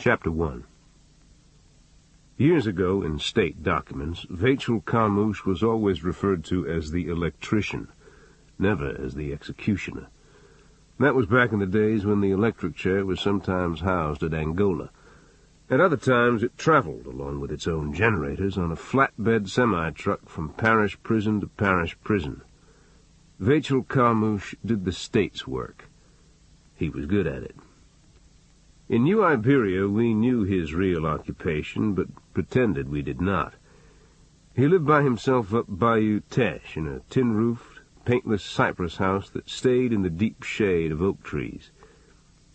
Chapter 1. Years ago, in state documents, Vachel Carmouche was always referred to as the electrician, never as the executioner. That was back in the days when the electric chair was sometimes housed at Angola. At other times it traveled, along with its own generators, on a flatbed semi-truck from parish prison to parish prison. Vachel Carmouche did the state's work. He was good at it. In New Iberia we knew his real occupation, but pretended we did not. He lived by himself up Bayou Teche in a tin-roofed, paintless cypress house that stayed in the deep shade of oak trees.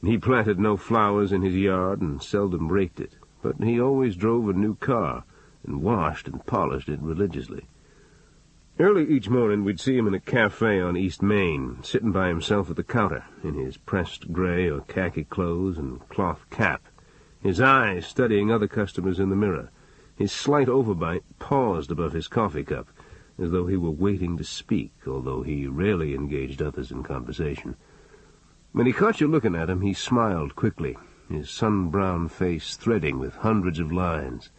He planted no flowers in his yard and seldom raked it, but he always drove a new car and washed and polished it religiously. Early each morning we'd see him in a cafe on East Main, sitting by himself at the counter, in his pressed gray or khaki clothes and cloth cap, his eyes studying other customers in the mirror, his slight overbite paused above his coffee cup, as though he were waiting to speak, although he rarely engaged others in conversation. When he caught you looking at him, he smiled quickly, his sun-brown face threading with hundreds of lines,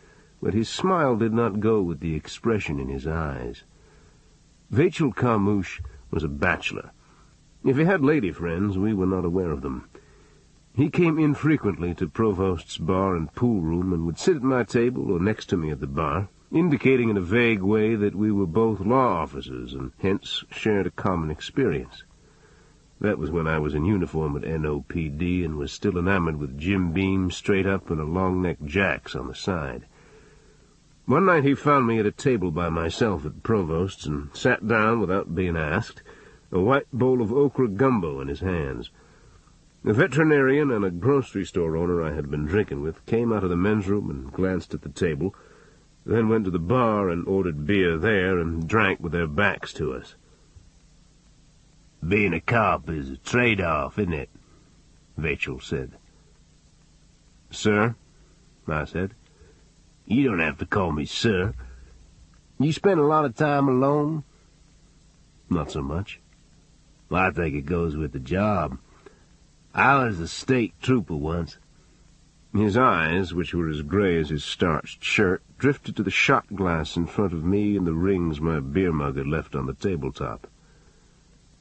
but his smile did not go with the expression in his eyes. Vachel Carmouche was a bachelor. If he had lady friends, we were not aware of them. He came infrequently to Provost's bar and pool room and would sit at my table or next to me at the bar, indicating in a vague way that we were both law officers and hence shared a common experience. That was when I was in uniform at NOPD and was still enamored with Jim Beam straight up and a long-necked Jacks on the side. One night he found me at a table by myself at Provost's and sat down without being asked, a white bowl of okra gumbo in his hands. A veterinarian and a grocery store owner I had been drinking with came out of the men's room and glanced at the table, then went to the bar and ordered beer there and drank with their backs to us. "Being a cop is a trade-off, isn't it?" Vachel said. "Sir?" I said. "You don't have to call me sir. You spend a lot of time alone?" "Not so much." "Well, I think it goes with the job. I was a state trooper once." His eyes, which were as gray as his starched shirt, drifted to the shot glass in front of me and the rings my beer mug had left on the tabletop.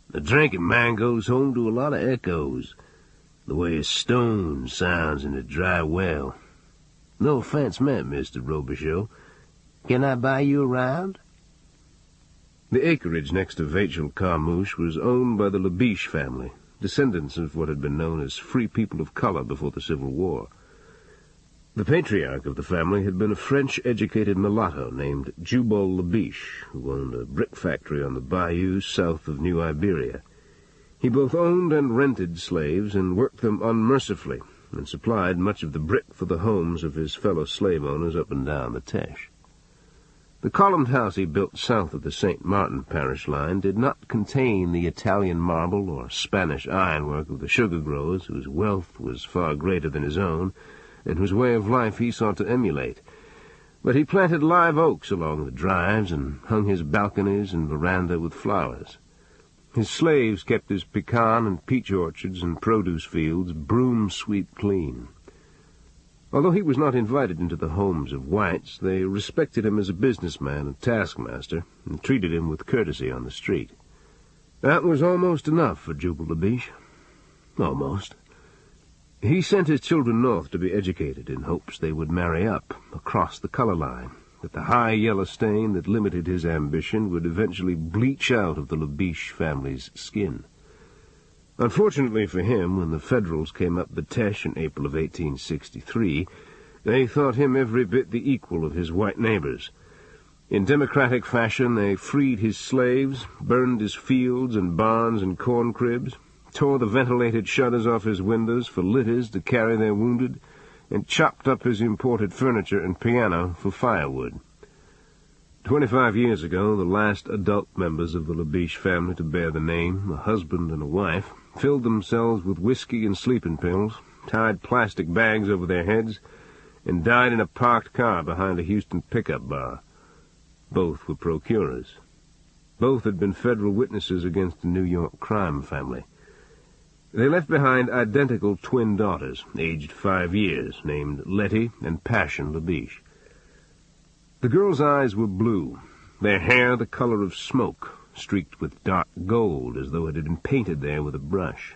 "The drinking man goes home to a lot of echoes, the way a stone sounds in a dry well. No offense meant, Mr. Robicheaux. Can I buy you around?" The acreage next to Vachel Carmouche was owned by the Labiche family, descendants of what had been known as free people of color before the Civil War. The patriarch of the family had been a French-educated mulatto named Jubal Labiche, who owned a brick factory on the bayou south of New Iberia. He both owned and rented slaves and worked them unmercifully, and supplied much of the brick for the homes of his fellow slave owners up and down the Teche. The columned house he built south of the St. Martin parish line did not contain the Italian marble or Spanish ironwork of the sugar growers, whose wealth was far greater than his own, and whose way of life he sought to emulate. But he planted live oaks along the drives and hung his balconies and veranda with flowers. His slaves kept his pecan and peach orchards and produce fields broom-sweep clean. Although he was not invited into the homes of whites, they respected him as a businessman and taskmaster, and treated him with courtesy on the street. That was almost enough for Jubal Labiche. Almost. He sent his children north to be educated in hopes they would marry up, across the color line, that the high yellow stain that limited his ambition would eventually bleach out of the Labiche family's skin. Unfortunately for him, when the Federals came up the Teche in April of 1863, they thought him every bit the equal of his white neighbors. In democratic fashion, they freed his slaves, burned his fields and barns and corn cribs, tore the ventilated shutters off his windows for litters to carry their wounded, and chopped up his imported furniture and piano for firewood. 25 years ago, the last adult members of the Labiche family to bear the name, a husband and a wife, filled themselves with whiskey and sleeping pills, tied plastic bags over their heads, and died in a parked car behind a Houston pickup bar. Both were procurers. Both had been federal witnesses against the New York crime family. They left behind identical twin daughters, aged 5 years, named Letty and Passion Labiche. The girls' eyes were blue, their hair the color of smoke, streaked with dark gold as though it had been painted there with a brush.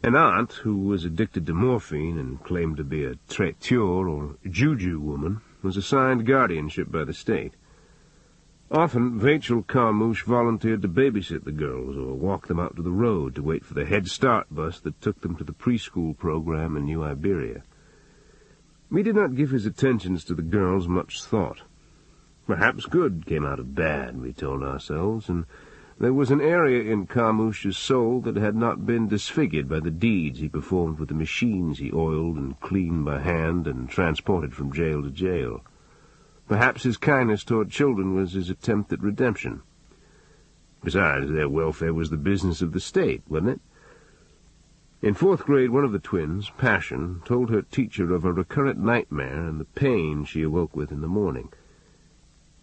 An aunt, who was addicted to morphine and claimed to be a traiteur or juju woman, was assigned guardianship by the state. Often, Vachel Carmouche volunteered to babysit the girls or walk them out to the road to wait for the Head Start bus that took them to the preschool program in New Iberia. We did not give his attentions to the girls much thought. Perhaps good came out of bad, we told ourselves, and there was an area in Carmouche's soul that had not been disfigured by the deeds he performed with the machines he oiled and cleaned by hand and transported from jail to jail. Perhaps his kindness toward children was his attempt at redemption. Besides, their welfare was the business of the state, wasn't it? In 4th grade, one of the twins, Passion, told her teacher of a recurrent nightmare and the pain she awoke with in the morning.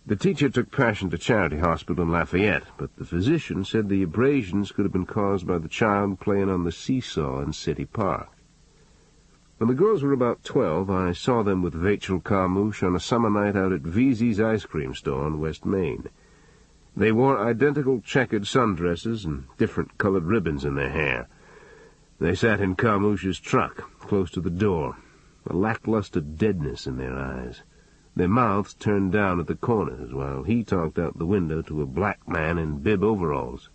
The teacher took Passion to Charity Hospital in Lafayette, but the physician said the abrasions could have been caused by the child playing on the seesaw in City Park. When the girls were about 12, I saw them with Vachel Carmouche on a summer night out at Veazey's ice cream store on West Main. They wore identical checkered sundresses and different colored ribbons in their hair. They sat in Carmouche's truck, close to the door, a lackluster deadness in their eyes. Their mouths turned down at the corners, while he talked out the window to a black man in bib overalls.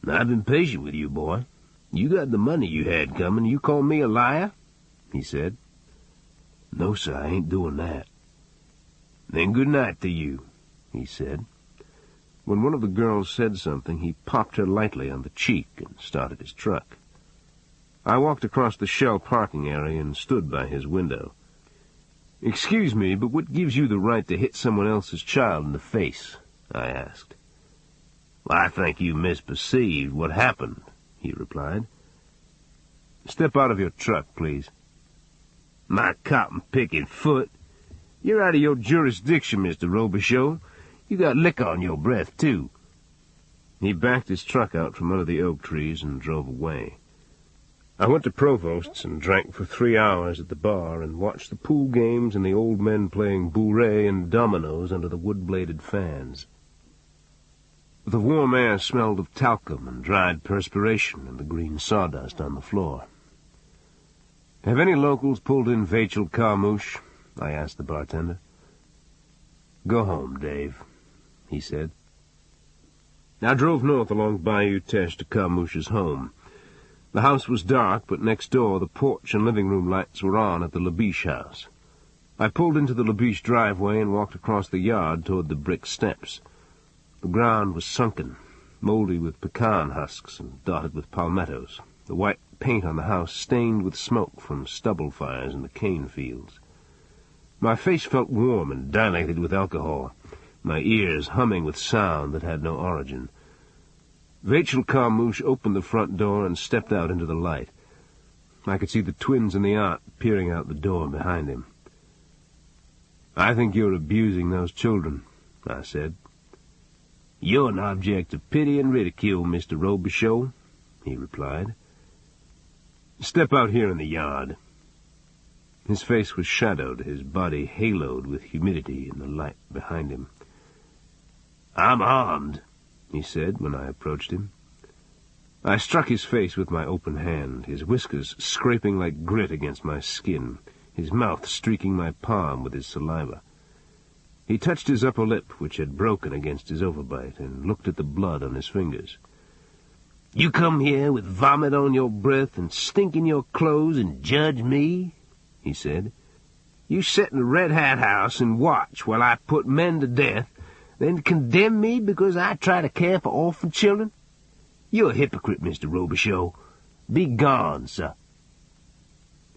"I've been patient with you, boy. You got the money you had coming. You call me a liar?" he said. "No, sir, I ain't doing that." "Then good night to you," he said. When one of the girls said something, he popped her lightly on the cheek and started his truck. I walked across the Shell parking area and stood by his window. "Excuse me, but what gives you the right to hit someone else's child in the face?" I asked. "I think you misperceived what happened," he replied. "Step out of your truck, please." "My cotton-picking foot! You're out of your jurisdiction, Mr. Robicheaux. You got liquor on your breath, too." He backed his truck out from under the oak trees and drove away. I went to Provost's and drank for 3 hours at the bar and watched the pool games and the old men playing bourrée and dominoes under the wood-bladed fans. The warm air smelled of talcum and dried perspiration and the green sawdust on the floor. "Have any locals pulled in Vachel Carmouche?" I asked the bartender. "Go home, Dave," he said. I drove north along Bayou Teche to Carmouche's home. The house was dark, but next door the porch and living room lights were on at the Labiche house. I pulled into the Labiche driveway and walked across the yard toward the brick steps. The ground was sunken, moldy with pecan husks and dotted with palmettos, the white paint on the house stained with smoke from stubble fires in the cane fields. My face felt warm and dilated with alcohol, my ears humming with sound that had no origin. Vachel Carmouche opened the front door and stepped out into the light. I could see the twins and the aunt peering out the door behind him. "I think you're abusing those children," I said. "You're an object of pity and ridicule, Mr. Robicheaux," he replied. "Step out here in the yard." His face was shadowed, his body haloed with humidity in the light behind him. "I'm armed," he said when I approached him. I struck his face with my open hand, his whiskers scraping like grit against my skin, his mouth streaking my palm with his saliva. He touched his upper lip, which had broken against his overbite, and looked at the blood on his fingers. "You come here with vomit on your breath and stink in your clothes and judge me?" he said. "You sit in the Red Hat house and watch while I put men to death, then condemn me because I try to care for orphan children? You're a hypocrite, Mr. Robicheaux. Be gone, sir."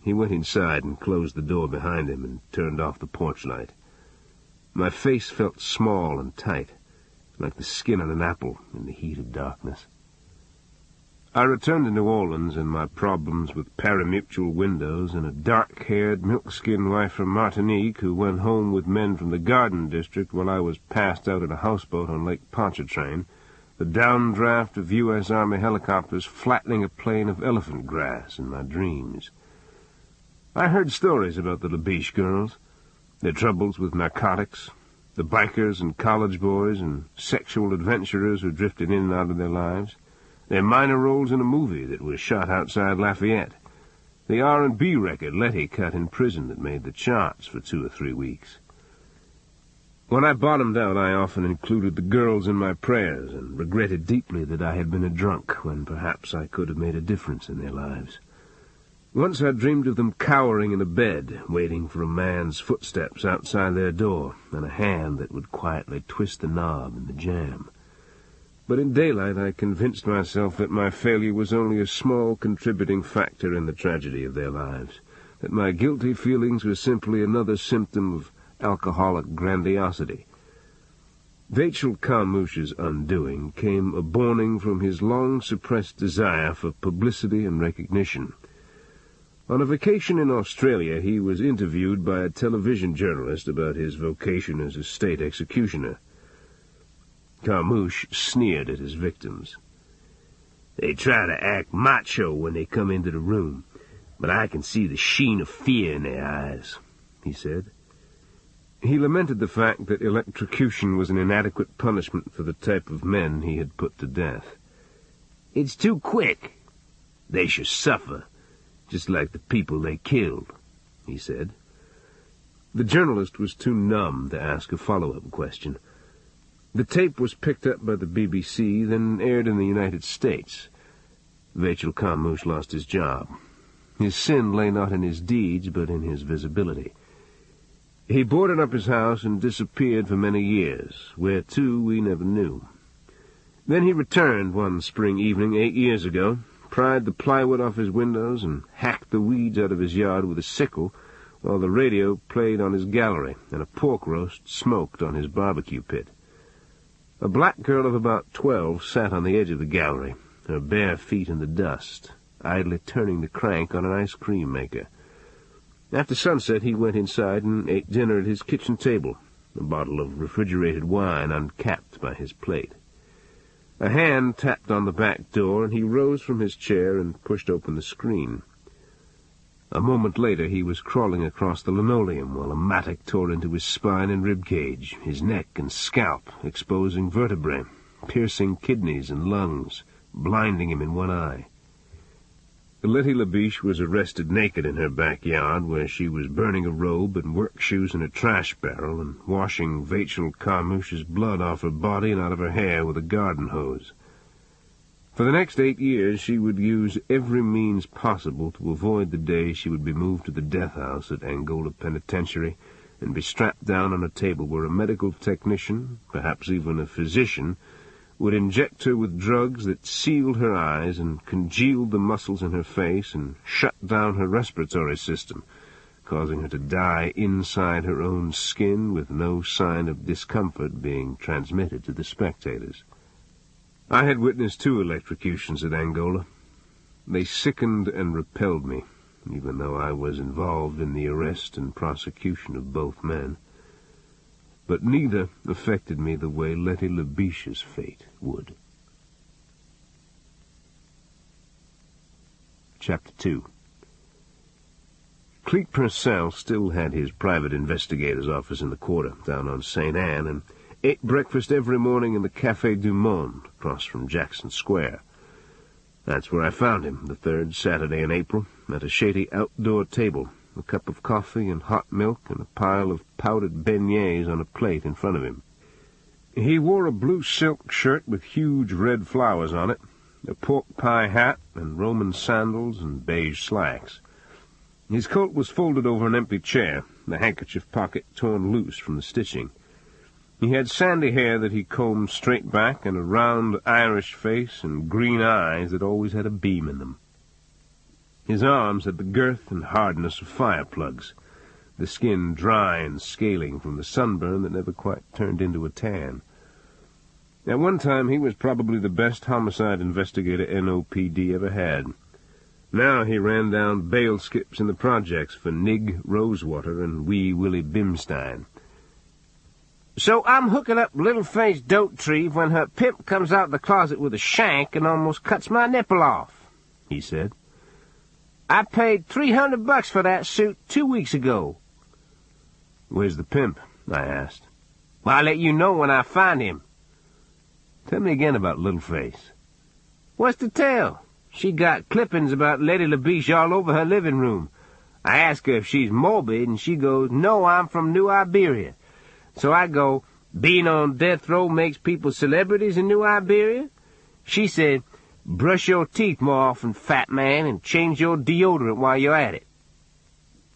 He went inside and closed the door behind him and turned off the porch light. My face felt small and tight, like the skin on an apple in the heat of darkness. I returned to New Orleans and my problems with pari-mutuel windows and a dark-haired, milk-skinned wife from Martinique who went home with men from the Garden District while I was passed out in a houseboat on Lake Pontchartrain the downdraft of U.S. Army helicopters flattening a plain of elephant grass in my dreams. I heard stories about the Labiche girls, their troubles with narcotics, the bikers and college boys and sexual adventurers who drifted in and out of their lives, their minor roles in a movie that was shot outside Lafayette, the R&B record Letty cut in prison that made the charts for 2 or 3 weeks. When I bottomed out, I often included the girls in my prayers and regretted deeply that I had been a drunk when perhaps I could have made a difference in their lives. Once I dreamed of them cowering in a bed, waiting for a man's footsteps outside their door and a hand that would quietly twist the knob in the jamb. But in daylight I convinced myself that my failure was only a small contributing factor in the tragedy of their lives, that my guilty feelings were simply another symptom of alcoholic grandiosity. Vachel Carmouche's undoing came a-borning from his long-suppressed desire for publicity and recognition. On a vacation in Australia, he was interviewed by a television journalist about his vocation as a state executioner. Carmouche sneered at his victims. "They try to act macho when they come into the room, but I can see the sheen of fear in their eyes," he said. He lamented the fact that electrocution was an inadequate punishment for the type of men he had put to death. "It's too quick. They should suffer, just like the people they killed," he said. The journalist was too numb to ask a follow-up question. The tape was picked up by the BBC, then aired in the United States. Vachel Carmouche lost his job. His sin lay not in his deeds, but in his visibility. He boarded up his house and disappeared for many years. Where to, we never knew. Then he returned one spring evening 8 years ago, pried the plywood off his windows, and hacked the weeds out of his yard with a sickle, while the radio played on his gallery and a pork roast smoked on his barbecue pit. A black girl of about 12 sat on the edge of the gallery, her bare feet in the dust, idly turning the crank on an ice cream maker. After sunset, he went inside and ate dinner at his kitchen table, a bottle of refrigerated wine uncapped by his plate. A hand tapped on the back door, and he rose from his chair and pushed open the screen. A moment later, he was crawling across the linoleum while a mattock tore into his spine and rib cage, his neck and scalp, exposing vertebrae, piercing kidneys and lungs, blinding him in one eye. Letty Labiche was arrested naked in her backyard, where she was burning a robe and work shoes in a trash barrel and washing Vachel Carmouche's blood off her body and out of her hair with a garden hose. For the next 8 years she would use every means possible to avoid the day she would be moved to the death house at Angola Penitentiary and be strapped down on a table where a medical technician, perhaps even a physician, would inject her with drugs that sealed her eyes and congealed the muscles in her face and shut down her respiratory system, causing her to die inside her own skin with no sign of discomfort being transmitted to the spectators. I had witnessed 2 electrocutions at Angola. They sickened and repelled me, even though I was involved in the arrest and prosecution of both men. But neither affected me the way Letty Labiche's fate would. Chapter 2. Cleek Purcell still had his private investigator's office in the quarter down on St. Anne and ate breakfast every morning in the Café du Monde across from Jackson Square. That's where I found him, the 3rd Saturday in April, at a shady outdoor table, a cup of coffee and hot milk and a pile of powdered beignets on a plate in front of him. He wore a blue silk shirt with huge red flowers on it, a pork pie hat, and Roman sandals and beige slacks. His coat was folded over an empty chair, the handkerchief pocket torn loose from the stitching. He had sandy hair that he combed straight back and a round Irish face and green eyes that always had a beam in them. His arms had the girth and hardness of fire plugs, the skin dry and scaling from the sunburn that never quite turned into a tan. At one time he was probably the best homicide investigator NOPD ever had. Now he ran down bail skips in the projects for Nig Rosewater and Wee Willie Bimstein. So I'm hooking up Little-Faced Dope-Tree when her pimp comes out of the closet with a shank and almost cuts my nipple off, he said. I paid $300 for that suit 2 weeks ago. Where's the pimp? I asked. Well, I'll let you know when I find him. Tell me again about Little-Face. What's to tell? She got clippings about Lady Labiche all over her living room. I ask her if she's morbid, and she goes, no, I'm from New Iberia. So I go, being on death row makes people celebrities in New Iberia? She said, brush your teeth more often, fat man, and change your deodorant while you're at it.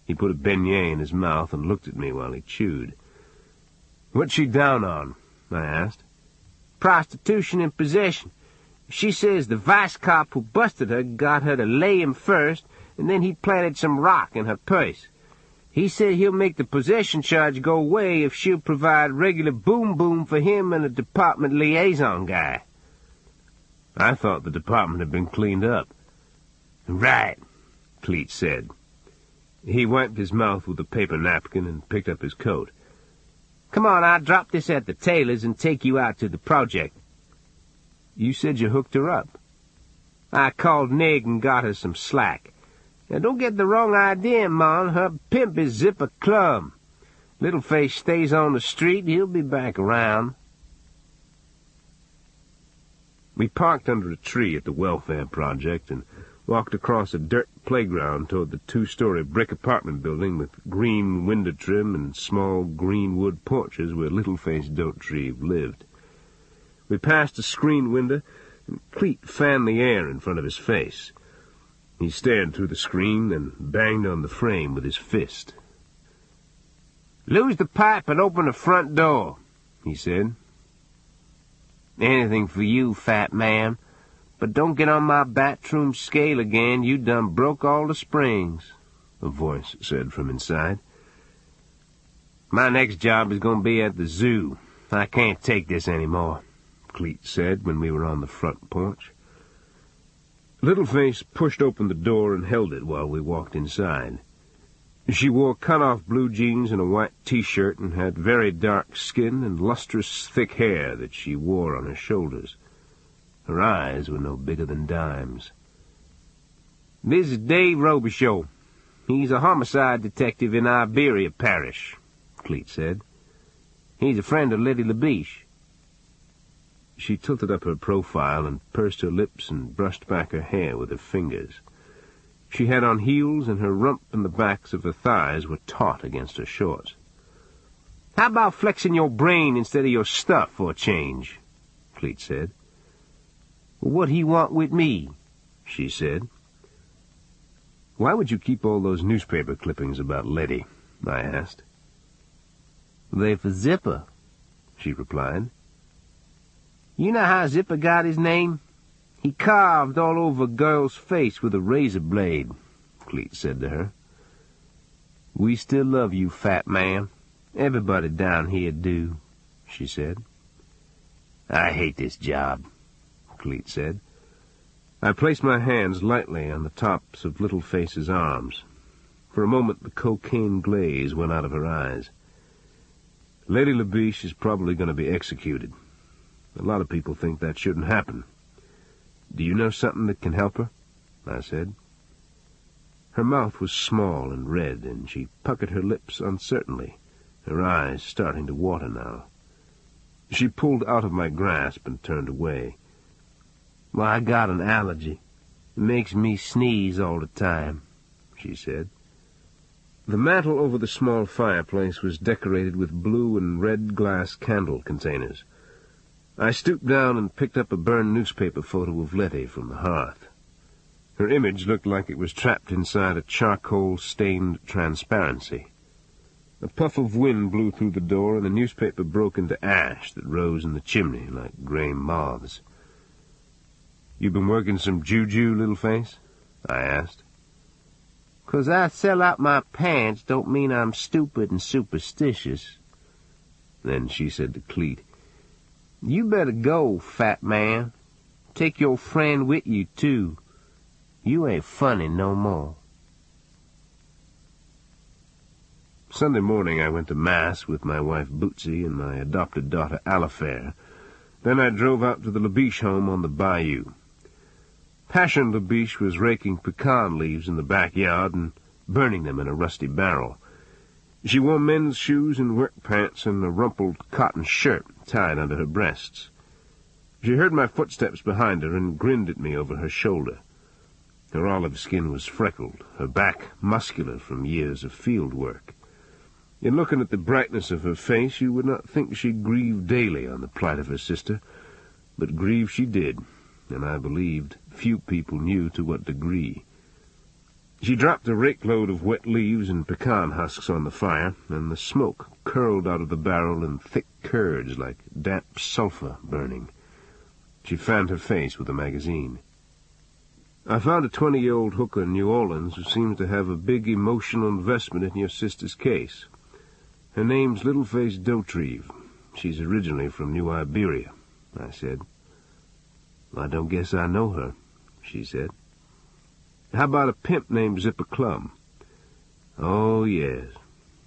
He put a beignet in his mouth and looked at me while he chewed. What's she down on? I asked. Prostitution and possession. She says the vice cop who busted her got her to lay him first, and then he planted some rock in her purse. He said he'll make the possession charge go away if she'll provide regular boom-boom for him and a department liaison guy. I thought the department had been cleaned up. Right, Cleet said. He wiped his mouth with a paper napkin and picked up his coat. Come on, I'll drop this at the tailor's and take you out to the project. You said you hooked her up. I called Nig and got her some slack. Now, don't get the wrong idea, Mon. Her pimp is Zipper Clum. Little-Face stays on the street. He'll be back around. We parked under a tree at the welfare project and walked across a dirt playground toward the 2-story brick apartment building with green window trim and small green wood porches where Little-Faced Dope-Tree lived. We passed a screen window, and Cleet fanned the air in front of his face. He stared through the screen and banged on the frame with his fist. Lose the pipe and open the front door, he said. Anything for you, fat man, but don't get on my bathroom scale again. You done broke all the springs, a voice said from inside. My next job is going to be at the zoo. I can't take this anymore, Cleet said when we were on the front porch. Little-Face pushed open the door and held it while we walked inside. She wore cut-off blue jeans and a white T-shirt and had very dark skin and lustrous, thick hair that she wore on her shoulders. Her eyes were no bigger than dimes. This is Dave Robicheaux. He's a homicide detective in Iberia Parish, Cleet said. He's a friend of Lady Labiche. She tilted up her profile and pursed her lips and brushed back her hair with her fingers. She had on heels, and her rump and the backs of her thighs were taut against her shorts. How about flexing your brain instead of your stuff for a change? Cleet said. What he want with me? She said. Why would you keep all those newspaper clippings about Letty? I asked. They for Zipper, she replied. You know how Zipper got his name? He carved all over a girl's face with a razor blade, Cleet said to her. We still love you, fat man. Everybody down here do, she said. I hate this job, Cleet said. I placed my hands lightly on the tops of Little-Face's arms. For a moment the cocaine glaze went out of her eyes. Lady Labiche is probably going to be executed. A lot of people think that shouldn't happen. Do you know something that can help her? I said. Her mouth was small and red, and she puckered her lips uncertainly, her eyes starting to water now. She pulled out of my grasp and turned away. Well, I got an allergy. It makes me sneeze all the time, she said. The mantel over the small fireplace was decorated with blue and red glass candle containers. I stooped down and picked up a burned newspaper photo of Letty from the hearth. Her image looked like it was trapped inside a charcoal-stained transparency. A puff of wind blew through the door, and the newspaper broke into ash that rose in the chimney like gray moths. You been working some juju, Little-Face? I asked. 'Cause I sell out my pants don't mean I'm stupid and superstitious. Then she said to Cleet, You better go, fat man. Take your friend with you, too. You ain't funny no more. Sunday morning I went to Mass with my wife Bootsy and my adopted daughter Alifair. Then I drove out to the Labiche home on the bayou. Passion Labiche was raking pecan leaves in the backyard and burning them in a rusty barrel. She wore men's shoes and work pants and a rumpled cotton shirt tied under her breasts. She heard my footsteps behind her and grinned at me over her shoulder. Her olive skin was freckled, her back muscular from years of field work. In looking at the brightness of her face, you would not think she grieved daily on the plight of her sister, but grieve she did, and I believed few people knew to what degree. She dropped a rake-load of wet leaves and pecan husks on the fire, and the smoke curled out of the barrel in thick curds like damp sulphur burning. She fanned her face with a magazine. "I found a 20-year-old hooker in New Orleans who seems to have a big emotional investment in your sister's case. Her name's Little-Face Dautrive. She's originally from New Iberia," I said. "I don't guess I know her," she said. "How about a pimp named Zipper Clum?" "Oh, yes.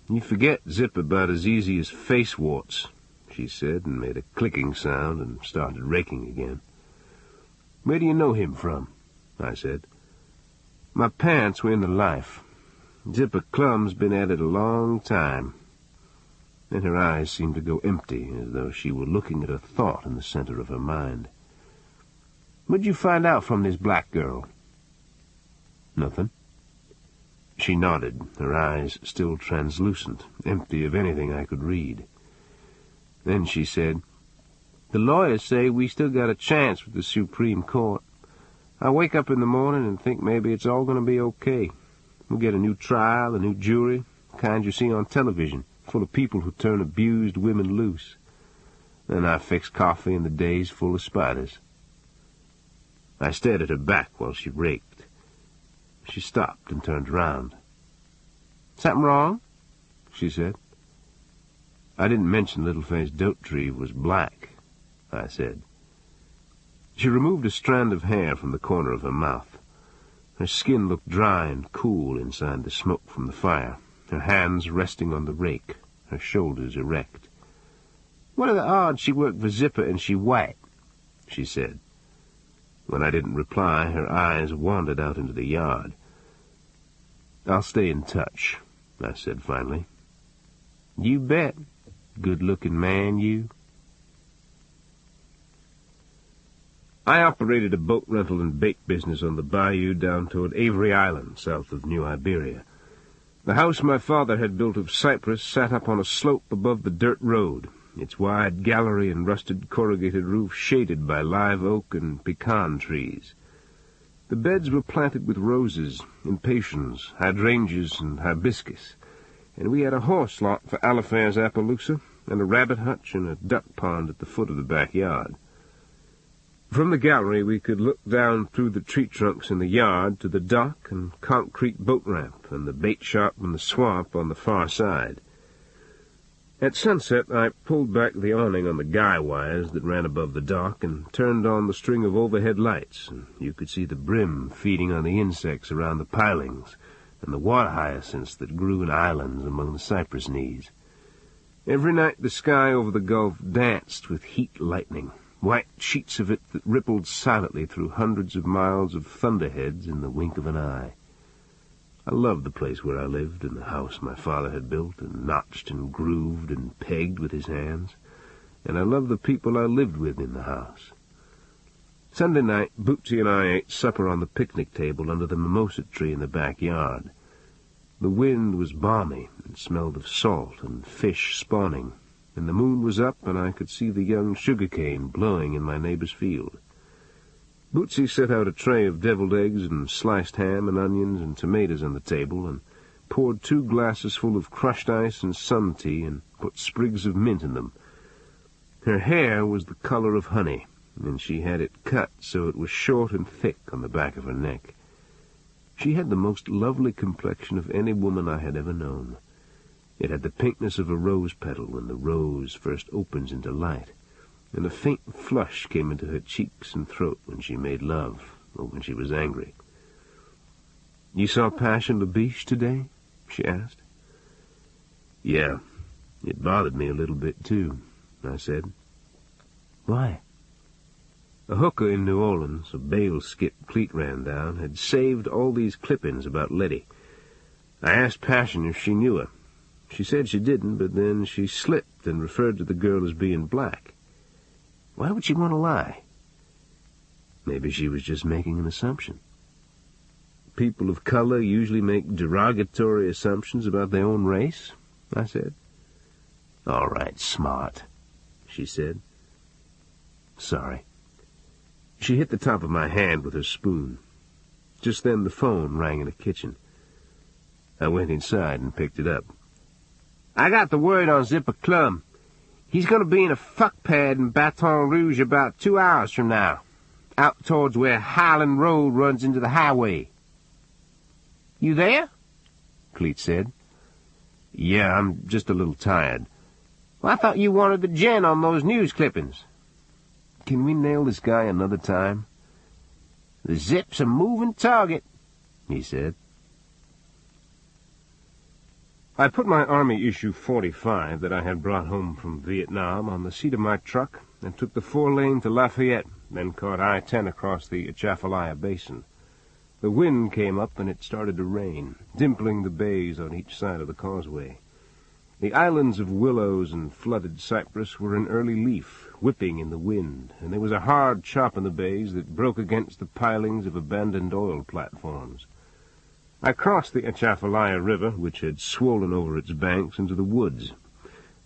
You forget Zipper about as easy as face warts," she said, and made a clicking sound and started raking again. "Where do you know him from?" I said. "My parents were in the life. Zipper Clum's been at it a long time." Then her eyes seemed to go empty, as though she were looking at a thought in the center of her mind. "What'd you find out from this black girl?" "Nothing." She nodded, her eyes still translucent, empty of anything I could read. Then she said, "The lawyers say we still got a chance with the Supreme Court. I wake up in the morning and think maybe it's all going to be okay. We'll get a new trial, a new jury, the kind you see on television, full of people who turn abused women loose. Then I fix coffee and the day's full of spiders." I stared at her back while she raked. She stopped and turned round. "Something wrong?" she said. "I didn't mention Little-Face Dautrive was black," I said. She removed a strand of hair from the corner of her mouth. Her skin looked dry and cool inside the smoke from the fire, her hands resting on the rake, her shoulders erect. "What are the odds she worked for Zipper and she white?" she said. When I didn't reply, her eyes wandered out into the yard. "I'll stay in touch," I said finally. "You bet. Good-looking man, you." I operated a boat rental and bait business on the bayou down toward Avery Island, south of New Iberia. The house my father had built of cypress sat up on a slope above the dirt road, its wide gallery and rusted corrugated roof shaded by live oak and pecan trees. The beds were planted with roses, impatiens, hydrangeas, and hibiscus, and we had a horse lot for Alifair's Appaloosa, and a rabbit hutch and a duck pond at the foot of the backyard. From the gallery we could look down through the tree trunks in the yard to the dock and concrete boat ramp and the bait shop and the swamp on the far side. At sunset I pulled back the awning on the guy wires that ran above the dock and turned on the string of overhead lights, and you could see the brim feeding on the insects around the pilings and the water hyacinths that grew in islands among the cypress knees. Every night the sky over the gulf danced with heat lightning, white sheets of it that rippled silently through hundreds of miles of thunderheads in the wink of an eye. I loved the place where I lived, and the house my father had built and notched and grooved and pegged with his hands, and I loved the people I lived with in the house. Sunday night, Bootsy and I ate supper on the picnic table under the mimosa tree in the backyard. The wind was balmy and smelled of salt and fish spawning, and the moon was up and I could see the young sugar-cane blowing in my neighbor's field. Bootsy set out a tray of deviled eggs and sliced ham and onions and tomatoes on the table and poured 2 glasses full of crushed ice and sun tea and put sprigs of mint in them. Her hair was the color of honey, and she had it cut so it was short and thick on the back of her neck. She had the most lovely complexion of any woman I had ever known. It had the pinkness of a rose petal when the rose first opens into light, and a faint flush came into her cheeks and throat when she made love, or when she was angry. "You saw Passion Labiche today?" she asked. Yeah, it bothered me a little bit, too, I said. Why? A hooker in New Orleans, a bail skip Cleet ran down, had saved all these clippings about Letty. I asked Passion if she knew her. She said she didn't, but then she slipped and referred to the girl as being black. Why would she want to lie? Maybe she was just making an assumption. People of color usually make derogatory assumptions about their own race, I said. All right, smart, she said. Sorry. She hit the top of my hand with her spoon. Just then the phone rang in the kitchen. I went inside and picked it up. I got the word on Zipper Clum. He's going to be in a fuck pad in Baton Rouge about 2 hours from now, out towards where Highland Road runs into the highway. You there? Cleet said. Yeah, I'm just a little tired. Well, I thought you wanted the gen on those news clippings. Can we nail this guy another time? The Zip's a moving target, he said. I put my Army issue 45 that I had brought home from Vietnam on the seat of my truck and took the 4-lane to Lafayette, then caught I-10 across the Atchafalaya Basin. The wind came up and it started to rain, dimpling the bays on each side of the causeway. The islands of willows and flooded cypress were in early leaf, whipping in the wind, and there was a hard chop in the bays that broke against the pilings of abandoned oil platforms. I crossed the Atchafalaya River, which had swollen over its banks, into the woods,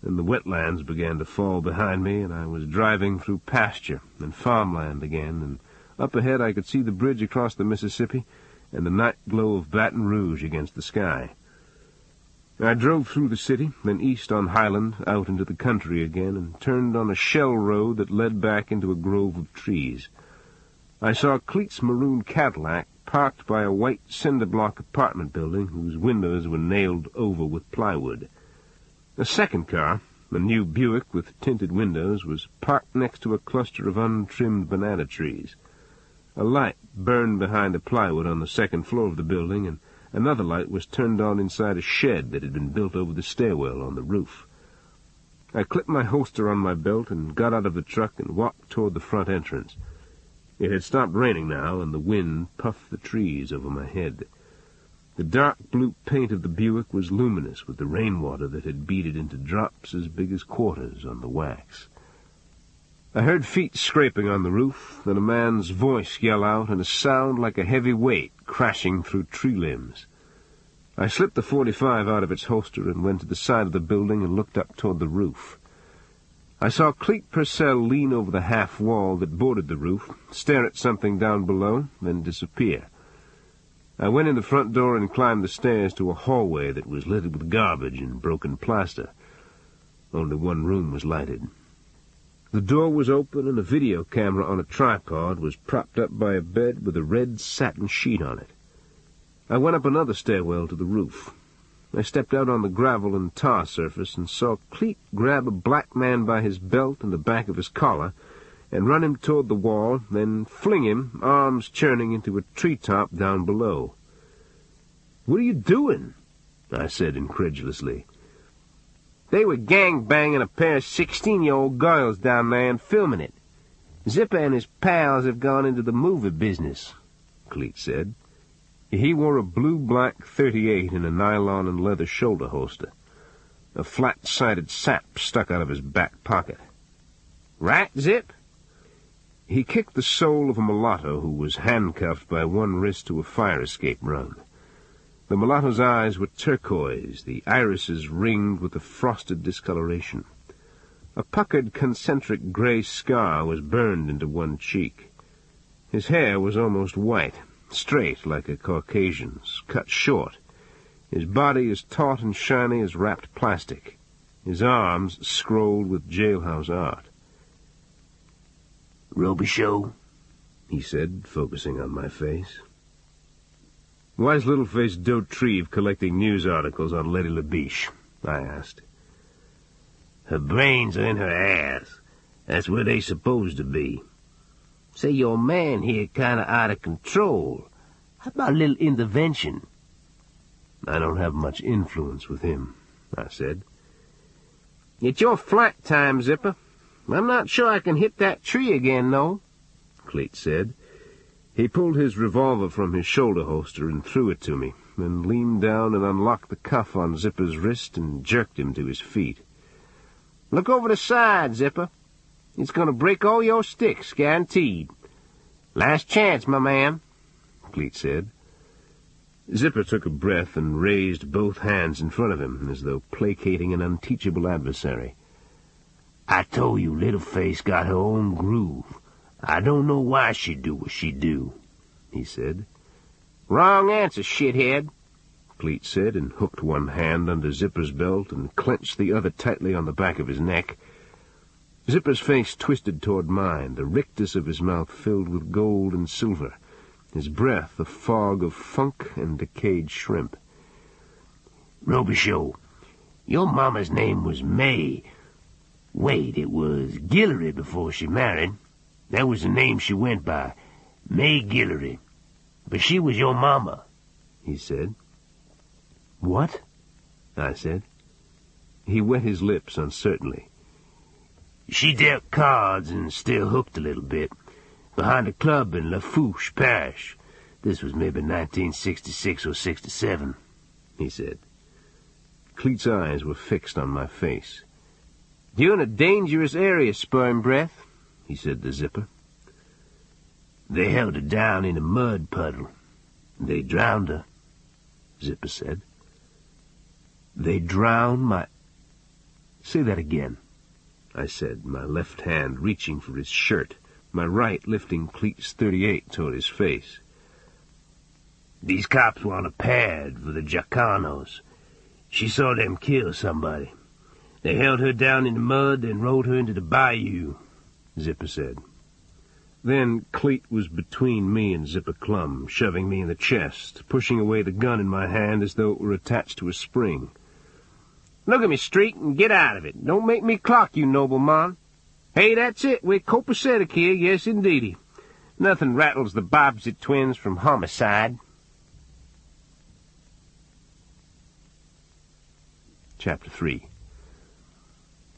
and the wetlands began to fall behind me, and I was driving through pasture and farmland again, and up ahead I could see the bridge across the Mississippi and the night glow of Baton Rouge against the sky. I drove through the city, then east on Highland, out into the country again, and turned on a shell road that led back into a grove of trees. I saw Cleet's maroon Cadillac parked by a white cinder-block apartment building whose windows were nailed over with plywood. A second car, a new Buick with tinted windows, was parked next to a cluster of untrimmed banana trees. A light burned behind the plywood on the second floor of the building, and another light was turned on inside a shed that had been built over the stairwell on the roof. I clipped my holster on my belt and got out of the truck and walked toward the front entrance. It had stopped raining now, and the wind puffed the trees over my head. The dark blue paint of the Buick was luminous with the rainwater that had beaded into drops as big as quarters on the wax. I heard feet scraping on the roof, then a man's voice yell out, and a sound like a heavy weight crashing through tree limbs. I slipped the 45 out of its holster and went to the side of the building and looked up toward the roof. I saw Cleet Purcell lean over the half wall that bordered the roof, stare at something down below, then disappear. I went in the front door and climbed the stairs to a hallway that was littered with garbage and broken plaster. Only one room was lighted. The door was open, and a video camera on a tripod was propped up by a bed with a red satin sheet on it. I went up another stairwell to the roof. I stepped out on the gravel and tar surface and saw Cleet grab a black man by his belt and the back of his collar and run him toward the wall, then fling him, arms churning, into a treetop down below. "What are you doing?" I said incredulously. "They were gang-banging a pair of 16-year-old girls down there and filming it. Zipper and his pals have gone into the movie business," Cleet said. He wore a blue-black .38 in a nylon and leather shoulder holster. A flat-sided sap stuck out of his back pocket. "Right, Zip?" He kicked the soul of a mulatto who was handcuffed by one wrist to a fire-escape rung. The mulatto's eyes were turquoise, the irises ringed with a frosted discoloration. A puckered concentric gray scar was burned into one cheek. His hair was almost white, straight like a Caucasian's, cut short. His body as taut and shiny as wrapped plastic. His arms scrolled with jailhouse art. "Robicheaux," he said, focusing on my face. "Why's little-faced Dautrive collecting news articles on Letty LaBiche?" I asked. "Her brains are in her ass. That's where they supposed to be. Say, your man here kinda out of control. How about a little intervention?" "I don't have much influence with him," I said. "It's your flight time, Zipper. I'm not sure I can hit that tree again, though," Cleet said. He pulled his revolver from his shoulder holster and threw it to me, then leaned down and unlocked the cuff on Zipper's wrist and jerked him to his feet. "Look over the side, Zipper. It's going to break all your sticks, guaranteed. Last chance, my man," Cleet said. Zipper took a breath and raised both hands in front of him, as though placating an unteachable adversary. "I told you Littleface got her own groove. I don't know why she do what she do," he said. "Wrong answer, shithead," Cleet said, and hooked one hand under Zipper's belt and clenched the other tightly on the back of his neck. Zipper's face twisted toward mine, the rictus of his mouth filled with gold and silver, his breath a fog of funk and decayed shrimp. "Robicheaux, your mama's name was May. Wait, it was Guillory before she married. That was the name she went by, May Guillory. But she was your mama," he said. "What?" I said. He wet his lips uncertainly. "She dealt cards and still hooked a little bit, behind a club in Lafourche Parish. This was maybe 1966 or 67, he said. Cleet's eyes were fixed on my face. "You're in a dangerous area, Sperm Breath," he said to Zipper. "They held her down in a mud puddle. They drowned her," Zipper said. "They drowned my—" "Say that again," I said, my left hand reaching for his shirt, my right lifting Cleet's .38 toward his face. "These cops were on a pad for the Jacanos. She saw them kill somebody. They held her down in the mud and rolled her into the bayou," Zipper said. Then Cleet was between me and Zipper Clum, shoving me in the chest, pushing away the gun in my hand as though it were attached to a spring. "Look at me, Street, and get out of it. Don't make me clock you, nobleman. Hey, that's it. We're copacetic here, yes, indeedy. Nothing rattles the Bobbsey twins from homicide." Chapter 3.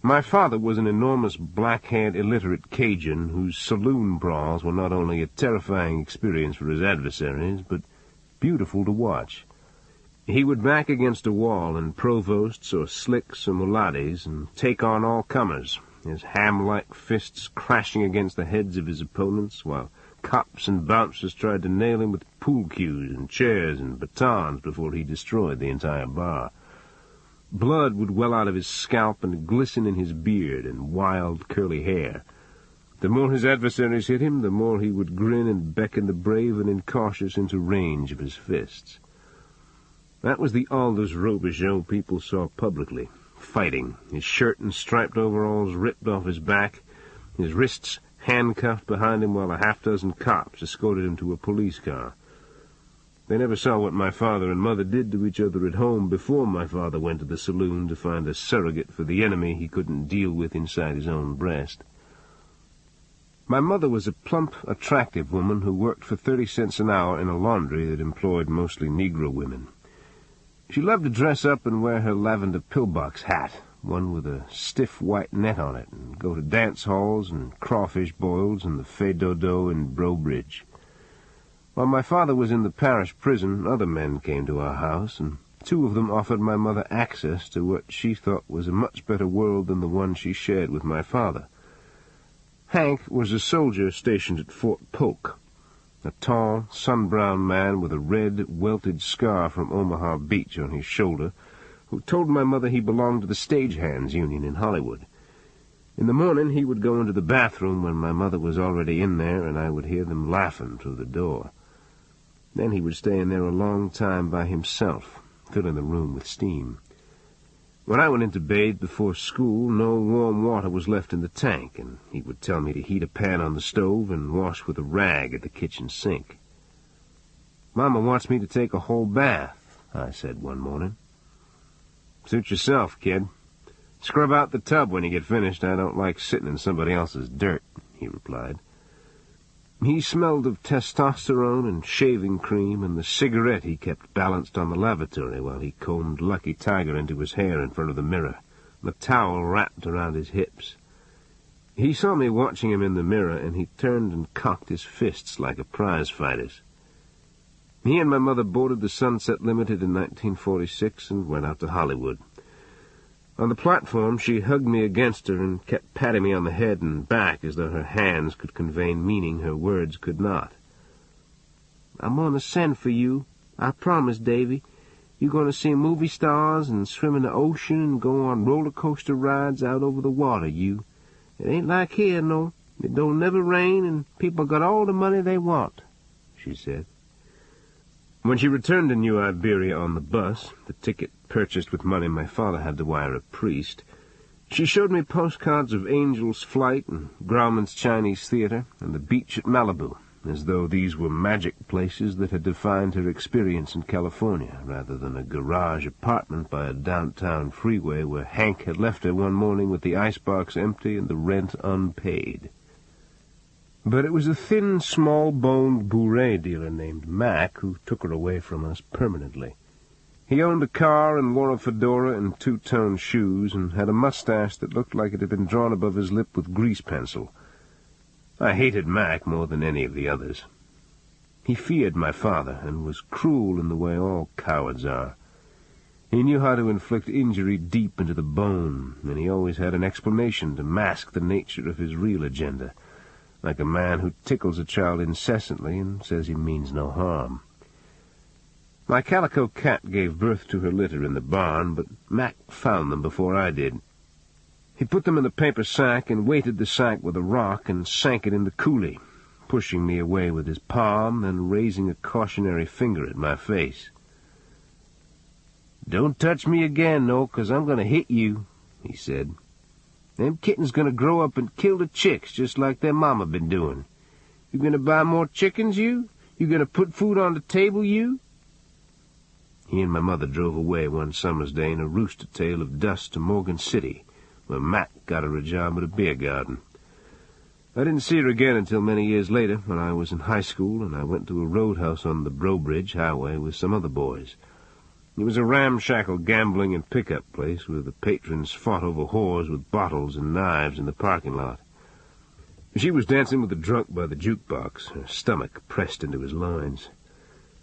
My father was an enormous black-haired illiterate Cajun whose saloon brawls were not only a terrifying experience for his adversaries, but beautiful to watch. He would back against a wall in provosts or slicks or mulatties and take on all comers, his ham-like fists crashing against the heads of his opponents, while cops and bouncers tried to nail him with pool cues and chairs and batons before he destroyed the entire bar. Blood would well out of his scalp and glisten in his beard and wild, curly hair. The more his adversaries hit him, the more he would grin and beckon the brave and incautious into range of his fists. That was the Aldous Robicheaux people saw publicly, fighting, his shirt and striped overalls ripped off his back, his wrists handcuffed behind him while a half-dozen cops escorted him to a police car. They never saw what my father and mother did to each other at home before my father went to the saloon to find a surrogate for the enemy he couldn't deal with inside his own breast. My mother was a plump, attractive woman who worked for 30 cents an hour in a laundry that employed mostly Negro women. She loved to dress up and wear her lavender pillbox hat, one with a stiff white net on it, and go to dance halls and crawfish boils and the Fay Dodo in Brobridge. While my father was in the parish prison, other men came to our house, and 2 of them offered my mother access to what she thought was a much better world than the one she shared with my father. Hank was a soldier stationed at Fort Polk, a tall, sun-browned man with a red, welted scar from Omaha Beach on his shoulder, who told my mother he belonged to the Stagehands Union in Hollywood. In the morning he would go into the bathroom when my mother was already in there, and I would hear them laughing through the door. Then he would stay in there a long time by himself, filling the room with steam. When I went in to bathe before school, no warm water was left in the tank, and he would tell me to heat a pan on the stove and wash with a rag at the kitchen sink. "Mama wants me to take a whole bath," I said one morning. "Suit yourself, kid. Scrub out the tub when you get finished. I don't like sitting in somebody else's dirt," he replied. He smelled of testosterone and shaving cream and the cigarette he kept balanced on the lavatory while he combed Lucky Tiger into his hair in front of the mirror, the towel wrapped around his hips. He saw me watching him in the mirror, and he turned and cocked his fists like a prize fighter's. He and my mother boarded the Sunset Limited in 1946 and went out to Hollywood. On the platform, she hugged me against her and kept patting me on the head and back as though her hands could convey meaning her words could not. "I'm going to send for you. I promise, Davy. You're going to see movie stars and swim in the ocean and go on roller coaster rides out over the water, you. It ain't like here, no. It don't never rain, and people got all the money they want," she said. When she returned to New Iberia on the bus, the ticket purchased with money my father had to wire a priest, she showed me postcards of Angel's Flight and Grauman's Chinese Theater and the beach at Malibu, as though these were magic places that had defined her experience in California, rather than a garage apartment by a downtown freeway where Hank had left her one morning with the icebox empty and the rent unpaid. But it was a thin, small-boned bourrée dealer named Mac who took her away from us permanently. He owned a car and wore a fedora and two-tone shoes and had a mustache that looked like it had been drawn above his lip with grease pencil. I hated Mac more than any of the others. He feared my father and was cruel in the way all cowards are. He knew how to inflict injury deep into the bone, and he always had an explanation to mask the nature of his real agenda, like a man who tickles a child incessantly and says he means no harm. My calico cat gave birth to her litter in the barn, but Mac found them before I did. He put them in the paper sack and weighted the sack with a rock and sank it in the coulee, pushing me away with his palm and raising a cautionary finger at my face. "Don't touch me again, no, 'cause I'm going to hit you," he said. "Them kittens going to grow up and kill the chicks just like their mama been doing. You going to buy more chickens, you? You going to put food on the table, you?" He and my mother drove away one summer's day in a rooster tail of dust to Morgan City, where Mac got her a job at a beer garden. I didn't see her again until many years later, when I was in high school and I went to a roadhouse on the Brobridge Highway with some other boys. It was a ramshackle gambling and pickup place where the patrons fought over whores with bottles and knives in the parking lot. She was dancing with a drunk by the jukebox, her stomach pressed into his loins.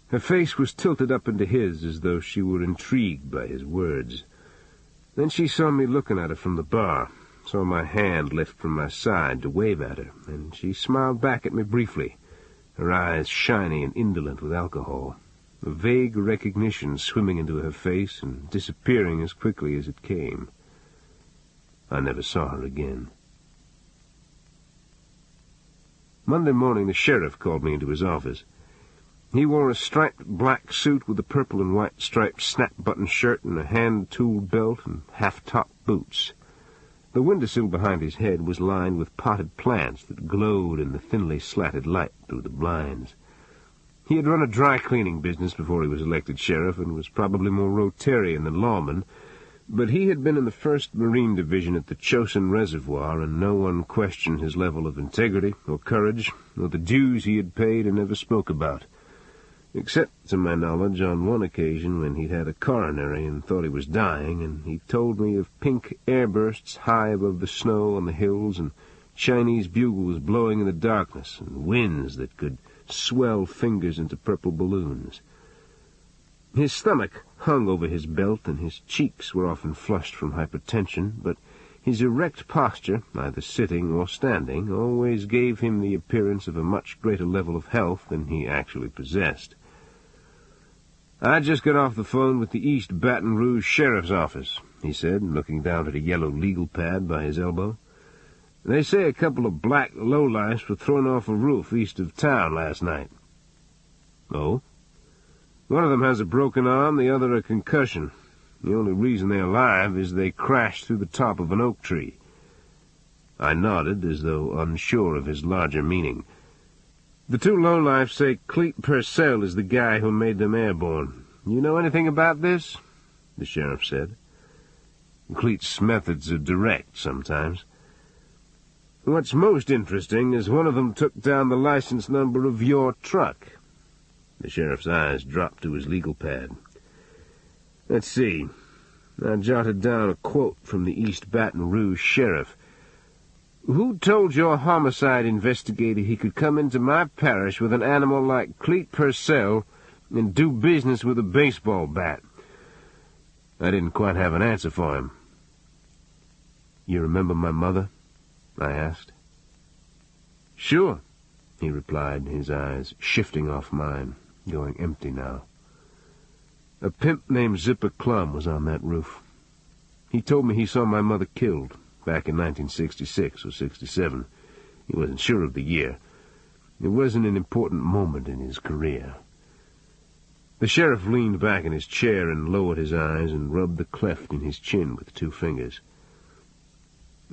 Her face was tilted up into his as though she were intrigued by his words. Then she saw me looking at her from the bar, saw my hand lift from my side to wave at her, and she smiled back at me briefly, her eyes shiny and indolent with alcohol, a vague recognition swimming into her face and disappearing as quickly as it came. I never saw her again. Monday morning the sheriff called me into his office. He wore a striped black suit with a purple and white striped snap-button shirt and a hand-tooled belt and half-top boots. The windowsill behind his head was lined with potted plants that glowed in the thinly slatted light through the blinds. He had run a dry-cleaning business before he was elected sheriff and was probably more Rotarian than lawman, but he had been in the 1st Marine Division at the Chosin Reservoir, and no one questioned his level of integrity or courage or the dues he had paid and never spoke about, except, to my knowledge, on one occasion when he'd had a coronary and thought he was dying, and he told me of pink airbursts high above the snow on the hills and Chinese bugles blowing in the darkness and winds that could swell fingers into purple balloons. His stomach hung over his belt, and his cheeks were often flushed from hypertension, but his erect posture, either sitting or standing, always gave him the appearance of a much greater level of health than he actually possessed. "I just got off the phone with the East Baton Rouge Sheriff's Office," he said, looking down at a yellow legal pad by his elbow. "They say a couple of black lowlifes were thrown off a roof east of town last night." "Oh?" "One of them has a broken arm, the other a concussion. The only reason they're alive is they crashed through the top of an oak tree." I nodded, as though unsure of his larger meaning. "The two lowlifes say Cleet Purcell is the guy who made them airborne. You know anything about this?" the sheriff said. "Cleet's methods are direct sometimes." What's most interesting is one of them took down the license number of your truck." The sheriff's eyes dropped to his legal pad. "Let's see." I jotted down a quote from the East Baton Rouge sheriff. "Who told your homicide investigator he could come into my parish with an animal like Cleet Purcell and do business with a baseball bat?" I didn't quite have an answer for him. "You remember my mother?" I asked. "Sure," he replied, his eyes shifting off mine, going empty now. "A pimp named Zipper Clum was on that roof. He told me he saw my mother killed back in 1966 or 67. He wasn't sure of the year. It wasn't an important moment in his career." The sheriff leaned back in his chair and lowered his eyes and rubbed the cleft in his chin with 2 fingers.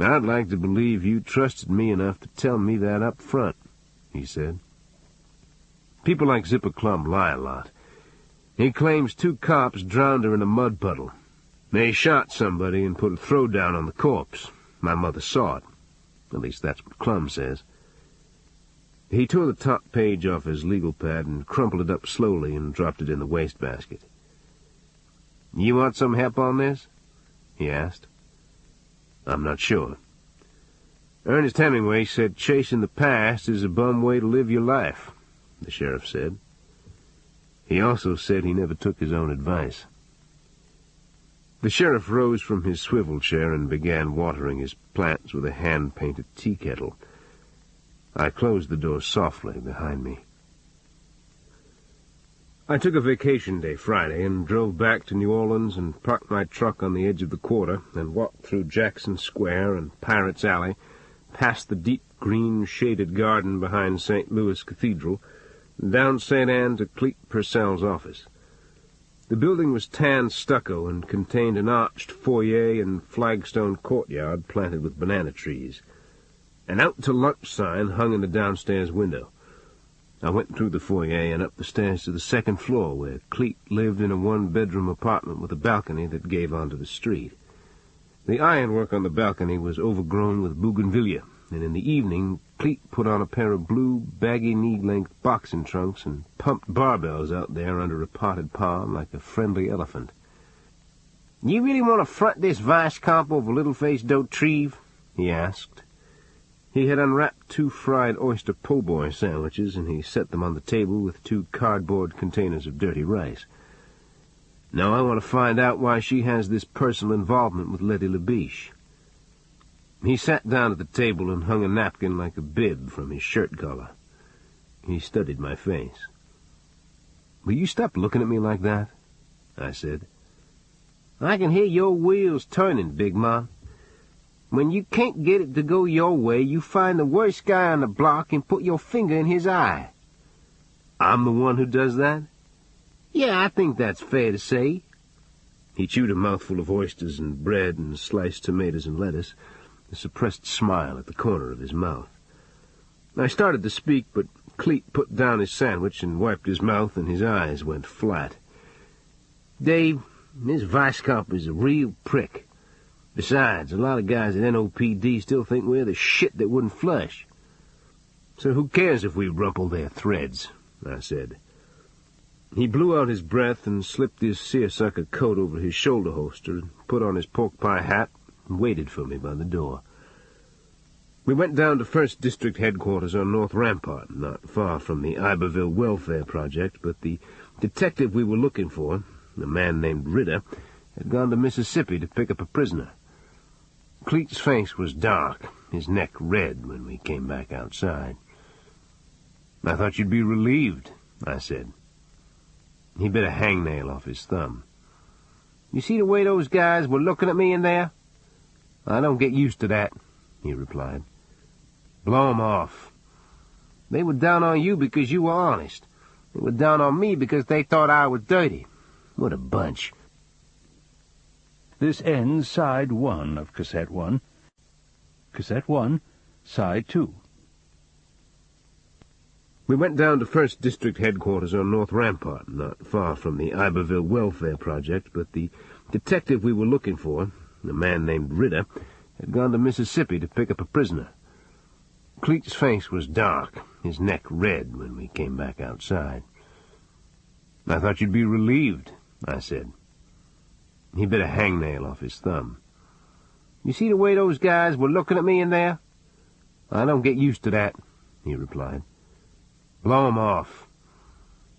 "I'd like to believe you trusted me enough to tell me that up front," he said. "People like Zipper Clum lie a lot. He claims 2 cops drowned her in a mud puddle. They shot somebody and put a throwdown on the corpse. My mother saw it. At least that's what Clum says." He tore the top page off his legal pad and crumpled it up slowly and dropped it in the wastebasket. "You want some help on this?" he asked. "I'm not sure." "Ernest Hemingway said chasing the past is a bum way to live your life," the sheriff said. He also said he never took his own advice. The sheriff rose from his swivel chair and began watering his plants with a hand-painted tea kettle. I closed the door softly behind me. I took a vacation day Friday and drove back to New Orleans and parked my truck on the edge of the quarter and walked through Jackson Square and Pirates Alley, past the deep green shaded garden behind St. Louis Cathedral, and down St. Anne to Cleet Purcell's office. The building was tan stucco and contained an arched foyer and flagstone courtyard planted with banana trees. An out-to-lunch sign hung in the downstairs window. I went through the foyer and up the stairs to the second floor, where Cleet lived in a 1-bedroom apartment with a balcony that gave onto the street. The ironwork on the balcony was overgrown with bougainvillea, and in the evening Cleet put on a pair of blue, baggy knee-length boxing trunks and pumped barbells out there under a potted palm like a friendly elephant. "You really want to front this vice comp over Little-Face Dautrive?" he asked. He had unwrapped 2 fried oyster po' boy sandwiches, and he set them on the table with 2 cardboard containers of dirty rice. "No, I want to find out why she has this personal involvement with Letty LaBiche." He sat down at the table and hung a napkin like a bib from his shirt collar. He studied my face. "Will you stop looking at me like that?" I said. "I can hear your wheels turning, Big Ma. When you can't get it to go your way, you find the worst guy on the block and put your finger in his eye." "I'm the one who does that?" "Yeah, I think that's fair to say." He chewed a mouthful of oysters and bread and sliced tomatoes and lettuce, a suppressed smile at the corner of his mouth. I started to speak, but Cleet put down his sandwich and wiped his mouth, and his eyes went flat. "Dave, this vice cop is a real prick. Besides, a lot of guys at NOPD still think we're the shit that wouldn't flush." "So who cares if we rumple their threads?" I said. He blew out his breath and slipped his seersucker coat over his shoulder holster and put on his pork pie hat and waited for me by the door. We went down to 1st District headquarters on North Rampart, not far from the Iberville Welfare Project, but the detective we were looking for, a man named Ritter, had gone to Mississippi to pick up a prisoner. Cleet's face was dark, his neck red when we came back outside. "I thought you'd be relieved," I said. He bit a hangnail off his thumb. "You see the way those guys were looking at me in there? I don't get used to that," he replied. "Blow 'em off. They were down on you because you were honest. They were down on me because they thought I was dirty. What a bunch." This ends Side 1 of Cassette 1. Cassette 1, Side 2. We went down to 1st District headquarters on North Rampart, not far from the Iberville Welfare Project, but the detective we were looking for, a man named Ritter, had gone to Mississippi to pick up a prisoner. Cleet's face was dark, his neck red when we came back outside. "I thought you'd be relieved," I said. He bit a hangnail off his thumb. "You see the way those guys were looking at me in there? I don't get used to that," he replied. "Blow 'em off.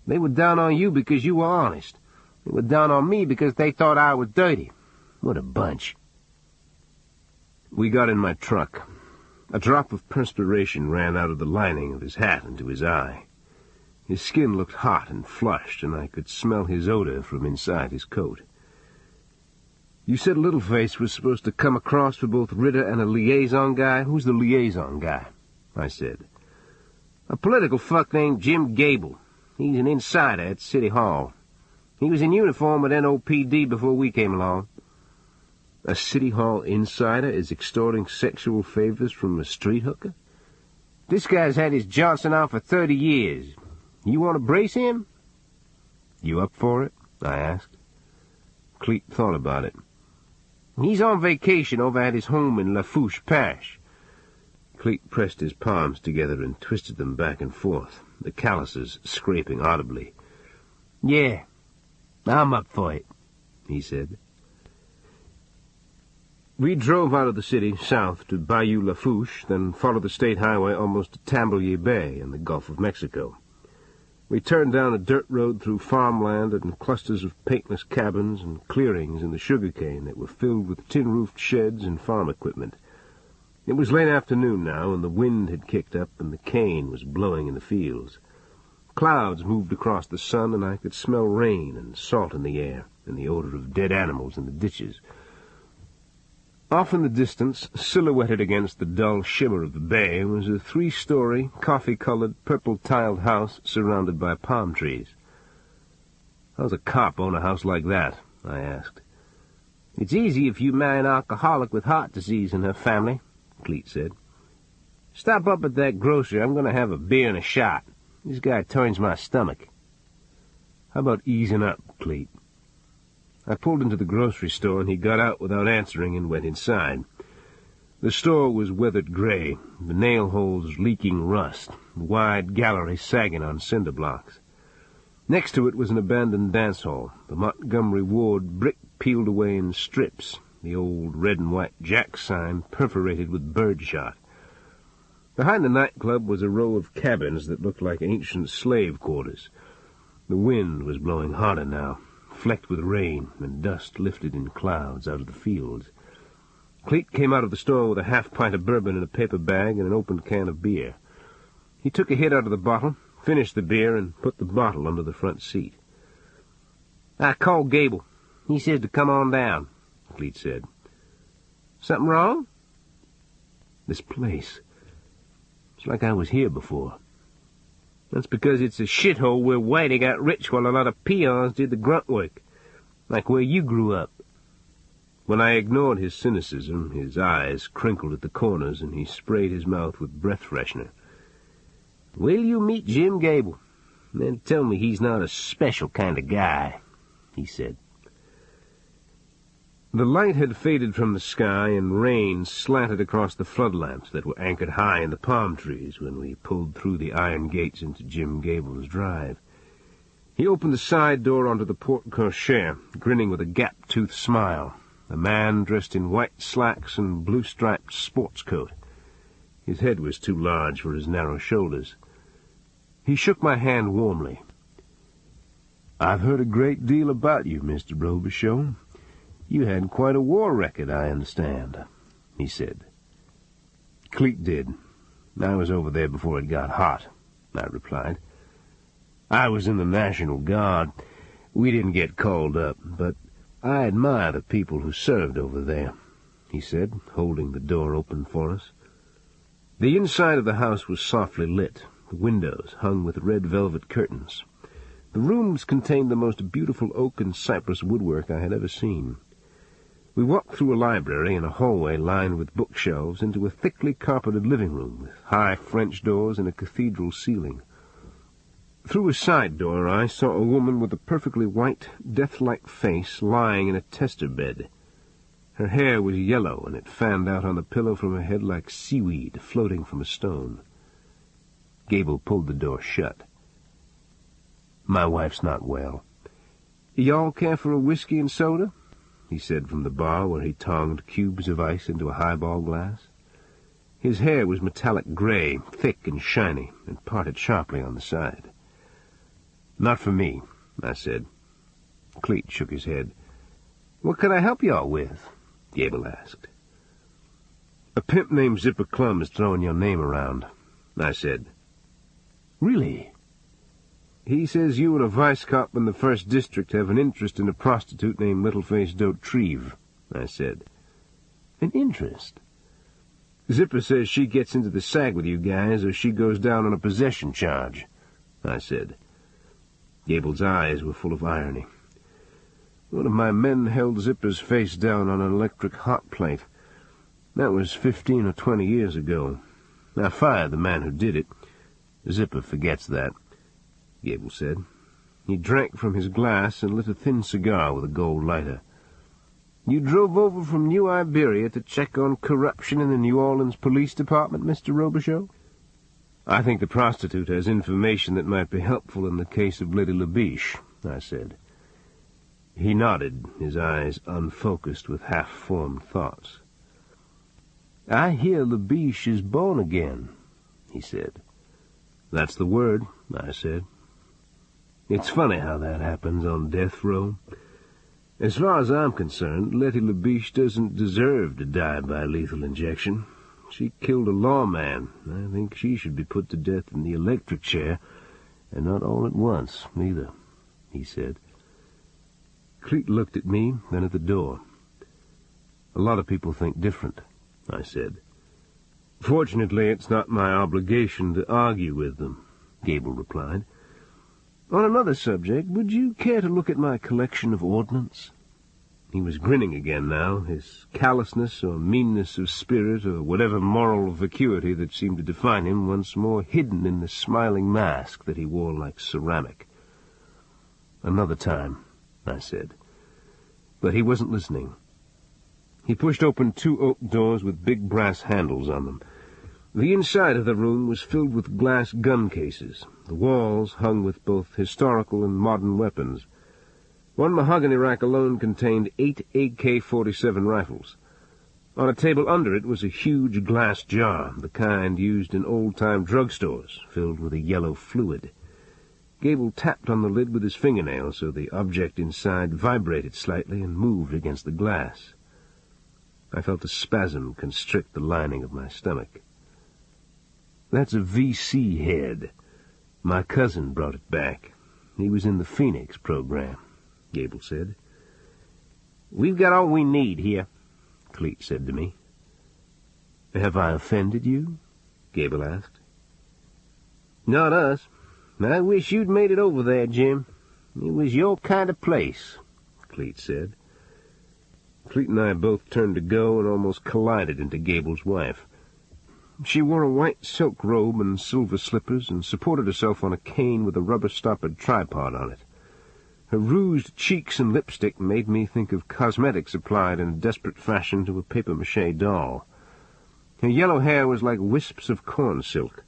They were down on you because you were honest. They were down on me because they thought I was dirty. What a bunch." We got in my truck. A drop of perspiration ran out of the lining of his hat into his eye. His skin looked hot and flushed, and I could smell his odor from inside his coat. "You said Littleface was supposed to come across for both Ritter and a liaison guy? Who's the liaison guy?" I said. "A political fuck named Jim Gable. He's an insider at City Hall. He was in uniform with NOPD before we came along." "A City Hall insider is extorting sexual favors from a street hooker? This guy's had his Johnson out for 30 years. You want to brace him?" "You up for it?" I asked. Cleet thought about it. "He's on vacation over at his home in Lafourche Parish." Cleet pressed his palms together and twisted them back and forth, the calluses scraping audibly. "Yeah, I'm up for it," he said. We drove out of the city south to Bayou Lafourche, then followed the state highway almost to Tambelier Bay in the Gulf of Mexico. We turned down a dirt road through farmland and clusters of paintless cabins and clearings in the sugarcane that were filled with tin-roofed sheds and farm equipment. It was late afternoon now, and the wind had kicked up, and the cane was blowing in the fields. Clouds moved across the sun, and I could smell rain and salt in the air, and the odor of dead animals in the ditches. Off in the distance, silhouetted against the dull shimmer of the bay, was a 3-story, coffee-colored, purple-tiled house surrounded by palm trees. "How's a cop own a house like that?" I asked. "It's easy if you marry an alcoholic with heart disease in her family," Cleet said. "Stop up at that grocery. I'm going to have a beer and a shot. This guy turns my stomach." "How about easing up, Cleet?" I pulled into the grocery store, and he got out without answering and went inside. The store was weathered gray, the nail holes leaking rust, the wide gallery sagging on cinder blocks. Next to it was an abandoned dance hall, the Montgomery Ward brick peeled away in strips, the old red and white Jack sign perforated with birdshot. Behind the nightclub was a row of cabins that looked like ancient slave quarters. The wind was blowing harder now, flecked with rain, and dust lifted in clouds out of the fields. Cleet came out of the store with a half-pint of bourbon in a paper bag and an open can of beer. He took a hit out of the bottle, finished the beer, and put the bottle under the front seat. "I called Gable. He says to come on down," Cleet said. "Something wrong?" "This place. It's like I was here before." "That's because it's a shithole where Whitey got rich while a lot of peons did the grunt work, like where you grew up." When I ignored his cynicism, his eyes crinkled at the corners, and he sprayed his mouth with breath freshener. "Will you meet Jim Gable? Then tell me he's not a special kind of guy," he said. The light had faded from the sky, and rain slanted across the floodlamps that were anchored high in the palm trees when we pulled through the iron gates into Jim Gable's drive. He opened the side door onto the porte-cochere, grinning with a gap-toothed smile, a man dressed in white slacks and blue-striped sports coat. His head was too large for his narrow shoulders. He shook my hand warmly. "I've heard a great deal about you, Mr. Robicheaux. You had quite a war record, I understand," he said. "Cleet did. I was over there before it got hot," I replied. "I was in the National Guard. We didn't get called up, but I admire the people who served over there," he said, holding the door open for us. The inside of the house was softly lit, the windows hung with red velvet curtains. The rooms contained the most beautiful oak and cypress woodwork I had ever seen. We walked through a library and a hallway lined with bookshelves into a thickly carpeted living room with high French doors and a cathedral ceiling. Through a side door I saw a woman with a perfectly white, death-like face lying in a tester bed. Her hair was yellow, and it fanned out on the pillow from her head like seaweed floating from a stone. Gable pulled the door shut. "My wife's not well. Y'all care for a whiskey and soda?" he said from the bar where he tonged cubes of ice into a highball glass. His hair was metallic gray, thick and shiny, and parted sharply on the side. "Not for me," I said. Cleet shook his head. "What can I help y'all with?" Gable asked. "A pimp named Zipper Clum is throwing your name around," I said. "Really?" "He says you and a vice cop in the 1st District have an interest in a prostitute named Littleface Dautreve," I said. "An interest?" "Zipper says she gets into the sack with you guys or she goes down on a possession charge," I said. Gable's eyes were full of irony. "One of my men held Zipper's face down on an electric hot plate. That was 15 or 20 years ago. I fired the man who did it. Zipper forgets that," Gable said. He drank from his glass and lit a thin cigar with a gold lighter. "You drove over from New Iberia to check on corruption in the New Orleans Police Department, Mr. Robicheaux?" "I think the prostitute has information that might be helpful in the case of Lady Labiche," I said. He nodded, his eyes unfocused with half-formed thoughts. "I hear Labiche is born again," he said. "That's the word," I said. "It's funny how that happens on death row. As far as I'm concerned, Letty Labiche doesn't deserve to die by lethal injection. She killed a lawman. I think she should be put to death in the electric chair, and not all at once, either," he said. Cleet looked at me, then at the door. "A lot of people think different," I said. "Fortunately, it's not my obligation to argue with them," Gable replied. "On another subject, would you care to look at my collection of ordnance?" He was grinning again now, his callousness or meanness of spirit or whatever moral vacuity that seemed to define him once more hidden in the smiling mask that he wore like ceramic. "Another time," I said. But he wasn't listening. He pushed open 2 oak doors with big brass handles on them. The inside of the room was filled with glass gun cases. The walls hung with both historical and modern weapons. One mahogany rack alone contained 8 AK-47 rifles. On a table under it was a huge glass jar, the kind used in old-time drugstores, filled with a yellow fluid. Gable tapped on the lid with his fingernail so the object inside vibrated slightly and moved against the glass. I felt a spasm constrict the lining of my stomach. "That's a VC head. My cousin brought it back. He was in the Phoenix program," Gable said. "We've got all we need here," Cleet said to me. "Have I offended you?" Gable asked. "Not us. I wish you'd made it over there, Jim. It was your kind of place," Cleet said. Cleet and I both turned to go and almost collided into Gable's wife. She wore a white silk robe and silver slippers and supported herself on a cane with a rubber-stoppered tripod on it. Her rouged cheeks and lipstick made me think of cosmetics applied in a desperate fashion to a papier-mâché doll. Her yellow hair was like wisps of corn silk.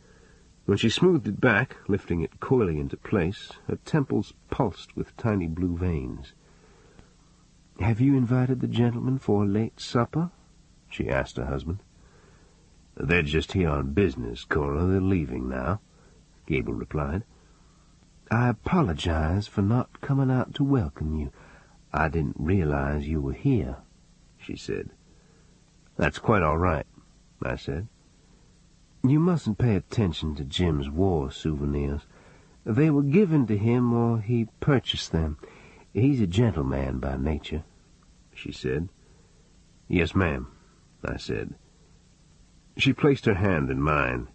When she smoothed it back, lifting it coyly into place, her temples pulsed with tiny blue veins. "Have you invited the gentlemen for a late supper?" she asked her husband. "They're just here on business, Cora. They're leaving now," Gable replied. "I apologize for not coming out to welcome you. I didn't realize you were here," she said. "That's quite all right," I said. "You mustn't pay attention to Jim's war souvenirs. They were given to him or he purchased them. He's a gentleman by nature," she said. "Yes, ma'am," I said. She placed her hand in mine.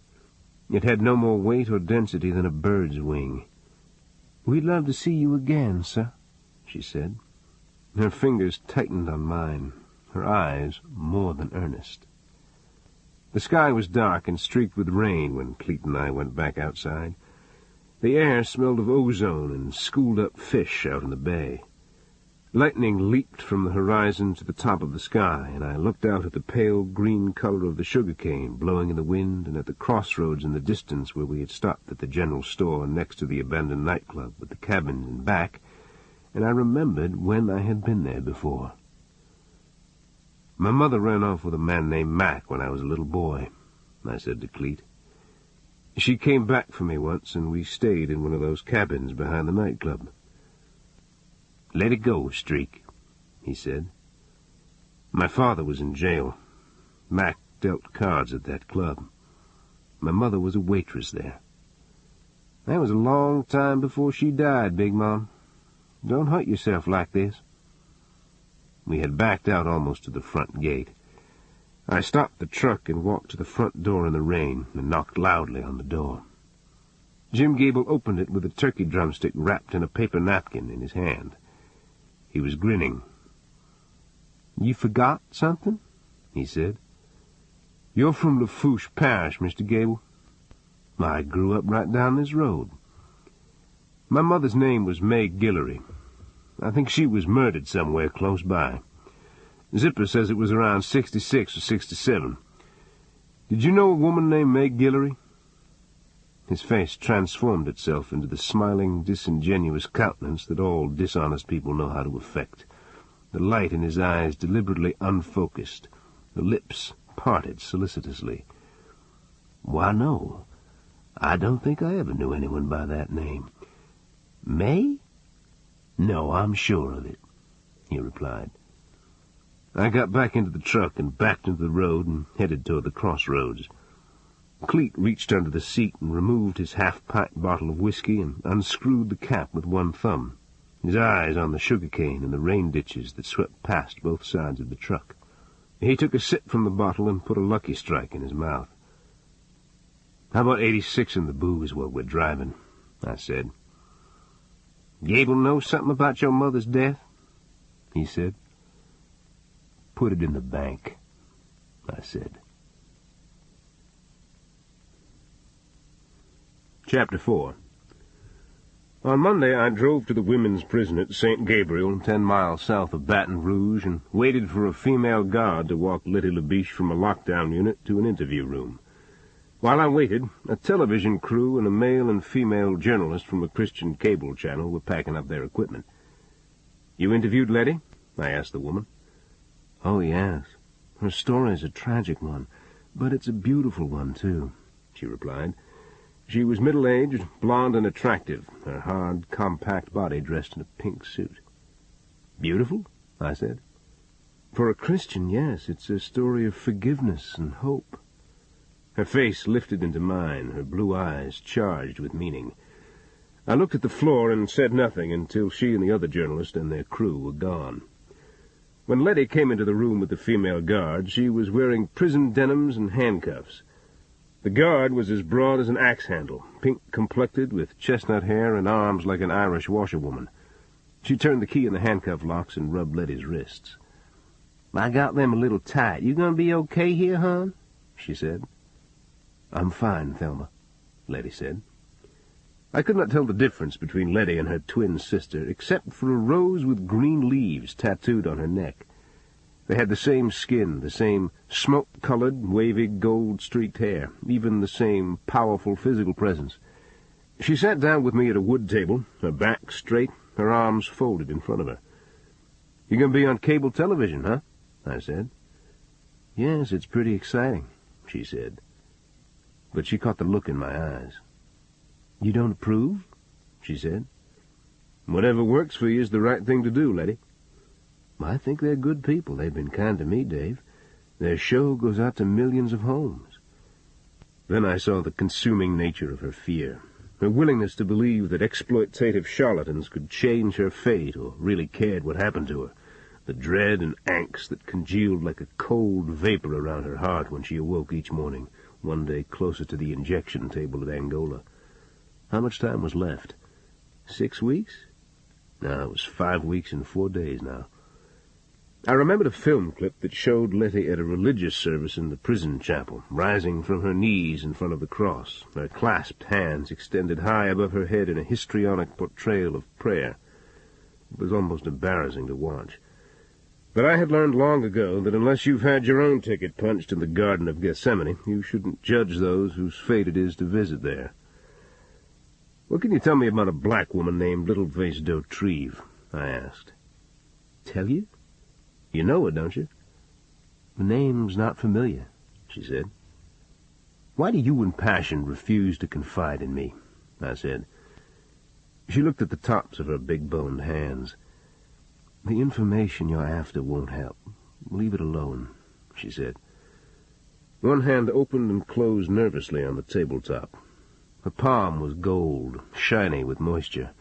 It had no more weight or density than a bird's wing. "We'd love to see you again, sir," she said. Her fingers tightened on mine, her eyes more than earnest. The sky was dark and streaked with rain when Cleet and I went back outside. The air smelled of ozone and schooled-up fish out in the bay. Lightning leaped from the horizon to the top of the sky, and I looked out at the pale green color of the sugar-cane blowing in the wind and at the crossroads in the distance where we had stopped at the general store next to the abandoned nightclub with the cabins in back, and I remembered when I had been there before. "My mother ran off with a man named Mac when I was a little boy," I said to Cleet. "She came back for me once, and we stayed in one of those cabins behind the nightclub." "Let it go, Streak," he said. "My father was in jail. Mac dealt cards at that club. My mother was a waitress there. That was a long time before she died, Big Mom. Don't hurt yourself like this." We had backed out almost to the front gate. I stopped the truck and walked to the front door in the rain and knocked loudly on the door. Jim Gable opened it with a turkey drumstick wrapped in a paper napkin in his hand. He was grinning. "You forgot something?" he said. "You're from Lafourche Parish, Mr. Gable." "I grew up right down this road." "My mother's name was May Guillory. I think she was murdered somewhere close by. Zipper says it was around 66 or 67. Did you know a woman named May Guillory?" His face transformed itself into the smiling, disingenuous countenance that all dishonest people know how to affect. The light in his eyes deliberately unfocused, the lips parted solicitously. "Why, no. I don't think I ever knew anyone by that name." "May? No, I'm sure of it," he replied. I got back into the truck and backed into the road and headed toward the crossroads. Cleet reached under the seat and removed his half-pint bottle of whiskey and unscrewed the cap with one thumb, his eyes on the sugar-cane and the rain ditches that swept past both sides of the truck. He took a sip from the bottle and put a Lucky Strike in his mouth. "How about 86 in the booze while we're driving?" I said. "Gable know something about your mother's death?" he said. "Put it in the bank," I said. Chapter 4. On Monday I drove to the women's prison at St. Gabriel, 10 miles south of Baton Rouge, and waited for a female guard to walk Letty LaBiche from a lockdown unit to an interview room. While I waited, a television crew and a male and female journalist from a Christian cable channel were packing up their equipment. "You interviewed Letty?" I asked the woman. "Oh, yes. Her story is a tragic one, but it's a beautiful one, too," she replied. She was middle-aged, blonde and attractive, her hard, compact body dressed in a pink suit. "Beautiful?" I said. "For a Christian, yes. It's a story of forgiveness and hope." Her face lifted into mine, her blue eyes charged with meaning. I looked at the floor and said nothing until she and the other journalist and their crew were gone. When Letty came into the room with the female guard, she was wearing prison denims and handcuffs. The guard was as broad as an axe-handle, pink-complected, with chestnut hair and arms like an Irish washerwoman. She turned the key in the handcuff locks and rubbed Letty's wrists. "I got them a little tight. You gonna be okay here, hon?" she said. "I'm fine, Thelma," Letty said. I could not tell the difference between Letty and her twin sister, except for a rose with green leaves tattooed on her neck. They had the same skin, the same smoke-colored, wavy, gold-streaked hair, even the same powerful physical presence. She sat down with me at a wood table, her back straight, her arms folded in front of her. "You're going to be on cable television, huh?" I said. "Yes, it's pretty exciting," she said. But she caught the look in my eyes. "You don't approve?" she said. "Whatever works for you is the right thing to do, Letty." "I think they're good people. They've been kind to me, Dave. Their show goes out to millions of homes." Then I saw the consuming nature of her fear, her willingness to believe that exploitative charlatans could change her fate or really cared what happened to her, the dread and angst that congealed like a cold vapor around her heart when she awoke each morning, one day closer to the injection table at Angola. How much time was left? 6 weeks? No, it was 5 weeks and 4 days now. I remembered a film clip that showed Letty at a religious service in the prison chapel, rising from her knees in front of the cross, her clasped hands extended high above her head in a histrionic portrayal of prayer. It was almost embarrassing to watch. But I had learned long ago that unless you've had your own ticket punched in the Garden of Gethsemane, you shouldn't judge those whose fate it is to visit there. "What can you tell me about a black woman named Little-Face Dautrive?" I asked. "Tell you? You know her, don't you?" "The name's not familiar," she said. "Why do you impassioned refuse to confide in me?" I said. She looked at the tops of her big-boned hands. "The information you're after won't help. Leave it alone," she said. One hand opened and closed nervously on the tabletop. Her palm was gold, shiny with moisture,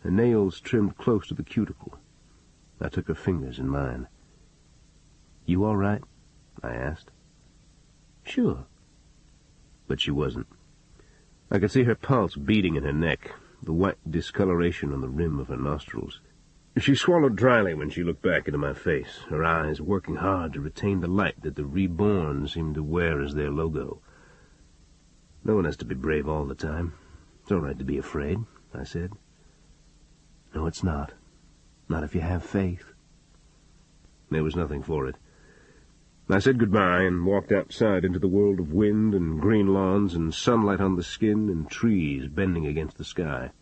her nails trimmed close to the cuticle. I took her fingers in mine. "You all right?" I asked. "Sure." But she wasn't. I could see her pulse beating in her neck, the white discoloration on the rim of her nostrils. She swallowed dryly when she looked back into my face, her eyes working hard to retain the light that the reborn seemed to wear as their logo. "No one has to be brave all the time. It's all right to be afraid," I said. "No, it's not. Not if you have faith." There was nothing for it. I said goodbye and walked outside into the world of wind and green lawns and sunlight on the skin and trees bending against the sky.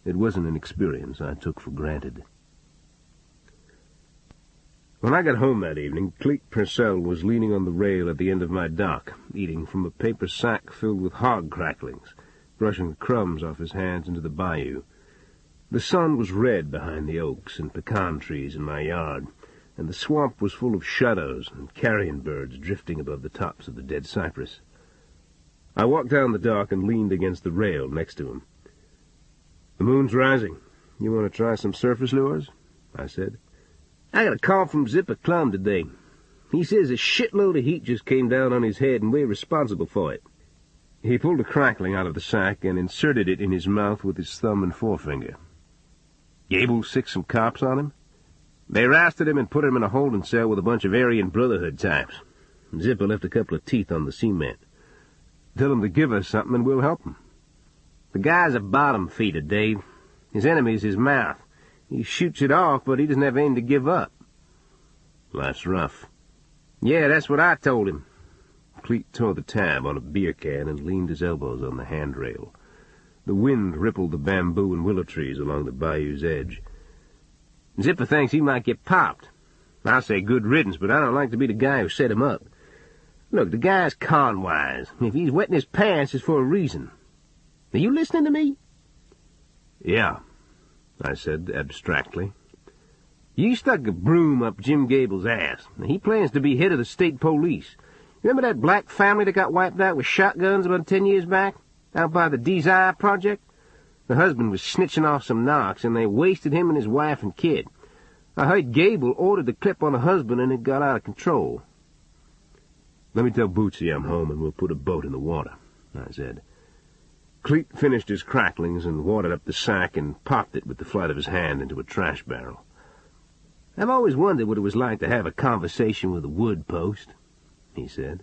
It wasn't an experience I took for granted. When I got home that evening, Cleek Purcell was leaning on the rail at the end of my dock, eating from a paper sack filled with hog cracklings, brushing the crumbs off his hands into the bayou. The sun was red behind the oaks and pecan trees in my yard, and the swamp was full of shadows and carrion birds drifting above the tops of the dead cypress. I walked down the dock and leaned against the rail next to him. "The moon's rising. You want to try some surface lures?" I said. "I got a call from Zipper Clum today. He says a shitload of heat just came down on his head, and we're responsible for it." He pulled a crackling out of the sack and inserted it in his mouth with his thumb and forefinger. "Gable sick some cops on him? They arrested him and put him in a holding cell with a bunch of Aryan Brotherhood types. Zipper left a couple of teeth on the cement. Tell him to give us something and we'll help him. The guy's a bottom feeder, Dave. His enemy's his mouth. He shoots it off, but he doesn't have anything to give up." "Life's rough." "Yeah, that's what I told him." Cleet tore the tab on a beer can and leaned his elbows on the handrail. The wind rippled the bamboo and willow trees along the bayou's edge. "Zipper thinks he might get popped. I say good riddance, but I don't like to be the guy who set him up. Look, the guy's con-wise. If he's wetting his pants, it's for a reason. Are you listening to me?" "Yeah," I said abstractly. "You stuck a broom up Jim Gable's ass. He plans to be head of the state police. Remember that black family that got wiped out with shotguns about 10 years back, out by the Desire Project? The husband was snitching off some knocks, and they wasted him and his wife and kid. I heard Gable ordered the clip on the husband, and it got out of control." "Let me tell Bootsy I'm home, and we'll put a boat in the water," I said. Cleet finished his cracklings and wadded up the sack and popped it with the flat of his hand into a trash barrel. "I've always wondered what it was like to have a conversation with a wood post," he said.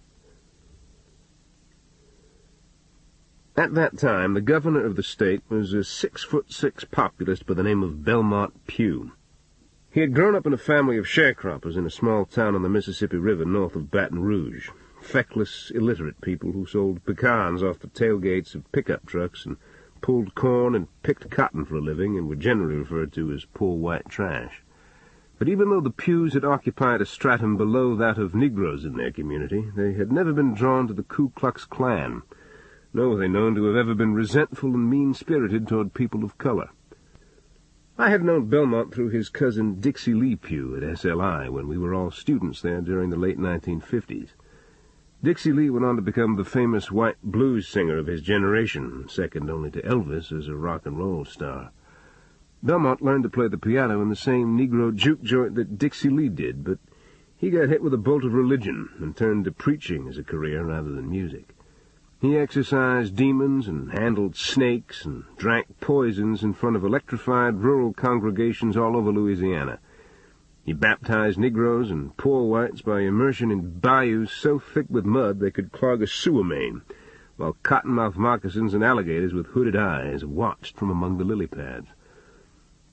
At that time, the governor of the state was a 6'6" populist by the name of Belmont Pugh. He had grown up in a family of sharecroppers in a small town on the Mississippi River north of Baton Rouge, feckless, illiterate people who sold pecans off the tailgates of pickup trucks and pulled corn and picked cotton for a living and were generally referred to as poor white trash. But even though the Pughs had occupied a stratum below that of Negroes in their community, they had never been drawn to the Ku Klux Klan, nor were they known to have ever been resentful and mean-spirited toward people of color. I had known Belmont through his cousin Dixie Lee Pugh at SLI when we were all students there during the late 1950s. Dixie Lee went on to become the famous white blues singer of his generation, second only to Elvis as a rock and roll star. Belmont learned to play the piano in the same Negro juke joint that Dixie Lee did, but he got hit with a bolt of religion and turned to preaching as a career rather than music. He exorcised demons and handled snakes and drank poisons in front of electrified rural congregations all over Louisiana. He baptized Negroes and poor whites by immersion in bayous so thick with mud they could clog a sewer main, while cottonmouth moccasins and alligators with hooded eyes watched from among the lily pads.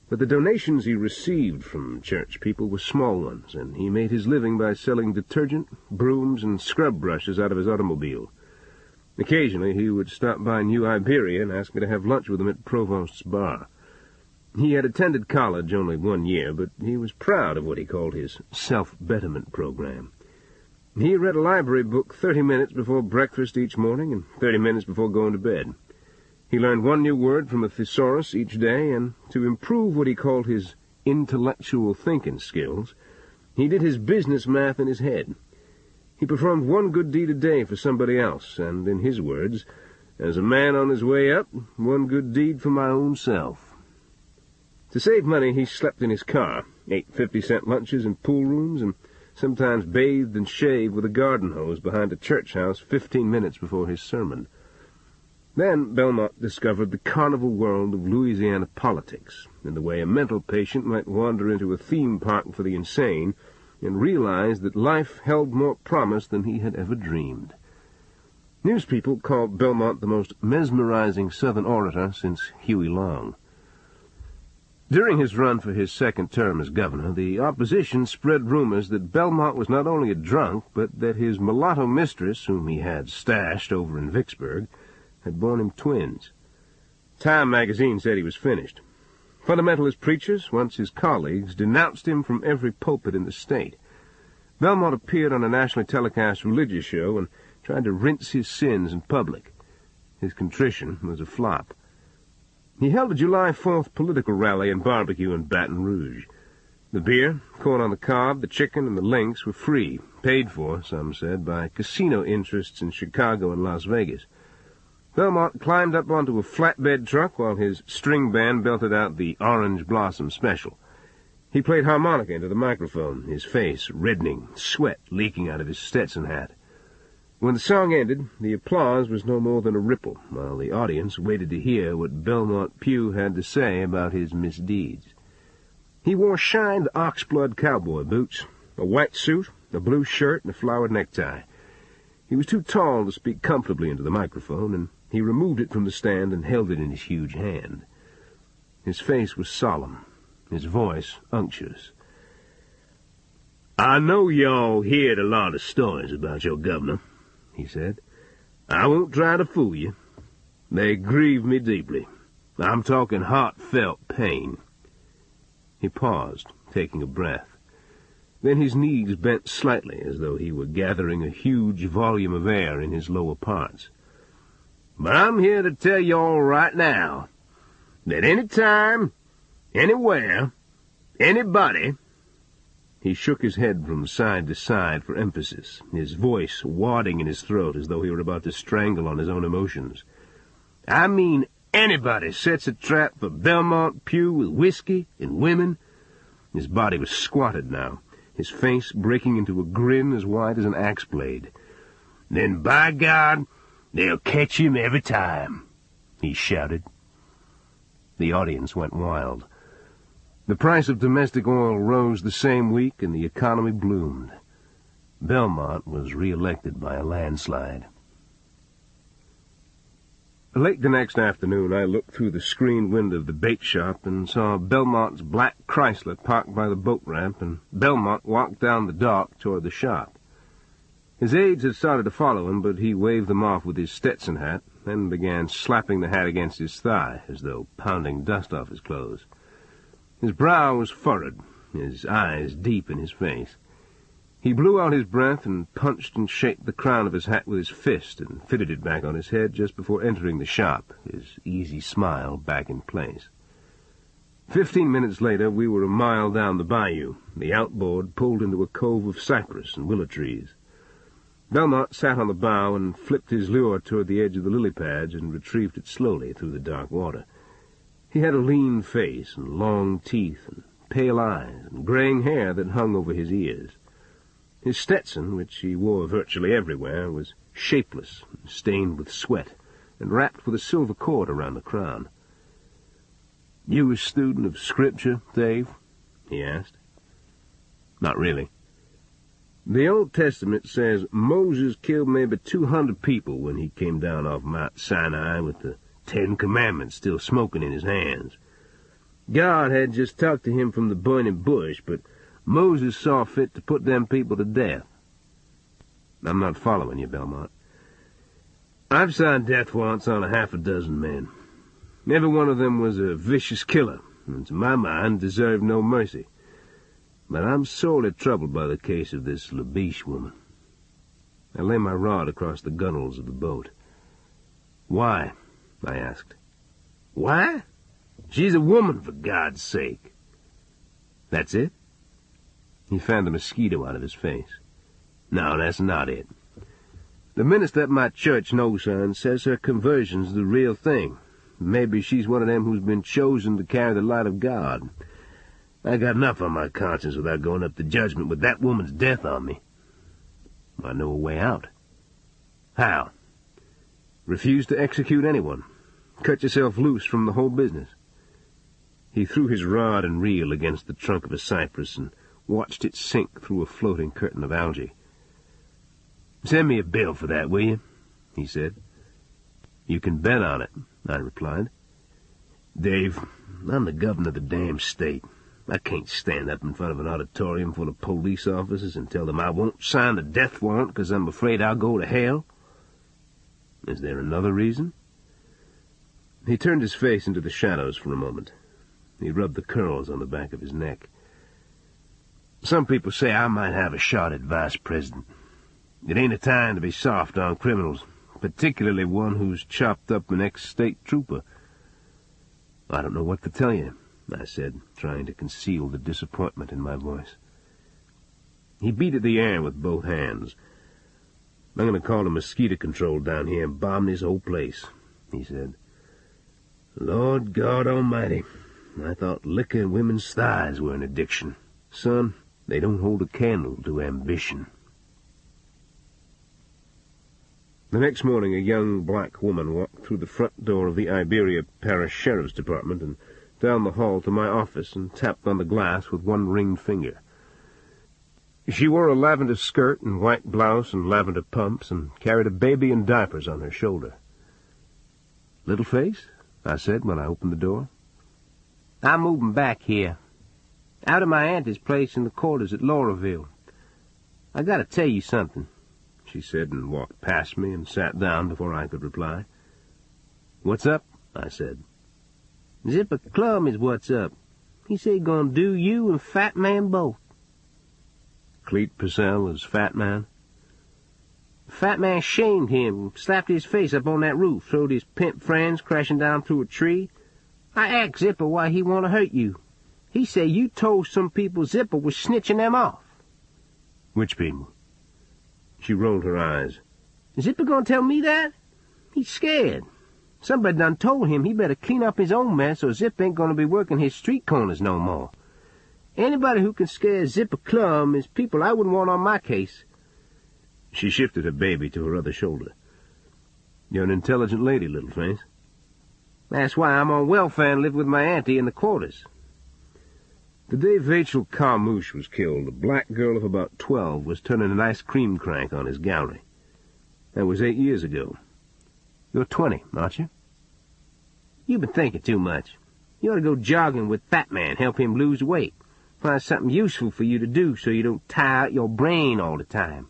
But the donations he received from church people were small ones, and he made his living by selling detergent, brooms, and scrub brushes out of his automobile. Occasionally he would stop by New Iberia and ask me to have lunch with him at Provost's bar. He had attended college only 1 year, but he was proud of what he called his self-betterment program. He read a library book 30 minutes before breakfast each morning and 30 minutes before going to bed. He learned 1 new word from a thesaurus each day, and to improve what he called his intellectual thinking skills, he did his business math in his head. He performed 1 good deed a day for somebody else, and, in his words, as a man on his way up, 1 good deed for my own self. To save money, he slept in his car, ate 50-cent lunches in pool rooms, and sometimes bathed and shaved with a garden hose behind a church house 15 minutes before his sermon. Then Belmont discovered the carnival world of Louisiana politics, and the way a mental patient might wander into a theme park for the insane and realize that life held more promise than he had ever dreamed. Newspeople called Belmont the most mesmerizing Southern orator since Huey Long. During his run for his second term as governor, the opposition spread rumors that Belmont was not only a drunk, but that his mulatto mistress, whom he had stashed over in Vicksburg, had borne him twins. Time magazine said he was finished. Fundamentalist preachers, once his colleagues, denounced him from every pulpit in the state. Belmont appeared on a nationally telecast religious show and tried to rinse his sins in public. His contrition was a flop. He held a July 4th political rally and barbecue in Baton Rouge. The beer, corn on the cob, the chicken, and the links were free, paid for, some said, by casino interests in Chicago and Las Vegas. Belmont climbed up onto a flatbed truck while his string band belted out the Orange Blossom Special. He played harmonica into the microphone, his face reddening, sweat leaking out of his Stetson hat. When the song ended, the applause was no more than a ripple, while the audience waited to hear what Belmont Pugh had to say about his misdeeds. He wore shined oxblood cowboy boots, a white suit, a blue shirt, and a flowered necktie. He was too tall to speak comfortably into the microphone, and he removed it from the stand and held it in his huge hand. His face was solemn, his voice unctuous. "I know y'all heard a lot of stories about your governor," he said. "I won't try to fool you. They grieve me deeply. I'm talking heartfelt pain." He paused, taking a breath. Then his knees bent slightly, as though he were gathering a huge volume of air in his lower parts. "But I'm here to tell y'all right now that any time, anywhere, anybody—" He shook his head from side to side for emphasis, his voice wadding in his throat as though he were about to strangle on his own emotions. "I mean anybody sets a trap for Belmont Pugh with whiskey and women." His body was squatted now, his face breaking into a grin as wide as an axe blade. "Then, by God, they'll catch him every time," he shouted. The audience went wild. The price of domestic oil rose the same week, and the economy bloomed. Belmont was re-elected by a landslide. Late the next afternoon, I looked through the screen window of the bait shop and saw Belmont's black Chrysler parked by the boat ramp, and Belmont walked down the dock toward the shop. His aides had started to follow him, but he waved them off with his Stetson hat, then began slapping the hat against his thigh, as though pounding dust off his clothes. His brow was furrowed, his eyes deep in his face. He blew out his breath and punched and shaped the crown of his hat with his fist and fitted it back on his head just before entering the shop, his easy smile back in place. 15 minutes later, we were a mile down the bayou. The outboard pulled into a cove of cypress and willow trees. Belmont sat on the bow and flipped his lure toward the edge of the lily pads and retrieved it slowly through the dark water. He had a lean face and long teeth and pale eyes and graying hair that hung over his ears. His Stetson, which he wore virtually everywhere, was shapeless and stained with sweat and wrapped with a silver cord around the crown. "You a student of Scripture, Dave?" he asked. "Not really." "The Old Testament says Moses killed maybe 200 people when he came down off Mount Sinai with the 10 Commandments still smoking in his hands. God had just talked to him from the burning bush, but Moses saw fit to put them people to death. I'm not following you, Belmont. I've signed death warrants on 6 men. Every one of them was a vicious killer, and to my mind deserved no mercy. But I'm sorely troubled by the case of this Labiche woman. I lay my rod across the gunwales of the boat. Why? I asked. Why? She's a woman, for God's sake. That's it? He fanned a mosquito out of his face. No, that's not it. The minister at my church knows her and says her conversion's the real thing. Maybe she's one of them who's been chosen to carry the light of God. I got enough on my conscience without going up to judgment with that woman's death on me. I know a way out. How? Refuse to execute anyone. Cut yourself loose from the whole business. He threw his rod and reel against the trunk of a cypress and watched it sink through a floating curtain of algae. "Send me a bill for that, will you?" he said. "You can bet on it," I replied. "Dave, I'm the governor of the damn state. I can't stand up in front of an auditorium full of police officers and tell them I won't sign the death warrant because I'm afraid I'll go to hell. Is there another reason?" He turned his face into the shadows for a moment. He rubbed the curls on the back of his neck. "Some people say I might have a shot at vice president. It ain't a time to be soft on criminals, particularly one who's chopped up an ex-state trooper." "I don't know what to tell you," I said, trying to conceal the disappointment in my voice. He beat at the air with both hands. "I'm going to call the mosquito control down here and bomb this whole place," he said. "Lord God Almighty, I thought liquor and women's thighs were an addiction. Son, they don't hold a candle to ambition." The next morning, a young black woman walked through the front door of the Iberia Parish Sheriff's Department and down the hall to my office and tapped on the glass with one ringed finger. She wore a lavender skirt and white blouse and lavender pumps and carried a baby in diapers on her shoulder. "Little face?" I said when I opened the door. "I'm moving back here, out of my auntie's place in the quarters at Lauraville. I gotta tell you something," she said, and walked past me and sat down before I could reply. "What's up?" I said. "Zipper Clum is what's up. He said he gonna do you and Fat Man both." Cleet Purcell is Fat Man? "Fat Man shamed him, slapped his face up on that roof, throwed his pimp friends crashing down through a tree. I asked Zipper why he want to hurt you. He said you told some people Zipper was snitching them off." "Which people?" She rolled her eyes. "Zipper gonna tell me that? He's scared. Somebody done told him he better clean up his own mess or Zip ain't gonna be working his street corners no more. Anybody who can scare Zipper Clum is people I wouldn't want on my case." She shifted her baby to her other shoulder. "You're an intelligent lady, little face." "That's why I'm on welfare and live with my auntie in the quarters." The day Vachel Carmouche was killed, a black girl of about 12 was turning an ice cream crank on his gallery. That was 8 years ago. You're 20, aren't you? "You've been thinking too much. You ought to go jogging with Fat Man, help him lose weight. Find something useful for you to do so you don't tire out your brain all the time."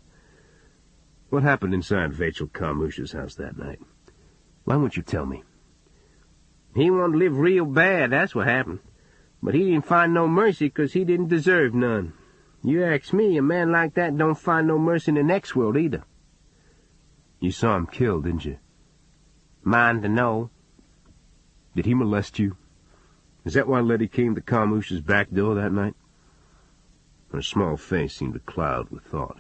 "What happened inside Vachel Carmouche's house that night? Why won't you tell me?" "He wanted to live real bad, that's what happened. But he didn't find no mercy 'cause he didn't deserve none. You ask me, a man like that don't find no mercy in the next world either." "You saw him killed, didn't you?" "Mind to know." "Did he molest you? Is that why Letty came to Carmouche's back door that night?" Her small face seemed to cloud with thought.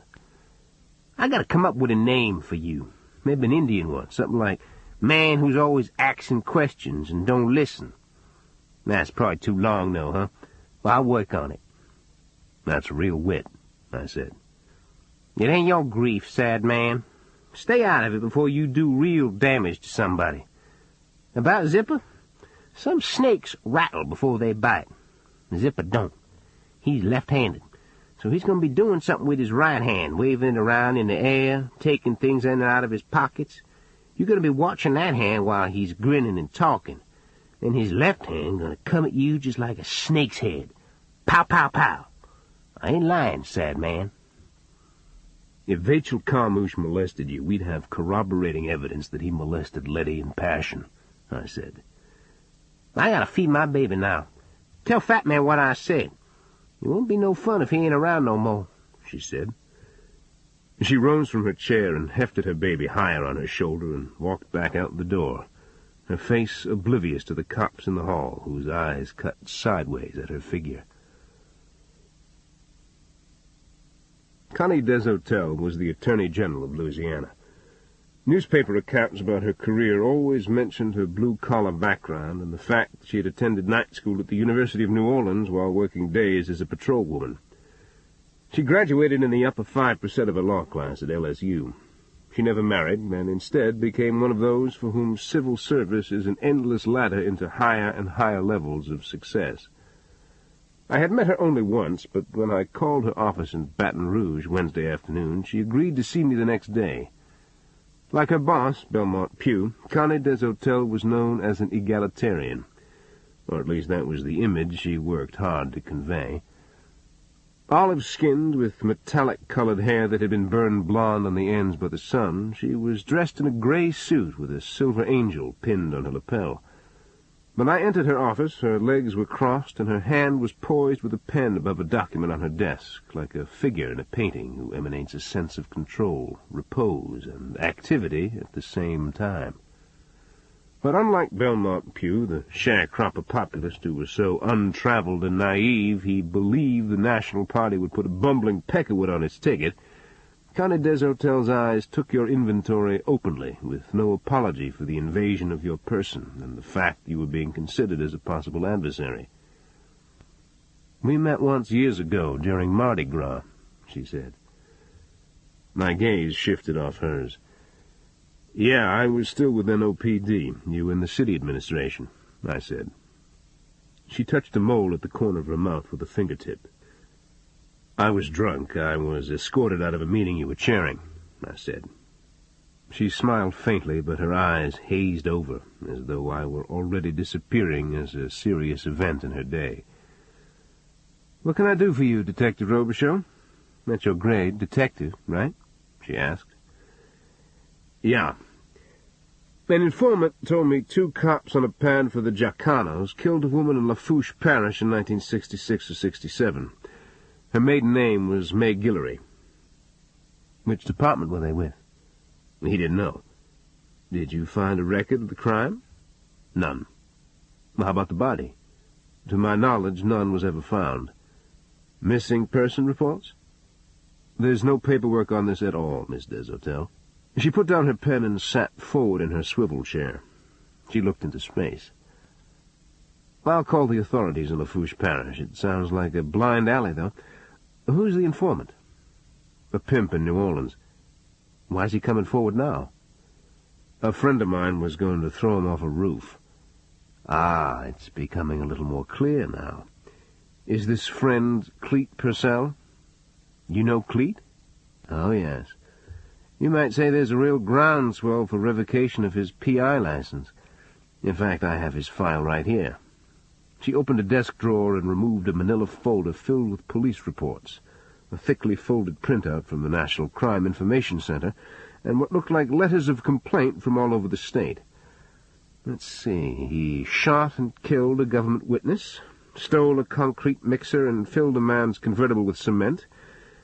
"I gotta come up with a name for you. Maybe an Indian one, something like Man Who's Always Axing Questions and Don't Listen. That's probably too long, though, huh? Well, I'll work on it." "That's real wit," I said. "It ain't your grief, sad man. Stay out of it before you do real damage to somebody. About Zipper, some snakes rattle before they bite. Zipper don't. He's left-handed, so he's going to be doing something with his right hand, waving it around in the air, taking things in and out of his pockets. You're going to be watching that hand while he's grinning and talking. then his left hand gonna come at you just like a snake's head. Pow, pow, pow. I ain't lying, sad man. If Vachel Carmouche molested you, we'd have corroborating evidence that he molested Letty in passion, I said. I gotta feed my baby now. Tell Fat Man what I said. It won't be no fun if he ain't around no more, she said. She rose from her chair and hefted her baby higher on her shoulder and walked back out the door, her face oblivious to the cops in the hall, whose eyes cut sideways at her figure. Connie Deshotel was the Attorney General of Louisiana. Newspaper accounts about her career always mentioned her blue-collar background and the fact that she had attended night school at the University of New Orleans while working days as a patrolwoman. She graduated in the upper 5% of her law class at LSU. She never married, and instead became one of those for whom civil service is an endless ladder into higher and higher levels of success. I had met her only once, but when I called her office in Baton Rouge Wednesday afternoon, she agreed to see me the next day. Like her boss, Belmont Pugh, Connie Deshotel was known as an egalitarian, or at least that was the image she worked hard to convey. Olive-skinned, with metallic-colored hair that had been burned blonde on the ends by the sun, she was dressed in a gray suit with a silver angel pinned on her lapel. When I entered her office, her legs were crossed, and her hand was poised with a pen above a document on her desk, like a figure in a painting who emanates a sense of control, repose, and activity at the same time. But unlike Belmont Pugh, the sharecropper populist who was so untraveled and naive he believed the National Party would put a bumbling peckerwood on its ticket, Connie Deshotel's eyes took your inventory openly, with no apology for the invasion of your person and the fact you were being considered as a possible adversary. "We met once years ago during Mardi Gras," she said. My gaze shifted off hers. "Yeah, I was still with NOPD. You in the city administration," I said. She touched a mole at the corner of her mouth with a fingertip. "I was drunk. I was escorted out of a meeting you were chairing," I said. She smiled faintly, but her eyes hazed over, as though I were already disappearing as a serious event in her day. "What can I do for you, Detective Robicheaux? That's your grade, detective, right?" she asked. "Yeah. An informant told me 2 cops on a pad for the Jacanos killed a woman in Lafourche Parish in 1966 or 67. Her maiden name was May Guillory." "Which department were they with?" "He didn't know." "Did you find a record of the crime?" "None." "Well, how about the body?" "To my knowledge, none was ever found." "Missing person reports?" "There's no paperwork on this at all, Miss Deshotel." She put down her pen and sat forward in her swivel chair. She looked into space. "I'll call the authorities in Lafourche Parish. It sounds like a blind alley, though. Who's the informant?" "A pimp in New Orleans." "Why's he coming forward now?" "A friend of mine was going to throw him off a roof." "Ah, it's becoming a little more clear now. Is this friend Cleet Purcell?" "You know Cleet?" "Oh, yes. You might say there's a real groundswell for revocation of his P.I. license. In fact, I have his file right here." She opened a desk drawer and removed a manila folder filled with police reports, a thickly folded printout from the National Crime Information Center, and what looked like letters of complaint from all over the state. Let's see. He shot and killed a government witness, stole a concrete mixer and filled a man's convertible with cement,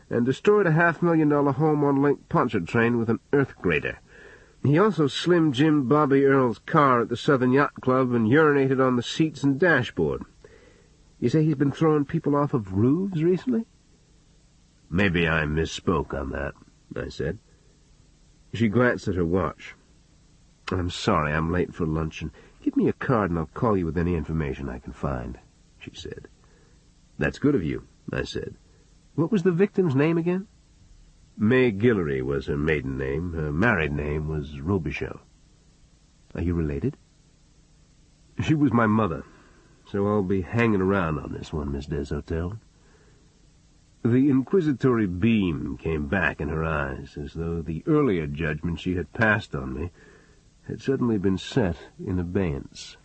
and destroyed a $500,000 home-on-link Pontchartrain with an earth grater. He also slim Jim Bobby Earl's car at the Southern Yacht Club and urinated on the seats and dashboard. You say he's been throwing people off of roofs recently?" "Maybe I misspoke on that," I said. She glanced at her watch. "I'm sorry I'm late for luncheon. Give me a card and I'll call you with any information I can find," she said. "That's good of you," I said. "What was the victim's name again?" "May Guillory was her maiden name. Her married name was Robicheaux." "Are you related?" "She was my mother, so I'll be hanging around on this one, Miss Deshotel." The inquisitory beam came back in her eyes, as though the earlier judgment she had passed on me had suddenly been set in abeyance.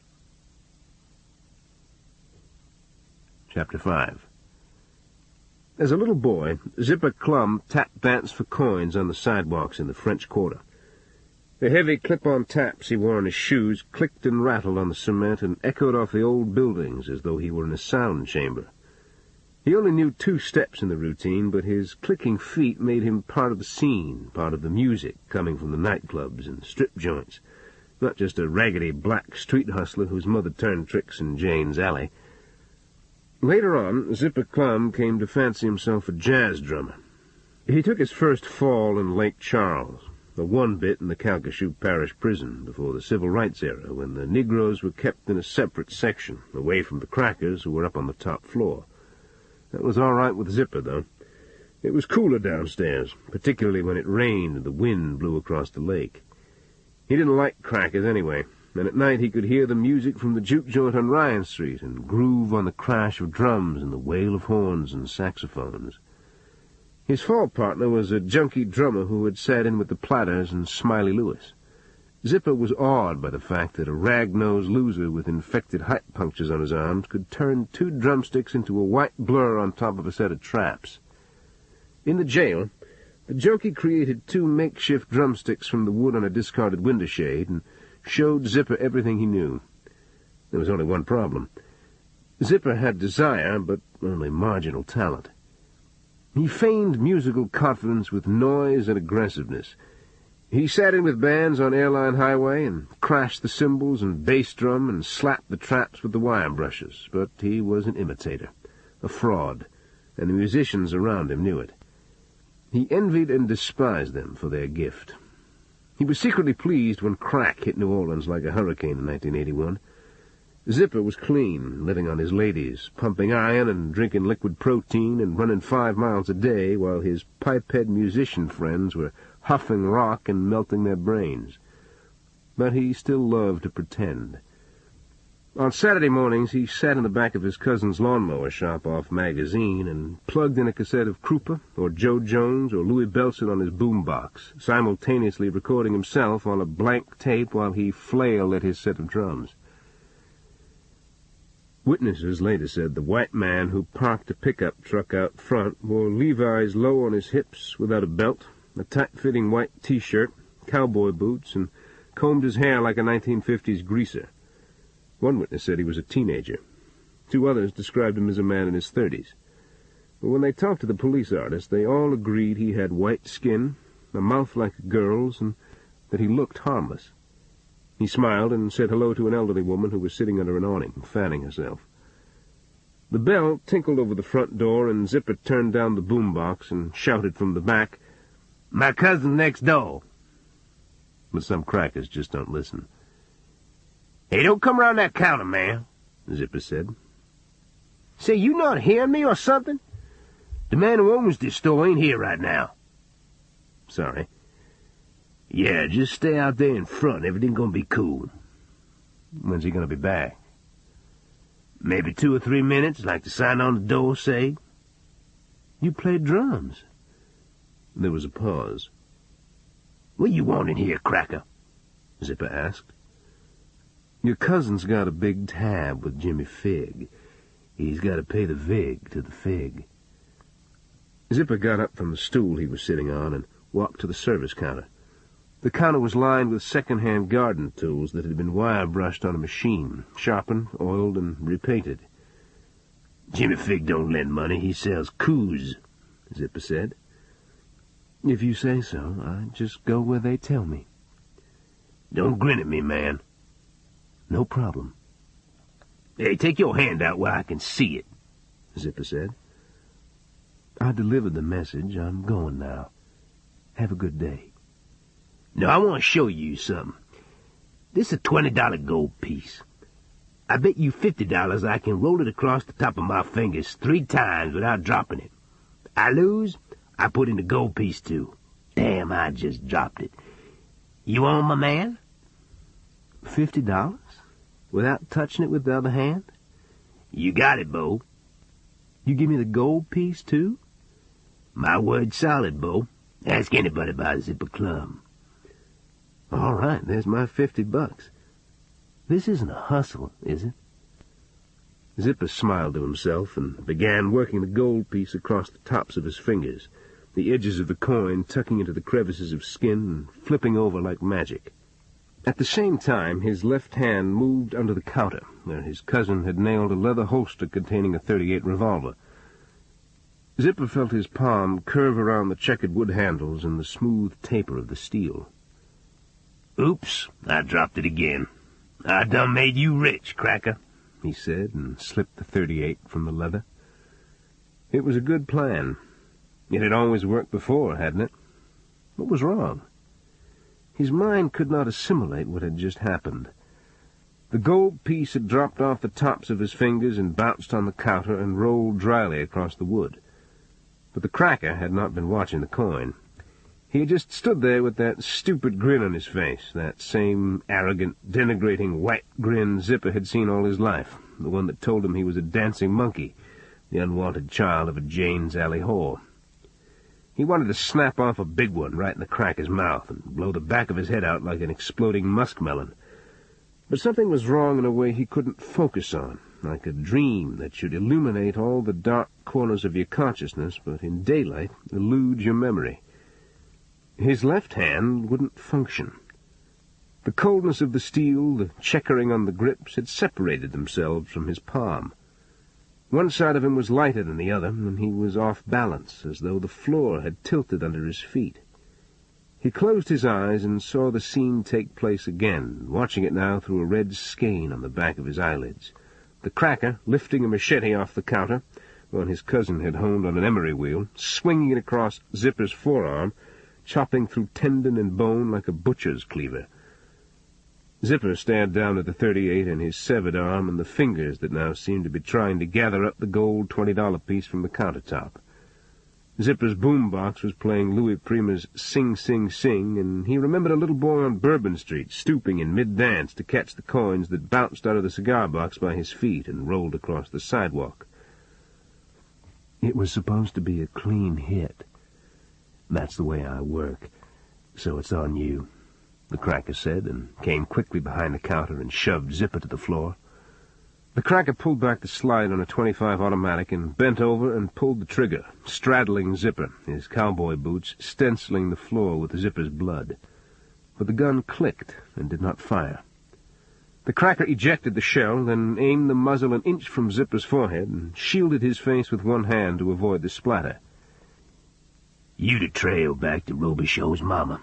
Chapter 5. As a little boy, Zipper Clum tap-danced for coins on the sidewalks in the French Quarter. The heavy clip-on taps he wore on his shoes clicked and rattled on the cement and echoed off the old buildings as though he were in a sound chamber. He only knew 2 steps in the routine, but his clicking feet made him part of the scene, part of the music coming from the nightclubs and strip joints, not just a raggedy black street hustler whose mother turned tricks in Jane's Alley. Later on, Zipper Clum came to fancy himself a jazz drummer. He took his first fall in Lake Charles, the one bit in the Calcasieu Parish prison before the Civil Rights era, when the Negroes were kept in a separate section, away from the crackers who were up on the top floor. That was all right with Zipper, though. It was cooler downstairs, particularly when it rained and the wind blew across the lake. He didn't like crackers anyway, and at night he could hear the music from the juke joint on Ryan Street and groove on the crash of drums and the wail of horns and saxophones. His fall partner was a junkie drummer who had sat in with the Platters and Smiley Lewis. Zipper was awed by the fact that a rag-nosed loser with infected height punctures on his arms could turn 2 drumsticks into a white blur on top of a set of traps. In the jail, the junkie created 2 makeshift drumsticks from the wood on a discarded window shade and showed Zipper everything he knew. There was only one problem. Zipper had desire, but only marginal talent. He feigned musical confidence with noise and aggressiveness. He sat in with bands on Airline Highway and crashed the cymbals and bass drum and slapped the traps with the wire brushes, but he was an imitator, a fraud, and the musicians around him knew it. He envied and despised them for their gift. He was secretly pleased when crack hit New Orleans like a hurricane in 1981. Zipper was clean, living on his ladies, pumping iron and drinking liquid protein and running 5 miles a day, while his pipehead musician friends were huffing rock and melting their brains. But he still loved to pretend. On Saturday mornings he sat in the back of his cousin's lawnmower shop off Magazine and plugged in a cassette of Krupa or Joe Jones or Louis Bellson on his boombox, simultaneously recording himself on a blank tape while he flailed at his set of drums. Witnesses later said the white man who parked a pickup truck out front wore Levi's low on his hips without a belt, a tight-fitting white T-shirt, cowboy boots, and combed his hair like a 1950s greaser. One witness said he was a teenager. 2 others described him as a man in his 30s. But when they talked to the police artist, they all agreed he had white skin, a mouth like a girl's, and that he looked harmless. He smiled and said hello to an elderly woman who was sitting under an awning, fanning herself. The bell tinkled over the front door, and Zipper turned down the boombox and shouted from the back, "My cousin next door." But some crackers just don't listen. "Hey, don't come around that counter, man," Zipper said. "Say, you not hearing me or something? The man who owns this store ain't here right now." "Sorry." "Yeah, just stay out there in front. Everything gonna be cool." "When's he gonna be back?" "Maybe 2 or 3 minutes, like the sign on the door say." "You play drums." There was a pause. "What you want in here, cracker?" Zipper asked. "Your cousin's got a big tab with Jimmy Figg. He's got to pay the vig to the fig." Zipper got up from the stool he was sitting on and walked to the service counter. The counter was lined with second-hand garden tools that had been wire-brushed on a machine, sharpened, oiled, and repainted. "Jimmy Figg don't lend money, he sells coos," Zipper said. "If you say so, I just go where they tell me." "Don't grin at me, man." "No problem." "Hey, take your hand out where I can see it," Zipper said. "I delivered the message. I'm going now. Have a good day." "No, I want to show you something. This is a $20 gold piece. I bet you $50 I can roll it across the top of my fingers 3 times without dropping it. I lose, I put in the gold piece too. Damn, I just dropped it. You on, my man?" $50? Without touching it with the other hand? "You got it, Bo." "You give me the gold piece too?" "My word solid, Bo. Ask anybody about Zipper Clum." "All right, there's my $50. This isn't a hustle, is it?" Zipper smiled to himself and began working the gold piece across the tops of his fingers, the edges of the coin tucking into the crevices of skin and flipping over like magic. At the same time, his left hand moved under the counter, where his cousin had nailed a leather holster containing a .38 revolver. Zipper felt his palm curve around the checkered wood handles and the smooth taper of the steel. "Oops, I dropped it again. I done made you rich, Cracker," he said, and slipped the .38 from the leather. It was a good plan. It had always worked before, hadn't it? What was wrong? His mind could not assimilate what had just happened. The gold piece had dropped off the tops of his fingers and bounced on the counter and rolled dryly across the wood. But the Cracker had not been watching the coin. He had just stood there with that stupid grin on his face, that same arrogant, denigrating white grin Zipper had seen all his life, the one that told him he was a dancing monkey, the unwanted child of a Jane's Alley whore. He wanted to snap off a big one right in the Cracker's mouth and blow the back of his head out like an exploding muskmelon. But something was wrong in a way he couldn't focus on, like a dream that should illuminate all the dark corners of your consciousness, but in daylight elude your memory. His left hand wouldn't function. The coldness of the steel, the checkering on the grips, had separated themselves from his palm. One side of him was lighter than the other, and he was off balance, as though the floor had tilted under his feet. He closed his eyes and saw the scene take place again, watching it now through a red skein on the back of his eyelids. The Cracker lifting a machete off the counter, one his cousin had honed on an emery wheel, swinging it across Zipper's forearm, chopping through tendon and bone like a butcher's cleaver. Zipper stared down at the .38 in his severed arm and the fingers that now seemed to be trying to gather up the gold $20 piece from the countertop. Zipper's boombox was playing Louis Prima's Sing, Sing, Sing, and he remembered a little boy on Bourbon Street stooping in mid-dance to catch the coins that bounced out of the cigar box by his feet and rolled across the sidewalk. "It was supposed to be a clean hit. That's the way I work, so it's on you," the Cracker said, and came quickly behind the counter and shoved Zipper to the floor. The Cracker pulled back the slide on a .25 automatic and bent over and pulled the trigger, straddling Zipper, his cowboy boots stenciling the floor with Zipper's blood. But the gun clicked and did not fire. The Cracker ejected the shell, then aimed the muzzle an inch from Zipper's forehead and shielded his face with one hand to avoid the splatter. "You the trail back to Robicheaux's mama.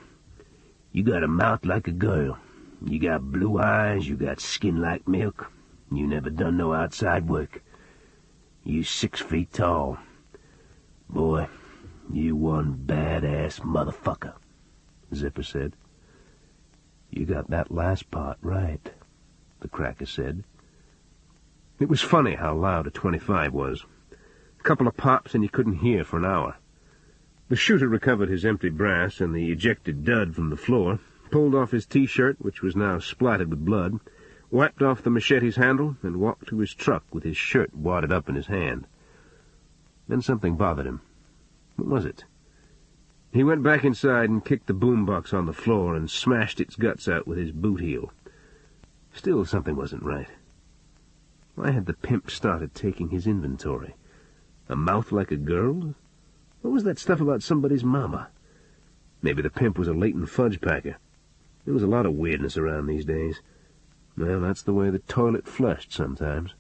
You got a mouth like a girl. You got blue eyes, you got skin like milk. You never done no outside work. You 6 feet tall. Boy, you one bad-ass motherfucker," Zipper said. "You got that last part right," the Cracker said. It was funny how loud a .25 was. A couple of pops and you couldn't hear for an hour. The shooter recovered his empty brass and the ejected dud from the floor, pulled off his T-shirt, which was now splattered with blood, wiped off the machete's handle, and walked to his truck with his shirt wadded up in his hand. Then something bothered him. What was it? He went back inside and kicked the boombox on the floor and smashed its guts out with his boot heel. Still something wasn't right. Why had the pimp started taking his inventory? A mouth like a girl? What was that stuff about somebody's mama? Maybe the pimp was a latent fudge packer. There was a lot of weirdness around these days. Well, that's the way the toilet flushed sometimes.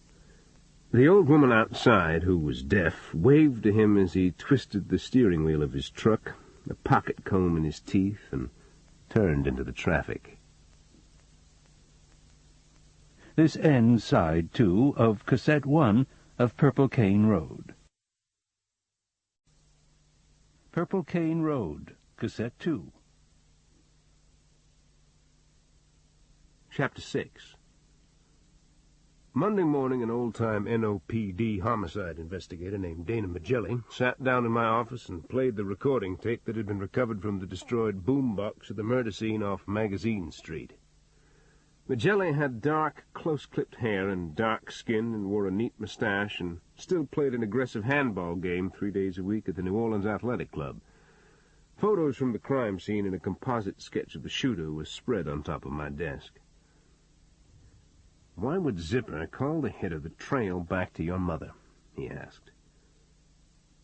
The old woman outside, who was deaf, waved to him as he twisted the steering wheel of his truck, a pocket comb in his teeth, and turned into the traffic. This ends Side 2 of Cassette 1 of Purple Cane Road. Purple Cane Road, Cassette 2. Chapter 6. Monday morning, an old-time NOPD homicide investigator named Dana Magelli sat down in my office and played the recording tape that had been recovered from the destroyed boombox at the murder scene off Magazine Street. Magelli had dark, close-clipped hair and dark skin and wore a neat mustache and still played an aggressive handball game 3 days a week at the New Orleans Athletic Club. Photos from the crime scene and a composite sketch of the shooter was spread on top of my desk. "Why would Zipper call the hit of the trail back to your mother?" he asked.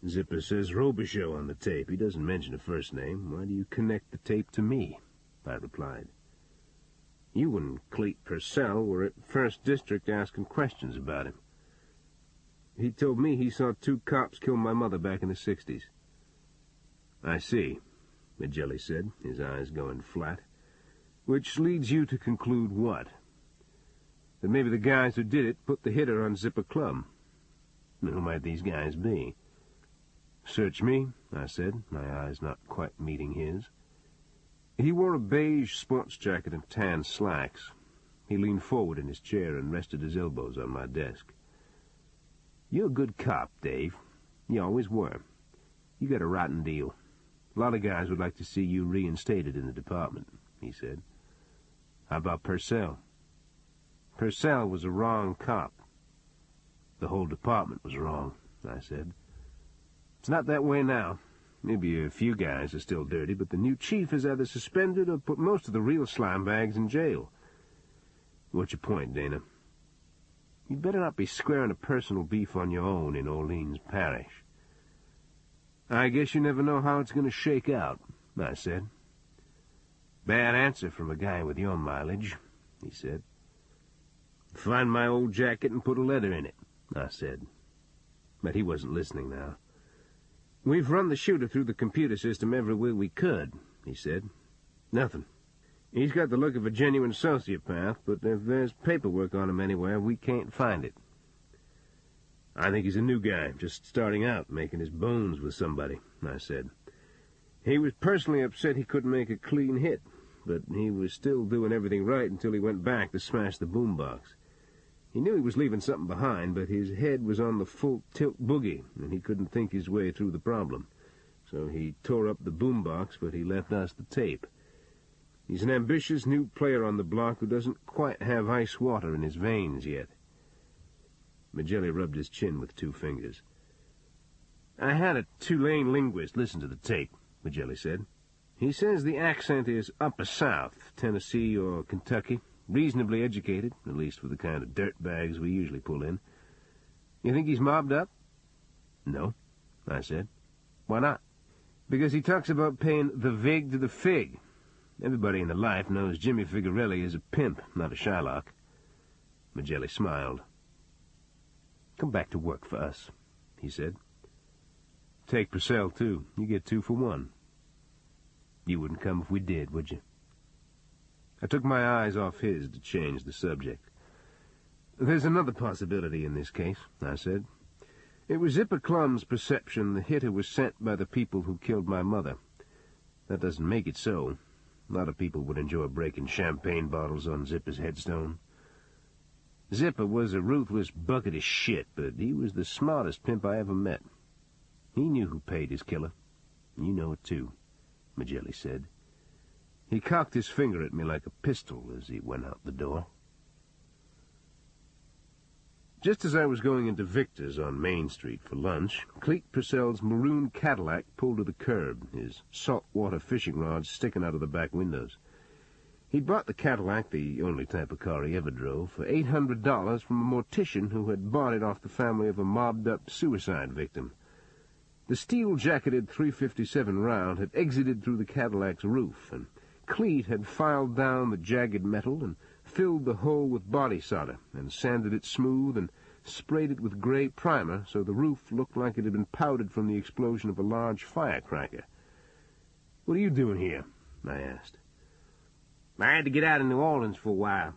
"Zipper says Robicheaux on the tape. He doesn't mention a first name. Why do you connect the tape to me?" I replied. "You and Cleet Purcell were at First District asking questions about him. He told me he saw 2 cops kill my mother back in the 60s. "I see," Magelli said, his eyes going flat. "Which leads you to conclude what? That maybe the guys who did it put the hitter on Zipper Club. Who might these guys be?" "Search me," I said, my eyes not quite meeting his. He wore a beige sports jacket and tan slacks. He leaned forward in his chair and rested his elbows on my desk. "You're a good cop, Dave. You always were. You got a rotten deal. A lot of guys would like to see you reinstated in the department," he said. "How about Purcell?" "Purcell was a wrong cop." "The whole department was wrong," I said. "It's not that way now. Maybe a few guys are still dirty, but the new chief has either suspended or put most of the real slime bags in jail." "What's your point, Dana?" "You'd better not be squaring a personal beef on your own in Orleans Parish." "I guess you never know how it's going to shake out," I said. "Bad answer from a guy with your mileage," he said. "Find my old jacket and put a letter in it," I said. But he wasn't listening now. "We've run the shooter through the computer system every way we could," he said. "Nothing. He's got the look of a genuine sociopath, but if there's paperwork on him anywhere, we can't find it." "I think he's a new guy, just starting out, making his bones with somebody," I said. "He was personally upset he couldn't make a clean hit, but he was still doing everything right until he went back to smash the boombox. He knew he was leaving something behind, but his head was on the full-tilt boogie, and he couldn't think his way through the problem. So he tore up the boombox, but he left us the tape. He's an ambitious new player on the block who doesn't quite have ice water in his veins yet." Magelli rubbed his chin with 2 fingers. "I had a Tulane linguist listen to the tape," Magelli said. "He says the accent is upper South, Tennessee or Kentucky. Reasonably educated, at least for the kind of dirtbags we usually pull in. You think he's mobbed up?" "No," I said. "Why not?" "Because he talks about paying the vig to the fig. Everybody in the life knows Jimmy Figarelli is a pimp, not a Shylock." Magelli smiled. "Come back to work for us," he said. "Take Purcell, too. You get 2 for 1. You wouldn't come if we did, would you?" I took my eyes off his to change the subject. "There's another possibility in this case," I said. "It was Zipper Clum's perception the hitter was sent by the people who killed my mother. That doesn't make it so. A lot of people would enjoy breaking champagne bottles on Zipper's headstone. Zipper was a ruthless bucket of shit, but he was the smartest pimp I ever met. He knew who paid his killer. You know it too," Magelli said. He cocked his finger at me like a pistol as he went out the door. Just as I was going into Victor's on Main Street for lunch, Cleet Purcell's maroon Cadillac pulled to the curb, his saltwater fishing rods sticking out of the back windows. He'd bought the Cadillac, the only type of car he ever drove, for $800 from a mortician who had bought it off the family of a mobbed-up suicide victim. The steel-jacketed .357 round had exited through the Cadillac's roof, and Cleet had filed down the jagged metal and filled the hole with body solder and sanded it smooth and sprayed it with gray primer so the roof looked like it had been powdered from the explosion of a large firecracker. "What are you doing here?" I asked. "I had to get out of New Orleans for a while.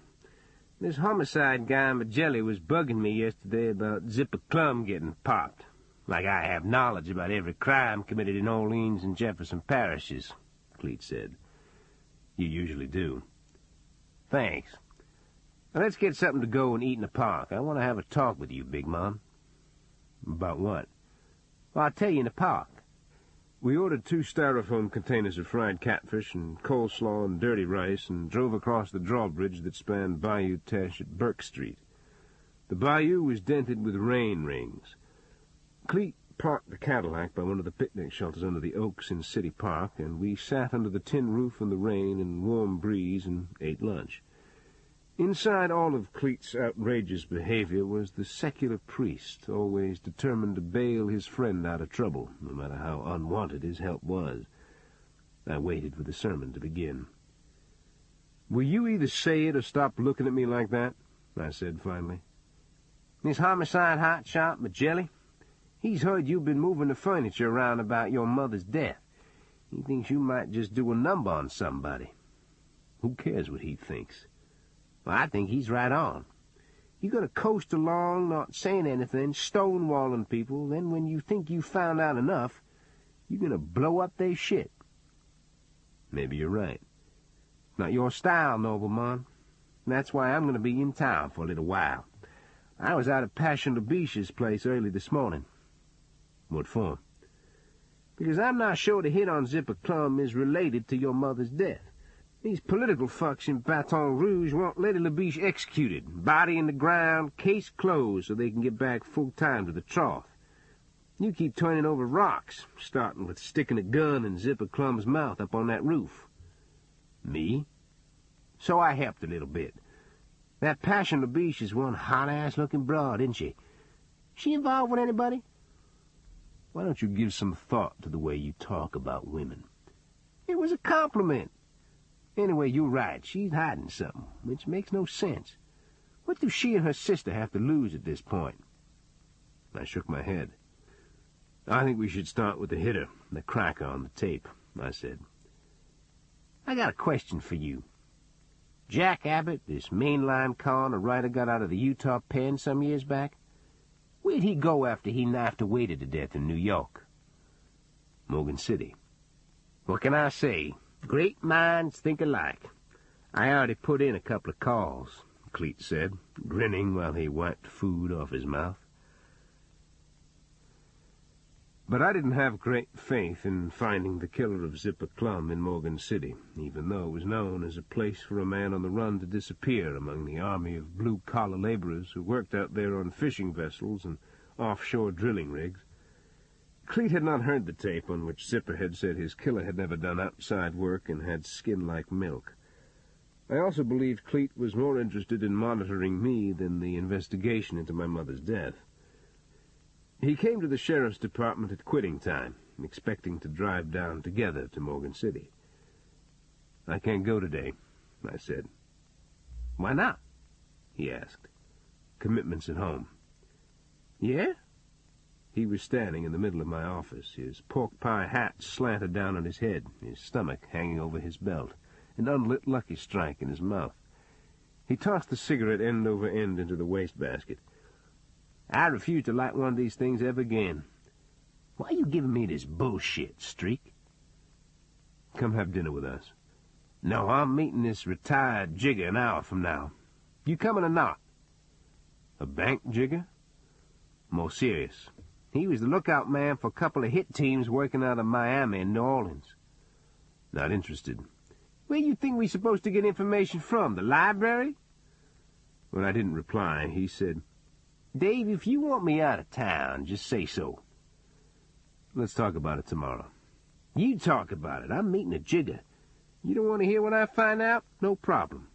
This homicide guy Magelli was bugging me yesterday about Zipper Clum getting popped. Like I have knowledge about every crime committed in Orleans and Jefferson parishes," Cleet said. "You usually do." "Thanks. Now let's get something to go and eat in the park. I want to have a talk with you, Big Mom." "About what?" "Well, I'll tell you in the park." We ordered 2 styrofoam containers of fried catfish and coleslaw and dirty rice and drove across the drawbridge that spanned Bayou Teche at Burke Street. The bayou was dented with rain rings. Cleet parked the Cadillac by one of the picnic shelters under the oaks in City Park, and we sat under the tin roof in the rain and warm breeze and ate lunch. Inside all of Cleet's outrageous behavior was the secular priest, always determined to bail his friend out of trouble, no matter how unwanted his help was. I waited for the sermon to begin. "Will you either say it or stop looking at me like that?" I said finally. "This homicide hotshot, Majelli, he's heard you've been moving the furniture around about your mother's death. He thinks you might just do a number on somebody." "Who cares what he thinks?" "Well, I think he's right on. You're going to coast along, not saying anything, stonewalling people, then when you think you've found out enough, you're going to blow up their shit." "Maybe you're right." "Not your style, nobleman. That's why I'm going to be in town for a little while. I was out at Passion Labiche's place early this morning." "What for?" "Because I'm not sure the hit on Zipper Clum is related to your mother's death. These political fucks in Baton Rouge want Lady Labiche executed, body in the ground, case closed, so they can get back full-time to the trough. You keep turning over rocks, starting with sticking a gun in Zipper Clum's mouth up on that roof." "Me?" "So I helped a little bit. That Passion Labiche is one hot-ass-looking broad, isn't she? She involved with anybody?" "Why don't you give some thought to the way you talk about women?" "It was a compliment. Anyway, you're right. She's hiding something, which makes no sense. What do she and her sister have to lose at this point?" I shook my head. "I think we should start with the hitter, the cracker on the tape," I said. "I got a question for you. Jack Abbott, this mainline con a writer got out of the Utah pen some years back, where'd he go after he knifed a waiter to death in New York?" "Morgan City." "What can I say? Great minds think alike. I already put in a couple of calls," Cleet said, grinning while he wiped food off his mouth. But I didn't have great faith in finding the killer of Zipper Clum in Morgan City, even though it was known as a place for a man on the run to disappear among the army of blue-collar laborers who worked out there on fishing vessels and offshore drilling rigs. Cleet had not heard the tape on which Zipper had said his killer had never done outside work and had skin like milk. I also believed Cleet was more interested in monitoring me than the investigation into my mother's death. He came to the sheriff's department at quitting time, expecting to drive down together to Morgan City. "I can't go today," I said. "Why not?" he asked. "Commitments at home." "Yeah?" He was standing in the middle of my office, his pork-pie hat slanted down on his head, his stomach hanging over his belt, an unlit Lucky Strike in his mouth. He tossed the cigarette end over end into the wastebasket. "I refuse to light one of these things ever again. Why are you giving me this bullshit, Streak?" "Come have dinner with us." "No, I'm meeting this retired jigger an hour from now. You coming or not?" "A bank jigger?" "More serious. He was the lookout man for a couple of hit teams working out of Miami and New Orleans." "Not interested." "Where you think we supposed to get information from, the library?" When I didn't reply, he said, "Dave, if you want me out of town, just say so." "Let's talk about it tomorrow." "You talk about it. I'm meeting a jigger. You don't want to hear what I find out? No problem."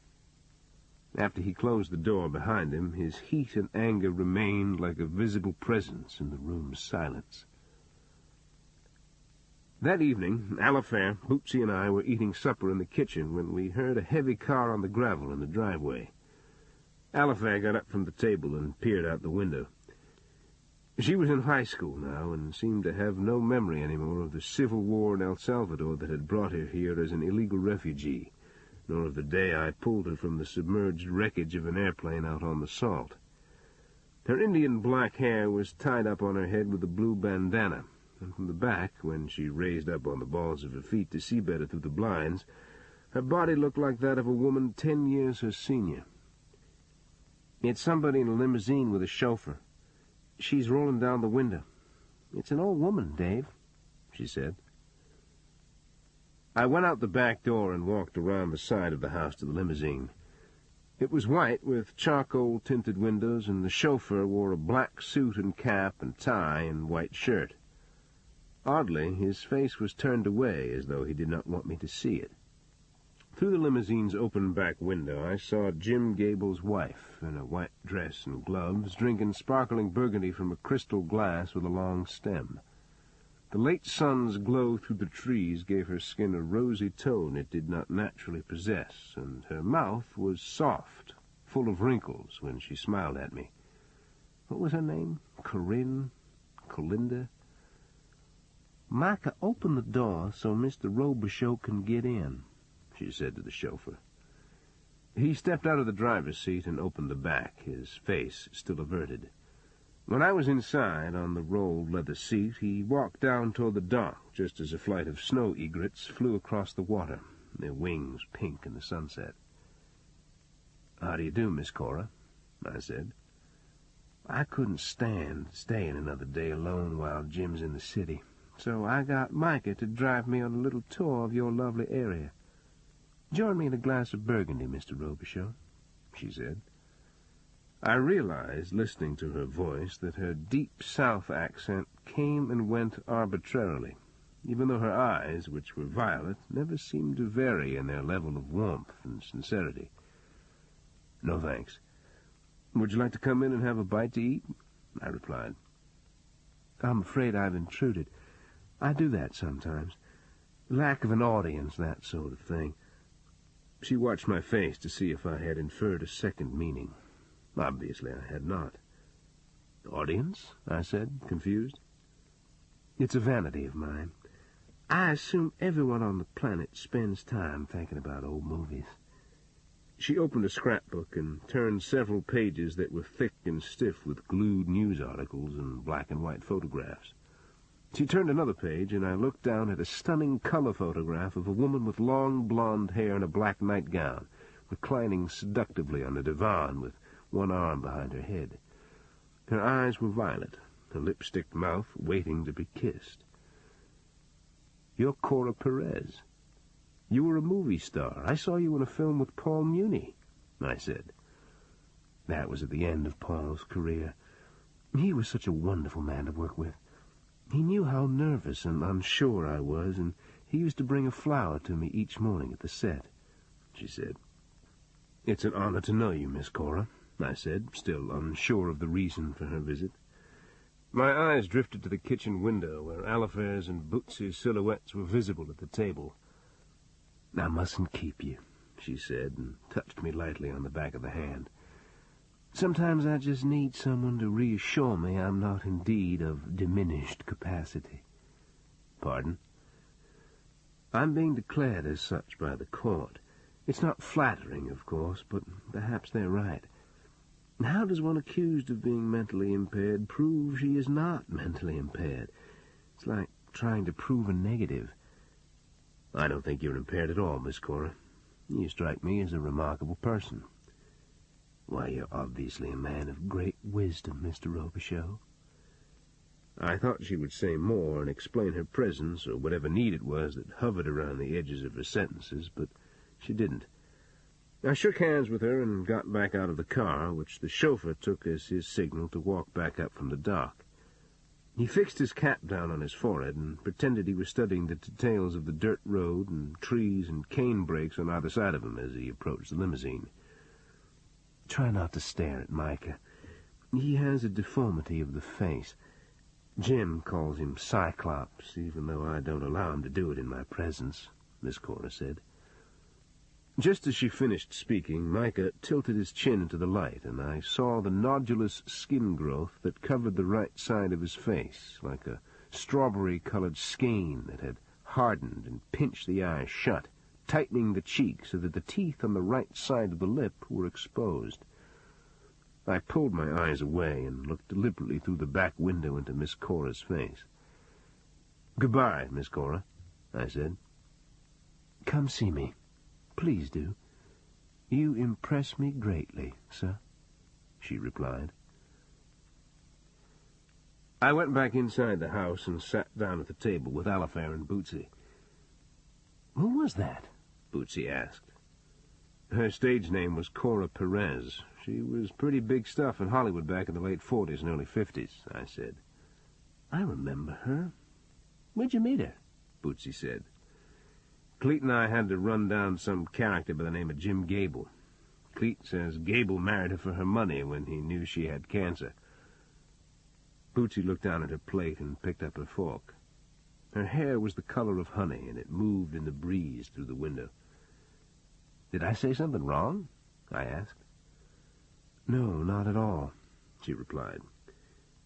After he closed the door behind him, his heat and anger remained like a visible presence in the room's silence. That evening, Alifair, Bootsy, and I were eating supper in the kitchen when we heard a heavy car on the gravel in the driveway. Alifair got up from the table and peered out the window. She was in high school now and seemed to have no memory anymore of the civil war in El Salvador that had brought her here as an illegal refugee, nor of the day I pulled her from the submerged wreckage of an airplane out on the Salt. Her Indian black hair was tied up on her head with a blue bandana, and from the back, when she raised up on the balls of her feet to see better through the blinds, her body looked like that of a woman 10 years her senior. "It's somebody in a limousine with a chauffeur. She's rolling down the window. It's an old woman, Dave," she said. I went out the back door and walked around the side of the house to the limousine. It was white with charcoal-tinted windows, and the chauffeur wore a black suit and cap and tie and white shirt. Oddly, his face was turned away as though he did not want me to see it. Through the limousine's open back window, I saw Jim Gable's wife, in a white dress and gloves, drinking sparkling burgundy from a crystal glass with a long stem. The late sun's glow through the trees gave her skin a rosy tone it did not naturally possess, and her mouth was soft, full of wrinkles when she smiled at me. What was her name? Corinne? Colinda? "Micah, open the door so Mr. Robicheaux can get in," she said to the chauffeur. He stepped out of the driver's seat and opened the back, his face still averted. When I was inside, on the rolled leather seat, he walked down toward the dock just as a flight of snow egrets flew across the water, their wings pink in the sunset. "How do you do, Miss Cora?" I said. "I couldn't stand staying another day alone while Jim's in the city, so I got Micah to drive me on a little tour of your lovely area. Join me in a glass of burgundy, Mr. Robicheaux," she said. I realized, listening to her voice, that her deep South accent came and went arbitrarily, even though her eyes, which were violet, never seemed to vary in their level of warmth and sincerity. "No, thanks. Would you like to come in and have a bite to eat?" I replied. "I'm afraid I've intruded. I do that sometimes. Lack of an audience, that sort of thing." She watched my face to see if I had inferred a second meaning. Obviously I had not. "Audience?" I said, confused. "It's a vanity of mine. I assume everyone on the planet spends time thinking about old movies." She opened a scrapbook and turned several pages that were thick and stiff with glued news articles and black-and-white photographs. She turned another page, and I looked down at a stunning color photograph of a woman with long blonde hair and a black nightgown, reclining seductively on a divan with one arm behind her head. Her eyes were violet, her lipstick mouth waiting to be kissed. "You're Cora Perez. You were a movie star. I saw you in a film with Paul Muni," I said. That was at the end of Paul's career. He was such a wonderful man to work with. He knew how nervous and unsure I was, and he used to bring a flower to me each morning at the set, she said. "It's an honor to know you, Miss Cora," I said, still unsure of the reason for her visit. My eyes drifted to the kitchen window, where Alifair's and Bootsy's silhouettes were visible at the table. "I mustn't keep you," she said, and touched me lightly on the back of the hand. "Sometimes I just need someone to reassure me I'm not indeed of diminished capacity." "Pardon?" "I'm being declared as such by the court. It's not flattering, of course, but perhaps they're right. How does one accused of being mentally impaired prove she is not mentally impaired? It's like trying to prove a negative." "I don't think you're impaired at all, Miss Cora. You strike me as a remarkable person." "Why, you're obviously a man of great wisdom, Mr. Robicheaux." I thought she would say more and explain her presence, or whatever need it was that hovered around the edges of her sentences, but she didn't. I shook hands with her and got back out of the car, which the chauffeur took as his signal to walk back up from the dock. He fixed his cap down on his forehead and pretended he was studying the details of the dirt road and trees and cane brakes on either side of him as he approached the limousine. "Try not to stare at Micah. He has a deformity of the face. Jim calls him Cyclops, even though I don't allow him to do it in my presence," Miss Cora said. Just as she finished speaking, Micah tilted his chin into the light, and I saw the nodulous skin growth that covered the right side of his face, like a strawberry-colored skein that had hardened and pinched the eyes shut, tightening the cheek so that the teeth on the right side of the lip were exposed. I pulled my eyes away and looked deliberately through the back window into Miss Cora's face. "Goodbye, Miss Cora," I said. "Come see me. Please do. You impress me greatly, sir," she replied. I went back inside the house and sat down at the table with Alifair and Bootsy. "Who was that?" Bootsy asked. Her stage name was Cora Perez. She was pretty big stuff in Hollywood back in the late 40s and early 50s, I said. "I remember her. Where'd you meet her?" Bootsy said. Cleet and I had to run down some character by the name of Jim Gable. Cleet says Gable married her for her money when he knew she had cancer. Bootsy looked down at her plate and picked up her fork. Her hair was the color of honey, and it moved in the breeze through the window. "Did I say something wrong?" I asked. "No, not at all," she replied.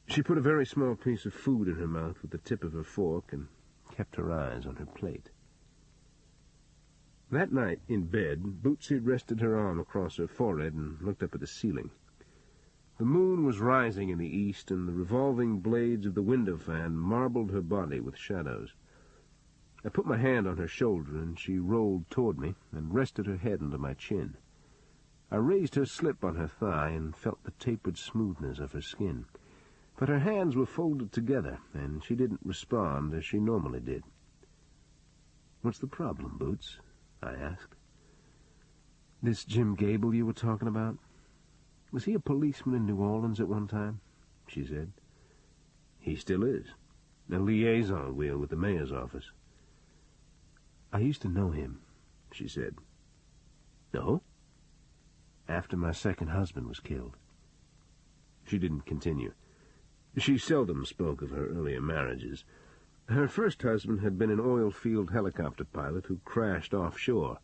She put a very small piece of food in her mouth with the tip of her fork and kept her eyes on her plate. That night, in bed, Bootsy rested her arm across her forehead and looked up at the ceiling. The moon was rising in the east, and the revolving blades of the window fan marbled her body with shadows. I put my hand on her shoulder, and she rolled toward me and rested her head under my chin. I raised her slip on her thigh and felt the tapered smoothness of her skin. But her hands were folded together, and she didn't respond as she normally did. "What's the problem, Boots?" I asked. "This Jim Gable you were talking about? Was he a policeman in New Orleans at one time?" she said. "He still is. A liaison wheel with the mayor's office." "I used to know him," she said. "No?" "After my second husband was killed." She didn't continue. She seldom spoke of her earlier marriages. Her first husband had been an oil-field helicopter pilot who crashed offshore,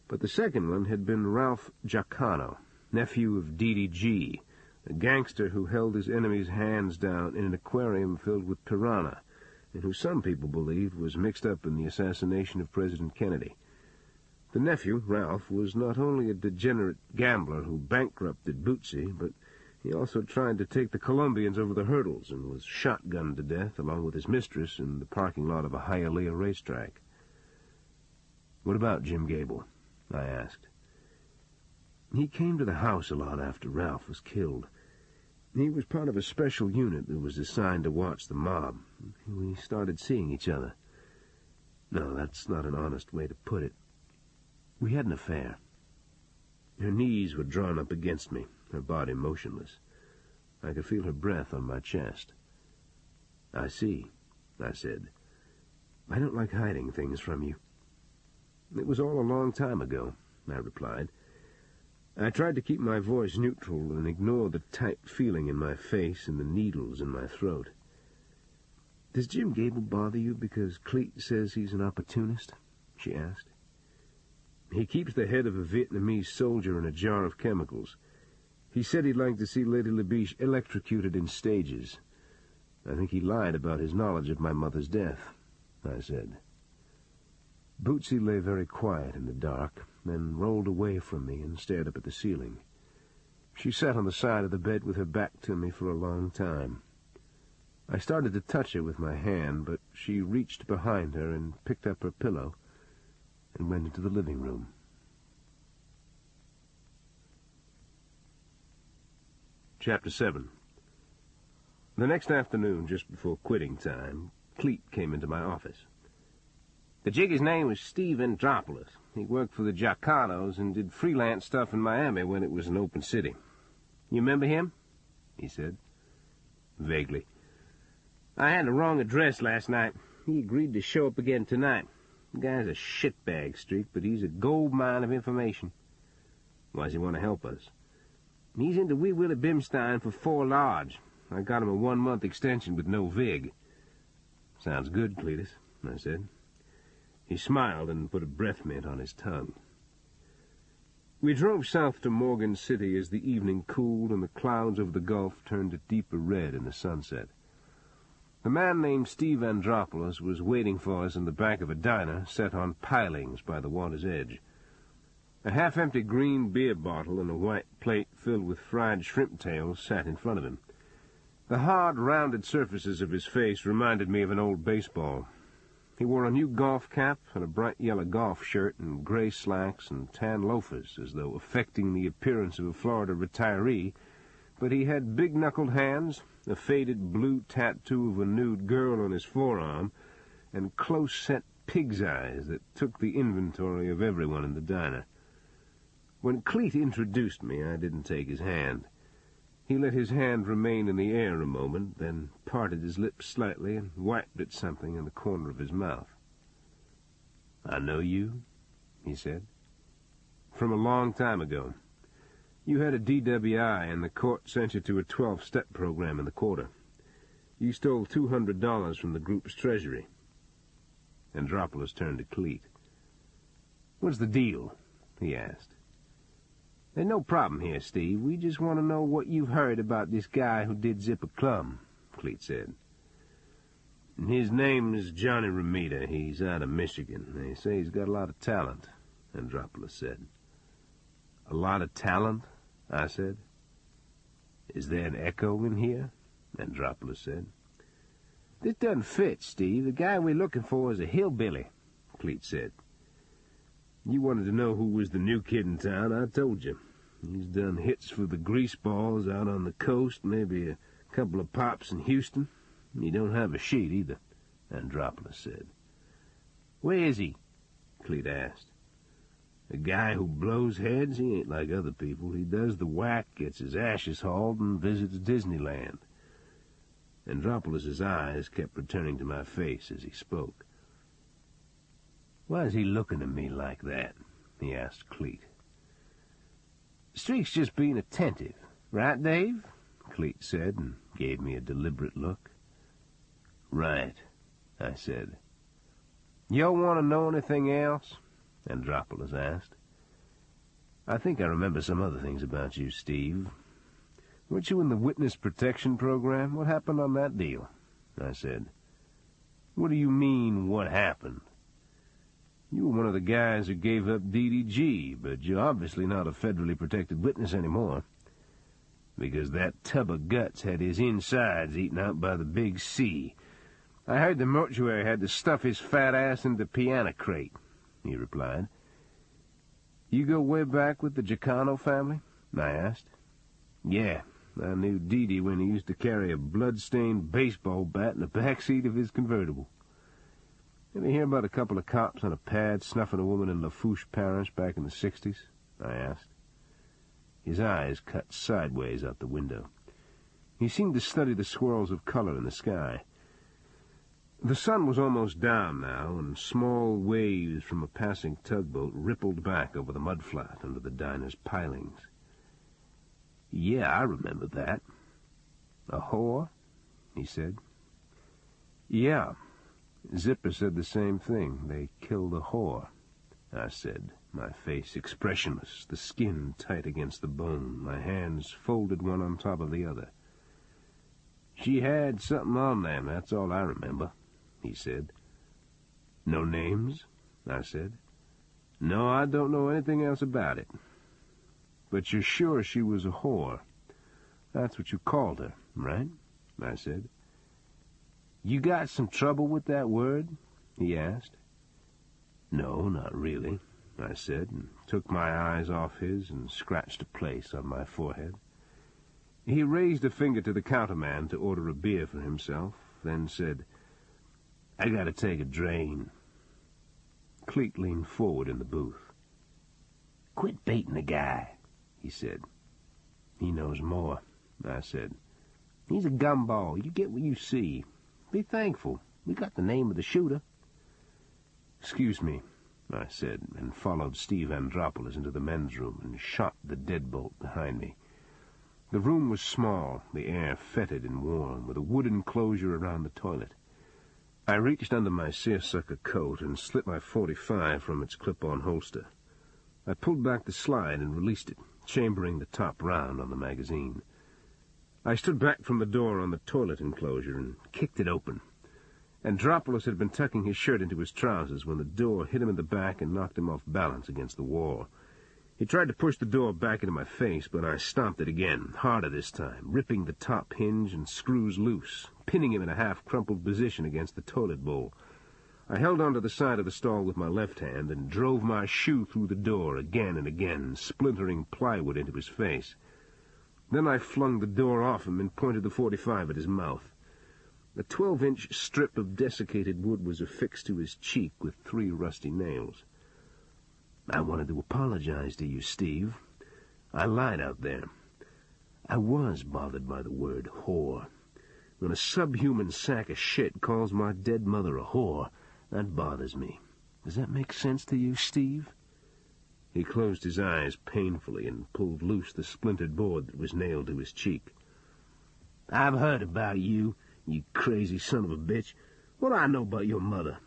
but the second one had been Ralph Giaccano, nephew of D.D.G., a gangster who held his enemies' hands down in an aquarium filled with piranha, and who some people believed was mixed up in the assassination of President Kennedy. The nephew, Ralph, was not only a degenerate gambler who bankrupted Bootsy, but he also tried to take the Colombians over the hurdles and was shotgunned to death along with his mistress in the parking lot of a Hialeah racetrack. "What about Jim Gable?" I asked. "He came to the house a lot after Ralph was killed. He was part of a special unit that was assigned to watch the mob. We started seeing each other. No, that's not an honest way to put it. We had an affair." Her knees were drawn up against me, her body motionless. I could feel her breath on my chest. "I see," I said. "I don't like hiding things from you." "It was all a long time ago," I replied. I tried to keep my voice neutral and ignore the tight feeling in my face and the needles in my throat. "Does Jim Gable bother you because Cleet says he's an opportunist?" she asked. "He keeps the head of a Vietnamese soldier in a jar of chemicals. He said he'd like to see Lady Labiche electrocuted in stages. I think he lied about his knowledge of my mother's death," I said. Bootsy lay very quiet in the dark, then rolled away from me and stared up at the ceiling. She sat on the side of the bed with her back to me for a long time. I started to touch her with my hand, but she reached behind her and picked up her pillow and went into the living room. Chapter 7. The next afternoon, just before quitting time, Cleet came into my office. The jiggy's name was Steve Andropoulos. He worked for the Giaccanos and did freelance stuff in Miami when it was an open city. "You remember him?" he said. "Vaguely." "I had the wrong address last night. He agreed to show up again tonight. The guy's a shitbag streak, but he's a gold mine of information." "Why does he want to help us?" "He's into Wee Willie Bimstein for 4 large. I got him a 1-month extension with no vig." "Sounds good, Cletus," I said. He smiled and put a breath mint on his tongue. We drove south to Morgan City as the evening cooled and the clouds over the Gulf turned a deeper red in the sunset. The man named Steve Andropoulos was waiting for us in the back of a diner set on pilings by the water's edge. A half-empty green beer bottle and a white plate filled with fried shrimp tails sat in front of him. The hard, rounded surfaces of his face reminded me of an old baseball. He wore a new golf cap and a bright yellow golf shirt and gray slacks and tan loafers, as though affecting the appearance of a Florida retiree, but he had big-knuckled hands, a faded blue tattoo of a nude girl on his forearm, and close-set pig's eyes that took the inventory of everyone in the diner. When Cleet introduced me, I didn't take his hand. He let his hand remain in the air a moment, then parted his lips slightly and wiped at something in the corner of his mouth. "I know you," he said. "From a long time ago. You had a DWI, and the court sent you to a 12-step program in the quarter. You stole $200 from the group's treasury." Andropoulos turned to Cleet. "What's the deal?" he asked. "There's no problem here, Steve. We just want to know what you've heard about this guy who did Zipper Clum," Cleet said. "His name is Johnny Romita. He's out of Michigan. They say he's got a lot of talent," Andropoulos said. "A lot of talent?" I said. "Is there an echo in here?" Andropoulos said. "This doesn't fit, Steve. The guy we're looking for is a hillbilly," Cleet said. "You wanted to know who was the new kid in town. I told you. He's done hits for the greaseballs out on the coast, maybe a couple of pops in Houston. He don't have a sheet, either," Andropoulos said. "Where is he?" Cleet asked. "A guy who blows heads? He ain't like other people. He does the whack, gets his ashes hauled, and visits Disneyland." Andropoulos's eyes kept returning to my face as he spoke. "Why is he looking at me like that?" he asked Cleet. "Streak's just being attentive. Right, Dave?" Cleet said, and gave me a deliberate look. "Right," I said. "You want to know anything else?" Andropoulos asked. "I think I remember some other things about you, Steve. Weren't you in the witness protection program? What happened on that deal?" I said. "What do you mean, what happened?" "You were one of the guys who gave up DDG, but you're obviously not a federally protected witness anymore. Because that tub of guts had his insides eaten out by the big C. I heard the mortuary had to stuff his fat ass in the piano crate," he replied. "You go way back with the Giacano family?" I asked. "Yeah, I knew Dee when he used to carry a blood-stained baseball bat in the back seat of his convertible." "Ever hear about a couple of cops on a pad snuffing a woman in Lafourche Parish back in the 60s? I asked. His eyes cut sideways out the window. He seemed to study the swirls of color in the sky. The sun was almost down now, and small waves from a passing tugboat rippled back over the mudflat under the diner's pilings. "Yeah, I remember that." "A whore?" he said. "Yeah. Zipper said the same thing. They killed a whore," I said, my face expressionless, the skin tight against the bone, my hands folded one on top of the other. "She had something on them, that's all I remember," he said. "No names?" I said. "No, I don't know anything else about it." "But you're sure she was a whore? That's what you called her, right?" I said. "You got some trouble with that word?" he asked. "No, not really," I said, and took my eyes off his and scratched a place on my forehead. He raised a finger to the counterman to order a beer for himself, then said, "I gotta take a drain." Cleet leaned forward in the booth. "Quit baiting the guy," he said. "He knows more," I said. "He's a gumball. You get what you see. Be thankful. We got the name of the shooter." "Excuse me," I said, and followed Steve Andropoulos into the men's room and shot the deadbolt behind me. The room was small, the air fetid and warm, with a wood enclosure around the toilet. I reached under my seersucker coat and slipped my .45 from its clip-on holster. I pulled back the slide and released it, chambering the top round on the magazine. I stood back from the door on the toilet enclosure and kicked it open. Andropoulos had been tucking his shirt into his trousers when the door hit him in the back and knocked him off balance against the wall. He tried to push the door back into my face, but I stomped it again, harder this time, ripping the top hinge and screws loose, pinning him in a half-crumpled position against the toilet bowl. I held onto the side of the stall with my left hand and drove my shoe through the door again and again, splintering plywood into his face. Then I flung the door off him and pointed the .45 at his mouth. A 12-inch strip of desiccated wood was affixed to his cheek with 3 rusty nails. "I wanted to apologize to you, Steve. I lied out there. I was bothered by the word whore. When a subhuman sack of shit calls my dead mother a whore, that bothers me. Does that make sense to you, Steve?" He closed his eyes painfully and pulled loose the splintered board that was nailed to his cheek. "I've heard about you, you crazy son of a bitch. What do I know about your mother?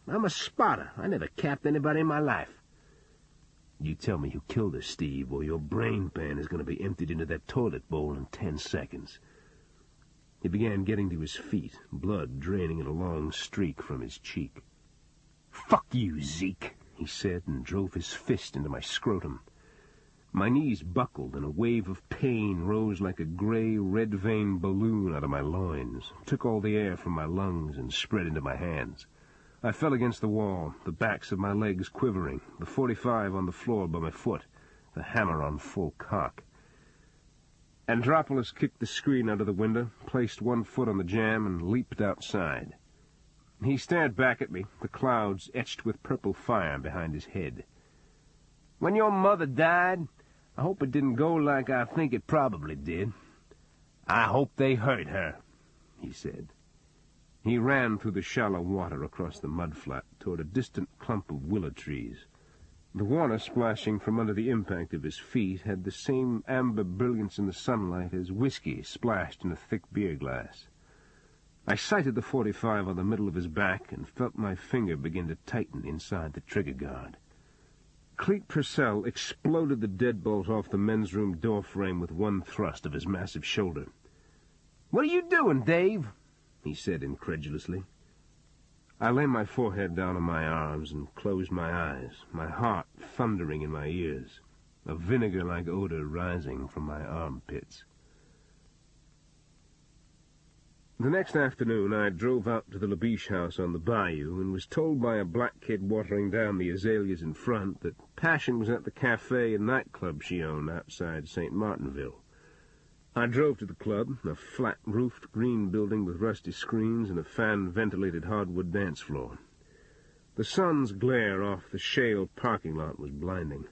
I'm a spotter. I never capped anybody in my life." "You tell me who killed her, Steve, or your brain pan is going to be emptied into that toilet bowl in 10 seconds. He began getting to his feet, blood draining in a long streak from his cheek. "Fuck you, Zeke," he said, and drove his fist into my scrotum. My knees buckled, and a wave of pain rose like a gray, red-veined balloon out of my loins, took all the air from my lungs, and spread into my hands. I fell against the wall, the backs of my legs quivering, the .45 on the floor by my foot, the hammer on full cock. Andropoulos kicked the screen out of the window, placed one foot on the jamb, and leaped outside. He stared back at me, the clouds etched with purple fire behind his head. "When your mother died, I hope it didn't go like I think it probably did. I hope they hurt her," he said. He ran through the shallow water across the mudflat toward a distant clump of willow trees. The water splashing from under the impact of his feet had the same amber brilliance in the sunlight as whiskey splashed in a thick beer glass. I sighted the .45 on the middle of his back and felt my finger begin to tighten inside the trigger guard. Cleet Purcell exploded the deadbolt off the men's room door frame with one thrust of his massive shoulder. "What are you doing, Dave?" he said incredulously. I lay my forehead down on my arms and closed my eyes, my heart thundering in my ears, a vinegar-like odor rising from my armpits. The next afternoon I drove out to the Labiche house on the bayou and was told by a black kid watering down the azaleas in front that Passion was at the cafe and nightclub she owned outside St. Martinville. I drove to the club, a flat-roofed green building with rusty screens and a fan-ventilated hardwood dance floor. The sun's glare off the shale parking lot was blinding.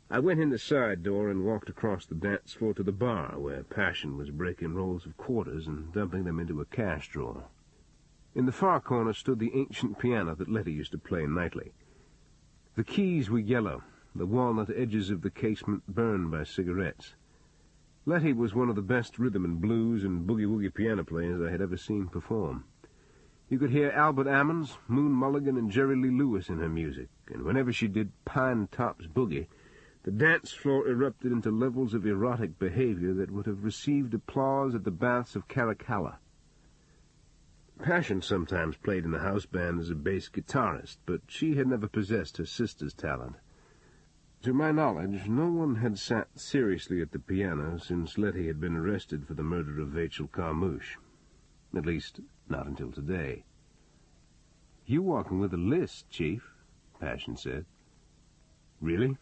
I went in the side door and walked across the dance floor to the bar, where Passion was breaking rolls of quarters and dumping them into a cash drawer. In the far corner stood the ancient piano that Letty used to play nightly. The keys were yellow, the walnut edges of the casement burned by cigarettes. Letty was one of the best rhythm and blues and boogie-woogie piano players I had ever seen perform. You could hear Albert Ammons, Moon Mulligan, and Jerry Lee Lewis in her music, and whenever she did Pine Tops Boogie, the dance floor erupted into levels of erotic behavior that would have received applause at the baths of Caracalla. Passion sometimes played in the house band as a bass guitarist, but she had never possessed her sister's talent. To my knowledge, no one had sat seriously at the piano since Letty had been arrested for the murder of Vachel Carmouche. At least, not until today. "You walking with a list, Chief," Passion said. "Really?"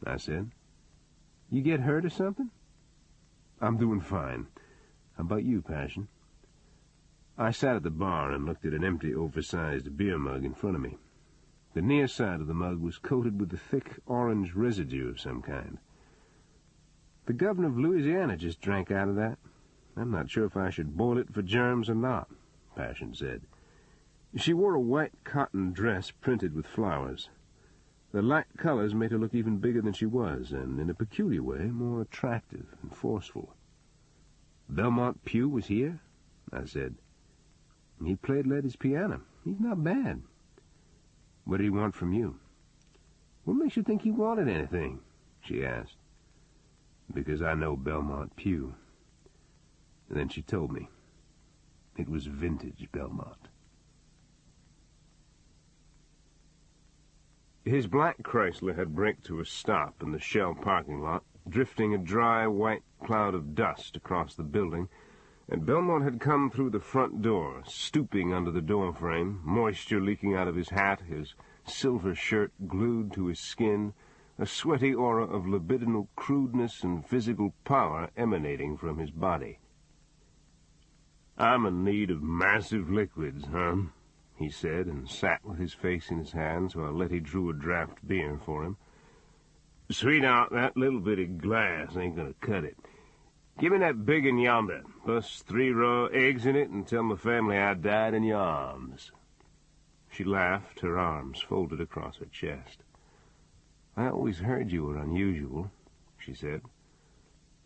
I said. "You get hurt or something?" "I'm doing fine. How about you, Passion?" I sat at the bar and looked at an empty, oversized beer mug in front of me. The near side of the mug was coated with a thick orange residue of some kind. "The governor of Louisiana just drank out of that. I'm not sure if I should boil it for germs or not," Passion said. She wore a white cotton dress printed with flowers. The light colors made her look even bigger than she was, and in a peculiar way more attractive and forceful. "Belmont Pugh was here?" I said. "He played Letty's piano. He's not bad." "What did he want from you?" "What makes you think he wanted anything?" she asked. "Because I know Belmont Pugh." And then she told me. It was vintage Belmont. His black Chrysler had braked to a stop in the Shell parking lot, drifting a dry, white cloud of dust across the building, and Belmont had come through the front door, stooping under the doorframe, moisture leaking out of his hat, his silver shirt glued to his skin, a sweaty aura of libidinal crudeness and physical power emanating from his body. "I'm in need of massive liquids, hon," he said, and sat with his face in his hands while Letty drew a draft beer for him. "Sweetheart, that little bitty glass ain't gonna cut it. Give me that big un yonder, plus 3 raw eggs in it, and tell my family I died in your arms." She laughed, her arms folded across her chest. "I always heard you were unusual," she said.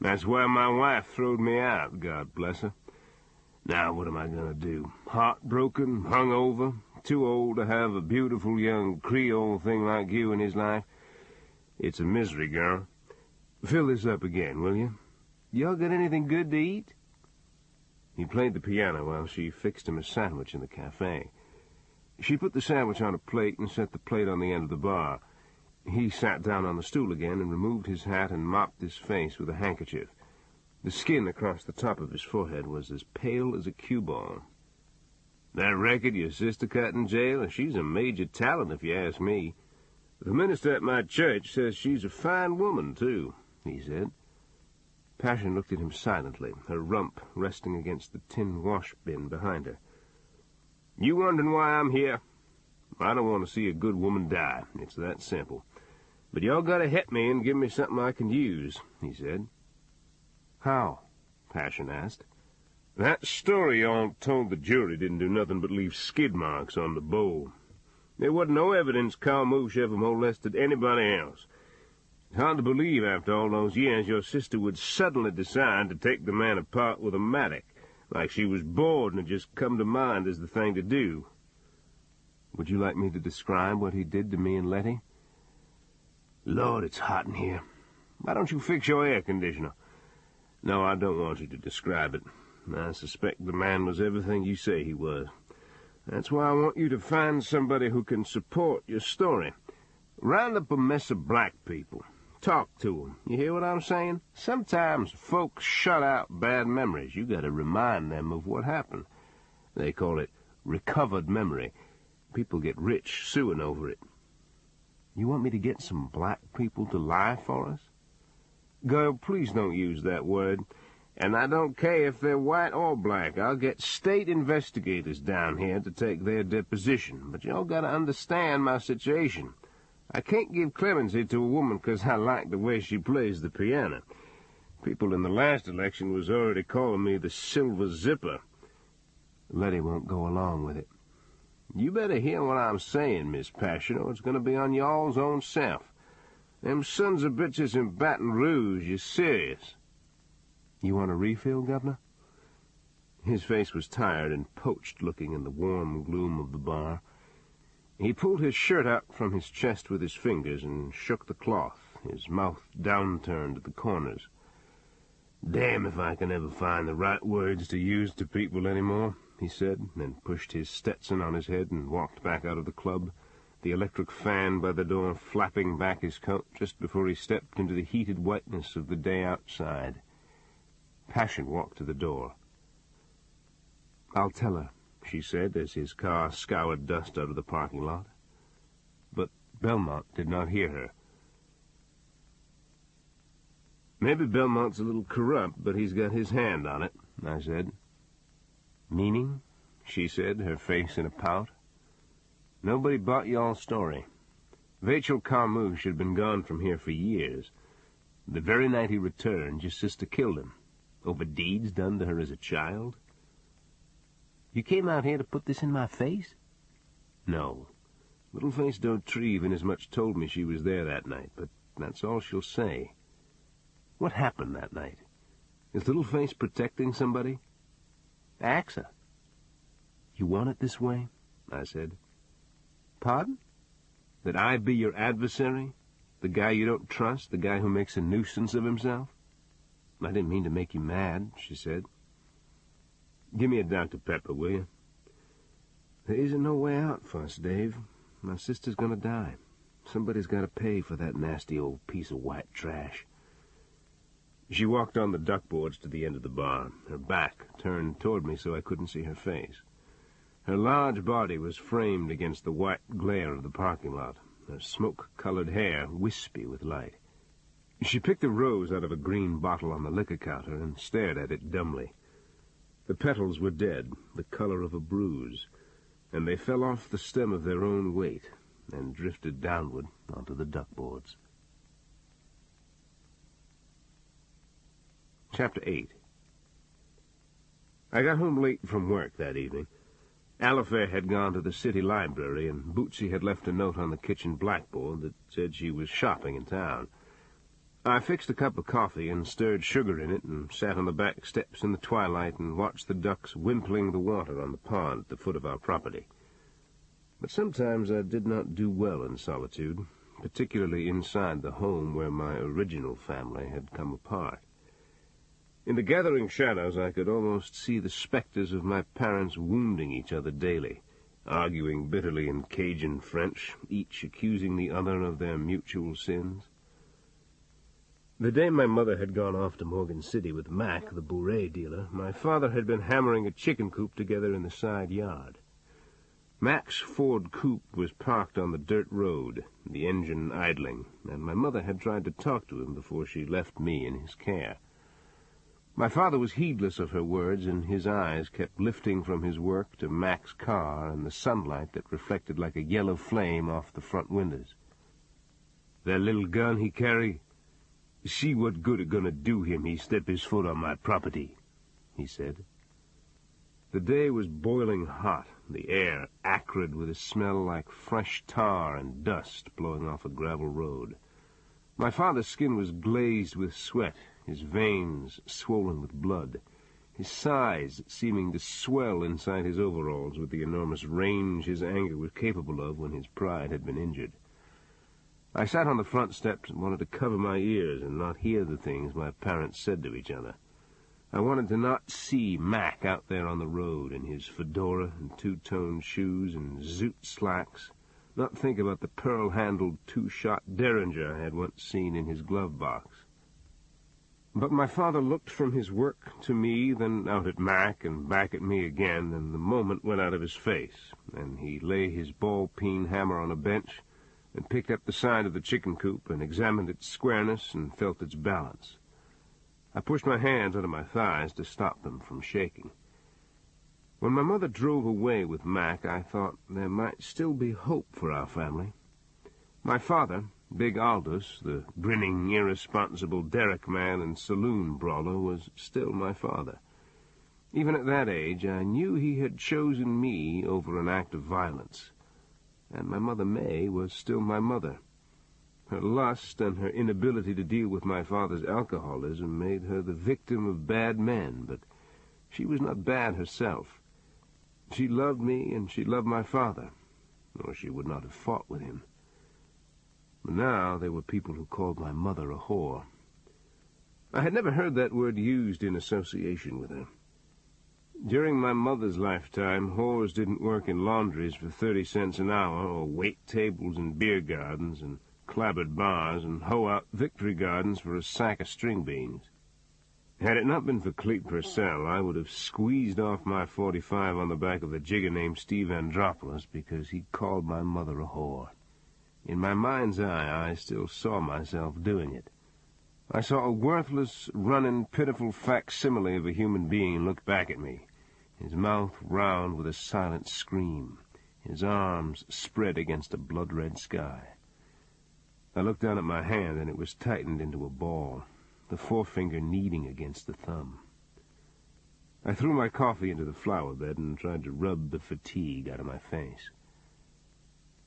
"That's why my wife throwed me out, God bless her. Now what am I going to do? Heartbroken, hungover, too old to have a beautiful young Creole thing like you in his life? It's a misery, girl. Fill this up again, will you? Y'all got anything good to eat?" He played the piano while she fixed him a sandwich in the cafe. She put the sandwich on a plate and set the plate on the end of the bar. He sat down on the stool again and removed his hat and mopped his face with a handkerchief. The skin across the top of his forehead was as pale as a cue ball. "That record your sister cut in jail, she's a major talent if you ask me. The minister at my church says she's a fine woman, too," he said. Passion looked at him silently, her rump resting against the tin wash bin behind her. "You wondering why I'm here? I don't want to see a good woman die. It's that simple. But y'all gotta hit me and give me something I can use," he said. "How?" Passion asked. "That story y'all told the jury didn't do nothing but leave skid marks on the bowl. There wasn't no evidence Carmouche ever molested anybody else. It's hard to believe after all those years your sister would suddenly decide to take the man apart with a mattock, like she was bored and had just come to mind as the thing to do." "Would you like me to describe what he did to me and Letty?" "Lord, it's hot in here. Why don't you fix your air conditioner?" "No, I don't want you to describe it. I suspect the man was everything you say he was. That's why I want you to find somebody who can support your story. Round up a mess of black people. Talk to 'em. You hear what I'm saying? Sometimes folks shut out bad memories. You got to remind them of what happened. They call it recovered memory. People get rich suing over it." "You want me to get some black people to lie for us?" "Girl, please don't use that word. And I don't care if they're white or black. I'll get state investigators down here to take their deposition. But y'all got to understand my situation. I can't give clemency to a woman 'cause I like the way she plays the piano. People in the last election was already calling me the Silver Zipper." "Letty won't go along with it." "You better hear what I'm saying, Miss Passion, or it's going to be on y'all's own self. Them sons of bitches in Baton Rouge is serious." "You want a refill, Governor?" His face was tired and poached-looking in the warm gloom of the bar. He pulled his shirt out from his chest with his fingers and shook the cloth, his mouth downturned at the corners. "Damn if I can ever find the right words to use to people anymore," he said, then pushed his Stetson on his head and walked back out of the club, the electric fan by the door flapping back his coat just before he stepped into the heated whiteness of the day outside. Passion walked to the door. "I'll tell her," she said, as his car scoured dust out of the parking lot. But Belmont did not hear her. "Maybe Belmont's a little corrupt, but he's got his hand on it," I said. "Meaning?" she said, her face in a pout. "Nobody bought y'all's story. Vachel Carmouche had been gone from here for years. The very night he returned, your sister killed him, over deeds done to her as a child." "You came out here to put this in my face?" "No. Little-Face Dautrive inasmuch told me she was there that night, but that's all she'll say. What happened that night? Is Little-Face protecting somebody?" "Ax her." "You want it this way?" I said. "Pardon?" "That I be your adversary? The guy you don't trust? The guy who makes a nuisance of himself?" "I didn't mean to make you mad," she said. "Give me a Dr. Pepper, will you?" "There isn't no way out for us, Dave. My sister's gonna die. Somebody's got to pay for that nasty old piece of white trash." She walked on the duckboards to the end of the bar, her back turned toward me so I couldn't see her face. Her large body was framed against the white glare of the parking lot, her smoke-colored hair wispy with light. She picked a rose out of a green bottle on the liquor counter and stared at it dumbly. The petals were dead, the color of a bruise, and they fell off the stem of their own weight and drifted downward onto the duckboards. Chapter 8. I got home late from work that evening. Alifair had gone to the city library, and Bootsy had left a note on the kitchen blackboard that said she was shopping in town. I fixed a cup of coffee and stirred sugar in it and sat on the back steps in the twilight and watched the ducks wimpling the water on the pond at the foot of our property. But sometimes I did not do well in solitude, particularly inside the home where my original family had come apart. In the gathering shadows I could almost see the specters of my parents wounding each other daily, arguing bitterly in Cajun French, each accusing the other of their mutual sins. The day my mother had gone off to Morgan City with Mac, the bourrée dealer, my father had been hammering a chicken coop together in the side yard. Mac's Ford coupe was parked on the dirt road, the engine idling, and my mother had tried to talk to him before she left me in his care. My father was heedless of her words, and his eyes kept lifting from his work to Mac's car and the sunlight that reflected like a yellow flame off the front windows. "That little gun he carry? See what good it gonna do him he step his foot on my property," he said. The day was boiling hot, the air acrid with a smell like fresh tar and dust blowing off a gravel road. My father's skin was glazed with sweat, his veins swollen with blood, his size seeming to swell inside his overalls with the enormous range his anger was capable of when his pride had been injured. I sat on the front steps and wanted to cover my ears and not hear the things my parents said to each other. I wanted to not see Mac out there on the road in his fedora and two-toned shoes and zoot slacks, not think about the pearl-handled two-shot Derringer I had once seen in his glove box. But my father looked from his work to me, then out at Mac and back at me again, and the moment went out of his face, and he lay his ball-peen hammer on a bench and picked up the side of the chicken coop and examined its squareness and felt its balance. I pushed my hands under my thighs to stop them from shaking. When my mother drove away with Mac, I thought there might still be hope for our family. My father, Big Aldous, the grinning, irresponsible derrick man and saloon brawler, was still my father. Even at that age, I knew he had chosen me over an act of violence. And my mother May was still my mother. Her lust and her inability to deal with my father's alcoholism made her the victim of bad men, but she was not bad herself. She loved me and she loved my father, or she would not have fought with him. But now there were people who called my mother a whore. I had never heard that word used in association with her. During my mother's lifetime, whores didn't work in laundries for 30 cents an hour, or wait tables in beer gardens, and clabbered bars, and hoe out victory gardens for a sack of string beans. Had it not been for Clete Purcell, I would have squeezed off my .45 on the back of a jigger named Steve Andropoulos because he'd called my mother a whore. In my mind's eye, I still saw myself doing it. I saw a worthless, running, pitiful facsimile of a human being look back at me, his mouth round with a silent scream, his arms spread against a blood-red sky. I looked down at my hand, and it was tightened into a ball, the forefinger kneading against the thumb. I threw my coffee into the flower bed and tried to rub the fatigue out of my face.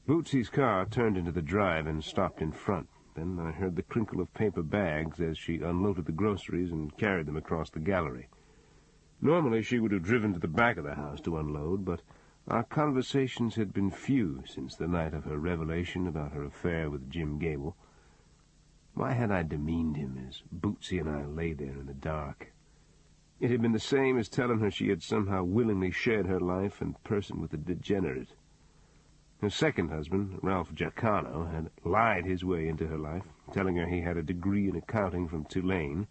Bootsy's car turned into the drive and stopped in front. Then I heard the crinkle of paper bags as she unloaded the groceries and carried them across the gallery. Normally she would have driven to the back of the house to unload, but our conversations had been few since the night of her revelation about her affair with Jim Gable. Why had I demeaned him as Bootsy and I lay there in the dark? It had been the same as telling her she had somehow willingly shared her life and person with a degenerate. Her second husband, Ralph Giacano, had lied his way into her life, telling her he had a degree in accounting from Tulane,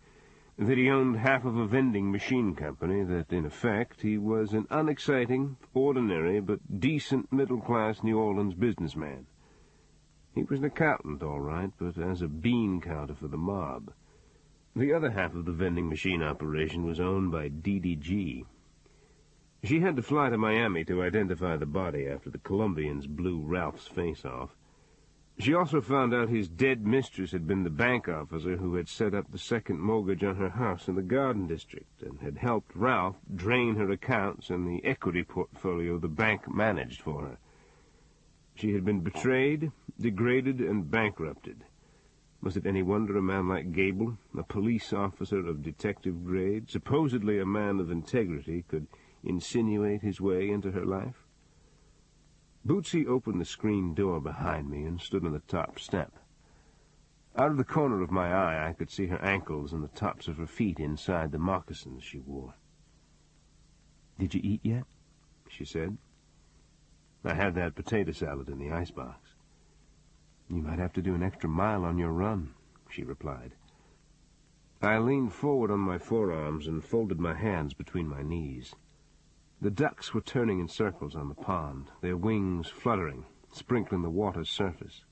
that he owned half of a vending machine company, that, in effect, he was an unexciting, ordinary, but decent middle-class New Orleans businessman. He was an accountant, all right, but as a bean counter for the mob. The other half of the vending machine operation was owned by DDG. She had to fly to Miami to identify the body after the Colombians blew Ralph's face off. She also found out his dead mistress had been the bank officer who had set up the second mortgage on her house in the Garden District and had helped Ralph drain her accounts and the equity portfolio the bank managed for her. She had been betrayed, degraded, and bankrupted. Was it any wonder a man like Gable, a police officer of detective grade, supposedly a man of integrity, could insinuate his way into her life? Bootsy opened the screen door behind me and stood on the top step. Out of the corner of my eye, I could see her ankles and the tops of her feet inside the moccasins she wore. "Did you eat yet?" she said. "I had that potato salad in the icebox." "You might have to do an extra mile on your run," she replied. I leaned forward on my forearms and folded my hands between my knees. The ducks were turning in circles on the pond, their wings fluttering, sprinkling the water's surface.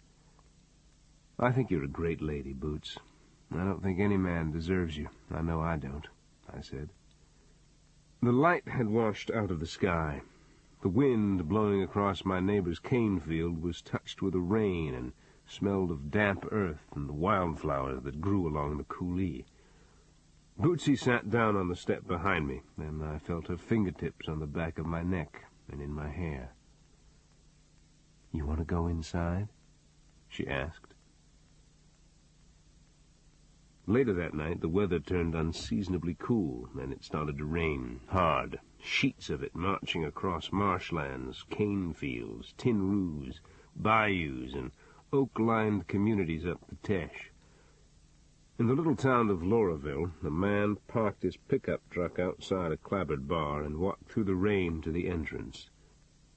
"I think you're a great lady, Boots. I don't think any man deserves you. I know I don't," I said. The light had washed out of the sky. The wind blowing across my neighbor's cane field was touched with a rain and smelled of damp earth and the wildflowers that grew along the coulee. Bootsy sat down on the step behind me, and I felt her fingertips on the back of my neck and in my hair. "You want to go inside?" she asked. Later that night, the weather turned unseasonably cool, and it started to rain hard, sheets of it marching across marshlands, cane fields, tin roofs, bayous, and oak-lined communities up the Teche. In the little town of Lauraville, a man parked his pickup truck outside a clapboard bar and walked through the rain to the entrance.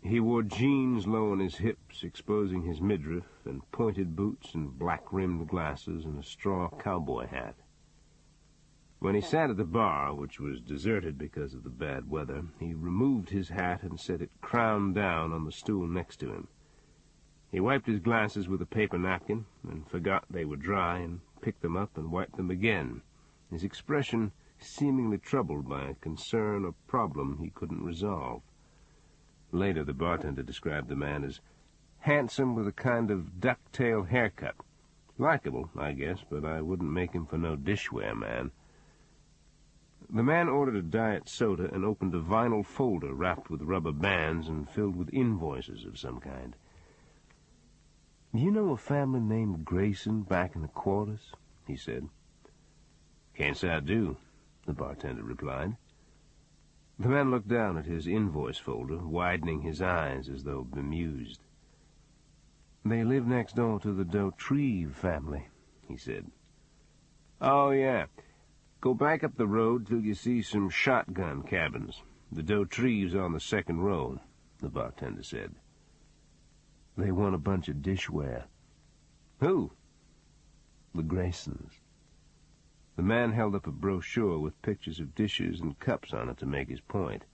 He wore jeans low on his hips, exposing his midriff, and pointed boots and black-rimmed glasses and a straw cowboy hat. When he sat at the bar, which was deserted because of the bad weather, he removed his hat and set it crowned down on the stool next to him. He wiped his glasses with a paper napkin and forgot they were dry and picked them up and wiped them again, his expression seemingly troubled by a concern or problem he couldn't resolve. Later, the bartender described the man as handsome with a kind of duck-tail haircut. Likeable, I guess, but I wouldn't make him for no dishware man. The man ordered a diet soda and opened a vinyl folder wrapped with rubber bands and filled with invoices of some kind. "Do you know a family named Grayson back in the quarters?" he said. "Can't say I do," the bartender replied. The man looked down at his invoice folder, widening his eyes as though bemused. "They live next door to the Dautrieve family," he said. "Oh, yeah. Go back up the road till you see some shotgun cabins. The Dautrieves on the second row," the bartender said. "They want a bunch of dishware." "Who?" "The Graysons." The man held up a brochure with pictures of dishes and cups on it to make his point.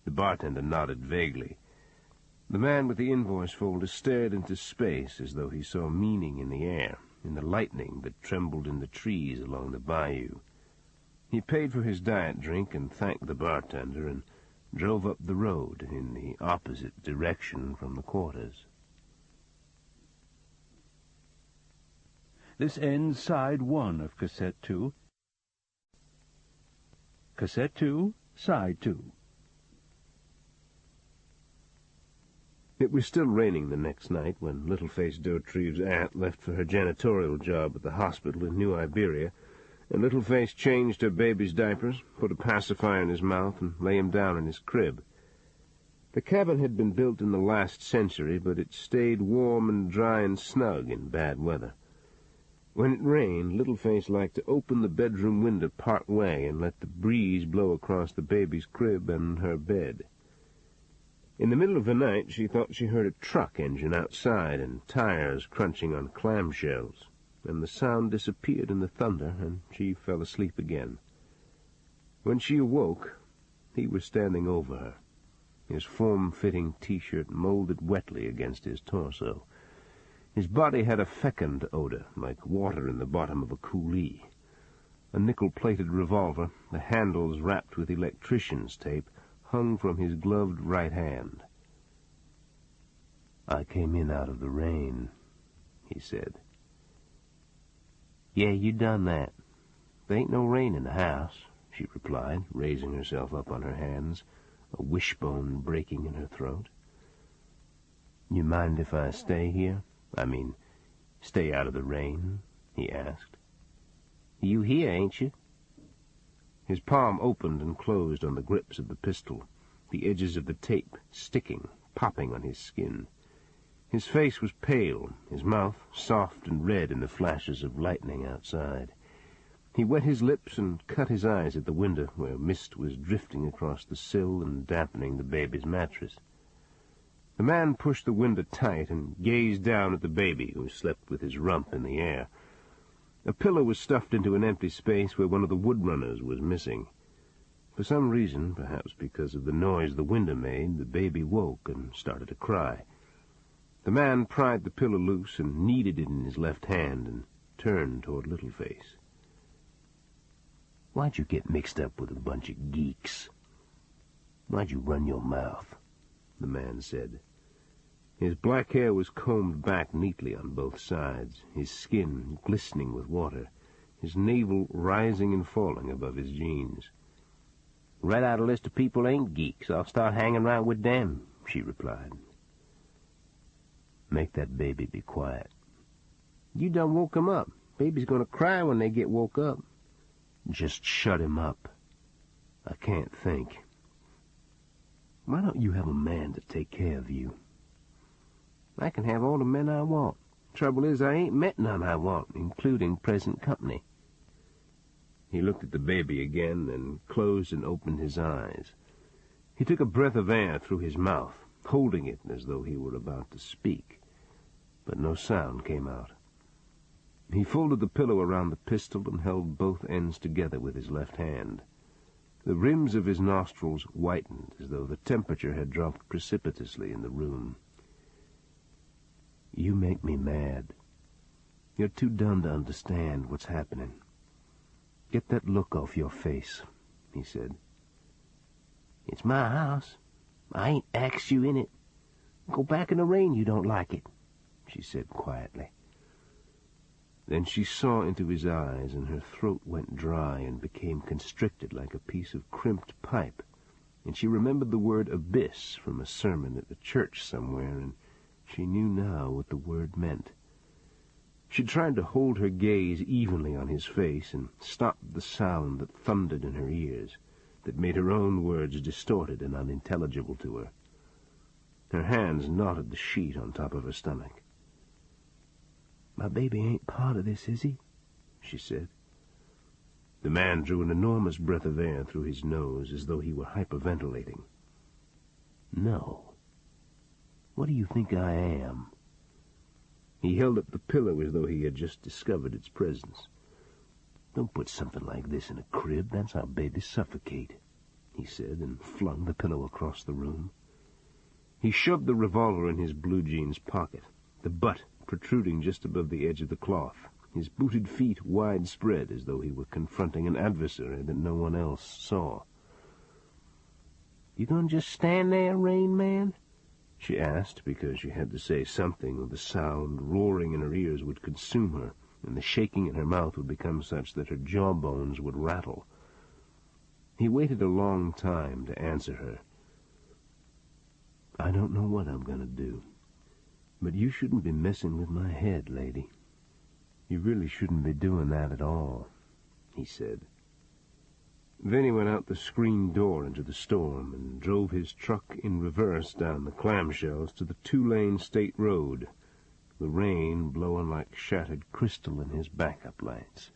The bartender nodded vaguely. The man with the invoice folder stared into space as though he saw meaning in the air, in the lightning that trembled in the trees along the bayou. He paid for his diet drink and thanked the bartender and drove up the road in the opposite direction from the quarters. This ends Side 1 of Cassette 2. Cassette 2, Side 2. It was still raining the next night when Little-Face Dautrieve's aunt left for her janitorial job at the hospital in New Iberia, and Little-Face changed her baby's diapers, put a pacifier in his mouth, and lay him down in his crib. The cabin had been built in the last century, but it stayed warm and dry and snug in bad weather. When it rained, Little-Face liked to open the bedroom window part way and let the breeze blow across the baby's crib and her bed. In the middle of the night, she thought she heard a truck engine outside and tires crunching on clamshells, and the sound disappeared in the thunder, and she fell asleep again. When she awoke, he was standing over her, his form-fitting T-shirt molded wetly against his torso. His body had a fecund odor, like water in the bottom of a coulee. A nickel-plated revolver, the handles wrapped with electrician's tape, hung from his gloved right hand. "I came in out of the rain," he said. "Yeah, you done that. There ain't no rain in the house," she replied, raising herself up on her hands, a wishbone breaking in her throat. "You mind if I stay here? I mean, stay out of the rain?" he asked. "You here, ain't you?" His palm opened and closed on the grips of the pistol, the edges of the tape sticking, popping on his skin. His face was pale, his mouth soft and red in the flashes of lightning outside. He wet his lips and cut his eyes at the window where mist was drifting across the sill and dampening the baby's mattress. The man pushed the window tight and gazed down at the baby, who slept with his rump in the air. A pillow was stuffed into an empty space where one of the woodrunners was missing. For some reason, perhaps because of the noise the window made, the baby woke and started to cry. The man pried the pillow loose and kneaded it in his left hand and turned toward Littleface. "Why'd you get mixed up with a bunch of geeks? Why'd you run your mouth?" the man said. His black hair was combed back neatly on both sides, his skin glistening with water, his navel rising and falling above his jeans. "Write out a list of people ain't geeks. I'll start hanging around with them," she replied. "Make that baby be quiet." "You done woke him up. Baby's gonna cry when they get woke up." "Just shut him up. I can't think. Why don't you have a man to take care of you?" "I can have all the men I want. Trouble is, I ain't met none I want, including present company." He looked at the baby again, then closed and opened his eyes. He took a breath of air through his mouth, holding it as though he were about to speak, but no sound came out. He folded the pillow around the pistol and held both ends together with his left hand. The rims of his nostrils whitened, as though the temperature had dropped precipitously in the room. "You make me mad. You're too dumb to understand what's happening. Get that look off your face," he said. "It's my house. I ain't axed you in it. Go back in the rain you don't like it," she said quietly. Then she saw into his eyes, and her throat went dry and became constricted like a piece of crimped pipe, and she remembered the word abyss from a sermon at a church somewhere, and she knew now what the word meant. She tried to hold her gaze evenly on his face and stopped the sound that thundered in her ears, that made her own words distorted and unintelligible to her. Her hands knotted the sheet on top of her stomach. "My baby ain't part of this, is he?" she said. The man drew an enormous breath of air through his nose as though he were hyperventilating. "No. What do you think I am?" He held up the pillow as though he had just discovered its presence. "Don't put something like this in a crib. That's how babies suffocate," he said, and flung the pillow across the room. He shoved the revolver in his blue jeans pocket, the butt protruding just above the edge of the cloth, his booted feet widespread as though he were confronting an adversary that no one else saw. "You gonna just stand there, Rain Man?" she asked, because she had to say something, or the sound roaring in her ears would consume her, and the shaking in her mouth would become such that her jawbones would rattle. He waited a long time to answer her. "I don't know what I'm going to do, but you shouldn't be messing with my head, lady. You really shouldn't be doing that at all," he said. Then he went out the screen door into the storm and drove his truck in reverse down the clamshells to the 2-lane state road, the rain blowing like shattered crystal in his backup lights.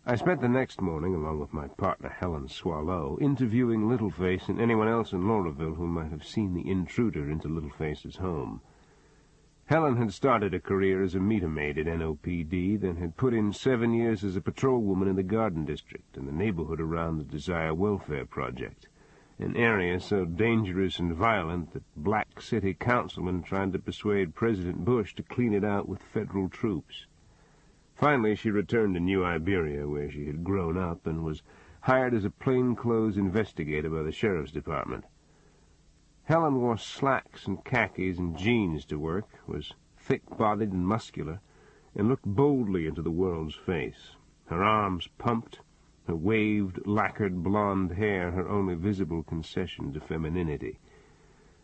I spent the next morning, along with my partner Helen Swallow, interviewing Littleface and anyone else in Lauraville who might have seen the intruder into Littleface's home. Helen had started a career as a meter maid at NOPD, then had put in 7 years as a patrolwoman in the Garden District and the neighborhood around the Desire Welfare Project, an area so dangerous and violent that black city councilmen tried to persuade President Bush to clean it out with federal troops. Finally, she returned to New Iberia, where she had grown up, and was hired as a plainclothes investigator by the sheriff's department. Helen wore slacks and khakis and jeans to work, was thick-bodied and muscular, and looked boldly into the world's face. Her arms pumped, her waved, lacquered blonde hair her only visible concession to femininity.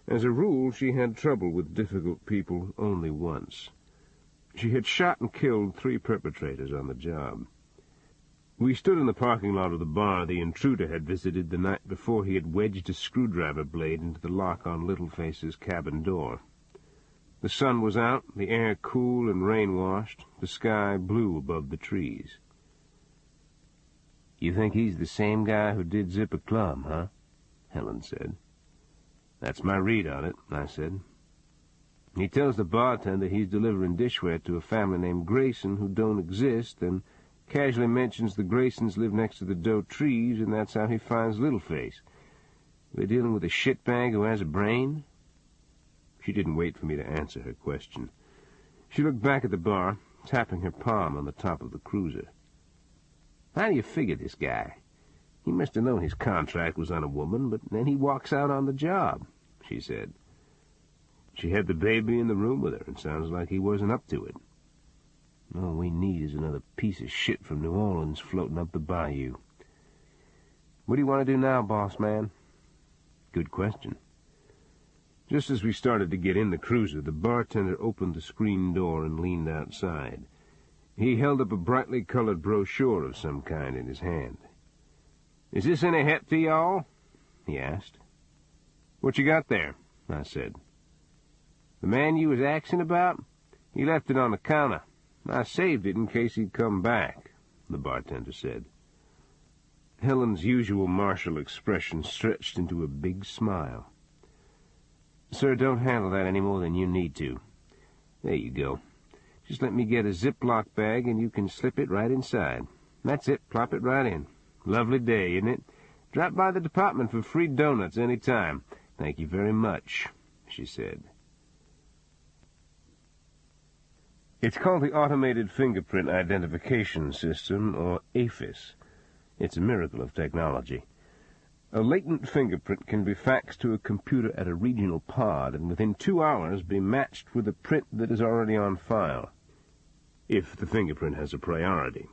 As a rule, she had trouble with difficult people only once. She had shot and killed 3 perpetrators on the job. We stood in the parking lot of the bar the intruder had visited the night before he had wedged a screwdriver blade into the lock on Littleface's cabin door. The sun was out, the air cool and rain-washed, the sky blue above the trees. "You think he's the same guy who did Zipper Clum, huh?" Helen said. "That's my read on it," I said. "He tells the bartender he's delivering dishware to a family named Grayson who don't exist, and casually mentions the Graysons live next to the doe trees, and that's how he finds Littleface. We're dealing with a shitbag who has a brain?" She didn't wait for me to answer her question. She looked back at the bar, tapping her palm on the top of the cruiser. "How do you figure this guy? He must have known his contract was on a woman, but then he walks out on the job," she said. "She had the baby in the room with her, and sounds like he wasn't up to it. All we need is another piece of shit from New Orleans floating up the bayou." "What do you want to do now, boss man?" "Good question." Just as we started to get in the cruiser, the bartender opened the screen door and leaned outside. He held up a brightly colored brochure of some kind in his hand. "Is this any help to y'all?" he asked. "What you got there?" I said. "The man you was axing about? He left it on the counter. I saved it in case he'd come back," the bartender said. Helen's usual martial expression stretched into a big smile. "Sir, don't handle that any more than you need to. There you go. Just let me get a Ziploc bag and you can slip it right inside. That's it, plop it right in. Lovely day, isn't it? Drop by the department for free donuts any time. Thank you very much," she said. It's called the Automated Fingerprint Identification System, or AFIS. It's a miracle of technology. A latent fingerprint can be faxed to a computer at a regional pod and within 2 hours be matched with a print that is already on file, if the fingerprint has a priority.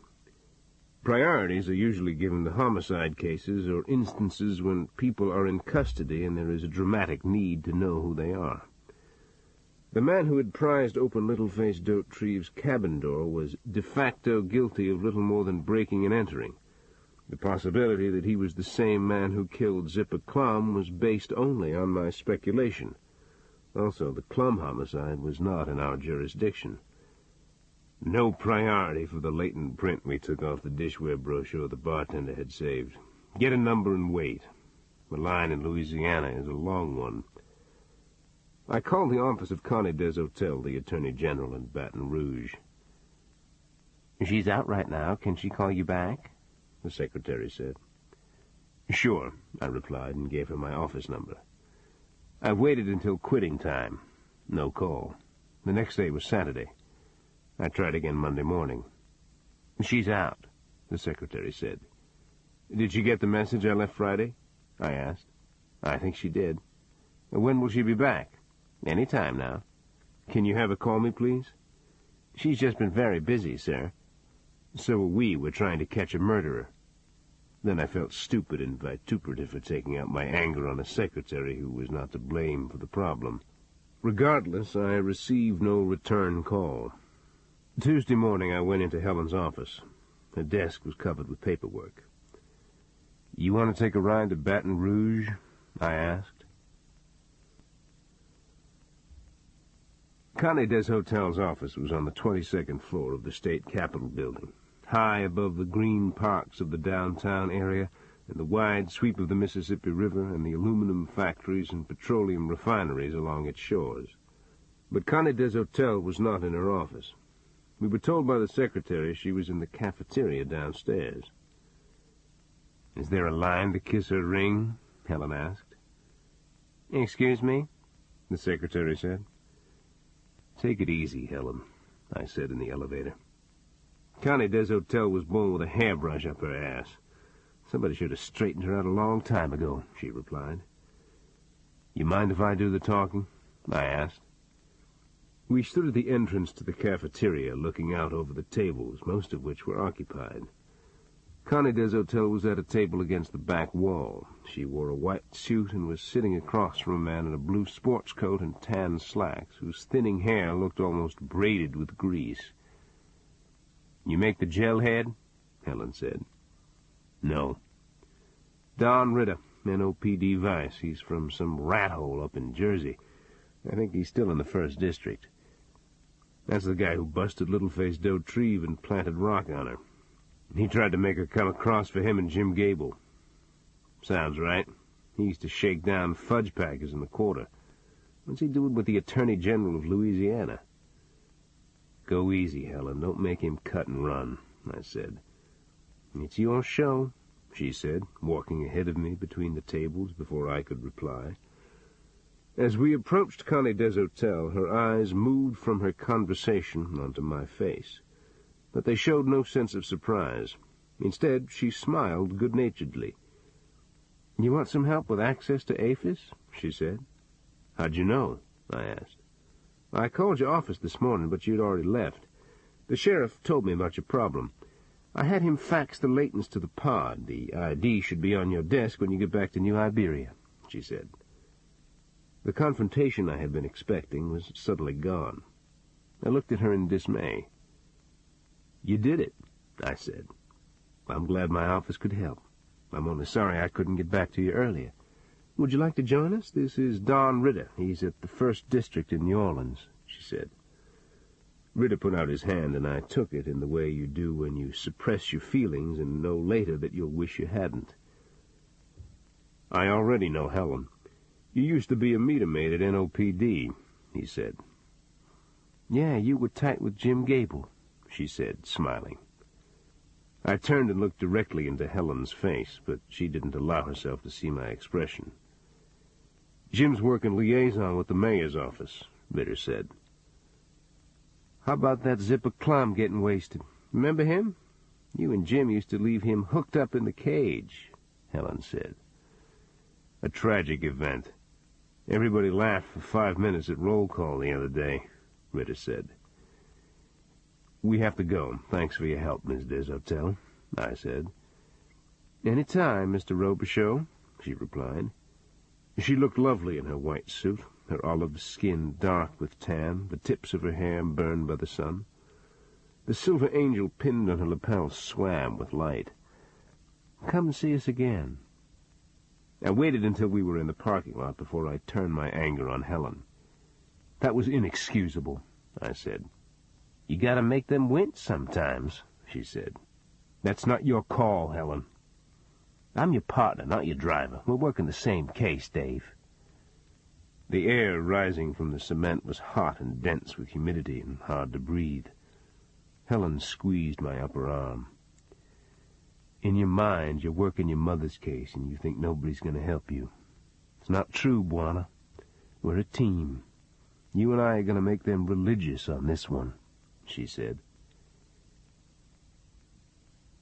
Priorities are usually given to homicide cases or instances when people are in custody and there is a dramatic need to know who they are. The man who had prized open Littleface Dote-Tree's cabin door was de facto guilty of little more than breaking and entering. The possibility that he was the same man who killed Zipper Clum was based only on my speculation. Also, the Clum homicide was not in our jurisdiction. No priority for the latent print we took off the dishware brochure the bartender had saved. Get a number and wait. The line in Louisiana is a long one. I called the office of Connie des Hotel, the Attorney General in Baton Rouge. "She's out right now. Can she call you back?" the secretary said. "Sure," I replied and gave her my office number. I waited until quitting time. No call. The next day was Saturday. I tried again Monday morning. "She's out," the secretary said. "Did she get the message I left Friday?" I asked. "I think she did." "When will she be back?" "Any time now." "Can you have her call me, please?" "She's just been very busy, sir." "So are we. We're trying to catch a murderer." Then I felt stupid and vituperative for taking out my anger on a secretary who was not to blame for the problem. Regardless, I received no return call. Tuesday morning I went into Helen's office. Her desk was covered with paperwork. "You want to take a ride to Baton Rouge?" I asked. Connie des Hotel's office was on the 22nd floor of the State Capitol building, high above the green parks of the downtown area and the wide sweep of the Mississippi River and the aluminum factories and petroleum refineries along its shores. But Connie des Hotel was not in her office. We were told by the secretary she was in the cafeteria downstairs. "Is there a line to kiss her ring?" Helen asked. "Excuse me?" the secretary said. "Take it easy, Helen," I said in the elevator. Connie des Hotel was born with a hairbrush up her ass. "Somebody should have straightened her out a long time ago," she replied. "You mind if I do the talking?" I asked. We stood at the entrance to the cafeteria, looking out over the tables, most of which were occupied. Connie Deshotel was at a table against the back wall. She wore a white suit and was sitting across from a man in a blue sports coat and tan slacks, whose thinning hair looked almost braided with grease. "You make the gel head?" Helen said. "No." "Don Ritter, NOPD Vice. He's from some rat hole up in Jersey. I think he's still in the 1st District. That's the guy who busted Little-Face Dotreve and planted rock on her. He tried to make her come across for him and Jim Gable." "Sounds right. He used to shake down fudge packers in the quarter. What's he doing with the Attorney General of Louisiana?" "Go easy, Helen. Don't make him cut and run," I said. "It's your show," she said, walking ahead of me between the tables before I could reply. As we approached Connie Deshotel, her eyes moved from her conversation onto my face, but they showed no sense of surprise. Instead, she smiled good-naturedly. "You want some help with access to APHIS?" she said. "How'd you know?" I asked. "I called your office this morning, but you'd already left. The sheriff told me about your problem. I had him fax the Laytons to the pod. The ID should be on your desk when you get back to New Iberia," she said. The confrontation I had been expecting was suddenly gone. I looked at her in dismay. "You did it," I said. "I'm glad my office could help. I'm only sorry I couldn't get back to you earlier. Would you like to join us? This is Don Ritter. He's at the 1st District in New Orleans," she said. Ritter put out his hand, and I took it in the way you do when you suppress your feelings and know later that you'll wish you hadn't. "I already know Helen. You used to be a meter maid at NOPD, he said. "Yeah, you were tight with Jim Gable," she said, smiling. I turned and looked directly into Helen's face, but she didn't allow herself to see my expression. "Jim's working liaison with the mayor's office," Ritter said. "How about that Zipper Clum getting wasted? Remember him? You and Jim used to leave him hooked up in the cage," Helen said. "A tragic event. Everybody laughed for 5 minutes at roll call the other day," Ritter said. "We have to go. Thanks for your help, Miss Deshotel," I said. "Any time, Mr. Robicheaux," she replied. She looked lovely in her white suit, her olive skin dark with tan, the tips of her hair burned by the sun. The silver angel pinned on her lapel swam with light. "Come and see us again." I waited until we were in the parking lot before I turned my anger on Helen. "That was inexcusable," I said. "You gotta make them wince sometimes," she said. "That's not your call, Helen." "I'm your partner, not your driver. We're working the same case, Dave." The air rising from the cement was hot and dense with humidity and hard to breathe. Helen squeezed my upper arm. "In your mind, you're working your mother's case, and you think nobody's going to help you. It's not true, Bwana. We're a team. You and I are going to make them religious on this one," she said.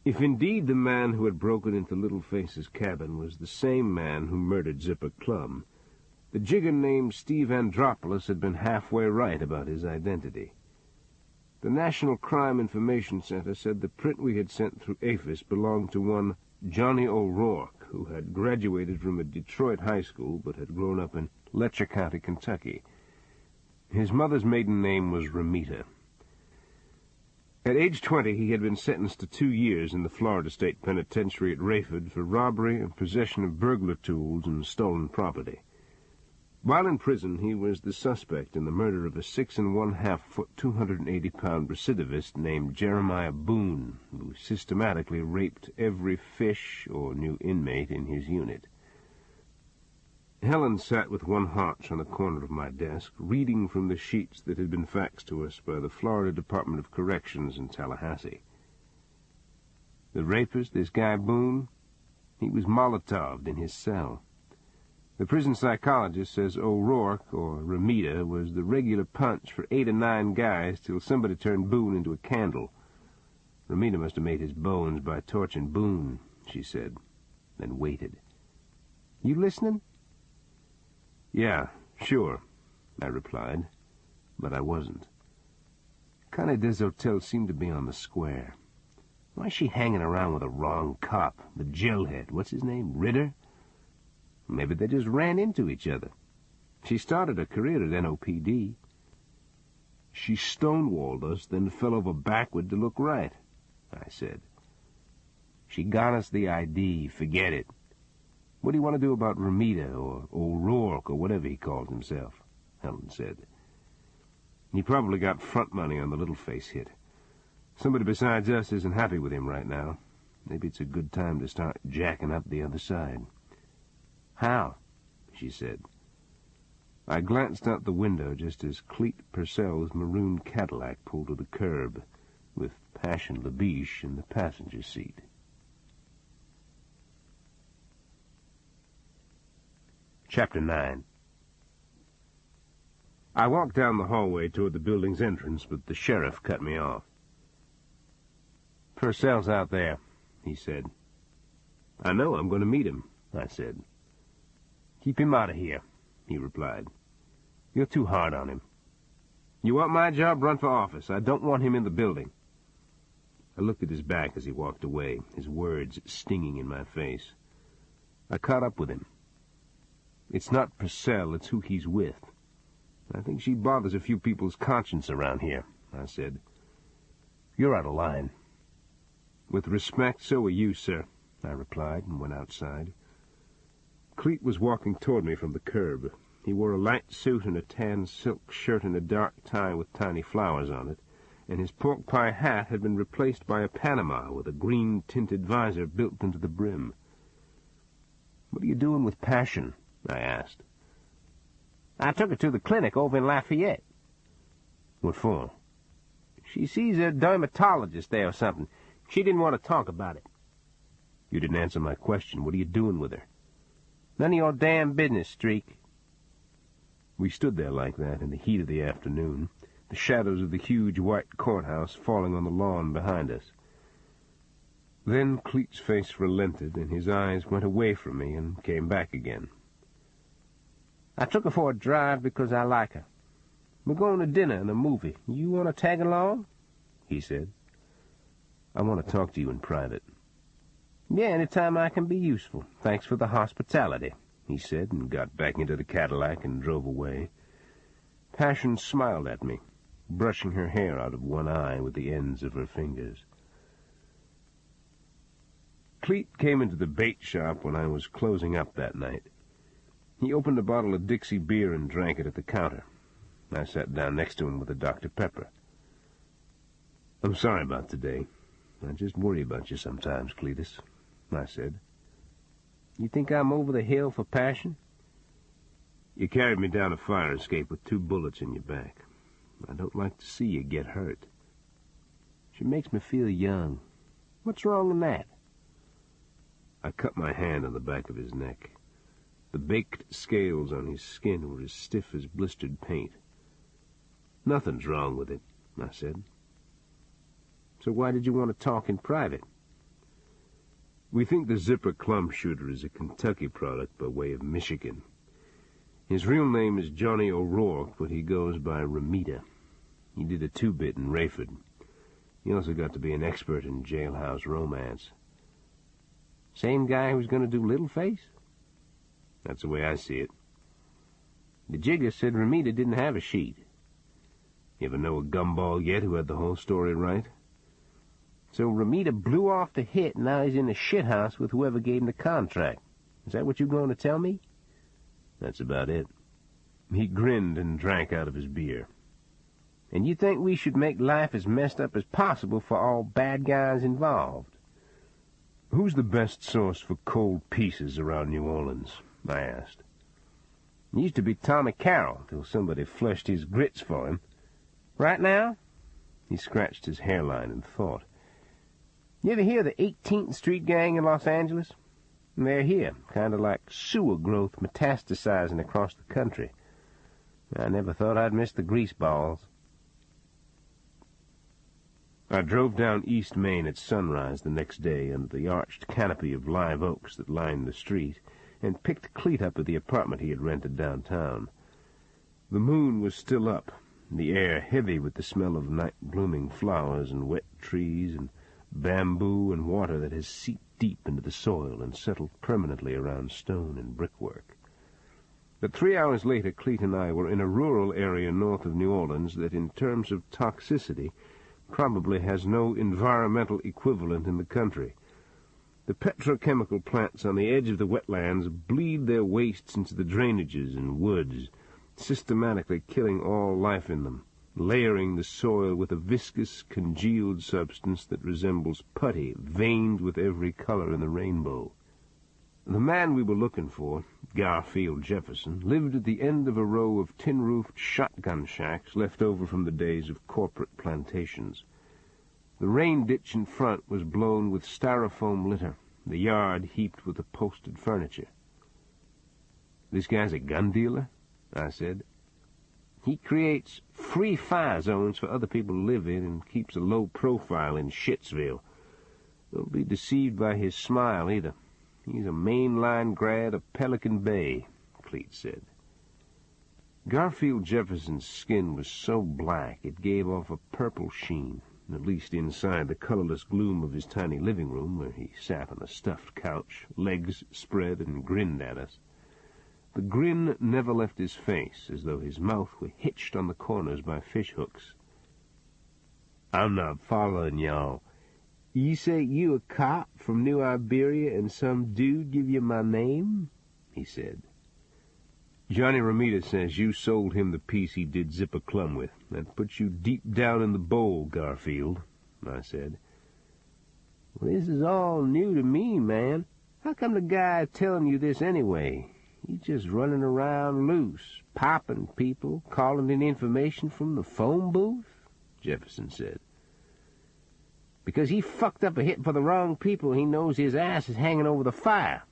If indeed the man who had broken into Littleface's cabin was the same man who murdered Zipper Clum, the jigger named Steve Andropoulos had been halfway right about his identity. The National Crime Information Center said the print we had sent through APHIS belonged to one Johnny O'Rourke, who had graduated from a Detroit high school but had grown up in Letcher County, Kentucky. His mother's maiden name was Ramita. At age 20, he had been sentenced to 2 years in the Florida State Penitentiary at Rayford for robbery and possession of burglar tools and stolen property. While in prison, he was the suspect in the murder of a 6 1/2 foot, 280-pound recidivist named Jeremiah Boone, who systematically raped every fish or new inmate in his unit. Helen sat with one haunch on the corner of my desk, reading from the sheets that had been faxed to us by the Florida Department of Corrections in Tallahassee. The rapist, this guy Boone, he was Molotoved in his cell. The prison psychologist says O'Rourke, or Ramita, was the regular punch for 8 or 9 guys till somebody turned Boone into a candle. Ramita must have made his bones by torching Boone, she said, then waited. "You listening?" "Yeah, sure," I replied, but I wasn't. Connie des Hotels seemed to be on the square. Why is she hanging around with a wrong cop, the jellhead? What's his name, Ritter? Maybe they just ran into each other. She started a career at NOPD. She stonewalled us, then fell over backward to look right, I said. She got us the ID, forget it. What do you want to do about Ramita, or O'Rourke, or whatever he called himself? Helen said. He probably got front money on the little face hit. Somebody besides us isn't happy with him right now. Maybe it's a good time to start jacking up the other side. How? She said. I glanced out the window just as Cleet Purcell's maroon Cadillac pulled to the curb, with Passion Labiche in the passenger seat. Chapter 9. I walked down the hallway toward the building's entrance, but the sheriff cut me off. "Purcell's out there," he said. "I know, I'm going to meet him," I said. "Keep him out of here," he replied. "You're too hard on him. You want my job? Run for office. I don't want him in the building." I looked at his back as he walked away, his words stinging in my face. I caught up with him. "It's not Purcell, it's who he's with. I think she bothers a few people's conscience around here," I said. "You're out of line." "With respect, so are you, sir," I replied, and went outside. Cleet was walking toward me from the curb. He wore a light suit and a tan silk shirt and a dark tie with tiny flowers on it, and his pork pie hat had been replaced by a Panama with a green-tinted visor built into the brim. "What are you doing with Passion?" I asked. "I took her to the clinic over in Lafayette." "What for?" "She sees a dermatologist there or something. She didn't want to talk about it." "You didn't answer my question. What are you doing with her?" "None of your damn business, Streak." We stood there like that in the heat of the afternoon, the shadows of the huge white courthouse falling on the lawn behind us. Then Cleet's face relented, and his eyes went away from me and came back again. "I took her for a drive because I like her. We're going to dinner and a movie. You want to tag along?" he said. "I want to talk to you in private." "Yeah, any time I can be useful. Thanks for the hospitality," he said, and got back into the Cadillac and drove away. Passion smiled at me, brushing her hair out of one eye with the ends of her fingers. Cleet came into the bait shop when I was closing up that night. He opened a bottle of Dixie beer and drank it at the counter. I sat down next to him with a Dr. Pepper. "I'm sorry about today. I just worry about you sometimes, Cletus," I said. "You think I'm over the hill for Passion?" "You carried me down a fire escape with 2 bullets in your back. I don't like to see you get hurt. She makes me feel young. What's wrong in that?" I cut my hand on the back of his neck. The baked scales on his skin were as stiff as blistered paint. "Nothing's wrong with it," I said. "So why did you want to talk in private?" "We think the Zipper Clump Shooter is a Kentucky product by way of Michigan. His real name is Johnny O'Rourke, but he goes by Ramita. He did a 2-bit in Rayford. He also got to be an expert in jailhouse romance." "Same guy who's going to do Littleface?" "That's the way I see it." "The jigger said Ramita didn't have a sheet." "You ever know a gumball yet who had the whole story right?" "So Ramita blew off the hit, and now he's in the shithouse with whoever gave him the contract. Is that what you're going to tell me?" "That's about it." He grinned and drank out of his beer. "And you think we should make life as messed up as possible for all bad guys involved?" "Who's the best source for cold pieces around New Orleans?" I asked. "It used to be Tommy Carroll, till somebody flushed his grits for him. Right now?" He scratched his hairline in thought. "You ever hear of the 18th Street Gang in Los Angeles? They're here, kind of like sewer growth metastasizing across the country. I never thought I'd miss the grease balls." I drove down East Main at sunrise the next day under the arched canopy of live oaks that lined the street, and picked Cleet up at the apartment he had rented downtown. The moon was still up, the air heavy with the smell of night-blooming flowers and wet trees and bamboo and water that has seeped deep into the soil and settled permanently around stone and brickwork. But 3 hours later, Cleet and I were in a rural area north of New Orleans that, in terms of toxicity, probably has no environmental equivalent in the country. The petrochemical plants on the edge of the wetlands bleed their wastes into the drainages and woods, systematically killing all life in them, layering the soil with a viscous, congealed substance that resembles putty veined with every color in the rainbow. The man we were looking for, Garfield Jefferson, lived at the end of a row of tin-roofed shotgun shacks left over from the days of corporate plantations. The rain ditch in front was blown with styrofoam litter, the yard heaped with upholstered furniture. "This guy's a gun dealer?" I said. "He creates free fire zones for other people to live in and keeps a low profile in Shitsville. Don't be deceived by his smile, either. He's a mainline grad of Pelican Bay," Cleet said. Garfield Jefferson's skin was so black it gave off a purple sheen, at least inside the colorless gloom of his tiny living room, where he sat on a stuffed couch, legs spread, and grinned at us. The grin never left his face, as though his mouth were hitched on the corners by fishhooks. "I'm not following y'all. You say you a cop from New Iberia and some dude give you my name?" he said. "Johnny Romita says you sold him the piece he did Zipper Clum with. That puts you deep down in the bowl, Garfield," I said. "Well, this is all new to me, man. How come the guy telling you this anyway? He's just running around loose, popping people, calling in information from the phone booth," Jefferson said. "Because he fucked up a hit for the wrong people, he knows his ass is hanging over the fire.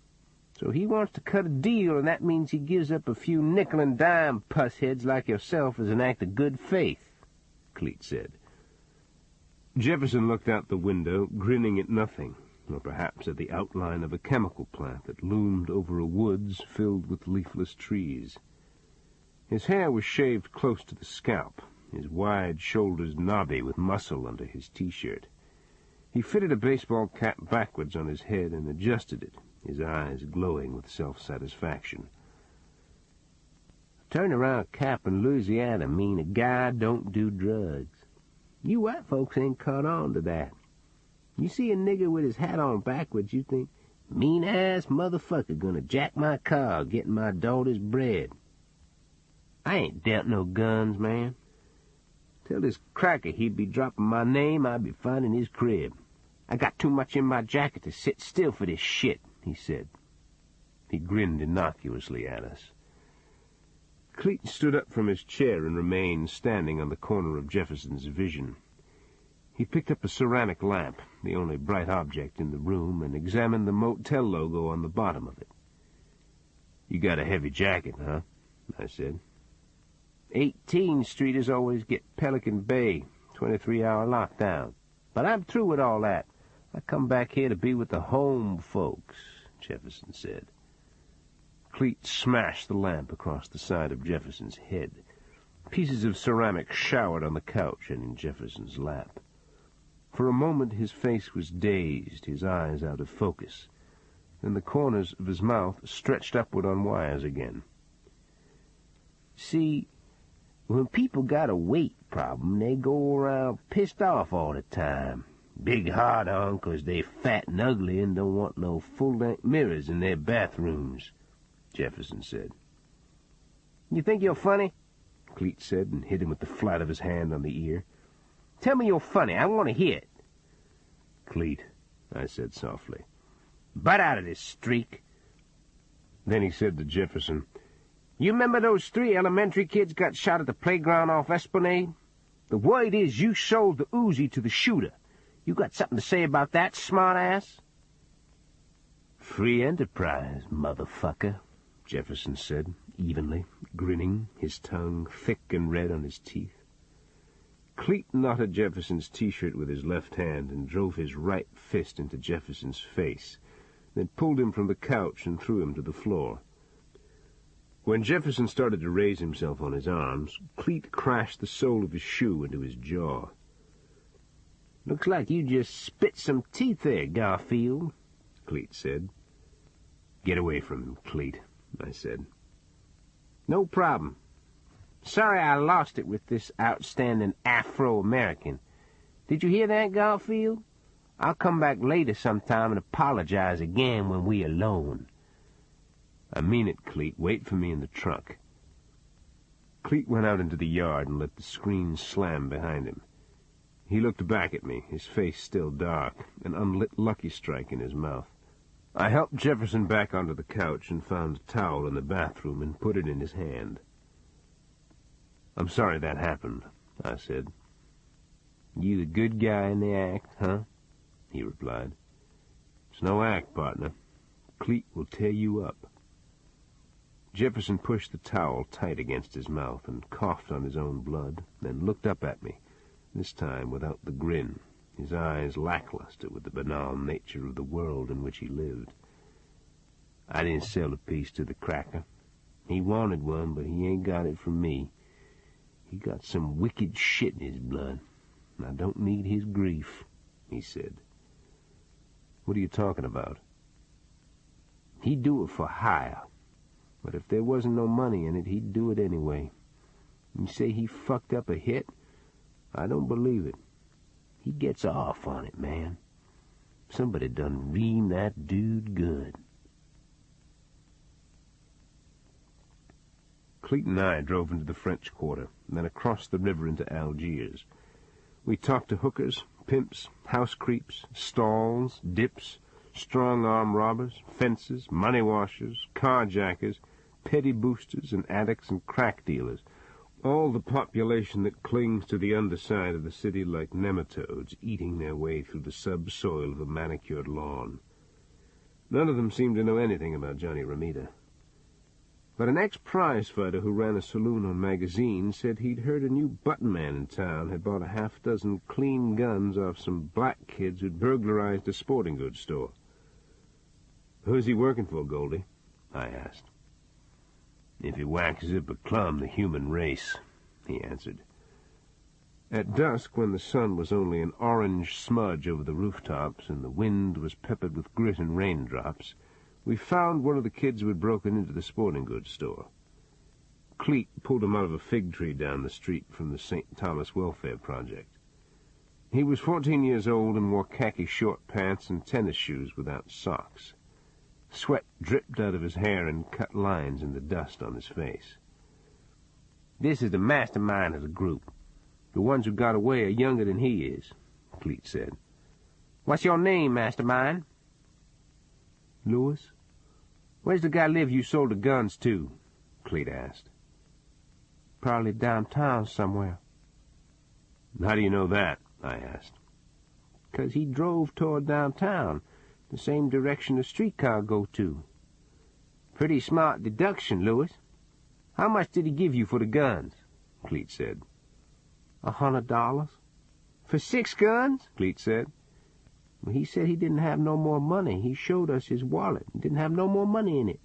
So he wants to cut a deal, and that means he gives up a few nickel-and-dime pussheads like yourself as an act of good faith," Cleet said. Jefferson looked out the window, grinning at nothing, or perhaps at the outline of a chemical plant that loomed over a woods filled with leafless trees. His hair was shaved close to the scalp, his wide shoulders knobby with muscle under his T-shirt. He fitted a baseball cap backwards on his head and adjusted it, his eyes glowing with self-satisfaction. "Turn-around cap in Louisiana mean a guy don't do drugs. You white folks ain't caught on to that. You see a nigger with his hat on backwards, you think, mean-ass motherfucker gonna jack my car getting my daughter's bread. I ain't dealt no guns, man. Tell this cracker he'd be dropping my name, I'd be finding his crib. I got too much in my jacket to sit still for this shit," he said. He grinned innocuously at us. Cleet stood up from his chair and remained standing on the corner of Jefferson's vision. He picked up a ceramic lamp, the only bright object in the room, and examined the motel logo on the bottom of it. "You got a heavy jacket, huh?" I said. 18 Streeters always get Pelican Bay, 23-hour lockdown. But I'm through with all that. I come back here to be with the home folks," Jefferson said. Cleet smashed the lamp across the side of Jefferson's head. Pieces of ceramic showered on the couch and in Jefferson's lap. For a moment his face was dazed, his eyes out of focus. Then the corners of his mouth stretched upward on wires again. "See, when people got a weight problem, they go around pissed off all the time. Big hard-on 'cause they fat and ugly and don't want no full-length mirrors in their bathrooms," Jefferson said. "You think you're funny?" Cleet said, and hit him with the flat of his hand on the ear. "Tell me you're funny. I want to hear it." "Cleet," I said softly, "butt out of this streak." Then he said to Jefferson, "You remember those 3 elementary kids got shot at the playground off Esplanade? The word is you sold the Uzi to the shooter. You got something to say about that, smart-ass?" "Free enterprise, motherfucker," Jefferson said, evenly, grinning, his tongue thick and red on his teeth. Cleet knotted Jefferson's T-shirt with his left hand and drove his right fist into Jefferson's face, then pulled him from the couch and threw him to the floor. When Jefferson started to raise himself on his arms, Cleet crashed the sole of his shoe into his jaw. "Looks like you just spit some teeth there, Garfield," Cleet said. "Get away from him, Cleet," I said. "No problem. Sorry I lost it with this outstanding Afro-American. Did you hear that, Garfield? I'll come back later sometime and apologize again when we're alone." "I mean it, Cleet. Wait for me in the truck." Cleet went out into the yard and let the screen slam behind him. He looked back at me, his face still dark, an unlit Lucky Strike in his mouth. I helped Jefferson back onto the couch and found a towel in the bathroom and put it in his hand. "I'm sorry that happened," I said. "You the good guy in the act, huh?" he replied. "It's no act, partner. Cleet will tear you up." Jefferson pushed the towel tight against his mouth and coughed on his own blood, then looked up at me, this time without the grin, his eyes lackluster with the banal nature of the world in which he lived. "I didn't sell a piece to the cracker. He wanted one, but he ain't got it from me. He got some wicked shit in his blood, and I don't need his grief," he said. "What are you talking about?" "He'd do it for hire. But if there wasn't no money in it, he'd do it anyway. You say he fucked up a hit? I don't believe it. He gets off on it, man. Somebody done reamed that dude good." Cleet and I drove into the French Quarter, and then across the river into Algiers. We talked to hookers, pimps, house creeps, stalls, dips, strong-arm robbers, fences, money-washers, carjackers, petty boosters, and addicts and crack dealers, all the population that clings to the underside of the city like nematodes eating their way through the subsoil of a manicured lawn. None of them seemed to know anything about Johnny Romita. But an ex-prize fighter who ran a saloon on Magazine said he'd heard a new button man in town had bought a half-dozen clean guns off some black kids who'd burglarized a sporting goods store. "Who's he working for, Goldie?" I asked. "If he whacks Zipper Clum, the human race," he answered. At dusk, when the sun was only an orange smudge over the rooftops and the wind was peppered with grit and raindrops, we found one of the kids who had broken into the sporting goods store. Cleet pulled him out of a fig tree down the street from the St. Thomas Welfare Project. He was 14 years old and wore khaki short pants and tennis shoes without socks. Sweat dripped out of his hair and cut lines in the dust on his face. "This is the mastermind of the group. The ones who got away are younger than he is," Cleet said. "What's your name, mastermind?" "Louis." "Where's the guy live you sold the guns to?" Cleet asked. "Probably downtown somewhere." "How do you know that?" I asked. "'Cause he drove toward downtown, the same direction the streetcar go to." "Pretty smart deduction, Louis. How much did he give you for the guns?" Cleet said. $100. "For 6 guns?" Cleet said. "Well, he said he didn't have no more money. He showed us his wallet and didn't have no more money in it."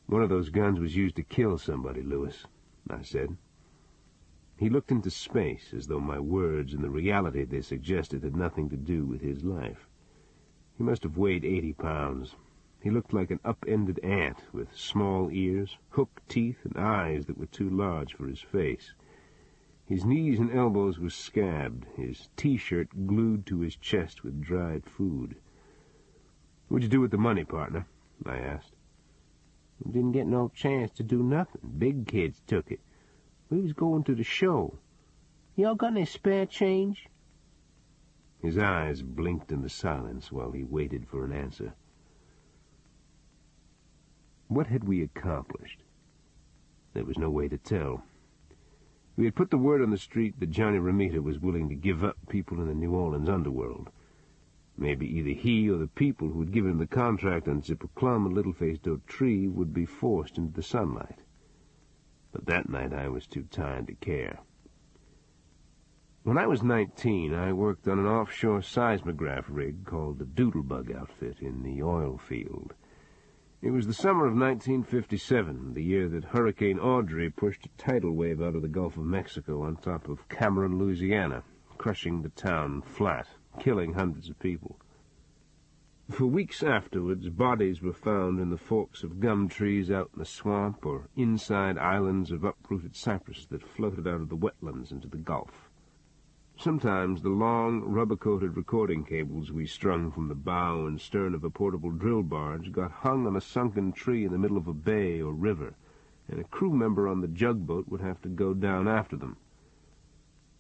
"One of those guns was used to kill somebody, Louis," I said. He looked into space, as though my words and the reality they suggested had nothing to do with his life. He must have weighed 80 pounds. He looked like an up-ended ant, with small ears, hooked teeth, and eyes that were too large for his face. His knees and elbows were scabbed, his T-shirt glued to his chest with dried food. "What'd you do with the money, partner?" I asked. "We didn't get no chance to do nothing. Big kids took it. We was going to the show. Y'all got any spare change?" His eyes blinked in the silence while he waited for an answer. What had we accomplished? There was no way to tell. We had put the word on the street that Johnny Romita was willing to give up people in the New Orleans underworld. Maybe either he or the people who had given him the contract on Zipper Clum and Little-Faced Tree would be forced into the sunlight. But that night I was too tired to care. When I was 19, I worked on an offshore seismograph rig called the Doodlebug outfit in the oil field. It was the summer of 1957, the year that Hurricane Audrey pushed a tidal wave out of the Gulf of Mexico on top of Cameron, Louisiana, crushing the town flat, killing hundreds of people. For weeks afterwards, bodies were found in the forks of gum trees out in the swamp or inside islands of uprooted cypress that floated out of the wetlands into the Gulf. Sometimes the long, rubber-coated recording cables we strung from the bow and stern of a portable drill barge got hung on a sunken tree in the middle of a bay or river, and a crew member on the jugboat would have to go down after them.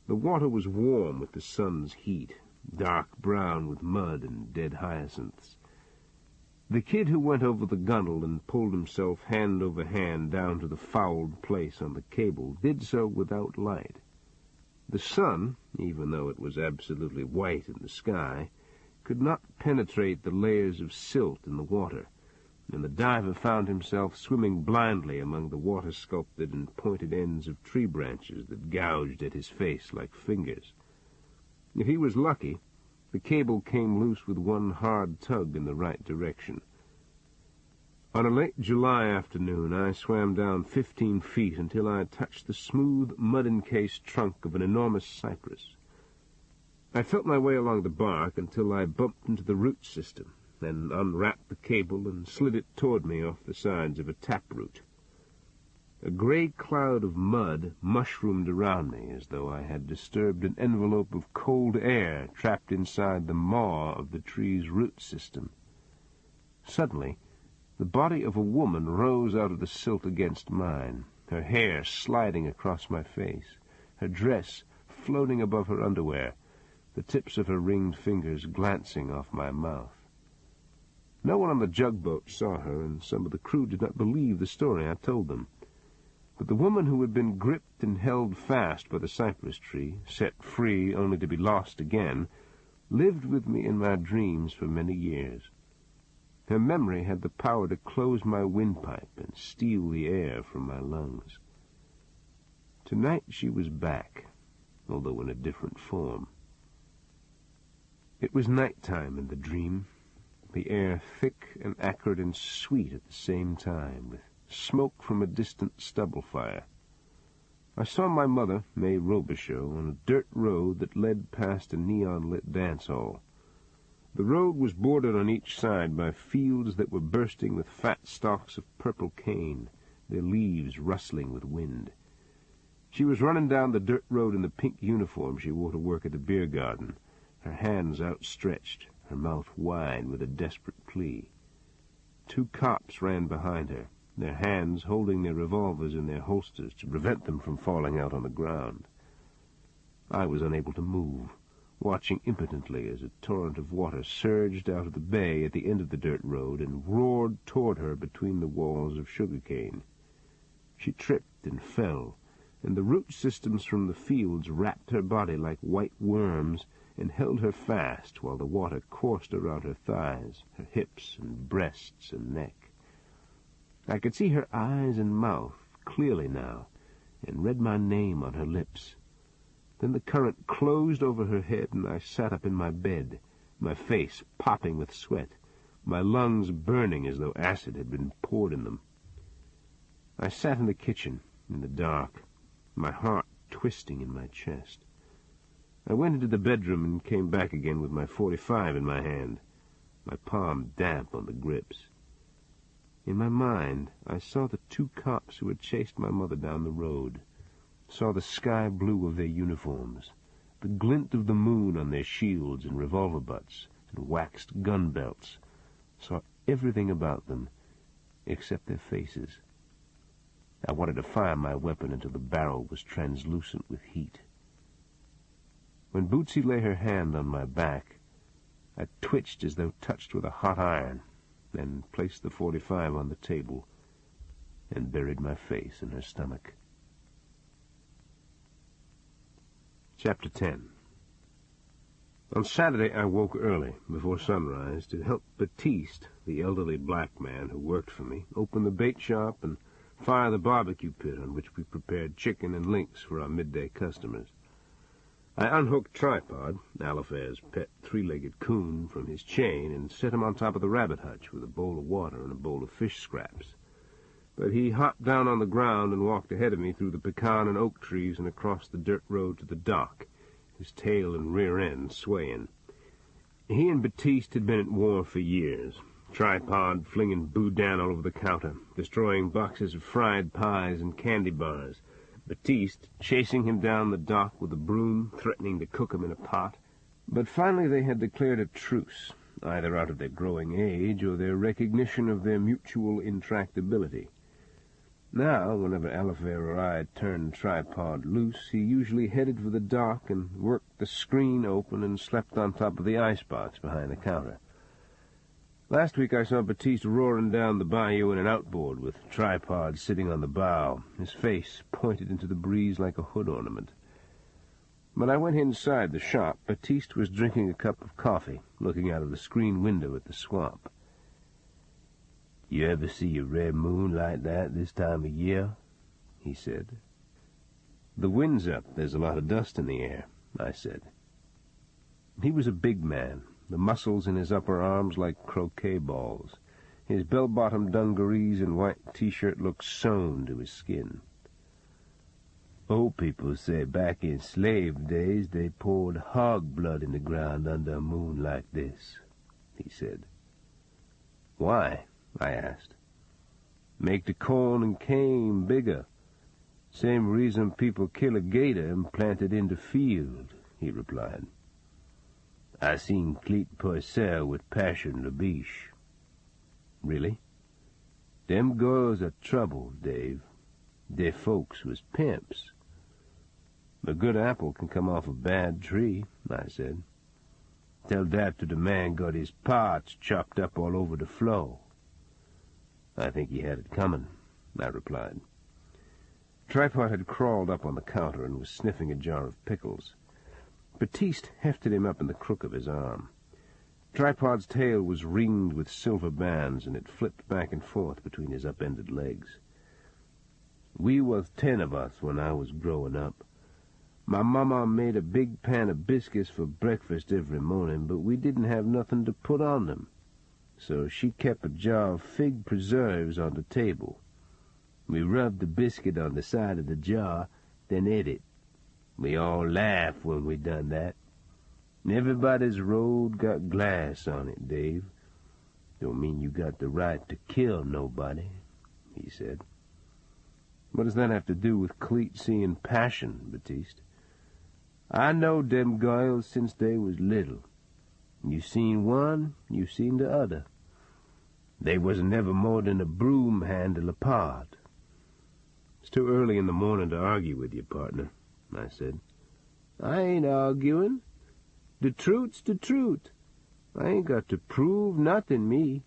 The water was warm with the sun's heat, dark brown with mud and dead hyacinths. The kid who went over the gunwale and pulled himself hand over hand down to the fouled place on the cable did so without light. The sun, even though it was absolutely white in the sky, could not penetrate the layers of silt in the water, and the diver found himself swimming blindly among the water-sculpted and pointed ends of tree branches that gouged at his face like fingers. If he was lucky, the cable came loose with one hard tug in the right direction. On a late July afternoon, I swam down 15 feet until I touched the smooth, mud-encased trunk of an enormous cypress. I felt my way along the bark until I bumped into the root system, then unwrapped the cable and slid it toward me off the sides of a taproot. A gray cloud of mud mushroomed around me as though I had disturbed an envelope of cold air trapped inside the maw of the tree's root system. Suddenly, the body of a woman rose out of the silt against mine, her hair sliding across my face, her dress floating above her underwear, the tips of her ringed fingers glancing off my mouth. No one on the jugboat saw her, and some of the crew did not believe the story I told them. But the woman who had been gripped and held fast by the cypress tree, set free only to be lost again, lived with me in my dreams for many years. Her memory had the power to close my windpipe and steal the air from my lungs. Tonight she was back, although in a different form. It was night-time in the dream, the air thick and acrid and sweet at the same time, with smoke from a distant stubble fire. I saw my mother, May Robicheaux, on a dirt road that led past a neon-lit dance hall. The road was bordered on each side by fields that were bursting with fat stalks of purple cane, their leaves rustling with wind. She was running down the dirt road in the pink uniform she wore to work at the beer garden, her hands outstretched, her mouth wide with a desperate plea. 2 cops ran behind her, their hands holding their revolvers in their holsters to prevent them from falling out on the ground. I was unable to move, watching impotently as a torrent of water surged out of the bay at the end of the dirt road and roared toward her between the walls of sugarcane. She tripped and fell, and the root systems from the fields wrapped her body like white worms and held her fast while the water coursed around her thighs, her hips and breasts and neck. I could see her eyes and mouth clearly now, and read my name on her lips. Then the current closed over her head, and I sat up in my bed, my face popping with sweat, my lungs burning as though acid had been poured in them. I sat in the kitchen, in the dark, my heart twisting in my chest. I went into the bedroom and came back again with my .45 in my hand, my palm damp on the grips. In my mind, I saw the 2 cops who had chased my mother down the road, saw the sky blue of their uniforms, the glint of the moon on their shields and revolver butts and waxed gun belts, saw everything about them except their faces. I wanted to fire my weapon until the barrel was translucent with heat. When Bootsy lay her hand on my back, I twitched as though touched with a hot iron, then placed the .45 on the table and buried my face in her stomach. Chapter 10. On Saturday I woke early, before sunrise, to help Batiste, the elderly black man who worked for me, open the bait shop and fire the barbecue pit on which we prepared chicken and links for our midday customers. I unhooked Tripod, Alifair's pet three-legged coon, from his chain and set him on top of the rabbit hutch with a bowl of water and a bowl of fish scraps. But he hopped down on the ground and walked ahead of me through the pecan and oak trees and across the dirt road to the dock, his tail and rear end swaying. He and Batiste had been at war for years, Tripod flinging boudin all over the counter, destroying boxes of fried pies and candy bars, Batiste chasing him down the dock with a broom, threatening to cook him in a pot. But finally they had declared a truce, either out of their growing age or their recognition of their mutual intractability. Now, whenever Alifair or I turned Tripod loose, he usually headed for the dock and worked the screen open and slept on top of the icebox behind the counter. Last week I saw Batiste roaring down the bayou in an outboard with Tripod sitting on the bow, his face pointed into the breeze like a hood ornament. When I went inside the shop, Batiste was drinking a cup of coffee, looking out of the screen window at the swamp. "You ever see a red moon like that this time of year?" he said. "The wind's up. There's a lot of dust in the air," I said. He was a big man, the muscles in his upper arms like croquet balls. His bell-bottom dungarees and white T-shirt looked sewn to his skin. "Old people say back in slave days they poured hog blood in the ground under a moon like this," he said. "Why?" I asked. "Make the corn and cane bigger. Same reason people kill a gator and plant it in the field," he replied. "I seen Cleet Purcell with Passion LaBiche." "Really?" "Them girls are trouble, Dave. Their folks was pimps." "A good apple can come off a bad tree," I said. "Tell that to the man got his parts chopped up all over the floor." "I think he had it coming," I replied. Tripod had crawled up on the counter and was sniffing a jar of pickles. Batiste hefted him up in the crook of his arm. Tripod's tail was ringed with silver bands, and it flipped back and forth between his upended legs. "We was 10 of us when I was growing up. My mama made a big pan of biscuits for breakfast every morning, but we didn't have nothing to put on them. So she kept a jar of fig preserves on the table. We rubbed the biscuit on the side of the jar, then ate it. We all laughed when we done that. Everybody's road got glass on it, Dave. Don't mean you got the right to kill nobody," he said. "What does that have to do with Cleet seeing Passion, Batiste?" "I knowed them girls since they was little. You seen one, you seen the other. They wasn't never more than a broom handle apart." "It's too early in the morning to argue with you, partner," I said. "I ain't arguing. The truth's the truth. I ain't got to prove nothing, me."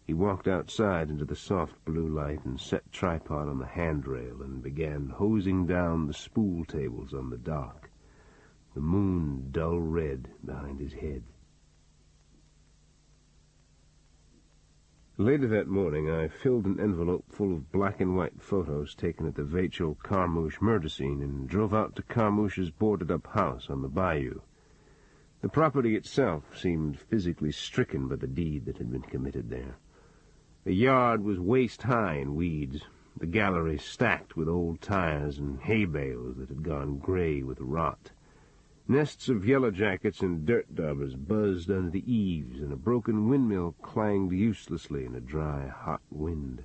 He walked outside into the soft blue light and set Tripod on the handrail and began hosing down the spool tables on the dock, the moon dull red behind his head. Later that morning I filled an envelope full of black and white photos taken at the Vachel-Carmouche murder scene and drove out to Carmouche's boarded-up house on the bayou. The property itself seemed physically stricken by the deed that had been committed there. The yard was waist-high in weeds, the gallery stacked with old tires and hay bales that had gone gray with rot. Nests of yellow jackets and dirt daubers buzzed under the eaves, and a broken windmill clanged uselessly in a dry, hot wind.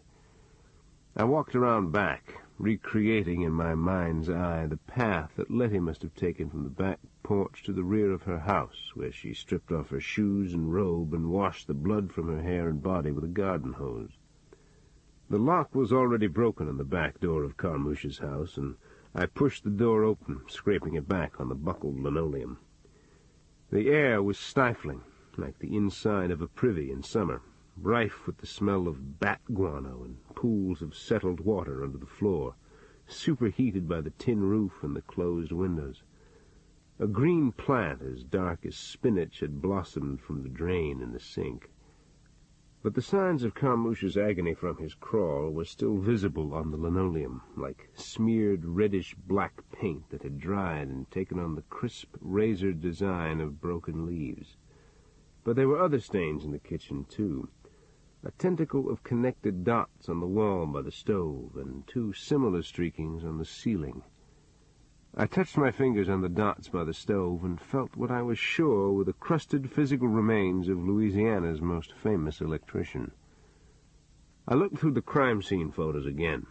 I walked around back, recreating in my mind's eye the path that Letty must have taken from the back porch to the rear of her house, where she stripped off her shoes and robe and washed the blood from her hair and body with a garden hose. The lock was already broken on the back door of Carmouche's house, and I pushed the door open, scraping it back on the buckled linoleum. The air was stifling, like the inside of a privy in summer, rife with the smell of bat guano and pools of settled water under the floor, superheated by the tin roof and the closed windows. A green plant as dark as spinach had blossomed from the drain in the sink. But the signs of Carmouche's agony from his crawl were still visible on the linoleum, like smeared reddish-black paint that had dried and taken on the crisp, razored design of broken leaves. But there were other stains in the kitchen, too. A tentacle of connected dots on the wall by the stove, and two similar streakings on the ceiling. I touched my fingers on the dots by the stove and felt what I was sure were the crusted physical remains of Louisiana's most famous electrician. I looked through the crime scene photos again.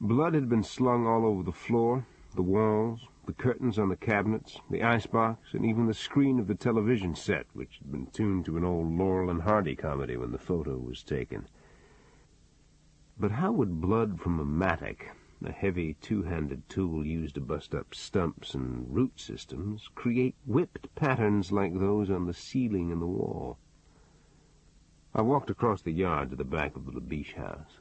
Blood had been slung all over the floor, the walls, the curtains on the cabinets, the icebox, and even the screen of the television set, which had been tuned to an old Laurel and Hardy comedy when the photo was taken. But how would blood from a mattock, a heavy two-handed tool used to bust up stumps and root systems, create whipped patterns like those on the ceiling and the wall? I walked across the yard to the back of the Labiche house.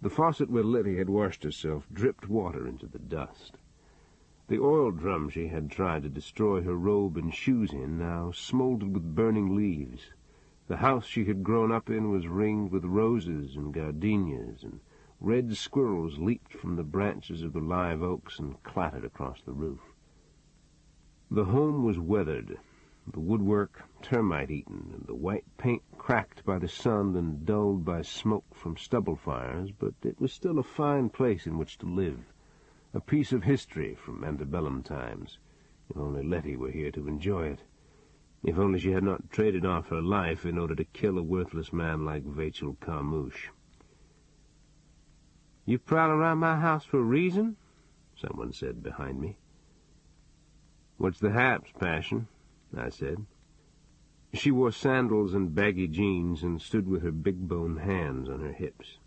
The faucet where Letty had washed herself dripped water into the dust. The oil drum she had tried to destroy her robe and shoes in now smoldered with burning leaves. The house she had grown up in was ringed with roses and gardenias, and red squirrels leaped from the branches of the live oaks and clattered across the roof. The home was weathered, the woodwork termite-eaten, and the white paint cracked by the sun and dulled by smoke from stubble fires, but it was still a fine place in which to live, a piece of history from antebellum times. If only Letty were here to enjoy it. If only she had not traded off her life in order to kill a worthless man like Vachel Carmouche. "You prowl around my house for a reason?" someone said behind me. "What's the haps, Passion?" I said. She wore sandals and baggy jeans and stood with her big-boned hands on her hips.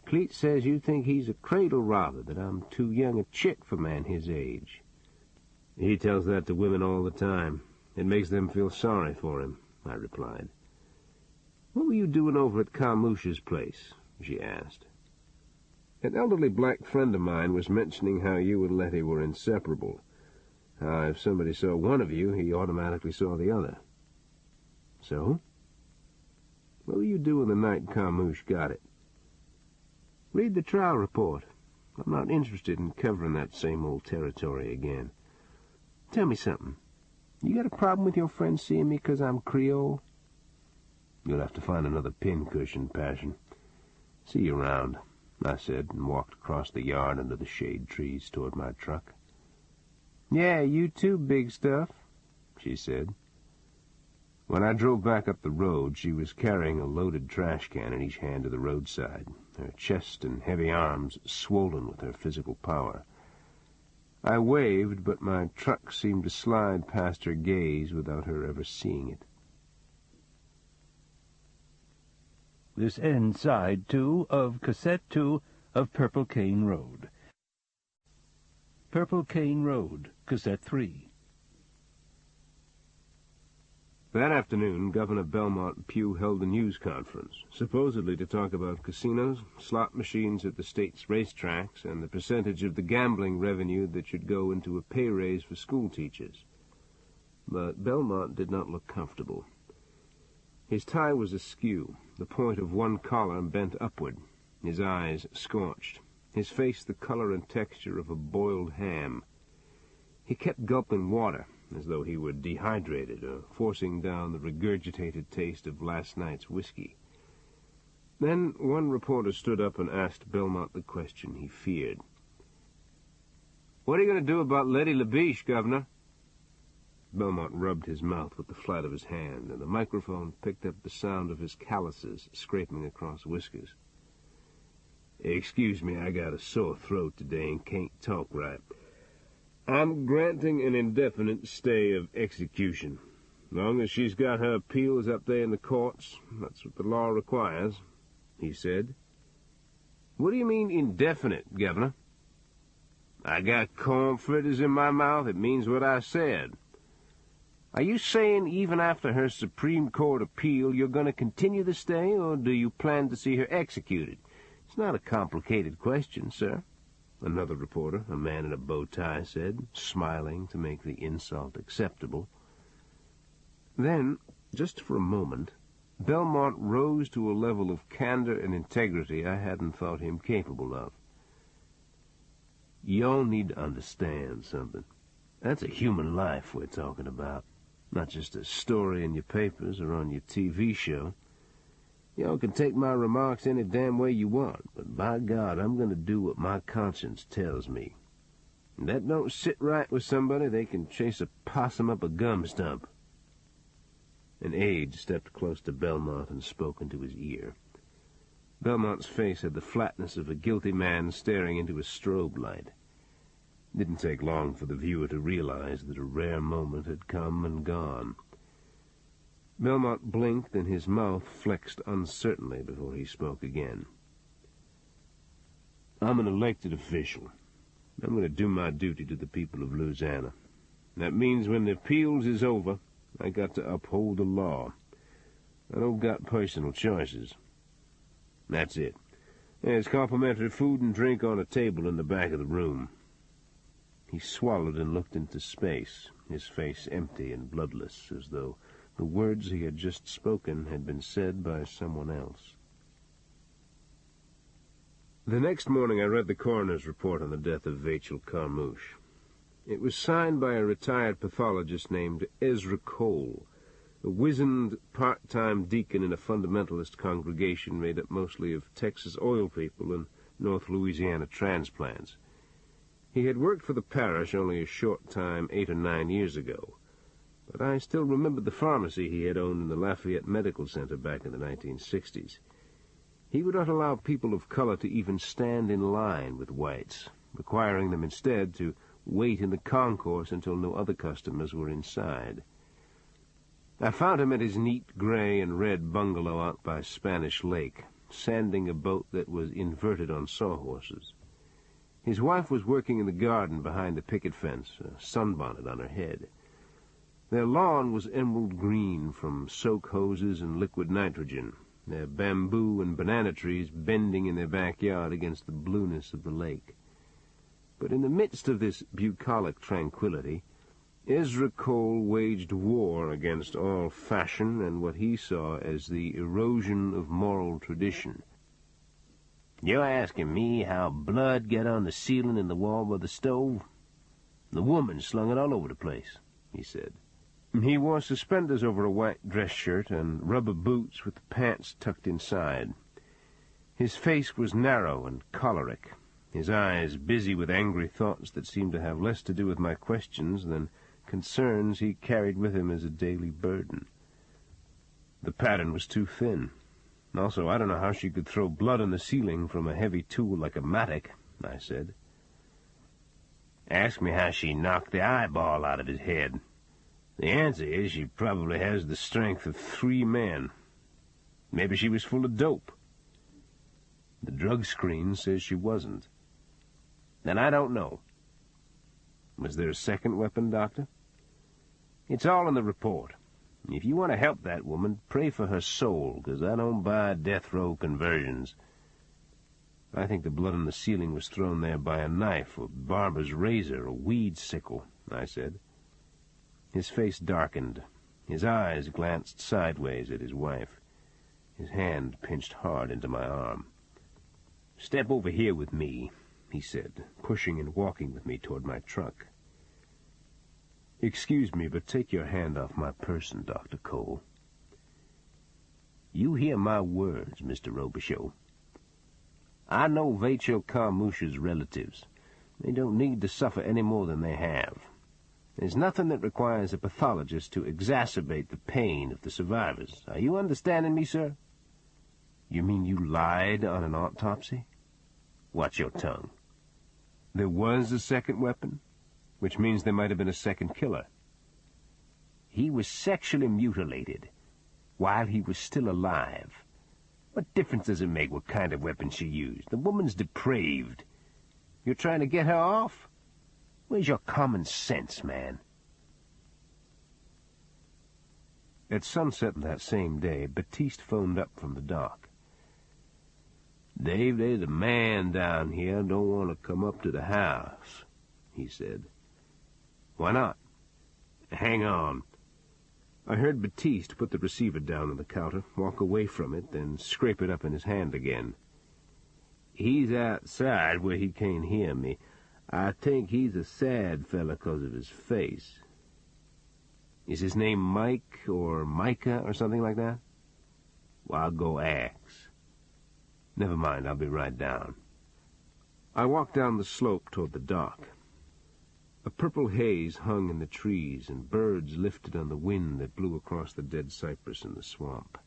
"Cleet says you think he's a cradle-robber, that I'm too young a chick for a man his age." "He tells that to women all the time. It makes them feel sorry for him," I replied. "What were you doing over at Carmouche's place?" she asked. "An elderly black friend of mine was mentioning how you and Letty were inseparable. How if somebody saw one of you, he automatically saw the other." "So? What were you doing the night Carmouche got it?" "Read the trial report. I'm not interested in covering that same old territory again. Tell me something. You got a problem with your friend seeing me 'cause I'm Creole?" "You'll have to find another pincushion, Passion. See you around," I said, and walked across the yard under the shade trees toward my truck. "Yeah, you too, big stuff," she said. When I drove back up the road, she was carrying a loaded trash can in each hand to the roadside, her chest and heavy arms swollen with her physical power. I waved, but my truck seemed to slide past her gaze without her ever seeing it. This ends side 2 of cassette 2 of Purple Cane Road. Purple Cane Road, cassette 3. That afternoon, Governor Belmont Pugh held a news conference, supposedly to talk about casinos, slot machines at the state's racetracks, and the percentage of the gambling revenue that should go into a pay raise for school teachers. But Belmont did not look comfortable. His tie was askew, the point of one collar bent upward, his eyes scorched, his face the color and texture of a boiled ham. He kept gulping water, as though he were dehydrated or forcing down the regurgitated taste of last night's whiskey. Then one reporter stood up and asked Belmont the question he feared. "What are you going to do about Letty Labiche, Governor?" Belmont rubbed his mouth with the flat of his hand, and the microphone picked up the sound of his calluses scraping across whiskers. "Excuse me, I got a sore throat today and can't talk right. I'm granting an indefinite stay of execution. Long as she's got her appeals up there in the courts, that's what the law requires," he said. "What do you mean indefinite, Governor?" "I got corn fritters in my mouth. It means what I said." "Are you saying even after her Supreme Court appeal you're going to continue the stay, or do you plan to see her executed? It's not a complicated question, sir," another reporter, a man in a bow tie, said, smiling to make the insult acceptable. Then, just for a moment, Belmont rose to a level of candor and integrity I hadn't thought him capable of. "Y'all need to understand something. That's a human life we're talking about, not just a story in your papers or on your TV show. Y'all can take my remarks any damn way you want, but by God, I'm going to do what my conscience tells me. If that don't sit right with somebody, they can chase a possum up a gum stump." An aide stepped close to Belmont and spoke into his ear. Belmont's face had the flatness of a guilty man staring into a strobe light. It didn't take long for the viewer to realize that a rare moment had come and gone. Belmont blinked, and his mouth flexed uncertainly before he spoke again. "I'm an elected official. I'm going to do my duty to the people of Louisiana. That means when the appeals is over, I got to uphold the law. I don't got personal choices. That's it. There's complimentary food and drink on a table in the back of the room." He swallowed and looked into space, his face empty and bloodless, as though the words he had just spoken had been said by someone else. The next morning I read the coroner's report on the death of Vachel Carmouche. It was signed by a retired pathologist named Ezra Cole, a wizened part-time deacon in a fundamentalist congregation made up mostly of Texas oil people and North Louisiana transplants. He had worked for the parish only a short time 8 or 9 years ago, but I still remembered the pharmacy he had owned in the Lafayette Medical Center back in the 1960s. He would not allow people of color to even stand in line with whites, requiring them instead to wait in the concourse until no other customers were inside. I found him at his neat gray and red bungalow out by Spanish Lake, sanding a boat that was inverted on sawhorses. His wife was working in the garden behind the picket fence, a sunbonnet on her head. Their lawn was emerald green from soak hoses and liquid nitrogen, their bamboo and banana trees bending in their backyard against the blueness of the lake. But in the midst of this bucolic tranquility, Ezra Cole waged war against all fashion and what he saw as the erosion of moral tradition. "You're asking me how blood got on the ceiling and the wall by the stove? The woman slung it all over the place," he said. He wore suspenders over a white dress shirt and rubber boots with the pants tucked inside. His face was narrow and choleric, his eyes busy with angry thoughts that seemed to have less to do with my questions than concerns he carried with him as a daily burden. The pattern was too thin. Also, I don't know how she could throw blood on the ceiling from a heavy tool like a mattock, I said. "Ask me how she knocked the eyeball out of his head. The answer is she probably has the strength of 3 men. Maybe she was full of dope. The drug screen says she wasn't. Then I don't know. Was there a second weapon, Doctor? It's all in the report. If you want to help that woman, pray for her soul, 'cause I don't buy death row conversions. I think the blood on the ceiling was thrown there by a knife or barber's razor or weed sickle," I said. His face darkened. His eyes glanced sideways at his wife. His hand pinched hard into my arm. "Step over here with me," he said, pushing and walking with me toward my truck. "Excuse me, but take your hand off my person, Dr. Cole." "You hear my words, Mr. Robicheaux. I know Vachel Carmouche's relatives. They don't need to suffer any more than they have. There's nothing that requires a pathologist to exacerbate the pain of the survivors. Are you understanding me, sir?" "You mean you lied on an autopsy?" "Watch your tongue." "There was a second weapon? Which means there might have been a second killer." "He was sexually mutilated while he was still alive. What difference does it make what kind of weapon she used? The woman's depraved. You're trying to get her off? Where's your common sense, man?" At sunset that same day, Batiste phoned up from the dock. "Dave, there's a man down here don't want to come up to the house," he said. "Why not?" "Hang on. I heard Batiste put the receiver down on the counter, walk away from it, then scrape it up in his hand again. "He's outside where he can't hear me. I think he's a sad fella 'cause of his face." "Is his name Mike or Micah or something like that?" "Well, I'll go ax." "Never mind, I'll be right down." I walked down the slope toward the dock. A purple haze hung in the trees, and birds lifted on the wind that blew across the dead cypress in the swamp.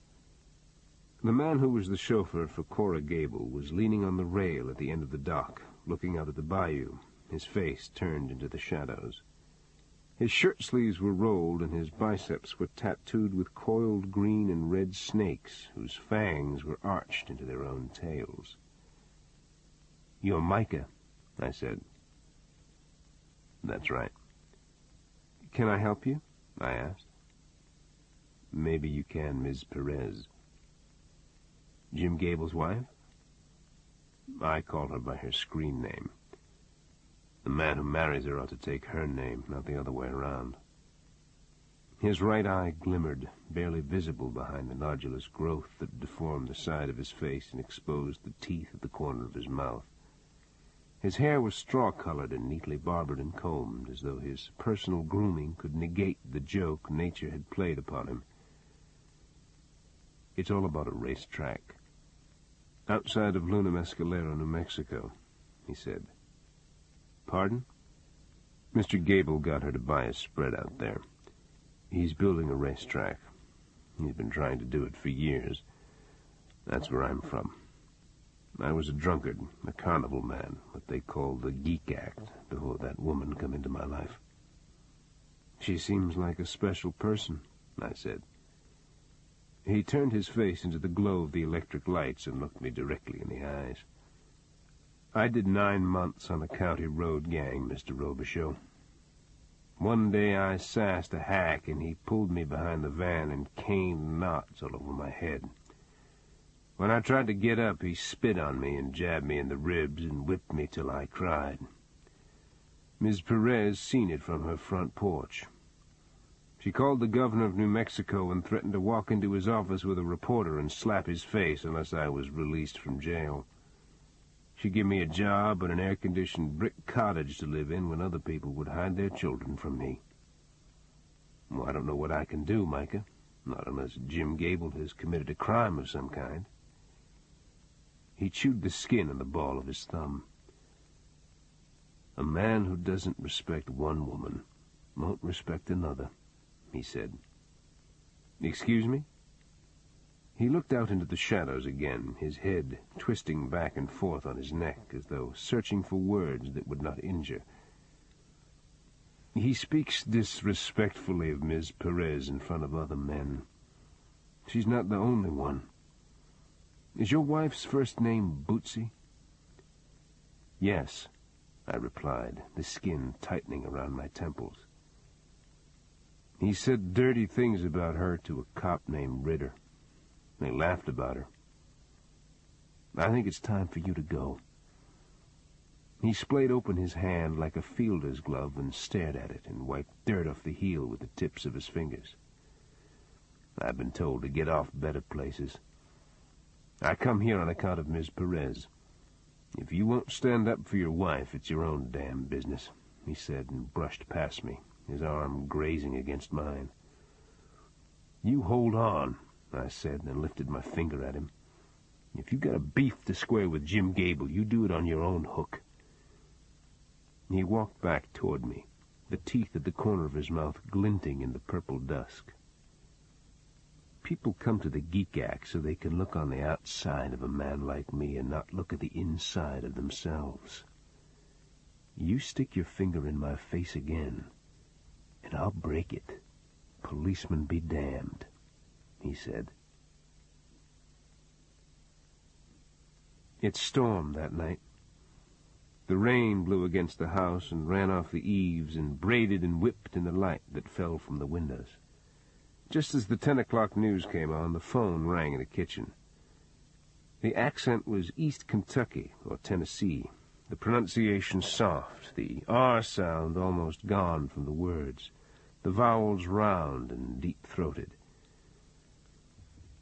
The man who was the chauffeur for Cora Gable was leaning on the rail at the end of the dock, looking out at the bayou, his face turned into the shadows. His shirt sleeves were rolled, and his biceps were tattooed with coiled green and red snakes, whose fangs were arched into their own tails. "You're Micah," I said. "That's right." "Can I help you?" I asked. "Maybe you can, Ms. Perez." "Jim Gable's wife?" I called her by her screen name. The man who marries her ought to take her name, not the other way around. His right eye glimmered, barely visible behind the nodulous growth that deformed the side of his face and exposed the teeth at the corner of his mouth. His hair was straw-colored and neatly barbered and combed, as though his personal grooming could negate the joke nature had played upon him. "It's all about a racetrack. Outside of Luna Mescalero, New Mexico," he said. "Pardon?" "Mr. Gable got her to buy a spread out there. He's building a racetrack. He's been trying to do it for years. That's where I'm from. I was a drunkard, a carnival man, what they called the Geek Act, before that woman come into my life." "She seems like a special person," I said. He turned his face into the glow of the electric lights and looked me directly in the eyes. "I did 9 months on a county road gang, Mr. Robicheaux. One day I sassed a hack, and he pulled me behind the van and caned knots all over my head. When I tried to get up, he spit on me and jabbed me in the ribs and whipped me till I cried. Ms. Perez seen it from her front porch. She called the governor of New Mexico and threatened to walk into his office with a reporter and slap his face unless I was released from jail. She give me a job and an air-conditioned brick cottage to live in when other people would hide their children from me. Well, I don't know what I can do, Micah, not unless Jim Gable has committed a crime of some kind." He chewed the skin on the ball of his thumb. "A man who doesn't respect one woman won't respect another," he said. "Excuse me?" He looked out into the shadows again, his head twisting back and forth on his neck, as though searching for words that would not injure. "He speaks disrespectfully of Ms. Perez in front of other men. She's not the only one. Is your wife's first name Bootsy?" "Yes," I replied, the skin tightening around my temples. "He said dirty things about her to a cop named Ritter. They laughed about her. I think it's time for you to go." He splayed open his hand like a fielder's glove and stared at it and wiped dirt off the heel with the tips of his fingers. "I've been told to get off better places. I come here on account of Ms. Perez. If you won't stand up for your wife, it's your own damn business," he said, and brushed past me, his arm grazing against mine. "You hold on," I said, and lifted my finger at him. "If you got a beef to square with Jim Gable, you do it on your own hook." He walked back toward me, the teeth at the corner of his mouth glinting in the purple dusk. "People come to the Geek Act so they can look on the outside of a man like me and not look at the inside of themselves. You stick your finger in my face again, and I'll break it. Policeman be damned," he said. It stormed that night. The rain blew against the house and ran off the eaves and braided and whipped in the light that fell from the windows. Just as the 10 o'clock news came on, the phone rang in the kitchen. The accent was East Kentucky or Tennessee, the pronunciation soft, the R sound almost gone from the words. the vowels round and deep-throated.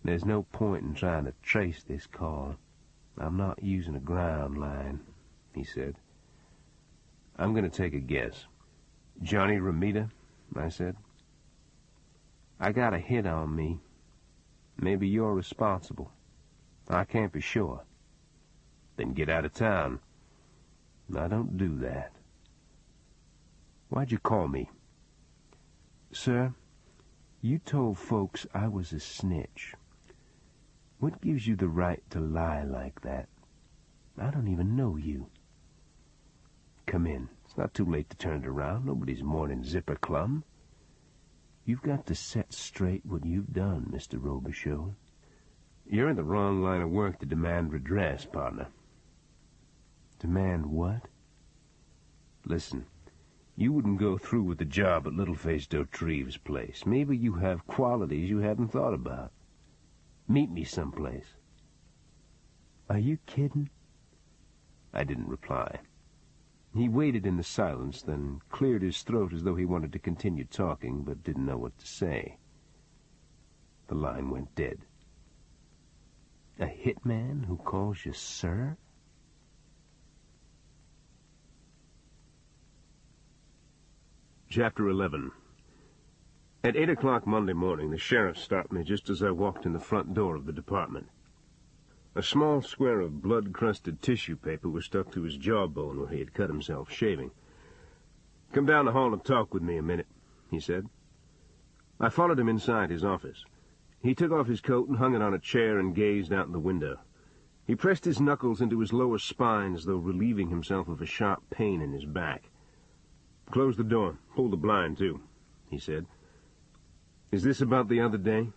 "There's no point in trying to trace this call. I'm not using a ground line," he said. "I'm going to take a guess." "Johnny Romita?" I said. "I got a hit on me. Maybe you're responsible. I can't be sure." "Then get out of town." "I don't do that." "Why'd you call me?" "Sir, you told folks I was a snitch. What gives you the right to lie like that? I don't even know you." "Come in. It's not too late to turn it around. Nobody's mourning Zipper Clum." "You've got to set straight what you've done, Mr. Robicheaux." "You're in the wrong line of work to demand redress, partner." "Demand what?" "Listen, you wouldn't go through with the job at Littleface Dautrieve's place. Maybe you have qualities you hadn't thought about. Meet me someplace." "Are you kidding?" I didn't reply. He waited in the silence, then cleared his throat as though he wanted to continue talking, but didn't know what to say. The line went dead. "A hitman who calls you sir?" Chapter 11. At 8 o'clock Monday morning, the sheriff stopped me just as I walked in the front door of the department. A small square of blood-crusted tissue paper was stuck to his jawbone where he had cut himself shaving. "Come down the hall and talk with me a minute," he said. I followed him inside his office. He took off his coat and hung it on a chair and gazed out the window. He pressed his knuckles into his lower spine as though relieving himself of a sharp pain in his back. "Close the door. Pull the blind, too," he said. "Is this about the other day?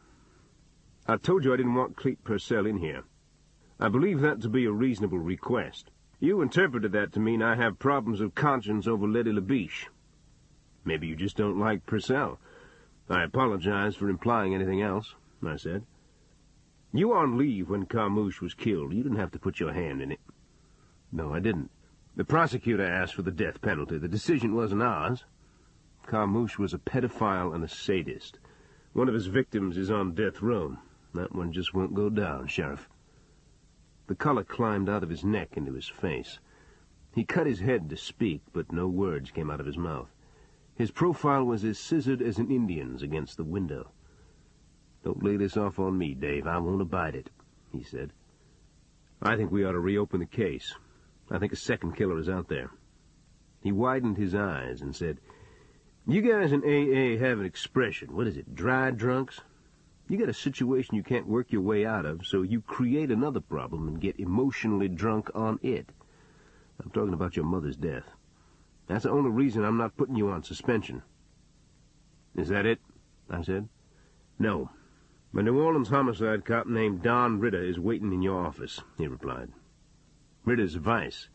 I told you I didn't want Cleet Purcell in here. I believe that to be a reasonable request. You interpreted that to mean I have problems of conscience over Letty LaBiche. Maybe you just don't like Purcell. I apologize for implying anything else," I said. "You were on leave when Carmouche was killed. You didn't have to put your hand in it." "No, I didn't. The prosecutor asked for the death penalty. The decision wasn't ours. Carmouche was a pedophile and a sadist. One of his victims is on death row. That one just won't go down, Sheriff." The color climbed out of his neck into his face. He cut his head to speak, but no words came out of his mouth. His profile was as scissored as an Indian's against the window. "Don't lay this off on me, Dave. I won't abide it," he said. "I think we ought to reopen the case. I think a second killer is out there." He widened his eyes and said, "You guys in AA have an expression. What is it, dry drunks? You got a situation you can't work your way out of, so you create another problem and get emotionally drunk on it. I'm talking about your mother's death. That's the only reason I'm not putting you on suspension." "Is that it?" I said. "No. A New Orleans homicide cop named Don Ritter is waiting in your office," he replied. "Ritter's vice."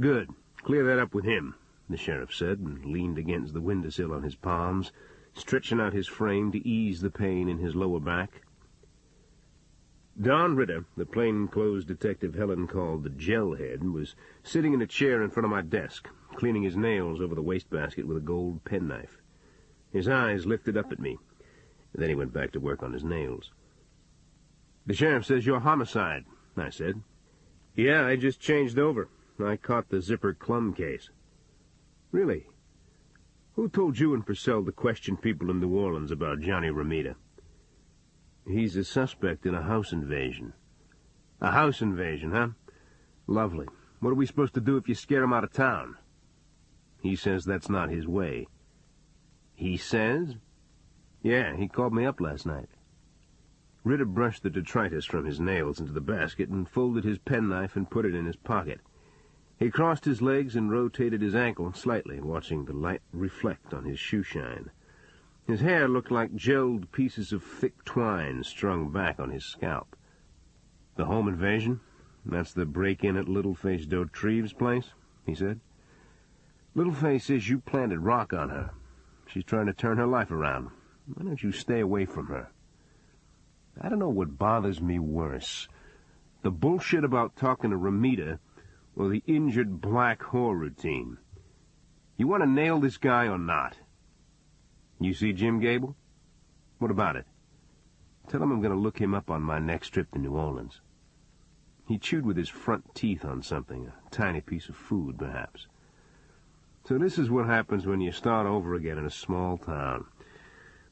"Good. Clear that up with him," the sheriff said, and leaned against the windowsill on his palms, stretching out his frame to ease the pain in his lower back. Don Ritter, the plain-clothes detective Helen called the Gelhead, was sitting in a chair in front of my desk, cleaning his nails over the wastebasket with a gold penknife. His eyes lifted up at me, and then he went back to work on his nails. "The sheriff says you're homicide," I said. "Yeah, I just changed over. I caught the Zipper Clum case." "Really? Who told you and Purcell to question people in New Orleans about Johnny Romita?" "He's a suspect in a house invasion." "A house invasion, huh? Lovely. What are we supposed to do if you scare him out of town?" "He says that's not his way." "He says?" "Yeah, he called me up last night." Ritter brushed the detritus from his nails into the basket and folded his penknife and put it in his pocket. He crossed his legs and rotated his ankle slightly, watching the light reflect on his shoe shine. His hair looked like gelled pieces of thick twine strung back on his scalp. "The home invasion? That's the break-in at Littleface Dautrieve's place?" he said. "Littleface says you planted rock on her. She's trying to turn her life around. Why don't you stay away from her?" I don't know what bothers me worse, the bullshit about talking to Romita or the injured black whore routine. You want to nail this guy or not? You see Jim Gable? What about it? Tell him I'm going to look him up on my next trip to New Orleans. He chewed with his front teeth on something, a tiny piece of food, perhaps. So this is what happens when you start over again in a small town.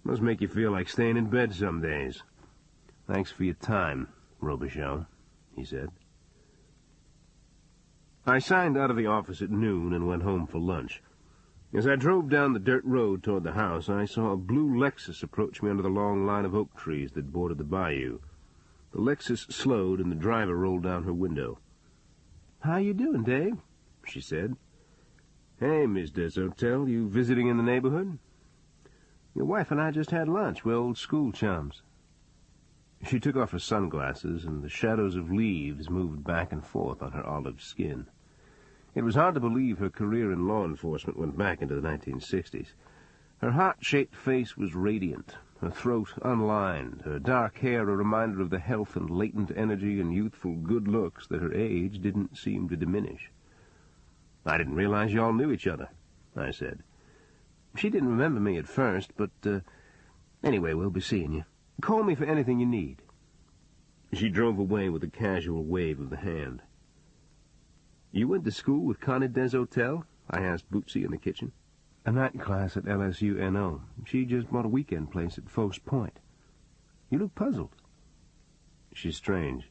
Must make you feel like staying in bed some days. Thanks for your time, Robicheaux, he said. I signed out of the office at noon and went home for lunch. As I drove down the dirt road toward the house, I saw a blue Lexus approach me under the long line of oak trees that bordered the bayou. The Lexus slowed, and the driver rolled down her window. "How you doing, Dave?" she said. "Hey, Miss Desautels, you visiting in the neighborhood?" "Your wife and I just had lunch. We're old school chums." She took off her sunglasses, and the shadows of leaves moved back and forth on her olive skin. It was hard to believe her career in law enforcement went back into the 1960s. Her heart-shaped face was radiant, her throat unlined, her dark hair a reminder of the health and latent energy and youthful good looks that her age didn't seem to diminish. "I didn't realize you all knew each other," I said. "She didn't remember me at first, but anyway, we'll be seeing you. Call me for anything you need." She drove away with a casual wave of the hand. "You went to school with Connie Desautels?" I asked Bootsy in the kitchen. "A night class at LSU-NO. She just bought a weekend place at Fausse Point." "You look puzzled." "She's strange."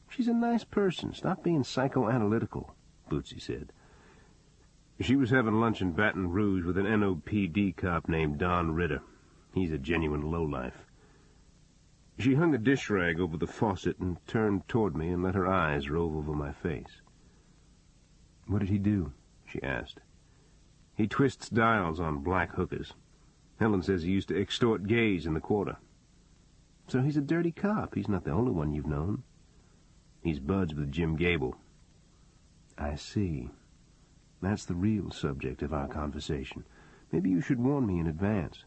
"She's a nice person. Stop being psychoanalytical," Bootsy said. "She was having lunch in Baton Rouge with an NOPD cop named Don Ritter. He's a genuine lowlife." She hung a dish rag over the faucet and turned toward me and let her eyes rove over my face. "What did he do?" she asked. "He twists dials on black hookers. Helen says he used to extort gays in the quarter." "So he's a dirty cop. He's not the only one you've known." "He's buds with Jim Gable." "I see. That's the real subject of our conversation. Maybe you should warn me in advance."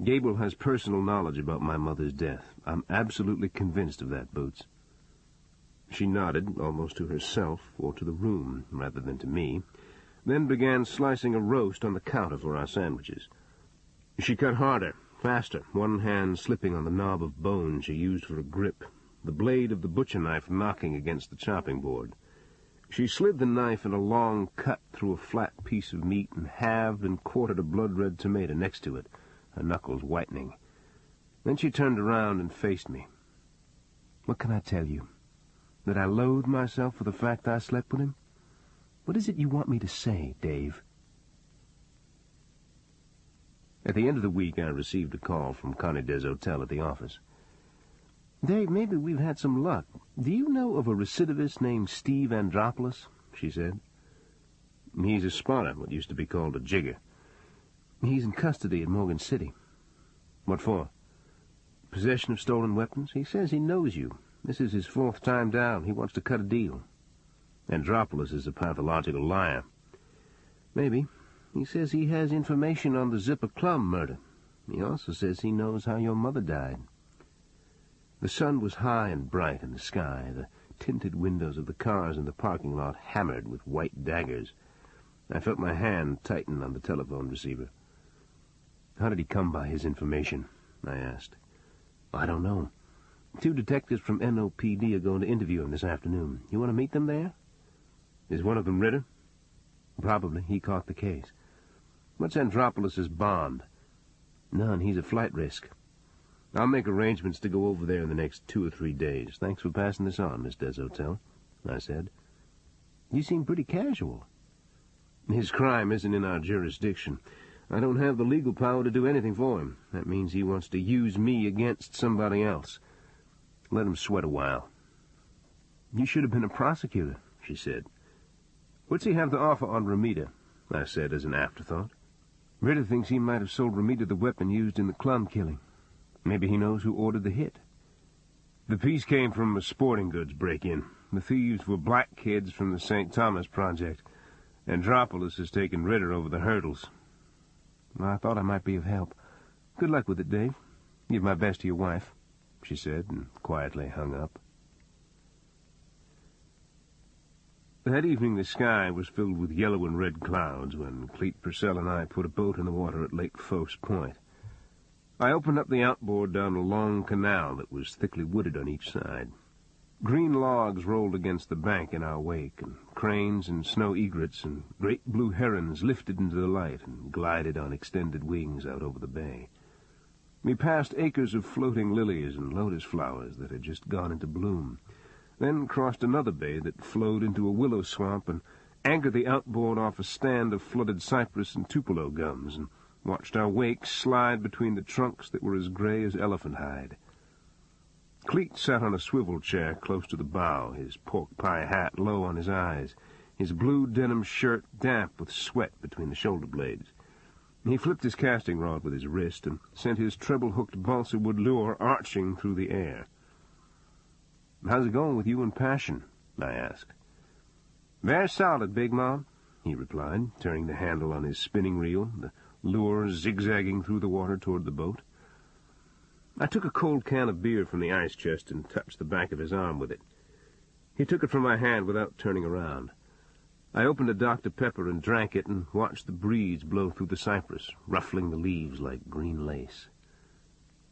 "Gable has personal knowledge about my mother's death. I'm absolutely convinced of that, Boots." She nodded, almost to herself, or to the room, rather than to me, then began slicing a roast on the counter for our sandwiches. She cut harder, faster, one hand slipping on the knob of bone she used for a grip, the blade of the butcher knife knocking against the chopping board. She slid the knife in a long cut through a flat piece of meat and halved and quartered a blood-red tomato next to it, her knuckles whitening. Then she turned around and faced me. "What can I tell you? That I loathe myself for the fact I slept with him? What is it you want me to say, Dave?" At the end of the week, I received a call from Connie Desautels at the office. "Dave, maybe we've had some luck. Do you know of a recidivist named Steve Andropoulos?" she said. "He's a spotter, what used to be called a jigger." "He's in custody at Morgan City." "What for?" "Possession of stolen weapons. He says he knows you. This is his 4th time down. He wants to cut a deal." "Andropoulos is a pathological liar." "Maybe. He says he has information on the Zipper Clum murder. He also says he knows how your mother died." The sun was high and bright in the sky. The tinted windows of the cars in the parking lot hammered with white daggers. I felt my hand tighten on the telephone receiver. "How did he come by his information?" I asked. "I don't know. 2 detectives from NOPD are going to interview him this afternoon. You want to meet them there?" "Is one of them Ritter?" "Probably. He caught the case." "What's Andropoulos's bond?" "None. He's a flight risk." "I'll make arrangements to go over there in the next 2 or 3 days. Thanks for passing this on, Miss Desautels," I said. "You seem pretty casual." "His crime isn't in our jurisdiction. I don't have the legal power to do anything for him. That means he wants to use me against somebody else. Let him sweat a while." "You should have been a prosecutor," she said. "What's he have to offer on Ramita?" I said as an afterthought. "Ritter thinks he might have sold Ramita the weapon used in the Clum killing. Maybe he knows who ordered the hit." "The piece came from a sporting goods break-in. The thieves were black kids from the St. Thomas Project. Andropoulos has taken Ritter over the hurdles." "I thought I might be of help. Good luck with it, Dave. Give my best to your wife," she said, and quietly hung up. That evening the sky was filled with yellow and red clouds when Cleet Purcell and I put a boat in the water at Lake Fos Point. I opened up the outboard down a long canal that was thickly wooded on each side. Green logs rolled against the bank in our wake, and cranes and snow egrets and great blue herons lifted into the light and glided on extended wings out over the bay. We passed acres of floating lilies and lotus flowers that had just gone into bloom, then crossed another bay that flowed into a willow swamp and anchored the outboard off a stand of flooded cypress and tupelo gums, and watched our wake slide between the trunks that were as gray as elephant hide. Cleet sat on a swivel chair close to the bow, his pork pie hat low on his eyes, his blue denim shirt damp with sweat between the shoulder blades. He flipped his casting rod with his wrist and sent his treble-hooked balsa wood lure arching through the air. "How's it going with you and Passion?" I asked. "Very solid, Big Mom," he replied, turning the handle on his spinning reel, the lure zigzagging through the water toward the boat. I took a cold can of beer from the ice chest and touched the back of his arm with it. He took it from my hand without turning around. I opened a Dr. Pepper and drank it and watched the breeze blow through the cypress, ruffling the leaves like green lace.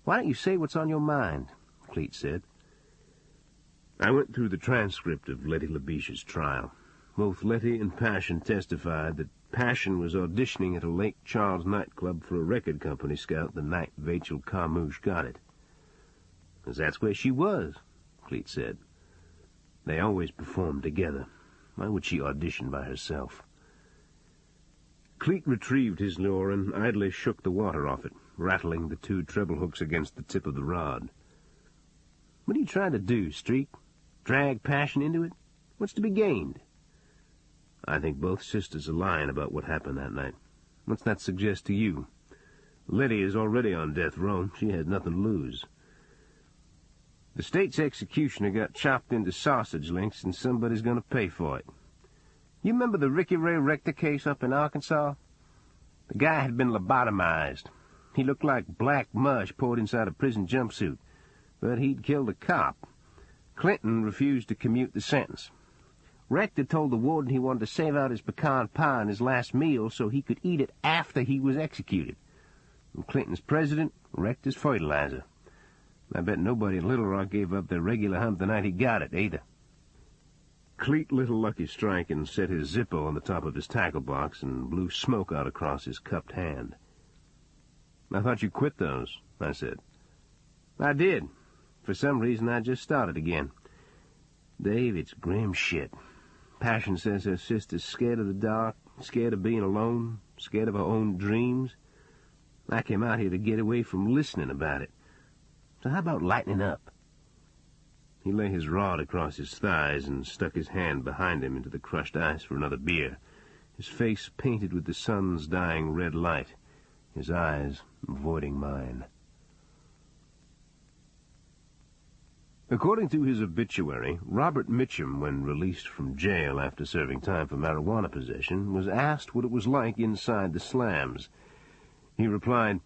"Why don't you say what's on your mind?" Cleet said. I went through the transcript of Letty LaBiche's trial. Both Letty and Passion testified that Passion was auditioning at a Lake Charles nightclub for a record company scout the night Vachel Carmouche got it. "'Cause that's where she was," Cleet said. "They always performed together. Why would she audition by herself?" Cleet retrieved his lure and idly shook the water off it, rattling the two treble hooks against the tip of the rod. "What are you trying to do, Streak? Drag Passion into it? What's to be gained?" "I think both sisters are lying about what happened that night. What's that suggest to you? Letty is already on death row. She had nothing to lose." "The state's executioner got chopped into sausage links, and somebody's going to pay for it. You remember the Ricky Ray Rector case up in Arkansas? The guy had been lobotomized. He looked like black mush poured inside a prison jumpsuit, but he'd killed a cop. Clinton refused to commute the sentence. Rector told the warden he wanted to save out his pecan pie in his last meal so he could eat it after he was executed. And Clinton's president, Rector's fertilizer. I bet nobody in Little Rock gave up their regular hump the night he got it, either." Cleet lit a Lucky Strike and set his Zippo on the top of his tackle box and blew smoke out across his cupped hand. "I thought you quit those," I said. "I did. For some reason I just started again. Dave, it's grim shit. Passion says her sister's scared of the dark, scared of being alone, scared of her own dreams. I came out here to get away from listening about it. So how about lightening up?" He lay his rod across his thighs and stuck his hand behind him into the crushed ice for another beer, his face painted with the sun's dying red light, his eyes avoiding mine. According to his obituary, Robert Mitchum, when released from jail after serving time for marijuana possession, was asked what it was like inside the slams. He replied,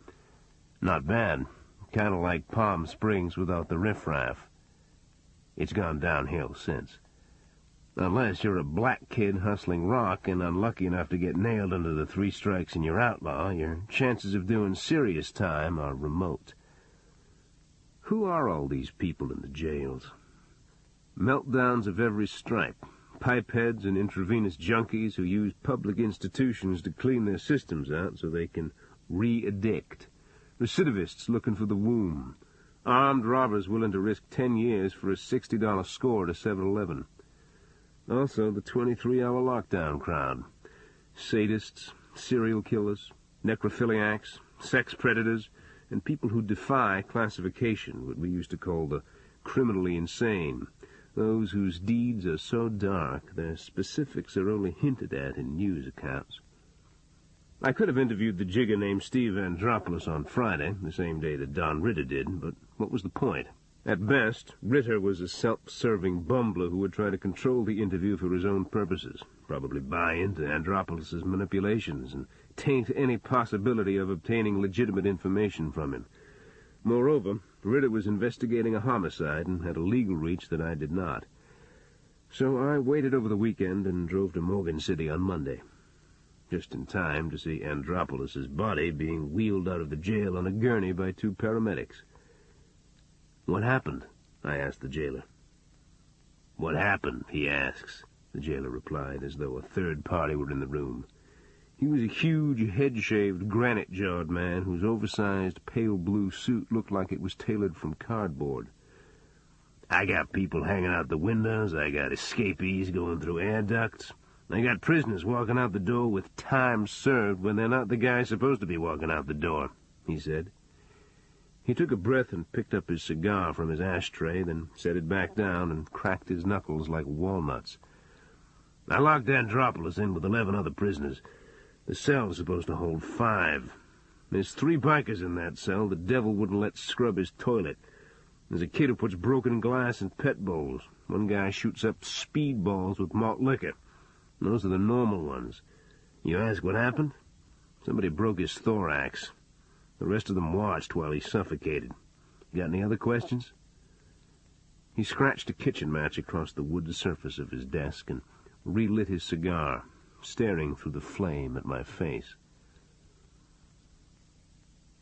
"Not bad. Kind of like Palm Springs without the riffraff. It's gone downhill since. Unless you're a black kid hustling rock and unlucky enough to get nailed under the 3 strikes and you're outlaw, your chances of doing serious time are remote." Who are all these people in the jails? Meltdowns of every stripe, pipeheads and intravenous junkies who use public institutions to clean their systems out so they can re-addict, recidivists looking for the womb, armed robbers willing to risk 10 years for a $60 score at a 7-Eleven. Also the 23-hour lockdown crowd, sadists, serial killers, necrophiliacs, sex predators, and people who defy classification, what we used to call the criminally insane, those whose deeds are so dark their specifics are only hinted at in news accounts. I could have interviewed the jigger named Steve Andropoulos on Friday, the same day that Don Ritter did, but what was the point? At best, Ritter was a self-serving bumbler who would try to control the interview for his own purposes, probably buy into Andropoulos's manipulations and taint any possibility of obtaining legitimate information from him. Moreover, Ritter was investigating a homicide and had a legal reach that I did not. So I waited over the weekend and drove to Morgan City on Monday, just in time to see Andropolis's body being wheeled out of the jail on a gurney by 2 paramedics. "What happened?" I asked the jailer. "What happened?" he asks, the jailer replied, as though a third party were in the room. He was a huge, head-shaved, granite-jawed man whose oversized, pale blue suit looked like it was tailored from cardboard. "I got people hanging out the windows, I got escapees going through air ducts, I got prisoners walking out the door with time served when they're not the guys supposed to be walking out the door," he said. He took a breath and picked up his cigar from his ashtray, then set it back down and cracked his knuckles like walnuts. "I locked Andropolis in with 11 other prisoners. The cell's supposed to hold 5. There's 3 bikers in that cell the devil wouldn't let scrub his toilet. There's a kid who puts broken glass in pet bowls. One guy shoots up speedballs with malt liquor. Those are the normal ones. You ask what happened? Somebody broke his thorax. The rest of them watched while he suffocated. Got any other questions?" He scratched a kitchen match across the wood surface of his desk and relit his cigar, staring through the flame at my face.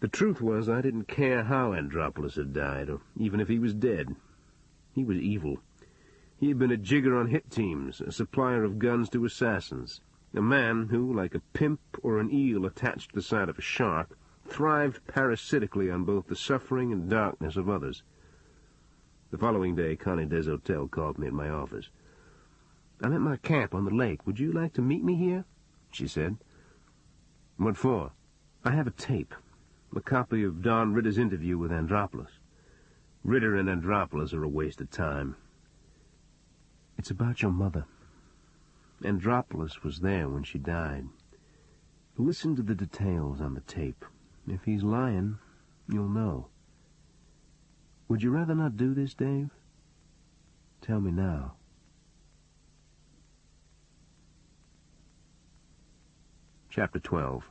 The truth was, I didn't care how Andropolis had died, or even if he was dead. He was evil. He had been a jigger on hit teams, a supplier of guns to assassins, a man who, like a pimp or an eel attached to the side of a shark, thrived parasitically on both the suffering and darkness of others. The following day, Connie Deshotel called me at my office. "I'm at my camp on the lake. Would you like to meet me here?" she said. "What for?" "I have a tape. A copy of Don Ritter's interview with Andropolis. Ritter and Andropolis are a waste of time. It's about your mother. Andropolis was there when she died. Listen to the details on the tape. If he's lying, you'll know. Would you rather not do this, Dave? Tell me now." Chapter 12.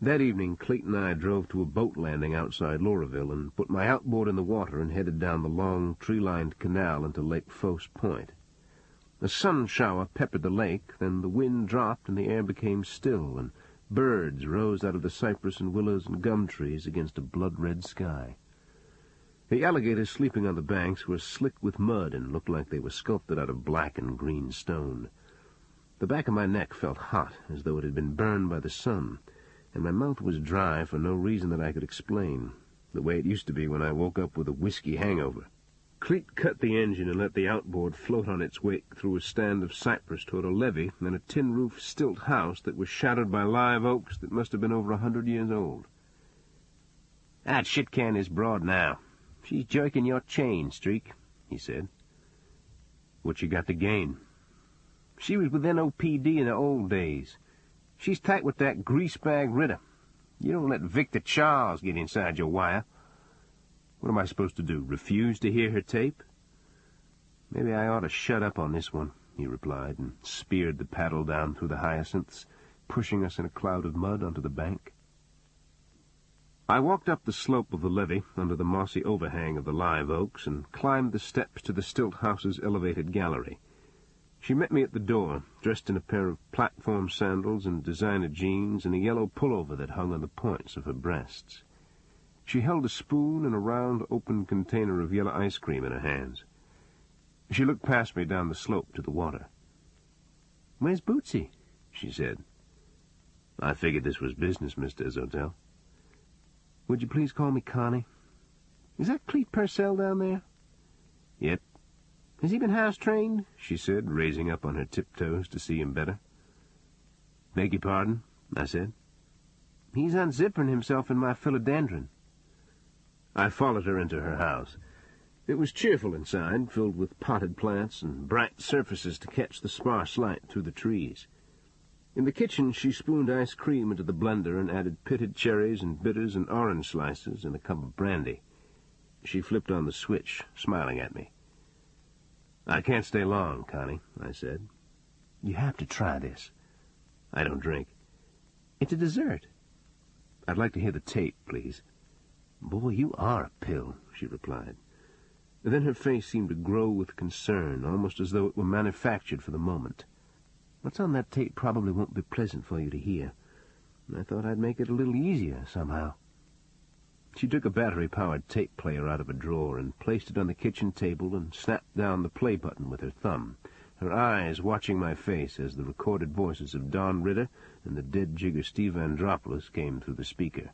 That evening, Cleet and I drove to a boat landing outside Lauraville and put my outboard in the water and headed down the long, tree-lined canal into Lake Fosse Point. A sun shower peppered the lake, then the wind dropped and the air became still, and birds rose out of the cypress and willows and gum trees against a blood-red sky. The alligators sleeping on the banks were slick with mud and looked like they were sculpted out of black and green stone. The back of my neck felt hot, as though it had been burned by the sun, and my mouth was dry for no reason that I could explain, the way it used to be when I woke up with a whiskey hangover. Cleet cut the engine and let the outboard float on its wake through a stand of cypress toward a levee and a tin-roofed stilt house that was shadowed by live oaks that must have been over 100 years old. "That shit-can is broad now. She's jerking your chain, Streak," he said. "What you got to gain?" "She was with NOPD in the old days. She's tight with that greasebag Ritter. You don't let Victor Charles get inside your wire." "What am I supposed to do, refuse to hear her tape?" "Maybe I ought to shut up on this one," he replied, and speared the paddle down through the hyacinths, pushing us in a cloud of mud onto the bank. I walked up the slope of the levee under the mossy overhang of the live oaks and climbed the steps to the stilt house's elevated gallery. She met me at the door, dressed in a pair of platform sandals and designer jeans and a yellow pullover that hung on the points of her breasts. She held a spoon and a round, open container of yellow ice cream in her hands. She looked past me down the slope to the water. "Where's Bootsy?" she said. "I figured this was business, Miss Deshotel." "Would you please call me Connie?" "Is that Cleet Purcell down there?" "Yep." "Has he been house-trained?" she said, raising up on her tiptoes to see him better. "Beg your pardon?" I said. "He's unzipping himself in my philodendron." I followed her into her house. It was cheerful inside, filled with potted plants and bright surfaces to catch the sparse light through the trees. In the kitchen, she spooned ice cream into the blender and added pitted cherries and bitters and orange slices and a cup of brandy. She flipped on the switch, smiling at me. "I can't stay long, Connie," I said. "You have to try this." "I don't drink." "It's a dessert." "I'd like to hear the tape, please." "Boy, you are a pill," she replied. Then her face seemed to grow with concern, almost as though it were manufactured for the moment. "What's on that tape probably won't be pleasant for you to hear. I thought I'd make it a little easier, somehow." She took a battery-powered tape player out of a drawer and placed it on the kitchen table and snapped down the play button with her thumb, her eyes watching my face as the recorded voices of Don Ritter and the dead jigger Steve Andropoulos came through the speaker.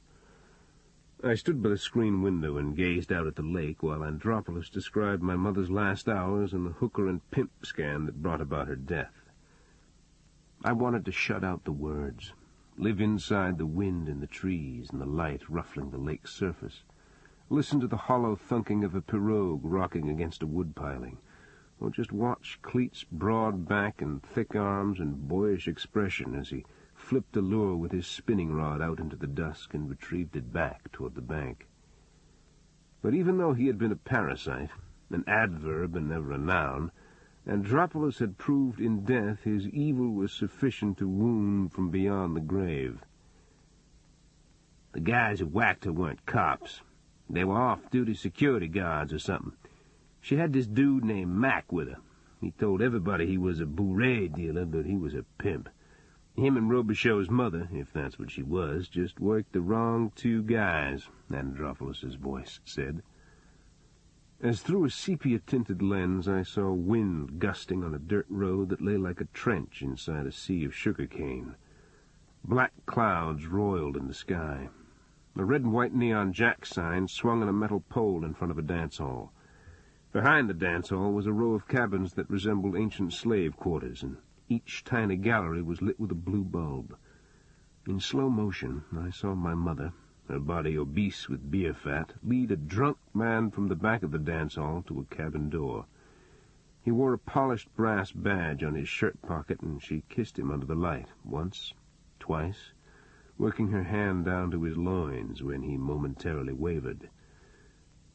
I stood by the screen window and gazed out at the lake while Andropoulos described my mother's last hours and the hooker and pimp scam that brought about her death. I wanted to shut out the words, live inside the wind in the trees and the light ruffling the lake's surface, listen to the hollow thunking of a pirogue rocking against a wood piling, or just watch Cleet's broad back and thick arms and boyish expression as he flipped a lure with his spinning rod out into the dusk and retrieved it back toward the bank. But even though he had been a parasite, an adverb and never a noun, Andropoulos had proved in death his evil was sufficient to wound from beyond the grave. "The guys who whacked her weren't cops. They were off-duty security guards or something. She had this dude named Mac with her. He told everybody he was a bourrée dealer, but he was a pimp. Him and Robicheaux's mother, if that's what she was, just worked the wrong two guys," Andropoulos's voice said. As through a sepia-tinted lens I saw wind gusting on a dirt road that lay like a trench inside a sea of sugar cane. Black clouds roiled in the sky. A red and white neon jack sign swung on a metal pole in front of a dance hall. Behind the dance hall was a row of cabins that resembled ancient slave quarters, and each tiny gallery was lit with a blue bulb. In slow motion I saw my mother, her body obese with beer fat, lead a drunk man from the back of the dance hall to a cabin door. He wore a polished brass badge on his shirt pocket, and she kissed him under the light, once, twice, working her hand down to his loins when he momentarily wavered.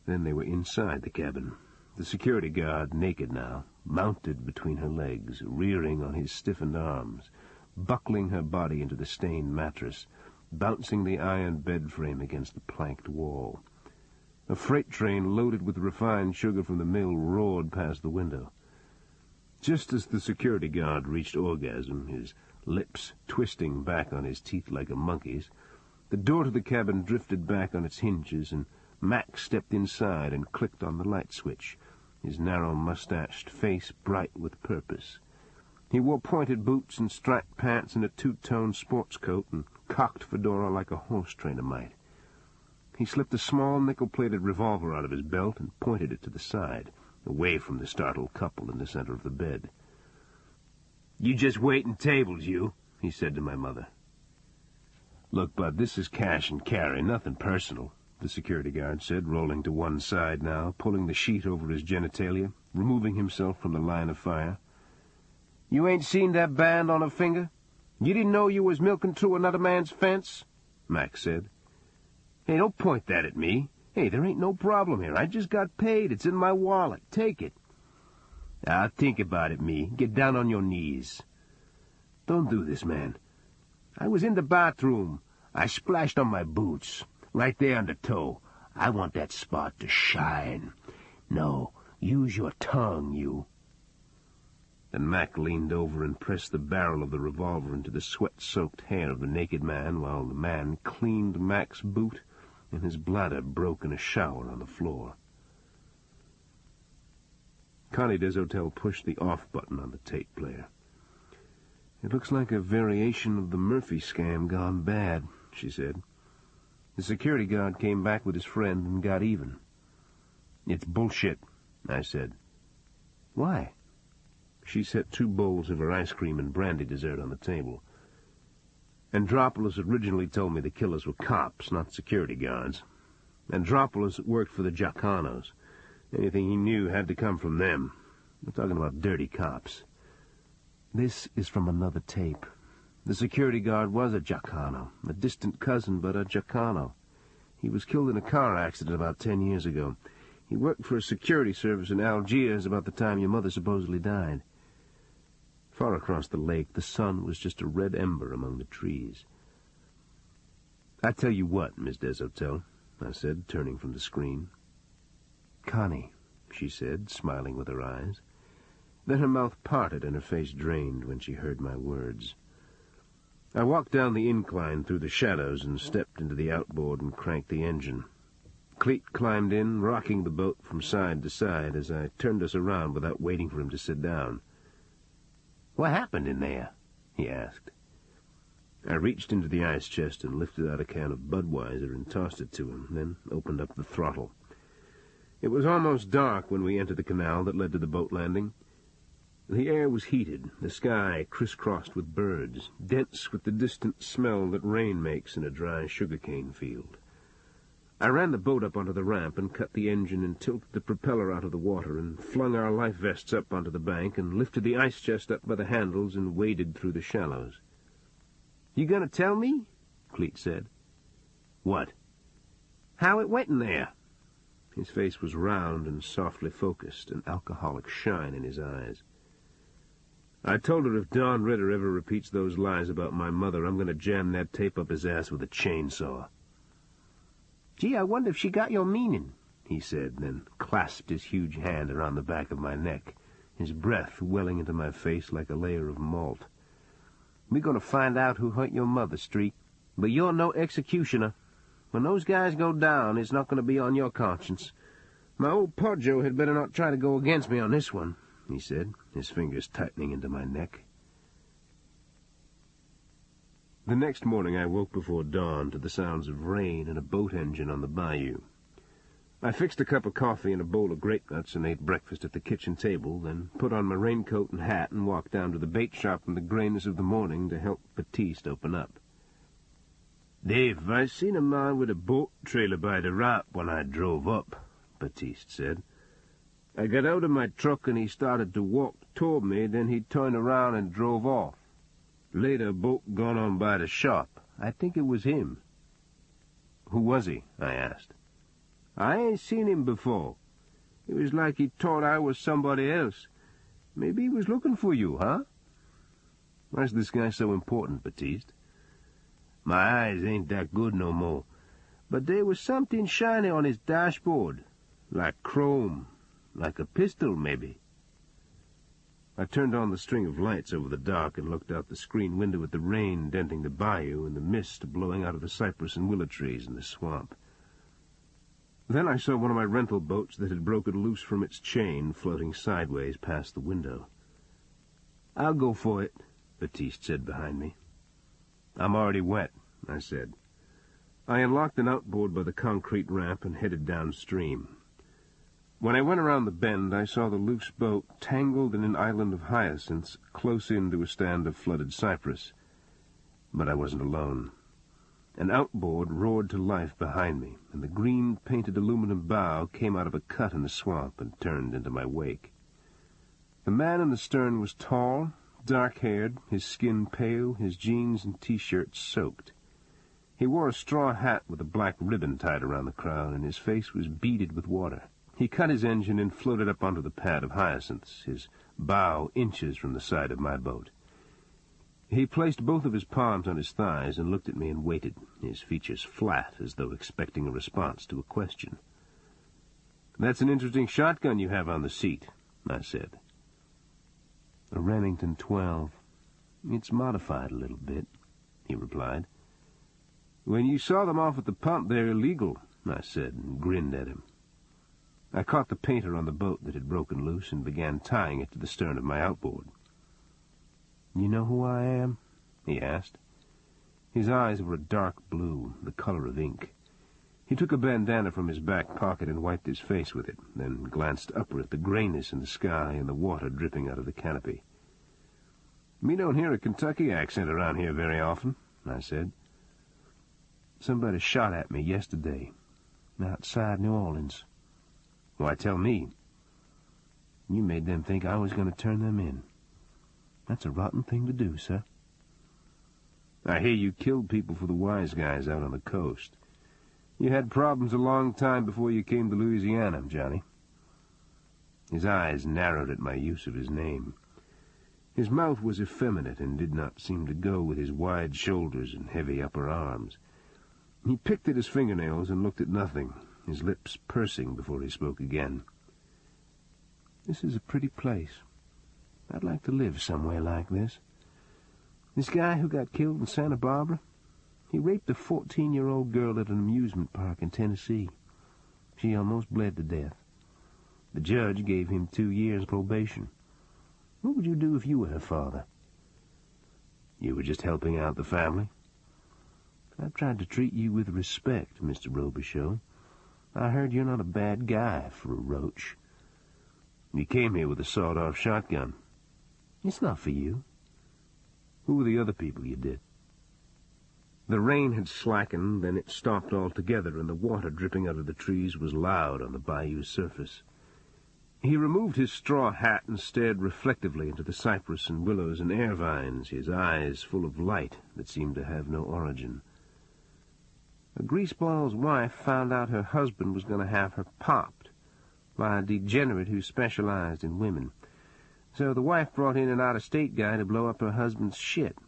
Then they were inside the cabin, the security guard naked now, mounted between her legs, rearing on his stiffened arms, buckling her body into the stained mattress, bouncing the iron bed frame against the planked wall. A freight train loaded with refined sugar from the mill roared past the window. Just as the security guard reached orgasm, his lips twisting back on his teeth like a monkey's, the door to the cabin drifted back on its hinges, and Mac stepped inside and clicked on the light switch, his narrow mustached face bright with purpose. He wore pointed boots and striped pants and a two-tone sports coat and cocked fedora like a horse trainer might. He slipped a small nickel-plated revolver out of his belt and pointed it to the side, away from the startled couple in the center of the bed. "You just waitin' tables, you," he said to my mother. "Look, Bud, this is cash and carry, nothing personal," the security guard said, rolling to one side now, pulling the sheet over his genitalia, removing himself from the line of fire. "You ain't seen that band on her finger? You didn't know you was milking through another man's fence?" Mac said. "Hey, don't point that at me. Hey, there ain't no problem here. I just got paid. It's in my wallet. Take it." "I'll think about it, me. Get down on your knees." "Don't do this, man." "I was in the bathroom. I splashed on my boots. Right there on the toe. I want that spot to shine. No, use your tongue, you." Then Mac leaned over and pressed the barrel of the revolver into the sweat-soaked hair of the naked man while the man cleaned Mac's boot and his bladder broke in a shower on the floor. Connie Deshotel pushed the off button on the tape player. "It looks like a variation of the Murphy scam gone bad," she said. "The security guard came back with his friend and got even." "It's bullshit," I said. "Why?" She set 2 bowls of her ice cream and brandy dessert on the table. "Andropoulos originally told me the killers were cops, not security guards. Andropoulos worked for the Jacanos. Anything he knew had to come from them. We're talking about dirty cops." "This is from another tape. The security guard was a Jacano, a distant cousin, but a Jacano. He was killed in a car accident about 10 years ago. He worked for a security service in Algiers about the time your mother supposedly died." Far across the lake, the sun was just a red ember among the trees. "I tell you what, Miss Deshotel," I said, turning from the screen. "Connie," she said, smiling with her eyes. Then her mouth parted and her face drained when she heard my words. I walked down the incline through the shadows and stepped into the outboard and cranked the engine. Cleet climbed in, rocking the boat from side to side as I turned us around without waiting for him to sit down. "What happened in there?" he asked. I reached into the ice chest and lifted out a can of Budweiser and tossed it to him, then opened up the throttle. It was almost dark when we entered the canal that led to the boat landing. The air was heated, the sky crisscrossed with birds, dense with the distant smell that rain makes in a dry sugarcane field. I ran the boat up onto the ramp and cut the engine and tilted the propeller out of the water and flung our life vests up onto the bank and lifted the ice chest up by the handles and waded through the shallows. "You gonna tell me?" Cleet said. "What?" "How it went in there." His face was round and softly focused, an alcoholic shine in his eyes. "I told her if Don Ritter ever repeats those lies about my mother, I'm going to jam that tape up his ass with a chainsaw." "Gee, I wonder if she got your meaning," he said, then clasped his huge hand around the back of my neck, his breath welling into my face like a layer of malt. "We're going to find out who hurt your mother, Streak, but you're no executioner. When those guys go down, it's not going to be on your conscience. My old Podjo had better not try to go against me on this one," he said, his fingers tightening into my neck. The next morning I woke before dawn to the sounds of rain and a boat engine on the bayou. I fixed a cup of coffee and a bowl of grape nuts and ate breakfast at the kitchen table, then put on my raincoat and hat and walked down to the bait shop in the grayness of the morning to help Batiste open up. "Dave, I seen a man with a boat trailer by the ramp when I drove up," Batiste said. "I got out of my truck and he started to walk toward me, then he turned around and drove off. Later, a boat gone on by the shop. I think it was him." "Who was he?" I asked. "I ain't seen him before. It was like he thought I was somebody else. Maybe he was looking for you, huh?" "Why's this guy so important, Batiste?" "My eyes ain't that good no more, but there was something shiny on his dashboard, like chrome, like a pistol, maybe." I turned on the string of lights over the dock and looked out the screen window at the rain denting the bayou and the mist blowing out of the cypress and willow trees in the swamp. Then I saw one of my rental boats that had broken loose from its chain floating sideways past the window. "I'll go for it," Batiste said behind me. "I'm already wet," I said. I unlocked an outboard by the concrete ramp and headed downstream. When I went around the bend, I saw the loose boat tangled in an island of hyacinths close in to a stand of flooded cypress. But I wasn't alone. An outboard roared to life behind me, and the green-painted aluminum bow came out of a cut in the swamp and turned into my wake. The man in the stern was tall, dark-haired, his skin pale, his jeans and T-shirt soaked. He wore a straw hat with a black ribbon tied around the crown, and his face was beaded with water. He cut his engine and floated up onto the pad of hyacinths, his bow inches from the side of my boat. He placed both of his palms on his thighs and looked at me and waited, his features flat as though expecting a response to a question. "That's an interesting shotgun you have on the seat," I said. "A Remington 12. It's modified a little bit," he replied. "When you saw them off at the pump, they're illegal," I said, and grinned at him. I caught the painter on the boat that had broken loose and began tying it to the stern of my outboard. "You know who I am?" he asked. His eyes were a dark blue, the color of ink. He took a bandana from his back pocket and wiped his face with it, then glanced upward at the grayness in the sky and the water dripping out of the canopy. "We don't hear a Kentucky accent around here very often," I said. "Somebody shot at me yesterday, outside New Orleans." "Why, tell me." "You made them think I was going to turn them in. That's a rotten thing to do, sir." "I hear you killed people for the wise guys out on the coast. You had problems a long time before you came to Louisiana, Johnny." His eyes narrowed at my use of his name. His mouth was effeminate and did not seem to go with his wide shoulders and heavy upper arms. He picked at his fingernails and looked at nothing, his lips pursing before he spoke again. This is a pretty place. I'd like to live somewhere like this. This guy who got killed in Santa Barbara, he raped a 14-year-old girl at an amusement park in Tennessee. She almost bled to death. The judge gave him 2 years probation. What would you do if you were her father? You were just helping out the family? I've tried to treat you with respect, Mr. Robicheaux. I heard you're not a bad guy for a roach. You came here with a sawed-off shotgun. It's not for you. Who were the other people you did? The rain had slackened, then it stopped altogether, and the water dripping out of the trees was loud on the bayou's surface. He removed his straw hat and stared reflectively into the cypress and willows and air vines, his eyes full of light that seemed to have no origin. A greaseball's wife found out her husband was going to have her popped by a degenerate who specialized in women. So the wife brought in an out-of-state guy to blow up her husband's shit.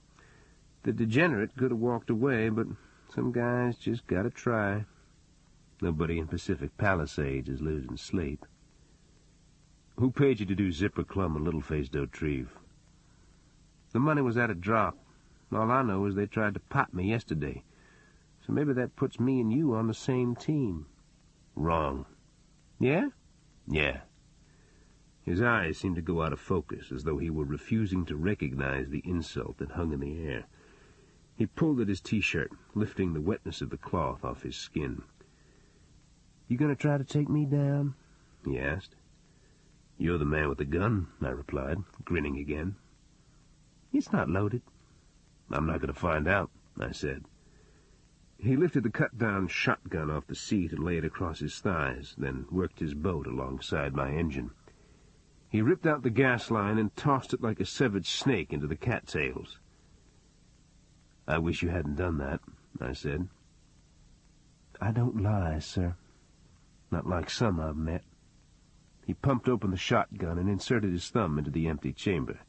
The degenerate could have walked away, but some guys just gotta try. Nobody in Pacific Palisades is losing sleep. Who paid you to do Zipper Clum and Little-Face Dautrive? The money was at a drop. All I know is they tried to pop me yesterday. So maybe that puts me and you on the same team. Wrong. Yeah? Yeah. His eyes seemed to go out of focus, as though he were refusing to recognize the insult that hung in the air. He pulled at his T-shirt, lifting the wetness of the cloth off his skin. You gonna try to take me down? He asked. You're the man with the gun, I replied, grinning again. It's not loaded. I'm not gonna find out, I said. He lifted the cut-down shotgun off the seat and laid it across his thighs, then worked his boat alongside my engine. He ripped out the gas line and tossed it like a severed snake into the cattails. I wish you hadn't done that, I said. I don't lie, sir. Not like some I've met. He pumped open the shotgun and inserted his thumb into the empty chamber.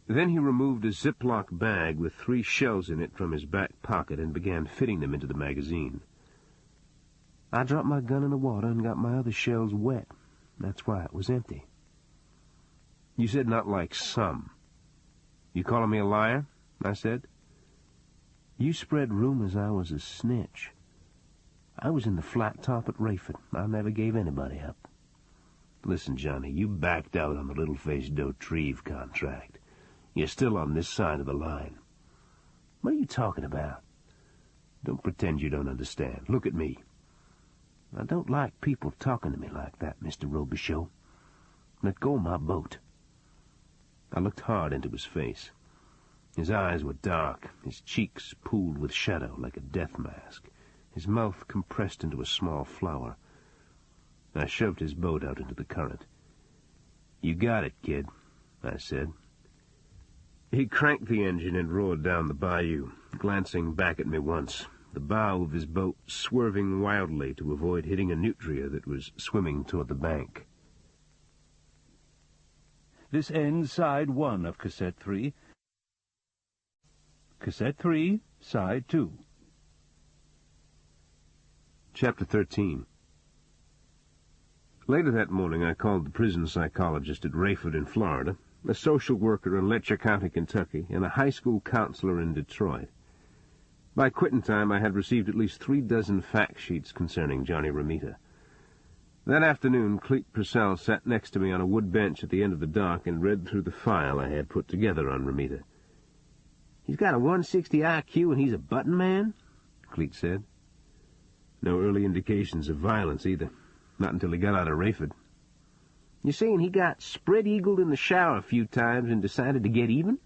Then he removed a Ziploc bag with 3 shells in it from his back pocket and began fitting them into the magazine. I dropped my gun in the water and got my other shells wet. That's why it was empty. You said not like some. You calling me a liar? I said. You spread rumors I was a snitch. I was in the flat top at Rayford. I never gave anybody up. Listen, Johnny, you backed out on the Little-Face Dautrive contract. You're still on this side of the line. What are you talking about? Don't pretend you don't understand. Look at me. I don't like people talking to me like that, Mr. Robicheaux. Let go of my boat. I looked hard into his face. His eyes were dark, his cheeks pooled with shadow like a death mask, his mouth compressed into a small flower. I shoved his boat out into the current. You got it, kid, I said. He cranked the engine and roared down the bayou, glancing back at me once, the bow of his boat swerving wildly to avoid hitting a nutria that was swimming toward the bank. This ends side 1 of cassette 3. Cassette 3, side 2. Chapter 13. Later that morning I called the prison psychologist at Rayford in Florida, a social worker in Letcher County, Kentucky, and a high school counselor in Detroit. By quitting time I had received at least 3 dozen fact sheets concerning Johnny Romita. That afternoon, Cleet Purcell sat next to me on a wood bench at the end of the dock and read through the file I had put together on Romita. He's got a 160 IQ and he's a button man? Cleet said. No early indications of violence either, not until he got out of Rayford. You're saying he got spread-eagled in the shower a few times and decided to get even?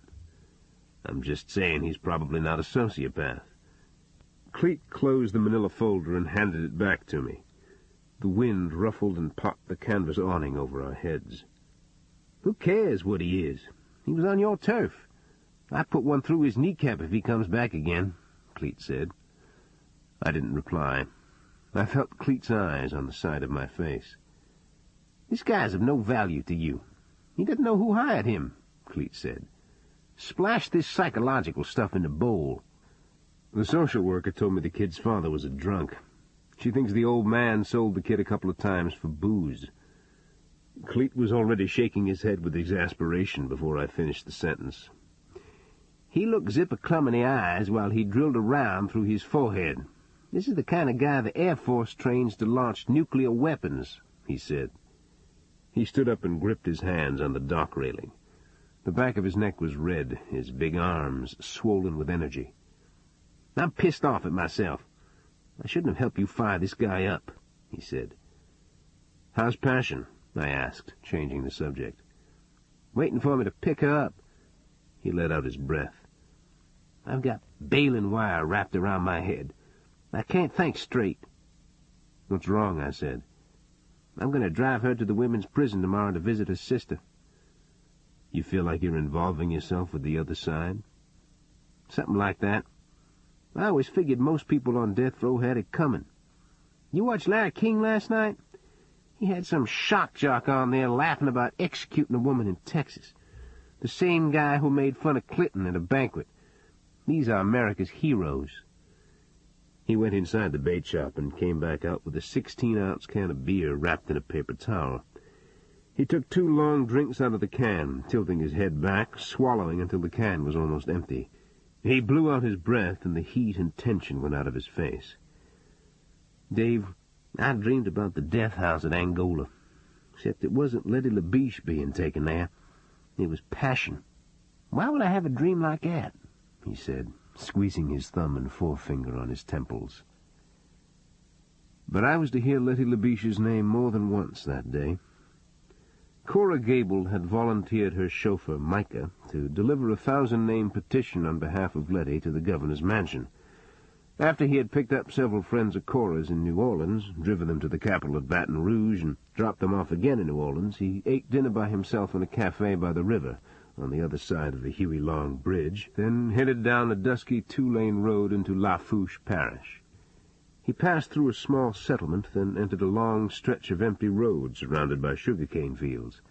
I'm just saying he's probably not a sociopath. Cleet closed the manila folder and handed it back to me. The wind ruffled and popped the canvas awning over our heads. Who cares what he is? He was on your turf. I'd put one through his kneecap if he comes back again, Cleet said. I didn't reply. I felt Cleet's eyes on the side of my face. This guy's of no value to you. He doesn't know who hired him, Cleet said. Splash this psychological stuff in the bowl. The social worker told me the kid's father was a drunk. She thinks the old man sold the kid a couple of times for booze. Cleet was already shaking his head with exasperation before I finished the sentence. He looked Zipper Clum in the eyes while he drilled a round through his forehead. This is the kind of guy the Air Force trains to launch nuclear weapons, he said. He stood up and gripped his hands on the dock railing. The back of his neck was red, his big arms swollen with energy. I'm pissed off at myself. I shouldn't have helped you fire this guy up, he said. How's Passion? I asked, changing the subject. Waiting for me to pick her up. He let out his breath. I've got baling wire wrapped around my head. I can't think straight. What's wrong? I said. I'm going to drive her to the women's prison tomorrow to visit her sister. You feel like you're involving yourself with the other side? Something like that. I always figured most people on death row had it coming. You watched Larry King last night? He had some shock jock on there laughing about executing a woman in Texas. The same guy who made fun of Clinton at a banquet. These are America's heroes. He went inside the bait shop and came back out with a 16-ounce can of beer wrapped in a paper towel. He took 2 long drinks out of the can, tilting his head back, swallowing until the can was almost empty. He blew out his breath, and the heat and tension went out of his face. Dave, I dreamed about the death house at Angola, except it wasn't Letty LaBiche being taken there. It was Passion. Why would I have a dream like that? He said, squeezing his thumb and forefinger on his temples. But I was to hear Letty LaBiche's name more than once that day. Cora Gable had volunteered her chauffeur, Micah, to deliver a 1,000-name petition on behalf of Letty to the governor's mansion. After he had picked up several friends of Cora's in New Orleans, driven them to the capital at Baton Rouge, and dropped them off again in New Orleans, he ate dinner by himself in a cafe by the river, on the other side of the Huey Long Bridge, then headed down a dusky 2-lane road into Lafourche Parish. He passed through a small settlement, then entered a long stretch of empty road surrounded by sugarcane fields.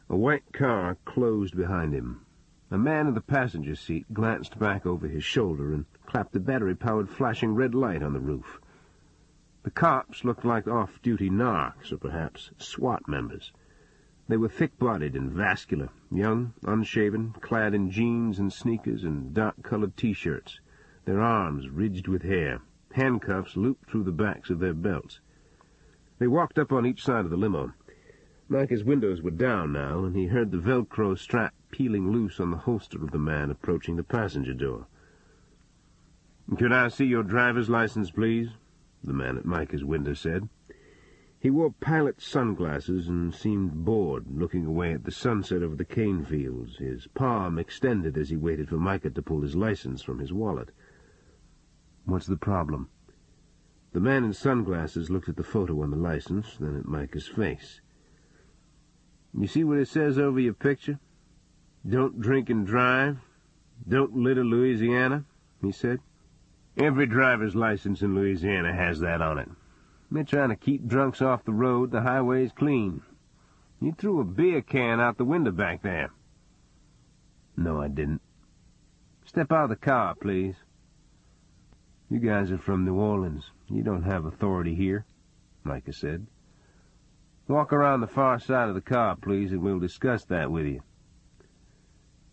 A white car closed behind him. A man in the passenger seat glanced back over his shoulder and clapped a battery-powered flashing red light on the roof. The cops looked like off-duty narcs, or perhaps SWAT members. They were thick-bodied and vascular, young, unshaven, clad in jeans and sneakers and dark-colored T-shirts, their arms ridged with hair, handcuffs looped through the backs of their belts. They walked up on each side of the limo. Micah's windows were down now, and he heard the Velcro strap peeling loose on the holster of the man approaching the passenger door. "Could I see your driver's license, please?" the man at Micah's window said. He wore pilot sunglasses and seemed bored, looking away at the sunset over the cane fields, his palm extended as he waited for Micah to pull his license from his wallet. "What's the problem?" The man in sunglasses looked at the photo on the license, then at Micah's face. "You see what it says over your picture? Don't drink and drive. Don't litter Louisiana," he said. "Every driver's license in Louisiana has that on it. They're trying to keep drunks off the road. The highway's clean. You threw a beer can out the window back there." "No, I didn't." "Step out of the car, please." "You guys are from New Orleans. You don't have authority here," Micah said. "Walk around the far side of the car, please, and we'll discuss that with you."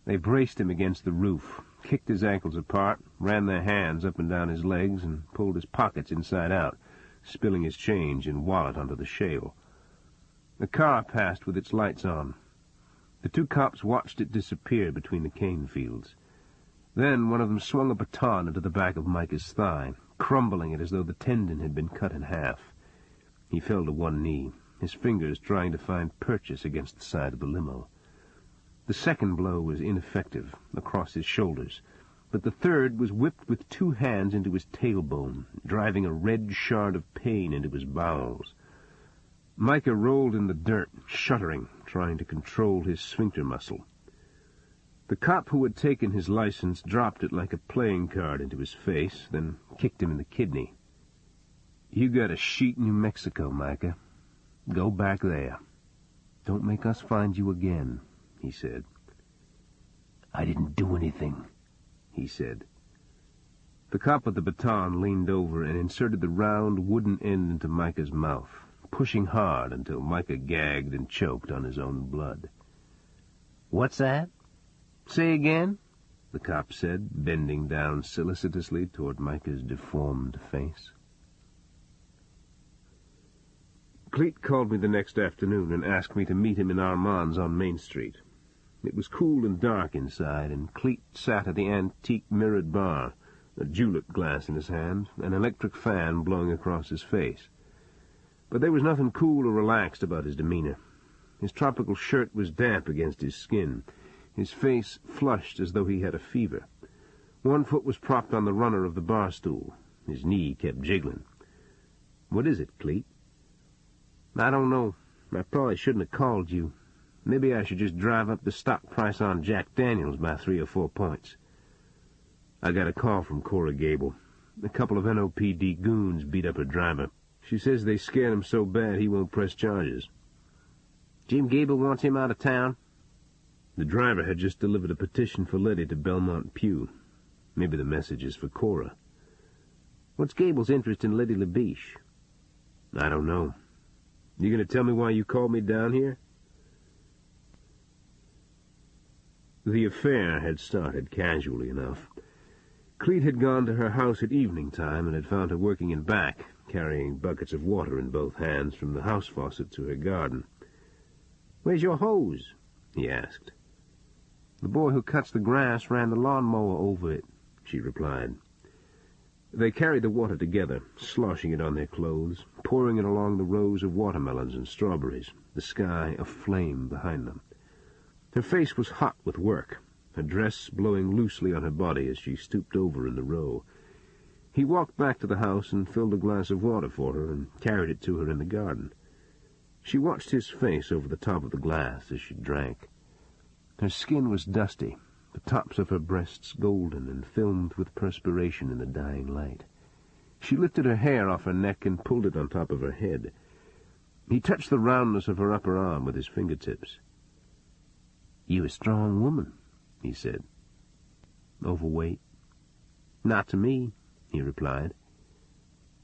They braced him against the roof, kicked his ankles apart, ran their hands up and down his legs, and pulled his pockets inside out, spilling his change and wallet onto the shale. The car passed with its lights on. The 2 cops watched it disappear between the cane fields. Then one of them swung a baton into the back of Micah's thigh, crumbling it as though the tendon had been cut in half. He fell to one knee, his fingers trying to find purchase against the side of the limo. The second blow was ineffective, across his shoulders, but the third was whipped with 2 hands into his tailbone, driving a red shard of pain into his bowels. Micah rolled in the dirt, shuddering, trying to control his sphincter muscle. The cop who had taken his license dropped it like a playing card into his face, then kicked him in the kidney. "You got a sheet in New Mexico, Micah. Go back there. Don't make us find you again," he said. "I didn't do anything," he said. The cop with the baton leaned over and inserted the round wooden end into Micah's mouth, pushing hard until Micah gagged and choked on his own blood. "What's that? Say again?" the cop said, bending down solicitously toward Micah's deformed face. Cleet called me the next afternoon and asked me to meet him in Armand's on Main Street. It was cool and dark inside, and Cleet sat at the antique mirrored bar, a julep glass in his hand, an electric fan blowing across his face. But there was nothing cool or relaxed about his demeanor. His tropical shirt was damp against his skin, his face flushed as though he had a fever. One foot was propped on the runner of the bar stool. His knee kept jiggling. "What is it, Cleet?" "I don't know. I probably shouldn't have called you. Maybe I should just drive up the stock price on Jack Daniels by 3 or 4 points. I got a call from Cora Gable. A couple of NOPD goons beat up her driver. She says they scared him so bad he won't press charges." "Jim Gable wants him out of town?" The driver had just delivered a petition for Letty to Belmont Pew. Maybe the message is for Cora. "What's Gable's interest in Letty LaBiche?" "I don't know. You going to tell me why you called me down here?" The affair had started casually enough. Cleet had gone to her house at evening time and had found her working in back, carrying buckets of water in both hands from the house faucet to her garden. "Where's your hose?" he asked. "The boy who cuts the grass ran the lawnmower over it," she replied. They carried the water together, sloshing it on their clothes, pouring it along the rows of watermelons and strawberries, the sky aflame behind them. Her face was hot with work, her dress blowing loosely on her body as she stooped over in the row. He walked back to the house and filled a glass of water for her and carried it to her in the garden. She watched his face over the top of the glass as she drank. Her skin was dusty, the tops of her breasts golden and filmed with perspiration in the dying light. She lifted her hair off her neck and pulled it on top of her head. He touched the roundness of her upper arm with his fingertips. "You a strong woman," he said. "Overweight?" "Not to me," he replied.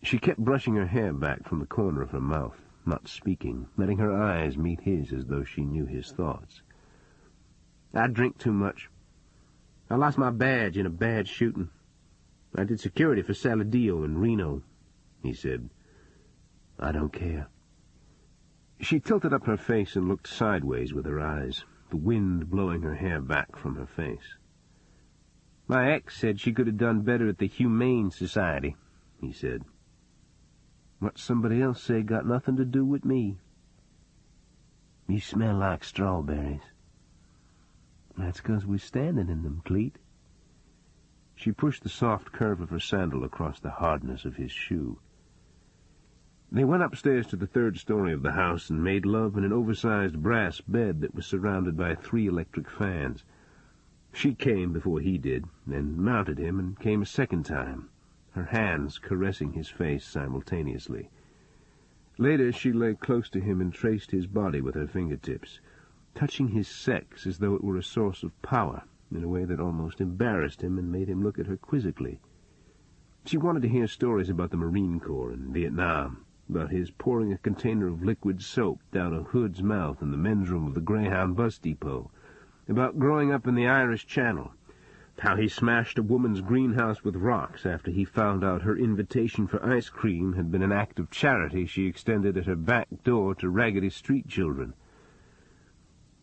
She kept brushing her hair back from the corner of her mouth, not speaking, letting her eyes meet his as though she knew his thoughts. "I drink too much. I lost my badge in a bad shooting. I did security for Saladillo in Reno," he said. "I don't care." She tilted up her face and looked sideways with her eyes, the wind blowing her hair back from her face. "My ex said she could have done better at the Humane Society," he said. "What somebody else say got nothing to do with me." "You smell like strawberries." "That's 'cause we're standing in them, Cleet." She pushed the soft curve of her sandal across the hardness of his shoe. They went upstairs to the 3rd story of the house and made love in an oversized brass bed that was surrounded by 3 electric fans. She came before he did, then mounted him and came a second time, her hands caressing his face simultaneously. Later she lay close to him and traced his body with her fingertips, touching his sex as though it were a source of power, in a way that almost embarrassed him and made him look at her quizzically. She wanted to hear stories about the Marine Corps and Vietnam, about his pouring a container of liquid soap down a hood's mouth in the men's room of the Greyhound bus depot, about growing up in the Irish Channel, how he smashed a woman's greenhouse with rocks after he found out her invitation for ice cream had been an act of charity she extended at her back door to raggedy street children.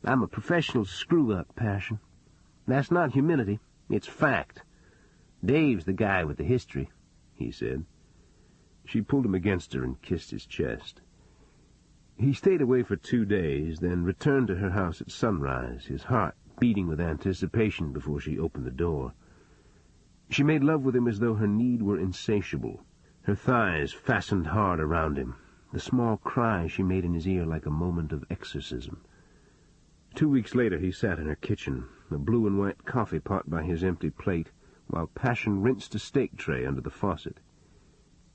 "I'm a professional screw-up, Passion. That's not humility, it's fact. Dave's the guy with the history," he said. She pulled him against her and kissed his chest. He stayed away for 2 days, then returned to her house at sunrise, his heart beating with anticipation before she opened the door. She made love with him as though her need were insatiable. Her thighs fastened hard around him, the small cry she made in his ear like a moment of exorcism. 2 weeks later he sat in her kitchen, a blue and white coffee pot by his empty plate, while Passion rinsed a steak tray under the faucet.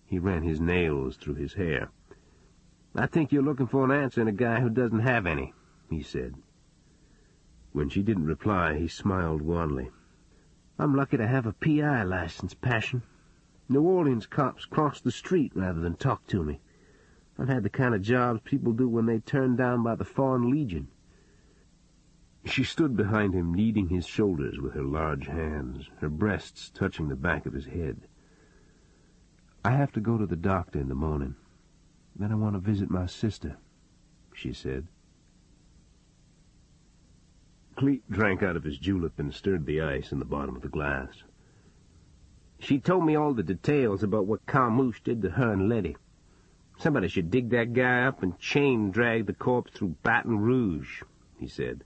He ran his nails through his hair. "I think you're looking for an answer in a guy who doesn't have any," he said. When she didn't reply, he smiled wanly. "I'm lucky to have a P.I. license, Passion. New Orleans cops cross the street rather than talk to me. I've had the kind of jobs people do when they're turned down by the Foreign Legion." She stood behind him, kneading his shoulders with her large hands, her breasts touching the back of his head. "I have to go to the doctor in the morning. Then I want to visit my sister," she said. Cleet drank out of his julep and stirred the ice in the bottom of the glass. "She told me all the details about what Carmouche did to her and Letty. Somebody should dig that guy up and chain-drag the corpse through Baton Rouge," he said.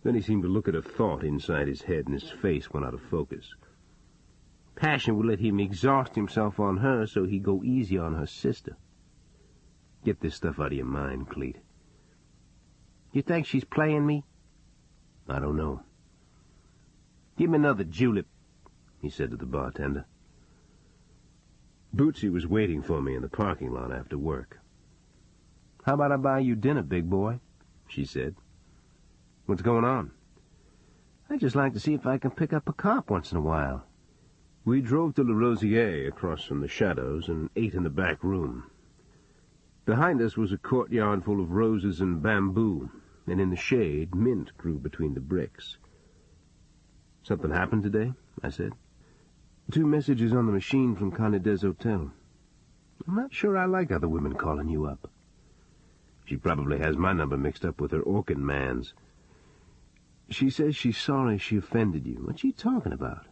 Then he seemed to look at a thought inside his head, and his face went out of focus. "Passion would let him exhaust himself on her so he'd go easy on her sister." "Get this stuff out of your mind, Cleet." "You think she's playing me?" "I don't know." "Give me another julep," he said to the bartender. Bootsy was waiting for me in the parking lot after work. "How about I buy you dinner, big boy?" she said. "What's going on?" "I'd just like to see if I can pick up a cop once in a while." We drove to Le Rosier across from the Shadows and ate in the back room. Behind us was a courtyard full of roses and bamboo, and in the shade mint grew between the bricks. "Something happened today?" I said. "2 messages on the machine from Connie Hotel. I'm not sure I like other women calling you up." "She probably has my number mixed up with her Orkin man's." "She says she's sorry she offended you. What's she talking about?"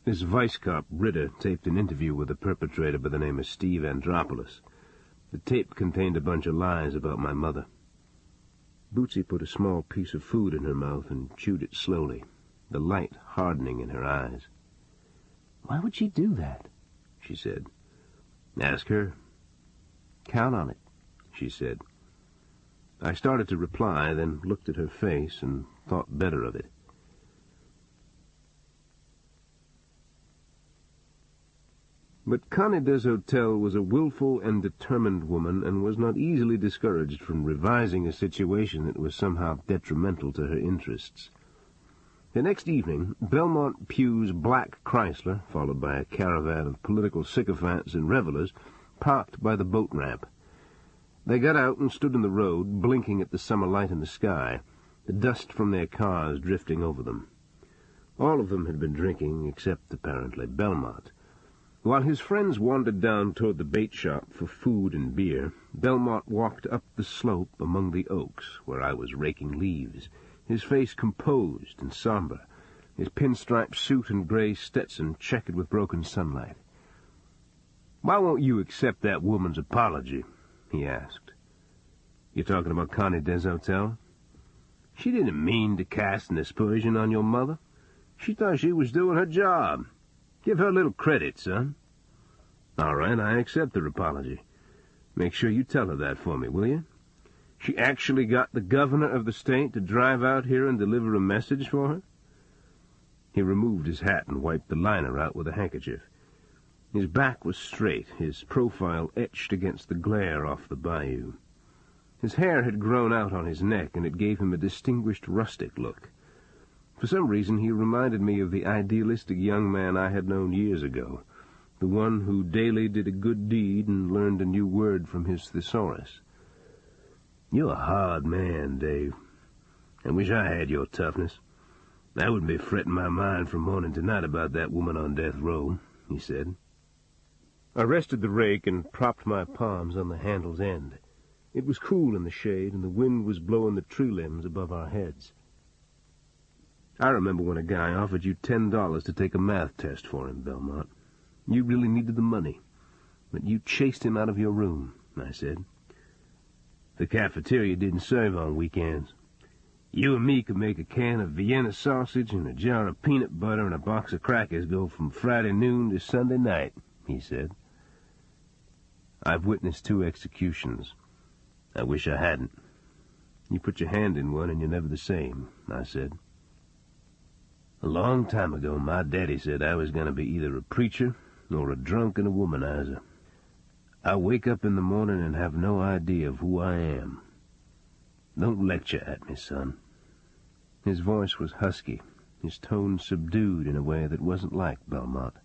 This vice cop, Ritter, taped an interview with a perpetrator by the name of Steve Andropoulos. The tape contained a bunch of lies about my mother. Bootsy put a small piece of food in her mouth and chewed it slowly, the light hardening in her eyes. "Why would she do that?" she said. "Ask her." "Count on it," she said. I started to reply, then looked at her face and thought better of it. But Connie Hotel was a willful and determined woman, and was not easily discouraged from revising a situation that was somehow detrimental to her interests. The next evening, Belmont Pugh's black Chrysler, followed by a caravan of political sycophants and revelers, parked by the boat ramp. They got out and stood in the road, blinking at the summer light in the sky, the dust from their cars drifting over them. All of them had been drinking, except, apparently, Belmont. While his friends wandered down toward the bait shop for food and beer, Belmont walked up the slope among the oaks, where I was raking leaves, his face composed and somber, his pinstripe suit and gray Stetson checkered with broken sunlight. "Why won't you accept that woman's apology?" he asked. "You talking about Connie Hotel? She didn't mean to cast an aspersion on your mother. She thought she was doing her job. Give her a little credit, son." "All right, I accept her apology. Make sure you tell her that for me, will you? She actually got the governor of the state to drive out here and deliver a message for her?" He removed his hat and wiped the liner out with a handkerchief. His back was straight, his profile etched against the glare off the bayou. His hair had grown out on his neck, and it gave him a distinguished rustic look. For some reason he reminded me of the idealistic young man I had known years ago, the one who daily did a good deed and learned a new word from his thesaurus. "You're a hard man, Dave. I wish I had your toughness. I wouldn't be fretting my mind from morning to night about that woman on death row," he said. I rested the rake and propped my palms on the handle's end. It was cool in the shade, and the wind was blowing the tree limbs above our heads. "I remember when a guy offered you $10 to take a math test for him, Belmont. You really needed the money, but you chased him out of your room," I said. "The cafeteria didn't serve on weekends. You and me could make a can of Vienna sausage and a jar of peanut butter and a box of crackers go from Friday noon to Sunday night," he said. "I've witnessed 2 executions. I wish I hadn't." "You put your hand in one and you're never the same," I said. "A long time ago, my daddy said I was going to be either a preacher or a drunk and a womanizer. I wake up in the morning and have no idea of who I am. Don't lecture at me, son." His voice was husky, his tone subdued in a way that wasn't like Belmont.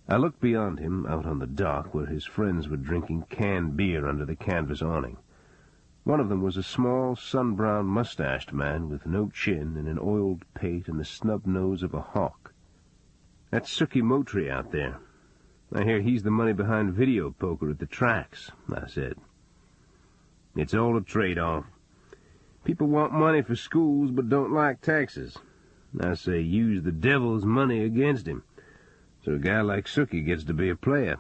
I looked beyond him, out on the dock, where his friends were drinking canned beer under the canvas awning. One of them was a small, sun-browned, mustached man with no chin and an oiled pate and the snub nose of a hawk. "That's Sookie Motri out there. I hear he's the money behind video poker at the tracks," I said. "It's all a trade-off. People want money for schools but don't like taxes. I say use the devil's money against him, so a guy like Sookie gets to be a player."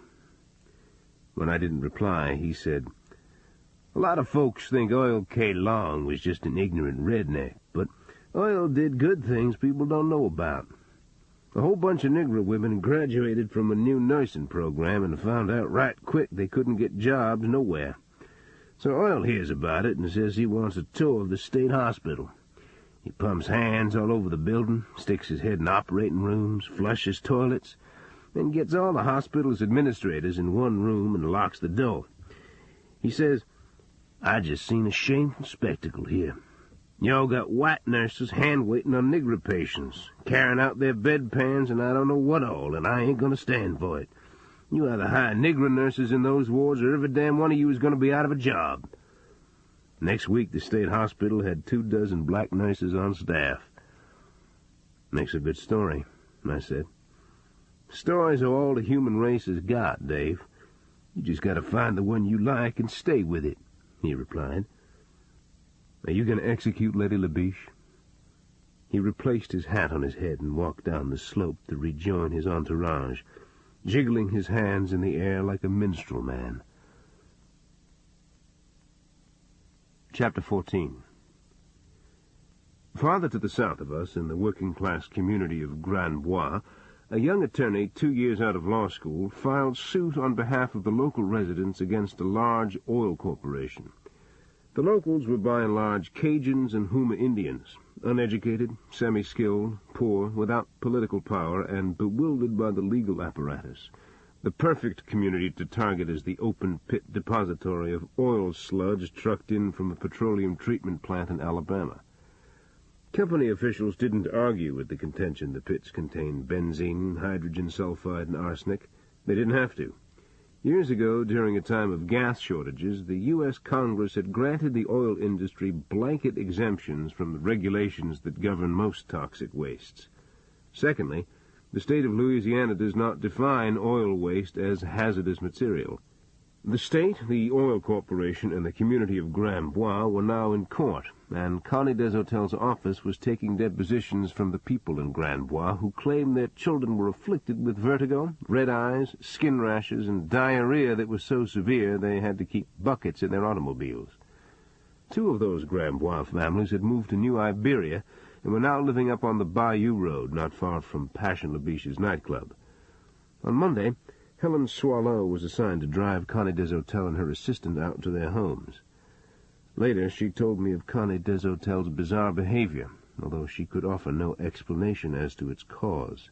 When I didn't reply, he said, "A lot of folks think Oil K. Long was just an ignorant redneck, but Oil did good things people don't know about. A whole bunch of Negro women graduated from a new nursing program and found out right quick they couldn't get jobs nowhere. So Oil hears about it and says he wants a tour of the state hospital. He pumps hands all over the building, sticks his head in operating rooms, flushes toilets, and gets all the hospital's administrators in one room and locks the door. He says, 'I just seen a shameful spectacle here. Y'all got white nurses hand-waiting on Negro patients, carrying out their bedpans and I don't know what all, and I ain't going to stand for it. You either hire Negro nurses in those wards or every damn one of you is going to be out of a job.' Next week, the state hospital had 24 black nurses on staff." "Makes a good story," I said. "Stories are all the human race has got, Dave. You just got to find the one you like and stay with it," he replied. "Are you going to execute Lady Labiche?" He replaced his hat on his head and walked down the slope to rejoin his entourage, jiggling his hands in the air like a minstrel man. Chapter 14. Farther to the south of us, in the working-class community of Grand Bois, a young attorney 2 years out of law school filed suit on behalf of the local residents against a large oil corporation. The locals were by and large Cajuns and Houma Indians, uneducated, semi-skilled, poor, without political power, and bewildered by the legal apparatus. The perfect community to target as the open-pit depository of oil sludge trucked in from a petroleum treatment plant in Alabama. Company officials didn't argue with the contention the pits contained benzene, hydrogen sulfide, and arsenic. They didn't have to. Years ago, during a time of gas shortages, the U.S. Congress had granted the oil industry blanket exemptions from the regulations that govern most toxic wastes. Secondly, the state of Louisiana does not define oil waste as hazardous material. The state, the oil corporation, and the community of Grand Bois were now in court, and Connie Deshotel's office was taking depositions from the people in Grand Bois who claimed their children were afflicted with vertigo, red eyes, skin rashes, and diarrhea that was so severe they had to keep buckets in their automobiles. 2 of those Grand Bois families had moved to New Iberia and were now living up on the Bayou Road, not far from Passion Labiche's nightclub. On Monday, Helen Swallow was assigned to drive Connie Deshotel and her assistant out to their homes. Later, she told me of Connie Deshotel's bizarre behavior, although she could offer no explanation as to its cause.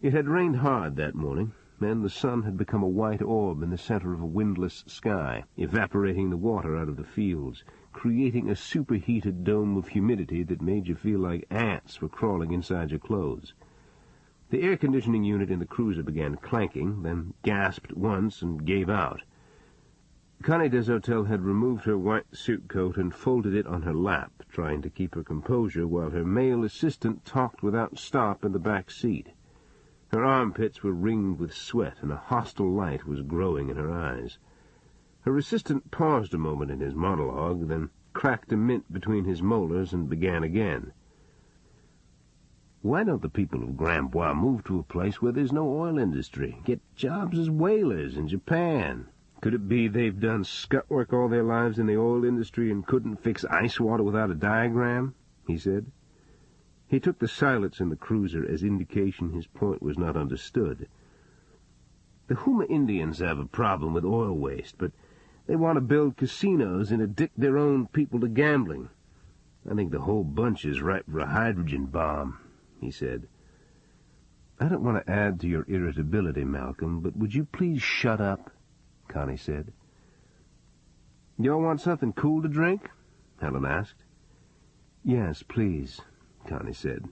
It had rained hard that morning, and the sun had become a white orb in the center of a windless sky, evaporating the water out of the fields, creating a superheated dome of humidity that made you feel like ants were crawling inside your clothes. The air-conditioning unit in the cruiser began clanking, then gasped once and gave out. Connie Deshotel had removed her white suit coat and folded it on her lap, trying to keep her composure while her male assistant talked without stop in the back seat. Her armpits were ringed with sweat, and a hostile light was growing in her eyes. Her assistant paused a moment in his monologue, then cracked a mint between his molars and began again. "Why don't the people of Grand Bois move to a place where there's no oil industry? Get jobs as whalers in Japan? Could it be they've done scut work all their lives in the oil industry and couldn't fix ice water without a diagram?" he said. He took the silence in the cruiser as indication his point was not understood. "The Houma Indians have a problem with oil waste, but they want to build casinos and addict their own people to gambling. I think the whole bunch is ripe for a hydrogen bomb," he said. "I don't want to add to your irritability, Malcolm, but would you please shut up?" Connie said. "Y'all want something cool to drink?" Helen asked. "Yes, please," Connie said.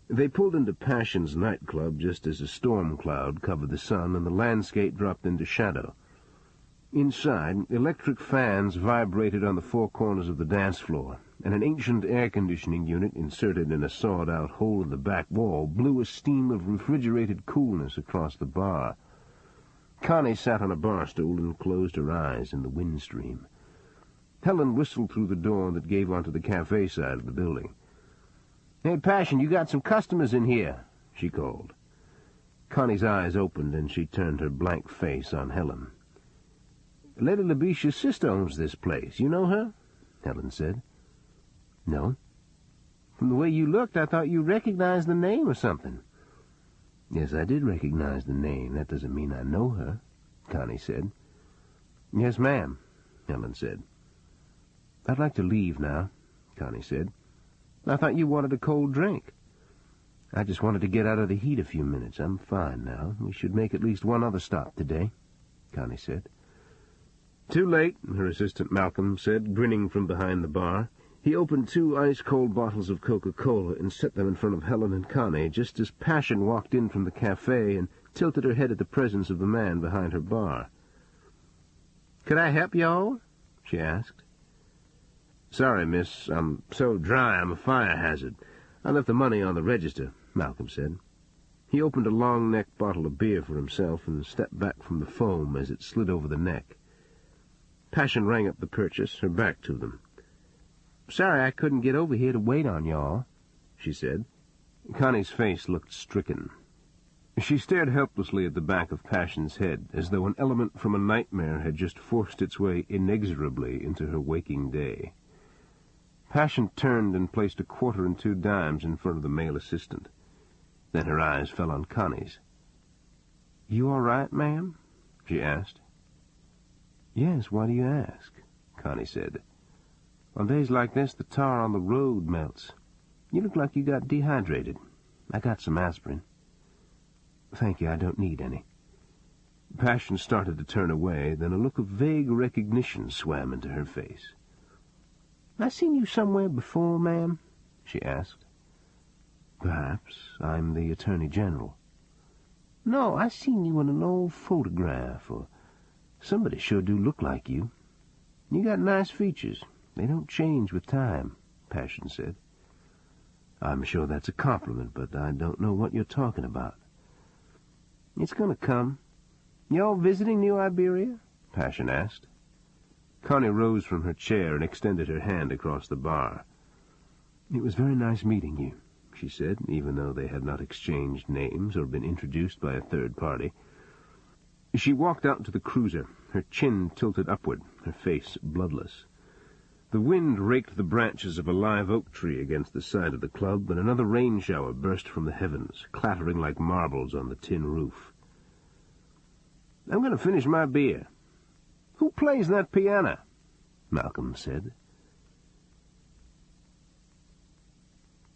They pulled into Passion's nightclub just as a storm cloud covered the sun and the landscape dropped into shadow. Inside, electric fans vibrated on the four corners of the dance floor, and an ancient air-conditioning unit inserted in a sawed-out hole in the back wall blew a steam of refrigerated coolness across the bar. Connie sat on a bar stool and closed her eyes in the wind stream. Helen whistled through the door that gave onto the cafe side of the building. "Hey, Passion, you got some customers in here," she called. Connie's eyes opened and she turned her blank face on Helen. "Lady Labisha's sister owns this place. You know her?" Helen said. "No. From the way you looked, I thought you recognized the name or something." "Yes, I did recognize the name. That doesn't mean I know her," Connie said. "Yes, ma'am," Helen said. "I'd like to leave now," Connie said. "I thought you wanted a cold drink." "I just wanted to get out of the heat a few minutes. I'm fine now. We should make at least one other stop today," Connie said. "Too late," her assistant Malcolm said, grinning from behind the bar. He opened 2 ice-cold bottles of Coca-Cola and set them in front of Helen and Connie just as Passion walked in from the cafe and tilted her head at the presence of the man behind her bar. "Could I help y'all?" she asked. "Sorry, miss. I'm so dry I'm a fire hazard. I left the money on the register," Malcolm said. He opened a long-necked bottle of beer for himself and stepped back from the foam as it slid over the neck. Passion rang up the purchase, her back to them. "Sorry I couldn't get over here to wait on y'all," she said. Connie's face looked stricken. She stared helplessly at the back of Passion's head, as though an element from a nightmare had just forced its way inexorably into her waking day. Passion turned and placed a quarter and 2 dimes in front of the male assistant. Then her eyes fell on Connie's. "You all right, ma'am?" she asked. "Yes, why do you ask?" Connie said. "On days like this, the tar on the road melts. You look like you got dehydrated. I got some aspirin." "Thank you, I don't need any." Passion started to turn away, then a look of vague recognition swam into her face. "I seen you somewhere before, ma'am?" she asked. "Perhaps. I'm the Attorney General." "No, I seen you in an old photograph, or somebody sure do look like you. You got nice features. They don't change with time," Passion said. "I'm sure that's a compliment, but I don't know what you're talking about." "It's going to come. You all visiting New Iberia?" Passion asked. Connie rose from her chair and extended her hand across the bar. "It was very nice meeting you," she said, even though they had not exchanged names or been introduced by a third party. She walked out to the cruiser, her chin tilted upward, her face bloodless. The wind raked the branches of a live oak tree against the side of the club, and another rain shower burst from the heavens, clattering like marbles on the tin roof. "I'm going to finish my beer." "Who plays that piano?" Malcolm said.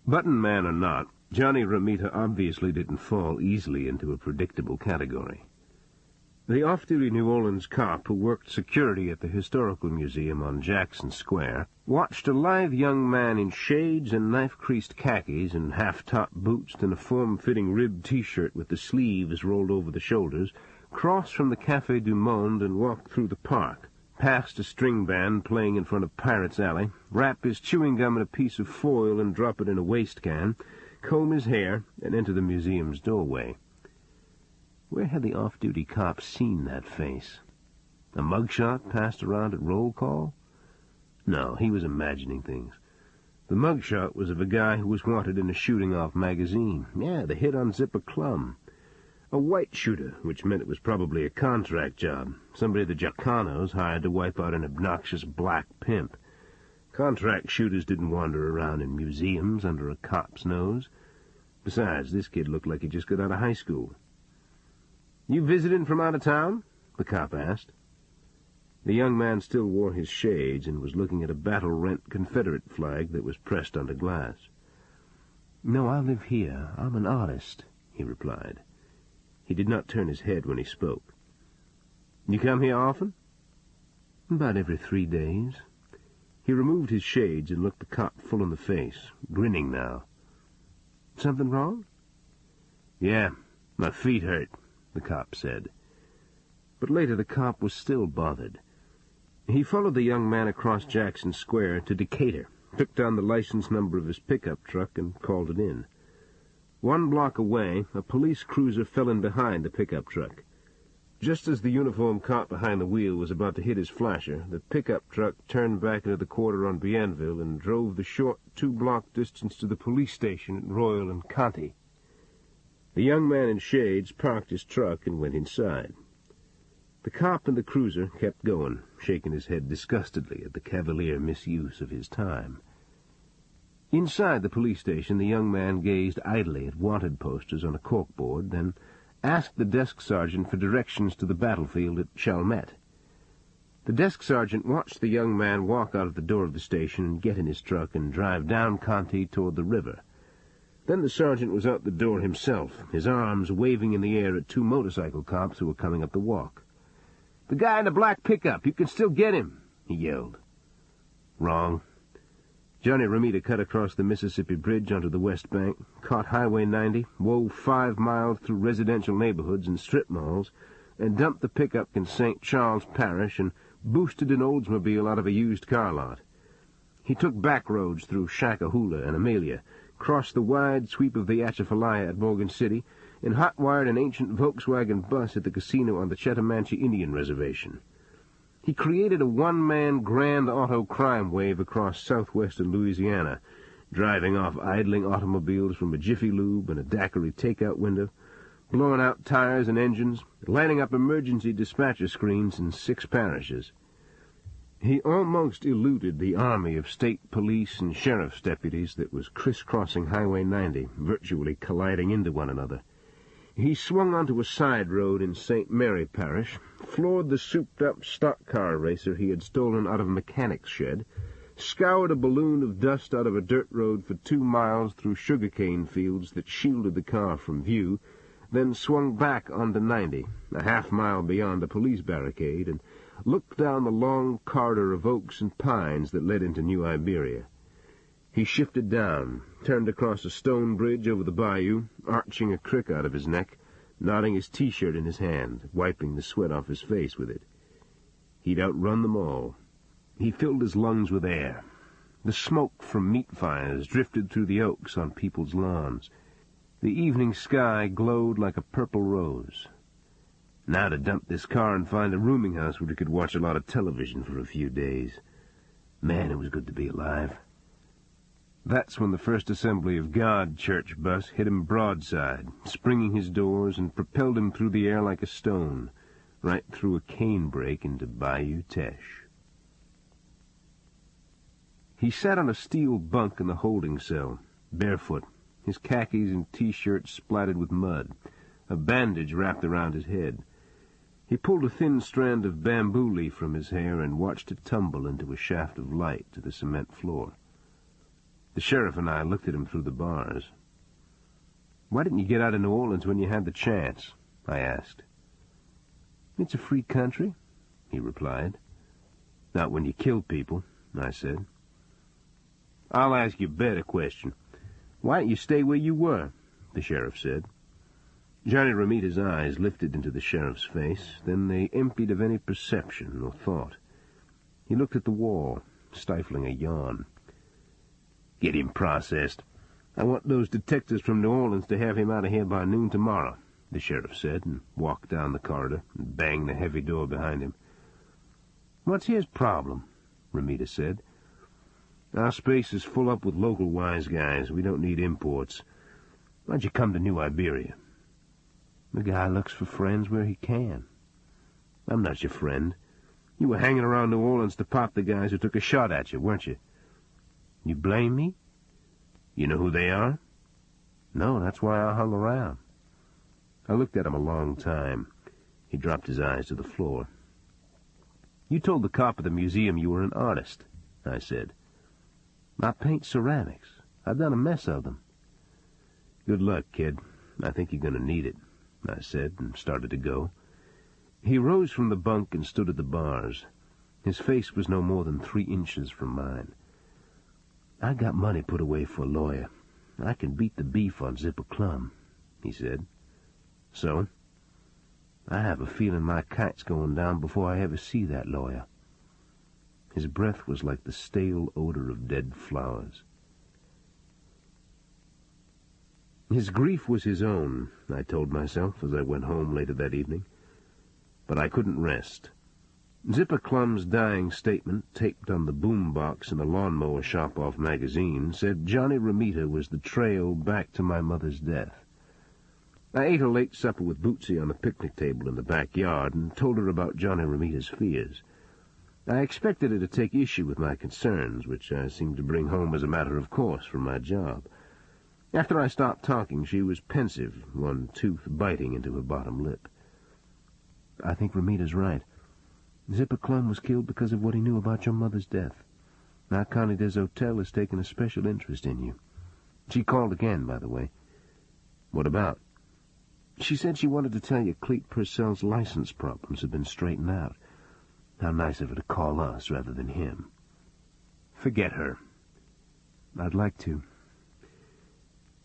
Button man or not, Johnny Romita obviously didn't fall easily into a predictable category. The off-duty New Orleans cop who worked security at the Historical Museum on Jackson Square watched a lithe young man in shades and knife-creased khakis and half-top boots and a form-fitting ribbed T-shirt with the sleeves rolled over the shoulders cross from the Café du Monde and walk through the park, past a string band playing in front of Pirates Alley, wrap his chewing gum in a piece of foil and drop it in a waste can, comb his hair, and enter the museum's doorway. Where had the off-duty cop seen that face? A mugshot passed around at roll call? No, he was imagining things. The mugshot was of a guy who was wanted in a shooting-off magazine. Yeah, the hit on Zipper Clum. A white shooter, which meant it was probably a contract job. Somebody the Jacanos hired to wipe out an obnoxious black pimp. Contract shooters didn't wander around in museums under a cop's nose. Besides, this kid looked like he just got out of high school. "You visiting from out of town?" the cop asked. The young man still wore his shades and was looking at a battle-rent Confederate flag that was pressed onto glass. "No, I live here. I'm an artist," he replied. He did not turn his head when he spoke. "You come here often?" "About every 3 days." He removed his shades and looked the cop full in the face, grinning now. Something wrong?" "Yeah, my feet hurt," the cop said. But later the cop was still bothered. He followed the young man across Jackson Square to Decatur, took down the license number of his pickup truck, and called it in. 1 block away, a police cruiser fell in behind the pickup truck. Just as the uniformed cop behind the wheel was about to hit his flasher, the pickup truck turned back into the quarter on Bienville and drove the short 2-block distance to the police station at Royal and Conti. The young man in shades parked his truck and went inside. The cop in the cruiser kept going, shaking his head disgustedly at the cavalier misuse of his time. Inside the police station, the young man gazed idly at wanted posters on a corkboard, then asked the desk sergeant for directions to the battlefield at Chalmette. The desk sergeant watched the young man walk out of the door of the station and get in his truck and drive down Conti toward the river. Then the sergeant was out the door himself, his arms waving in the air at 2 motorcycle cops who were coming up the walk. "The guy in the black pickup, you can still get him," he yelled. Wrong. Johnny Romita cut across the Mississippi Bridge onto the West Bank, caught Highway 90, wove 5 miles through residential neighborhoods and strip malls, and dumped the pickup in St. Charles Parish and boosted an Oldsmobile out of a used car lot. He took backroads through Shakahula and Amelia, crossed the wide sweep of the Atchafalaya at Morgan City, and hot-wired an ancient Volkswagen bus at the casino on the Chetamanche Indian Reservation. He created a one-man grand auto crime wave across southwestern Louisiana, driving off idling automobiles from a Jiffy Lube and a daiquiri takeout window, blowing out tires and engines, lighting up emergency dispatcher screens in 6 parishes. He almost eluded the army of state police and sheriff's deputies that was crisscrossing Highway 90, virtually colliding into one another. He swung onto a side road in St. Mary Parish, floored the souped-up stock car racer he had stolen out of a mechanic's shed, scoured a balloon of dust out of a dirt road for 2 miles through sugarcane fields that shielded the car from view, then swung back onto 90, a half-mile beyond a police barricade, and looked down the long corridor of oaks and pines that led into New Iberia. He shifted down, turned across a stone bridge over the bayou, arching a crick out of his neck, nodding his T-shirt in his hand, wiping the sweat off his face with it. He'd outrun them all. He filled his lungs with air. The smoke from meat fires drifted through the oaks on people's lawns. The evening sky glowed like a purple rose. Now to dump this car and find a rooming house where he could watch a lot of television for a few days. Man, it was good to be alive. That's when the First Assembly of God church bus hit him broadside, springing his doors and propelled him through the air like a stone, right through a canebrake into Bayou Teche. He sat on a steel bunk in the holding cell, barefoot, his khakis and T-shirt splattered with mud, a bandage wrapped around his head. He pulled a thin strand of bamboo leaf from his hair and watched it tumble into a shaft of light to the cement floor. The sheriff and I looked at him through the bars. "Why didn't you get out of New Orleans when you had the chance?" I asked. "It's a free country," he replied. "Not when you kill people," I said. "I'll ask you a better question. Why didn't you stay where you were?" the sheriff said. Johnny Romita's eyes lifted into the sheriff's face, then they emptied of any perception or thought. He looked at the wall, stifling a yawn. "Get him processed. I want those detectives from New Orleans to have him out of here by noon tomorrow," the sheriff said, and walked down the corridor and banged the heavy door behind him. "What's his problem?" Romita said. "Our space is full up with local wise guys. We don't need imports. Why'd you come to New Iberia?" "The guy looks for friends where he can." "I'm not your friend. You were hanging around New Orleans to pop the guys who took a shot at you, weren't you?" "You blame me?" "You know who they are?" "No, that's why I hung around." I looked at him a long time. He dropped his eyes to the floor. "You told the cop at the museum you were an artist," I said. "I paint ceramics. I've done a mess of them." "Good luck, kid. I think you're going to need it," I said, and started to go. He rose from the bunk and stood at the bars. His face was no more than 3 inches from mine. "I got money put away for a lawyer. I can beat the beef on Zipper Clum," he said. "So, I have a feeling my kite's going down before I ever see that lawyer." His breath was like the stale odor of dead flowers. His grief was his own, I told myself as I went home later that evening. But I couldn't rest. Zipper Clum's dying statement, taped on the boom box in a lawnmower shop-off magazine, said Johnny Romita was the trail back to my mother's death. I ate a late supper with Bootsy on the picnic table in the backyard and told her about Johnny Romita's fears. I expected her to take issue with my concerns, which I seemed to bring home as a matter of course from my job. After I stopped talking, she was pensive, one tooth biting into her bottom lip. "I think Romita's right. Zipper Clum was killed because of what he knew about your mother's death. Now Connie des Hotels has taken a special interest in you. She called again, by the way." "What about?" "She said she wanted to tell you Cleet Purcell's license problems had been straightened out. How nice of her to call us rather than him." "Forget her." "I'd like to.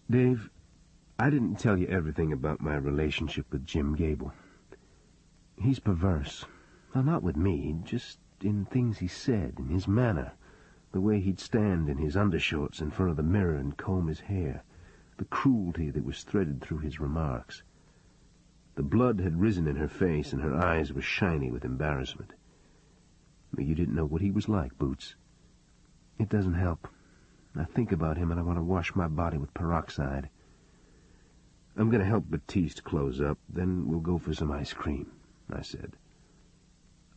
Dave, I didn't tell you everything about my relationship with Jim Gable. He's perverse. Well, not with me, just in things he said, in his manner, the way he'd stand in his undershorts in front of the mirror and comb his hair, the cruelty that was threaded through his remarks." The blood had risen in her face, and her eyes were shiny with embarrassment. "You didn't know what he was like, Boots." "It doesn't help. I think about him and I want to wash my body with peroxide." "I'm going to help Baptiste close up, then we'll go for some ice cream," I said.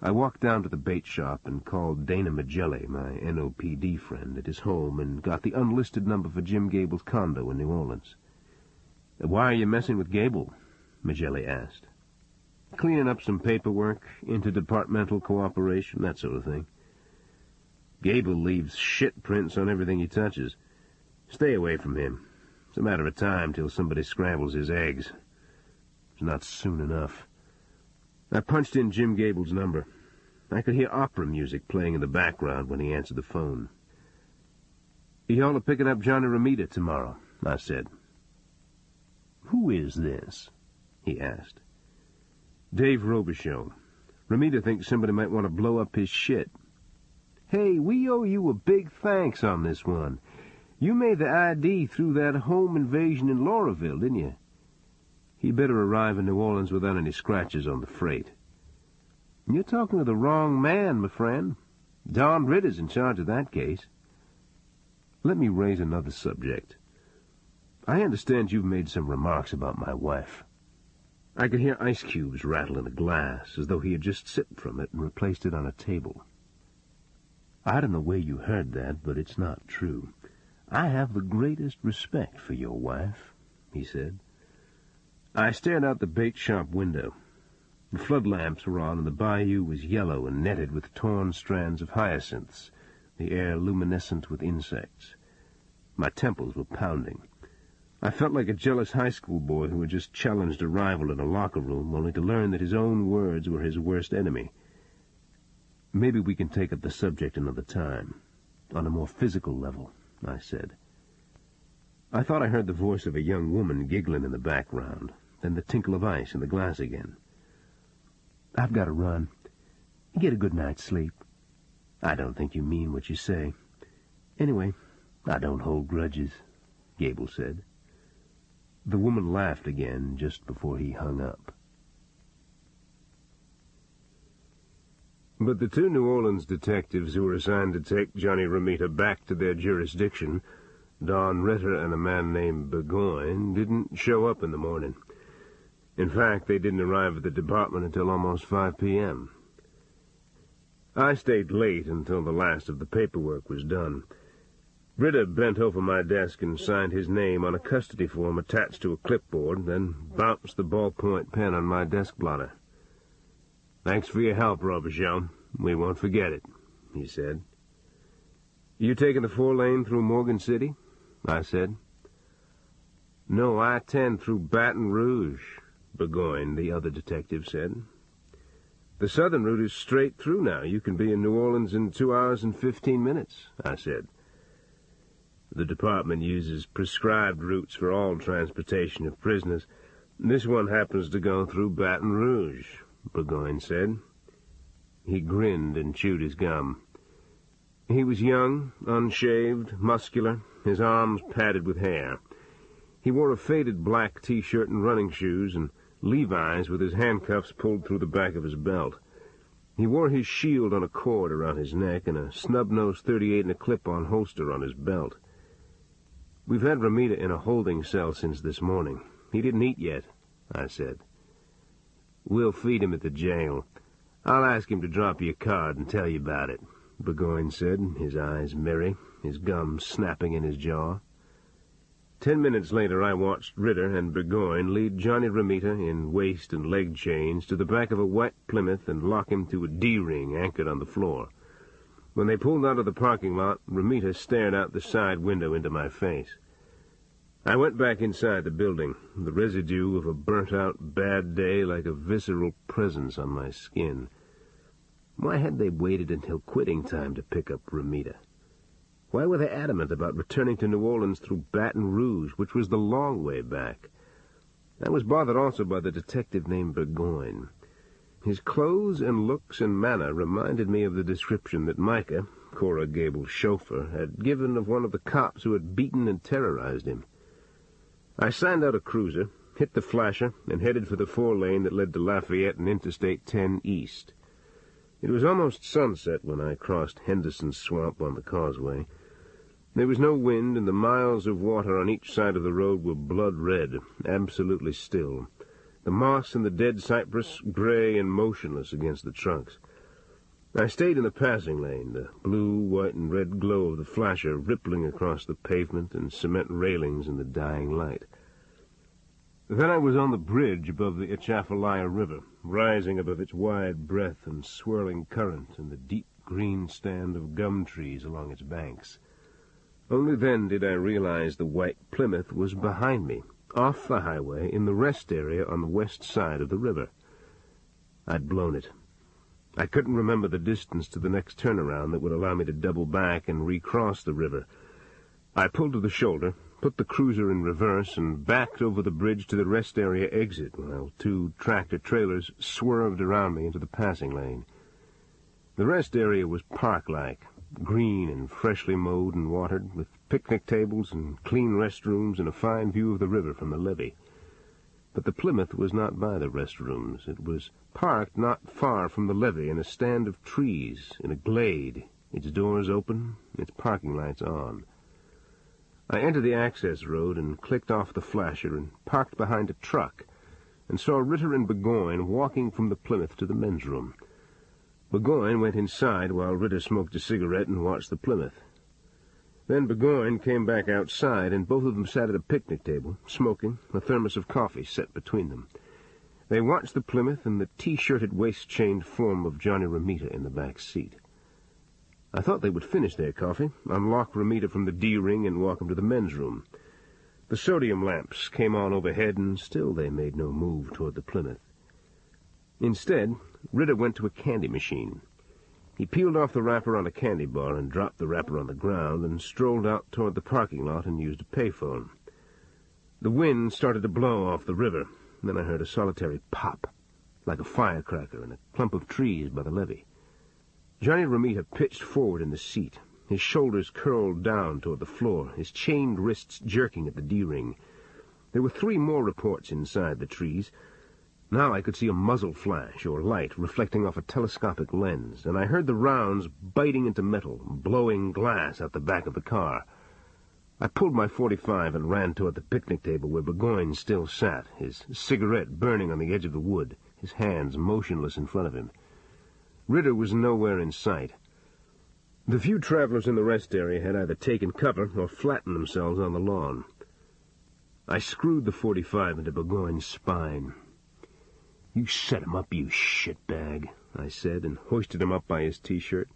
I walked down to the bait shop and called Dana Magelli, my NOPD friend, at his home and got the unlisted number for Jim Gable's condo in New Orleans. "Why are you messing with Gable?" Magelli asked. "Cleaning up some paperwork, interdepartmental cooperation, that sort of thing. Gable leaves shit prints on everything he touches. Stay away from him. It's a matter of time till somebody scrambles his eggs. It's not soon enough." I punched in Jim Gable's number. I could hear opera music playing in the background when he answered the phone. "Y'all are picking up Johnny Romita tomorrow," I said. "Who is this?" he asked. "Dave Robicheaux. Romita thinks somebody might want to blow up his shit." "Hey, we owe you a big thanks on this one. You made the ID through that home invasion in Lauraville, didn't you?" "He better arrive in New Orleans without any scratches on the freight." "You're talking to the wrong man, my friend. Don Ritter's in charge of that case." "Let me raise another subject. I understand you've made some remarks about my wife." I could hear ice cubes rattle in a glass, as though he had just sipped from it and replaced it on a table. "I don't know where you heard that, but it's not true. I have the greatest respect for your wife," he said. I stared out the bait shop window. The floodlamps were on, and the bayou was yellow and netted with torn strands of hyacinths, the air luminescent with insects. My temples were pounding. I felt like a jealous high school boy who had just challenged a rival in a locker room, only to learn that his own words were his worst enemy. "Maybe we can take up the subject another time, on a more physical level," I said. I thought I heard the voice of a young woman giggling in the background, then the tinkle of ice in the glass again. "I've got to run. Get a good night's sleep." "I don't think you mean what you say." "Anyway, I don't hold grudges," Gable said. The woman laughed again just before he hung up. But the two New Orleans detectives who were assigned to take Johnny Romita back to their jurisdiction, Don Ritter and a man named Burgoyne, didn't show up in the morning. In fact, they didn't arrive at the department until almost 5 p.m. I stayed late until the last of the paperwork was done. Ritter bent over my desk and signed his name on a custody form attached to a clipboard, then bounced the ballpoint pen on my desk blotter. "Thanks for your help, Robicheaux. We won't forget it," he said. "You taking the 4-lane through Morgan City?" I said. "No, I-10 through Baton Rouge," Burgoyne, the other detective, said. "The southern route is straight through now. You can be in New Orleans in 2 hours and 15 minutes, I said. The department uses prescribed routes for all transportation of prisoners. This one happens to go through Baton Rouge, Burgoyne said. He grinned and chewed his gum. He was young, unshaved, muscular, his arms padded with hair. He wore a faded black T-shirt and running shoes, and Levi's with his handcuffs pulled through the back of his belt. He wore his shield on a cord around his neck and a snub-nosed .38 in a clip-on holster on his belt. "We've had Ramita in a holding cell since this morning. He didn't eat yet," I said. "We'll feed him at the jail. I'll ask him to drop you a card and tell you about it," Burgoyne said, his eyes merry, his gum snapping in his jaw. 10 minutes later I watched Ritter and Burgoyne lead Johnny Ramita in waist and leg chains to the back of a white Plymouth and lock him to a D-ring anchored on the floor. When they pulled out of the parking lot, Ramita stared out the side window into my face. I went back inside the building, the residue of a burnt-out bad day like a visceral presence on my skin. Why had they waited until quitting time to pick up Ramita? Why were they adamant about returning to New Orleans through Baton Rouge, which was the long way back? I was bothered also by the detective named Burgoyne. His clothes and looks and manner reminded me of the description that Micah, Cora Gable's chauffeur, had given of one of the cops who had beaten and terrorized him. I signed out a cruiser, hit the flasher, and headed for the 4-lane that led to Lafayette and Interstate 10 East. It was almost sunset when I crossed Henderson's Swamp on the causeway. There was no wind, and the miles of water on each side of the road were blood-red, absolutely still. The moss and the dead cypress gray and motionless against the trunks. I stayed in the passing lane, the blue, white, and red glow of the flasher rippling across the pavement and cement railings in the dying light. Then I was on the bridge above the Atchafalaya River, rising above its wide breadth and swirling current and the deep green stand of gum trees along its banks. Only then did I realize the white Plymouth was behind me, off the highway, in the rest area on the west side of the river. I'd blown it. I couldn't remember the distance to the next turnaround that would allow me to double back and recross the river. I pulled to the shoulder, put the cruiser in reverse, and backed over the bridge to the rest area exit, while 2 tractor-trailers swerved around me into the passing lane. The rest area was park-like, green and freshly mowed and watered, with picnic tables and clean restrooms and a fine view of the river from the levee. But the Plymouth was not by the restrooms. It was parked not far from the levee in a stand of trees, in a glade, its doors open, its parking lights on. I entered the access road and clicked off the flasher and parked behind a truck and saw Ritter and Burgoyne walking from the Plymouth to the men's room. Burgoyne went inside while Ritter smoked a cigarette and watched the Plymouth. Then Burgoyne came back outside, and both of them sat at a picnic table, smoking, a thermos of coffee set between them. They watched the Plymouth and the T-shirted, waist-chained form of Johnny Ramita in the back seat. I thought they would finish their coffee, unlock Ramita from the D-ring, and walk him to the men's room. The sodium lamps came on overhead, and still they made no move toward the Plymouth. Instead, Ritter went to a candy machine. He peeled off the wrapper on a candy bar and dropped the wrapper on the ground and strolled out toward the parking lot and used a payphone. The wind started to blow off the river. Then I heard a solitary pop, like a firecracker in a clump of trees by the levee. Johnny Ramita pitched forward in the seat, his shoulders curled down toward the floor, his chained wrists jerking at the D-ring. There were 3 more reports inside the trees. Now I could see a muzzle flash or light reflecting off a telescopic lens, and I heard the rounds biting into metal, blowing glass out the back of the car. I pulled my .45 and ran toward the picnic table where Burgoyne still sat, his cigarette burning on the edge of the wood, his hands motionless in front of him. Ritter was nowhere in sight. The few travelers in the rest area had either taken cover or flattened themselves on the lawn. I screwed the .45 into Burgoyne's spine. "You set him up, you shitbag," I said, and hoisted him up by his T-shirt.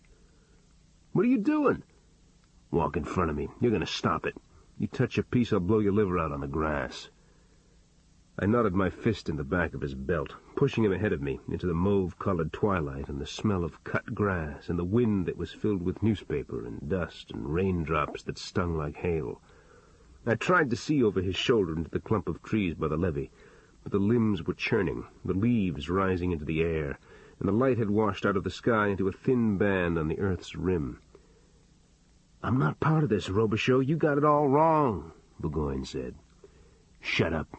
"What are you doing?" "Walk in front of me. You're going to stop it. You touch a piece, I'll blow your liver out on the grass." I knotted my fist in the back of his belt, pushing him ahead of me into the mauve-colored twilight and the smell of cut grass and the wind that was filled with newspaper and dust and raindrops that stung like hail. I tried to see over his shoulder into the clump of trees by the levee, but the limbs were churning, the leaves rising into the air, and the light had washed out of the sky into a thin band on the earth's rim. "I'm not part of this, Robicheaux. You got it all wrong," Burgoyne said. "Shut up.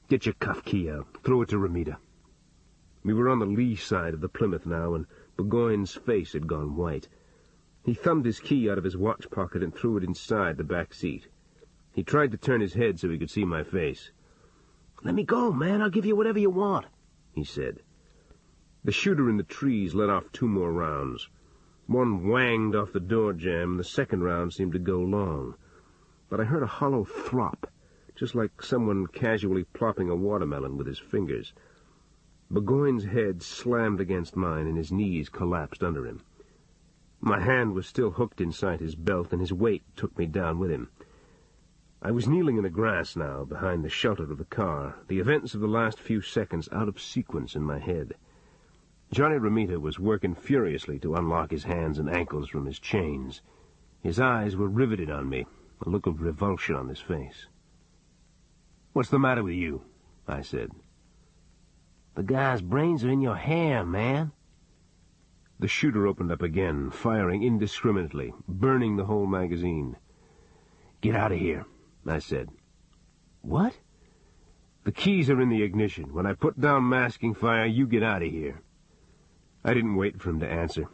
Get your cuff key out. Throw it to Ramita." We were on the lee side of the Plymouth now, and Burgoyne's face had gone white. He thumbed his key out of his watch pocket and threw it inside the back seat. He tried to turn his head so he could see my face. "Let me go, man. I'll give you whatever you want," he said. The shooter in the trees let off 2 more rounds. One whanged off the door jamb, and the second round seemed to go long. But I heard a hollow thwop, just like someone casually plopping a watermelon with his fingers. Burgoyne's head slammed against mine, and his knees collapsed under him. My hand was still hooked inside his belt, and his weight took me down with him. I was kneeling in the grass now, behind the shelter of the car, the events of the last few seconds out of sequence in my head. Johnny Ramita was working furiously to unlock his hands and ankles from his chains. His eyes were riveted on me, a look of revulsion on his face. "What's the matter with you?" I said. "The guy's brains are in your hair, man." The shooter opened up again, firing indiscriminately, burning the whole magazine. "Get out of here," I said. "What?" "The keys are in the ignition. When I put down masking fire, you get out of here." I didn't wait for him to answer.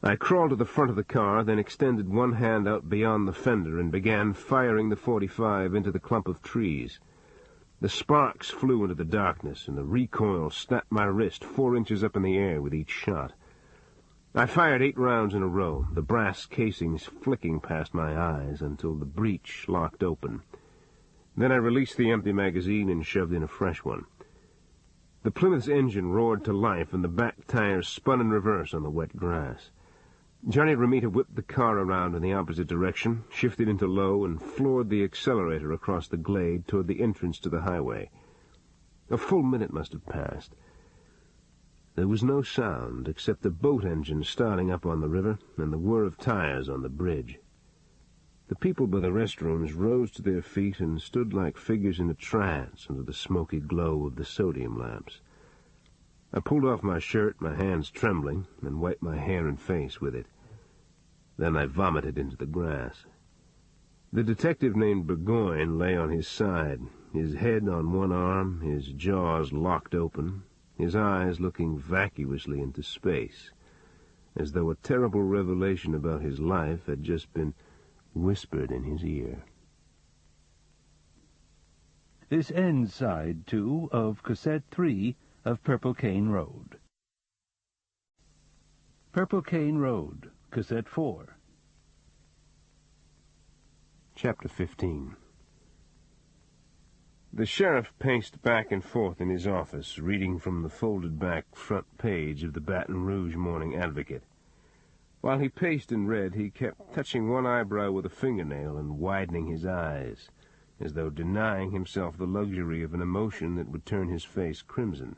I crawled to the front of the car, then extended one hand out beyond the fender and began firing the .45 into the clump of trees. The sparks flew into the darkness, and the recoil snapped my wrist 4 inches up in the air with each shot. I fired 8 rounds in a row, the brass casings flicking past my eyes until the breech locked open. Then I released the empty magazine and shoved in a fresh one. The Plymouth's engine roared to life, and the back tires spun in reverse on the wet grass. Johnny Ramita whipped the car around in the opposite direction, shifted into low, and floored the accelerator across the glade toward the entrance to the highway. A full minute must have passed. There was no sound except the boat engine starting up on the river and the whir of tires on the bridge. The people by the restrooms rose to their feet and stood like figures in a trance under the smoky glow of the sodium lamps. I pulled off my shirt, my hands trembling, and wiped my hair and face with it. Then I vomited into the grass. The detective named Burgoyne lay on his side, his head on one arm, his jaws locked open, his eyes looking vacuously into space, as though a terrible revelation about his life had just been whispered in his ear. This ends Side 2 of Cassette 3 of Purple Cane Road. Purple Cane Road, Cassette 4. Chapter 15. The sheriff paced back and forth in his office, reading from the folded-back front page of the Baton Rouge Morning Advocate. While he paced and read, he kept touching one eyebrow with a fingernail and widening his eyes, as though denying himself the luxury of an emotion that would turn his face crimson.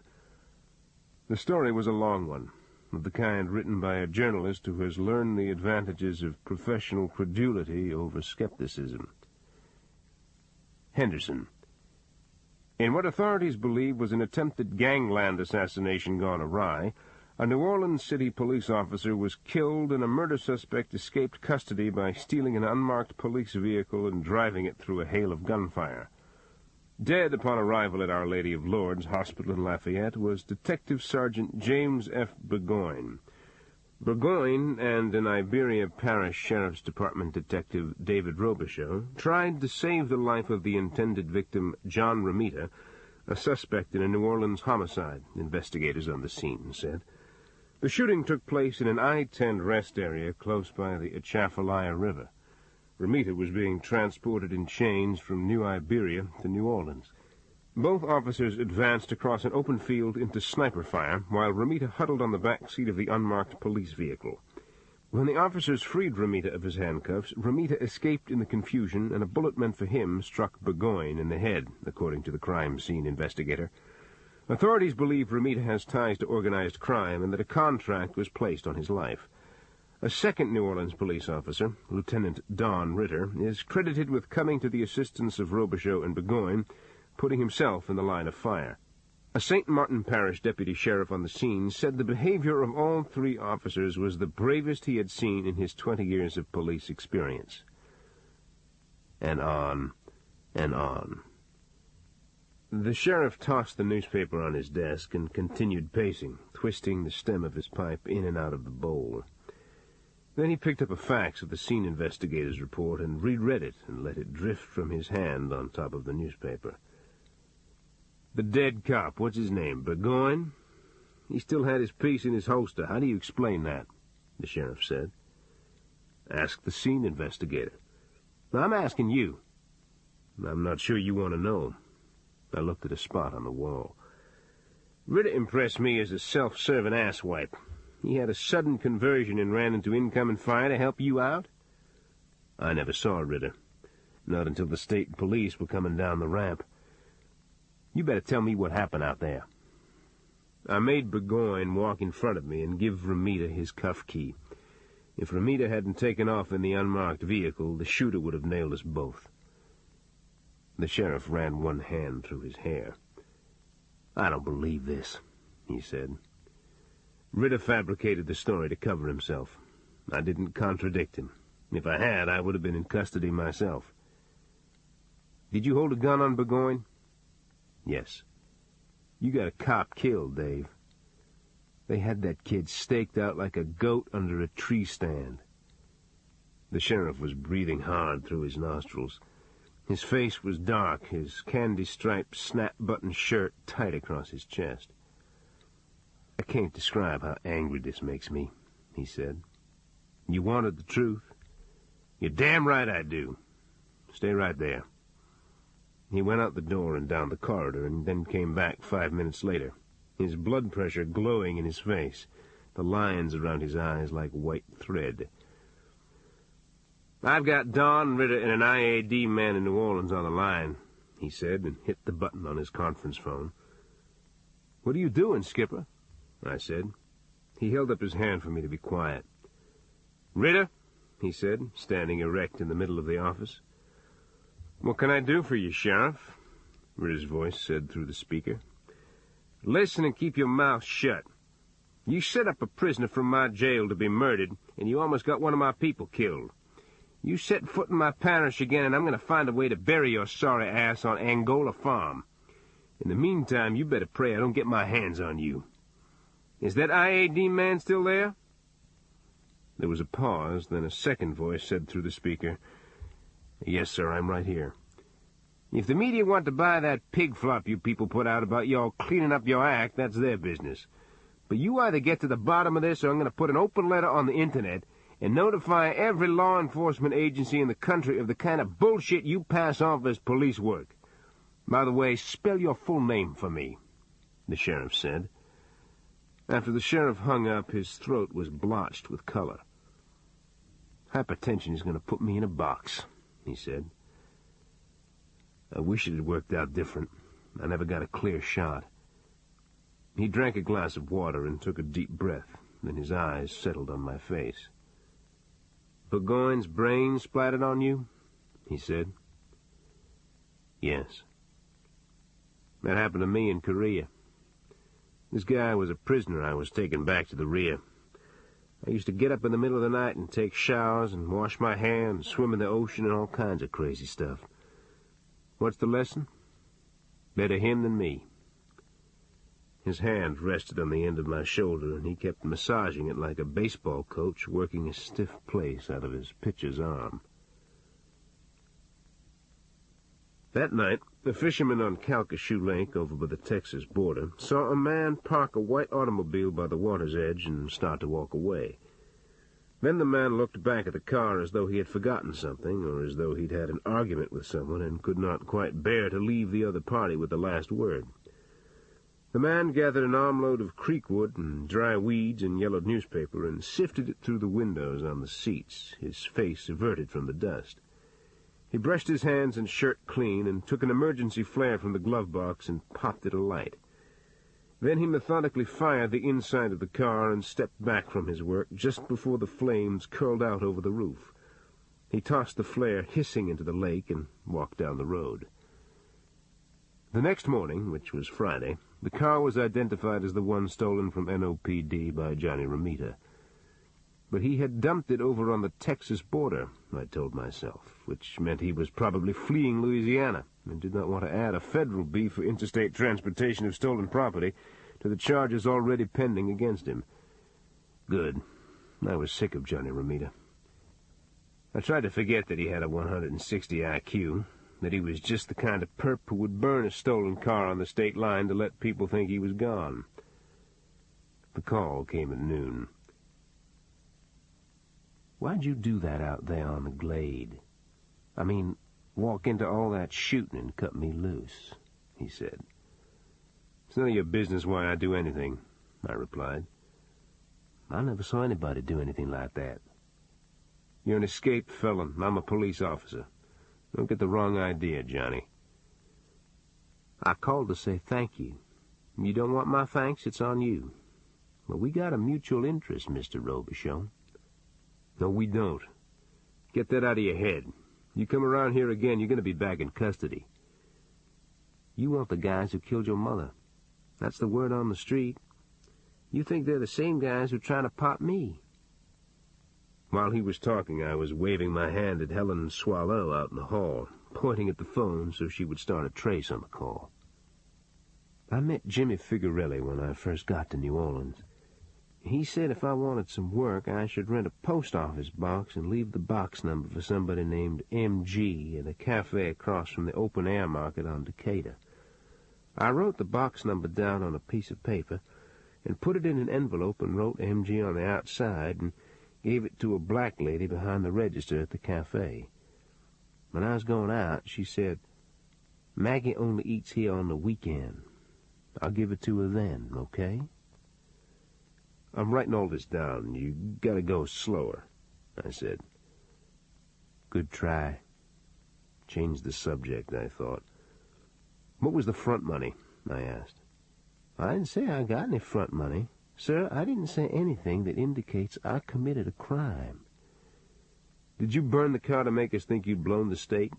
The story was a long one, of the kind written by a journalist who has learned the advantages of professional credulity over skepticism. Henderson. In what authorities believe was an attempted gangland assassination gone awry, a New Orleans City police officer was killed and a murder suspect escaped custody by stealing an unmarked police vehicle and driving it through a hail of gunfire. Dead upon arrival at Our Lady of Lourdes Hospital in Lafayette was Detective Sergeant James F. Burgoyne. Burgoyne and an Iberia Parish Sheriff's Department detective, David Robicheaux, tried to save the life of the intended victim, John Ramita, a suspect in a New Orleans homicide, investigators on the scene said. The shooting took place in an I-10 rest area close by the Atchafalaya River. Ramita was being transported in chains from New Iberia to New Orleans. Both officers advanced across an open field into sniper fire, while Ramita huddled on the back seat of the unmarked police vehicle. When the officers freed Romita of his handcuffs, Romita escaped in the confusion, and a bullet meant for him struck Burgoyne in the head, according to the crime scene investigator. Authorities believe Romita has ties to organized crime and that a contract was placed on his life. A second New Orleans police officer, Lieutenant Don Ritter, is credited with coming to the assistance of Robicheaux and Burgoyne, putting himself in the line of fire. A St. Martin Parish deputy sheriff on the scene said the behavior of all three officers was the bravest he had seen in his 20 years of police experience. And on, and on. The sheriff tossed the newspaper on his desk and continued pacing, twisting the stem of his pipe in and out of the bowl. Then he picked up a fax of the scene investigator's report and reread it and let it drift from his hand on top of the newspaper. The dead cop, what's his name, Burgoyne? He still had his piece in his holster. How do you explain that? The sheriff said. Ask the scene investigator. Now, I'm asking you. I'm not sure you want to know. I looked at a spot on the wall. Ritter impressed me as a self-serving asswipe. He had a sudden conversion and ran into incoming fire to help you out? I never saw Ritter. Not until the state police were coming down the ramp. You better tell me what happened out there. I made Burgoyne walk in front of me and give Romita his cuff key. If Romita hadn't taken off in the unmarked vehicle, the shooter would have nailed us both. The sheriff ran one hand through his hair. I don't believe this, he said. Ritter fabricated the story to cover himself. I didn't contradict him. If I had, I would have been in custody myself. Did you hold a gun on Burgoyne? Yes. You got a cop killed, Dave. They had that kid staked out like a goat under a tree stand. The sheriff was breathing hard through his nostrils. His face was dark, his candy-striped snap-button shirt tight across his chest. I can't describe how angry this makes me, he said. You wanted the truth? You're damn right I do. Stay right there. He went out the door and down the corridor, and then came back 5 minutes later, his blood pressure glowing in his face, the lines around his eyes like white thread. I've got Don Ritter and an IAD man in New Orleans on the line, he said, and hit the button on his conference phone. What are you doing, Skipper? I said. He held up his hand for me to be quiet. Ritter, he said, standing erect in the middle of the office. What can I do for you, Sheriff? Ritter's voice said through the speaker. Listen and keep your mouth shut. You set up a prisoner from my jail to be murdered, and you almost got one of my people killed. You set foot in my parish again, and I'm going to find a way to bury your sorry ass on Angola Farm. In the meantime, you better pray I don't get my hands on you. Is that IAD man still there? There was a pause, then a second voice said through the speaker, Yes, sir, I'm right here. If the media want to buy that pig flop you people put out about y'all cleaning up your act, that's their business. But you either get to the bottom of this or I'm going to put an open letter on the Internet and notify every law enforcement agency in the country of the kind of bullshit you pass off as police work. By the way, spell your full name for me, the sheriff said. After the sheriff hung up, his throat was blotched with color. Hypertension is going to put me in a box, he said. I wish it had worked out different. I never got a clear shot. He drank a glass of water and took a deep breath. Then his eyes settled on my face. Burgoyne's brain splattered on you? He said. Yes. That happened to me in Korea. This guy was a prisoner I was taking back to the rear. I used to get up in the middle of the night and take showers and wash my hair and swim in the ocean and all kinds of crazy stuff. What's the lesson? Better him than me. His hand rested on the end of my shoulder, and he kept massaging it like a baseball coach working a stiff place out of his pitcher's arm. That night, the fishermen on Calcasieu Lake over by the Texas border saw a man park a white automobile by the water's edge and start to walk away. Then the man looked back at the car as though he had forgotten something, or as though he'd had an argument with someone and could not quite bear to leave the other party with the last word. The man gathered an armload of creekwood and dry weeds and yellowed newspaper and sifted it through the windows on the seats, his face averted from the dust. He brushed his hands and shirt clean and took an emergency flare from the glove box and popped it alight. Then he methodically fired the inside of the car and stepped back from his work just before the flames curled out over the roof. He tossed the flare hissing into the lake and walked down the road. The next morning, which was Friday, the car was identified as the one stolen from NOPD by Johnny Romita. But he had dumped it over on the Texas border, I told myself, which meant he was probably fleeing Louisiana and did not want to add a federal beef for interstate transportation of stolen property to the charges already pending against him. Good. I was sick of Johnny Romita. I tried to forget that he had a 160 IQ, that he was just the kind of perp who would burn a stolen car on the state line to let people think he was gone. The call came at noon. "Why'd you do that out there on the glade? I mean, walk into all that shooting and cut me loose," he said. "It's none of your business why I do anything," I replied. "I never saw anybody do anything like that." "You're an escaped felon. I'm a police officer. Don't get the wrong idea, Johnny." "I called to say thank you. You don't want my thanks, it's on you. But we got a mutual interest, Mr. Robicheaux." "No, we don't. Get that out of your head. You come around here again, you're going to be back in custody." "You want the guys who killed your mother. That's the word on the street. You think they're the same guys who are trying to pot me." While he was talking, I was waving my hand at Helen Swallow out in the hall, pointing at the phone so she would start a trace on the call. I met Jimmy Figurelli when I first got to New Orleans. He said if I wanted some work, I should rent a post office box and leave the box number for somebody named M.G. at a cafe across from the open-air market on Decatur. I wrote the box number down on a piece of paper and put it in an envelope and wrote M.G. on the outside and gave it to a black lady behind the register at the cafe. When I was going out, she said, "Maggie only eats here on the weekend. I'll give it to her then, okay?" "I'm writing all this down. You gotta go slower," I said. Good try. Change the subject, I thought. "What was the front money?" I asked. "I didn't say I got any front money. Sir, I didn't say anything that indicates I committed a crime." "Did you burn the car to make us think you'd blown the state?"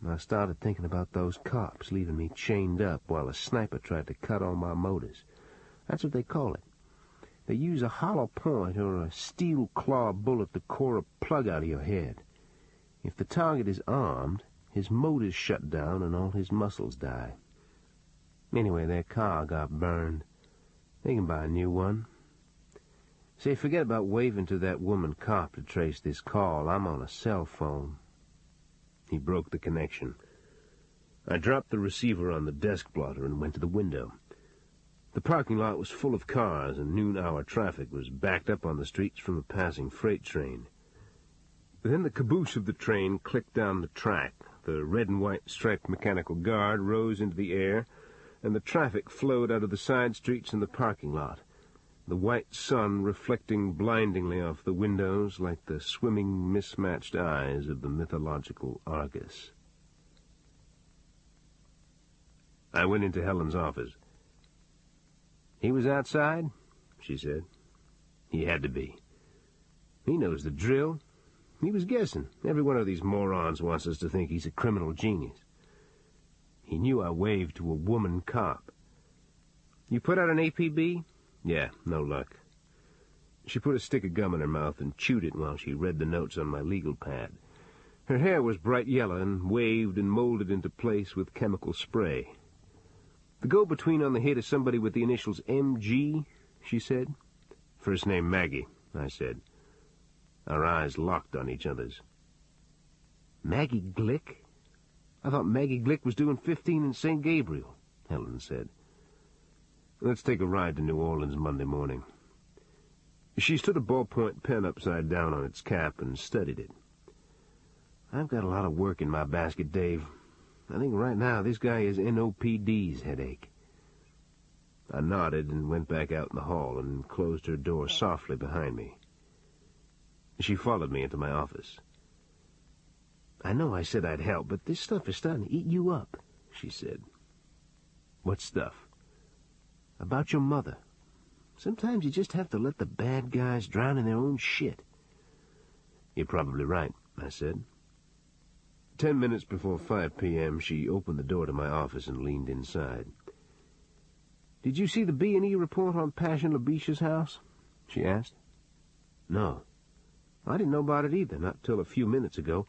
I started thinking about those cops leaving me chained up while a sniper tried to cut all my motors. That's what they call it. They use a hollow point or a steel claw bullet to core a plug out of your head. If the target is armed, his motors shut down and all his muscles die. Anyway, their car got burned. They can buy a new one. Say, forget about waving to that woman cop to trace this call. I'm on a cell phone. He broke the connection. I dropped the receiver on the desk blotter and went to the window. The parking lot was full of cars, and noon-hour traffic was backed up on the streets from a passing freight train. Then the caboose of the train clicked down the track. The red and white striped mechanical guard rose into the air, and the traffic flowed out of the side streets and the parking lot, the white sun reflecting blindingly off the windows like the swimming, mismatched eyes of the mythological Argus. I went into Helen's office. "He was outside?" she said. "He had to be. He knows the drill. He was guessing. Every one of these morons wants us to think he's a criminal genius. He knew I waved to a woman cop." "You put out an APB?" "Yeah, no luck." She put a stick of gum in her mouth and chewed it while she read the notes on my legal pad. Her hair was bright yellow and waved and molded into place with chemical spray. "The go-between on the hit is somebody with the initials M.G., she said. "First name Maggie," I said. Our eyes locked on each other's. "Maggie Glick? I thought Maggie Glick was doing 15 in St. Gabriel," Helen said. "Let's take a ride to New Orleans Monday morning." She stood a ballpoint pen upside down on its cap and studied it. "I've got a lot of work in my basket, Dave. I think right now this guy is NOPD's headache." I nodded and went back out in the hall and closed her door softly behind me. She followed me into my office. "I know I said I'd help, but this stuff is starting to eat you up," she said. "What stuff?" "About your mother. Sometimes you just have to let the bad guys drown in their own shit." "You're probably right," I said. 10 minutes before 5 p.m., she opened the door to my office and leaned inside. "Did you see the B&E report on Passion Labiche's house?" she asked. "No. I didn't know about it either, not till a few minutes ago.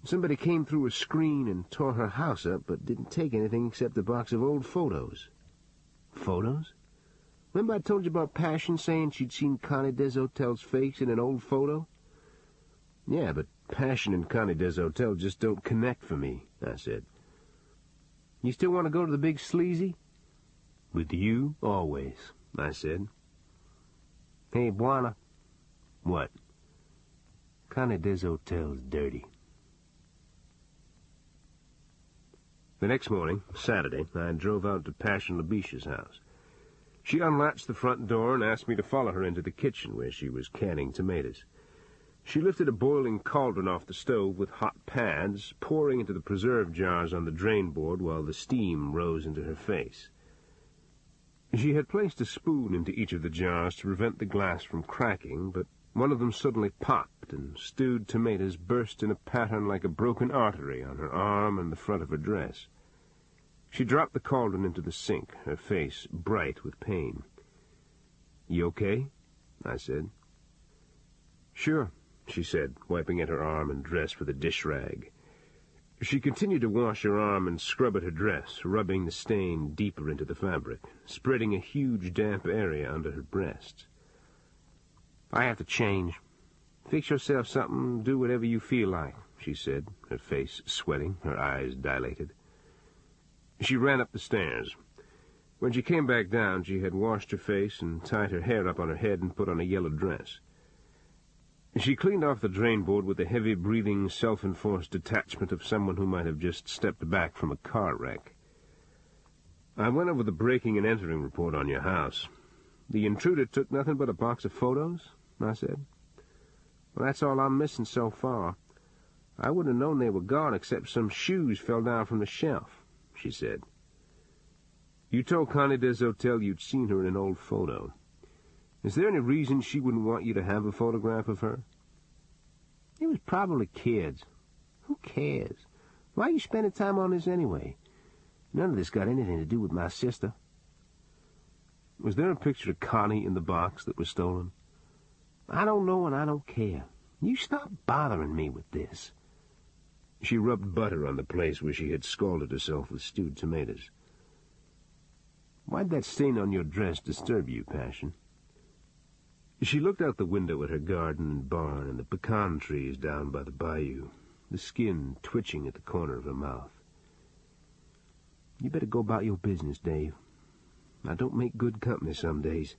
Somebody came through a screen and tore her house up, but didn't take anything except a box of old photos." "Photos? Remember I told you about Passion saying she'd seen Connie Deshotel's face in an old photo?" "Yeah, but Passion and Connie Deshotel just don't connect for me," I said. "You still want to go to the big sleazy?" "With you, always," I said. "Hey, Buana." "What?" "Connie Deshotel's dirty." The next morning, Saturday, I drove out to Passion Labiche's house. She unlatched the front door and asked me to follow her into the kitchen, where she was canning tomatoes. She lifted a boiling cauldron off the stove with hot pads, pouring into the preserve jars on the drain board while the steam rose into her face. She had placed a spoon into each of the jars to prevent the glass from cracking, but one of them suddenly popped, and stewed tomatoes burst in a pattern like a broken artery on her arm and the front of her dress. She dropped the cauldron into the sink, her face bright with pain. "You okay?" I said. "Sure," she said, wiping at her arm and dress with a dish rag. She continued to wash her arm and scrub at her dress, rubbing the stain deeper into the fabric, spreading a huge damp area under her breasts. "I have to change. Fix yourself something, do whatever you feel like," she said, her face sweating, her eyes dilated. She ran up the stairs. When she came back down, she had washed her face and tied her hair up on her head and put on a yellow dress. She cleaned off the drain board with the heavy-breathing, self-enforced detachment of someone who might have just stepped back from a car wreck. "I went over the breaking and entering report on your house. The intruder took nothing but a box of photos?" I said. "Well, that's all I'm missing so far. I wouldn't have known they were gone except some shoes fell down from the shelf," she said. "You told Connie Deshotel you'd seen her in an old photo. Is there any reason she wouldn't want you to have a photograph of her?" "It was probably kids. Who cares? Why are you spending time on this anyway? None of this got anything to do with my sister." "Was there a picture of Connie in the box that was stolen?" "I don't know and I don't care. You stop bothering me with this." She rubbed butter on the place where she had scalded herself with stewed tomatoes. "Why'd that stain on your dress disturb you, Passion?" She looked out the window at her garden and barn and the pecan trees down by the bayou, the skin twitching at the corner of her mouth. "You better go about your business, Dave. I don't make good company some days.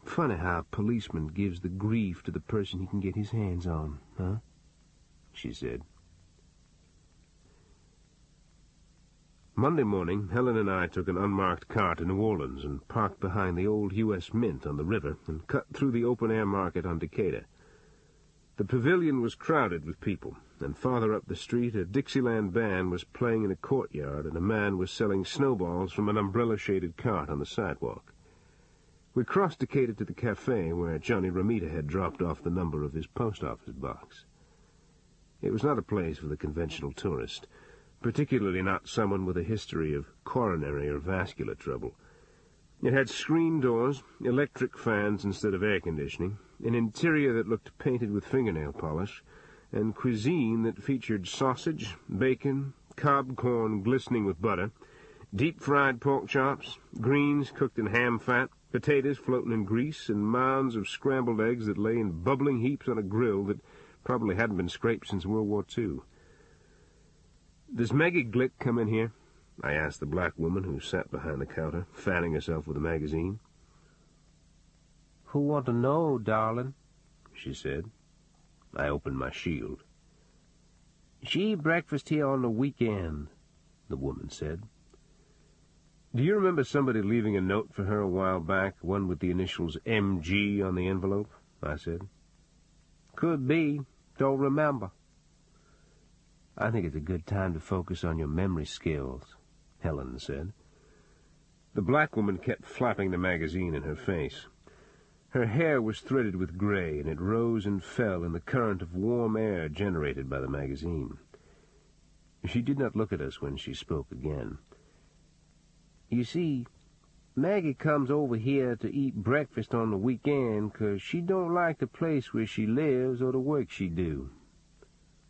Funny how a policeman gives the grief to the person he can get his hands on, huh?" she said. Monday morning, Helen and I took an unmarked car to New Orleans and parked behind the old U.S. Mint on the river and cut through the open-air market on Decatur. The pavilion was crowded with people, and farther up the street a Dixieland band was playing in a courtyard and a man was selling snowballs from an umbrella-shaded cart on the sidewalk. We crossed Decatur to the cafe where Johnny Romita had dropped off the number of his post-office box. It was not a place for the conventional tourist, particularly not someone with a history of coronary or vascular trouble. It had screen doors, electric fans instead of air conditioning, an interior that looked painted with fingernail polish, and cuisine that featured sausage, bacon, cob corn glistening with butter, deep-fried pork chops, greens cooked in ham fat, potatoes floating in grease, and mounds of scrambled eggs that lay in bubbling heaps on a grill that probably hadn't been scraped since World War II. "Does Maggie Glick come in here?" I asked the black woman who sat behind the counter, fanning herself with a magazine. "Who want to know, darling?" she said. I opened my shield. "She eat breakfast here on the weekend," the woman said. Do you remember somebody leaving a note for her a while back, one with the initials MG on the envelope? I said. Could be. Don't remember. I think it's a good time to focus on your memory skills, Helen said. The black woman kept flapping the magazine in her face. Her hair was threaded with gray, and it rose and fell in the current of warm air generated by the magazine. She did not look at us when she spoke again. You see, Maggie comes over here to eat breakfast on the weekend 'cause she don't like the place where she lives or the work she do.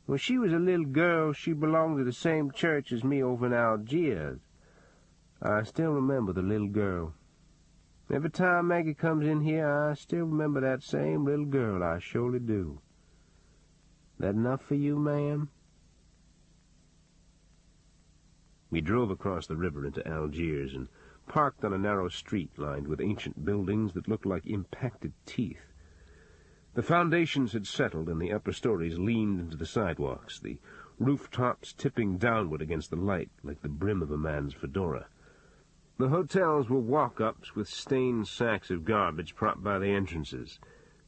When she was a little girl, she belonged to the same church as me over in Algiers. I still remember the little girl. Every time Maggie comes in here, I still remember that same little girl, I surely do. That enough for you, ma'am? We drove across the river into Algiers and parked on a narrow street lined with ancient buildings that looked like impacted teeth. The foundations had settled, and the upper stories leaned into the sidewalks, the rooftops tipping downward against the light like the brim of a man's fedora. The hotels were walk-ups with stained sacks of garbage propped by the entrances.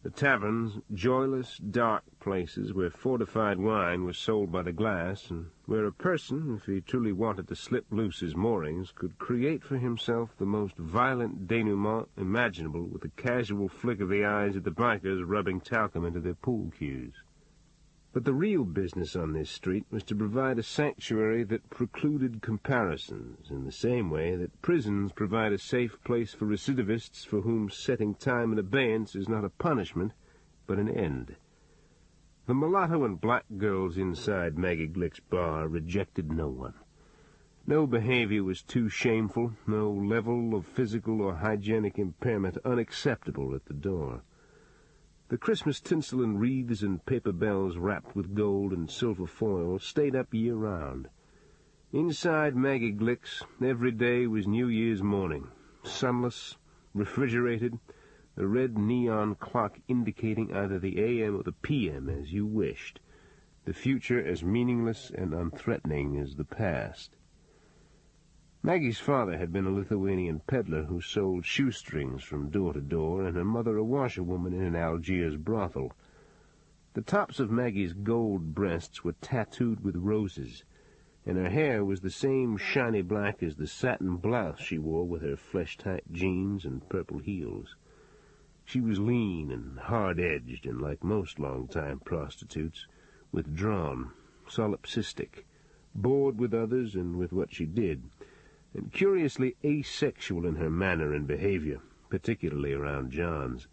The taverns, joyless, dark places where fortified wine was sold by the glass, and where a person, if he truly wanted to slip loose his moorings, could create for himself the most violent denouement imaginable with a casual flick of the eyes at the bikers rubbing talcum into their pool cues. But the real business on this street was to provide a sanctuary that precluded comparisons, in the same way that prisons provide a safe place for recidivists for whom setting time in abeyance is not a punishment, but an end. The mulatto and black girls inside Maggie Glick's bar rejected no one. No behavior was too shameful, no level of physical or hygienic impairment unacceptable at the door. The Christmas tinsel and wreaths and paper bells wrapped with gold and silver foil stayed up year-round. Inside Maggie Glick's, every day was New Year's morning, sunless, refrigerated, the red neon clock indicating either the a.m. or the p.m. as you wished, the future as meaningless and unthreatening as the past. Maggie's father had been a Lithuanian peddler who sold shoestrings from door to door, and her mother a washerwoman in an Algiers brothel. The tops of Maggie's gold breasts were tattooed with roses, and her hair was the same shiny black as the satin blouse she wore with her flesh-tight jeans and purple heels. She was lean and hard-edged, and like most long-time prostitutes, withdrawn, solipsistic, bored with others and with what she did, and curiously asexual in her manner and behavior, particularly around John's.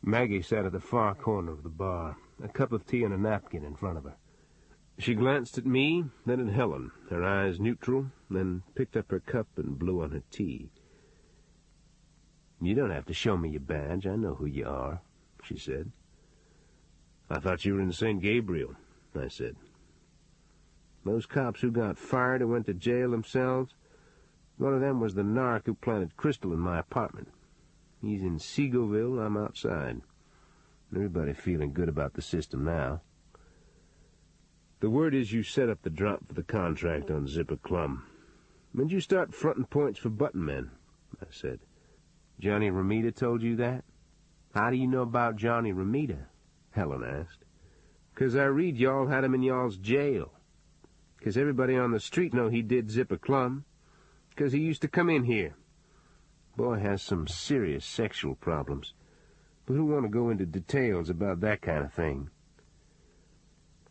Maggie sat at the far corner of the bar, a cup of tea and a napkin in front of her. She glanced at me, then at Helen, her eyes neutral, then picked up her cup and blew on her tea. "You don't have to show me your badge. I know who you are," she said. "I thought you were in St. Gabriel," I said. "Those cops who got fired or went to jail themselves, one of them was the narc who planted crystal in my apartment. He's in Seagoville, I'm outside. Everybody feeling good about the system now." "The word is you set up the drop for the contract on Zipper Clum. When'd you start fronting points for button men?" I said. "Johnny Romita told you that?" "How do you know about Johnny Romita?" Helen asked. "'Cause I read y'all had him in y'all's jail. 'Cause everybody on the street know he did Zipper Clum. 'Cause he used to come in here. Boy has some serious sexual problems. But who want to go into details about that kind of thing?"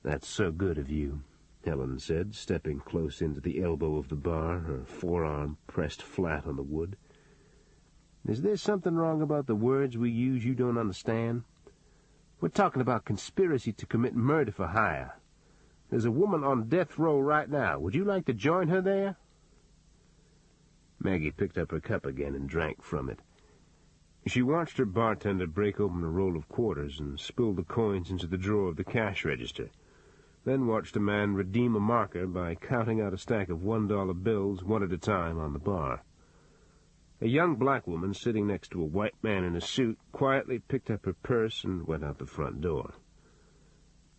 "That's so good of you," Helen said, stepping close into the elbow of the bar, her forearm pressed flat on the wood. "Is there something wrong about the words we use you don't understand? We're talking about conspiracy to commit murder for hire. There's a woman on death row right now. Would you like to join her there?" Maggie picked up her cup again and drank from it. She watched her bartender break open a roll of quarters and spill the coins into the drawer of the cash register, then watched a man redeem a marker by counting out a stack of $1 bills one at a time on the bar. A young black woman sitting next to a white man in a suit quietly picked up her purse and went out the front door.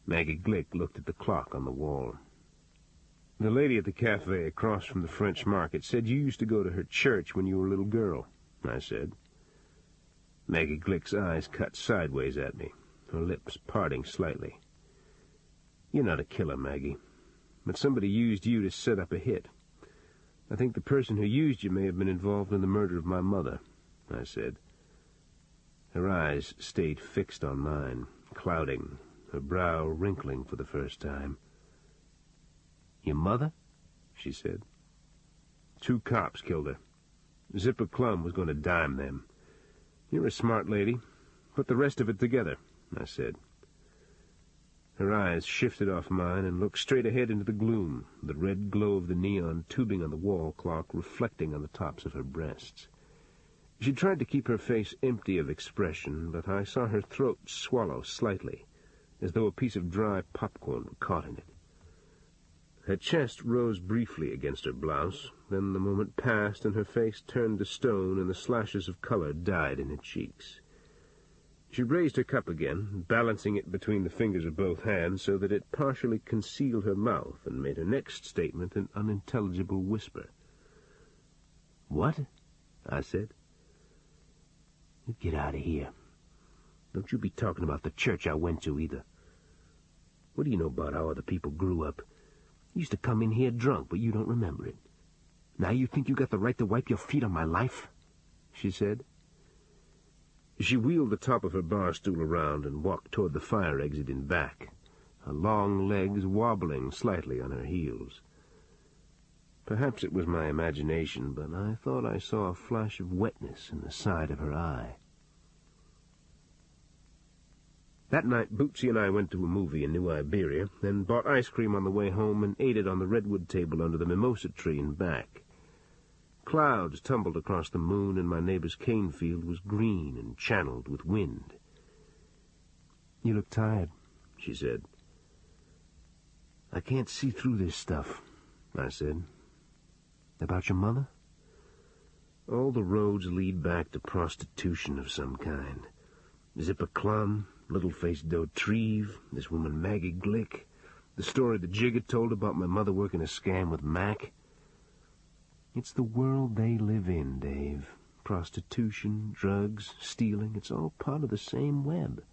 Maggie Glick looked at the clock on the wall. The lady at the cafe across from the French market said you used to go to her church when you were a little girl, I said. Maggie Glick's eyes cut sideways at me, her lips parting slightly. You're not a killer, Maggie, but somebody used you to set up a hit. I think the person who used you may have been involved in the murder of my mother, I said. Her eyes stayed fixed on mine, clouding, her brow wrinkling for the first time. Your mother? She said. 2 cops killed her. Zipper Clum was going to dime them. You're a smart lady. Put the rest of it together, I said. Her eyes shifted off mine and looked straight ahead into the gloom, the red glow of the neon tubing on the wall clock reflecting on the tops of her breasts. She tried to keep her face empty of expression, but I saw her throat swallow slightly, as though a piece of dry popcorn were caught in it. Her chest rose briefly against her blouse, then the moment passed and her face turned to stone and the slashes of color died in her cheeks. She raised her cup again, balancing it between the fingers of both hands so that it partially concealed her mouth, and made her next statement an unintelligible whisper. "What?" I said. "You get out of here. Don't you be talking about the church I went to, either. What do you know about how other people grew up? You used to come in here drunk, but you don't remember it. Now you think you got the right to wipe your feet on my life?" she said. She wheeled the top of her bar stool around and walked toward the fire exit in back, her long legs wobbling slightly on her heels. Perhaps it was my imagination, but I thought I saw a flash of wetness in the side of her eye. That night, Bootsy and I went to a movie in New Iberia, then bought ice cream on the way home and ate it on the redwood table under the mimosa tree in back. Clouds tumbled across the moon, and my neighbor's cane field was green and channeled with wind. "You look tired," she said. "I can't see through this stuff," I said. "About your mother?" "All the roads lead back to prostitution of some kind. Zipper Clum, Little-Face Dautrive, this woman Maggie Glick, the story the Jigger told about my mother working a scam with Mac. It's the world they live in, Dave. Prostitution, drugs, stealing, it's all part of the same web."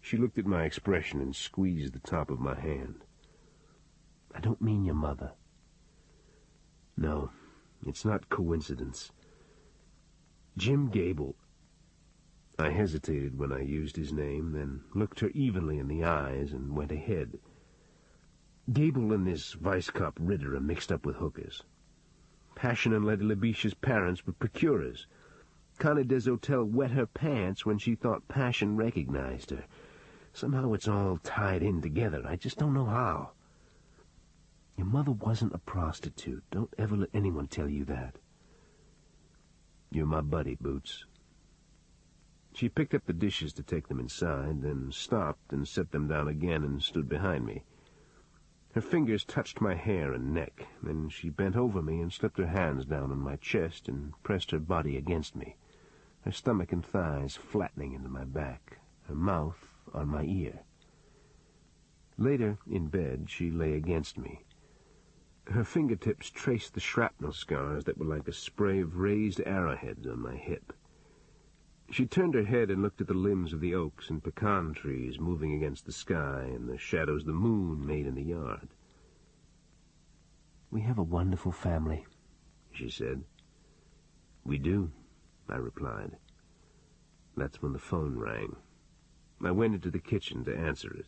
She looked at my expression and squeezed the top of my hand. "I don't mean your mother." "No, it's not coincidence. Jim Gable." I hesitated when I used his name, then looked her evenly in the eyes and went ahead. "Gable and this vice cop Ritter are mixed up with hookers. Passion and Lady Labisha's parents were procurers. Connie Deshotel wet her pants when she thought Passion recognized her. Somehow it's all tied in together. I just don't know how. Your mother wasn't a prostitute. Don't ever let anyone tell you that." "You're my buddy, Boots." She picked up the dishes to take them inside, then stopped and set them down again and stood behind me. Her fingers touched my hair and neck, then she bent over me and slipped her hands down on my chest and pressed her body against me, her stomach and thighs flattening into my back, her mouth on my ear. Later, in bed, she lay against me. Her fingertips traced the shrapnel scars that were like a spray of raised arrowheads on my hip. She turned her head and looked at the limbs of the oaks and pecan trees moving against the sky and the shadows the moon made in the yard. "We have a wonderful family," she said. "We do," I replied. That's when the phone rang. I went into the kitchen to answer it.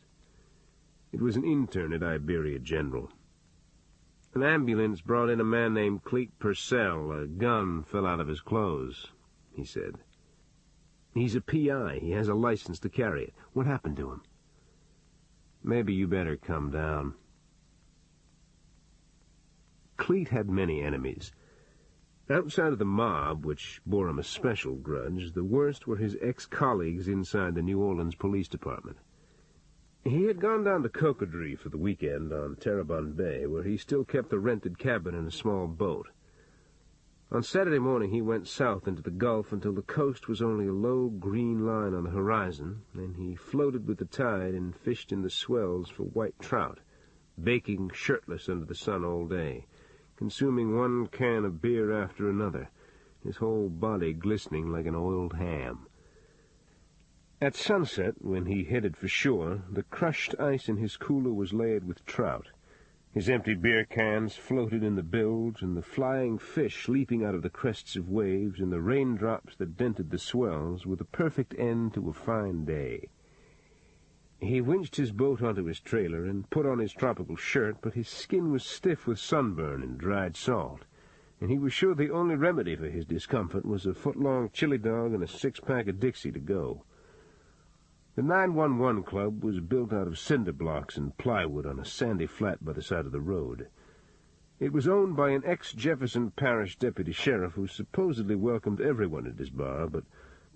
It was an intern at Iberia General. "An ambulance brought in a man named Cleet Purcell. A gun fell out of his clothes," he said. "He's a P.I. He has a license to carry it. What happened to him?" "Maybe you better come down." Cleet had many enemies. Outside of the mob, which bore him a special grudge, the worst were his ex-colleagues inside the New Orleans Police Department. He had gone down to Cocodrie for the weekend on Terrebonne Bay, where he still kept a rented cabin and a small boat. On Saturday morning he went south into the Gulf until the coast was only a low green line on the horizon, then he floated with the tide and fished in the swells for white trout, baking shirtless under the sun all day, consuming one can of beer after another, his whole body glistening like an oiled ham. At sunset, when he headed for shore, the crushed ice in his cooler was layered with trout. His empty beer cans floated in the bilge, and the flying fish leaping out of the crests of waves and the raindrops that dented the swells were the perfect end to a fine day. He winched his boat onto his trailer and put on his tropical shirt, but his skin was stiff with sunburn and dried salt, and he was sure the only remedy for his discomfort was a foot-long chili dog and a six-pack of Dixie to go. The 911 Club was built out of cinder blocks and plywood on a sandy flat by the side of the road. It was owned by an ex-Jefferson Parish deputy sheriff who supposedly welcomed everyone at his bar, but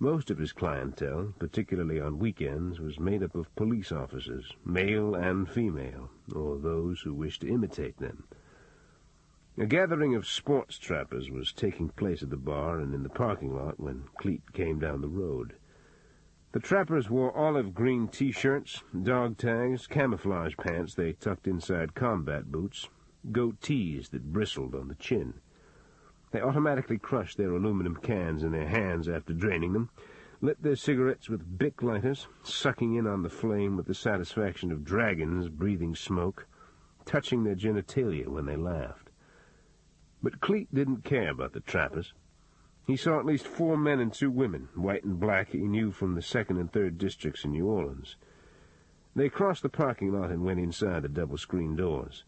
most of his clientele, particularly on weekends, was made up of police officers, male and female, or those who wished to imitate them. A gathering of sports trappers was taking place at the bar and in the parking lot when Cleet came down the road. The trappers wore olive-green T-shirts, dog tags, camouflage pants they tucked inside combat boots, goatees that bristled on the chin. They automatically crushed their aluminum cans in their hands after draining them, lit their cigarettes with Bic lighters, sucking in on the flame with the satisfaction of dragons breathing smoke, touching their genitalia when they laughed. But Cleet didn't care about the trappers. He saw at least 4 men and 2 women, white and black, he knew from the 2nd and 3rd districts in New Orleans. They crossed the parking lot and went inside the double-screen doors.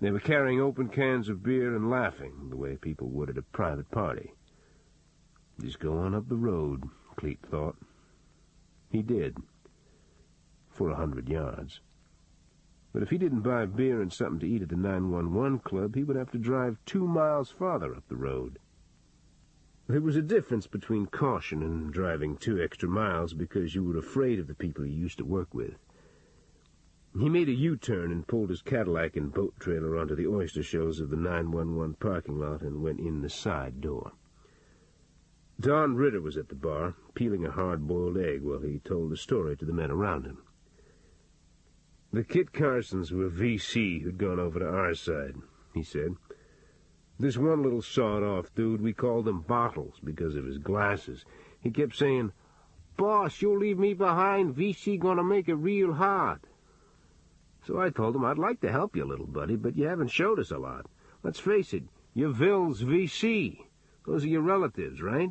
They were carrying open cans of beer and laughing, the way people would at a private party. Just go on up the road, Cleet thought. He did, for 100 yards. But if he didn't buy beer and something to eat at the 911 Club, he would have to drive 2 miles farther up the road. There was a difference between caution and driving 2 extra miles because you were afraid of the people you used to work with. He made a U-turn and pulled his Cadillac and boat trailer onto the oyster shells of the 911 parking lot and went in the side door. Don Ritter was at the bar, peeling a hard-boiled egg while he told the story to the men around him. The Kit Carsons were VC who'd gone over to our side, he said. This one little sawed-off dude, we called him Bottles because of his glasses. He kept saying, "Boss, you'll leave me behind. VC gonna make it real hard." So I told him I'd like to help you a little, buddy, but you haven't showed us a lot. Let's face it, you're Ville's VC. Those are your relatives, right?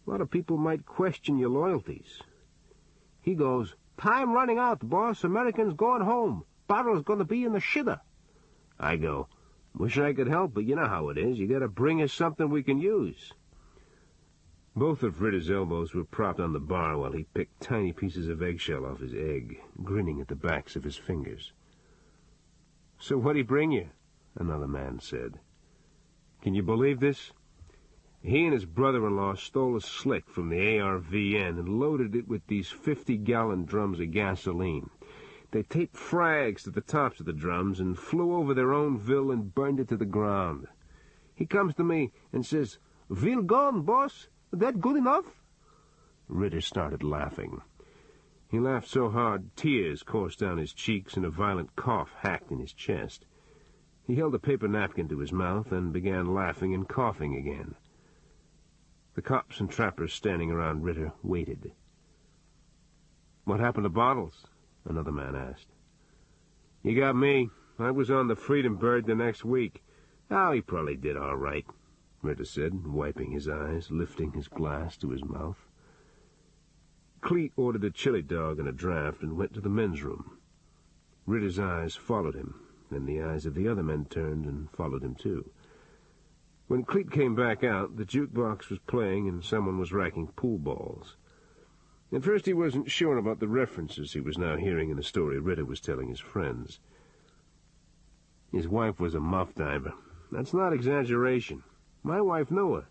A lot of people might question your loyalties. He goes, "Time running out, boss. Americans going home. Bottle's gonna be in the shitter." I go, "Wish I could help, but you know how it is. You gotta bring us something we can use." Both of Ritter's elbows were propped on the bar while he picked tiny pieces of eggshell off his egg, grinning at the backs of his fingers. "So what'd he bring you?" another man said. "Can you believe this? He and his brother-in-law stole a slick from the ARVN and loaded it with these 50-gallon drums of gasoline. They taped frags to the tops of the drums and flew over their own Ville and burned it to the ground. He comes to me and says, 'Ville gone, boss. That good enough?'" Ritter started laughing. He laughed so hard tears coursed down his cheeks and a violent cough hacked in his chest. He held a paper napkin to his mouth and began laughing and coughing again. The cops and trappers standing around Ritter waited. "What happened to Bottles?" another man asked. "You got me. I was on the Freedom Bird the next week. Oh, he probably did all right," Ritter said, wiping his eyes, lifting his glass to his mouth. Cleet ordered a chili dog and a draft and went to the men's room. Ritter's eyes followed him, then the eyes of the other men turned and followed him too. When Cleet came back out, the jukebox was playing and someone was racking pool balls. At first he wasn't sure about the references he was now hearing in the story Ritter was telling his friends. His wife was a muff diver. That's not exaggeration. My wife knew her.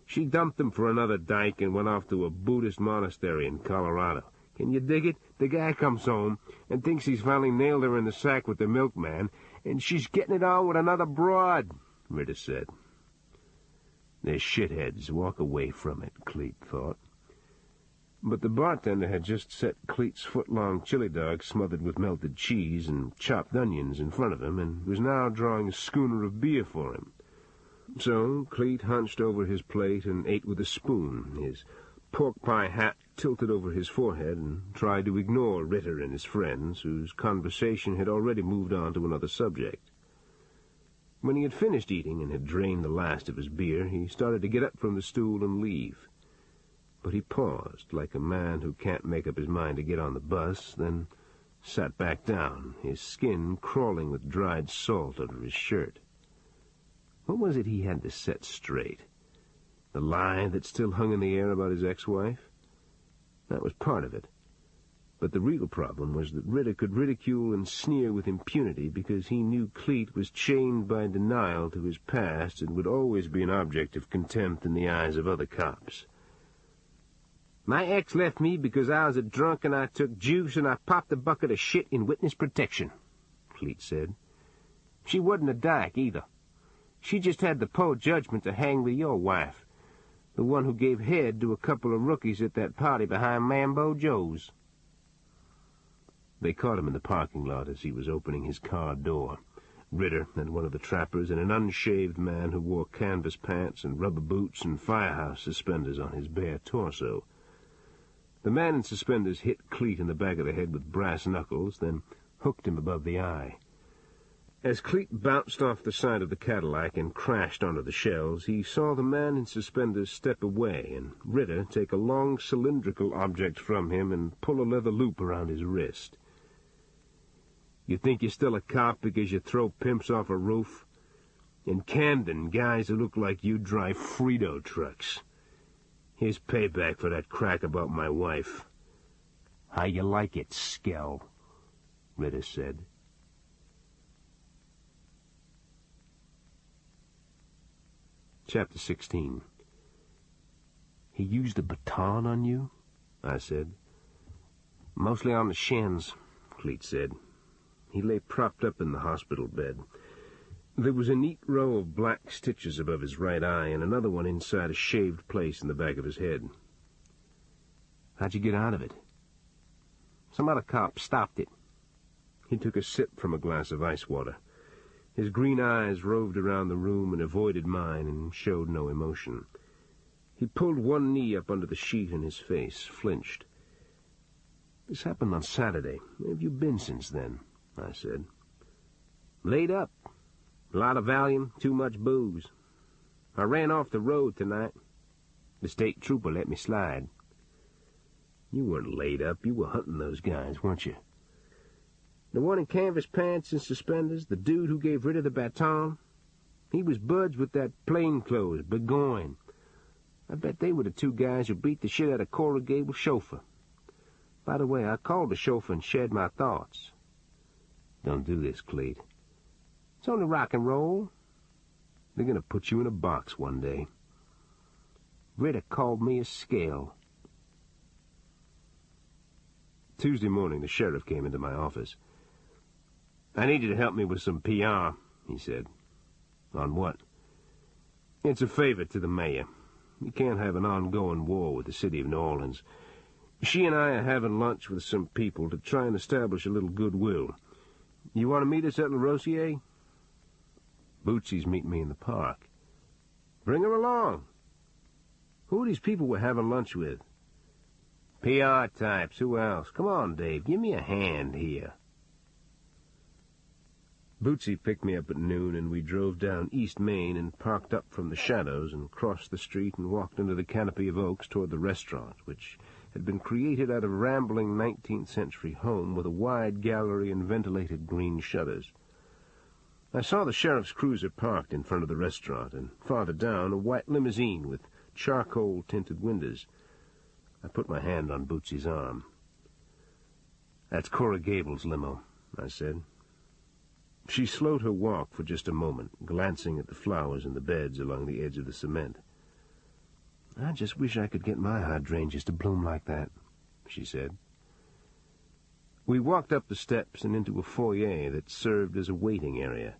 She dumped him for another dyke and went off to a Buddhist monastery in Colorado. Can you dig it? The guy comes home and thinks he's finally nailed her in the sack with the milkman, and she's getting it on with another broad, Ritter said. They're shitheads. Walk away from it, Cleet thought. But the bartender had just set Cleet's foot-long chili dog smothered with melted cheese and chopped onions in front of him, and was now drawing a schooner of beer for him. So Cleet hunched over his plate and ate with a spoon, his pork-pie hat tilted over his forehead, and tried to ignore Ritter and his friends, whose conversation had already moved on to another subject. When he had finished eating and had drained the last of his beer, he started to get up from the stool and leave. But he paused, like a man who can't make up his mind to get on the bus, then sat back down, his skin crawling with dried salt under his shirt. What was it he had to set straight? The lie that still hung in the air about his ex-wife? That was part of it. But the real problem was that Ritter could ridicule and sneer with impunity because he knew Cleet was chained by denial to his past and would always be an object of contempt in the eyes of other cops. "My ex left me because I was a drunk and I took juice and I popped a bucket of shit in witness protection," Cleet said. "She wasn't a dyke, either. She just had the poor judgment to hang with your wife, the one who gave head to a couple of rookies at that party behind Mambo Joe's." They caught him in the parking lot as he was opening his car door. Ritter and one of the trappers and an unshaved man who wore canvas pants and rubber boots and firehouse suspenders on his bare torso. The man in suspenders hit Cleet in the back of the head with brass knuckles, then hooked him above the eye. As Cleet bounced off the side of the Cadillac and crashed onto the shelves, he saw the man in suspenders step away and Ritter take a long cylindrical object from him and pull a leather loop around his wrist. "You think you're still a cop because you throw pimps off a roof? In Camden, guys who look like you drive Frito trucks. Here's payback for that crack about my wife." "How you like it, Skell?" Ritter said. Chapter 16. "He used a baton on you?" I said. "Mostly on the shins," Cleet said. He lay propped up in the hospital bed. There was a neat row of black stitches above his right eye and another one inside a shaved place in the back of his head. "How'd you get out of it?" "Some other cop stopped it." He took a sip from a glass of ice water. His green eyes roved around the room and avoided mine and showed no emotion. He pulled one knee up under the sheet and his face flinched. "This happened on Saturday. Where have you been since then?" I said. "Laid up. A lot of Valium, too much booze. I ran off the road tonight. The state trooper let me slide." "You weren't laid up. You were hunting those guys, weren't you?" "The one in canvas pants and suspenders, the dude who gave Ritter the baton, he was buds with that plainclothes, Burgoyne. I bet they were the two guys who beat the shit out of Cora Gable's chauffeur. By the way, I called the chauffeur and shared my thoughts." "Don't do this, Cleet." "It's only rock and roll." "They're going to put you in a box one day." "Ritter called me a scale." Tuesday morning, the sheriff came into my office. "I need you to help me with some PR, he said. "On what?" "It's a favor to the mayor. We can't have an ongoing war with the city of New Orleans. She and I are having lunch with some people to try and establish a little goodwill. You want to meet us at Le Rosier?" "Bootsy's meeting me in the park." "Bring her along." "Who are these people we're having lunch with?" "PR types. Who else? Come on, Dave. Give me a hand here." Bootsy picked me up at noon, and we drove down East Main and parked up from the shadows and crossed the street and walked under the canopy of oaks toward the restaurant, which had been created out of a rambling 19th-century home with a wide gallery and ventilated green shutters. I saw the sheriff's cruiser parked in front of the restaurant, and farther down a white limousine with charcoal-tinted windows. I put my hand on Bootsy's arm. "That's Cora Gable's limo," I said. She slowed her walk for just a moment, glancing at the flowers in the beds along the edge of the cement. "I just wish I could get my hydrangeas to bloom like that," she said. We walked up the steps and into a foyer that served as a waiting area.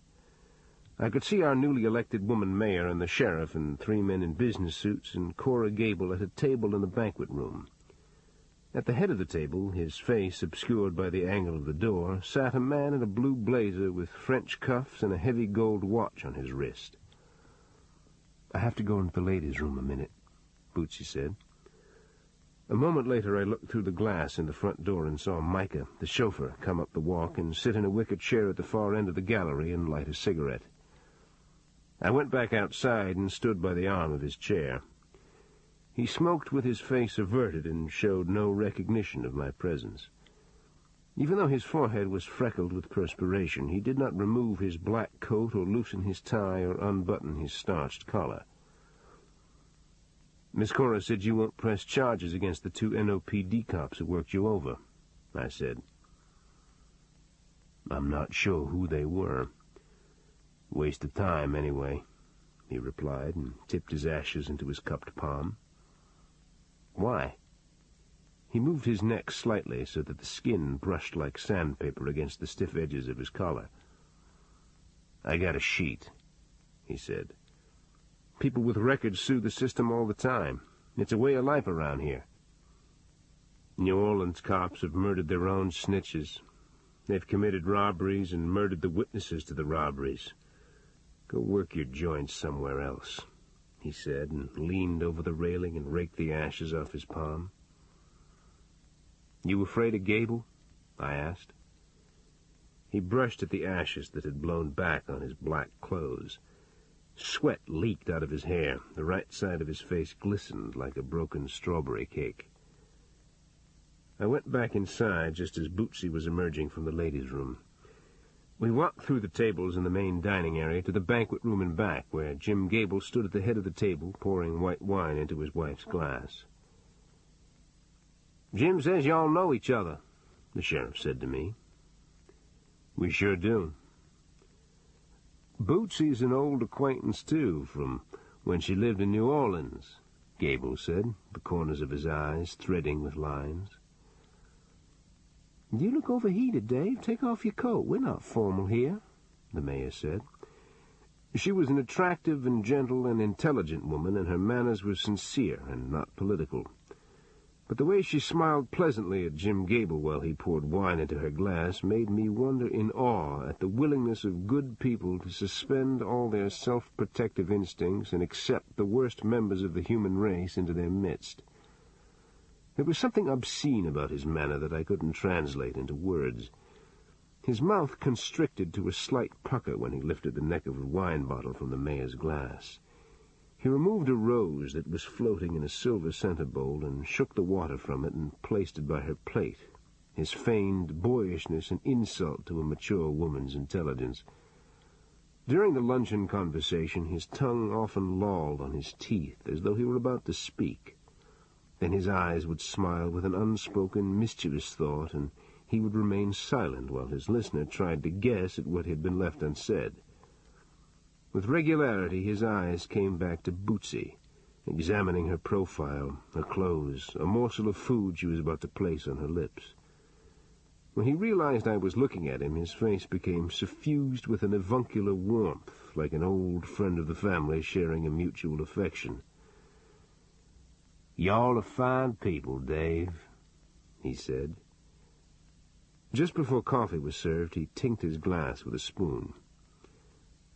I could see our newly elected woman mayor and the sheriff and 3 men in business suits and Cora Gable at a table in the banquet room. At the head of the table, his face obscured by the angle of the door, sat a man in a blue blazer with French cuffs and a heavy gold watch on his wrist. "I have to go into the ladies' room a minute," Bootsy said. A moment later I looked through the glass in the front door and saw Micah, the chauffeur, come up the walk and sit in a wicker chair at the far end of the gallery and light a cigarette. I went back outside and stood by the arm of his chair. He smoked with his face averted and showed no recognition of my presence. Even though his forehead was freckled with perspiration, he did not remove his black coat or loosen his tie or unbutton his starched collar. "Miss Cora said you won't press charges against the 2 NOPD cops who worked you over," I said. "I'm not sure who they were. Waste of time, anyway," he replied, and tipped his ashes into his cupped palm. "Why?" He moved his neck slightly so that the skin brushed like sandpaper against the stiff edges of his collar. "I got a sheet," he said. "People with records sue the system all the time. It's a way of life around here. New Orleans cops have murdered their own snitches. They've committed robberies and murdered the witnesses to the robberies. Go work your joints somewhere else," he said, and leaned over the railing and raked the ashes off his palm. "You afraid of Gable?" I asked. He brushed at the ashes that had blown back on his black clothes. Sweat leaked out of his hair. The right side of his face glistened like a broken strawberry cake. I went back inside just as Bootsy was emerging from the ladies' room. We walked through the tables in the main dining area to the banquet room in back, where Jim Gable stood at the head of the table, pouring white wine into his wife's glass. "Jim says y'all know each other," the sheriff said to me. "We sure do." "Bootsy's an old acquaintance, too, from when she lived in New Orleans," Gable said, the corners of his eyes threading with lines. "You look overheated, Dave. Take off your coat. We're not formal here," the mayor said. She was an attractive and gentle and intelligent woman, and her manners were sincere and not political. But the way she smiled pleasantly at Jim Gable while he poured wine into her glass made me wonder in awe at the willingness of good people to suspend all their self-protective instincts and accept the worst members of the human race into their midst. There was something obscene about his manner that I couldn't translate into words. His mouth constricted to a slight pucker when he lifted the neck of a wine bottle from the mayor's glass. He removed a rose that was floating in a silver center bowl and shook the water from it and placed it by her plate, his feigned boyishness an insult to a mature woman's intelligence. During the luncheon conversation, his tongue often lolled on his teeth, as though he were about to speak. Then his eyes would smile with an unspoken, mischievous thought, and he would remain silent while his listener tried to guess at what had been left unsaid. With regularity his eyes came back to Bootsy, examining her profile, her clothes, a morsel of food she was about to place on her lips. When he realized I was looking at him, his face became suffused with an avuncular warmth, like an old friend of the family sharing a mutual affection. "Y'all are fine people, Dave," he said. Just before coffee was served, he tinked his glass with a spoon.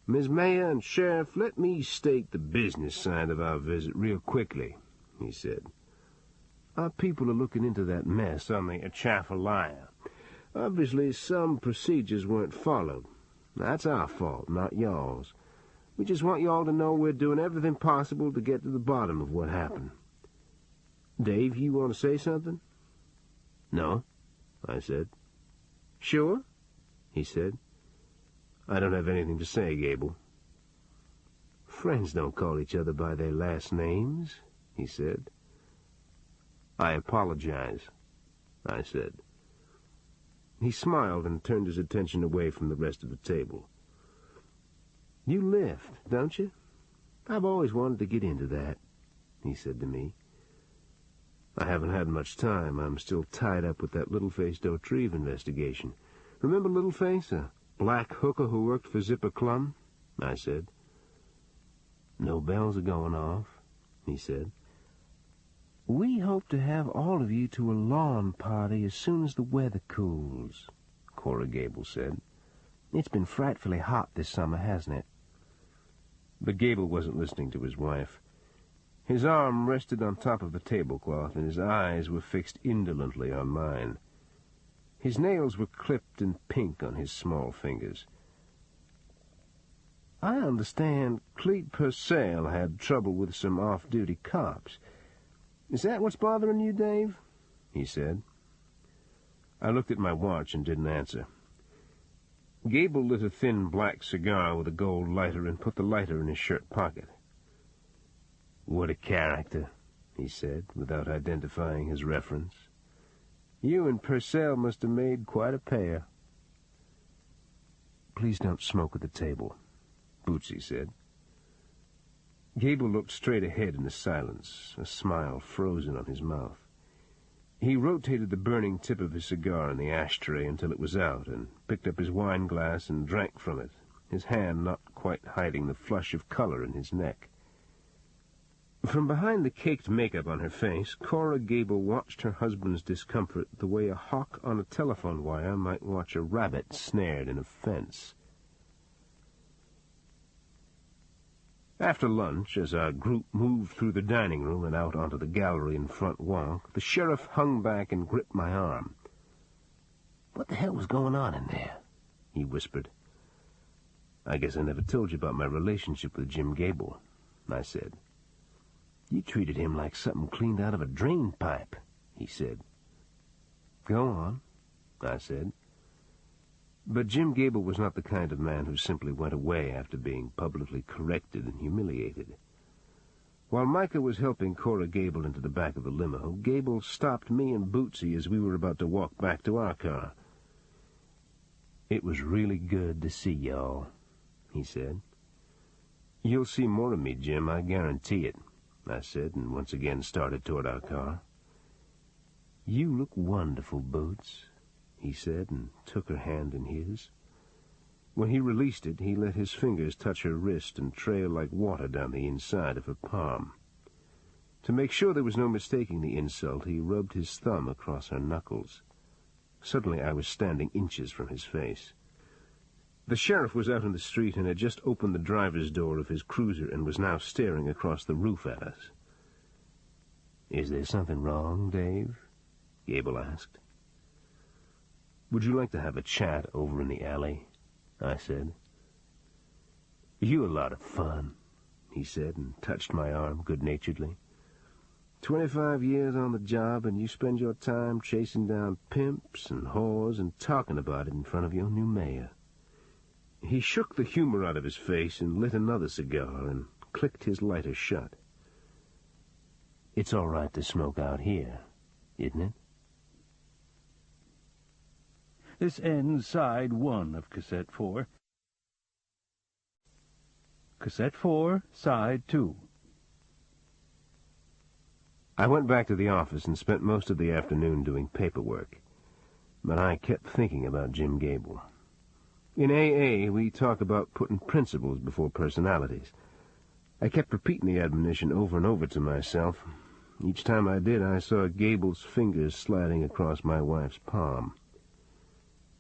"Ms. Mayor and Sheriff, let me state the business side of our visit real quickly," he said. "Our people are looking into that mess on the Atchafalaya. Obviously, some procedures weren't followed. That's our fault, not y'all's. We just want y'all to know we're doing everything possible to get to the bottom of what happened. Dave, you want to say something?" "No," I said. "Sure?" he said. "I don't have anything to say, Gable." "Friends don't call each other by their last names," he said. "I apologize," I said. He smiled and turned his attention away from the rest of the table. "You lift, don't you? I've always wanted to get into that," he said to me. "I haven't had much time. I'm still tied up with that Littleface Dautrieve investigation. Remember Littleface, a black hooker who worked for Zipper Clum?" I said. "No bells are going off," he said. "We hope to have all of you to a lawn party as soon as the weather cools," Cora Gable said. "It's been frightfully hot this summer, hasn't it?" But Gable wasn't listening to his wife. His arm rested on top of the tablecloth, and his eyes were fixed indolently on mine. His nails were clipped and pink on his small fingers. "I understand Clete Purcell had trouble with some off-duty cops. Is that what's bothering you, Dave?" he said. I looked at my watch and didn't answer. Gable lit a thin black cigar with a gold lighter and put the lighter in his shirt pocket. "What a character," he said, without identifying his reference. "You and Purcell must have made quite a pair." "Please don't smoke at the table," Bootsy said. Gable looked straight ahead in the silence, a smile frozen on his mouth. He rotated the burning tip of his cigar in the ashtray until it was out, and picked up his wine glass and drank from it, his hand not quite hiding the flush of color in his neck. From behind the caked makeup on her face, Cora Gable watched her husband's discomfort the way a hawk on a telephone wire might watch a rabbit snared in a fence. After lunch, as our group moved through the dining room and out onto the gallery and front walk, the sheriff hung back and gripped my arm. "What the hell was going on in there?" he whispered. "I guess I never told you about my relationship with Jim Gable," I said. "You treated him like something cleaned out of a drain pipe," he said. "Go on," I said. But Jim Gable was not the kind of man who simply went away after being publicly corrected and humiliated. While Micah was helping Cora Gable into the back of the limo, Gable stopped me and Bootsy as we were about to walk back to our car. "It was really good to see y'all," he said. "You'll see more of me, Jim, I guarantee it," I said, and once again started toward our car. "You look wonderful, Boots," he said, and took her hand in his. When he released it, he let his fingers touch her wrist and trail like water down the inside of her palm. To make sure there was no mistaking the insult, he rubbed his thumb across her knuckles. Suddenly I was standing inches from his face. The sheriff was out in the street and had just opened the driver's door of his cruiser and was now staring across the roof at us. "Is there something wrong, Dave?" Gable asked. "Would you like to have a chat over in the alley?" I said. "You a lot of fun," he said, and touched my arm good-naturedly. 25 years on the job, and you spend your time chasing down pimps and whores and talking about it in front of your new mayor." He shook the humor out of his face and lit another cigar and clicked his lighter shut. "It's all right to smoke out here, isn't it?" This ends side 1 of Cassette 4. Cassette 4, side 2. I went back to the office and spent most of the afternoon doing paperwork, but I kept thinking about Jim Gable. In AA, we talk about putting principles before personalities. I kept repeating the admonition over and over to myself. Each time I did, I saw Gable's fingers sliding across my wife's palm.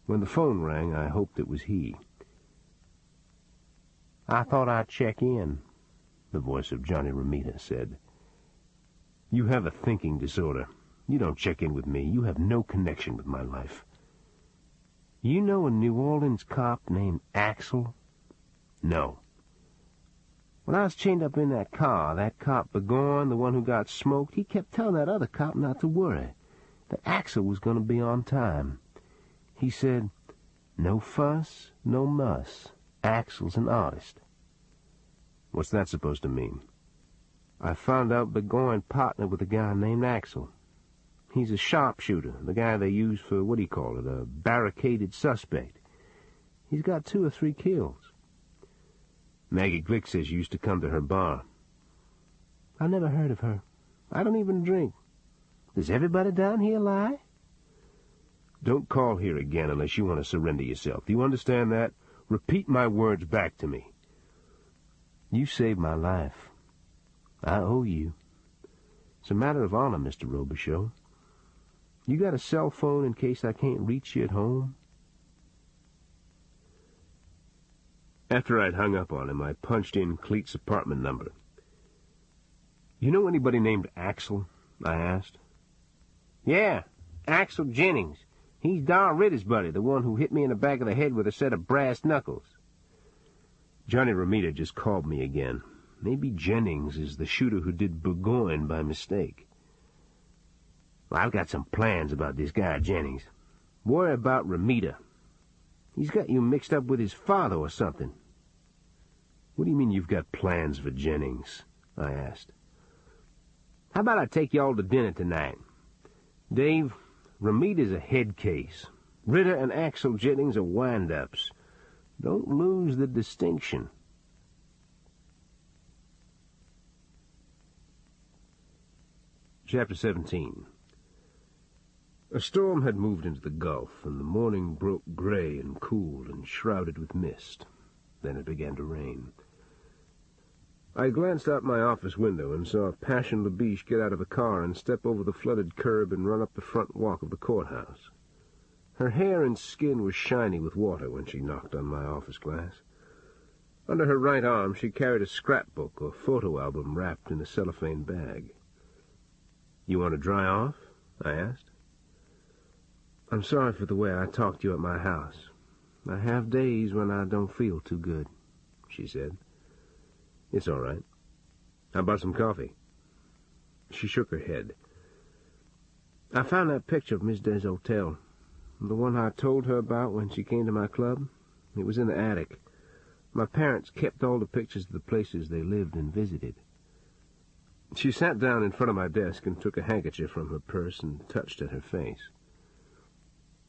When the phone rang, I hoped it was he. "I thought I'd check in," the voice of Johnny Romita said. "You have a thinking disorder. You don't check in with me. You have no connection with my life." "You know a New Orleans cop named Axel?" "No." "When I was chained up in that car, that cop Begorn, the one who got smoked, he kept telling that other cop not to worry, that Axel was going to be on time. He said, 'No fuss, no muss. Axel's an artist.'" "What's that supposed to mean?" "I found out Begorn partnered with a guy named Axel. He's a sharpshooter, the guy they use for, a barricaded suspect. He's got 2 or 3 kills. Maggie Glick says you used to come to her bar." "I never heard of her. I don't even drink. Does everybody down here lie?" "Don't call here again unless you want to surrender yourself. Do you understand that? Repeat my words back to me." "You saved my life. I owe you." It's a matter of honor, Mr. Robicheaux. You got a cell phone in case I can't reach you at home?" After I'd hung up on him, I punched in Cleet's apartment number. "You know anybody named Axel?" I asked. "Yeah, Axel Jennings. He's Dar Ritter's buddy, the one who hit me in the back of the head with a set of brass knuckles." Johnny Romita just called me again. Maybe Jennings is the shooter who did Burgoyne by mistake. "Well, I've got some plans about this guy, Jennings. Worry about Romita. He's got you mixed up with his father or something." "What do you mean you've got plans for Jennings?" I asked. "How about I take you all to dinner tonight? Dave, Romita's a head case. Ritter and Axel Jennings are wind-ups. Don't lose the distinction." Chapter 17. A storm had moved into the Gulf, and the morning broke gray and cool and shrouded with mist. Then it began to rain. I glanced out my office window and saw Passion LaBiche get out of a car and step over the flooded curb and run up the front walk of the courthouse. Her hair and skin was shiny with water when she knocked on my office glass. Under her right arm she carried a scrapbook or photo album wrapped in a cellophane bag. "You want to dry off?" I asked. "I'm sorry for the way I talked to you at my house. I have days when I don't feel too good," she said. "It's all right. How about some coffee?" She shook her head. "I found that picture of Miss Des Hotel, the one I told her about when she came to my club. It was in the attic. My parents kept all the pictures of the places they lived and visited." She sat down in front of my desk and took a handkerchief from her purse and touched at her face.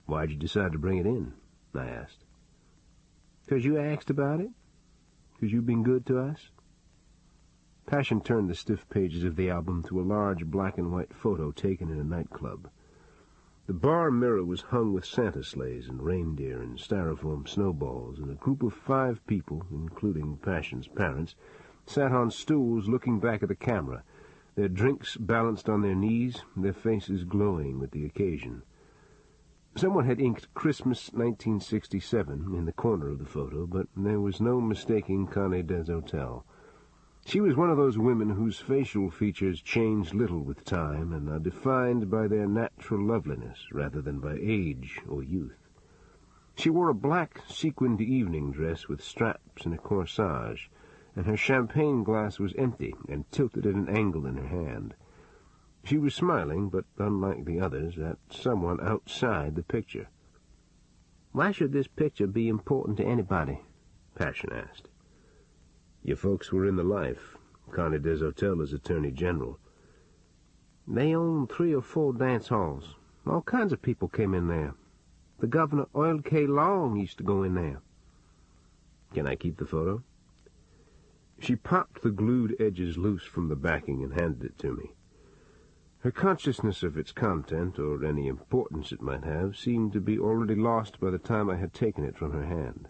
"Why'd you decide to bring it in?" I asked. "'Cause you asked about it? 'Cause you've been good to us?" Passion turned the stiff pages of the album to a large black-and-white photo taken in a nightclub. The bar mirror was hung with Santa sleighs and reindeer and styrofoam snowballs, and a group of 5 people, including Passion's parents, sat on stools looking back at the camera, their drinks balanced on their knees, their faces glowing with the occasion. Someone had inked Christmas 1967 in the corner of the photo, but there was no mistaking Connie Des Hotel. She was one of those women whose facial features change little with time and are defined by their natural loveliness rather than by age or youth. She wore a black sequined evening dress with straps and a corsage, and her champagne glass was empty and tilted at an angle in her hand. She was smiling, but unlike the others, at someone outside the picture. "Why should this picture be important to anybody?" Passion asked. "Your folks were in the life. Connie Des Hotel is Attorney General." "They own 3 or 4 dance halls. All kinds of people came in there. The Governor Earl K. Long used to go in there." "Can I keep the photo?" She popped the glued edges loose from the backing and handed it to me. Her consciousness of its content, or any importance it might have, seemed to be already lost by the time I had taken it from her hand.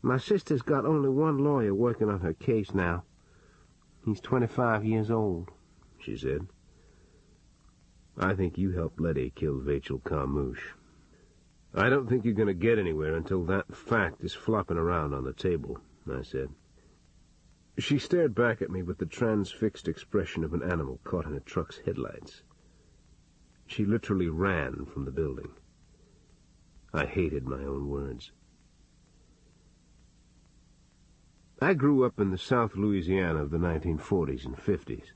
"My sister's got only one lawyer working on her case now. He's 25 years old," she said. "I think you helped Letty kill Vachel Carmouche. I don't think you're going to get anywhere until that fact is flopping around on the table," I said. She stared back at me with the transfixed expression of an animal caught in a truck's headlights. She literally ran from the building. I hated my own words. I grew up in the South Louisiana of the 1940s and 50s.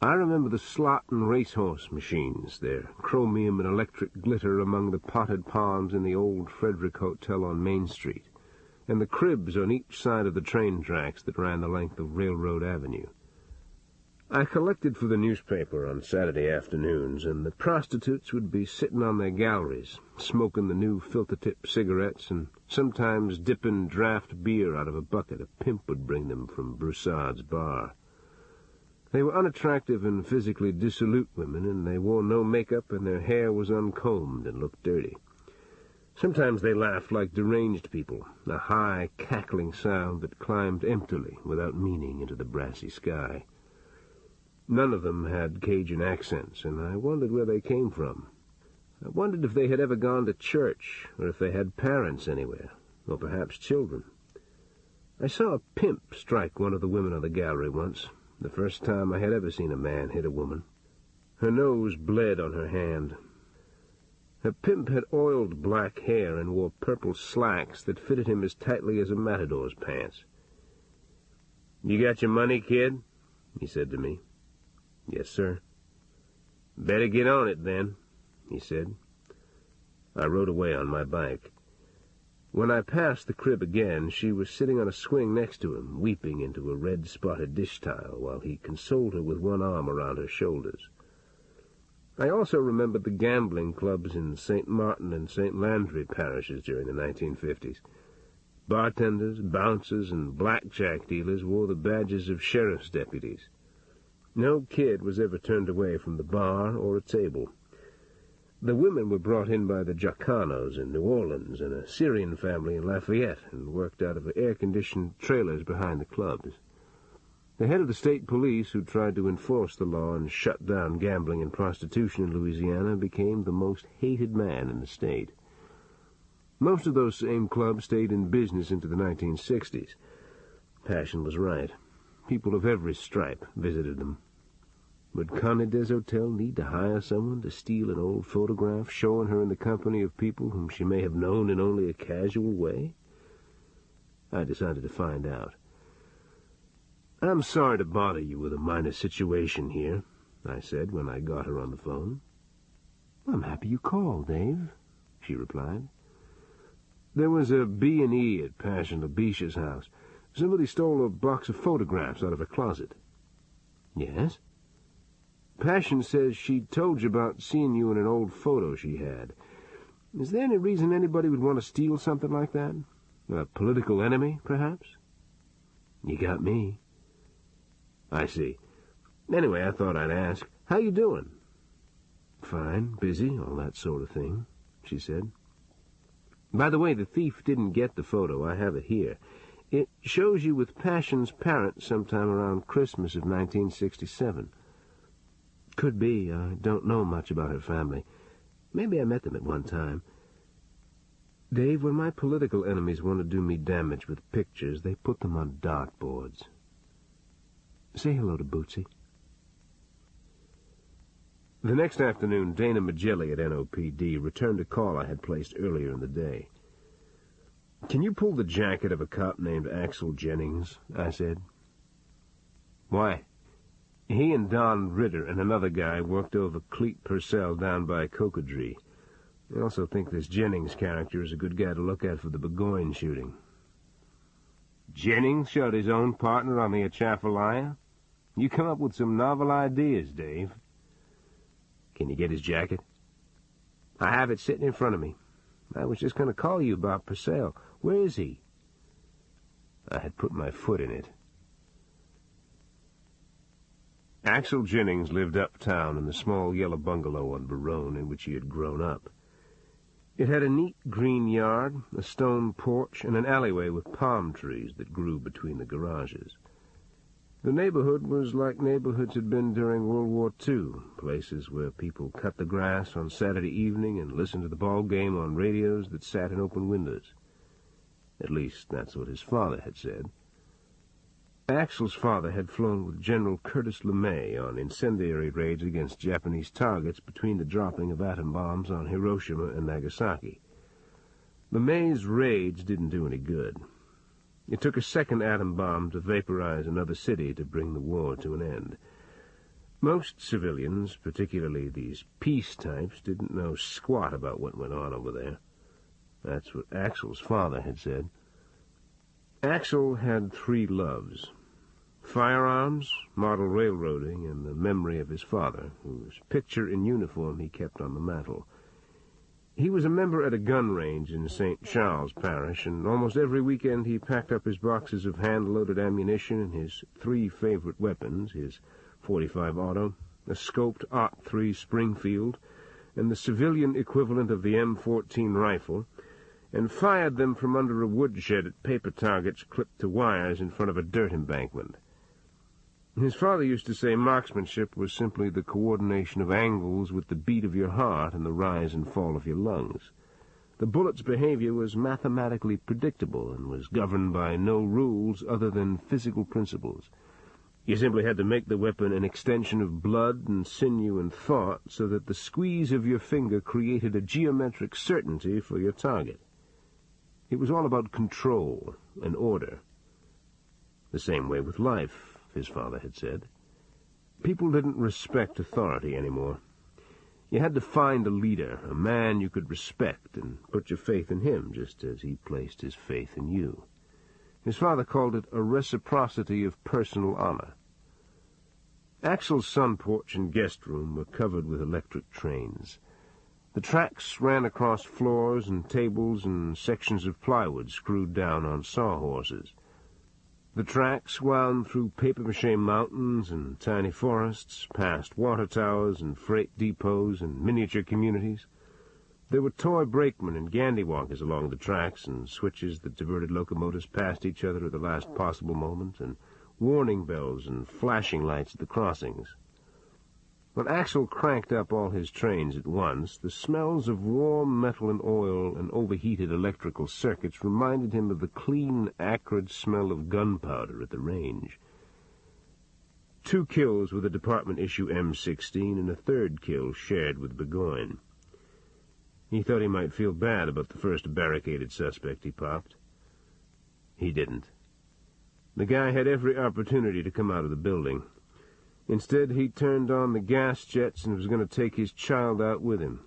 I remember the slot and racehorse machines, their chromium and electric glitter among the potted palms in the old Frederick Hotel on Main Street, and the cribs on each side of the train tracks that ran the length of Railroad Avenue. I collected for the newspaper on Saturday afternoons, and the prostitutes would be sitting on their galleries, smoking the new filter-tip cigarettes, and sometimes dipping draft beer out of a bucket a pimp would bring them from Broussard's bar. They were unattractive and physically dissolute women, and they wore no makeup, and their hair was uncombed and looked dirty. Sometimes they laughed like deranged people, a high, cackling sound that climbed emptily, without meaning, into the brassy sky. None of them had Cajun accents, and I wondered where they came from. I wondered if they had ever gone to church, or if they had parents anywhere, or perhaps children. I saw a pimp strike one of the women of the gallery once, the first time I had ever seen a man hit a woman. Her nose bled on her hand. Her pimp had oiled black hair and wore purple slacks that fitted him as tightly as a matador's pants. "You got your money, kid?" he said to me. "Yes, sir." "Better get on it, then," he said. I rode away on my bike. When I passed the crib again, she was sitting on a swing next to him, weeping into a red-spotted dish towel, while he consoled her with one arm around her shoulders. I also remembered the gambling clubs in St. Martin and St. Landry parishes during the 1950s. Bartenders, bouncers, and blackjack dealers wore the badges of sheriff's deputies. No kid was ever turned away from the bar or a table. The women were brought in by the Jacanos in New Orleans and a Syrian family in Lafayette and worked out of air-conditioned trailers behind the clubs. The head of the state police, who tried to enforce the law and shut down gambling and prostitution in Louisiana, became the most hated man in the state. Most of those same clubs stayed in business into the 1960s. Passion was right. People of every stripe visited them. Would Connie Deshotel need to hire someone to steal an old photograph showing her in the company of people whom she may have known in only a casual way? I decided to find out. "I'm sorry to bother you with a minor situation here," I said when I got her on the phone. "I'm happy you called, Dave," she replied. "There was a B&E at Passion LaBiche's house. Somebody stole a box of photographs out of her closet." "Yes?" "Passion says she told you about seeing you in an old photo she had. Is there any reason anybody would want to steal something like that? A political enemy, perhaps?" "You got me." "I see. Anyway, I thought I'd ask. How you doing?" "Fine, busy, all that sort of thing," she said. "By the way, the thief didn't get the photo. I have it here. It shows you with Passion's parents sometime around Christmas of 1967. Could be. I don't know much about her family. Maybe I met them at one time. Dave, when my political enemies want to do me damage with pictures, they put them on dartboards. Say hello to Bootsy." The next afternoon, Dana Magelli at NOPD returned a call I had placed earlier in the day. "Can you pull the jacket of a cop named Axel Jennings?" I said. "Why?" "He and Don Ritter and another guy worked over Cleet Purcell down by Cocodrie. I also think this Jennings character is a good guy to look at for the Burgoyne shooting." "Jennings shot his own partner on the Atchafalaya? You come up with some novel ideas, Dave." "Can you get his jacket?" "I have it sitting in front of me. I was just going to call you about Purcell. Where is he?" I had put my foot in it. Axel Jennings lived uptown in the small yellow bungalow on Barone in which he had grown up. It had a neat green yard, a stone porch, and an alleyway with palm trees that grew between the garages. The neighborhood was like neighborhoods had been during World War II, places where people cut the grass on Saturday evening and listened to the ball game on radios that sat in open windows. At least, that's what his father had said. Axel's father had flown with General Curtis LeMay on incendiary raids against Japanese targets between the dropping of atom bombs on Hiroshima and Nagasaki. LeMay's raids didn't do any good. It took a second atom bomb to vaporize another city to bring the war to an end. Most civilians, particularly these peace types, didn't know squat about what went on over there. That's what Axel's father had said. Axel had three loves: firearms, model railroading, and the memory of his father, whose picture in uniform he kept on the mantel. He was a member at a gun range in St. Charles Parish, and almost every weekend he packed up his boxes of hand-loaded ammunition and his three favorite weapons, his .45 auto, a scoped .03 Springfield, and the civilian equivalent of the M14 rifle, and fired them from under a woodshed at paper targets clipped to wires in front of a dirt embankment. His father used to say marksmanship was simply the coordination of angles with the beat of your heart and the rise and fall of your lungs. The bullet's behavior was mathematically predictable and was governed by no rules other than physical principles. You simply had to make the weapon an extension of blood and sinew and thought so that the squeeze of your finger created a geometric certainty for your target. It was all about control and order. The same way with life, his father had said. People didn't respect authority anymore. You had to find a leader, a man you could respect, and put your faith in him, just as he placed his faith in you. His father called it a reciprocity of personal honor. Axel's sun porch and guest room were covered with electric trains. The tracks ran across floors and tables and sections of plywood screwed down on sawhorses. The tracks wound through papier-mâché mountains and tiny forests, past water towers and freight depots and miniature communities. There were toy brakemen and gandywalkers along the tracks, and switches that diverted locomotives past each other at the last possible moment, and warning bells and flashing lights at the crossings. When Axel cranked up all his trains at once, the smells of warm metal and oil and overheated electrical circuits reminded him of the clean, acrid smell of gunpowder at the range. 2 kills with a department-issue M16 and a 3rd kill shared with Burgoyne. He thought he might feel bad about the first barricaded suspect he popped. He didn't. The guy had every opportunity to come out of the building. Instead, he turned on the gas jets and was going to take his child out with him.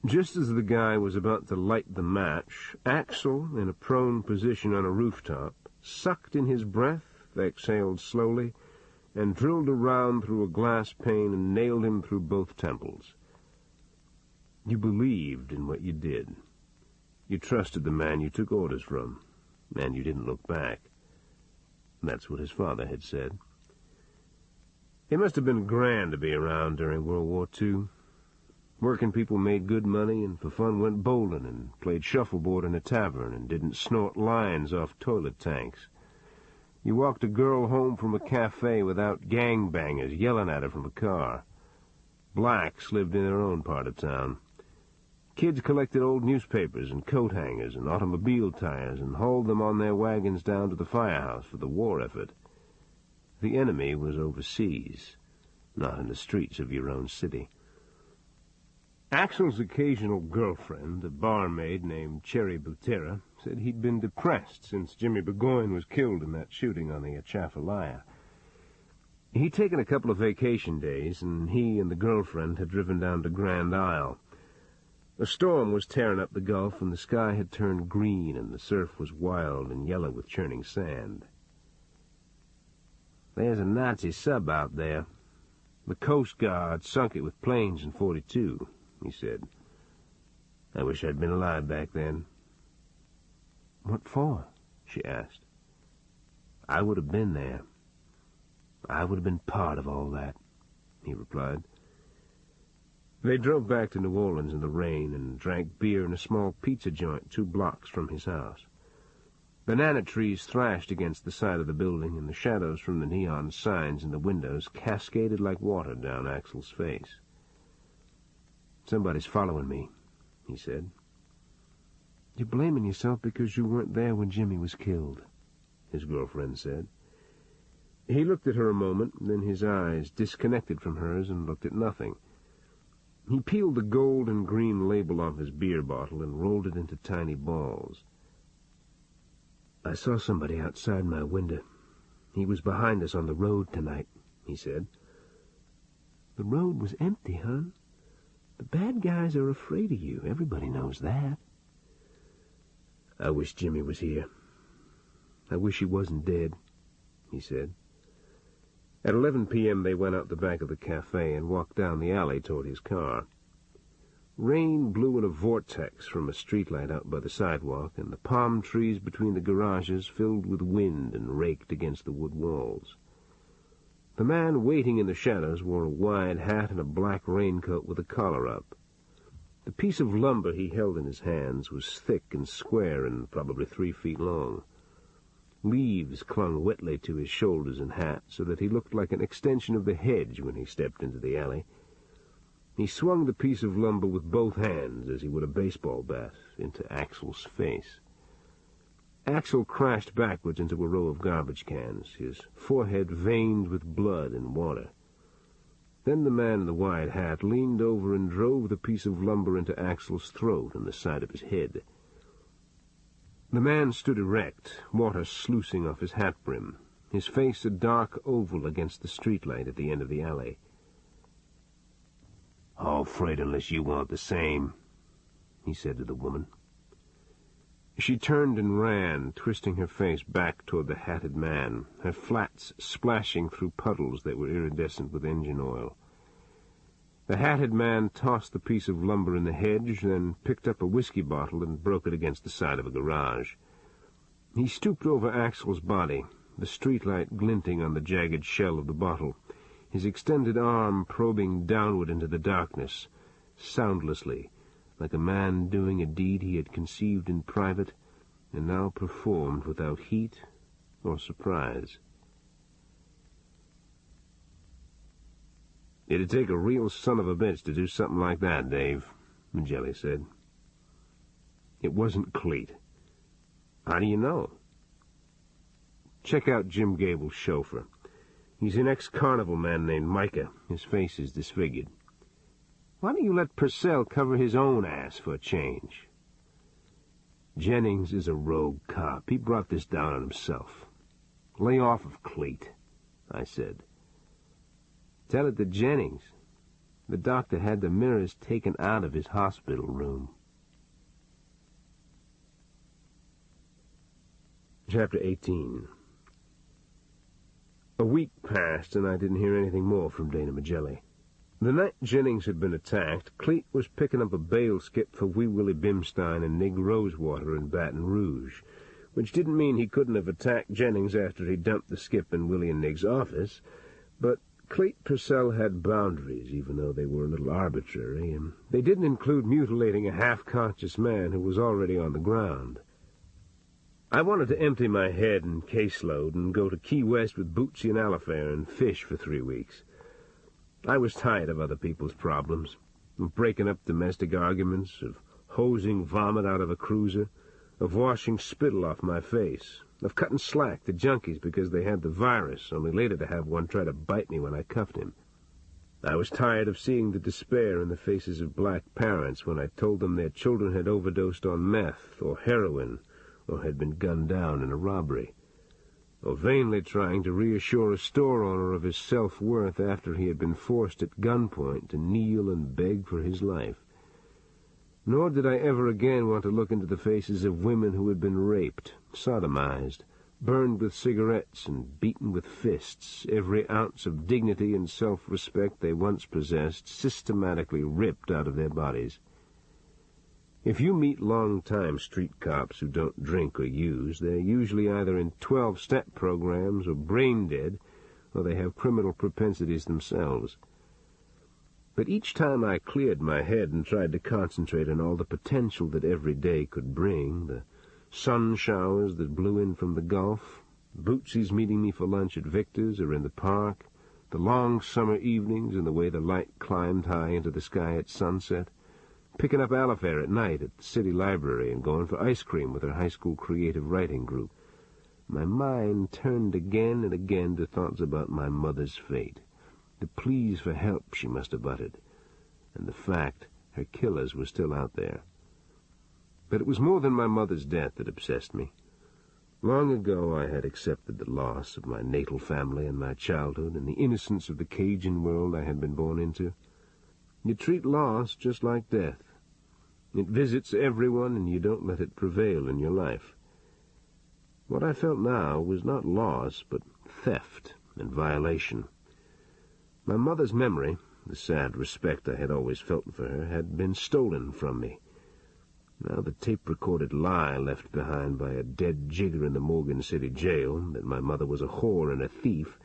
Just as the guy was about to light the match, Axel, in a prone position on a rooftop, sucked in his breath, exhaled slowly, and drilled a round through a glass pane and nailed him through both temples. You believed in what you did. You trusted the man you took orders from, and you didn't look back. That's what his father had said. It must have been grand to be around during World War II. Working people made good money and for fun went bowling and played shuffleboard in a tavern and didn't snort lines off toilet tanks. You walked a girl home from a cafe without gangbangers yelling at her from a car. Blacks lived in their own part of town. Kids collected old newspapers and coat hangers and automobile tires and hauled them on their wagons down to the firehouse for the war effort. The enemy was overseas, not in the streets of your own city. Axel's occasional girlfriend, a barmaid named Cherry Butera, said he'd been depressed since Jimmy Burgoyne was killed in that shooting on the Atchafalaya. He'd taken a couple of vacation days, and he and the girlfriend had driven down to Grand Isle. A storm was tearing up the Gulf, and the sky had turned green, and the surf was wild and yellow with churning sand. "There's a Nazi sub out there. The Coast Guard sunk it with planes in '42, he said. "I wish I'd been alive back then." "What for?" she asked. "I would have been there. I would have been part of all that," he replied. They drove back to New Orleans in the rain and drank beer in a small pizza joint 2 blocks from his house. Banana trees thrashed against the side of the building, and the shadows from the neon signs in the windows cascaded like water down Axel's face. "Somebody's following me," he said. "You're blaming yourself because you weren't there when Jimmy was killed," his girlfriend said. He looked at her a moment, then his eyes disconnected from hers and looked at nothing. He peeled the gold and green label off his beer bottle and rolled it into tiny balls. "I saw somebody outside my window. He was behind us on the road tonight," he said. "The road was empty, hon. The bad guys are afraid of you. Everybody knows that." "I wish Jimmy was here. I wish he wasn't dead," he said. At 11 p.m. they went out the back of the cafe and walked down the alley toward his car. Rain blew in a vortex from a streetlight out by the sidewalk, and the palm trees between the garages filled with wind and raked against the wood walls. The man waiting in the shadows wore a wide hat and a black raincoat with a collar up. The piece of lumber he held in his hands was thick and square and probably 3 feet long. Leaves clung wetly to his shoulders and hat, so that he looked like an extension of the hedge when he stepped into the alley. He swung the piece of lumber with both hands, as he would a baseball bat, into Axel's face. Axel crashed backwards into a row of garbage cans, his forehead veined with blood and water. Then the man in the wide hat leaned over and drove the piece of lumber into Axel's throat and the side of his head. The man stood erect, water sluicing off his hat brim, his face a dark oval against the streetlight at the end of the alley. "All afraid unless you want the same," he said to the woman. She turned and ran, twisting her face back toward the hatted man, her flats splashing through puddles that were iridescent with engine oil. The hatted man tossed the piece of lumber in the hedge, then picked up a whiskey bottle and broke it against the side of a garage. He stooped over Axel's body, the streetlight glinting on the jagged shell of the bottle, his extended arm probing downward into the darkness, soundlessly, like a man doing a deed he had conceived in private and now performed without heat or surprise. "It'd take a real son of a bitch to do something like that, Dave," Magelli said. "It wasn't Cleet." "How do you know?" "Check out Jim Gable's chauffeur. He's an ex-carnival man named Micah. His face is disfigured. Why don't you let Purcell cover his own ass for a change?" "Jennings is a rogue cop. He brought this down on himself." "Lay off of Cleet," I said. "Tell it to Jennings. The doctor had the mirrors taken out of his hospital room." Chapter 18. A week passed, and I didn't hear anything more from Dana Magelli. The night Jennings had been attacked, Cleet was picking up a bail skip for Wee Willie Bimstein and Nig Rosewater in Baton Rouge, which didn't mean he couldn't have attacked Jennings after he dumped the skip in Willie and Nig's office, but Cleet Purcell had boundaries, even though they were a little arbitrary, and they didn't include mutilating a half-conscious man who was already on the ground. I wanted to empty my head and caseload and go to Key West with Bootsy and Alifair and fish for 3 weeks. I was tired of other people's problems, of breaking up domestic arguments, of hosing vomit out of a cruiser, of washing spittle off my face, of cutting slack to junkies because they had the virus, only later to have one try to bite me when I cuffed him. I was tired of seeing the despair in the faces of black parents when I told them their children had overdosed on meth or heroin or had been gunned down in a robbery, or vainly trying to reassure a store owner of his self-worth after he had been forced at gunpoint to kneel and beg for his life. Nor did I ever again want to look into the faces of women who had been raped, sodomized, burned with cigarettes, and beaten with fists, every ounce of dignity and self-respect they once possessed systematically ripped out of their bodies. If you meet long-time street cops who don't drink or use, they're usually either in 12-step programs or brain-dead, or they have criminal propensities themselves. But each time I cleared my head and tried to concentrate on all the potential that every day could bring, the sun showers that blew in from the Gulf, Bootsy's meeting me for lunch at Victor's or in the park, the long summer evenings and the way the light climbed high into the sky at sunset, picking up Alifair at night at the city library and going for ice cream with her high school creative writing group, my mind turned again and again to thoughts about my mother's fate, the pleas for help she must have uttered, and the fact her killers were still out there. But it was more than my mother's death that obsessed me. Long ago I had accepted the loss of my natal family and my childhood and the innocence of the Cajun world I had been born into. You treat loss just like death. It visits everyone, and you don't let it prevail in your life. What I felt now was not loss, but theft and violation. My mother's memory, the sad respect I had always felt for her, had been stolen from me. Now the tape-recorded lie left behind by a dead jigger in the Morgan City jail, that my mother was a whore and a thief,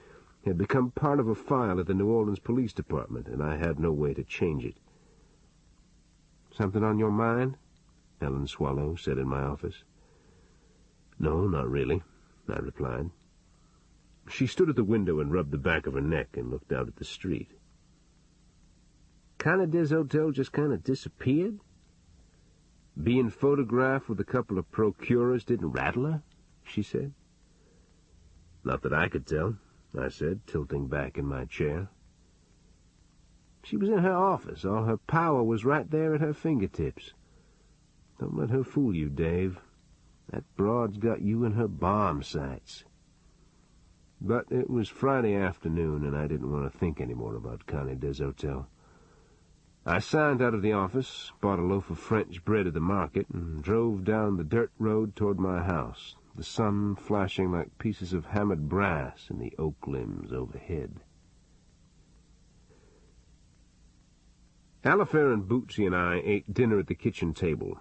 had become part of a file at the New Orleans Police Department, and I had no way to change it. "Something on your mind?" Ellen Swallow said in my office. "No, not really," I replied. She stood at the window and rubbed the back of her neck and looked out at the street. Kind of this hotel just kind of disappeared? Being photographed with a couple of procurers didn't rattle her? She said. Not that I could tell, I said, tilting back in my chair. She was in her office. All her power was right there at her fingertips. Don't let her fool you, Dave. That broad's got you in her bomb sights. But it was Friday afternoon, and I didn't want to think any more about Connie des Hotels. I signed out of the office, bought a loaf of French bread at the market, and drove down the dirt road toward my house, the sun flashing like pieces of hammered brass in the oak limbs overhead. Alifair and Bootsy and I ate dinner at the kitchen table.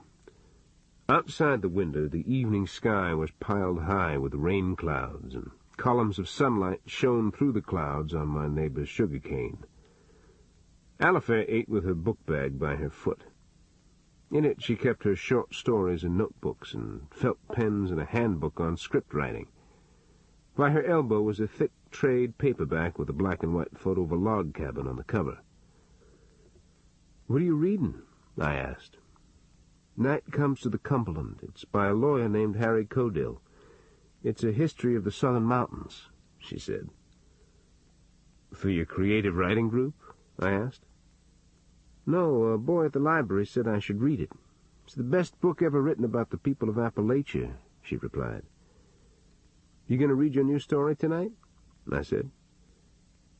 Outside the window, the evening sky was piled high with rain clouds, and columns of sunlight shone through the clouds on my neighbor's sugar cane. Alifair ate with her book bag by her foot. In it she kept her short stories and notebooks and felt pens and a handbook on script writing. By her elbow was a thick trade paperback with a black-and-white photo of a log cabin on the cover. "What are you reading?" I asked. "Night Comes to the Cumberland. It's by a lawyer named Harry Codill. It's a history of the southern mountains," she said. "For your creative writing group?" I asked. "No, a boy at the library said I should read it. It's the best book ever written about the people of Appalachia," she replied. "You going to read your new story tonight?" I said.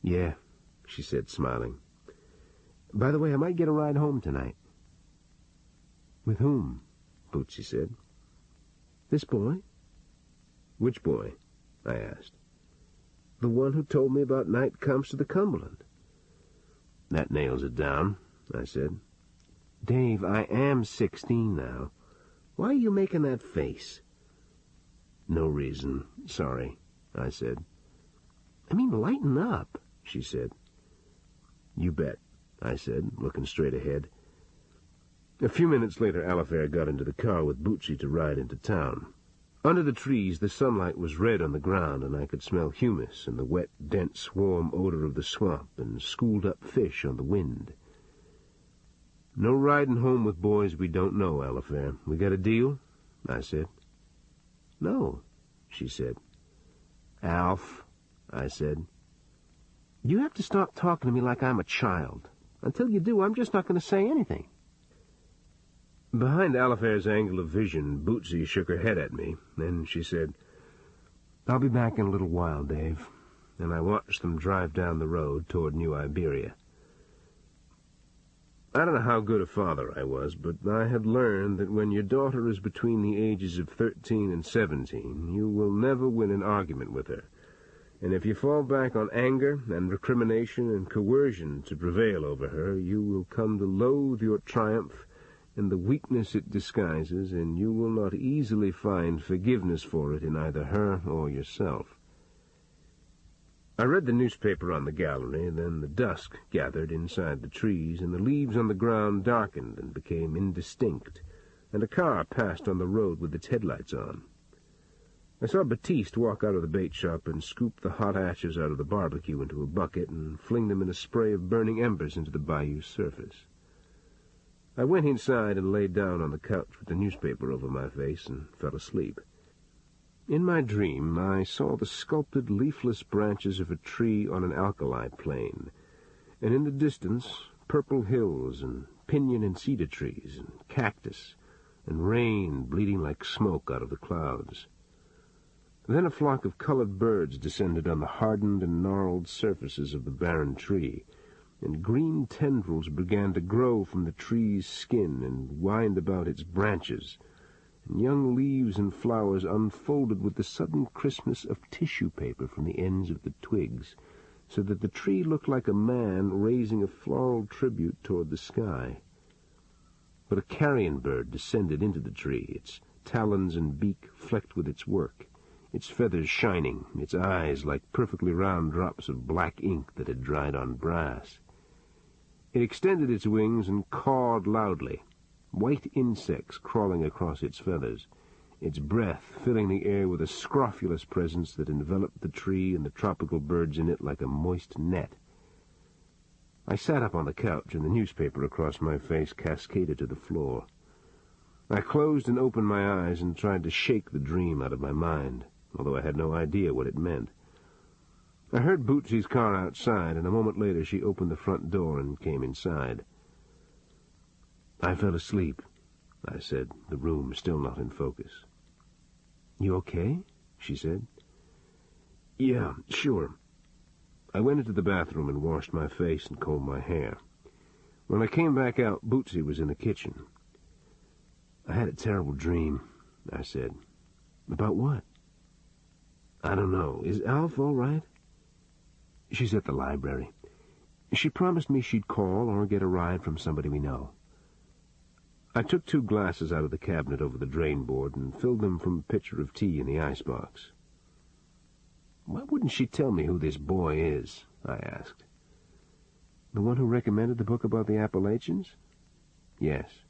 "Yeah," she said, smiling. "By the way, I might get a ride home tonight." "With whom?" Bootsy said. "This boy." "Which boy?" I asked. "The one who told me about Night Comes to the Cumberland." "That nails it down," I said. "Dave, I am 16 now. Why are you making that face?" "No reason. Sorry," I said. "I mean, lighten up," she said. "You bet," I said, looking straight ahead. A few minutes later, Alifair got into the car with Bootsy to ride into town. Under the trees, the sunlight was red on the ground, and I could smell humus and the wet, dense, warm odor of the swamp and schooled-up fish on the wind. "No riding home with boys we don't know, Alifair. We got a deal?" I said. "No," she said. "Alf," I said, "you have to stop talking to me like I'm a child. Until you do, I'm just not going to say anything." Behind Alifair's angle of vision, Bootsy shook her head at me. Then she said, "I'll be back in a little while, Dave." And I watched them drive down the road toward New Iberia. I don't know how good a father I was, but I had learned that when your daughter is between the ages of 13 and 17, you will never win an argument with her. And if you fall back on anger and recrimination and coercion to prevail over her, you will come to loathe your triumph and the weakness it disguises, and you will not easily find forgiveness for it in either her or yourself. I read the newspaper on the gallery, then the dusk gathered inside the trees, and the leaves on the ground darkened and became indistinct, and a car passed on the road with its headlights on. I saw Baptiste walk out of the bait shop and scoop the hot ashes out of the barbecue into a bucket and fling them in a spray of burning embers into the bayou's surface. I went inside and lay down on the couch with the newspaper over my face and fell asleep. In my dream, I saw the sculpted leafless branches of a tree on an alkali plain, and in the distance, purple hills and pinyon and cedar trees and cactus, and rain bleeding like smoke out of the clouds. Then a flock of colored birds descended on the hardened and gnarled surfaces of the barren tree, and green tendrils began to grow from the tree's skin and wind about its branches, and young leaves and flowers unfolded with the sudden crispness of tissue paper from the ends of the twigs, so that the tree looked like a man raising a floral tribute toward the sky. But a carrion bird descended into the tree, its talons and beak flecked with its work, its feathers shining, its eyes like perfectly round drops of black ink that had dried on brass. It extended its wings and cawed loudly, white insects crawling across its feathers, its breath filling the air with a scrofulous presence that enveloped the tree and the tropical birds in it like a moist net. I sat up on the couch, and the newspaper across my face cascaded to the floor. I closed and opened my eyes and tried to shake the dream out of my mind, although I had no idea what it meant. I heard Bootsy's car outside, and a moment later she opened the front door and came inside. "I fell asleep," I said, the room still not in focus. "You okay?" she said. "Yeah, sure." I went into the bathroom and washed my face and combed my hair. When I came back out, Bootsy was in the kitchen. "I had a terrible dream," I said. "About what?" "I don't know. Is Alf all right?" "She's at the library. She promised me she'd call or get a ride from somebody we know." I took 2 glasses out of the cabinet over the drain board and filled them from a pitcher of tea in the icebox. "Why wouldn't she tell me who this boy is?" I asked. "The one who recommended the book about the Appalachians?" "Yes."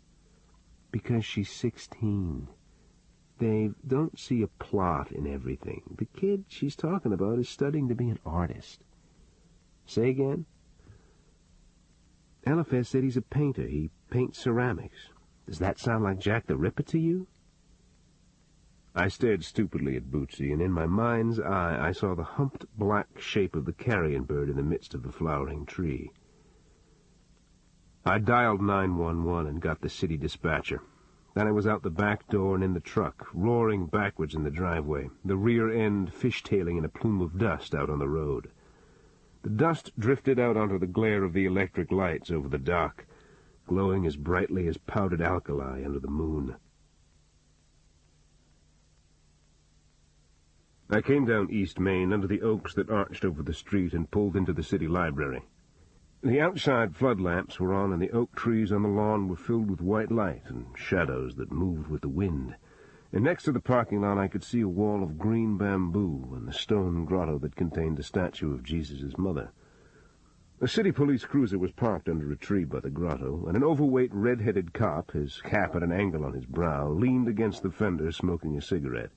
"Because she's 16. Dave, don't see a plot in everything. The kid she's talking about is studying to be an artist." "Say again?" "Eliphaz said he's a painter. He paints ceramics. Does that sound like Jack the Ripper to you?" I stared stupidly at Bootsy, and in my mind's eye I saw the humped black shape of the carrion bird in the midst of the flowering tree. I dialed 911 and got the city dispatcher. Then I was out the back door and in the truck, roaring backwards in the driveway, the rear end fishtailing in a plume of dust out on the road. The dust drifted out onto the glare of the electric lights over the dock, glowing as brightly as powdered alkali under the moon. I came down East Main under the oaks that arched over the street and pulled into the city library. The outside flood lamps were on, and the oak trees on the lawn were filled with white light and shadows that moved with the wind. And next to the parking lot I could see a wall of green bamboo and the stone grotto that contained the statue of Jesus' mother. A city police cruiser was parked under a tree by the grotto, and an overweight red-headed cop, his cap at an angle on his brow, leaned against the fender smoking a cigarette.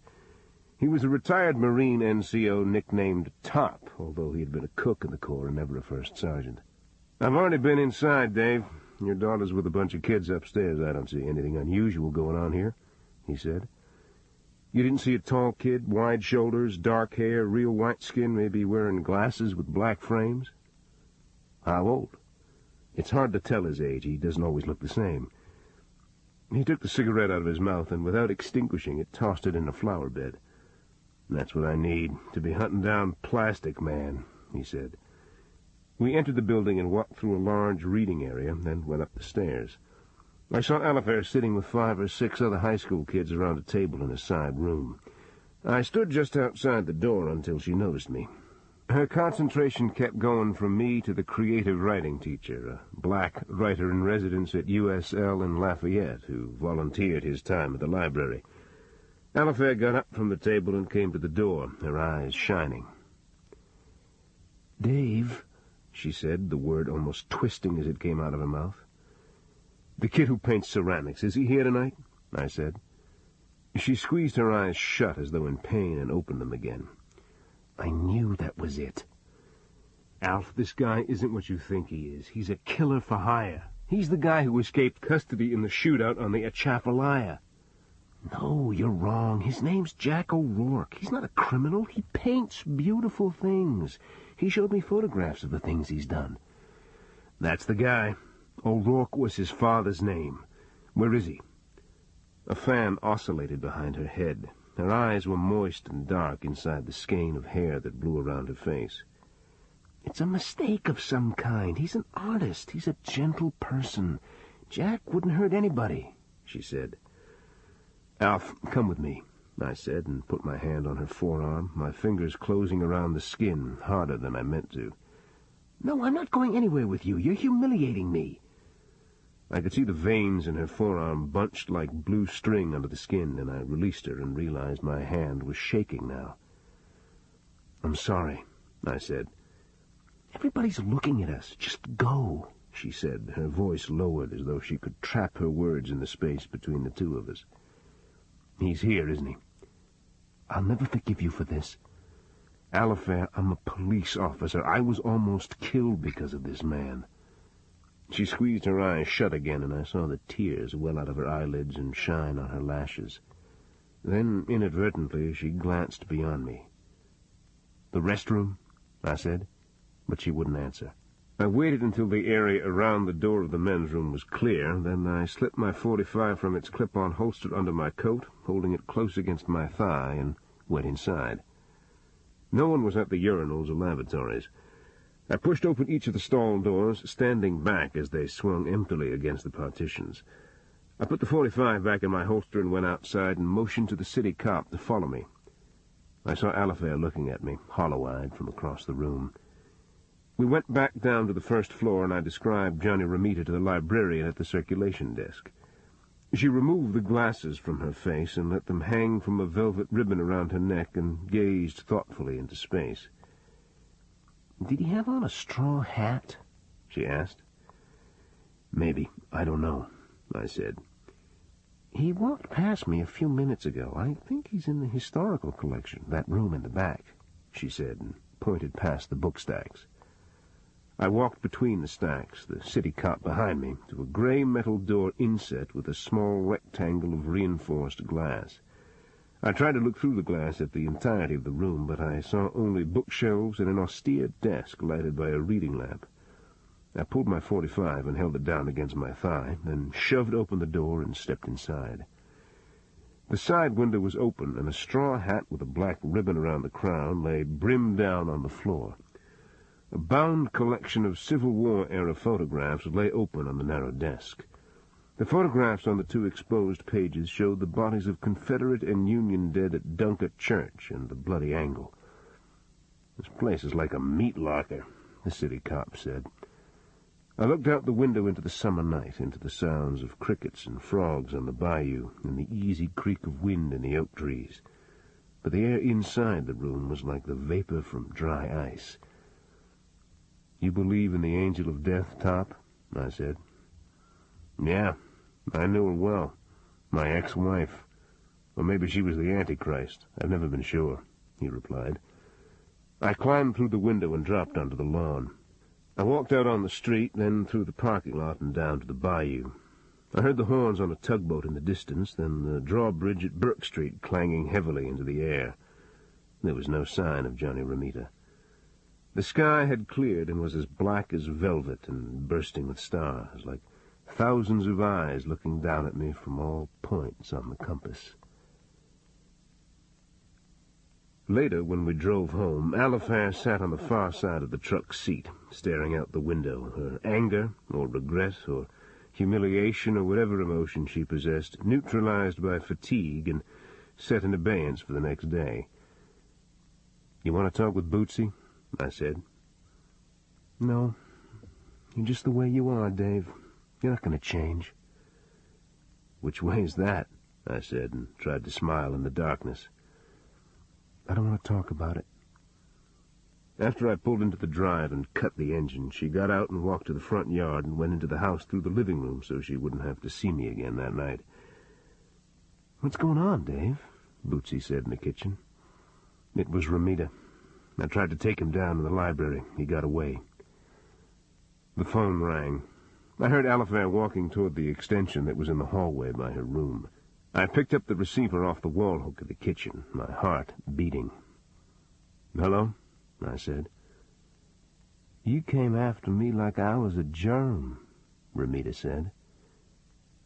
He was a retired Marine NCO nicknamed Top, although he had been a cook in the Corps and never a first sergeant. "I've already been inside, Dave. Your daughter's with a bunch of kids upstairs. I don't see anything unusual going on here," he said. "You didn't see a tall kid, wide shoulders, dark hair, real white skin, maybe wearing glasses with black frames?" "How old?" "It's hard to tell his age. He doesn't always look the same." He took the cigarette out of his mouth and, without extinguishing it, tossed it in a flower bed. "That's what I need, to be hunting down Plastic Man," he said. We entered the building and walked through a large reading area, then went up the stairs. I saw Eliphaz sitting with 5 or 6 other high school kids around a table in a side room. I stood just outside the door until she noticed me. Her concentration kept going from me to the creative writing teacher, a black writer-in-residence at USL in Lafayette, who volunteered his time at the library. Eliphaz got up from the table and came to the door, her eyes shining. "Dave," she said, the word almost twisting as it came out of her mouth. "The kid who paints ceramics, is he here tonight?" I said. She squeezed her eyes shut as though in pain and opened them again. "I knew that was it." "Alf, this guy isn't what you think he is. He's a killer for hire. He's the guy who escaped custody in the shootout on the Atchafalaya." "No, you're wrong. His name's Jack O'Rourke. He's not a criminal. He paints beautiful things. He showed me photographs of the things he's done." "That's the guy. O'Rourke was his father's name. Where is he?" A fan oscillated behind her head. Her eyes were moist and dark inside the skein of hair that blew around her face. "It's a mistake of some kind. He's an artist. He's a gentle person. Jack wouldn't hurt anybody," she said. "Alf, come with me," I said, and put my hand on her forearm, my fingers closing around the skin harder than I meant to. "No, I'm not going anywhere with you. You're humiliating me." I could see the veins in her forearm bunched like blue string under the skin, and I released her and realized my hand was shaking now. "I'm sorry," I said. "Everybody's looking at us. Just go," she said, her voice lowered as though she could trap her words in the space between the two of us. He's here, isn't he? I'll never forgive you for this. Alifair, I'm a police officer. I was almost killed because of this man. She squeezed her eyes shut again, and I saw the tears well out of her eyelids and shine on her lashes. Then, inadvertently, she glanced beyond me. "The restroom?" I said, but she wouldn't answer. I waited until the area around the door of the men's room was clear, then I slipped my .45 from its clip-on holster under my coat, holding it close against my thigh, and went inside. No one was at the urinals or lavatories. I pushed open each of the stall doors, standing back as they swung emptily against the partitions. I put the .45 back in my holster and went outside and motioned to the city cop to follow me. I saw Alifair looking at me, hollow-eyed, from across the room. We went back down to the first floor, and I described Johnny Romita to the librarian at the circulation desk. She removed the glasses from her face and let them hang from a velvet ribbon around her neck and gazed thoughtfully into space. "Did he have on a straw hat?" she asked. "Maybe. I don't know," I said. "He walked past me a few minutes ago. I think he's in the historical collection, that room in the back," she said, and pointed past the book stacks. I walked between the stacks, the city cop behind me, to a gray metal door inset with a small rectangle of reinforced glass. I tried to look through the glass at the entirety of the room, but I saw only bookshelves and an austere desk lighted by a reading lamp. I pulled my .45 and held it down against my thigh, then shoved open the door and stepped inside. The side window was open, and a straw hat with a black ribbon around the crown lay brim down on the floor. A bound collection of Civil War-era photographs lay open on the narrow desk. The photographs on the two exposed pages showed the bodies of Confederate and Union dead at Dunkard Church and the Bloody Angle. "This place is like a meat locker," the city cop said. I looked out the window into the summer night, into the sounds of crickets and frogs on the bayou and the easy creak of wind in the oak trees. But the air inside the room was like the vapor from dry ice. "You believe in the angel of death, Top?" I said. "Yeah, I knew her well. My ex-wife. Or maybe she was the Antichrist. I've never been sure," he replied. I climbed through the window and dropped onto the lawn. I walked out on the street, then through the parking lot and down to the bayou. I heard the horns on a tugboat in the distance, then the drawbridge at Burke Street clanging heavily into the air. There was no sign of Johnny Romita. The sky had cleared and was as black as velvet and bursting with stars, like thousands of eyes looking down at me from all points on the compass. Later, when we drove home, Alifair sat on the far side of the truck seat, staring out the window, her anger, or regret, or humiliation, or whatever emotion she possessed, neutralized by fatigue and set in abeyance for the next day. "You want to talk with Bootsy?" I said. "No. You're just the way you are, Dave. You're not going to change." "Which way's that?" I said, and tried to smile in the darkness. "I don't want to talk about it." After I pulled into the drive and cut the engine, she got out and walked to the front yard and went into the house through the living room so she wouldn't have to see me again that night. "What's going on, Dave?" Bootsy said in the kitchen. "It was Romita. I tried to take him down to the library. He got away." The phone rang. I heard Alifair walking toward the extension that was in the hallway by her room. I picked up the receiver off the wall hook of the kitchen, my heart beating. "Hello?" I said. "You came after me like I was a germ," Romita said.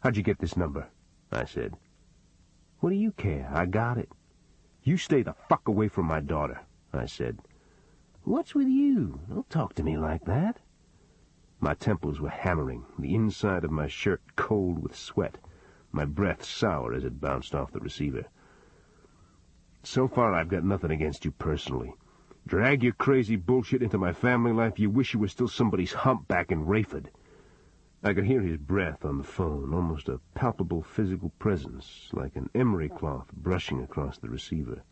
"How'd you get this number?" I said. "What do you care? I got it." "You stay the fuck away from my daughter," I said. "What's with you? Don't talk to me like that." My temples were hammering, the inside of my shirt cold with sweat, my breath sour as it bounced off the receiver. "So far I've got nothing against you personally. Drag your crazy bullshit into my family life, you wish you were still somebody's humpback in Rayford." I could hear his breath on the phone, almost a palpable physical presence, like an emery cloth brushing across the receiver.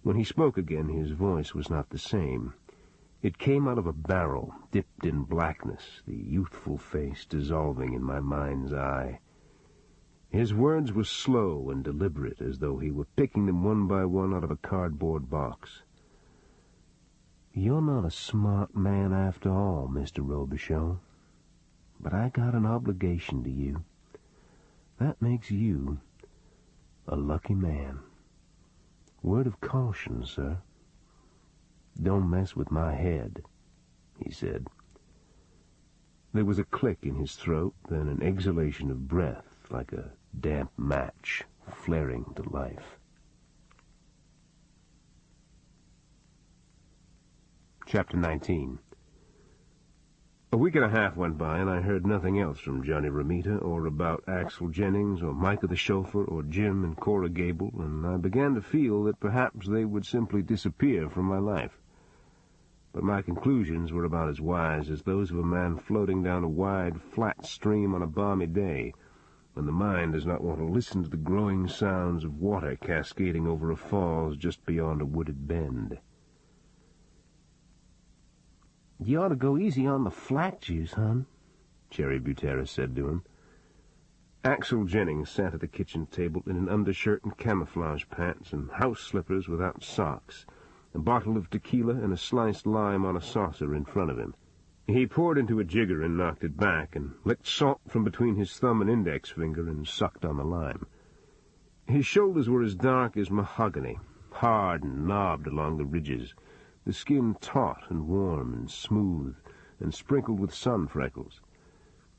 When he spoke again, his voice was not the same. It came out of a barrel, dipped in blackness, the youthful face dissolving in my mind's eye. His words were slow and deliberate, as though he were picking them one by one out of a cardboard box. "You're not a smart man after all, Mr. Robicheaux, but I got an obligation to you. That makes you a lucky man. Word of caution, sir. Don't mess with my head," he said. There was a click in his throat, then an exhalation of breath, like a damp match flaring to life. Chapter 19. A week and a half went by, and I heard nothing else from Johnny Romita, or about Axel Jennings, or Micah the chauffeur, or Jim and Cora Gable, and I began to feel that perhaps they would simply disappear from my life. But my conclusions were about as wise as those of a man floating down a wide, flat stream on a balmy day, when the mind does not want to listen to the growing sounds of water cascading over a falls just beyond a wooded bend. "You ought to go easy on the flat juice, hon," Cherry Butera said to him. Axel Jennings sat at the kitchen table in an undershirt and camouflage pants and house slippers without socks, a bottle of tequila and a sliced lime on a saucer in front of him. He poured into a jigger and knocked it back, and licked salt from between his thumb and index finger and sucked on the lime. His shoulders were as dark as mahogany, hard and knobbed along the ridges, the skin taut and warm and smooth and sprinkled with sun freckles.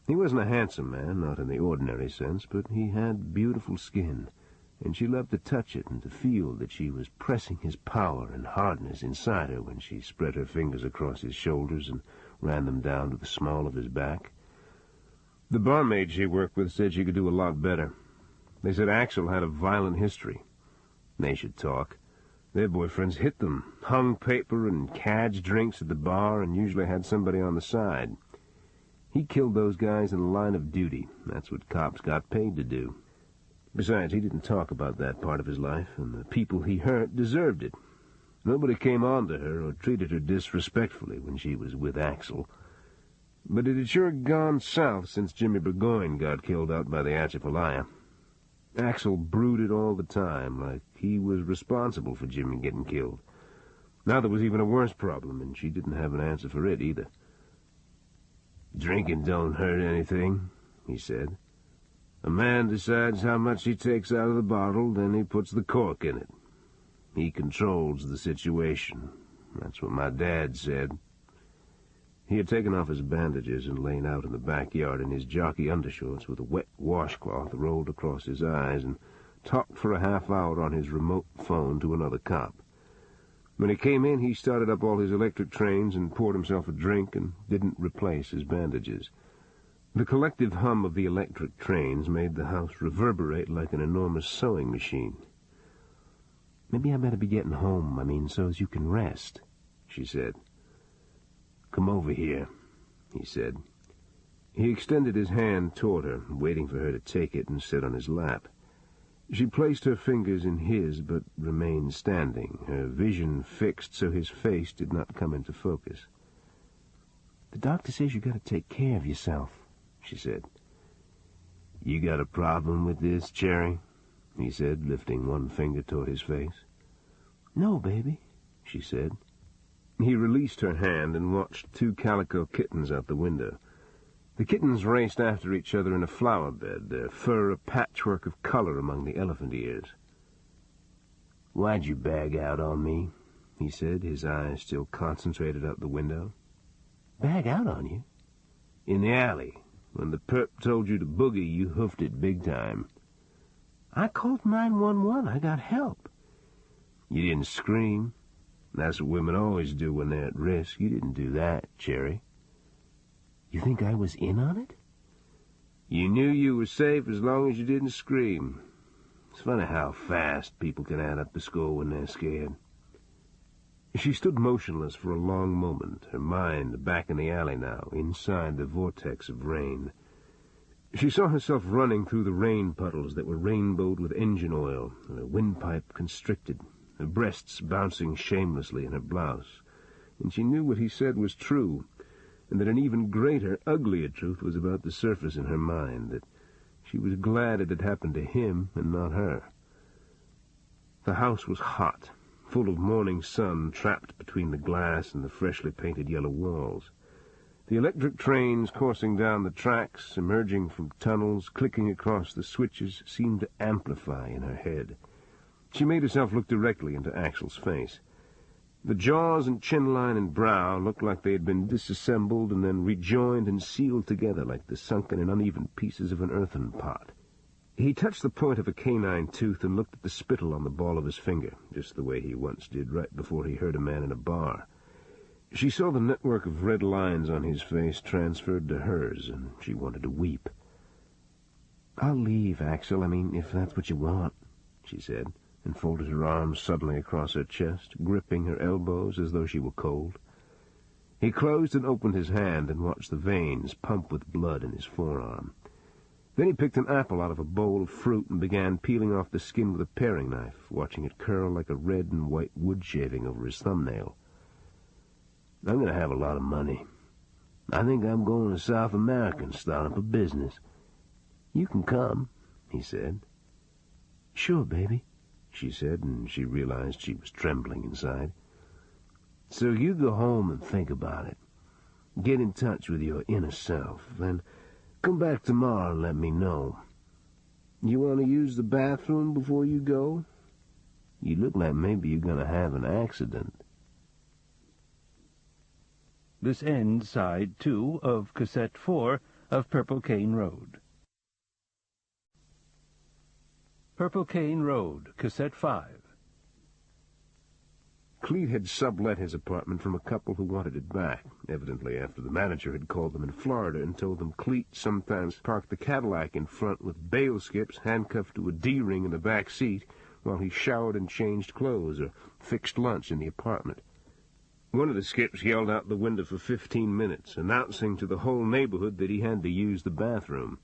He wasn't a handsome man, not in the ordinary sense, but he had beautiful skin, and she loved to touch it and to feel that she was pressing his power and hardness inside her when she spread her fingers across his shoulders and ran them down to the small of his back. The barmaid she worked with said she could do a lot better. They said Axel had a violent history. They should talk. Their boyfriends hit them, hung paper and cadged drinks at the bar, and usually had somebody on the side. He killed those guys in the line of duty. That's what cops got paid to do. Besides, he didn't talk about that part of his life, and the people he hurt deserved it. Nobody came on to her or treated her disrespectfully when she was with Axel. But it had sure gone south since Jimmy Burgoyne got killed out by the Atchafalaya. Axel brooded all the time, like he was responsible for Jimmy getting killed. Now there was even a worse problem, and she didn't have an answer for it either. "Drinking don't hurt anything," he said. "A man decides how much he takes out of the bottle, then he puts the cork in it. He controls the situation. That's what my dad said." He had taken off his bandages and lain out in the backyard in his jockey undershorts with a wet washcloth rolled across his eyes and talked for a half hour on his remote phone to another cop. When he came in, he started up all his electric trains and poured himself a drink and didn't replace his bandages. The collective hum of the electric trains made the house reverberate like an enormous sewing machine. "Maybe I better be getting home, so as you can rest," she said. "Come over here," he said. He extended his hand toward her, waiting for her to take it and sit on his lap. She placed her fingers in his, but remained standing, her vision fixed so his face did not come into focus. "The doctor says you got to take care of yourself," she said. "You got a problem with this, Cherry?" he said, lifting one finger toward his face. "No, baby," she said. He released her hand and watched two calico kittens out the window. The kittens raced after each other in a flower bed, their fur a patchwork of color among the elephant ears. "Why'd you bag out on me?" he said, his eyes still concentrated out the window. "Bag out on you?" "In the alley. When the perp told you to boogie, you hoofed it big time." "I called 911. I got help." "You didn't scream. That's what women always do when they're at risk. You didn't do that, Cherry." "You think I was in on it?" "You knew you were safe as long as you didn't scream. It's funny how fast people can add up the score when they're scared." She stood motionless for a long moment, her mind back in the alley now, inside the vortex of rain. She saw herself running through the rain puddles that were rainbowed with engine oil, her windpipe constricted, her breasts bouncing shamelessly in her blouse, and she knew what he said was true, and that an even greater, uglier truth was about to surface in her mind, that she was glad it had happened to him and not her. The house was hot, full of morning sun trapped between the glass and the freshly painted yellow walls. The electric trains coursing down the tracks, emerging from tunnels, clicking across the switches, seemed to amplify in her head. She made herself look directly into Axel's face. The jaws and chin line and brow looked like they had been disassembled and then rejoined and sealed together like the sunken and uneven pieces of an earthen pot. He touched the point of a canine tooth and looked at the spittle on the ball of his finger, just the way he once did right before he hurt a man in a bar. She saw the network of red lines on his face transferred to hers, and she wanted to weep. "I'll leave, Axel, if that's what you want," she said, and folded her arms suddenly across her chest, gripping her elbows as though she were cold. He closed and opened his hand and watched the veins pump with blood in his forearm. Then he picked an apple out of a bowl of fruit and began peeling off the skin with a paring knife, watching it curl like a red and white wood shaving over his thumbnail. "I'm going to have a lot of money. I think I'm going to South America and start up a business." "You can come," he said. "Sure, baby," she said, and she realized she was trembling inside. "So you go home and think about it. Get in touch with your inner self, then come back tomorrow and let me know. You want to use the bathroom before you go? You look like maybe you're going to have an accident." This ends Side 2 of Cassette 4 of Purple Cane Road. Purple Cane Road, Cassette 5. Cleet had sublet his apartment from a couple who wanted it back, evidently after the manager had called them in Florida and told them Cleet sometimes parked the Cadillac in front with bail skips handcuffed to a D-ring in the back seat while he showered and changed clothes or fixed lunch in the apartment. One of the skips yelled out the window for 15 minutes, announcing to the whole neighborhood that he had to use the bathroom.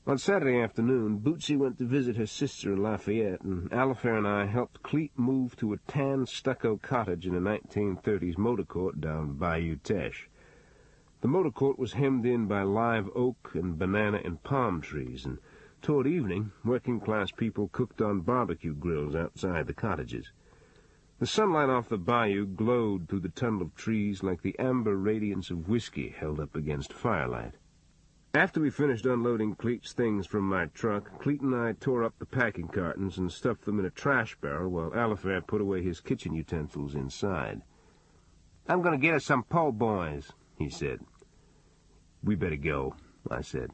On Saturday afternoon, Bootsy went to visit her sister in Lafayette, and Alifair and I helped Cleet move to a tan stucco cottage in a 1930s motor court down Bayou Teche. The motor court was hemmed in by live oak and banana and palm trees, and toward evening, working-class people cooked on barbecue grills outside the cottages. The sunlight off the bayou glowed through the tunnel of trees like the amber radiance of whiskey held up against firelight. After we finished unloading Cleet's things from my truck, Cleet and I tore up the packing cartons and stuffed them in a trash barrel while Alifair put away his kitchen utensils inside. "I'm going to get us some po' boys," he said. "We better go," I said.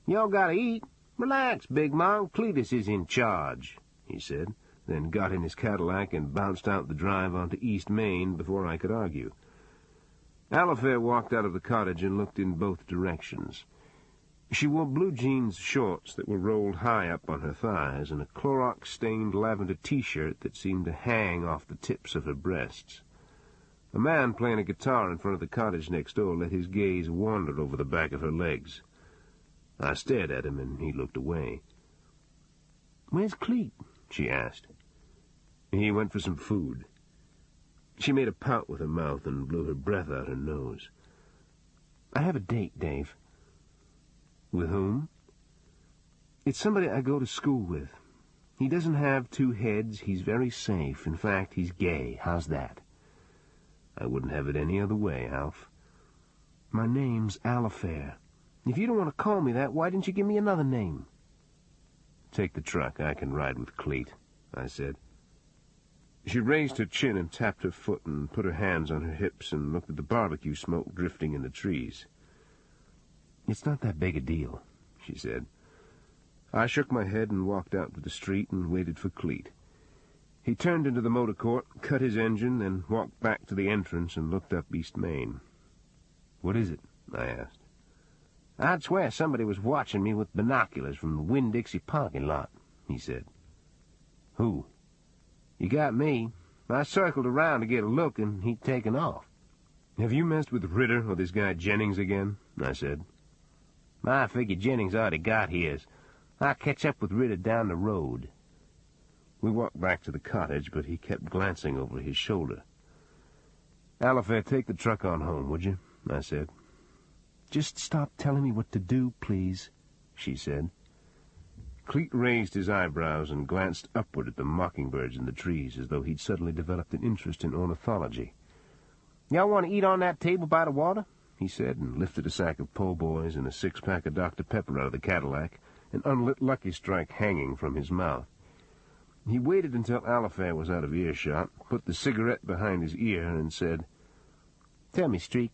"Y'all got to eat. Relax, Big Mom. Cletus is in charge," he said, then got in his Cadillac and bounced out the drive onto East Main before I could argue. Alifair walked out of the cottage and looked in both directions. She wore blue jeans shorts that were rolled high up on her thighs and a Clorox-stained lavender T-shirt that seemed to hang off the tips of her breasts. A man playing a guitar in front of the cottage next door let his gaze wander over the back of her legs. I stared at him, and he looked away. "Where's Cleet?" she asked. "He went for some food." She made a pout with her mouth and blew her breath out her nose. "I have a date, Dave." "With whom?" "It's somebody I go to school with. He doesn't have two heads. He's very safe. In fact, he's gay. How's that?" "I wouldn't have it any other way, Alf." "My name's Alifair. If you don't want to call me that, why didn't you give me another name?" "Take the truck. I can ride with Cleet," I said. She raised her chin and tapped her foot and put her hands on her hips and looked at the barbecue smoke drifting in the trees. "It's not that big a deal," she said. I shook my head and walked out to the street and waited for Cleet. He turned into the motor court, cut his engine, then walked back to the entrance and looked up East Main. "What is it?" I asked. "I'd swear somebody was watching me with binoculars from the Winn-Dixie parking lot," he said. "Who?" "You got me. I circled around to get a look, and he'd taken off." "Have you messed with Ritter or this guy Jennings again?" I said. "I figure Jennings already got his. I'll catch up with Ritter down the road." We walked back to the cottage, but he kept glancing over his shoulder. "Alifair, take the truck on home, would you?" I said. "Just stop telling me what to do, please," she said. Cleet raised his eyebrows and glanced upward at the mockingbirds in the trees as though he'd suddenly developed an interest in ornithology. "Y'all want to eat on that table by the water?" he said, and lifted a sack of po' boys and a six-pack of Dr. Pepper out of the Cadillac, an unlit Lucky Strike hanging from his mouth. He waited until Alifair was out of earshot, put the cigarette behind his ear, and said, "Tell me, Streak,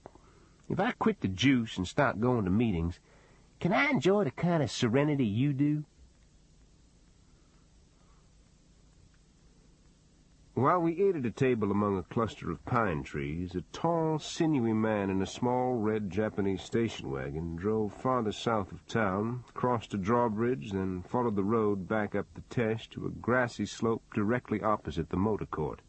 if I quit the juice and start going to meetings, can I enjoy the kind of serenity you do?" While we ate at a table among a cluster of pine trees, a tall, sinewy man in a small red Japanese station wagon drove farther south of town, crossed a drawbridge, then followed the road back up the Teche to a grassy slope directly opposite the motor court.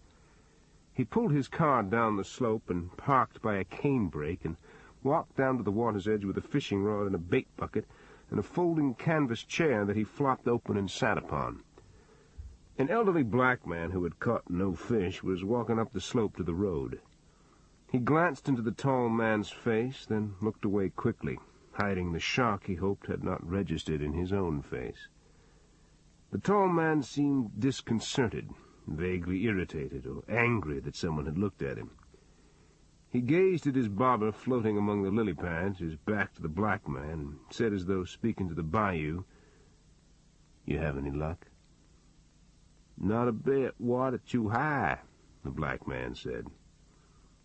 He pulled his car down the slope and parked by a canebrake and walked down to the water's edge with a fishing rod and a bait bucket and a folding canvas chair that he flopped open and sat upon. An elderly black man who had caught no fish was walking up the slope to the road. He glanced into the tall man's face, then looked away quickly, hiding the shock he hoped had not registered in his own face. The tall man seemed disconcerted, vaguely irritated, or angry that someone had looked at him. He gazed at his bobber floating among the lily pads, his back to the black man, and said as though speaking to the bayou, "You have any luck?" "Not a bit. Water too high," the black man said.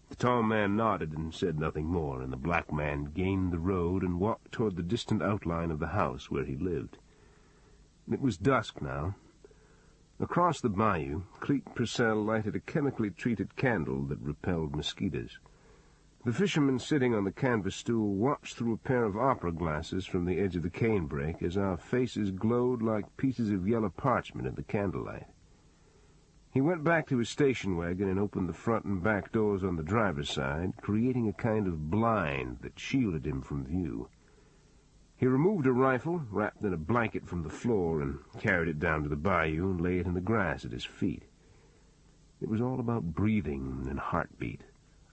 The tall man nodded and said nothing more, and the black man gained the road and walked toward the distant outline of the house where he lived. It was dusk now. Across the bayou, Cleet Purcell lighted a chemically treated candle that repelled mosquitoes. The fisherman sitting on the canvas stool watched through a pair of opera glasses from the edge of the canebrake as our faces glowed like pieces of yellow parchment in the candlelight. He went back to his station wagon and opened the front and back doors on the driver's side, creating a kind of blind that shielded him from view. He removed a rifle, wrapped in a blanket from the floor, and carried it down to the bayou and lay it in the grass at his feet. It was all about breathing and heartbeat,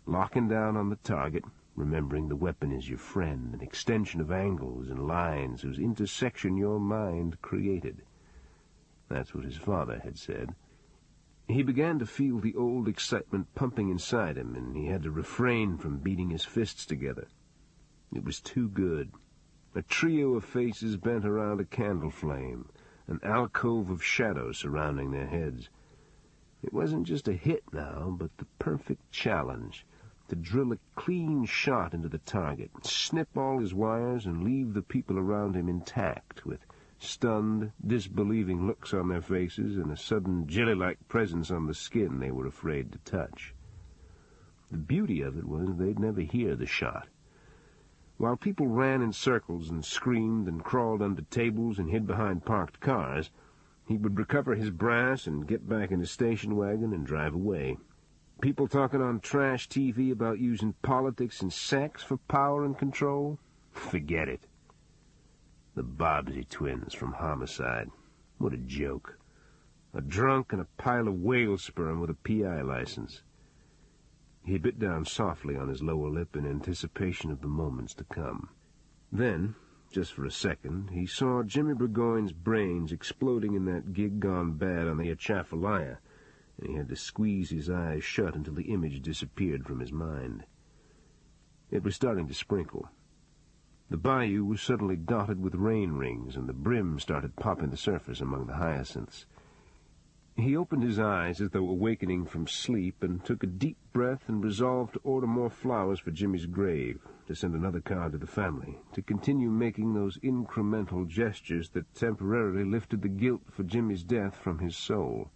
locking down on the target, remembering the weapon is your friend, an extension of angles and lines whose intersection your mind created. That's what his father had said. He began to feel the old excitement pumping inside him, and he had to refrain from beating his fists together. It was too good. A trio of faces bent around a candle flame, an alcove of shadow surrounding their heads. It wasn't just a hit now, but the perfect challenge, to drill a clean shot into the target, snip all his wires, and leave the people around him intact, with stunned, disbelieving looks on their faces and a sudden jelly-like presence on the skin they were afraid to touch. The beauty of it was they'd never hear the shot. While people ran in circles and screamed and crawled under tables and hid behind parked cars, he would recover his brass and get back in his station wagon and drive away. People talking on trash TV about using politics and sex for power and control? Forget it. The Bobbsey twins from Homicide. What a joke. A drunk and a pile of whale sperm with a PI license. He bit down softly on his lower lip in anticipation of the moments to come. Then, just for a second, he saw Jimmy Burgoyne's brains exploding in that gig gone bad on the Atchafalaya, and he had to squeeze his eyes shut until the image disappeared from his mind. It was starting to sprinkle. The bayou was suddenly dotted with rain rings, and the brim started popping the surface among the hyacinths. He opened his eyes as though awakening from sleep, and took a deep breath and resolved to order more flowers for Jimmy's grave, to send another card to the family, to continue making those incremental gestures that temporarily lifted the guilt for Jimmy's death from his soul.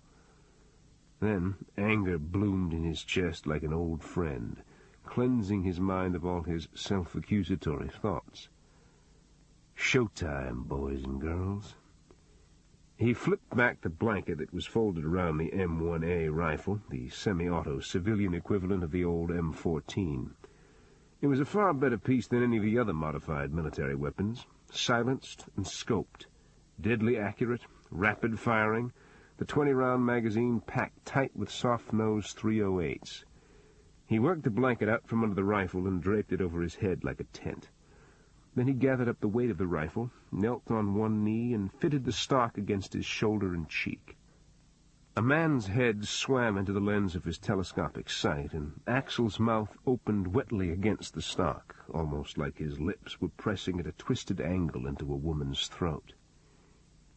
Then anger bloomed in his chest like an old friend, cleansing his mind of all his self-accusatory thoughts. Showtime, boys and girls. He flipped back the blanket that was folded around the M1A rifle, the semi-auto civilian equivalent of the old M14. It was a far better piece than any of the other modified military weapons, silenced and scoped, deadly accurate, rapid firing, the 20-round magazine packed tight with soft-nosed .308s. He worked the blanket out from under the rifle and draped it over his head like a tent. Then he gathered up the weight of the rifle, knelt on one knee, and fitted the stock against his shoulder and cheek. A man's head swam into the lens of his telescopic sight, and Axel's mouth opened wetly against the stock, almost like his lips were pressing at a twisted angle into a woman's throat.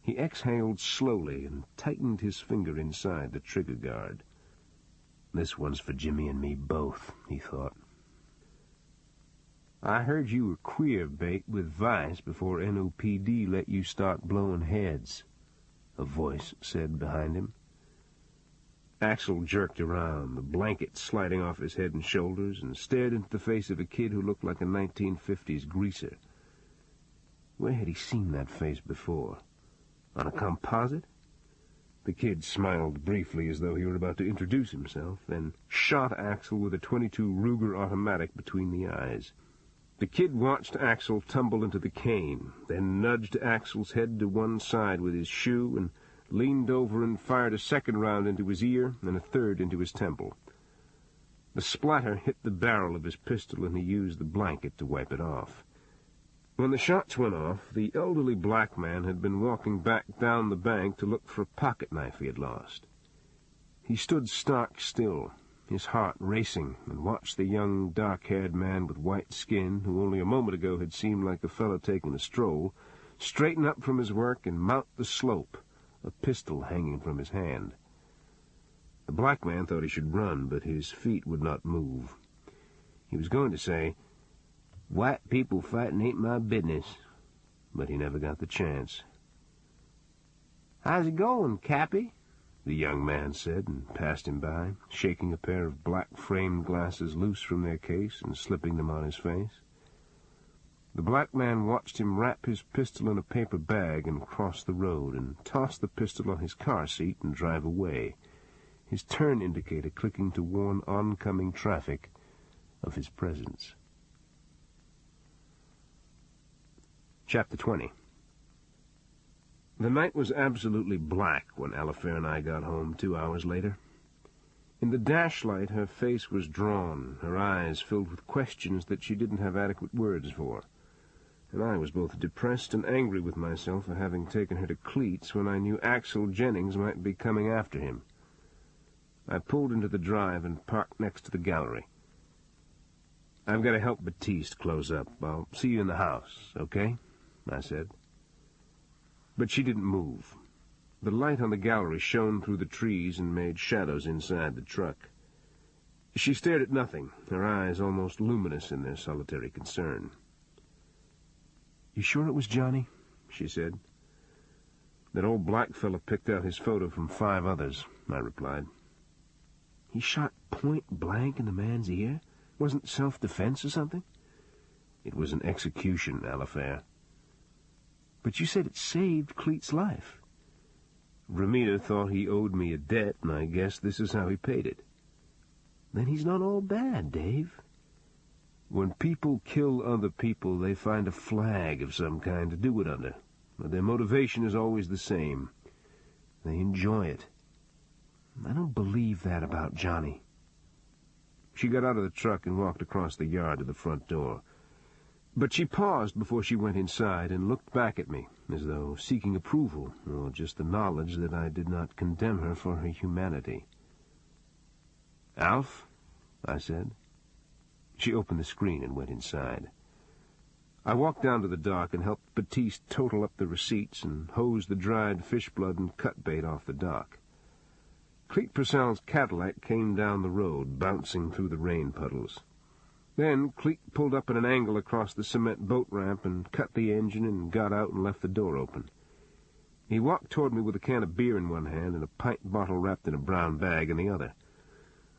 He exhaled slowly and tightened his finger inside the trigger guard. "This one's for Jimmy and me both," he thought. "I heard you were queer bait with Vice before NOPD let you start blowing heads," a voice said behind him. Axel jerked around, the blanket sliding off his head and shoulders, and stared into the face of a kid who looked like a 1950s greaser. Where had he seen that face before? On a composite? The kid smiled briefly as though he were about to introduce himself, then shot Axel with a .22 Ruger automatic between the eyes. The kid watched Axel tumble into the cane, then nudged Axel's head to one side with his shoe and leaned over and fired a second round into his ear and a third into his temple. The splatter hit the barrel of his pistol, and he used the blanket to wipe it off. When the shots went off, the elderly black man had been walking back down the bank to look for a pocket knife he had lost. He stood stock still, his heart racing, and watched the young, dark-haired man with white skin, who only a moment ago had seemed like a fellow taking a stroll, straighten up from his work and mount the slope, a pistol hanging from his hand. The black man thought he should run, but his feet would not move. He was going to say, "White people fighting ain't my business," but he never got the chance. "How's it going, Cappy?" the young man said, and passed him by, shaking a pair of black-framed glasses loose from their case and slipping them on his face. The black man watched him wrap his pistol in a paper bag and cross the road, and toss the pistol on his car seat and drive away, his turn indicator clicking to warn oncoming traffic of his presence. Chapter 20. The night was absolutely black when Alifair and I got home 2 hours later. In the dashlight, her face was drawn, her eyes filled with questions that she didn't have adequate words for, and I was both depressed and angry with myself for having taken her to Cleats when I knew Axel Jennings might be coming after him. I pulled into the drive and parked next to the gallery. "I've got to help Batiste close up. I'll see you in the house, okay?" I said. But she didn't move. The light on the gallery shone through the trees and made shadows inside the truck. She stared at nothing, her eyes almost luminous in their solitary concern. "You sure it was Johnny?" she said. "That old black fella picked out his photo from 5 others," I replied. "He shot point blank in the man's ear? Wasn't self-defense or something?" "It was an execution, Alifair." "But you said it saved Cleet's life." "Ramita thought he owed me a debt, and I guess this is how he paid it." "Then he's not all bad, Dave." "When people kill other people, they find a flag of some kind to do it under. But their motivation is always the same. They enjoy it." "I don't believe that about Johnny." She got out of the truck and walked across the yard to the front door. But she paused before she went inside and looked back at me, as though seeking approval, or just the knowledge that I did not condemn her for her humanity. "Alf?" I said. She opened the screen and went inside. I walked down to the dock and helped Batiste total up the receipts and hose the dried fish blood and cut bait off the dock. Cleet Purcell's Cadillac came down the road, bouncing through the rain puddles. Then Cleet pulled up at an angle across the cement boat ramp and cut the engine and got out and left the door open. He walked toward me with a can of beer in one hand and a pint bottle wrapped in a brown bag in the other.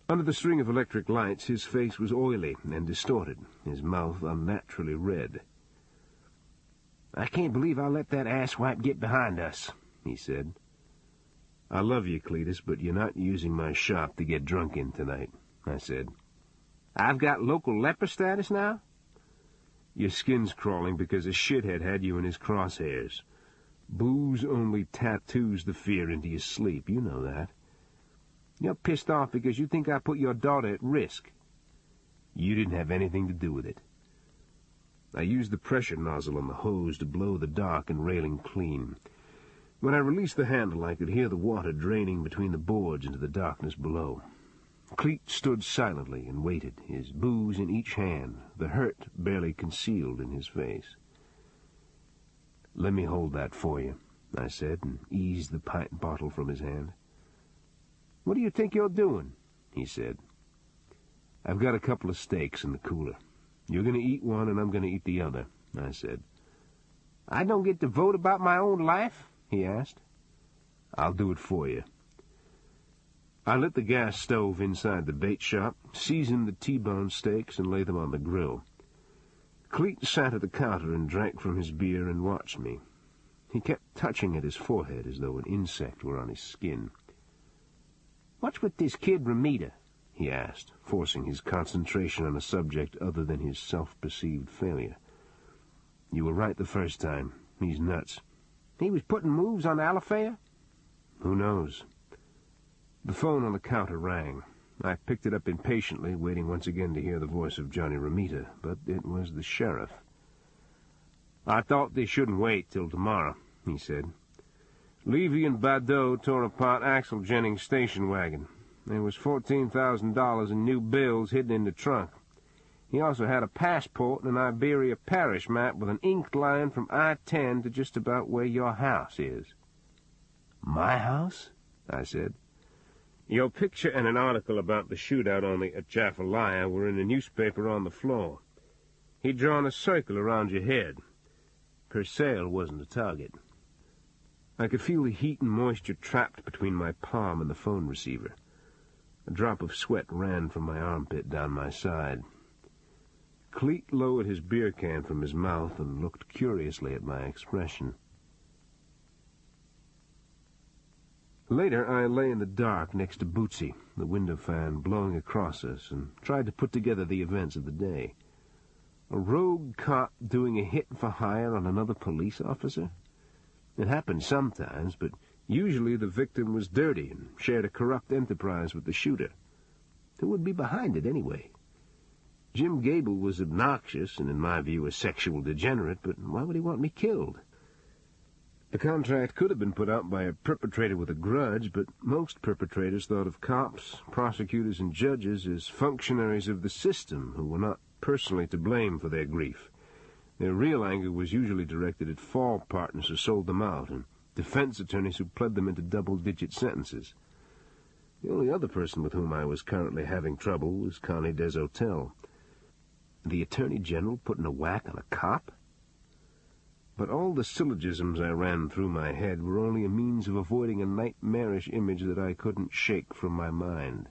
Under the string of electric lights, his face was oily and distorted, his mouth unnaturally red. "I can't believe I let that asswipe get behind us," he said. "I love you, Cletus, but you're not using my shop to get drunk in tonight," I said. "I've got local leper status now?" "Your skin's crawling because a shithead had you in his crosshairs. Booze only tattoos the fear into your sleep, you know that. You're pissed off because you think I put your daughter at risk." "You didn't have anything to do with it." I used the pressure nozzle on the hose to blow the dock and railing clean. When I released the handle, I could hear the water draining between the boards into the darkness below. Cleet stood silently and waited, his booze in each hand, the hurt barely concealed in his face. "Let me hold that for you," I said, and eased the pint bottle from his hand. "What do you think you're doing?" he said. "I've got a couple of steaks in the cooler. You're going to eat one, and I'm going to eat the other," I said. "I don't get to vote about my own life?" he asked. "I'll do it for you." I lit the gas stove inside the bait shop, seasoned the T-bone steaks, and laid them on the grill. Cleet sat at the counter and drank from his beer and watched me. He kept touching at his forehead as though an insect were on his skin. "What's with this kid Ramita?" he asked, forcing his concentration on a subject other than his self-perceived failure. "You were right the first time. He's nuts." "He was putting moves on Alafaya?" "Who knows?" The phone on the counter rang. I picked it up impatiently, waiting once again to hear the voice of Johnny Ramita, but it was the sheriff. "I thought they shouldn't wait till tomorrow," he said. "Levy and Badeau tore apart Axel Jennings' station wagon. There was $14,000 in new bills hidden in the trunk. He also had a passport and an Iberia parish map with an inked line from I-10 to just about where your house is." "My house?" I said. "Your picture and an article about the shootout on the Atchafalaya were in a newspaper on the floor. He'd drawn a circle around your head. Purcell wasn't a target." I could feel the heat and moisture trapped between my palm and the phone receiver. A drop of sweat ran from my armpit down my side. Cleet lowered his beer can from his mouth and looked curiously at my expression. Later, I lay in the dark next to Bootsy, the window fan blowing across us, and tried to put together the events of the day. A rogue cop doing a hit for hire on another police officer? It happened sometimes, but usually the victim was dirty and shared a corrupt enterprise with the shooter. Who would be behind it, anyway? Jim Gable was obnoxious and, in my view, a sexual degenerate, but why would he want me killed? The contract could have been put out by a perpetrator with a grudge, but most perpetrators thought of cops, prosecutors, and judges as functionaries of the system who were not personally to blame for their grief. Their real anger was usually directed at fall partners who sold them out and defense attorneys who pled them into double-digit sentences. The only other person with whom I was currently having trouble was Connie Deshotel. The Attorney General putting a whack on a cop? But all the syllogisms I ran through my head were only a means of avoiding a nightmarish image that I couldn't shake from my mind.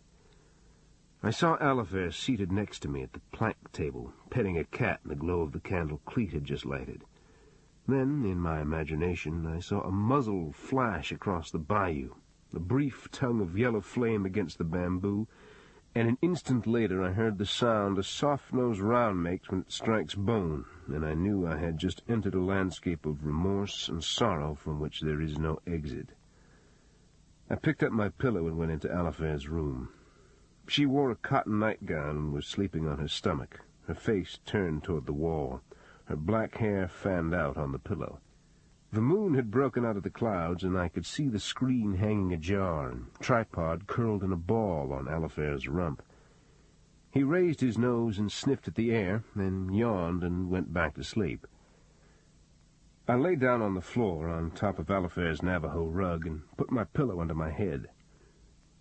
I saw Alifair seated next to me at the plank table, petting a cat in the glow of the candle Cleet had just lighted. Then, in my imagination, I saw a muzzle flash across the bayou, a brief tongue of yellow flame against the bamboo, and an instant later I heard the sound a soft-nosed round makes when it strikes bone, and I knew I had just entered a landscape of remorse and sorrow from which there is no exit. I picked up my pillow and went into Alifair's room. She wore a cotton nightgown and was sleeping on her stomach, her face turned toward the wall, her black hair fanned out on the pillow. The moon had broken out of the clouds, and I could see the screen hanging ajar and tripod curled in a ball on Alifair's rump. He raised his nose and sniffed at the air, then yawned and went back to sleep. I lay down on the floor on top of Alifair's Navajo rug and put my pillow under my head.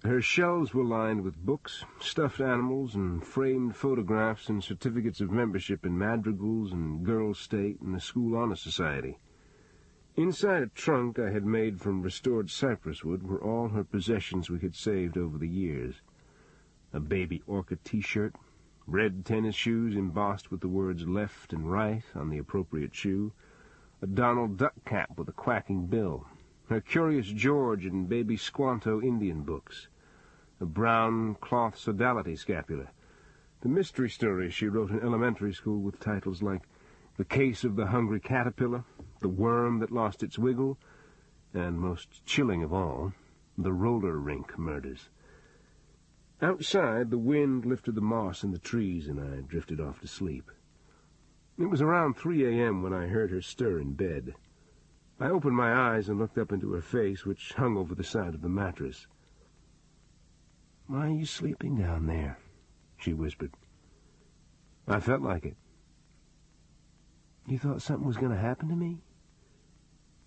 Her shelves were lined with books, stuffed animals, and framed photographs and certificates of membership in madrigals and Girls' State and the School Honor Society. Inside a trunk I had made from restored cypress wood were all her possessions we had saved over the years. A baby orca T-shirt, red tennis shoes embossed with the words left and right on the appropriate shoe, a Donald Duck cap with a quacking bill, her Curious George and Baby Squanto Indian books, a brown cloth sodality scapular, the mystery stories she wrote in elementary school with titles like The Case of the Hungry Caterpillar, The Worm That Lost Its Wiggle, and, most chilling of all, The Roller Rink Murders. Outside, the wind lifted the moss in the trees, and I drifted off to sleep. It was around 3 a.m. when I heard her stir in bed. I opened my eyes and looked up into her face, which hung over the side of the mattress. "Why are you sleeping down there?" she whispered. I felt like it. "You thought something was going to happen to me?"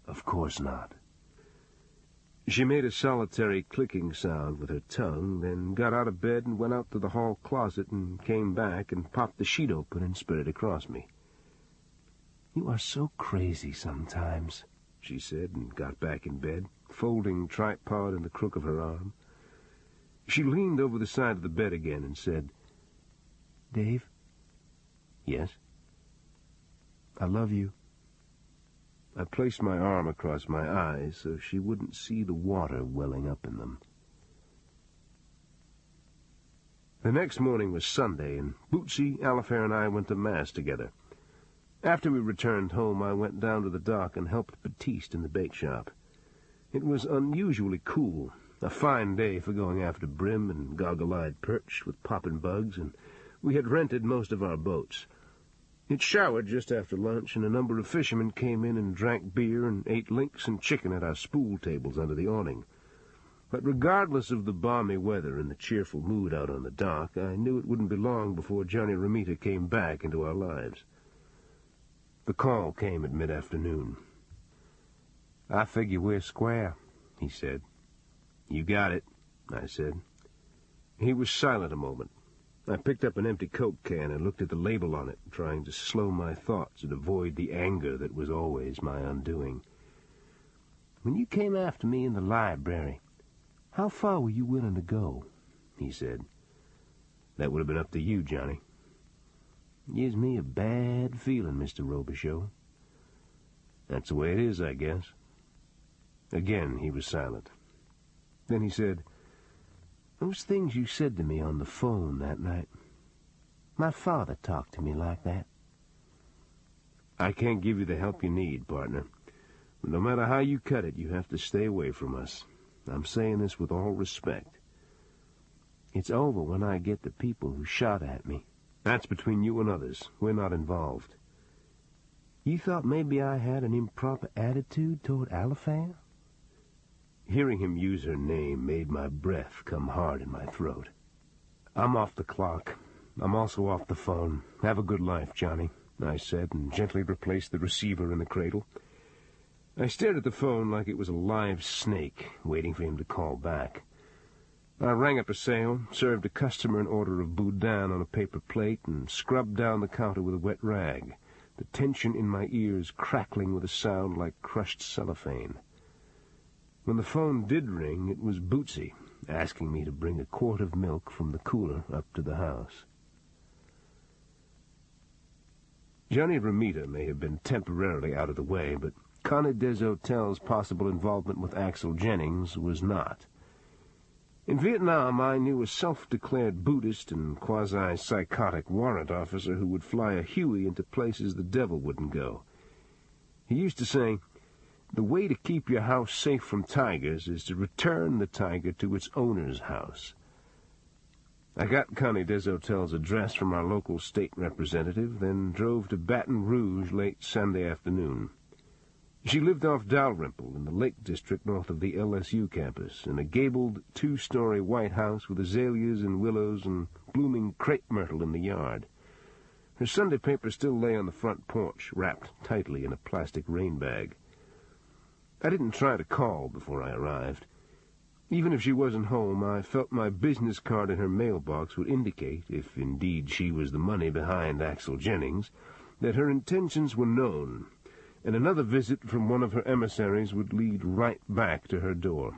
"Of course not." She made a solitary clicking sound with her tongue, then got out of bed and went out to the hall closet and came back and popped the sheet open and spread it across me. "You are so crazy sometimes," she said, and got back in bed, folding tripod in the crook of her arm. She leaned over the side of the bed again and said, "Dave?" "Yes?" "I love you." I placed my arm across my eyes so she wouldn't see the water welling up in them. The next morning was Sunday, and Bootsy, Alifair, and I went to Mass together. After we returned home, I went down to the dock and helped Batiste in the bait shop. It was unusually cool, a fine day for going after brim and goggle-eyed perch with poppin' bugs, and we had rented most of our boats. It showered just after lunch, and a number of fishermen came in and drank beer and ate lynx and chicken at our spool tables under the awning. But regardless of the balmy weather and the cheerful mood out on the dock, I knew it wouldn't be long before Johnny Romita came back into our lives. The call came at mid-afternoon. "I figure we're square," he said. "You got it," I said. He was silent a moment. I picked up an empty Coke can and looked at the label on it, trying to slow my thoughts and avoid the anger that was always my undoing. "When you came after me in the library, how far were you willing to go?" he said. "That would have been up to you, Johnny." "Gives me a bad feeling, Mr. Robicheaux." "That's the way it is, I guess." Again he was silent. Then he said, "Those things you said to me on the phone that night, my father talked to me like that." "I can't give you the help you need, partner. But no matter how you cut it, you have to stay away from us. I'm saying this with all respect." "It's over when I get the people who shot at me." "That's between you and others. We're not involved." "You thought maybe I had an improper attitude toward Alifair?" Hearing him use her name made my breath come hard in my throat. "I'm off the clock. I'm also off the phone. Have a good life, Johnny," I said, and gently replaced the receiver in the cradle. I stared at the phone like it was a live snake, waiting for him to call back. I rang up a sale, served a customer an order of boudin on a paper plate, and scrubbed down the counter with a wet rag, the tension in my ears crackling with a sound like crushed cellophane. When the phone did ring, it was Bootsy, asking me to bring a quart of milk from the cooler up to the house. Johnny Romita may have been temporarily out of the way, but Connie des Hotels' possible involvement with Axel Jennings was not. In Vietnam, I knew a self-declared Buddhist and quasi-psychotic warrant officer who would fly a Huey into places the devil wouldn't go. He used to say, "The way to keep your house safe from tigers is to return the tiger to its owner's house." I got Connie des Hotels' address from our local state representative, then drove to Baton Rouge late Sunday afternoon. She lived off Dalrymple in the Lake District north of the LSU campus, in a gabled, two-story white house with azaleas and willows and blooming crepe myrtle in the yard. Her Sunday paper still lay on the front porch, wrapped tightly in a plastic rain bag. I didn't try to call before I arrived. Even if she wasn't home, I felt my business card in her mailbox would indicate, if indeed she was the money behind Axel Jennings, that her intentions were known, and another visit from one of her emissaries would lead right back to her door.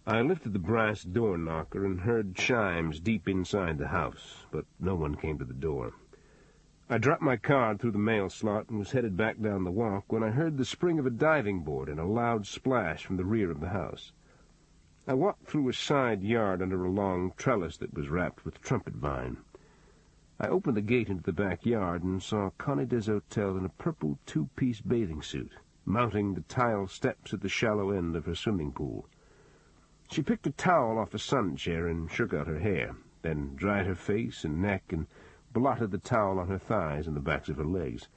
I lifted the brass door knocker and heard chimes deep inside the house, but no one came to the door. I dropped my card through the mail slot and was headed back down the walk when I heard the spring of a diving board and a loud splash from the rear of the house. I walked through a side yard under a long trellis that was wrapped with trumpet vine. I opened the gate into the backyard and saw Connie des Hotels in a purple two-piece bathing suit, mounting the tile steps at the shallow end of her swimming pool. She picked a towel off a sun chair and shook out her hair, then dried her face and neck and blotted the towel on her thighs and the backs of her legs.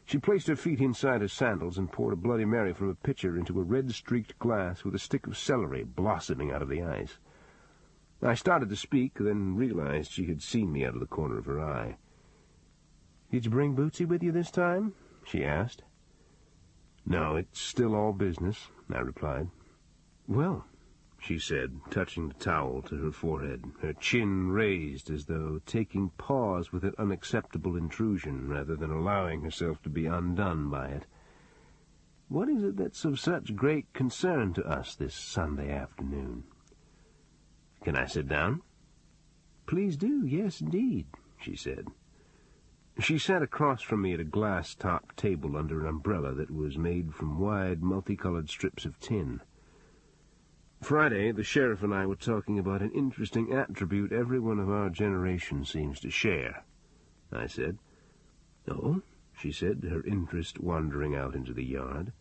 She placed her feet inside her sandals and poured a Bloody Mary from a pitcher into a red-streaked glass with a stick of celery blossoming out of the ice. I started to speak, then realized she had seen me out of the corner of her eye. "Did you bring Bootsy with you this time?" she asked. "No, it's still all business," I replied. "Well," she said, touching the towel to her forehead, her chin raised as though taking pause with an unacceptable intrusion rather than allowing herself to be undone by it. "What is it that's of such great concern to us this Sunday afternoon?" "Can I sit down?" "Please do, yes, indeed," she said. She sat across from me at a glass-topped table under an umbrella that was made from wide, multicolored strips of tin. "Friday, the sheriff and I were talking about an interesting attribute every one of our generation seems to share," I said. "Oh?" she said, her interest wandering out into the yard.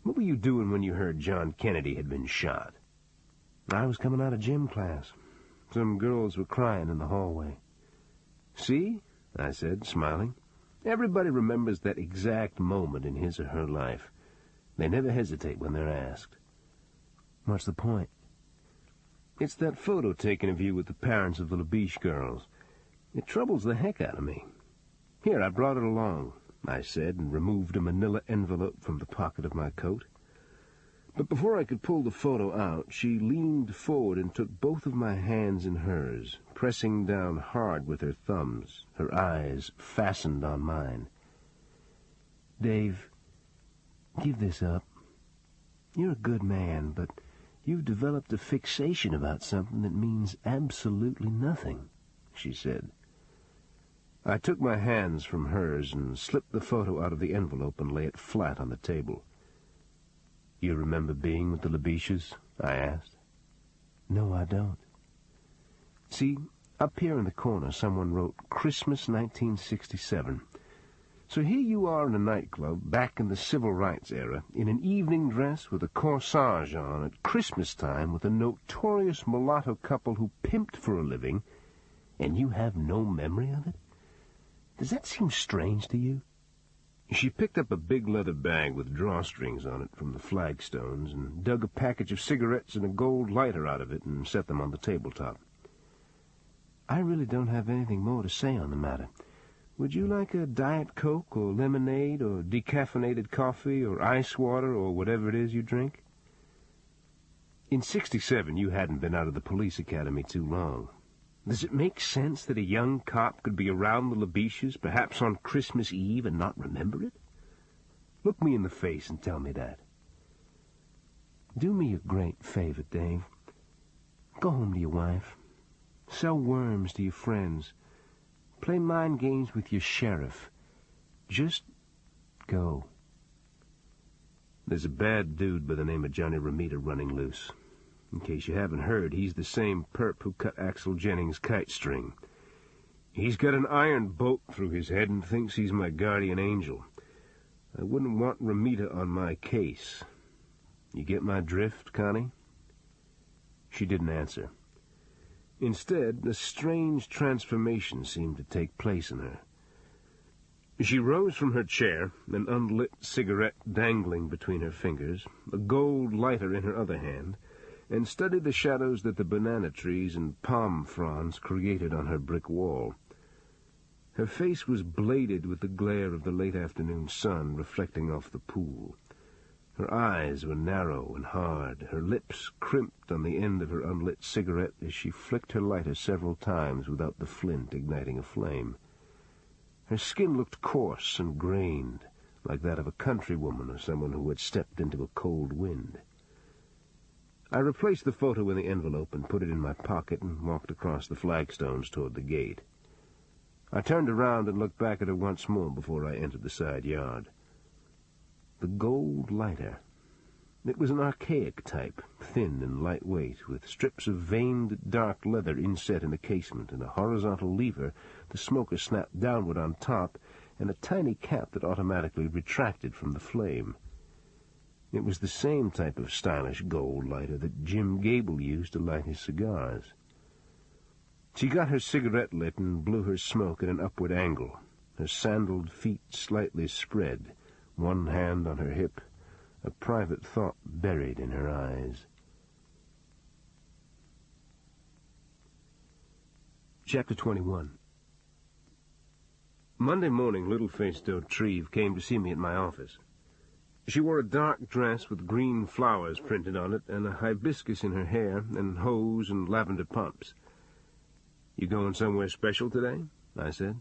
"What were you doing when you heard John Kennedy had been shot?" "I was coming out of gym class. Some girls were crying in the hallway." "See?" I said, smiling. "Everybody remembers that exact moment in his or her life. They never hesitate when they're asked." "What's the point?" "It's that photo taken of you with the parents of the Labiche girls. It troubles the heck out of me. Here, I brought it along," I said, and removed a manila envelope from the pocket of my coat. But before I could pull the photo out, she leaned forward and took both of my hands in hers, pressing down hard with her thumbs, her eyes fastened on mine. "Dave, give this up. You're a good man, but you've developed a fixation about something that means absolutely nothing," she said. I took my hands from hers and slipped the photo out of the envelope and lay it flat on the table. "You remember being with the Labiches?" I asked. "No, I don't." "See, up here in the corner someone wrote Christmas 1967. So here you are in a nightclub back in the civil rights era, in an evening dress with a corsage on at Christmas time with a notorious mulatto couple who pimped for a living, and you have no memory of it? Does that seem strange to you?" She picked up a big leather bag with drawstrings on it from the flagstones and dug a package of cigarettes and a gold lighter out of it and set them on the tabletop. "I really don't have anything more to say on the matter. Would you like a Diet Coke or lemonade or decaffeinated coffee or ice water or whatever it is you drink?" In '67 you hadn't been out of the police academy too long. Does it make sense that a young cop could be around the Labiches, perhaps on Christmas Eve, and not remember it? Look me in the face and tell me that. Do me a great favor, Dave. Go home to your wife. Sell worms to your friends. Play mind games with your sheriff. Just go. There's a bad dude by the name of Johnny Romita running loose. In case you haven't heard, he's the same perp who cut Axel Jennings' kite string. He's got an iron bolt through his head and thinks he's my guardian angel. I wouldn't want Romita on my case. You get my drift, Connie?" She didn't answer. Instead, a strange transformation seemed to take place in her. She rose from her chair, an unlit cigarette dangling between her fingers, a gold lighter in her other hand, and studied the shadows that the banana trees and palm fronds created on her brick wall. Her face was bladed with the glare of the late afternoon sun reflecting off the pool. Her eyes were narrow and hard, her lips crimped on the end of her unlit cigarette as she flicked her lighter several times without the flint igniting a flame. Her skin looked coarse and grained, like that of a countrywoman or someone who had stepped into a cold wind. I replaced the photo in the envelope and put it in my pocket and walked across the flagstones toward the gate. I turned around and looked back at her once more before I entered the side yard. The gold lighter. It was an archaic type, thin and lightweight, with strips of veined dark leather inset in the casement and a horizontal lever the smoker snapped downward on top and a tiny cap that automatically retracted from the flame. It was the same type of stylish gold lighter that Jim Gable used to light his cigars. She got her cigarette lit and blew her smoke at an upward angle, her sandaled feet slightly spread, one hand on her hip, a private thought buried in her eyes. Chapter 21. Monday morning, little-faced Dautrive came to see me at my office. She wore a dark dress with green flowers printed on it, and a hibiscus in her hair, and hose and lavender pumps. "You going somewhere special today?" I said.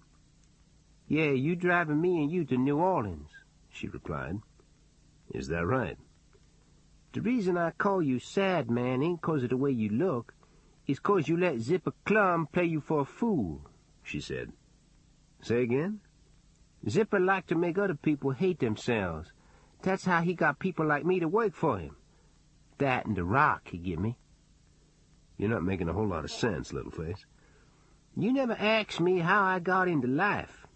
"Yeah, you driving me and you to New Orleans," she replied. "Is that right?" "The reason I call you Sad Man ain't 'cause of the way you look. It's 'cause you let Zipper Clum play you for a fool," she said. "Say again?" "Zipper like to make other people hate themselves. That's how he got people like me to work for him. That and the rock he give me." "You're not making a whole lot of sense, Littleface." "You never asked me how I got into life.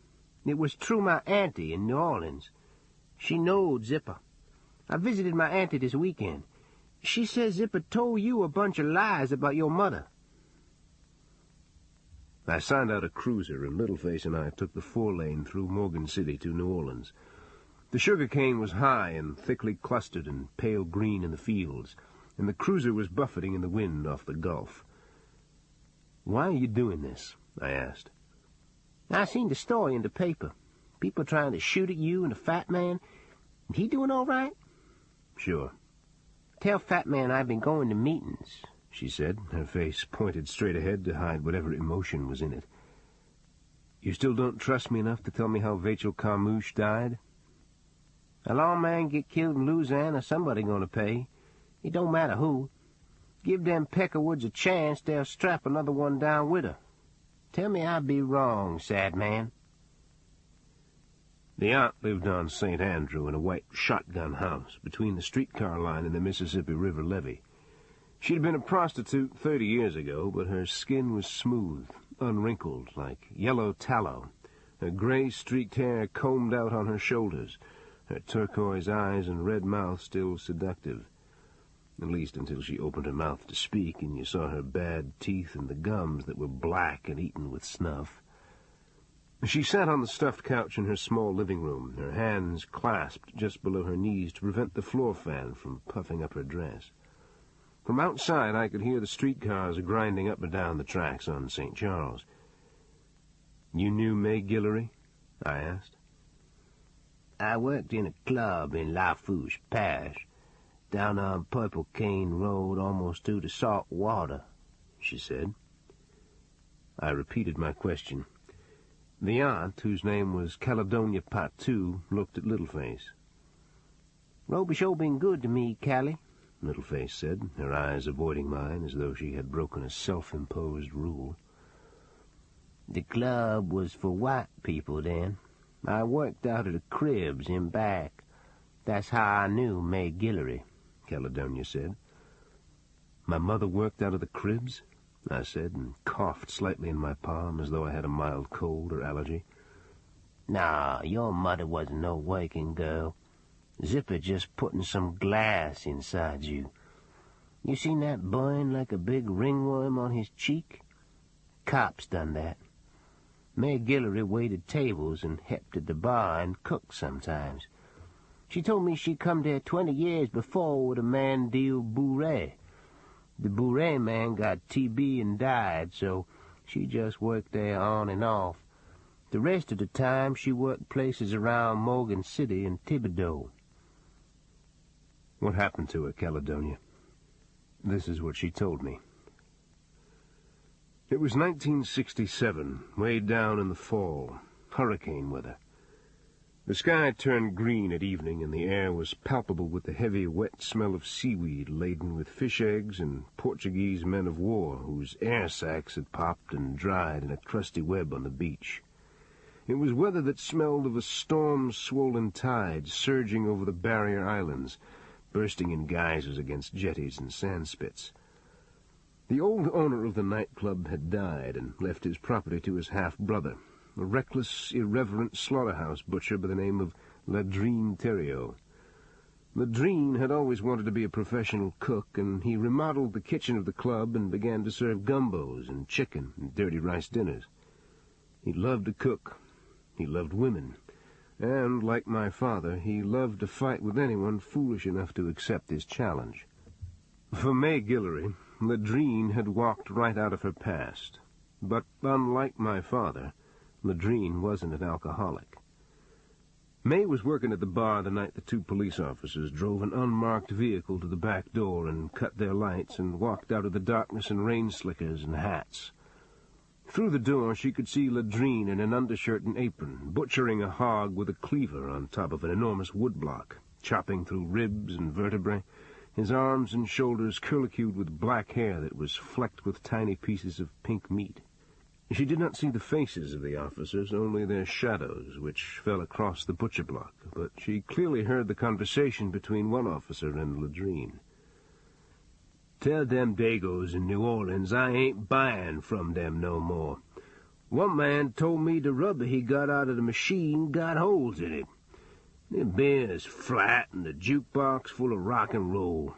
It was through my auntie in New Orleans. She knowed Zipper. I visited my auntie this weekend. She says Zipper told you a bunch of lies about your mother." I signed out a cruiser, and Littleface and I took the 4-lane through Morgan City to New Orleans. The sugar cane was high and thickly clustered and pale green in the fields, and the cruiser was buffeting in the wind off the Gulf. "Why are you doing this?" I asked. "I seen the story in the paper. People trying to shoot at you and the Fat Man. He doing all right?" "Sure." "Tell Fat Man I've been going to meetings," she said, her face pointed straight ahead to hide whatever emotion was in it. "You still don't trust me enough to tell me how Vachel Carmouche died?" "A lawman get killed in Louisiana, somebody gonna pay. It don't matter who. Give them Peckerwoods a chance, they'll strap another one down with her. Tell me I be wrong, Sad Man." The aunt lived on St. Andrew in a white shotgun house between the streetcar line and the Mississippi River levee. She'd been a prostitute 30 years ago, but her skin was smooth, unwrinkled, like yellow tallow, her gray-streaked hair combed out on her shoulders, her turquoise eyes and red mouth still seductive. At least until she opened her mouth to speak, and you saw her bad teeth and the gums that were black and eaten with snuff. She sat on the stuffed couch in her small living room, her hands clasped just below her knees to prevent the floor fan from puffing up her dress. From outside I could hear the streetcars grinding up and down the tracks on St. Charles. "You knew May Guillory?" I asked. "I worked in a club in Lafourche Parish, down on Purple Cane Road almost to the salt water," she said. I repeated my question. The aunt, whose name was Caledonia Patu, looked at Littleface. "Robicheaux been good to me, Callie," Littleface said, her eyes avoiding mine as though she had broken a self-imposed rule. "The club was for white people then. I worked out of the cribs in back. That's how I knew May Guillory," Caledonia said. "My mother worked out of the cribs?" I said, and coughed slightly in my palm as though I had a mild cold or allergy. "Nah, your mother wasn't no working girl. Zipper just putting some glass inside you. You seen that burn like a big ringworm on his cheek? Cops done that. May Guillory waited tables and helped at the bar and cooked sometimes. She told me she come there 20 years before with a man deal Bourret. The Bourret man got TB and died, so she just worked there on and off. The rest of the time she worked places around Morgan City and Thibodeau." "What happened to her, Caledonia?" This is what she told me. It was 1967, way down in the fall, hurricane weather. The sky turned green at evening, and the air was palpable with the heavy, wet smell of seaweed laden with fish eggs and Portuguese men-of-war whose air sacs had popped and dried in a crusty web on the beach. It was weather that smelled of a storm-swollen tide surging over the barrier islands, bursting in geysers against jetties and sandspits. The old owner of the nightclub had died and left his property to his half-brother, a reckless, irreverent slaughterhouse butcher by the name of Ladrine Theriot. Ladrine had always wanted to be a professional cook, and he remodeled the kitchen of the club and began to serve gumbos and chicken and dirty rice dinners. He loved to cook. He loved women. And, like my father, he loved to fight with anyone foolish enough to accept his challenge. For May Guillory, Ladrine had walked right out of her past. But, unlike my father, Ladrine wasn't an alcoholic. May was working at the bar the night the two police officers drove an unmarked vehicle to the back door and cut their lights and walked out of the darkness in rain slickers and hats. Through the door she could see Ladrine in an undershirt and apron, butchering a hog with a cleaver on top of an enormous woodblock, chopping through ribs and vertebrae, his arms and shoulders curlicued with black hair that was flecked with tiny pieces of pink meat. She did not see the faces of the officers, only their shadows, which fell across the butcher block, but she clearly heard the conversation between one officer and Ladrine. "Tell them Dagos in New Orleans I ain't buying from them no more. One man told me the rubber he got out of the machine got holes in it. Them beers flat and the jukebox full of rock and roll.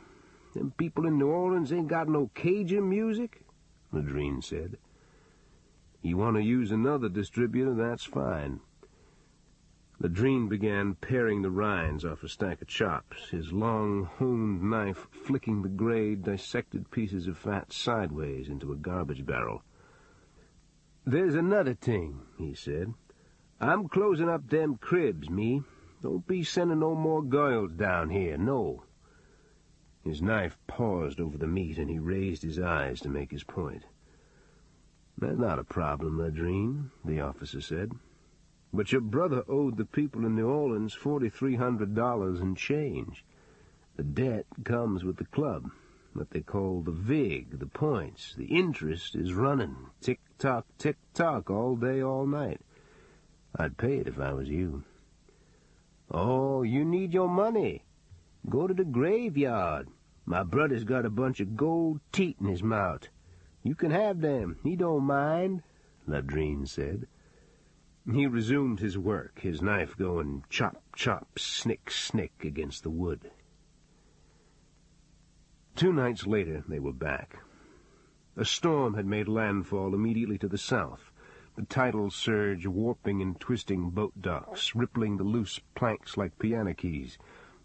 Them people in New Orleans ain't got no Cajun music," Ladrine said. "You want to use another distributor, that's fine." Ladrine began paring the rinds off a stack of chops, his long, honed knife flicking the gray, dissected pieces of fat sideways into a garbage barrel. "There's another thing," he said. "I'm closing up them cribs, me. Don't be sending no more girls down here, no." His knife paused over the meat, and he raised his eyes to make his point. "That's not a problem, Ladrine," the officer said. "But your brother owed the people in New Orleans $4,300 and change. The debt comes with the club, what they call the vig, the points. The interest is running, tick-tock, all day, all night. I'd pay it if I was you." "Oh, you need your money. Go to the graveyard. My brother's got a bunch of gold teeth in his mouth. You can have them. He don't mind," Ladrine said. He resumed his work, his knife going chop, chop, snick, snick against the wood. 2 nights later they were back. A storm had made landfall immediately to the south, the tidal surge warping and twisting boat docks, rippling the loose planks like piano keys,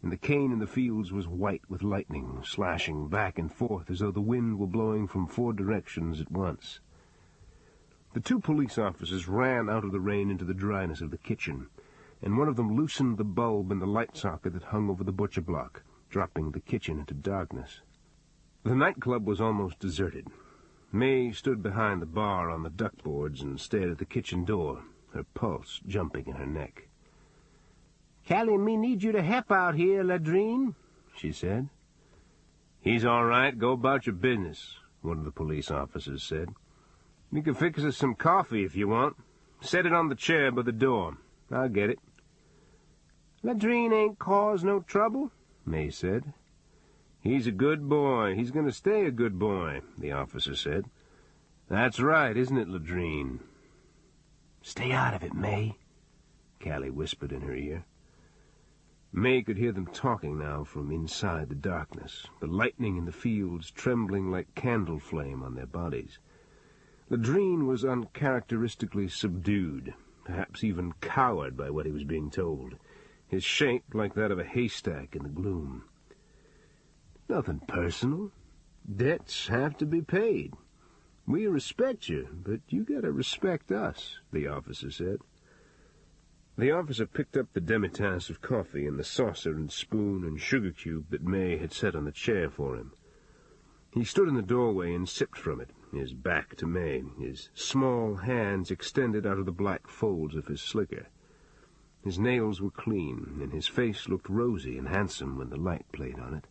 and the cane in the fields was white with lightning, slashing back and forth as though the wind were blowing from 4 directions at once. The 2 police officers ran out of the rain into the dryness of the kitchen, and one of them loosened the bulb in the light socket that hung over the butcher block, dropping the kitchen into darkness. The nightclub was almost deserted. May stood behind the bar on the duckboards and stared at the kitchen door, her pulse jumping in her neck. "Callie and me need you to help out here, Ladrine," she said. "He's all right. Go about your business," one of the police officers said. "You can fix us some coffee if you want. Set it on the chair by the door. I'll get it." "Ladrine ain't caused no trouble," May said. "He's a good boy. He's going to stay a good boy," the officer said. "That's right, isn't it, Ladrine?" "Stay out of it, May," Callie whispered in her ear. May could hear them talking now from inside the darkness, the lightning in the fields trembling like candle flame on their bodies. Ladrine was uncharacteristically subdued, perhaps even cowed by what he was being told, his shape like that of a haystack in the gloom. "Nothing personal. Debts have to be paid. We respect you, but you gotta respect us," the officer said. The officer picked up the demitasse of coffee and the saucer and spoon and sugar cube that May had set on the chair for him. He stood in the doorway and sipped from it, his back to May, his small hands extended out of the black folds of his slicker. His nails were clean, and his face looked rosy and handsome when the light played on it.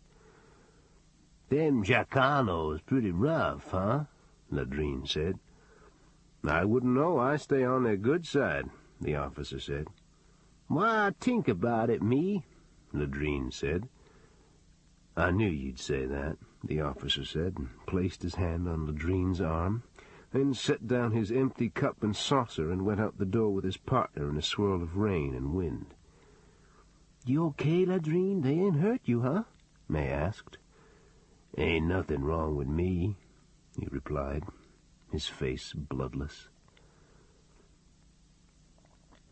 "Them Jacanos pretty rough, huh?" Ladrine said. "I wouldn't know. I stay on their good side," the officer said. "Why, think about it, me," Ladrine said. "I knew you'd say that," the officer said, and placed his hand on Ladrine's arm, then set down his empty cup and saucer and went out the door with his partner in a swirl of rain and wind. You okay, Ladrine? They ain't hurt you, huh?" May asked. "Ain't nothing wrong with me," he replied, his face bloodless.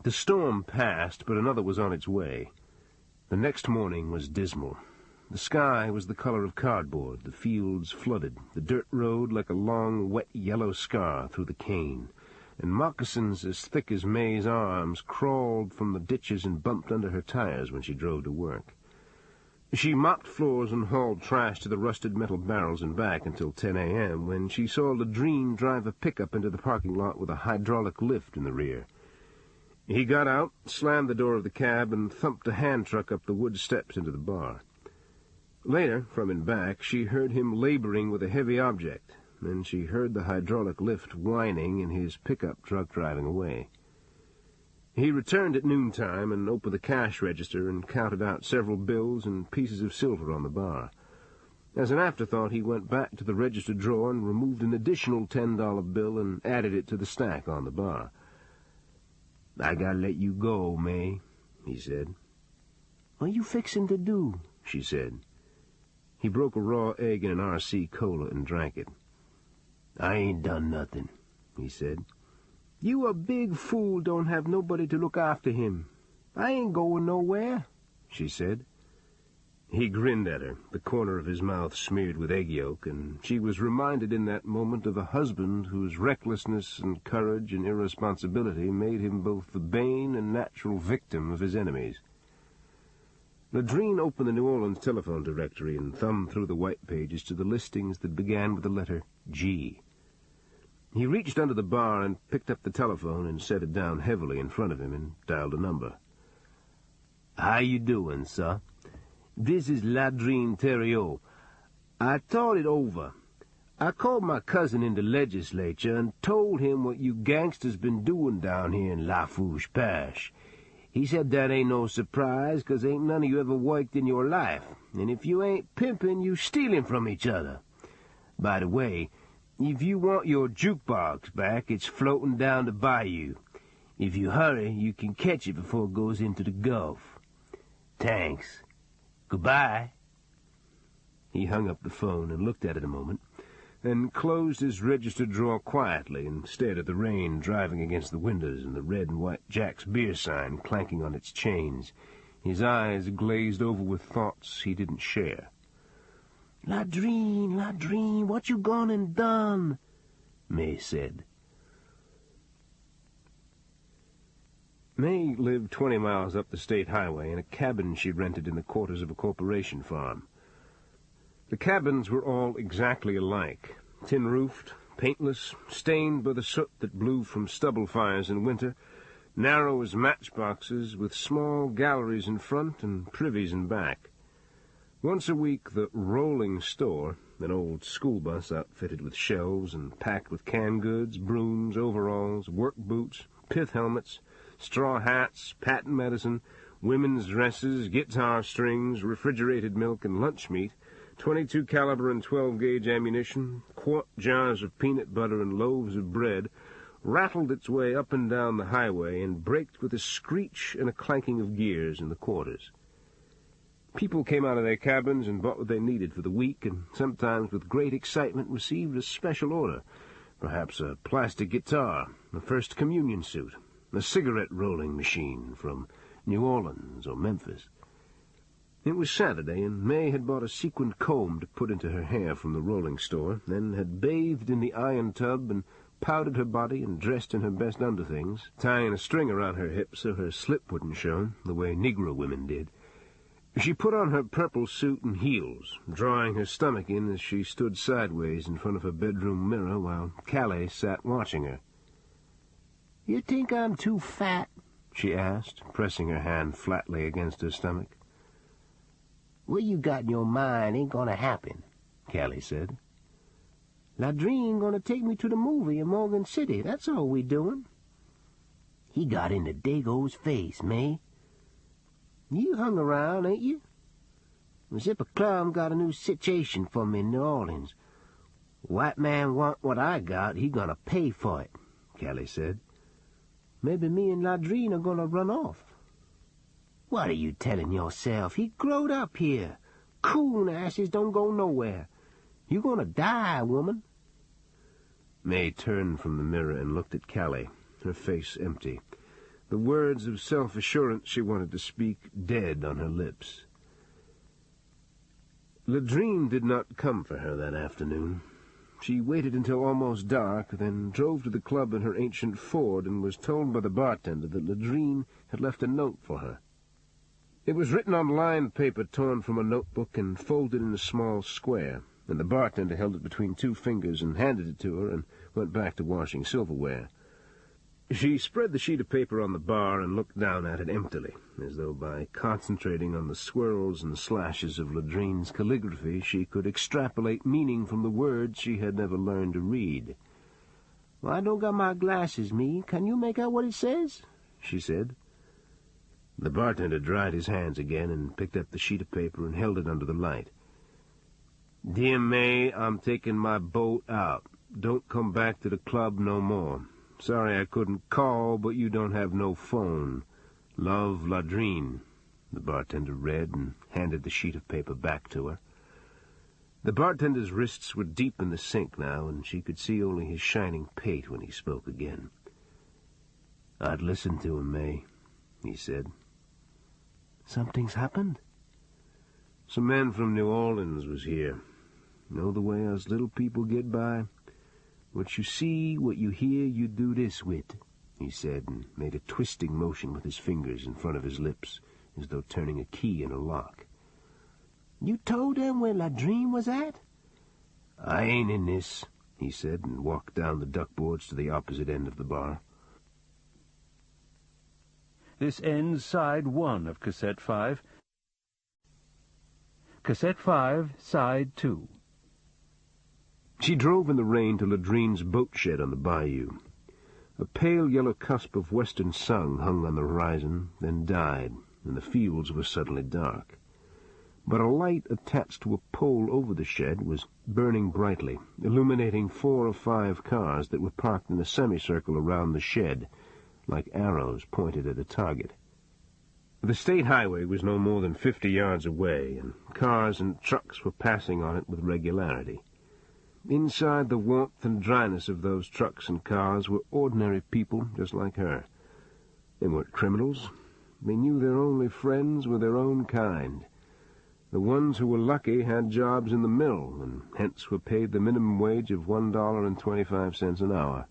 The storm passed, but another was on its way. The next morning was dismal. The sky was the color of cardboard, the fields flooded, the dirt road like a long, wet yellow scar through the cane, and moccasins as thick as May's arms crawled from the ditches and bumped under her tires when she drove to work. She mopped floors and hauled trash to the rusted metal barrels and back until 10 a.m., when she saw Ladrine drive a pickup into the parking lot with a hydraulic lift in the rear. He got out, slammed the door of the cab, and thumped a hand truck up the wood steps into the bar. Later, from in back, she heard him laboring with a heavy object. Then she heard the hydraulic lift whining and his pickup truck driving away. He returned at noontime and opened the cash register and counted out several bills and pieces of silver on the bar. As an afterthought, he went back to the register drawer and removed an additional $10 bill and added it to the stack on the bar. "I gotta let you go, May," he said. "What you fixin' to do?" she said. He broke a raw egg in an RC Cola and drank it. "I ain't done nothing," he said. "You a big fool don't have nobody to look after him. I ain't going nowhere," she said. He grinned at her, the corner of his mouth smeared with egg yolk, and she was reminded in that moment of a husband whose recklessness and courage and irresponsibility made him both the bane and natural victim of his enemies. Ladrine opened the New Orleans telephone directory and thumbed through the white pages to the listings that began with the letter G. He reached under the bar and picked up the telephone and set it down heavily in front of him and dialed a number. "How you doing, sir? This is Ladrine Theriot. I thought it over. I called my cousin in the legislature and told him what you gangsters been doing down here in Lafourche Parish. He said that ain't no surprise, 'cause ain't none of you ever worked in your life, and if you ain't pimping, you stealing from each other. By the way, if you want your jukebox back, it's floating down the bayou. If you hurry, you can catch it before it goes into the Gulf. Thanks. Goodbye." He hung up the phone and looked at it a moment, then closed his register drawer quietly and stared at the rain driving against the windows and the red and white Jack's beer sign clanking on its chains, his eyes glazed over with thoughts he didn't share. Ladrine, what you gone and done?" May said. May lived 20 miles up the state highway in a cabin she rented in the quarters of a corporation farm. The cabins were all exactly alike, tin-roofed, paintless, stained by the soot that blew from stubble fires in winter, narrow as matchboxes with small galleries in front and privies in back. Once a week the rolling store, an old school bus outfitted with shelves and packed with canned goods, brooms, overalls, work boots, pith helmets, straw hats, patent medicine, women's dresses, guitar strings, refrigerated milk and lunch meat, 22 caliber and 12-gauge ammunition, quart jars of peanut butter and loaves of bread, rattled its way up and down the highway and braked with a screech and a clanking of gears in the quarters. People came out of their cabins and bought what they needed for the week, and sometimes with great excitement received a special order, perhaps a plastic guitar, a First Communion suit, a cigarette-rolling machine from New Orleans or Memphis. It was Saturday, and May had bought a sequined comb to put into her hair from the rolling store, then had bathed in the iron tub and powdered her body and dressed in her best underthings, tying a string around her hips so her slip wouldn't show, the way Negro women did. She put on her purple suit and heels, drawing her stomach in as she stood sideways in front of her bedroom mirror while Callie sat watching her. "You think I'm too fat?" she asked, pressing her hand flatly against her stomach. "What you got in your mind ain't gonna happen," Callie said. "Ladrine gonna take me to the movie in Morgan City, that's all we doing." "He got into Dago's face, May." "You hung around, ain't you?" "Zipper Clum got a new situation for me in New Orleans. White man want what I got, he gonna pay for it," Callie said. "Maybe me and Ladrine are gonna run off." What are you telling yourself? He growed up here. Coon asses don't go nowhere. You gonna die, woman. May turned from the mirror and looked at Callie, her face empty, the words of self-assurance she wanted to speak dead on her lips. Ladrine did not come for her that afternoon. She waited until almost dark, then drove to the club in her ancient Ford and was told by the bartender that Ladrine had left a note for her. It was written on lined paper torn from a notebook and folded in a small square, and the bartender held it between two fingers and handed it to her and went back to washing silverware. She spread the sheet of paper on the bar and looked down at it emptily, as though by concentrating on the swirls and slashes of Ladrine's calligraphy she could extrapolate meaning from the words she had never learned to read. "Well, I don't got my glasses, me. Can you make out what it says?" she said. The bartender dried his hands again and picked up the sheet of paper and held it under the light. "Dear May, I'm taking my boat out. Don't come back to the club no more. Sorry I couldn't call, but you don't have no phone. Love, Ladrine," the bartender read and handed the sheet of paper back to her. The bartender's wrists were deep in the sink now, and she could see only his shining pate when he spoke again. "I'd listen to him, May," he said. "Something's happened?" "Some man from New Orleans was here. Know the way us little people get by? What you see, what you hear, you do this with," he said, and made a twisting motion with his fingers in front of his lips, as though turning a key in a lock. "You told them where Ladrine was at?" "I ain't in this," he said, and walked down the duckboards to the opposite end of the bar. This ends Side 1 of Cassette 5. Cassette 5, Side 2. She drove in the rain to Ladrine's boat shed on the bayou. A pale yellow cusp of western sun hung on the horizon, then died, and the fields were suddenly dark. But a light attached to a pole over the shed was burning brightly, illuminating 4 or 5 cars that were parked in a semicircle around the shed, like arrows pointed at a target. The state highway was no more than 50 yards away, and cars and trucks were passing on it with regularity. Inside the warmth and dryness of those trucks and cars were ordinary people just like her. They weren't criminals. They knew their only friends were their own kind. The ones who were lucky had jobs in the mill, and hence were paid the minimum wage of $1.25 an hour.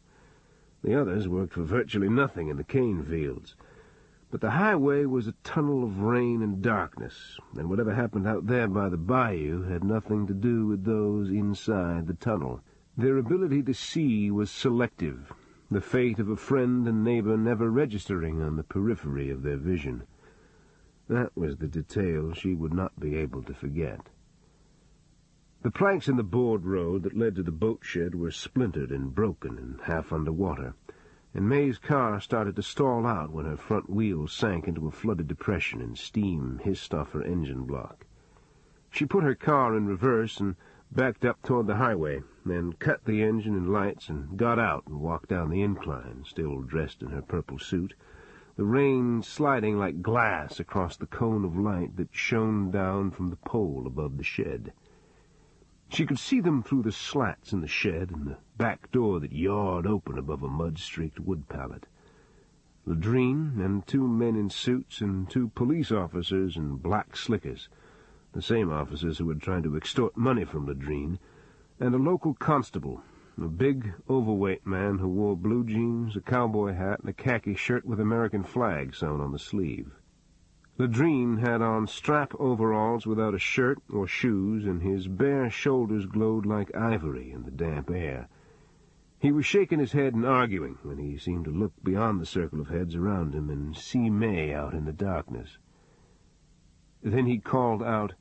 The others worked for virtually nothing in the cane fields. But the highway was a tunnel of rain and darkness, and whatever happened out there by the bayou had nothing to do with those inside the tunnel. Their ability to see was selective, the fate of a friend and neighbor never registering on the periphery of their vision. That was the detail she would not be able to forget. The planks in the board road that led to the boat shed were splintered and broken and half under water, and May's car started to stall out when her front wheels sank into a flooded depression and steam hissed off her engine block. She put her car in reverse and backed up toward the highway, then cut the engine and lights and got out and walked down the incline, still dressed in her purple suit, the rain sliding like glass across the cone of light that shone down from the pole above the shed. She could see them through the slats in the shed and the back door that yawed open above a mud-streaked wood pallet. Ladrine and 2 men in suits and 2 police officers in black slickers, the same officers who had tried to extort money from Ladrine, and a local constable, a big, overweight man who wore blue jeans, a cowboy hat, and a khaki shirt with American flag sewn on the sleeve. Ladrine had on strap overalls without a shirt or shoes, and his bare shoulders glowed like ivory in the damp air. He was shaking his head and arguing when he seemed to look beyond the circle of heads around him and see May out in the darkness. Then he called out,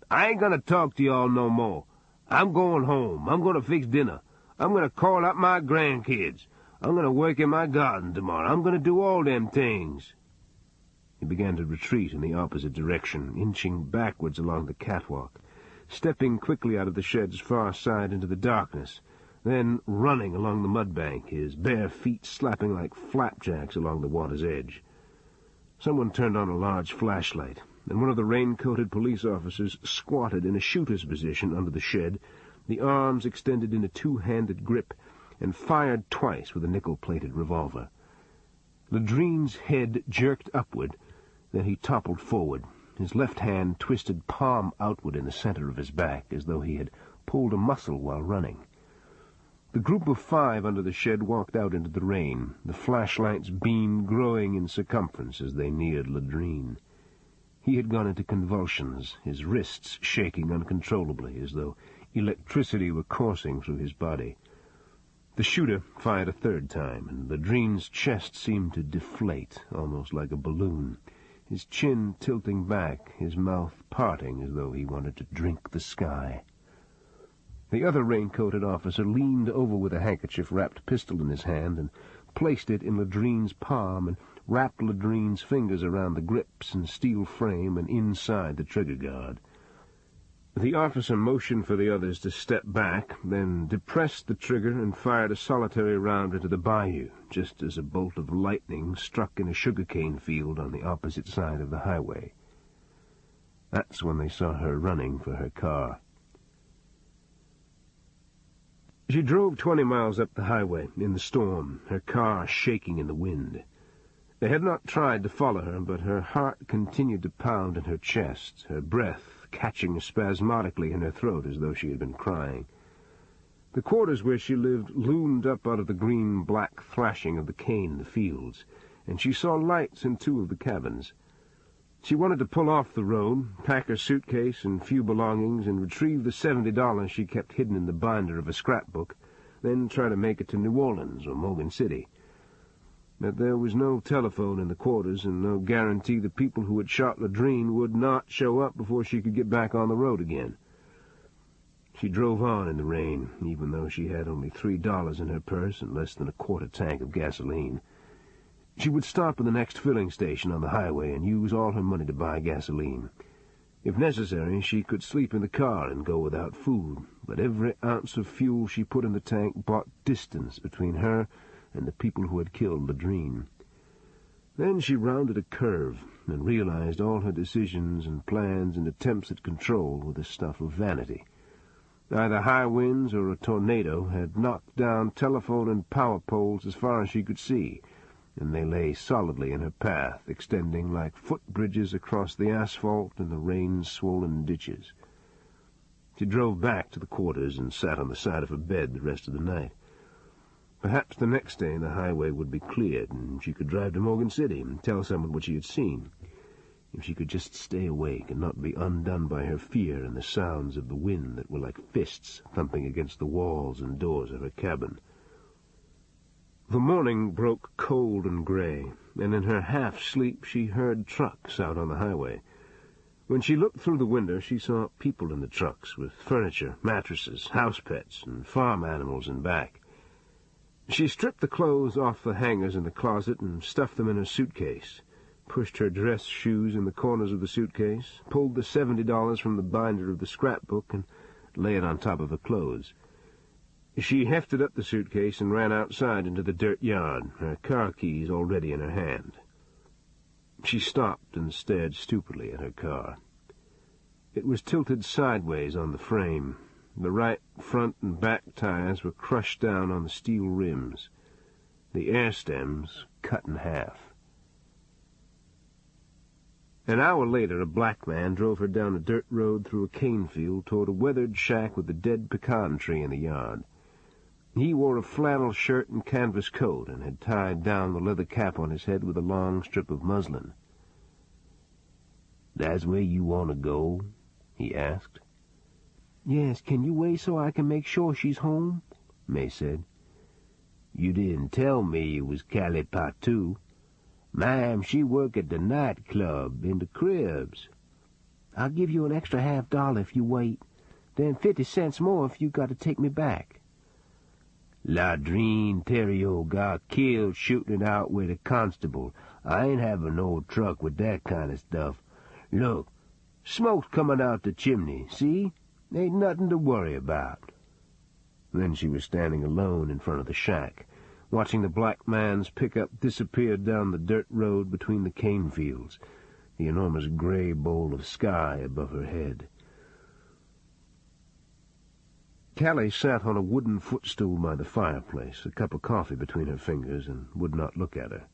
"I ain't going to talk to y'all no more. I'm going home. I'm going to fix dinner. I'm going to call up my grandkids. I'm going to work in my garden tomorrow. I'm going to do all them things." He began to retreat in the opposite direction, inching backwards along the catwalk, stepping quickly out of the shed's far side into the darkness, then running along the mud bank, his bare feet slapping like flapjacks along the water's edge. Someone turned on a large flashlight, and one of the rain-coated police officers squatted in a shooter's position under the shed, the arms extended in a two-handed grip, and fired twice with a nickel-plated revolver. Ladrine's head jerked upward, then he toppled forward, his left hand twisted palm outward in the center of his back, as though he had pulled a muscle while running. The group of 5 under the shed walked out into the rain, the flashlight's beam growing in circumference as they neared Ladrine. He had gone into convulsions, his wrists shaking uncontrollably, as though electricity were coursing through his body. The shooter fired a third time, and Ladrine's chest seemed to deflate, almost like a balloon, his chin tilting back, his mouth parting as though he wanted to drink the sky. The other rain-coated officer leaned over with a handkerchief-wrapped pistol in his hand and placed it in Ladrine's palm and wrapped Ladrine's fingers around the grips and steel frame and inside the trigger guard. The officer motioned for the others to step back, then depressed the trigger and fired a solitary round into the bayou, just as a bolt of lightning struck in a sugarcane field on the opposite side of the highway. That's when they saw her running for her car. She drove 20 miles up the highway in the storm, her car shaking in the wind. They had not tried to follow her, but her heart continued to pound in her chest, her breath catching spasmodically in her throat as though she had been crying. The quarters where she lived loomed up out of the green-black thrashing of the cane in the fields, and she saw lights in 2 of the cabins. She wanted to pull off the road, pack her suitcase and few belongings, and retrieve the $70 she kept hidden in the binder of a scrapbook, then try to make it to New Orleans or Morgan City. But there was no telephone in the quarters, and no guarantee the people who had shot Ladrine would not show up before she could get back on the road again. She drove on in the rain, even though she had only $3 in her purse and less than a quarter tank of gasoline. She would stop at the next filling station on the highway and use all her money to buy gasoline. If necessary, she could sleep in the car and go without food, but every ounce of fuel she put in the tank bought distance between her and the people who had killed Ladrine. Then she rounded a curve and realized all her decisions and plans and attempts at control were the stuff of vanity. Either high winds or a tornado had knocked down telephone and power poles as far as she could see, and they lay solidly in her path, extending like footbridges across the asphalt and the rain-swollen ditches. She drove back to the quarters and sat on the side of her bed the rest of the night. Perhaps the next day the highway would be cleared, and she could drive to Morgan City and tell someone what she had seen. If she could just stay awake and not be undone by her fear and the sounds of the wind that were like fists thumping against the walls and doors of her cabin. The morning broke cold and gray, and in her half-sleep she heard trucks out on the highway. When she looked through the window, she saw people in the trucks with furniture, mattresses, house pets, and farm animals in back. She stripped the clothes off the hangers in the closet and stuffed them in her suitcase, pushed her dress shoes in the corners of the suitcase, pulled the $70 from the binder of the scrapbook, and lay it on top of her clothes. She hefted up the suitcase and ran outside into the dirt yard, her car keys already in her hand. She stopped and stared stupidly at her car. It was tilted sideways on the frame. The right front and back tires were crushed down on the steel rims, the air stems cut in half. An hour later, a black man drove her down a dirt road through a cane field toward a weathered shack with a dead pecan tree in the yard. He wore a flannel shirt and canvas coat and had tied down the leather cap on his head with a long strip of muslin. "That's where you want to go?" he asked. "Yes, can you wait so I can make sure she's home?" May said. "You didn't tell me it was Callie Patu. Ma'am, she work at the nightclub in the cribs." "I'll give you an extra $50 if you wait, then 50 cents more if you got to take me back." "Ladrine Theriot got killed shooting it out with a constable. I ain't having no truck with that kind of stuff. Look, smoke's coming out the chimney, see? Ain't nothing to worry about." Then she was standing alone in front of the shack, watching the black man's pickup disappear down the dirt road between the cane fields, the enormous gray bowl of sky above her head. Callie sat on a wooden footstool by the fireplace, a cup of coffee between her fingers, and would not look at her.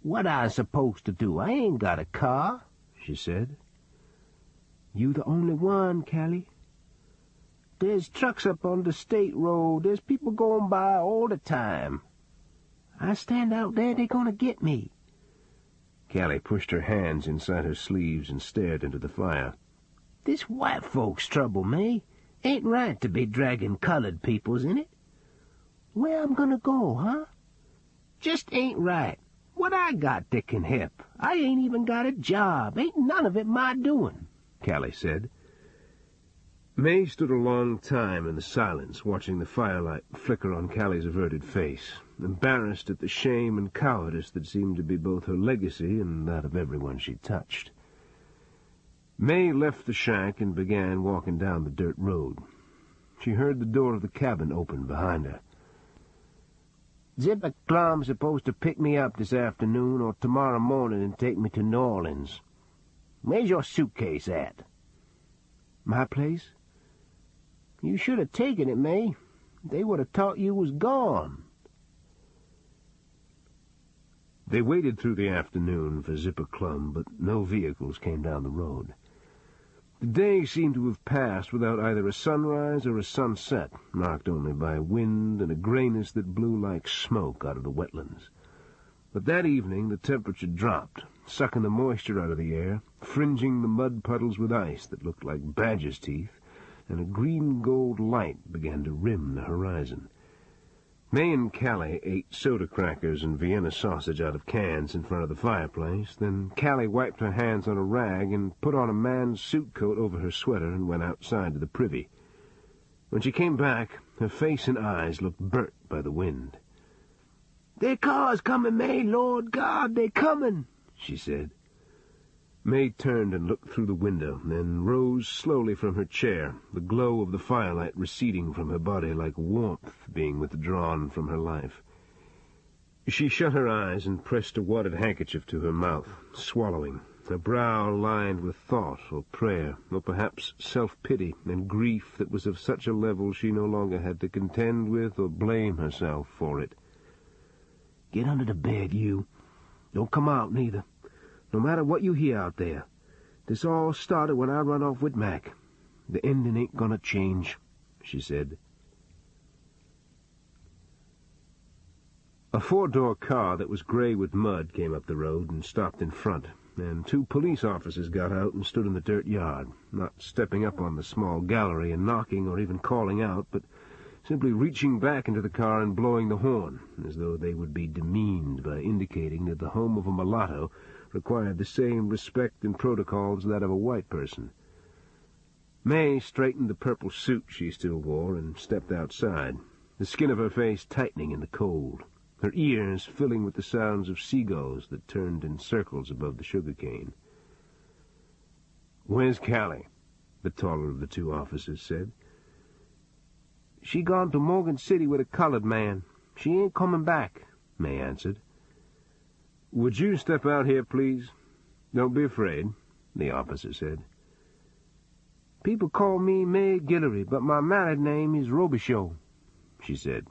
"What I supposed to do? I ain't got a car," she said. "You the only one, Callie. There's trucks up on the state road. There's people going by all the time. I stand out there, they gonna get me." Callie pushed her hands inside her sleeves and stared into the fire. "This white folks' trouble, May. Ain't right to be dragging colored peoples in it. Where I'm gonna go, huh? Just ain't right. What I got that can help? I ain't even got a job. Ain't none of it my doing," Callie said. May stood a long time in the silence, watching the firelight flicker on Callie's averted face, embarrassed at the shame and cowardice that seemed to be both her legacy and that of everyone she touched. May left the shack and began walking down the dirt road. She heard the door of the cabin open behind her. "Zipper Clum's supposed to pick me up this afternoon or tomorrow morning and take me to New Orleans. Where's your suitcase at?" "My place?" "You should have taken it, May. They would have thought you was gone." They waited through the afternoon for Zipper Clum, but no vehicles came down the road. The day seemed to have passed without either a sunrise or a sunset, marked only by wind and a grayness that blew like smoke out of the wetlands. But that evening the temperature dropped, sucking the moisture out of the air, fringing the mud puddles with ice that looked like badger's teeth, and a green-gold light began to rim the horizon. May and Callie ate soda crackers and Vienna sausage out of cans in front of the fireplace. Then Callie wiped her hands on a rag and put on a man's suit coat over her sweater and went outside to the privy. When she came back, her face and eyes looked burnt by the wind. "Their car's coming, May. Lord God, they're coming," she said. May turned and looked through the window, then rose slowly from her chair, the glow of the firelight receding from her body like warmth being withdrawn from her life. She shut her eyes and pressed a wadded handkerchief to her mouth, swallowing, her brow lined with thought or prayer, or perhaps self-pity and grief that was of such a level she no longer had to contend with or blame herself for it. "Get under the bed, you. Don't come out, neither. No matter what you hear out there. This all started when I run off with Mac. The ending ain't gonna change," she said. A four-door car that was gray with mud came up the road and stopped in front, and two police officers got out and stood in the dirt yard, not stepping up on the small gallery and knocking or even calling out, but simply reaching back into the car and blowing the horn, as though they would be demeaned by indicating that the home of a mulatto required the same respect and protocol as that of a white person. May straightened the purple suit she still wore and stepped outside, the skin of her face tightening in the cold, her ears filling with the sounds of seagulls that turned in circles above the sugar-cane. "Where's Callie?" the taller of the two officers said. "She gone to Morgan City with a colored man. She ain't coming back," May answered. "Would you step out here, please? Don't be afraid," the officer said. "People call me May Guillory, but my married name is Robicheaux," she said.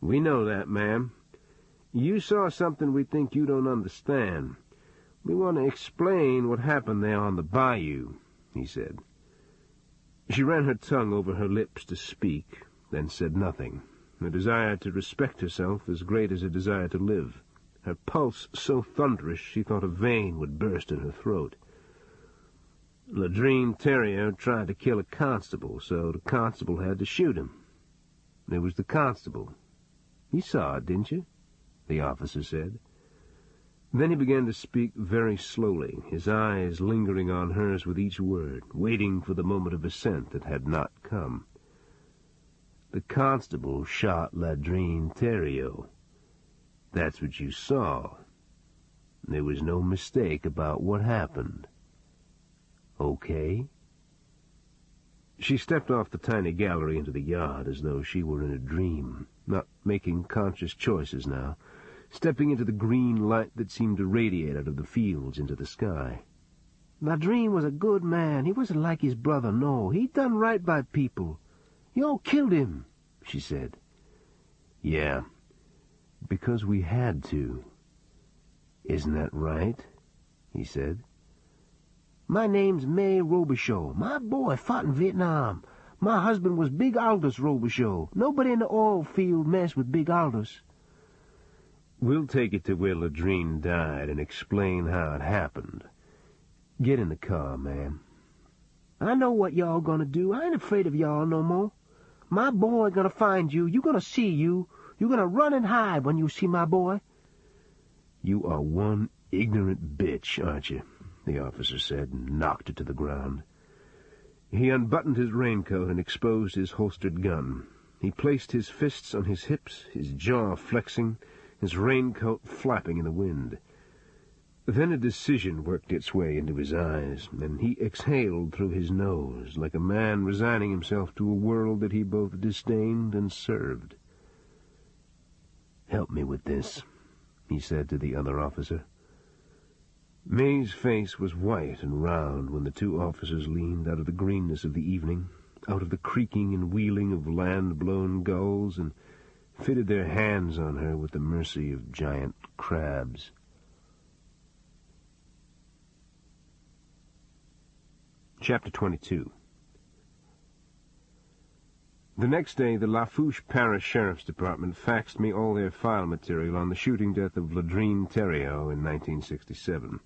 "We know that, ma'am. You saw something we think you don't understand. We want to explain what happened there on the bayou," he said. She ran her tongue over her lips to speak, then said nothing, a desire to respect herself as great as a desire to live, her pulse so thunderous she thought a vein would burst in her throat. Ladrine Theriot tried to kill a constable, so the constable had to shoot him. It was the constable. You saw it, didn't you?" the officer said. Then he began to speak very slowly, his eyes lingering on hers with each word, waiting for the moment of assent that had not come. "The constable shot Ladrine Theriot. That's what you saw. There was no mistake about what happened. Okay?" She stepped off the tiny gallery into the yard as though she were in a dream. not making conscious choices now, stepping into the green light that seemed to radiate out of the fields into the sky. Ladrine was a good man. He wasn't like his brother, no. He done right by people. You all killed him, she said. Yeah, because we had to. Isn't that right? He said. My name's May Robicheaux. My boy fought in Vietnam. My husband was Big Aldous Robicheaux. Nobody in the oil field messed with Big Aldous. We'll take it to where Ladrine died and explain how it happened. Get in the car, ma'am. I know what y'all gonna do. I ain't afraid of y'all no more. My boy gonna find you. You gonna see you. You gonna run and hide when you see my boy. You are one ignorant bitch, aren't you? The officer said, and knocked it to the ground. He unbuttoned his raincoat and exposed his holstered gun. He placed his fists on his hips, his jaw flexing, his raincoat flapping in the wind. Then a decision worked its way into his eyes, and he exhaled through his nose, like a man resigning himself to a world that he both disdained and served. "Help me with this," he said to the other officer. May's face was white and round when the two officers leaned out of the greenness of the evening, out of the creaking and wheeling of land-blown gulls, and fitted their hands on her with the mercy of giant crabs. Chapter 22. The next day, the Lafourche Parish Sheriff's Department faxed me all their file material on the shooting death of Ladrine Theriault in 1967.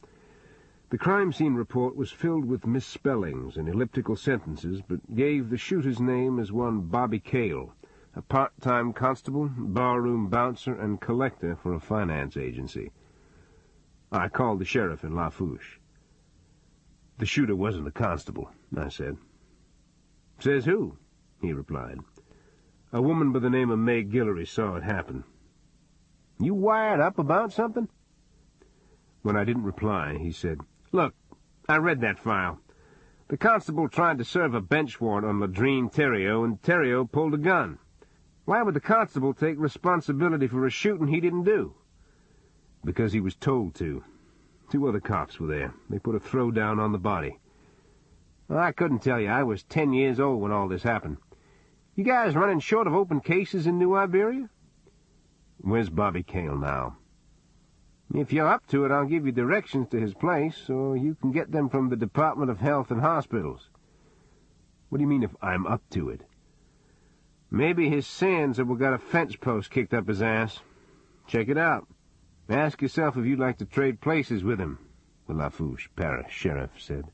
The crime scene report was filled with misspellings and elliptical sentences, but gave the shooter's name as one Bobby Cale, a part-time constable, barroom bouncer, and collector for a finance agency. I called the sheriff in Lafourche. "The shooter wasn't a constable," I said. "Says who?" he replied. "A woman by the name of May Guillory saw it happen." "You wired up about something?" When I didn't reply, he said, "Look, I read that file. The constable tried to serve a bench warrant on Ladrine Theriault, and Theriault pulled a gun. Why would the constable take responsibility for a shooting he didn't do?" "Because he was told to. 2 other cops were there. They put a throw-down on the body." "Well, I couldn't tell you. I was 10 years old when all this happened. You guys running short of open cases in New Iberia?" "Where's Bobby Cale now?" "If you're up to it, I'll give you directions to his place, or you can get them from the Department of Health and Hospitals." "What do you mean, if I'm up to it?" "Maybe his sins have got a fence post kicked up his ass. Check it out. Ask yourself if you'd like to trade places with him," the Lafourche Parish Sheriff said.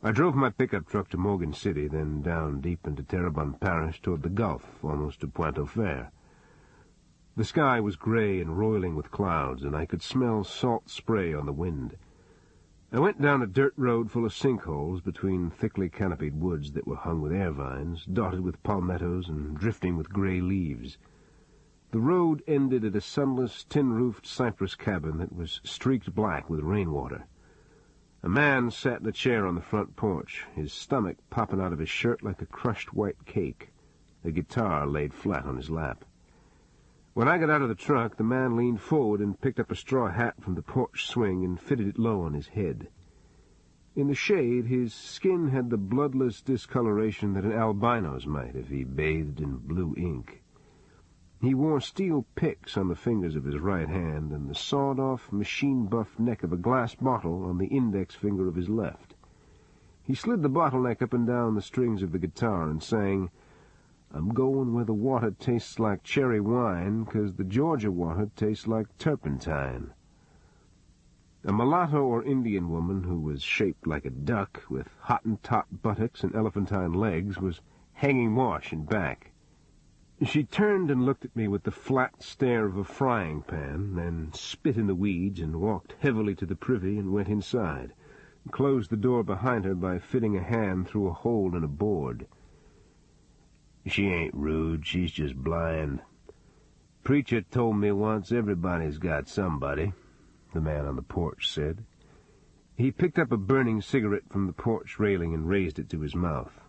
I drove my pickup truck to Morgan City, then down deep into Terrebonne Parish toward the Gulf, almost to Pointe-au-Fer. The sky was gray and roiling with clouds, and I could smell salt spray on the wind. I went down a dirt road full of sinkholes between thickly canopied woods that were hung with air vines, dotted with palmettos and drifting with gray leaves. The road ended at a sunless, tin-roofed cypress cabin that was streaked black with rainwater. A man sat in a chair on the front porch, his stomach popping out of his shirt like a crushed white cake, a guitar laid flat on his lap. When I got out of the truck, the man leaned forward and picked up a straw hat from the porch swing and fitted it low on his head. In the shade, his skin had the bloodless discoloration that an albino's might if he bathed in blue ink. He wore steel picks on the fingers of his right hand and the sawed-off, machine-buff neck of a glass bottle on the index finger of his left. He slid the bottleneck up and down the strings of the guitar and sang, "I'm going where the water tastes like cherry wine, 'cause the Georgia water tastes like turpentine." A mulatto or Indian woman who was shaped like a duck, with Hottentot buttocks and elephantine legs, was hanging wash in back. She turned and looked at me with the flat stare of a frying pan, then spit in the weeds and walked heavily to the privy and went inside, and closed the door behind her by fitting a hand through a hole in a board. "She ain't rude, she's just blind. Preacher told me once everybody's got somebody," the man on the porch said. He picked up a burning cigarette from the porch railing and raised it to his mouth.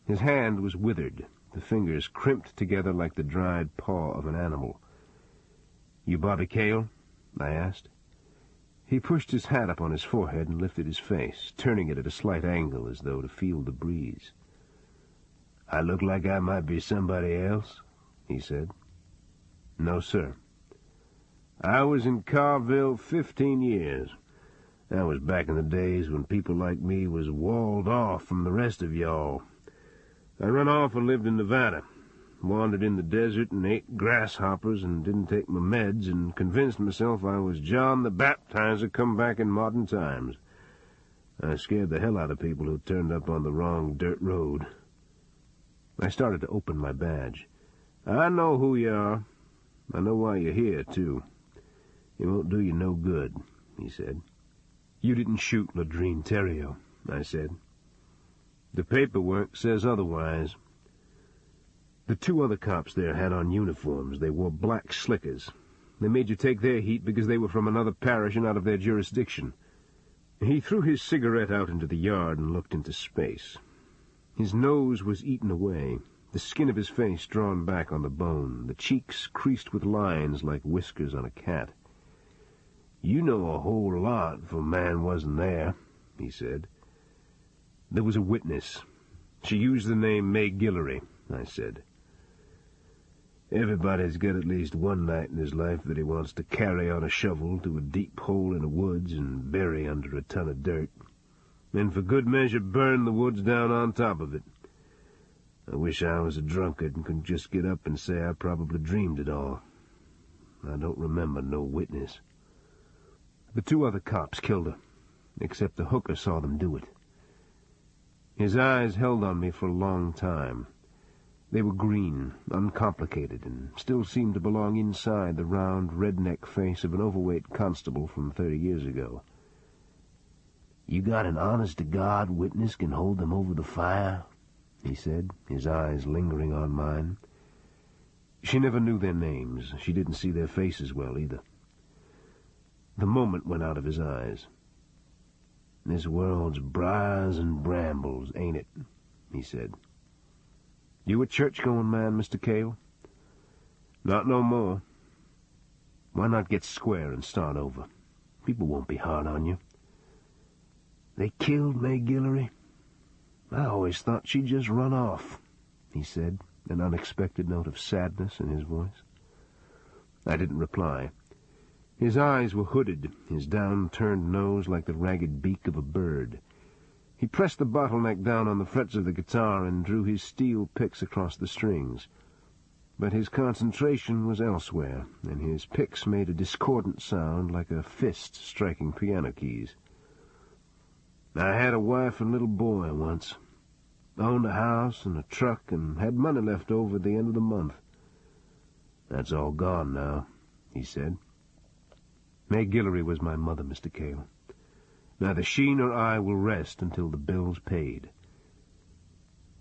His hand was withered, the fingers crimped together like the dried paw of an animal. "You Bobby Cale?" I asked. He pushed his hat up on his forehead and lifted his face, turning it at a slight angle as though to feel the breeze. "I look like I might be somebody else?" he said. "No, sir. I was in Carville 15 years. That was back in the days when people like me was walled off from the rest of y'all. I run off and lived in Nevada, wandered in the desert and ate grasshoppers and didn't take my meds and convinced myself I was John the Baptizer come back in modern times. I scared the hell out of people who turned up on the wrong dirt road." I started to open my badge. "I know who you are. I know why you're here, too. It won't do you no good," he said. "You didn't shoot Ladrine Theriot," I said. "The paperwork says otherwise." The two other cops there had on uniforms. They wore black slickers. They made you take their heat because they were from another parish and out of their jurisdiction. He threw his cigarette out into the yard and looked into space. His nose was eaten away, the skin of his face drawn back on the bone, the cheeks creased with lines like whiskers on a cat. "You know a whole lot, for a man wasn't there," he said. "There was a witness. She used the name May Guillory," I said. "Everybody's got at least one night in his life that he wants to carry on a shovel to a deep hole in the woods and bury under a ton of dirt, and for good measure burn the woods down on top of it. I wish I was a drunkard and could just get up and say I probably dreamed it all. I don't remember no witness." The two other cops killed her, except the hooker saw them do it. His eyes held on me for a long time. They were green, uncomplicated, and still seemed to belong inside the round, redneck face of an overweight constable from 30 years ago. "You got an honest-to-God witness can hold them over the fire?" he said, his eyes lingering on mine. She never knew their names. She didn't see their faces well, either. The moment went out of his eyes. "This world's briars and brambles, ain't it?" he said. "You a church-going man, Mr. Cale?" "Not no more." "Why not get square and start over? People won't be hard on you." "They killed May Guillory? I always thought she'd just run off," he said, an unexpected note of sadness in his voice. I didn't reply. His eyes were hooded, his down-turned nose like the ragged beak of a bird. He pressed the bottleneck down on the frets of the guitar and drew his steel picks across the strings. But his concentration was elsewhere, and his picks made a discordant sound like a fist striking piano keys. "I had a wife and little boy once. Owned a house and a truck and had money left over at the end of the month. That's all gone now," he said. "May Guillory was my mother, Mr. Cale. Neither she nor I will rest until the bill's paid."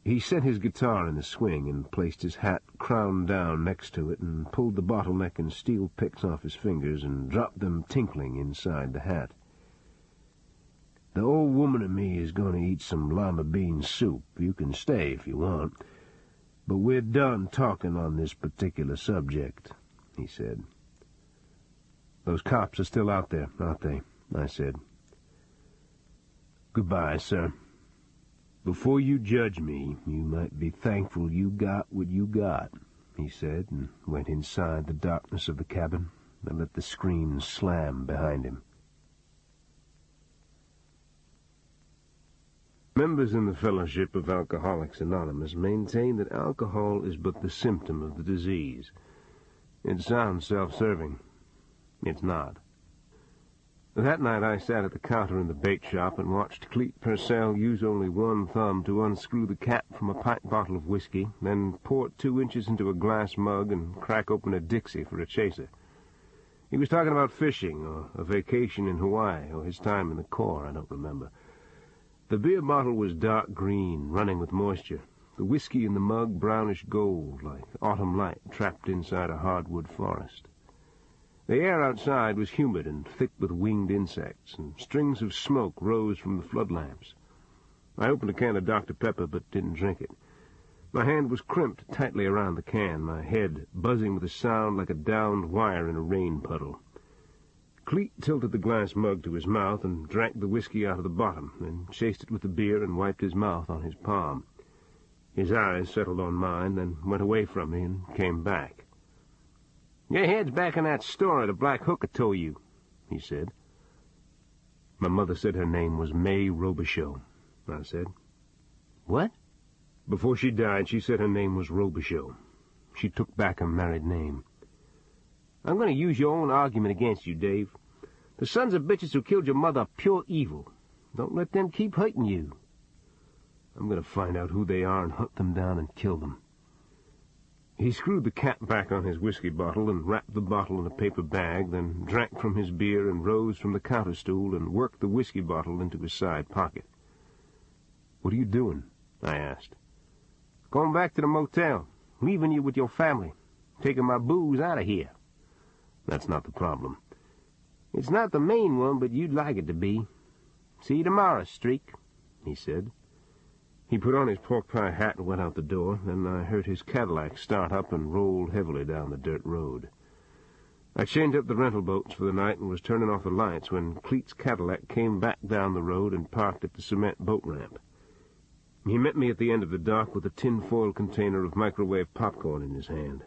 He set his guitar in the swing and placed his hat crown down next to it and pulled the bottleneck and steel picks off his fingers and dropped them tinkling inside the hat. "The old woman and me is going to eat some lima bean soup. You can stay if you want. But we're done talking on this particular subject," he said. "Those cops are still out there, aren't they?" I said. "Goodbye, sir. Before you judge me, you might be thankful you got what you got," he said, and went inside the darkness of the cabin and let the screen slam behind him. Members in the Fellowship of Alcoholics Anonymous maintain that alcohol is but the symptom of the disease. It sounds self-serving. It's not. That night I sat at the counter in the bait shop and watched Clete Purcell use only one thumb to unscrew the cap from a pint bottle of whiskey, then pour it 2 inches into a glass mug and crack open a Dixie for a chaser. He was talking about fishing, or a vacation in Hawaii, or his time in the Corps, I don't remember. The beer bottle was dark green, running with moisture. The whiskey in the mug brownish gold, like autumn light trapped inside a hardwood forest. The air outside was humid and thick with winged insects, and strings of smoke rose from the flood lamps. I opened a can of Dr. Pepper, but didn't drink it. My hand was crimped tightly around the can, my head buzzing with a sound like a downed wire in a rain puddle. Cleet tilted the glass mug to his mouth and drank the whiskey out of the bottom, then chased it with the beer and wiped his mouth on his palm. His eyes settled on mine, then went away from me and came back. "Your head's back in that story the black hooker told you," he said. "My mother said her name was May Robicheaux," I said. What? "Before she died, she said her name was Robicheaux. She took back her married name." "I'm going to use your own argument against you, Dave. The sons of bitches who killed your mother are pure evil. Don't let them keep hurting you." "I'm going to find out who they are and hunt them down and kill them." He screwed the cap back on his whiskey bottle and wrapped the bottle in a paper bag, then drank from his beer and rose from the counter stool and worked the whiskey bottle into his side pocket. "What are you doing?" I asked. "Going back to the motel, leaving you with your family, taking my booze out of here." "That's not the problem." "It's not the main one, but you'd like it to be. See you tomorrow, Streak," he said. He put on his pork pie hat and went out the door. Then I heard his Cadillac start up and rolled heavily down the dirt road. I chained up the rental boats for the night and was turning off the lights when Cleet's Cadillac came back down the road and parked at the cement boat ramp. He met me at the end of the dock with a tin-foil container of microwave popcorn in his hand.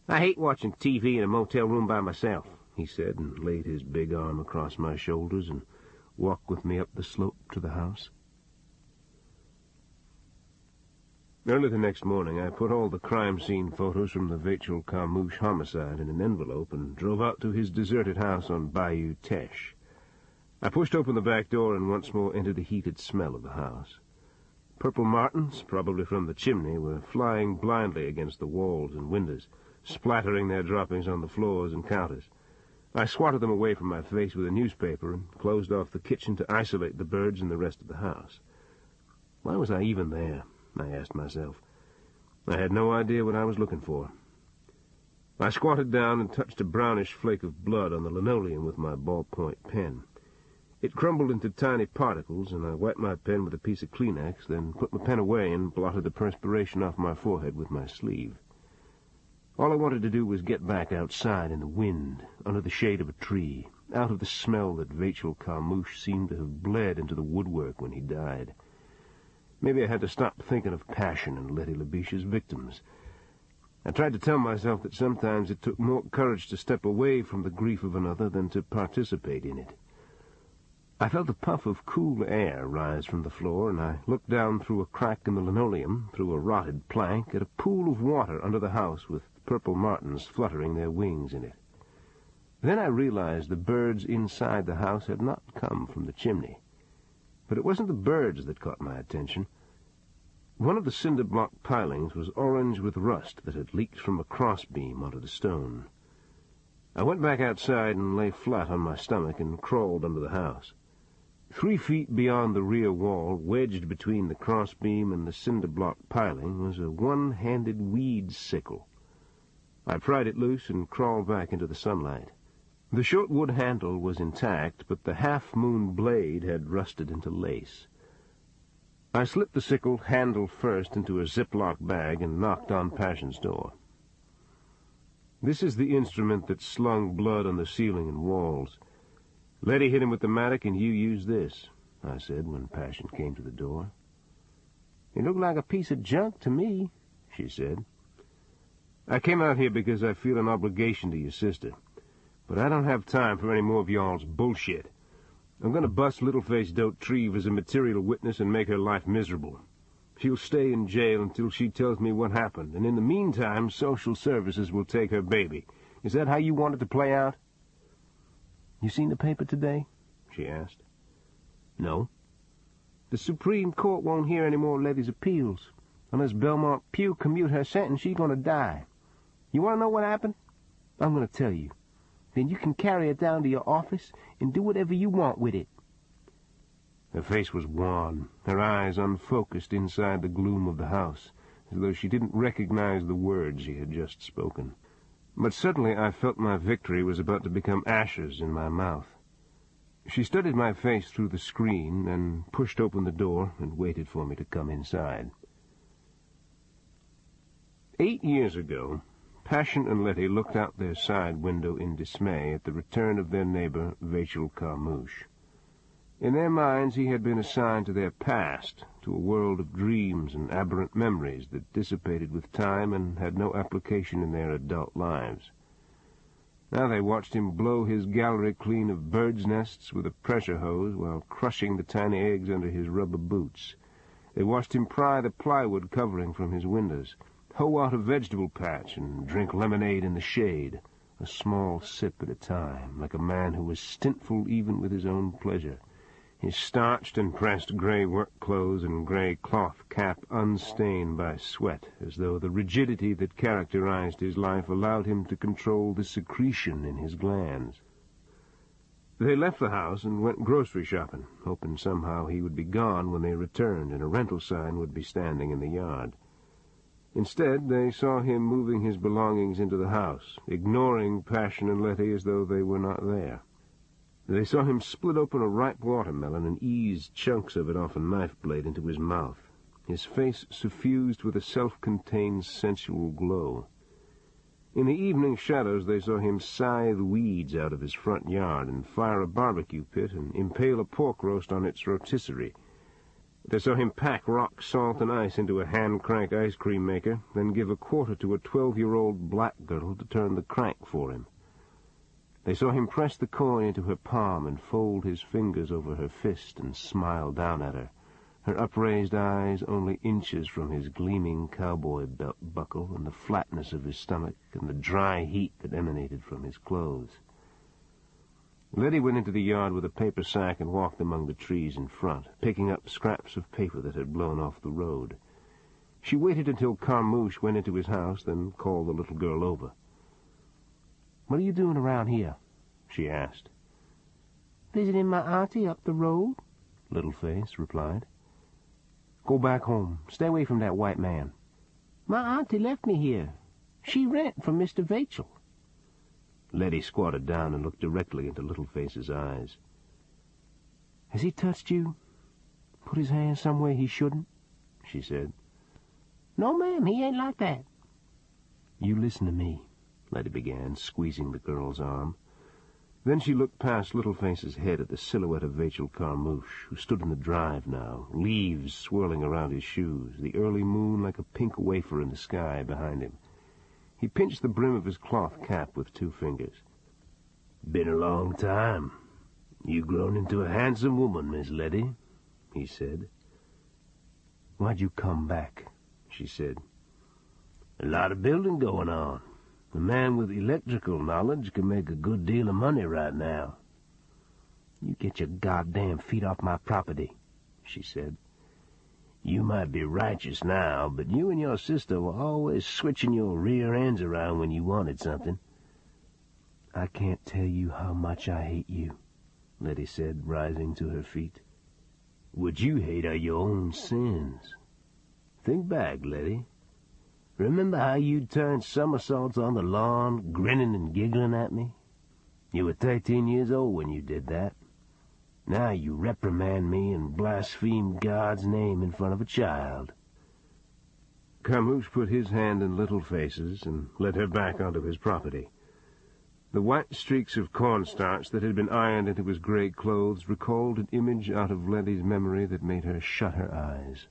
"I hate watching TV in a motel room by myself," he said, and laid his big arm across my shoulders and walked with me up the slope to the house. Early the next morning, I put all the crime scene photos from the Vachel Carmouche homicide in an envelope and drove out to his deserted house on Bayou Teche. I pushed open the back door and once more entered the heated smell of the house. Purple martins, probably from the chimney, were flying blindly against the walls and windows, splattering their droppings on the floors and counters. I swatted them away from my face with a newspaper and closed off the kitchen to isolate the birds and the rest of the house. Why was I even there? I asked myself. I had no idea what I was looking for. I squatted down and touched a brownish flake of blood on the linoleum with my ballpoint pen. It crumbled into tiny particles, and I wiped my pen with a piece of Kleenex, then put my pen away and blotted the perspiration off my forehead with my sleeve. All I wanted to do was get back outside in the wind, under the shade of a tree, out of the smell that Vachel Carmouche seemed to have bled into the woodwork when he died. Maybe I had to stop thinking of passion and Letty Labisha's victims. I tried to tell myself that sometimes it took more courage to step away from the grief of another than to participate in it. I felt a puff of cool air rise from the floor, and I looked down through a crack in the linoleum, through a rotted plank, at a pool of water under the house with purple martins fluttering their wings in it. Then I realized the birds inside the house had not come from the chimney. But it wasn't the birds that caught my attention. One of the cinder block pilings was orange with rust that had leaked from a crossbeam onto the stone. I went back outside and lay flat on my stomach and crawled under the house. 3 feet beyond the rear wall, wedged between the crossbeam and the cinder block piling, was a one-handed weed sickle. I pried it loose and crawled back into the sunlight. The short wood handle was intact, but the half-moon blade had rusted into lace. I slipped the sickle, handle first, into a Ziploc bag and knocked on Passion's door. "This is the instrument that slung blood on the ceiling and walls. Letty hit him with the mattock, and you use this," I said when Passion came to the door. "It looked like a piece of junk to me," she said. "I came out here because I feel an obligation to your sister. But I don't have time for any more of y'all's bullshit. I'm going to bust Little-Faced Dote Treve as a material witness and make her life miserable. She'll stay in jail until she tells me what happened, and in the meantime, social services will take her baby. Is that how you want it to play out?" "You seen the paper today?" she asked. "No." "The Supreme Court won't hear any more Letty's appeals. Unless Belmont Pugh commute her sentence, she's going to die. You want to know what happened? I'm going to tell you. Then you can carry it down to your office and do whatever you want with it." Her face was wan, her eyes unfocused inside the gloom of the house, as though she didn't recognize the words she had just spoken. But suddenly I felt my victory was about to become ashes in my mouth. She studied my face through the screen, and pushed open the door and waited for me to come inside. 8 years ago, Passion and Letty looked out their side window in dismay at the return of their neighbor, Vachel Carmouche. In their minds he had been assigned to their past, to a world of dreams and aberrant memories that dissipated with time and had no application in their adult lives. Now they watched him blow his gallery clean of birds' nests with a pressure hose while crushing the tiny eggs under his rubber boots. They watched him pry the plywood covering from his windows, hoe out a vegetable patch, and drink lemonade in the shade, a small sip at a time, like a man who was stintful even with his own pleasure, his starched and pressed gray work clothes and gray cloth cap unstained by sweat, as though the rigidity that characterized his life allowed him to control the secretion in his glands. They left the house and went grocery shopping, hoping somehow he would be gone when they returned and a rental sign would be standing in the yard. Instead, they saw him moving his belongings into the house, ignoring Passion and Letty as though they were not there. They saw him split open a ripe watermelon and ease chunks of it off a knife blade into his mouth, his face suffused with a self-contained sensual glow. In the evening shadows they saw him scythe weeds out of his front yard and fire a barbecue pit and impale a pork roast on its rotisserie. They saw him pack rock, salt, and ice into a hand-crank ice cream maker, then give a quarter to a 12-year-old black girl to turn the crank for him. They saw him press the coin into her palm and fold his fingers over her fist and smile down at her, her upraised eyes only inches from his gleaming cowboy belt buckle and the flatness of his stomach and the dry heat that emanated from his clothes. Letty went into the yard with a paper sack and walked among the trees in front, picking up scraps of paper that had blown off the road. She waited until Carmouche went into his house, then called the little girl over. "What are you doing around here?" she asked. "Visiting my auntie up the road," Littleface replied. "Go back home. Stay away from that white man." "My auntie left me here. She rent from Mr. Vachel." Letty squatted down and looked directly into Littleface's eyes. "Has he touched you? Put his hand somewhere he shouldn't?" she said. "No, ma'am, he ain't like that." "You listen to me," Letty began, squeezing the girl's arm. Then she looked past Littleface's head at the silhouette of Vachel Carmouche, who stood in the drive now, leaves swirling around his shoes, the early moon like a pink wafer in the sky behind him. He pinched the brim of his cloth cap with 2 fingers. "Been a long time. You grown into a handsome woman, Miss Letty," he said. "Why'd you come back?" she said. "A lot of building going on. A man with electrical knowledge can make a good deal of money right now." "You get your goddamn feet off my property," she said. "You might be righteous now, but you and your sister were always switching your rear ends around when you wanted something." "I can't tell you how much I hate you," Letty said, rising to her feet. "What you hate are your own sins. Think back, Letty. Remember how you turned somersaults on the lawn, grinning and giggling at me? You were 13 years old when you did that. Now you reprimand me and blaspheme God's name in front of a child." Carmouche put his hand in Littleface's and led her back onto his property. The white streaks of cornstarch that had been ironed into his gray clothes recalled an image out of Letty's memory that made her shut her eyes.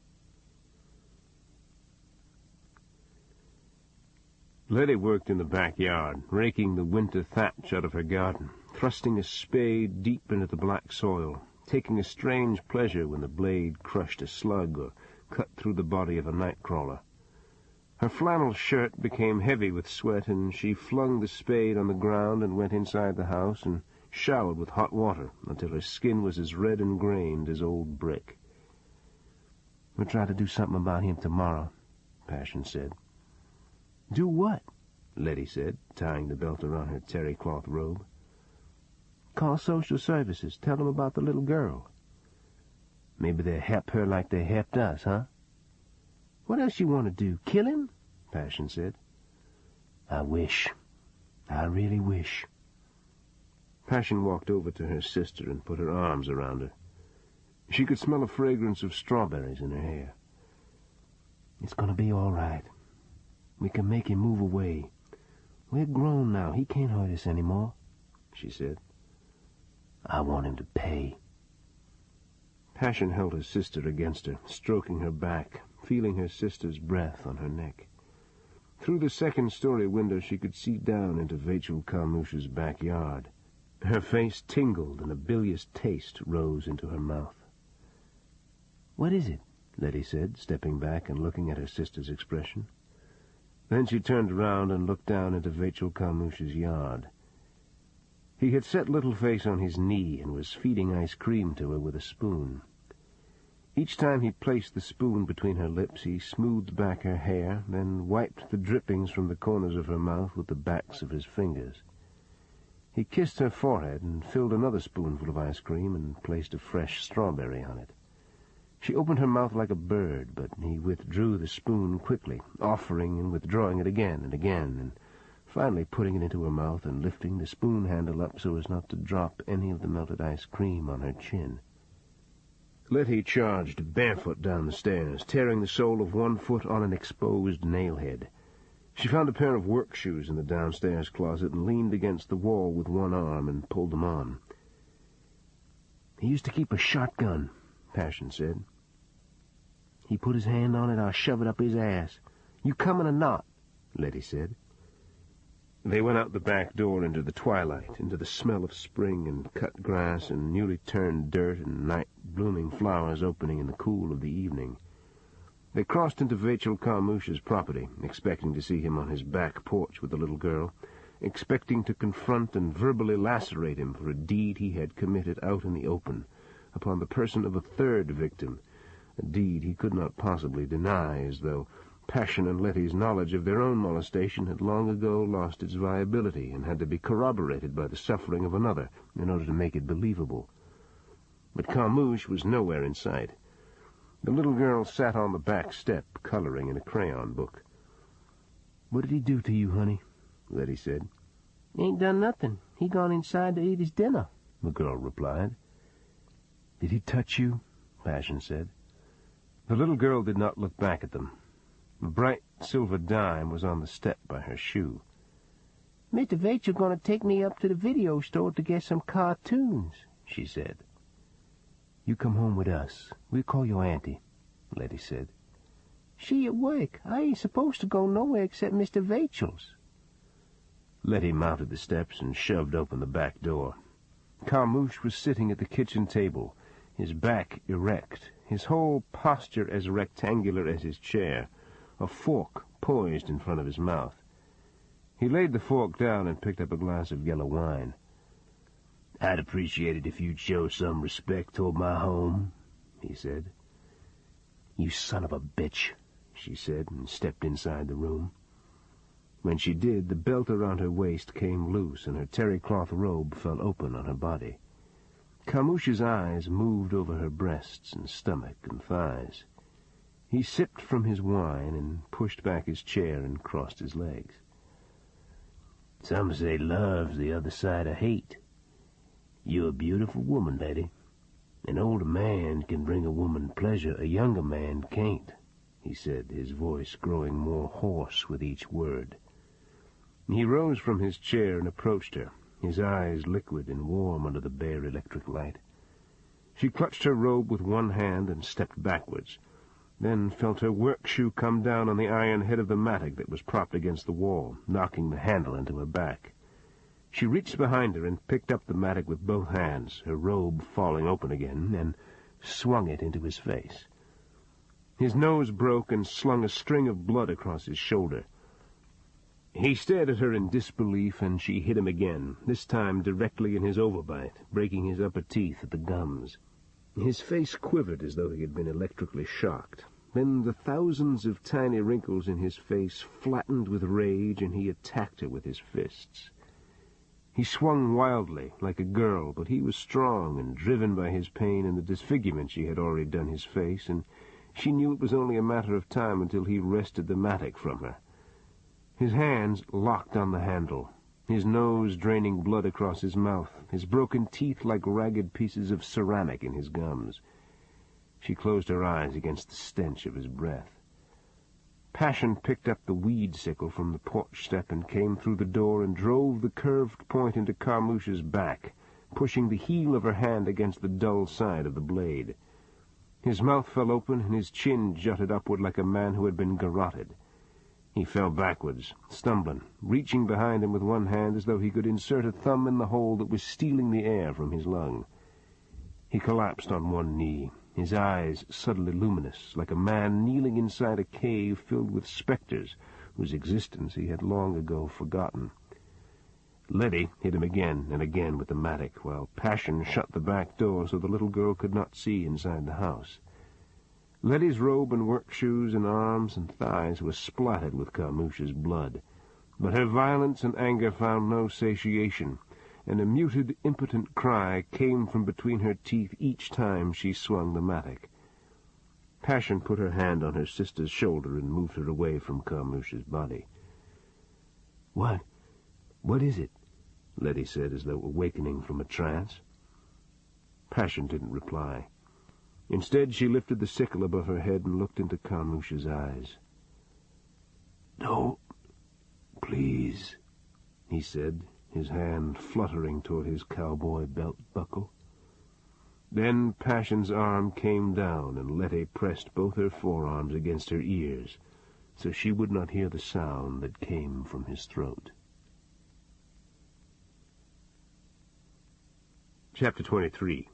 Letty worked in the backyard, raking the winter thatch out of her garden, thrusting a spade deep into the black soil, taking a strange pleasure when the blade crushed a slug or cut through the body of a night-crawler. Her flannel shirt became heavy with sweat, and she flung the spade on the ground and went inside the house and showered with hot water until her skin was as red and grained as old brick. "We'll try to do something about him tomorrow," Passion said. "Do what?" Letty said, tying the belt around her terry cloth robe. "Call social services. Tell them about the little girl." "Maybe they'll help her like they helped us, huh?" "What else you want to do? Kill him?" Passion said. "I wish. I really wish." Passion walked over to her sister and put her arms around her. She could smell a fragrance of strawberries in her hair. "It's going to be all right. We can make him move away. We're grown now. He can't hurt us anymore," she said. "I want him to pay." Passion held her sister against her, stroking her back, feeling her sister's breath on her neck. Through the second-story window she could see down into Vachel Carmouche's backyard. Her face tingled and a bilious taste rose into her mouth. "What is it?" Letty said, stepping back and looking at her sister's expression. Then she turned around and looked down into Vachel Carmouche's yard. He had set Littleface on his knee and was feeding ice cream to her with a spoon. Each time he placed the spoon between her lips, he smoothed back her hair, then wiped the drippings from the corners of her mouth with the backs of his fingers. He kissed her forehead and filled another spoonful of ice cream and placed a fresh strawberry on it. She opened her mouth like a bird, but he withdrew the spoon quickly, offering and withdrawing it again and again, and finally putting it into her mouth and lifting the spoon handle up so as not to drop any of the melted ice cream on her chin. Letty charged barefoot down the stairs, tearing the sole of one foot on an exposed nail-head. She found a pair of work shoes in the downstairs closet and leaned against the wall with one arm and pulled them on. "He used to keep a shotgun," Passion said. "He put his hand on it, I'll shove it up his ass. You coming or not?" Letty said. They went out the back door into the twilight, into the smell of spring and cut grass and newly turned dirt and night-blooming flowers opening in the cool of the evening. They crossed into Vachel Carmouche's property, expecting to see him on his back porch with the little girl, expecting to confront and verbally lacerate him for a deed he had committed out in the open, upon the person of a third victim, a deed he could not possibly deny, as though Passion and Letty's knowledge of their own molestation had long ago lost its viability and had to be corroborated by the suffering of another in order to make it believable. But Carmouche was nowhere in sight. The little girl sat on the back step, coloring in a crayon book. "What did he do to you, honey?" Letty said. "Ain't done nothing. He gone inside to eat his dinner," the girl replied. "Did he touch you?" Passion said. The little girl did not look back at them. A bright silver dime was on the step by her shoe. "Mr. Vachel going to take me up to the video store to get some cartoons," she said. "You come home with us. We'll call your auntie," Letty said. "She at work. I ain't supposed to go nowhere except Mr. Vachel's." Letty mounted the steps and shoved open the back door. Carmouche was sitting at the kitchen table, his back erect, his whole posture as rectangular as his chair, a fork poised in front of his mouth. He laid the fork down and picked up a glass of yellow wine. "I'd appreciate it if you'd show some respect toward my home," he said. "You son of a bitch," she said, and stepped inside the room. When she did, the belt around her waist came loose, and her terry-cloth robe fell open on her body. Carmouche's eyes moved over her breasts and stomach and thighs. He sipped from his wine and pushed back his chair and crossed his legs. "Some say love's the other side of hate. You're a beautiful woman, Letty. An older man can bring a woman pleasure a younger man can't," he said, his voice growing more hoarse with each word. He rose from his chair and approached her, his eyes liquid and warm under the bare electric light. She clutched her robe with one hand and stepped backwards, then felt her work shoe come down on the iron head of the mattock that was propped against the wall, knocking the handle into her back. She reached behind her and picked up the mattock with both hands, her robe falling open again, and swung it into his face. His nose broke and slung a string of blood across his shoulder. He stared at her in disbelief, and she hit him again, this time directly in his overbite, breaking his upper teeth at the gums. His face quivered as though he had been electrically shocked. Then the thousands of tiny wrinkles in his face flattened with rage, and he attacked her with his fists. He swung wildly, like a girl, but he was strong and driven by his pain and the disfigurement she had already done his face, and she knew it was only a matter of time until he wrested the mattock from her. His hands locked on the handle, his nose draining blood across his mouth, his broken teeth like ragged pieces of ceramic in his gums. She closed her eyes against the stench of his breath. Passion picked up the weed sickle from the porch step and came through the door and drove the curved point into Carmouche's back, pushing the heel of her hand against the dull side of the blade. His mouth fell open and his chin jutted upward like a man who had been garroted. He fell backwards, stumbling, reaching behind him with one hand as though he could insert a thumb in the hole that was stealing the air from his lung. He collapsed on one knee, his eyes suddenly luminous, like a man kneeling inside a cave filled with spectres whose existence he had long ago forgotten. Letty hit him again and again with the mattock, while Passion shut the back door so the little girl could not see inside the house. Letty's robe and work shoes and arms and thighs were splattered with Carmouche's blood, but her violence and anger found no satiation, and a muted, impotent cry came from between her teeth each time she swung the mattock. Passion put her hand on her sister's shoulder and moved her away from Carmouche's body. What is it?" Letty said, as though awakening from a trance. Passion didn't reply. Instead, she lifted the sickle above her head and looked into Carmouche's eyes. "Don't, please," he said, his hand fluttering toward his cowboy belt buckle. Then Passion's arm came down, and Letty pressed both her forearms against her ears, so she would not hear the sound that came from his throat. Chapter 23.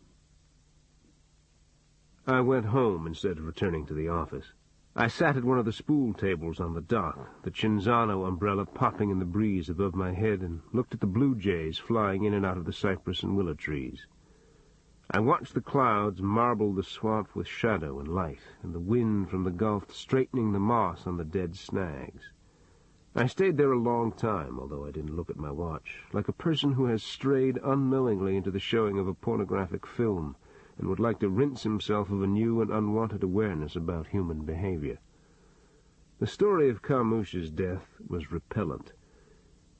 I went home instead of returning to the office. I sat at one of the spool tables on the dock, the Cinzano umbrella popping in the breeze above my head, and looked at the blue jays flying in and out of the cypress and willow trees. I watched the clouds marble the swamp with shadow and light, and the wind from the gulf straightening the moss on the dead snags. I stayed there a long time, although I didn't look at my watch, like a person who has strayed unknowingly into the showing of a pornographic film, and would like to rinse himself of a new and unwanted awareness about human behavior. The story of Carmouche's death was repellent.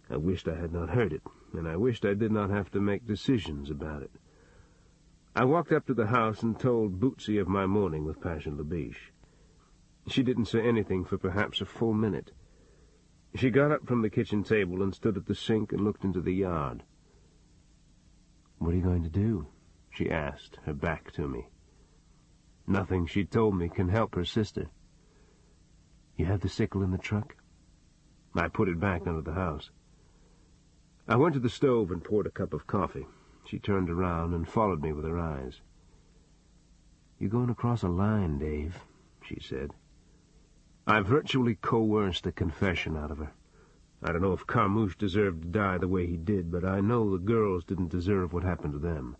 I wished I had not heard it, and I wished I did not have to make decisions about it. I walked up to the house and told Bootsy of my morning with Passion Labiche. She didn't say anything for perhaps a full minute. She got up from the kitchen table and stood at the sink and looked into the yard. "What are you going to do?" she asked, her back to me. "Nothing she told me can help her sister." "You have the sickle in the truck?" I put it back under the house. I went to the stove and poured a cup of coffee. She turned around and followed me with her eyes. "You're going across a line, Dave," she said. I virtually coerced a confession out of her. I don't know if Carmouche deserved to die the way he did, but I know the girls didn't deserve what happened to them.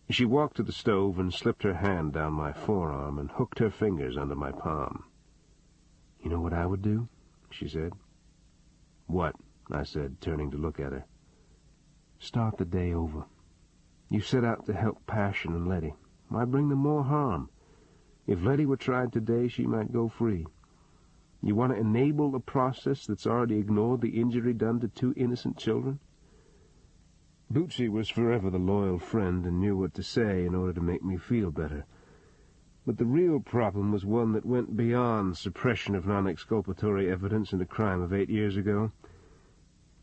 She walked to the stove and slipped her hand down my forearm and hooked her fingers under my palm. "You know what I would do?" she said. "What?" I said, turning to look at her. "Start the day over. You set out to help Passion and Letty. Why bring them more harm? If Letty were tried today, she might go free. You want to enable a process that's already ignored the injury done to two innocent children?" Bootsy was forever the loyal friend and knew what to say in order to make me feel better. But the real problem was one that went beyond suppression of non-exculpatory evidence in a crime of 8 years ago.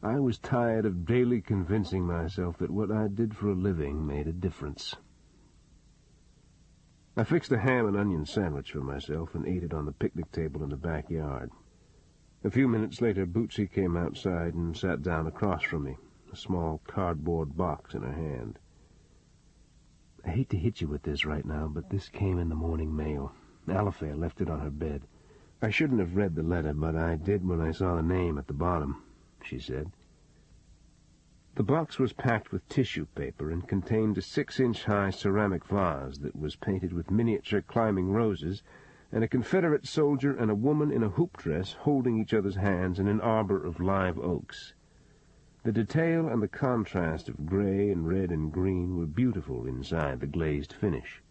I was tired of daily convincing myself that what I did for a living made a difference. I fixed a ham and onion sandwich for myself and ate it on the picnic table in the backyard. A few minutes later, Bootsy came outside and sat down across from me, a small cardboard box in her hand. "I hate to hit you with this right now, but this came in the morning mail. Alifair left it on her bed. I shouldn't have read the letter, but I did when I saw the name at the bottom," she said. The box was packed with tissue paper and contained a 6-inch-high ceramic vase that was painted with miniature climbing roses, and a Confederate soldier and a woman in a hoop dress holding each other's hands in an arbor of live oaks. The detail and the contrast of gray and red and green were beautiful inside the glazed finish.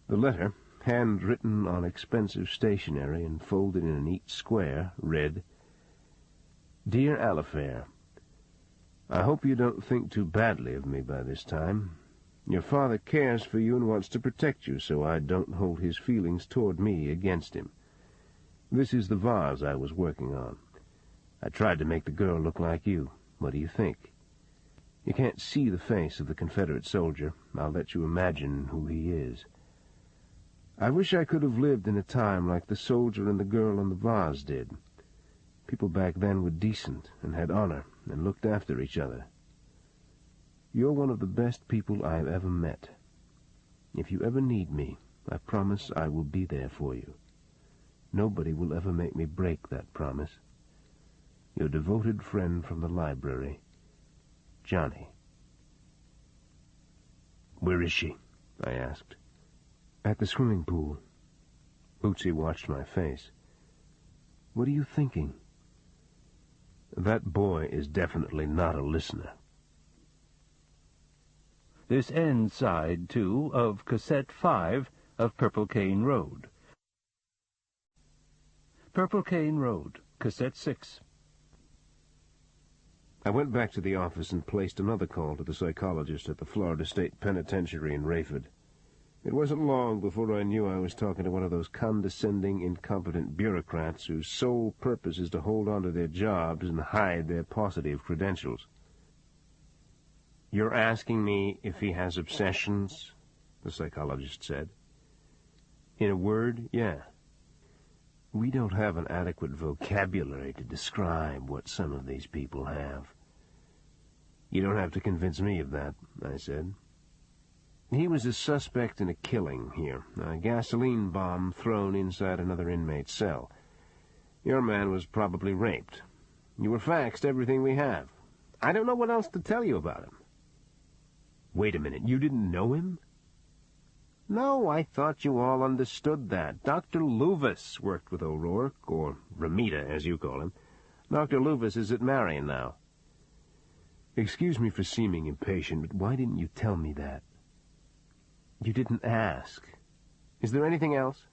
The letter, hand-written on expensive stationery and folded in a neat square, read, "Dear Alifair, I hope you don't think too badly of me by this time. Your father cares for you and wants to protect you, so I don't hold his feelings toward me against him. This is the vase I was working on. I tried to make the girl look like you. What do you think? You can't see the face of the Confederate soldier. I'll let you imagine who he is. I wish I could have lived in a time like the soldier and the girl in the vase did. People back then were decent and had honor and looked after each other. You're one of the best people I've ever met. If you ever need me, I promise I will be there for you. Nobody will ever make me break that promise. Your devoted friend from the library, Johnny. "Where is she?" I asked. "At the swimming pool." Bootsy watched my face. "What are you thinking?" That boy is definitely not a listener. This ends side 2 of Cassette 5 of Purple Cane Road. Purple Cane Road, Cassette 6. I went back to the office and placed another call to the psychologist at the Florida State Penitentiary in Rayford. It wasn't long before I knew I was talking to one of those condescending, incompetent bureaucrats whose sole purpose is to hold on to their jobs and hide their paucity of credentials. "You're asking me if he has obsessions?" the psychologist said. "In a word, yeah. We don't have an adequate vocabulary to describe what some of these people have." "You don't have to convince me of that," I said. "He was a suspect in a killing here, a gasoline bomb thrown inside another inmate's cell. Your man was probably raped. You were faxed everything we have. I don't know what else to tell you about him." "Wait a minute, you didn't know him?" "No, I thought you all understood that. Dr. Luvis worked with O'Rourke, or Ramita, as you call him. Dr. Luvis is at Marion now." "Excuse me for seeming impatient, but why didn't you tell me that?" "You didn't ask. Is there anything else?"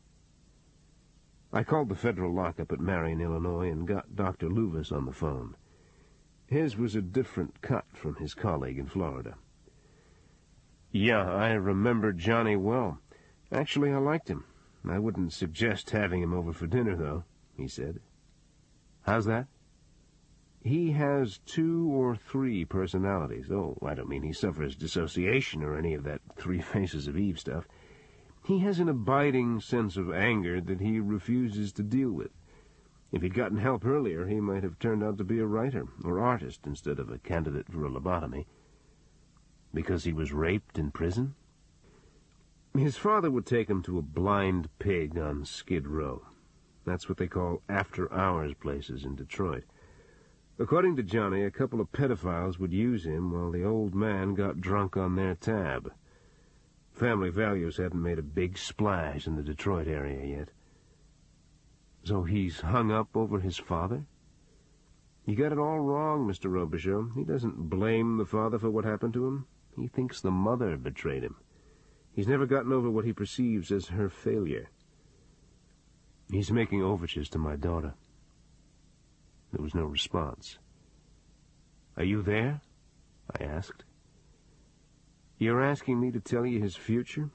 I called the federal lockup at Marion, Illinois, and got Dr. Luvis on the phone. His was a different cut from his colleague in Florida. "Yeah, I remember Johnny well. Actually, I liked him. I wouldn't suggest having him over for dinner, though," he said. "How's that?" "He has 2 or 3 personalities. Oh, I don't mean he suffers dissociation or any of that 3 Faces of Eve stuff. He has an abiding sense of anger that he refuses to deal with. If he'd gotten help earlier, he might have turned out to be a writer or artist instead of a candidate for a lobotomy." "Because he was raped in prison?" "His father would take him to a blind pig on Skid Row. That's what they call after-hours places in Detroit. According to Johnny, a couple of pedophiles would use him while the old man got drunk on their tab. Family values hadn't made a big splash in the Detroit area yet." "So he's hung up over his father?" "You got it all wrong, Mr. Robicheaux. He doesn't blame the father for what happened to him. He thinks the mother betrayed him. He's never gotten over what he perceives as her failure." "He's making overtures to my daughter." There was no response. "Are you there?" I asked. "You're asking me to tell you his future?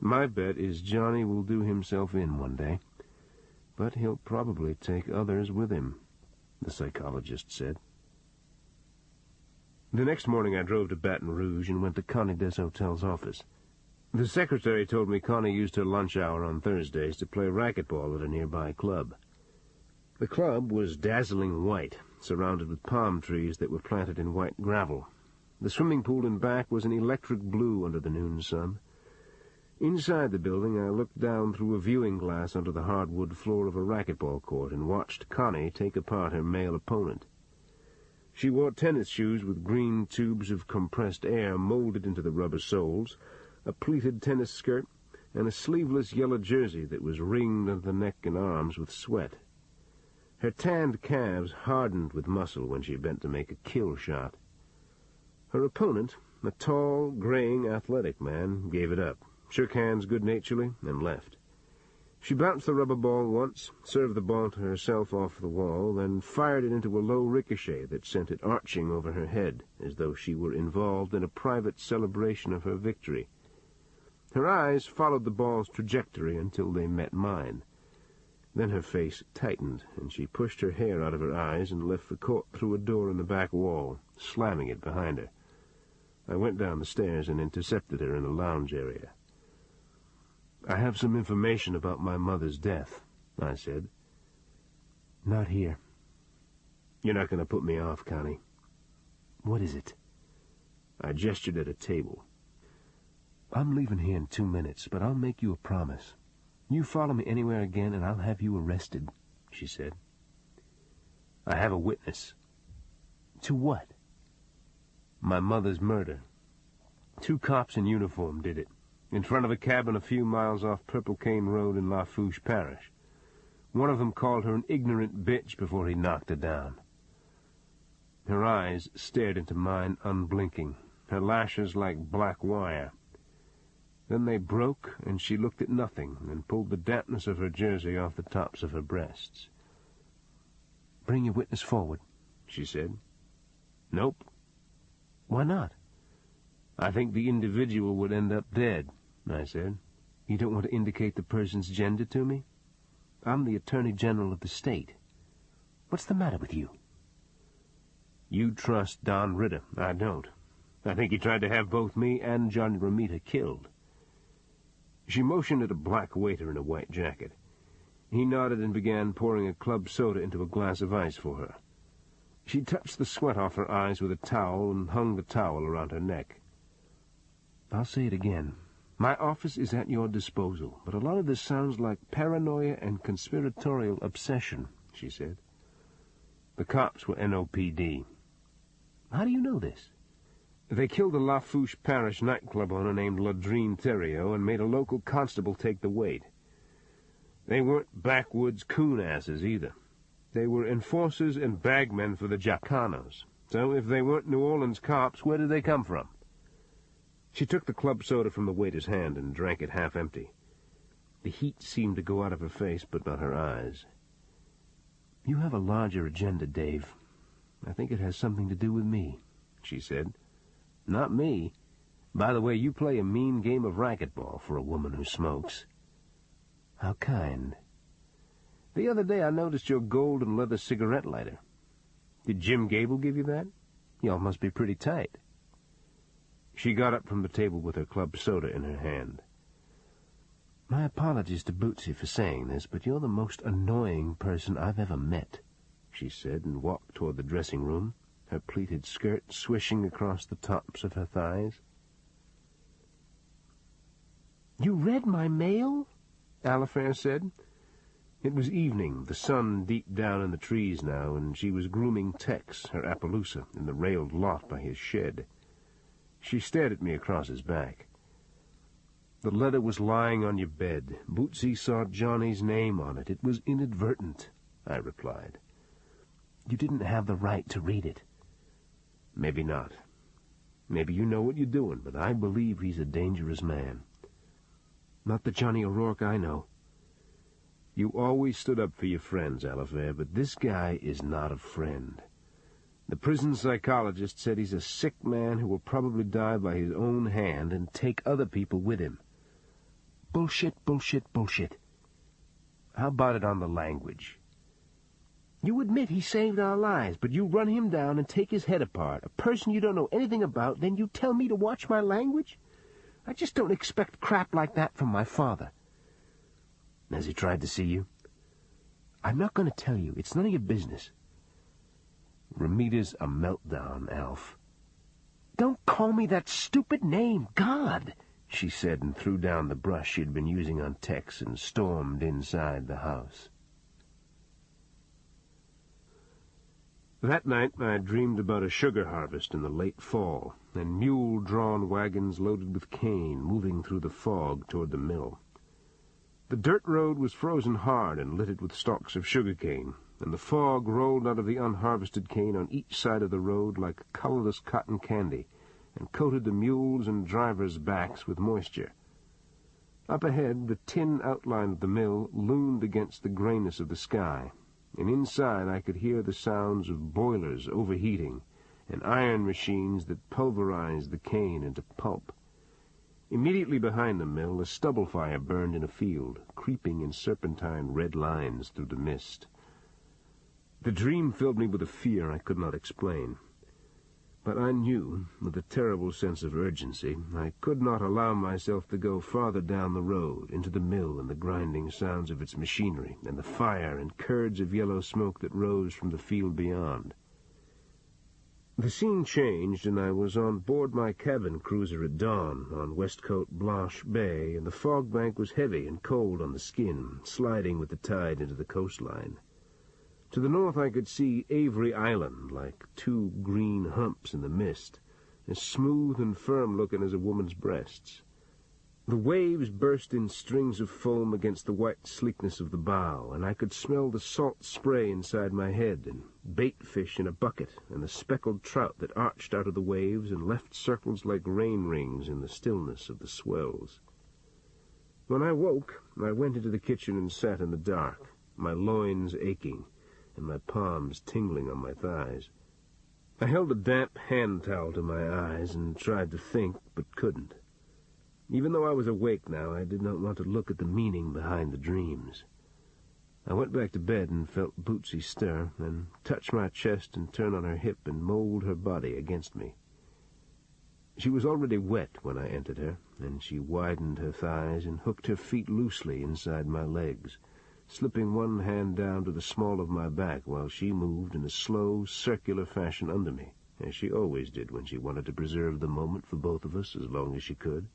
My bet is Johnny will do himself in one day, but he'll probably take others with him," the psychologist said. The next morning I drove to Baton Rouge and went to Connie Deshotel's office. The secretary told me Connie used her lunch hour on Thursdays to play racquetball at a nearby club. The club was dazzling white, surrounded with palm trees that were planted in white gravel. The swimming pool in back was an electric blue under the noon sun. Inside the building I looked down through a viewing glass onto the hardwood floor of a racquetball court and watched Connie take apart her male opponent. She wore tennis shoes with green tubes of compressed air molded into the rubber soles, a pleated tennis skirt, and a sleeveless yellow jersey that was ringed under the neck and arms with sweat. Her tanned calves hardened with muscle when she bent to make a kill shot. Her opponent, a tall, graying, athletic man, gave it up, shook hands good-naturedly, and left. She bounced the rubber ball once, served the ball to herself off the wall, then fired it into a low ricochet that sent it arching over her head, as though she were involved in a private celebration of her victory. Her eyes followed the ball's trajectory until they met mine. Then her face tightened, and she pushed her hair out of her eyes and left the court through a door in the back wall, slamming it behind her. I went down the stairs and intercepted her in the lounge area. "I have some information about my mother's death," I said. "Not here." "You're not going to put me off, Connie." "What is it?" I gestured at a table. "I'm leaving here in 2 minutes, but I'll make you a promise. You follow me anywhere again and I'll have you arrested," she said. "I have a witness." "To what?" "My mother's murder. 2 cops in uniform did it, in front of a cabin a few miles off Purple Cane Road in Lafourche Parish. One of them called her an ignorant bitch before he knocked her down." Her eyes stared into mine unblinking, her lashes like black wire. Then they broke, and she looked at nothing and pulled the dampness of her jersey off the tops of her breasts. "Bring your witness forward," she said. "Nope." "Why not?" "I think the individual would end up dead," I said. "You don't want to indicate the person's gender to me? I'm the Attorney General of the state. What's the matter with you?" "You trust Don Ritter. I don't. I think he tried to have both me and Johnny Romita killed." She motioned at a black waiter in a white jacket. He nodded and began pouring a club soda into a glass of ice for her. She touched the sweat off her eyes with a towel and hung the towel around her neck. "I'll say it again. My office is at your disposal, but a lot of this sounds like paranoia and conspiratorial obsession," she said. "The cops were NOPD." "How do you know this?" "They killed a Lafourche Parish nightclub owner named Ladrine Theriot and made a local constable take the weight. They weren't backwoods coon-asses either. They were enforcers and bagmen for the Jacanos. So if they weren't New Orleans cops, where did they come from?" She took the club soda from the waiter's hand and drank it half empty. The heat seemed to go out of her face, but not her eyes. "You have a larger agenda, Dave. I think it has something to do with me," she said. "Not me. By the way, you play a mean game of racquetball for a woman who smokes." "How kind." "The other day I noticed your gold and leather cigarette lighter. Did Jim Gable give you that? Y'all must be pretty tight." She got up from the table with her club soda in her hand. "My apologies to Bootsy for saying this, but you're the most annoying person I've ever met," she said, and walked toward the dressing room, her pleated skirt swishing across the tops of her thighs. "You read my mail?" Alifair said. It was evening, the sun deep down in the trees now, and she was grooming Tex, her Appaloosa, in the railed lot by his shed. She stared at me across his back. "The letter was lying on your bed. Bootsy saw Johnny's name on it. It was inadvertent," I replied. "You didn't have the right to read it." "Maybe not. Maybe you know what you're doing, but I believe he's a dangerous man." "Not the Johnny O'Rourke I know." "You always stood up for your friends, Alifair, but this guy is not a friend. The prison psychologist said he's a sick man who will probably die by his own hand and take other people with him." "Bullshit, bullshit, bullshit." "How about it on the language?" "You admit he saved our lives, but you run him down and take his head apart, a person you don't know anything about, then you tell me to watch my language? I just don't expect crap like that from my father." "Has he tried to see you?" "I'm not going to tell you. It's none of your business." "Romita's a meltdown, Alf." "Don't call me that stupid name, God!" she said, and threw down the brush she'd been using on Tex and stormed inside the house. That night I dreamed about a sugar harvest in the late fall, and mule-drawn wagons loaded with cane moving through the fog toward the mill. The dirt road was frozen hard and littered with stalks of sugarcane, and the fog rolled out of the unharvested cane on each side of the road like colorless cotton candy, and coated the mules' and drivers' backs with moisture. Up ahead, the tin outline of the mill loomed against the grayness of the sky, and inside I could hear the sounds of boilers overheating and iron machines that pulverized the cane into pulp. Immediately behind the mill, a stubble fire burned in a field, creeping in serpentine red lines through the mist. The dream filled me with a fear I could not explain. But I knew, with a terrible sense of urgency, I could not allow myself to go farther down the road, into the mill and the grinding sounds of its machinery, and the fire and curds of yellow smoke that rose from the field beyond. The scene changed, and I was on board my cabin cruiser at dawn on Westcote Blanche Bay, and the fog bank was heavy and cold on the skin, sliding with the tide into the coastline. To the north I could see Avery Island, like two green humps in the mist, as smooth and firm-looking as a woman's breasts. The waves burst in strings of foam against the white sleekness of the bow, and I could smell the salt spray inside my head, and bait fish in a bucket, and the speckled trout that arched out of the waves and left circles like rain rings in the stillness of the swells. When I woke, I went into the kitchen and sat in the dark, my loins aching, and my palms tingling on my thighs. I held a damp hand towel to my eyes and tried to think, but couldn't. Even though I was awake now, I did not want to look at the meaning behind the dreams. I went back to bed and felt Bootsy stir, and touch my chest and turn on her hip and mold her body against me. She was already wet when I entered her, and she widened her thighs and hooked her feet loosely inside my legs, slipping one hand down to the small of my back while she moved in a slow, circular fashion under me, as she always did when she wanted to preserve the moment for both of us as long as she could.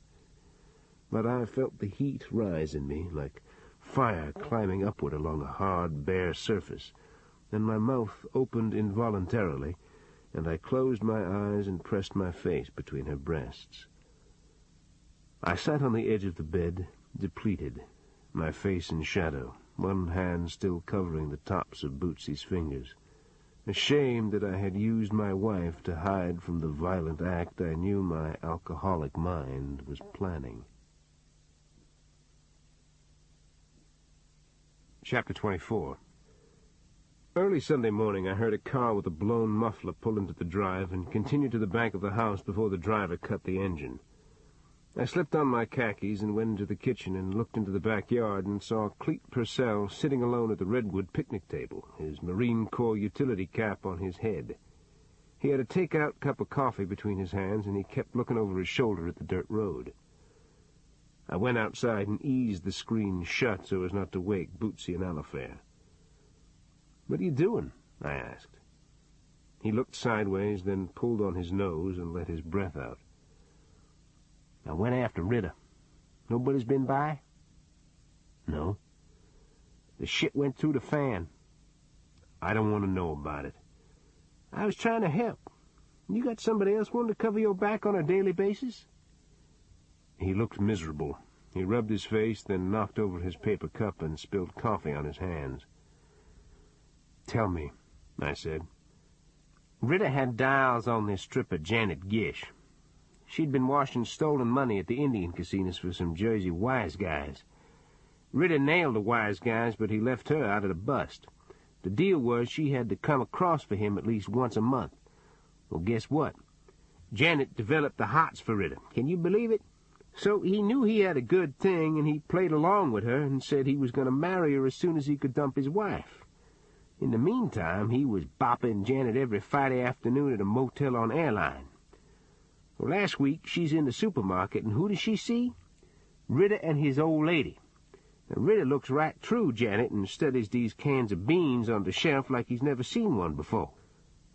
But I felt the heat rise in me, like fire climbing upward along a hard, bare surface, and my mouth opened involuntarily, and I closed my eyes and pressed my face between her breasts. I sat on the edge of the bed, depleted, my face in shadow, one hand still covering the tops of Bootsy's fingers, ashamed that I had used my wife to hide from the violent act I knew my alcoholic mind was planning. Chapter 24. Early Sunday morning I heard a car with a blown muffler pull into the drive and continue to the back of the house before the driver cut the engine. I slipped on my khakis and went into the kitchen and looked into the backyard and saw Cleet Purcell sitting alone at the redwood picnic table, his Marine Corps utility cap on his head. He had a take-out cup of coffee between his hands, and he kept looking over his shoulder at the dirt road. I went outside and eased the screen shut so as not to wake Bootsy and Alifair. "What are you doing?" I asked. He looked sideways, then pulled on his nose and let his breath out. "I went after Ritter. Nobody's been by?" "No." "The shit went through the fan." "I don't want to know about it." "I was trying to help. You got somebody else wanting to cover your back on a daily basis?" He looked miserable. He rubbed his face, then knocked over his paper cup and spilled coffee on his hands. "Tell me," I said. "Ritter had dials on this stripper Janet Gish. She'd been washing stolen money at the Indian casinos for some Jersey wise guys. Ritter nailed the wise guys, but he left her out of the bust. The deal was she had to come across for him at least once a month. Well, guess what? Janet developed the hots for Ritter. Can you believe it? So he knew he had a good thing, and he played along with her and said he was going to marry her as soon as he could dump his wife. In the meantime, he was bopping Janet every Friday afternoon at a motel on Airline. Well, last week, she's in the supermarket, and who does she see? Ritter and his old lady. Now, Ritter looks right through Janet and studies these cans of beans on the shelf like he's never seen one before.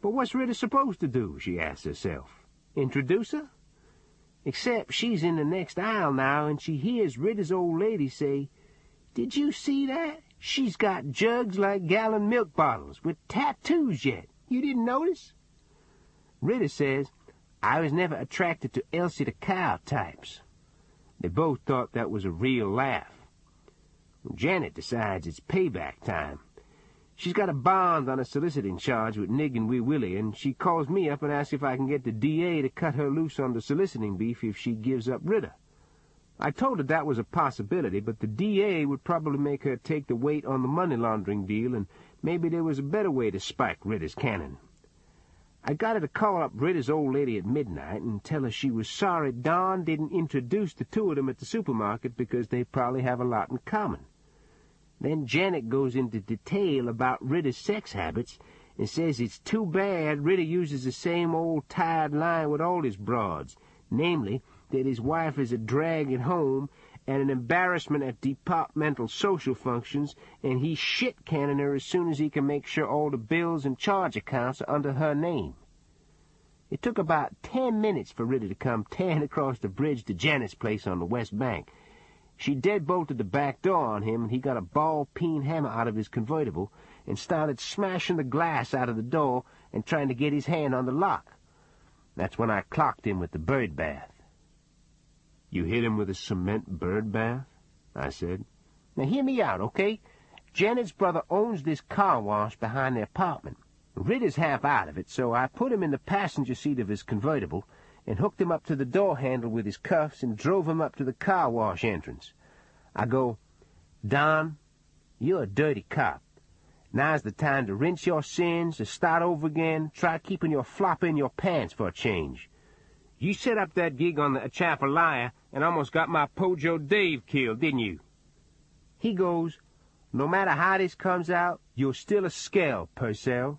But what's Ritter supposed to do, she asks herself. Introduce her? Except she's in the next aisle now, and she hears Ritter's old lady say, "Did you see that? She's got jugs like gallon milk bottles, with tattoos yet. You didn't notice?" Ritter says, "I was never attracted to Elsie the cow types." They both thought that was a real laugh. Janet decides it's payback time. She's got a bond on a soliciting charge with Nig and Wee Willie, and she calls me up and asks if I can get the DA to cut her loose on the soliciting beef if she gives up Ritter. I told her that was a possibility, but the DA would probably make her take the weight on the money laundering deal, and maybe there was a better way to spike Ritter's cannon. I got her to call up Ritter's old lady at midnight and tell her she was sorry Don didn't introduce the two of them at the supermarket because they probably have a lot in common. Then Janet goes into detail about Ritter's sex habits and says it's too bad Ritter uses the same old tired line with all his broads, namely that his wife is a drag at home and an embarrassment at departmental social functions, and he's shit-canning her as soon as he can make sure all the bills and charge accounts are under her name. It took about 10 minutes for Ritter to come tearing across the bridge to Janet's place on the West Bank. She deadbolted the back door on him, and he got a ball-peen hammer out of his convertible and started smashing the glass out of the door and trying to get his hand on the lock. That's when I clocked him with the bird bath. You hit him with a cement bird bath? I said. Now hear me out, okay? Janet's brother owns this car wash behind their apartment. Ritter's half out of it, so I put him in the passenger seat of his convertible and hooked him up to the door handle with his cuffs and drove him up to the car wash entrance. I go, Don, you're a dirty cop. Now's the time to rinse your sins, to start over again, try keeping your flop in your pants for a change. You set up that gig on the Atchafalaya and almost got my Pojo Dave killed, didn't you? He goes, no matter how this comes out, you're still a skell, Purcell.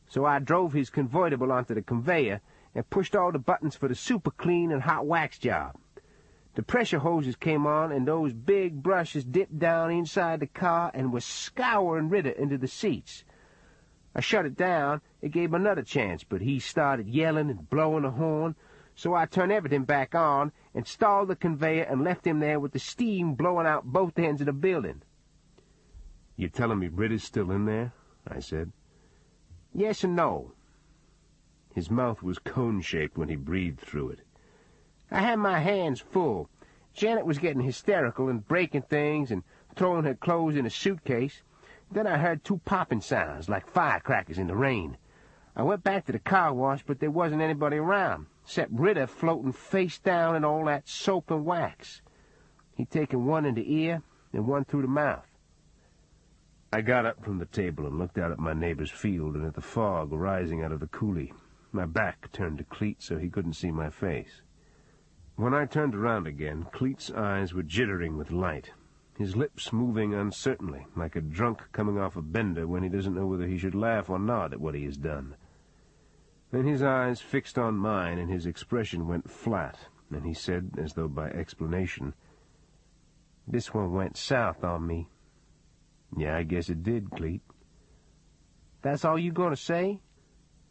So I drove his convertible onto the conveyor and pushed all the buttons for the super clean and hot wax job. The pressure hoses came on, and those big brushes dipped down inside the car and were scouring Ritter into the seats. I shut it down and gave him another chance, but he started yelling and blowing the horn, so I turned everything back on and stalled the conveyor and left him there with the steam blowing out both ends of the building. You telling me Ritter's still in there? I said. Yes and no. His mouth was cone-shaped when he breathed through it. I had my hands full. Janet was getting hysterical and breaking things and throwing her clothes in a suitcase. Then I heard two popping sounds, like firecrackers in the rain. I went back to the car wash, but there wasn't anybody around, except Ritter floating face down in all that soap and wax. He'd taken one in the ear and one through the mouth. I got up from the table and looked out at my neighbor's field and at the fog rising out of the coulee. My back turned to Cleet so he couldn't see my face. When I turned around again, Cleet's eyes were jittering with light, his lips moving uncertainly, like a drunk coming off a bender when he doesn't know whether he should laugh or not at what he has done. Then his eyes fixed on mine, and his expression went flat, and he said, as though by explanation, "This one went south on me." Yeah, I guess it did, Cleet. That's all you gonna say?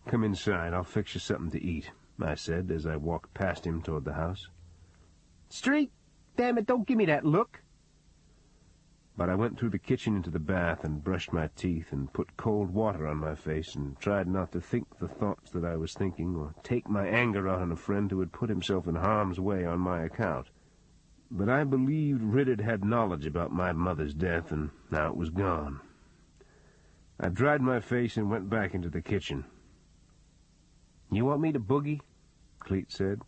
Come inside, I'll fix you something to eat, I said as I walked past him toward the house. Street, damn it, don't give me that look. But I went through the kitchen into the bath and brushed my teeth and put cold water on my face and tried not to think the thoughts that I was thinking or take my anger out on a friend who had put himself in harm's way on my account. But I believed Ritter had knowledge about my mother's death, and now it was gone. I dried my face and went back into the kitchen. You want me to boogie? Cleet said.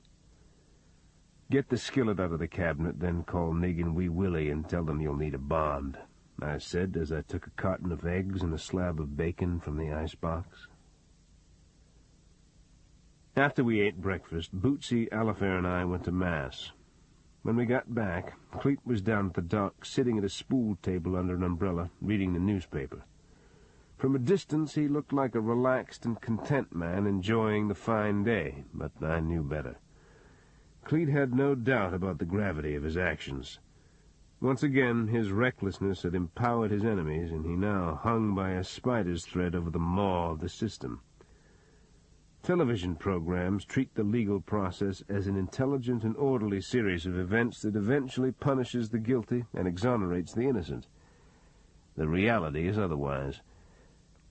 Get the skillet out of the cabinet, then call Nig and Wee Willie and tell them you'll need a bond, I said as I took a carton of eggs and a slab of bacon from the icebox. After we ate breakfast, Bootsy, Alifair, and I went to Mass. When we got back, Cleet was down at the dock, sitting at a spool table under an umbrella, reading the newspaper. From a distance he looked like a relaxed and content man enjoying the fine day, but I knew better. Cleet had no doubt about the gravity of his actions. Once again his recklessness had empowered his enemies, and he now hung by a spider's thread over the maw of the system. Television programs treat the legal process as an intelligent and orderly series of events that eventually punishes the guilty and exonerates the innocent. The reality is otherwise.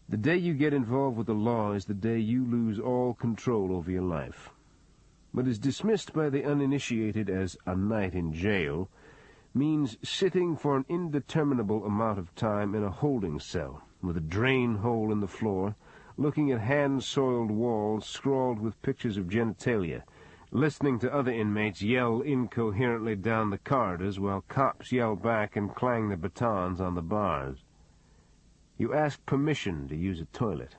The day you get involved with the law is the day you lose all control over your life. What is dismissed by the uninitiated as a night in jail means sitting for an indeterminable amount of time in a holding cell with a drain hole in the floor, looking at hand-soiled walls scrawled with pictures of genitalia, listening to other inmates yell incoherently down the corridors while cops yell back and clang the batons on the bars. You ask permission to use a toilet.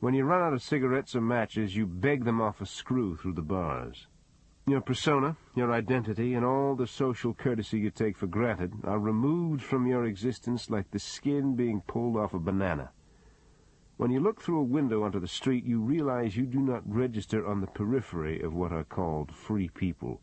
When you run out of cigarettes or matches, you beg them off a screw through the bars. Your persona, your identity, and all the social courtesy you take for granted are removed from your existence like the skin being pulled off a banana. When you look through a window onto the street, you realize you do not register on the periphery of what are called free people.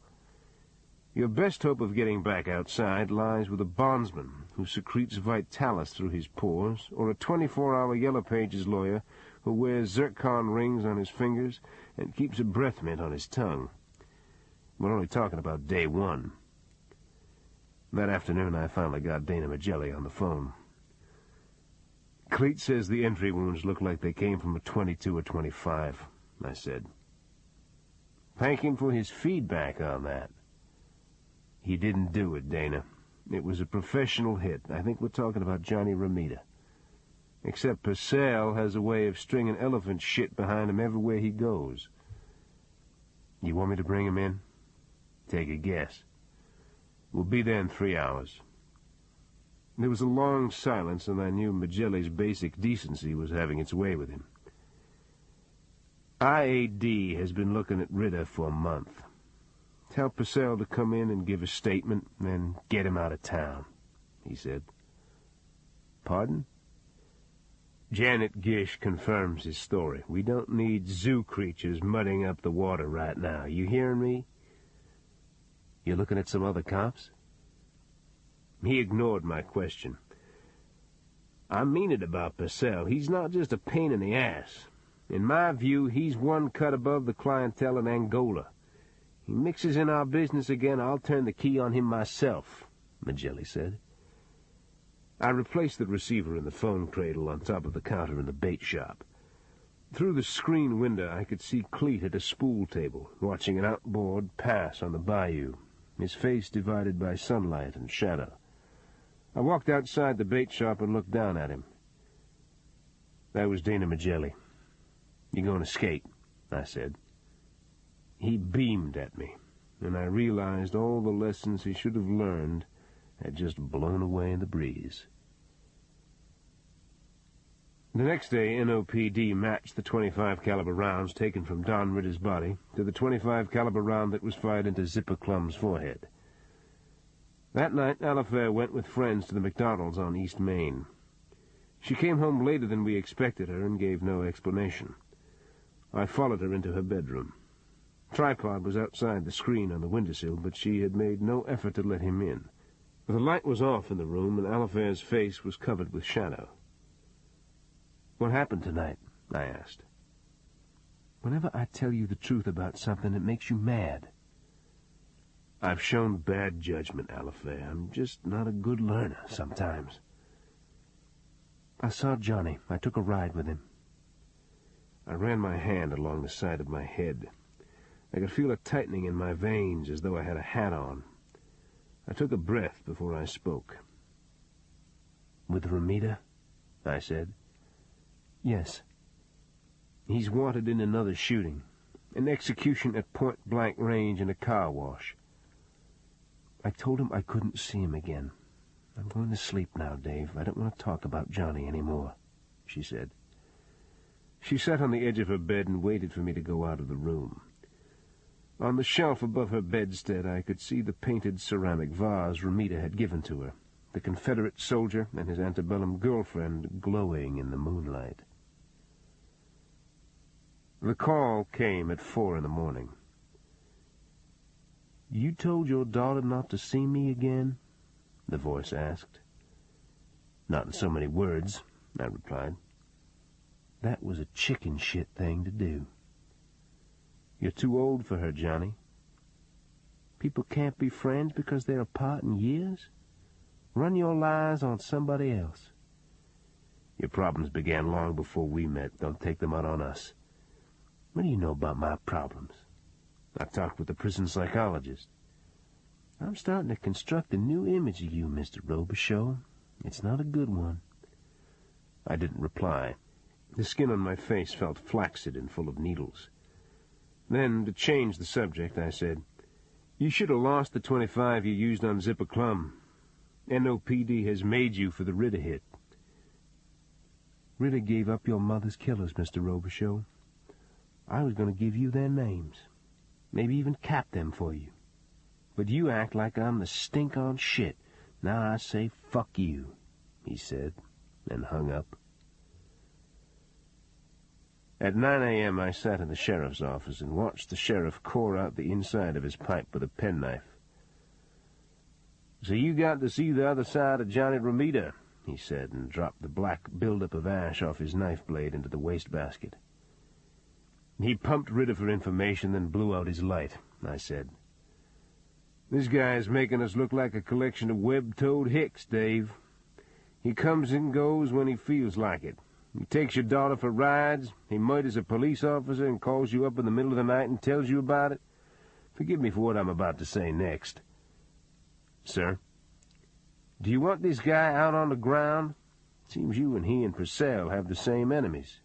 Your best hope of getting back outside lies with a bondsman who secretes vitalis through his pores, or a 24-hour Yellow Pages lawyer who wears zircon rings on his fingers and keeps a breath mint on his tongue. We're only talking about day one. That afternoon, I finally got Dana Magelli on the phone. Cleet says the entry wounds look like they came from a 22 or 25, I said. Thank him for his feedback on that. He didn't do it, Dana. It was a professional hit. I think we're talking about Johnny Romita. Except Purcell has a way of stringing elephant shit behind him everywhere he goes. You want me to bring him in? Take a guess. We'll be there in 3 hours. There was a long silence, and I knew Magelli's basic decency was having its way with him. IAD has been looking at Ritter for a month. Tell Purcell to come in and give a statement, and get him out of town, he said. Pardon? Janet Gish confirms his story. We don't need zoo creatures muddying up the water right now. You hearing me? You looking at some other cops? He ignored my question. I mean it about Purcell. He's not just a pain in the ass. In my view, he's one cut above the clientele in Angola. He mixes in our business again, I'll turn the key on him myself, Magelli said. I replaced the receiver in the phone cradle on top of the counter in the bait shop. Through the screen window, I could see Cleet at a spool table, watching an outboard pass on the bayou, his face divided by sunlight and shadow. I walked outside the bait shop and looked down at him. That was Dana Magelli. You going to skate? I said. He beamed at me, and I realized all the lessons he should have learned had just blown away in the breeze. The next day, NOPD matched the .25 caliber rounds taken from Don Ritter's body to the .25 caliber round that was fired into Zipper Clum's forehead. That night, Alifair went with friends to the McDonald's on East Main. She came home later than we expected her and gave no explanation. I followed her into her bedroom. Tripod was outside the screen on the windowsill, but she had made no effort to let him in. The light was off in the room, and Alifair's face was covered with shadow. What happened tonight? I asked. Whenever I tell you the truth about something, it makes you mad. I've shown bad judgment, Alifair. I'm just not a good learner sometimes. I saw Johnny. I took a ride with him. I ran my hand along the side of my head. I could feel a tightening in my veins as though I had a hat on. I took a breath before I spoke. With Romita? I said. Yes. He's wanted in another shooting. An execution at point-blank range in a car wash. I told him I couldn't see him again. I'm going to sleep now, Dave. I don't want to talk about Johnny anymore, she said. She sat on the edge of her bed and waited for me to go out of the room. On the shelf above her bedstead, I could see the painted ceramic vase Romita had given to her, the Confederate soldier and his antebellum girlfriend glowing in the moonlight. The call came at 4 a.m. You told your daughter not to see me again? The voice asked. Not in so many words, I replied. That was a chicken shit thing to do. You're too old for her, Johnny. People can't be friends because they're apart in years? Run your lies on somebody else. Your problems began long before we met. Don't take them out on us. What do you know about my problems? I talked with the prison psychologist. I'm starting to construct a new image of you, Mr. Robicheaux. It's not a good one. I didn't reply. The skin on my face felt flaccid and full of needles. Then, to change the subject, I said, You should have lost the .25 you used on Zipper Clum. NOPD has made you for the Ritter hit. really gave up your mother's killers, Mr. Robicheaux. I was going to give you their names, maybe even cap them for you. But you act like I'm the stink on shit. Now I say fuck you, he said, and hung up. At 9 a.m. I sat in the sheriff's office and watched the sheriff core out the inside of his pipe with a penknife. "So you got to see the other side of Johnny Romita," he said, and dropped the black buildup of ash off his knife blade into the wastebasket. "He pumped rid of her information, then blew out his light," I said. "This guy's making us look like a collection of web-toed hicks, Dave. He comes and goes when he feels like it. He takes your daughter for rides, he murders a police officer and calls you up in the middle of the night and tells you about it. Forgive me for what I'm about to say next. Sir, do you want this guy out on the ground? Seems you and he and Purcell have the same enemies."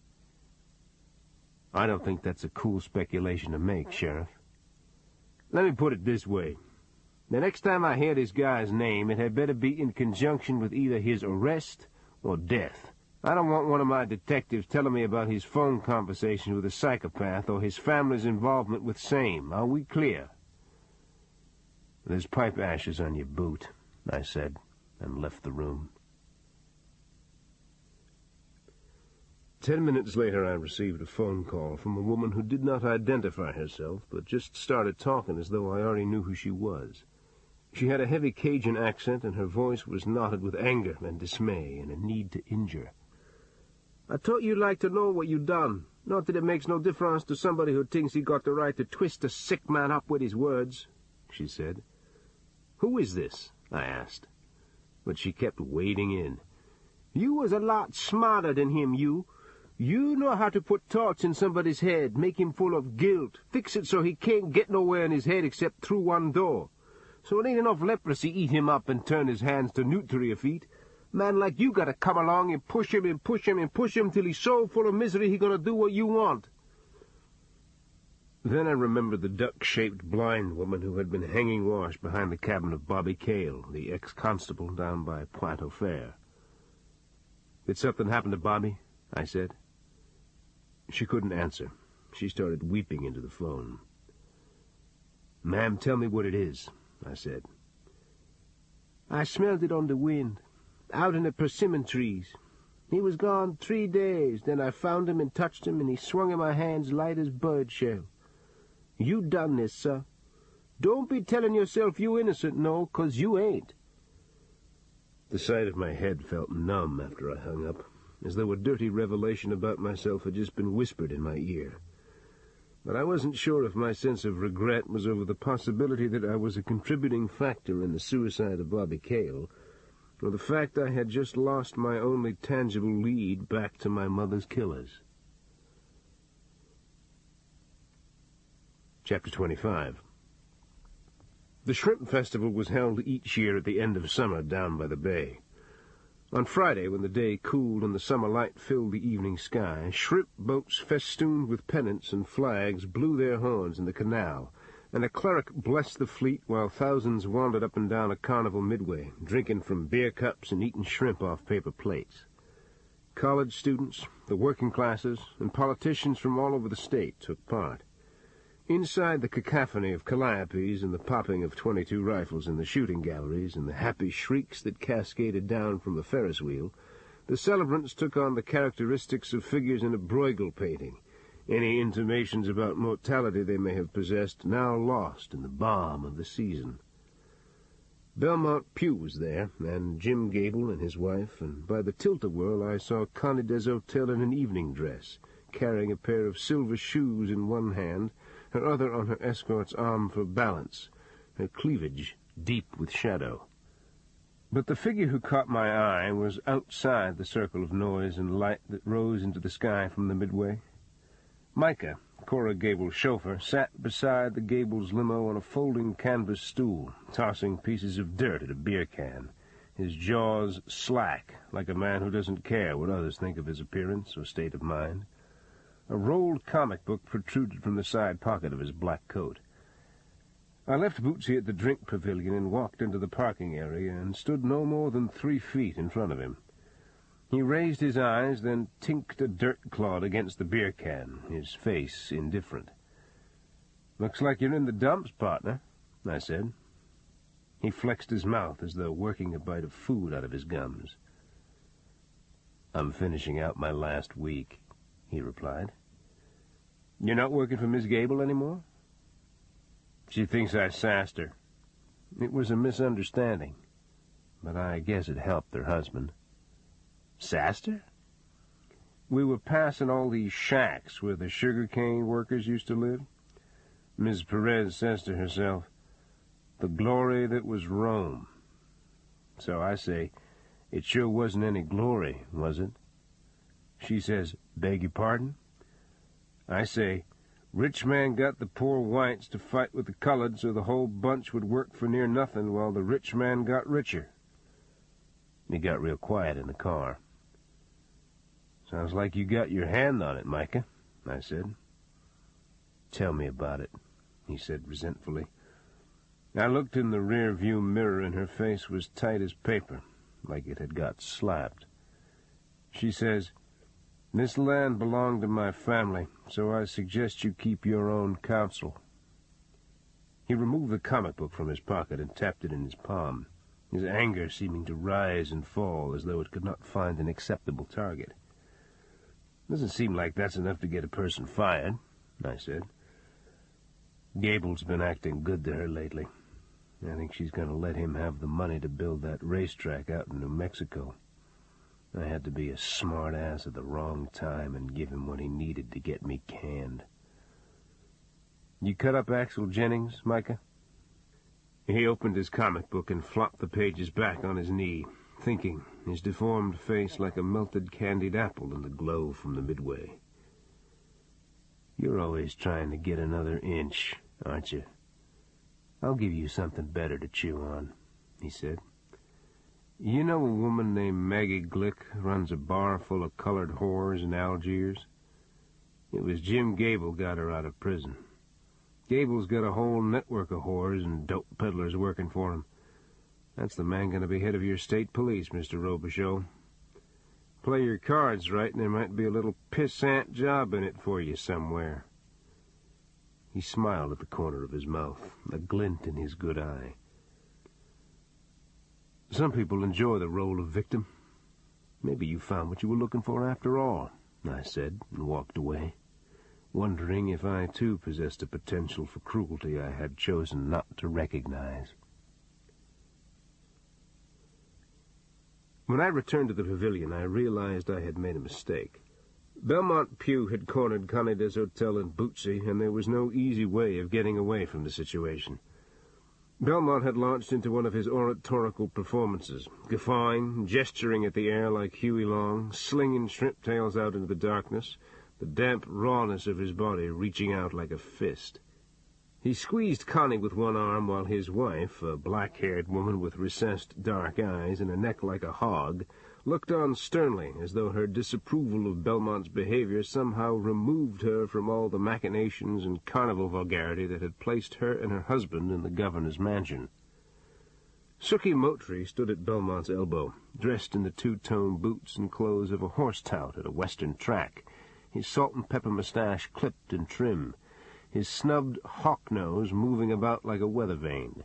"I don't think that's a cool speculation to make, Sheriff. Let me put it this way. The next time I hear this guy's name, it had better be in conjunction with either his arrest or death. I don't want one of my detectives telling me about his phone conversations with a psychopath or his family's involvement with same. Are we clear?" "There's pipe ashes on your boot," I said, and left the room. 10 minutes later I received a phone call from a woman who did not identify herself, but just started talking as though I already knew who she was. She had a heavy Cajun accent, and her voice was knotted with anger and dismay and a need to injure. "I thought you'd like to know what you done. Not that it makes no difference to somebody who thinks he got the right to twist a sick man up with his words," she said. "Who is this?" I asked. But she kept wading in. "You was a lot smarter than him, you. You know how to put thoughts in somebody's head, make him full of guilt, fix it so he can't get nowhere in his head except through one door. So it ain't enough leprosy eat him up and turn his hands to nutria feet. Man like you gotta come along and push him and push him and push him till he's so full of misery he gonna do what you want." Then I remembered the duck-shaped blind woman who had been hanging wash behind the cabin of Bobby Cale, the ex-constable down by Pointe Fair. "Did something happen to Bobby?" I said. She couldn't answer. She started weeping into the phone. "Ma'am, tell me what it is," I said. "I smelled it on the wind, out in the persimmon trees. He was gone 3 days. Then I found him and touched him, and he swung in my hands light as bird shell. You done this, sir. Don't be telling yourself you innocent, no, 'cause you ain't." The side of my head felt numb after I hung up, as though a dirty revelation about myself had just been whispered in my ear. But I wasn't sure if my sense of regret was over the possibility that I was a contributing factor in the suicide of Bobby Cale, or the fact I had just lost my only tangible lead back to my mother's killers. Chapter 25. The Shrimp Festival was held each year at the end of summer down by the bay. On Friday, when the day cooled and the summer light filled the evening sky, shrimp boats festooned with pennants and flags blew their horns in the canal, and a cleric blessed the fleet while thousands wandered up and down a carnival midway, drinking from beer cups and eating shrimp off paper plates. College students, the working classes, and politicians from all over the state took part. Inside the cacophony of calliopes and the popping of 22 rifles in the shooting galleries and the happy shrieks that cascaded down from the Ferris wheel, the celebrants took on the characteristics of figures in a Bruegel painting, any intimations about mortality they may have possessed now lost in the balm of the season. Belmont Pugh was there, and Jim Gable and his wife, and by the tilt-a-whirl I saw Connie Desautels in an evening dress, carrying a pair of silver shoes in one hand, her other on her escort's arm for balance, her cleavage deep with shadow. But the figure who caught my eye was outside the circle of noise and light that rose into the sky from the midway. Micah, Cora Gable's chauffeur, sat beside the Gable's limo on a folding canvas stool, tossing pieces of dirt at a beer can, his jaws slack, like a man who doesn't care what others think of his appearance or state of mind. A rolled comic book protruded from the side pocket of his black coat. I left Bootsy at the drink pavilion and walked into the parking area and stood no more than 3 feet in front of him. He raised his eyes, then tinked a dirt clod against the beer can, his face indifferent. "Looks like you're in the dumps, partner," I said. He flexed his mouth as though working a bite of food out of his gums. "I'm finishing out my last week," he replied. "You're not working for Miss Gable anymore?" "She thinks I sassed her." It was a misunderstanding, but I guess it helped her husband. "Sassed her?" "We were passing all these shacks where the sugar-cane workers used to live. Ms. Perez says to herself, 'The glory that was Rome.' So I say, 'It sure wasn't any glory, was it?' She says, 'Beg your pardon?' I say, 'Rich man got the poor whites to fight with the colored so the whole bunch would work for near nothing while the rich man got richer.'" He got real quiet in the car. "Sounds like you got your hand on it, Micah," I said. "Tell me about it," he said resentfully. I looked in the rear-view mirror, and her face was tight as paper, like it had got slapped. She says, "This land belonged to my family, so I suggest you keep your own counsel." He removed the comic book from his pocket and tapped it in his palm, his anger seeming to rise and fall as though it could not find an acceptable target. "Doesn't seem like that's enough to get a person fired," I said. "Gable's been acting good to her lately. I think she's going to let him have the money to build that racetrack out in New Mexico. I had to be a smart-ass at the wrong time and give him what he needed to get me canned." "You cut up Axel Jennings, Micah?" He opened his comic book and flopped the pages back on his knee, thinking, his deformed face like a melted candied apple in the glow from the midway. "You're always trying to get another inch, aren't you? I'll give you something better to chew on," he said. "You know a woman named Maggie Glick runs a bar full of colored whores in Algiers? It was Jim Gable got her out of prison. Gable's got a whole network of whores and dope peddlers working for him. That's the man going to be head of your state police, Mr. Robicheaux. Play your cards right, and there might be a little pissant job in it for you somewhere." He smiled at the corner of his mouth, a glint in his good eye. "Some people enjoy the role of victim. Maybe you found what you were looking for after all," I said, and walked away, wondering if I too possessed a potential for cruelty I had chosen not to recognize. When I returned to the pavilion, I realized I had made a mistake. Belmont Pugh had cornered Connida's Hotel in Bootsy, and there was no easy way of getting away from the situation. Belmont had launched into one of his oratorical performances, guffawing, gesturing at the air like Huey Long, slinging shrimp tails out into the darkness, the damp rawness of his body reaching out like a fist. He squeezed Connie with one arm while his wife, a black-haired woman with recessed dark eyes and a neck like a hog, looked on sternly as though her disapproval of Belmont's behavior somehow removed her from all the machinations and carnival vulgarity that had placed her and her husband in the governor's mansion. Sookie Motry stood at Belmont's elbow, dressed in the two-tone boots and clothes of a horse-tout at a western track, his salt-and-pepper mustache clipped and trim, his snubbed hawk nose moving about like a weather vane.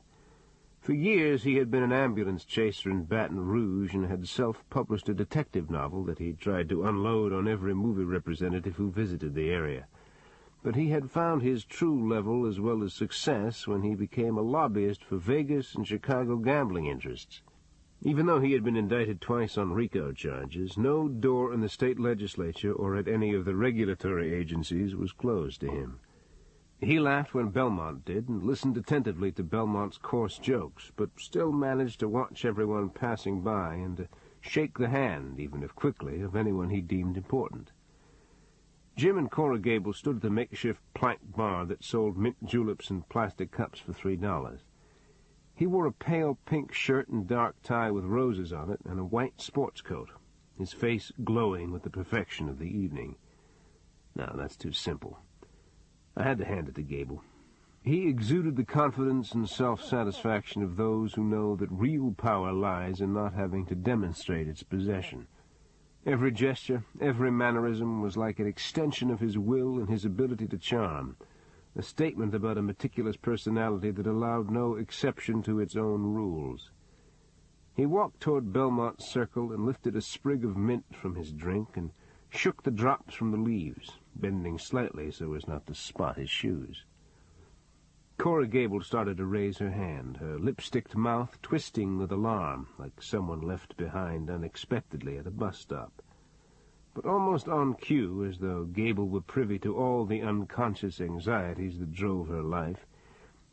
For years he had been an ambulance chaser in Baton Rouge and had self-published a detective novel that he tried to unload on every movie representative who visited the area. But he had found his true level as well as success when he became a lobbyist for Vegas and Chicago gambling interests. Even though he had been indicted twice on RICO charges, no door in the state legislature or at any of the regulatory agencies was closed to him. He laughed when Belmont did and listened attentively to Belmont's coarse jokes, but still managed to watch everyone passing by and to shake the hand, even if quickly, of anyone he deemed important. Jim and Cora Gable stood at the makeshift plank bar that sold mint juleps in plastic cups for $3. He wore a pale pink shirt and dark tie with roses on it and a white sports coat, his face glowing with the perfection of the evening. Now, that's too simple. I had to hand it to Gable. He exuded the confidence and self-satisfaction of those who know that real power lies in not having to demonstrate its possession. Every gesture, every mannerism was like an extension of his will and his ability to charm, a statement about a meticulous personality that allowed no exception to its own rules. He walked toward Belmont Circle and lifted a sprig of mint from his drink and shook the drops from the leaves, bending slightly so as not to spot his shoes. Cora Gable started to raise her hand, her lipsticked mouth twisting with alarm, like someone left behind unexpectedly at a bus stop. But almost on cue, as though Gable were privy to all the unconscious anxieties that drove her life,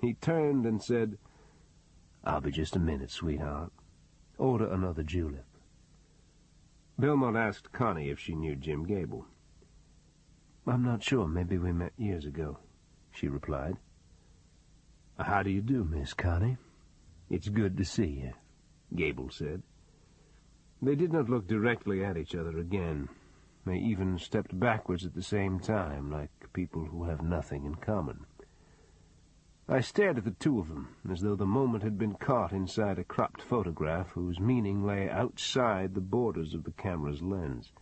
he turned and said, "I'll be just a minute, sweetheart. Order another julep." Belmont asked Connie if she knew Jim Gable. "I'm not sure. Maybe we met years ago," she replied. "How do you do, Miss Connie? It's good to see you," Gable said. They did not look directly at each other again. They even stepped backwards at the same time, like people who have nothing in common. I stared at the two of them, as though the moment had been caught inside a cropped photograph whose meaning lay outside the borders of the camera's lens.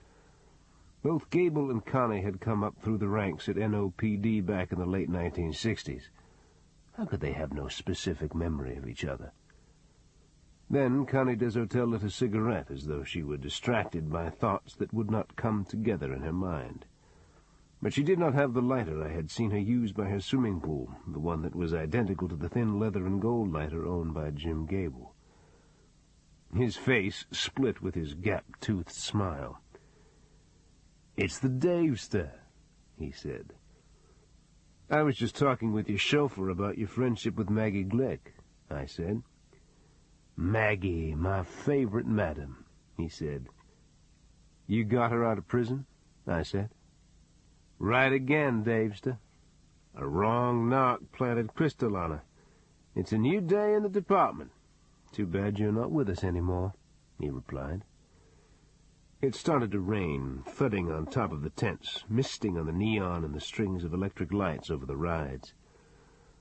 Both Gable and Connie had come up through the ranks at NOPD back in the late 1960s. How could they have no specific memory of each other? Then Connie Deshotel lit a cigarette as though she were distracted by thoughts that would not come together in her mind. But she did not have the lighter I had seen her use by her swimming pool, the one that was identical to the thin leather and gold lighter owned by Jim Gable. His face split with his gap-toothed smile. "It's the Davester," he said. "I was just talking with your chauffeur about your friendship with Maggie Glick," I said. "Maggie, my favorite madam," he said. "You got her out of prison?" I said. "Right again, Davester. A wrong knock planted crystal on her. It's a new day in the department. Too bad you're not with us anymore," he replied. It started to rain, thudding on top of the tents, misting on the neon and the strings of electric lights over the rides.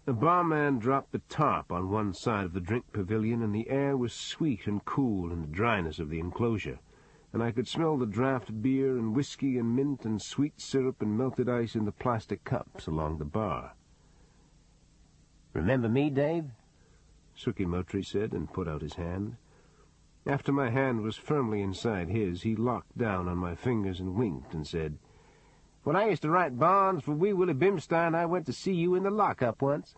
A barman dropped the tarp on one side of the drink pavilion, and the air was sweet and cool in the dryness of the enclosure, and I could smell the draft beer and whiskey and mint and sweet syrup and melted ice in the plastic cups along the bar. "Remember me, Dave?" Sukimotri said, and put out his hand. After my hand was firmly inside his, he locked down on my fingers and winked and said, "When I used to write bonds for Wee Willie Bimstein, I went to see you in the lockup once.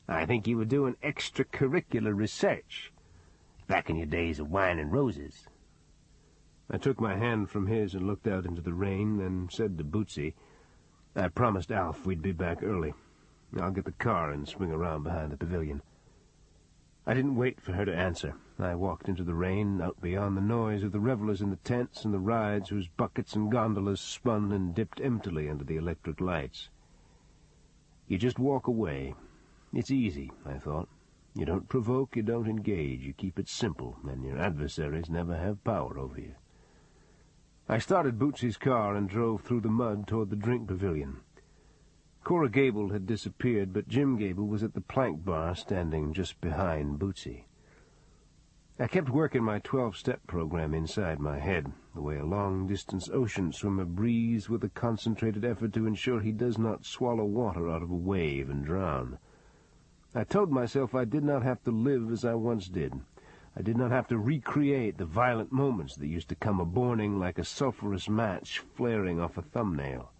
I think you were doing extracurricular research, back in your days of wine and roses." I took my hand from his and looked out into the rain, then said to Bootsy, "I promised Alf we'd be back early. I'll get the car and swing around behind the pavilion." I didn't wait for her to answer. I walked into the rain, out beyond the noise of the revelers in the tents and the rides whose buckets and gondolas spun and dipped emptily under the electric lights. You just walk away. It's easy, I thought. You don't provoke, you don't engage, you keep it simple, and your adversaries never have power over you. I started Bootsy's car and drove through the mud toward the drink pavilion. Cora Gable had disappeared, but Jim Gable was at the plank bar standing just behind Bootsy. I kept working my 12-step program inside my head, the way a long-distance ocean swimmer breathes with a concentrated effort to ensure he does not swallow water out of a wave and drown. I told myself I did not have to live as I once did. I did not have to recreate the violent moments that used to come a-borning like a sulphurous match flaring off a thumbnail.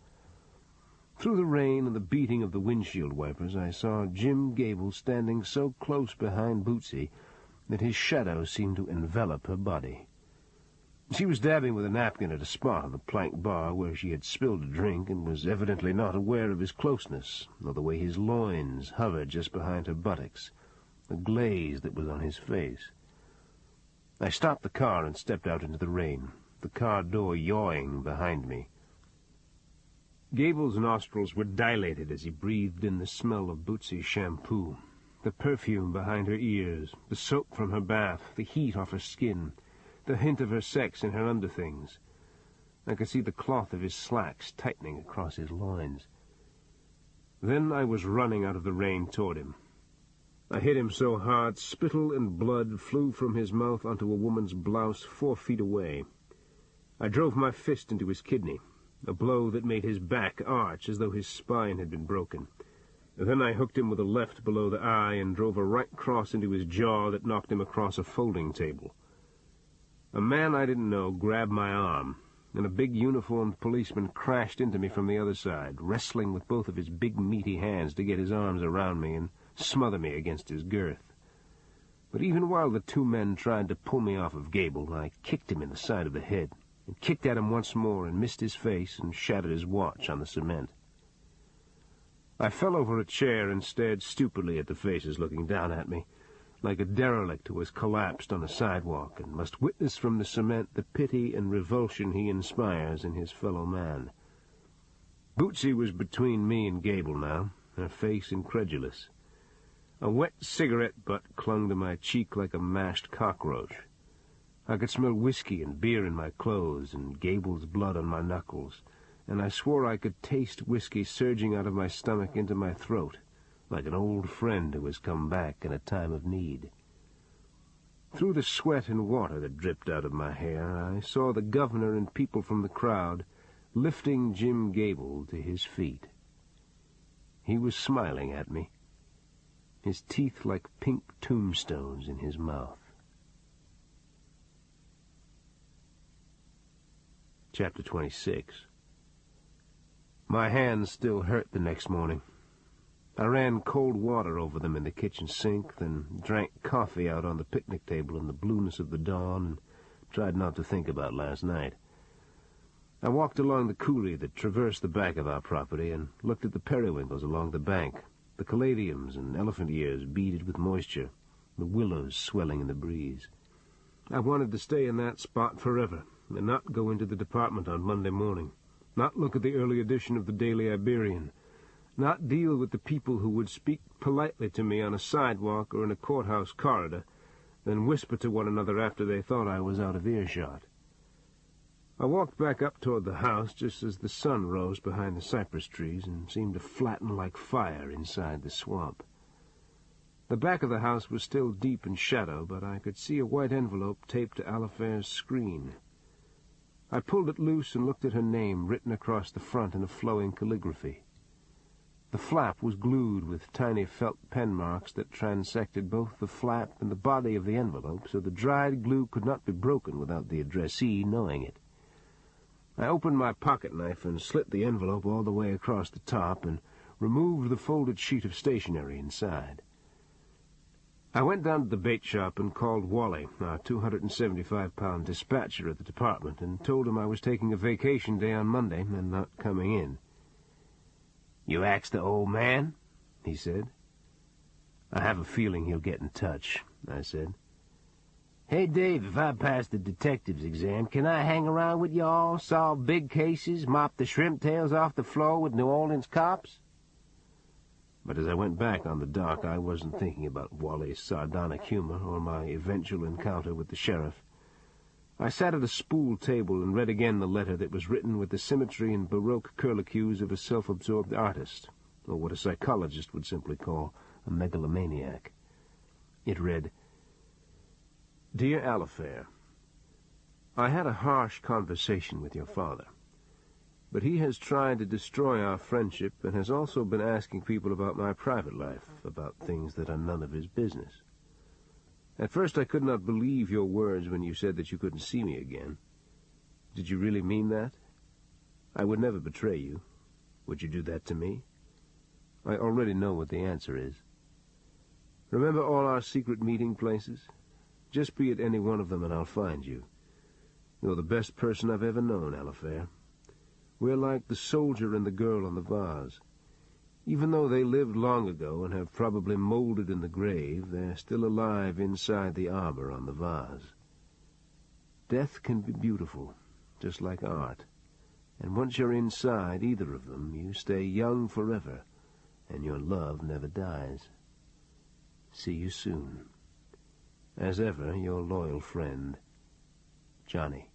Through the rain and the beating of the windshield wipers, I saw Jim Gable standing so close behind Bootsy that his shadow seemed to envelop her body. She was dabbing with a napkin at a spot on the plank bar where she had spilled a drink and was evidently not aware of his closeness, or the way his loins hovered just behind her buttocks, the glaze that was on his face. I stopped the car and stepped out into the rain, the car door yawing behind me. Gable's nostrils were dilated as he breathed in the smell of Bootsy's shampoo, the perfume behind her ears, the soap from her bath, the heat off her skin, the hint of her sex in her underthings. I could see the cloth of his slacks tightening across his loins. Then I was running out of the rain toward him. I hit him so hard spittle and blood flew from his mouth onto a woman's blouse 4 feet away. I drove my fist into his kidney, a blow that made his back arch as though his spine had been broken. Then I hooked him with a left below the eye and drove a right cross into his jaw that knocked him across a folding table. A man I didn't know grabbed my arm, and a big uniformed policeman crashed into me from the other side, wrestling with both of his big meaty hands to get his arms around me and smother me against his girth. But even while the two men tried to pull me off of Gable, I kicked him in the side of the head, and kicked at him once more and missed his face and shattered his watch on the cement. I fell over a chair and stared stupidly at the faces looking down at me, like a derelict who has collapsed on a sidewalk and must witness from the cement the pity and revulsion he inspires in his fellow man. Bootsy was between me and Gable now, her face incredulous. A wet cigarette butt clung to my cheek like a mashed cockroach. I could smell whiskey and beer in my clothes and Gable's blood on my knuckles, and I swore I could taste whiskey surging out of my stomach into my throat, like an old friend who has come back in a time of need. Through the sweat and water that dripped out of my hair, I saw the governor and people from the crowd lifting Jim Gable to his feet. He was smiling at me, his teeth like pink tombstones in his mouth. Chapter 26. My hands still hurt the next morning. I ran cold water over them in the kitchen sink, then drank coffee out on the picnic table in the blueness of the dawn and tried not to think about last night. I walked along the coulee that traversed the back of our property and looked at the periwinkles along the bank, the caladiums and elephant ears beaded with moisture, the willows swelling in the breeze. I wanted to stay in that spot forever and not go into the department on Monday morning, not look at the early edition of the Daily Iberian, not deal with the people who would speak politely to me on a sidewalk or in a courthouse corridor, then whisper to one another after they thought I was out of earshot. I walked back up toward the house just as the sun rose behind the cypress trees and seemed to flatten like fire inside the swamp. The back of the house was still deep in shadow, but I could see a white envelope taped to Alifair's screen. I pulled it loose and looked at her name written across the front in a flowing calligraphy. The flap was glued with tiny felt pen marks that transected both the flap and the body of the envelope, so the dried glue could not be broken without the addressee knowing it. I opened my pocket knife and slit the envelope all the way across the top and removed the folded sheet of stationery inside. I went down to the bait shop and called Wally, our 275-pound dispatcher at the department, and told him I was taking a vacation day on Monday and not coming in. "You ax the old man?" he said. "I have a feeling he'll get in touch," I said. "Hey, Dave, if I pass the detective's exam, can I hang around with y'all, solve big cases, mop the shrimp tails off the floor with New Orleans cops?" But as I went back on the dock, I wasn't thinking about Wally's sardonic humor or my eventual encounter with the sheriff. I sat at a spool table and read again the letter that was written with the symmetry and baroque curlicues of a self-absorbed artist, or what a psychologist would simply call a megalomaniac. It read, "Dear Alifair, I had a harsh conversation with your father, but he has tried to destroy our friendship and has also been asking people about my private life, about things that are none of his business. At first I could not believe your words when you said that you couldn't see me again. Did you really mean that? I would never betray you. Would you do that to me? I already know what the answer is. Remember all our secret meeting places? Just be at any one of them and I'll find you. You're the best person I've ever known, Alifair. We're like the soldier and the girl on the vase. Even though they lived long ago and have probably molded in the grave, they're still alive inside the armor on the vase. Death can be beautiful, just like art, and once you're inside either of them, you stay young forever, and your love never dies. See you soon. As ever, your loyal friend, Johnny."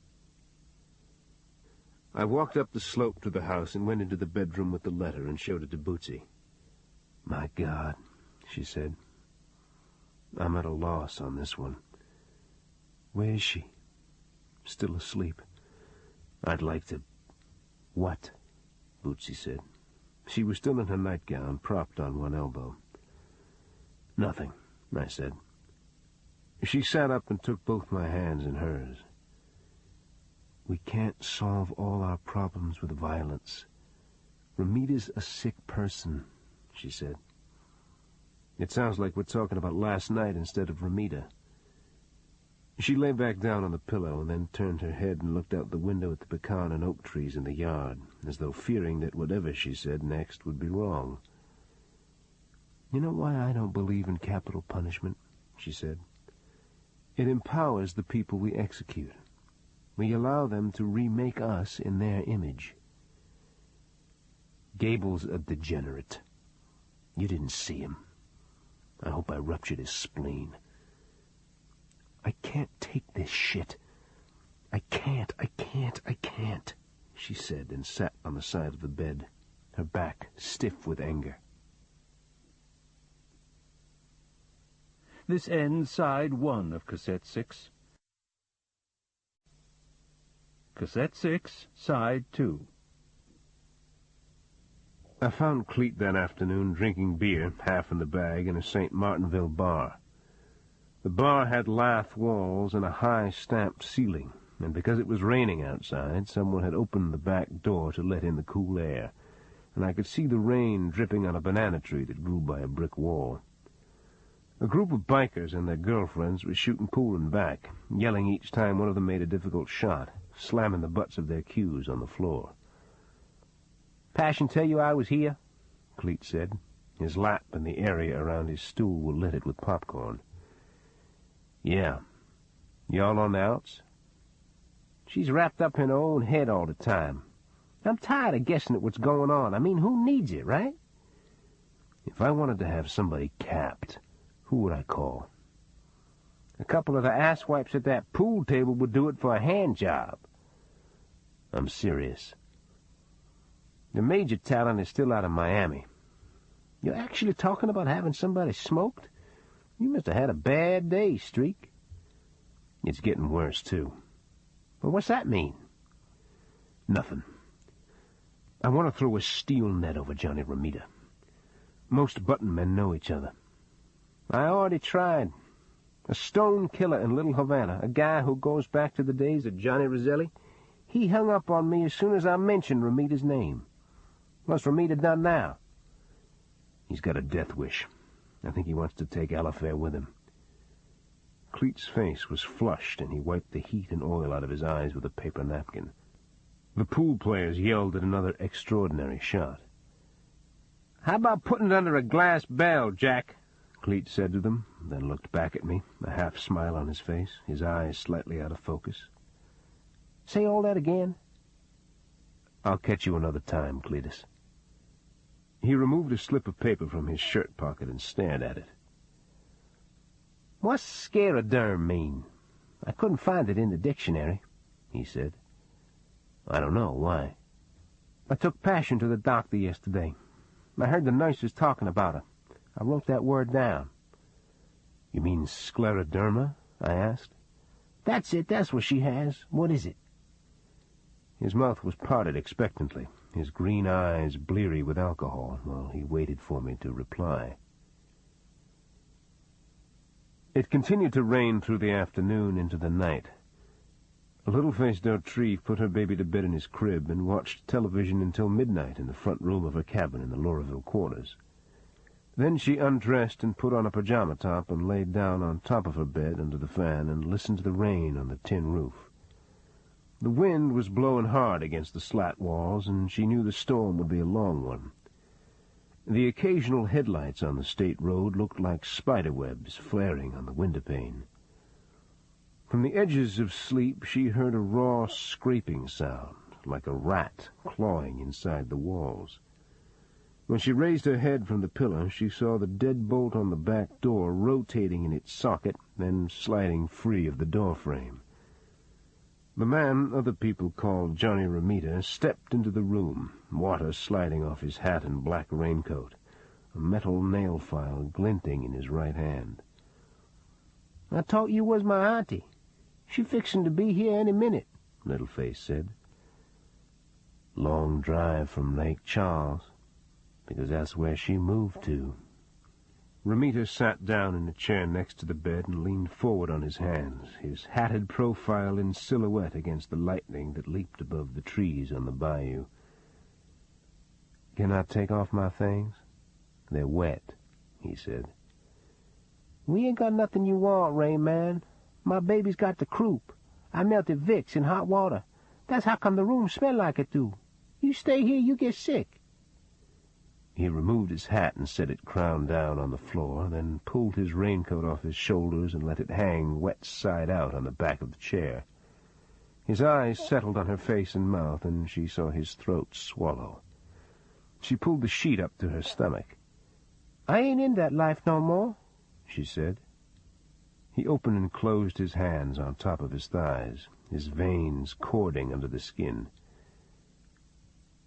I walked up the slope to the house and went into the bedroom with the letter and showed it to Bootsy. "My God," she said. "I'm at a loss on this one. Where is she? Still asleep. I'd like to... What? Bootsy said. She was still in her nightgown, propped on one elbow. Nothing, I said. She sat up and took both my hands in hers. We can't solve all our problems with violence. Ramita's a sick person, she said. It sounds like we're talking about last night instead of Ramita. She lay back down on the pillow and then turned her head and looked out the window at the pecan and oak trees in the yard, as though fearing that whatever she said next would be wrong. You know why I don't believe in capital punishment? She said. It empowers the people we execute. We allow them to remake us in their image. Gable's a degenerate. You didn't see him. I hope I ruptured his spleen. I can't take this shit. I can't, she said, and sat on the side of the bed, her back stiff with anger. This ends side 1 of Cassette 6. Cassette 6, side 2. I found Cleet that afternoon drinking beer, half in the bag, in a St. Martinville bar. The bar had lath walls and a high stamped ceiling, and because it was raining outside, someone had opened the back door to let in the cool air, and I could see the rain dripping on a banana tree that grew by a brick wall. A group of bikers and their girlfriends was shooting pool in back, yelling each time one of them made a difficult shot, slamming the butts of their cues on the floor. "Passion tell you I was here?" Cleet said. His lap and the area around his stool were littered with popcorn. "Yeah. Y'all on the outs?" "She's wrapped up in her own head all the time. I'm tired of guessing at what's going on. I mean, who needs it, right?" "If I wanted to have somebody capped, who would I call?" "A couple of the asswipes at that pool table would do it for a hand job." "I'm serious." "The major talent is still out of Miami." "You're actually talking about having somebody smoked? You must have had a bad day, Streak." "It's getting worse, too." "Well, what's that mean?" "Nothing. I want to throw a steel net over Johnny Ramita. Most button men know each other." "I already tried. A stone killer in Little Havana, a guy who goes back to the days of Johnny Roselli, he hung up on me as soon as I mentioned Ramita's name. What's Ramita done now?" "He's got a death wish. I think he wants to take Alifair with him." Cleet's face was flushed, and he wiped the heat and oil out of his eyes with a paper napkin. The pool players yelled at another extraordinary shot. "How about putting it under a glass bell, Jack?" Cleet said to them, then looked back at me, a half-smile on his face, his eyes slightly out of focus. "Say all that again?" "I'll catch you another time, Cletus." He removed a slip of paper from his shirt pocket and stared at it. "What's scleroderm mean? I couldn't find it in the dictionary," he said. "I don't know. Why?" "I took Passion to the doctor yesterday. I heard the nurses talking about her. I wrote that word down." "You mean scleroderma?" I asked. "That's it. That's what she has. What is it?" His mouth was parted expectantly, his green eyes bleary with alcohol, while he waited for me to reply. It continued to rain through the afternoon into the night. Little-faced Dautrive put her baby to bed in his crib and watched television until midnight in the front room of her cabin in the Lauraville quarters. Then she undressed and put on a pajama top and laid down on top of her bed under the fan and listened to the rain on the tin roof. The wind was blowing hard against the slat walls, and she knew the storm would be a long one. The occasional headlights on the state road looked like spiderwebs flaring on the windowpane. From the edges of sleep she heard a raw scraping sound, like a rat clawing inside the walls. When she raised her head from the pillow, she saw the deadbolt on the back door rotating in its socket, then sliding free of the doorframe. The man other people called Johnny Ramita stepped into the room, water sliding off his hat and black raincoat, a metal nail file glinting in his right hand. "I thought you was my auntie. She fixin' to be here any minute," Littleface said. long drive from Lake Charles, because that's where she moved to. Romita sat down in a chair next to the bed and leaned forward on his hands, his hatted profile in silhouette against the lightning that leaped above the trees on the bayou. "Can I take off my things? They're wet," he said. "We ain't got nothing you want, Rain Man. My baby's got the croup. I melted Vicks in hot water. That's how come the room smell like it do. You stay here, you get sick." He removed his hat and set it crown down on the floor, then pulled his raincoat off his shoulders and let it hang wet side out on the back of the chair. His eyes settled on her face and mouth, and she saw his throat swallow. She pulled the sheet up to her stomach. "I ain't in that life no more," she said. He opened and closed his hands on top of his thighs, his veins cording under the skin.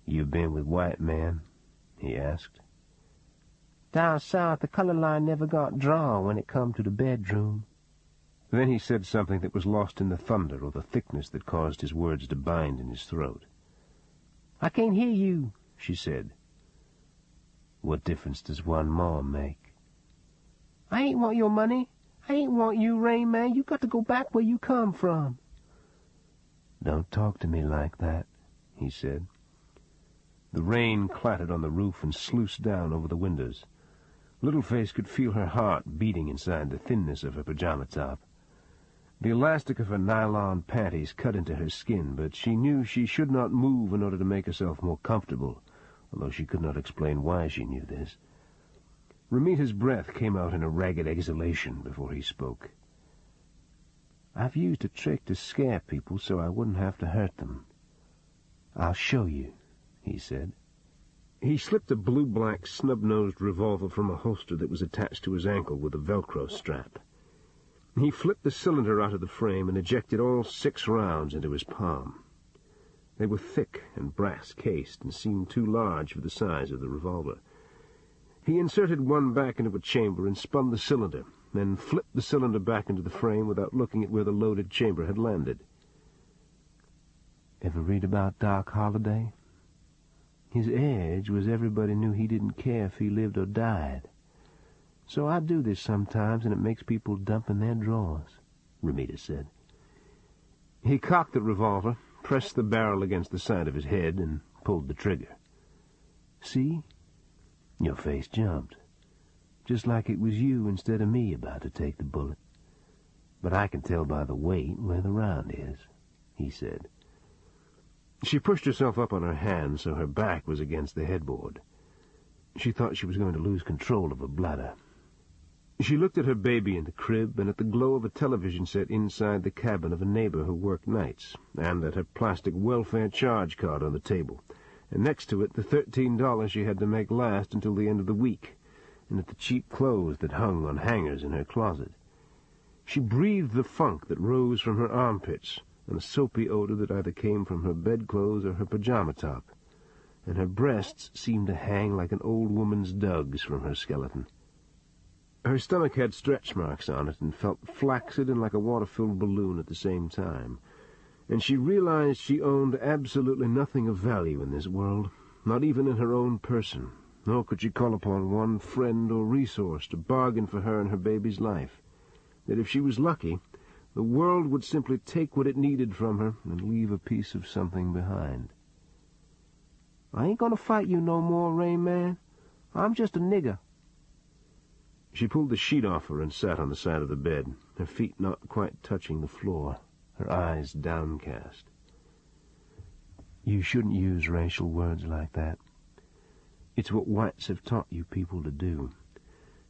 "You been with white men?" he asked. "Down south, the color line never got drawn when it come to the bedroom." Then he said something that was lost in the thunder or the thickness that caused his words to bind in his throat. "I can't hear you," she said. "What difference does one more make?" "I ain't want your money. I ain't want you, Rain Man. You got to go back where you come from." "Don't talk to me like that," he said. The rain clattered on the roof and sluiced down over the windows. Littleface could feel her heart beating inside the thinness of her pajama top. The elastic of her nylon panties cut into her skin, but she knew she should not move in order to make herself more comfortable, although she could not explain why she knew this. Romita's breath came out in a ragged exhalation before he spoke. "I've used a trick to scare people so I wouldn't have to hurt them. I'll show you," he said. He slipped a blue-black, snub-nosed revolver from a holster that was attached to his ankle with a Velcro strap. He flipped the cylinder out of the frame and ejected all 6 rounds into his palm. They were thick and brass-cased and seemed too large for the size of the revolver. He inserted one back into a chamber and spun the cylinder, then flipped the cylinder back into the frame without looking at where the loaded chamber had landed. "Ever read about Doc Holliday? His edge was everybody knew he didn't care if he lived or died. So I do this sometimes, and it makes people dump in their drawers," Romita said. He cocked the revolver, pressed the barrel against the side of his head, and pulled the trigger. "See? Your face jumped, just like it was you instead of me about to take the bullet. But I can tell by the weight where the round is," he said. She pushed herself up on her hands so her back was against the headboard. She thought she was going to lose control of her bladder. She looked at her baby in the crib and at the glow of a television set inside the cabin of a neighbor who worked nights, and at her plastic welfare charge card on the table, and next to it the $13 she had to make last until the end of the week, and at the cheap clothes that hung on hangers in her closet. She breathed the funk that rose from her armpits, and a soapy odor that either came from her bedclothes or her pajama top, and her breasts seemed to hang like an old woman's dugs from her skeleton. Her stomach had stretch marks on it and felt flaccid and like a water-filled balloon at the same time, and she realized she owned absolutely nothing of value in this world, not even in her own person, nor could she call upon one friend or resource to bargain for her and her baby's life, that if she was lucky, the world would simply take what it needed from her and leave a piece of something behind. "I ain't gonna fight you no more, Rain Man. I'm just a nigger." She pulled the sheet off her and sat on the side of the bed, her feet not quite touching the floor, her eyes downcast. "You shouldn't use racial words like that. It's what whites have taught you people to do,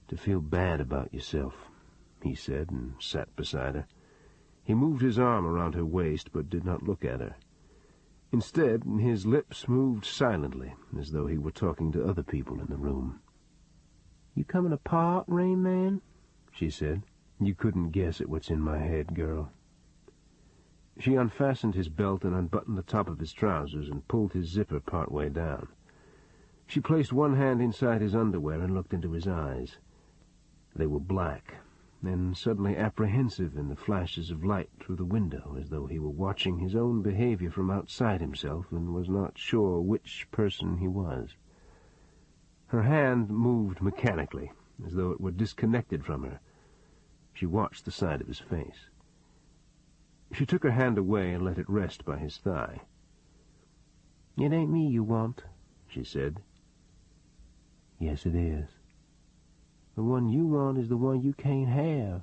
to feel bad about yourself," he said, and sat beside her. He moved his arm around her waist, but did not look at her. Instead, his lips moved silently, as though he were talking to other people in the room. "You coming apart, Rain Man?" she said. "You couldn't guess at what's in my head, girl." She unfastened his belt and unbuttoned the top of his trousers and pulled his zipper part way down. She placed one hand inside his underwear and looked into his eyes. They were black, then suddenly apprehensive in the flashes of light through the window, as though he were watching his own behavior from outside himself and was not sure which person he was. Her hand moved mechanically, as though it were disconnected from her. She watched the side of his face. She took her hand away and let it rest by his thigh. "It ain't me you want," she said. "Yes, it is. The one you want is the one you can't have."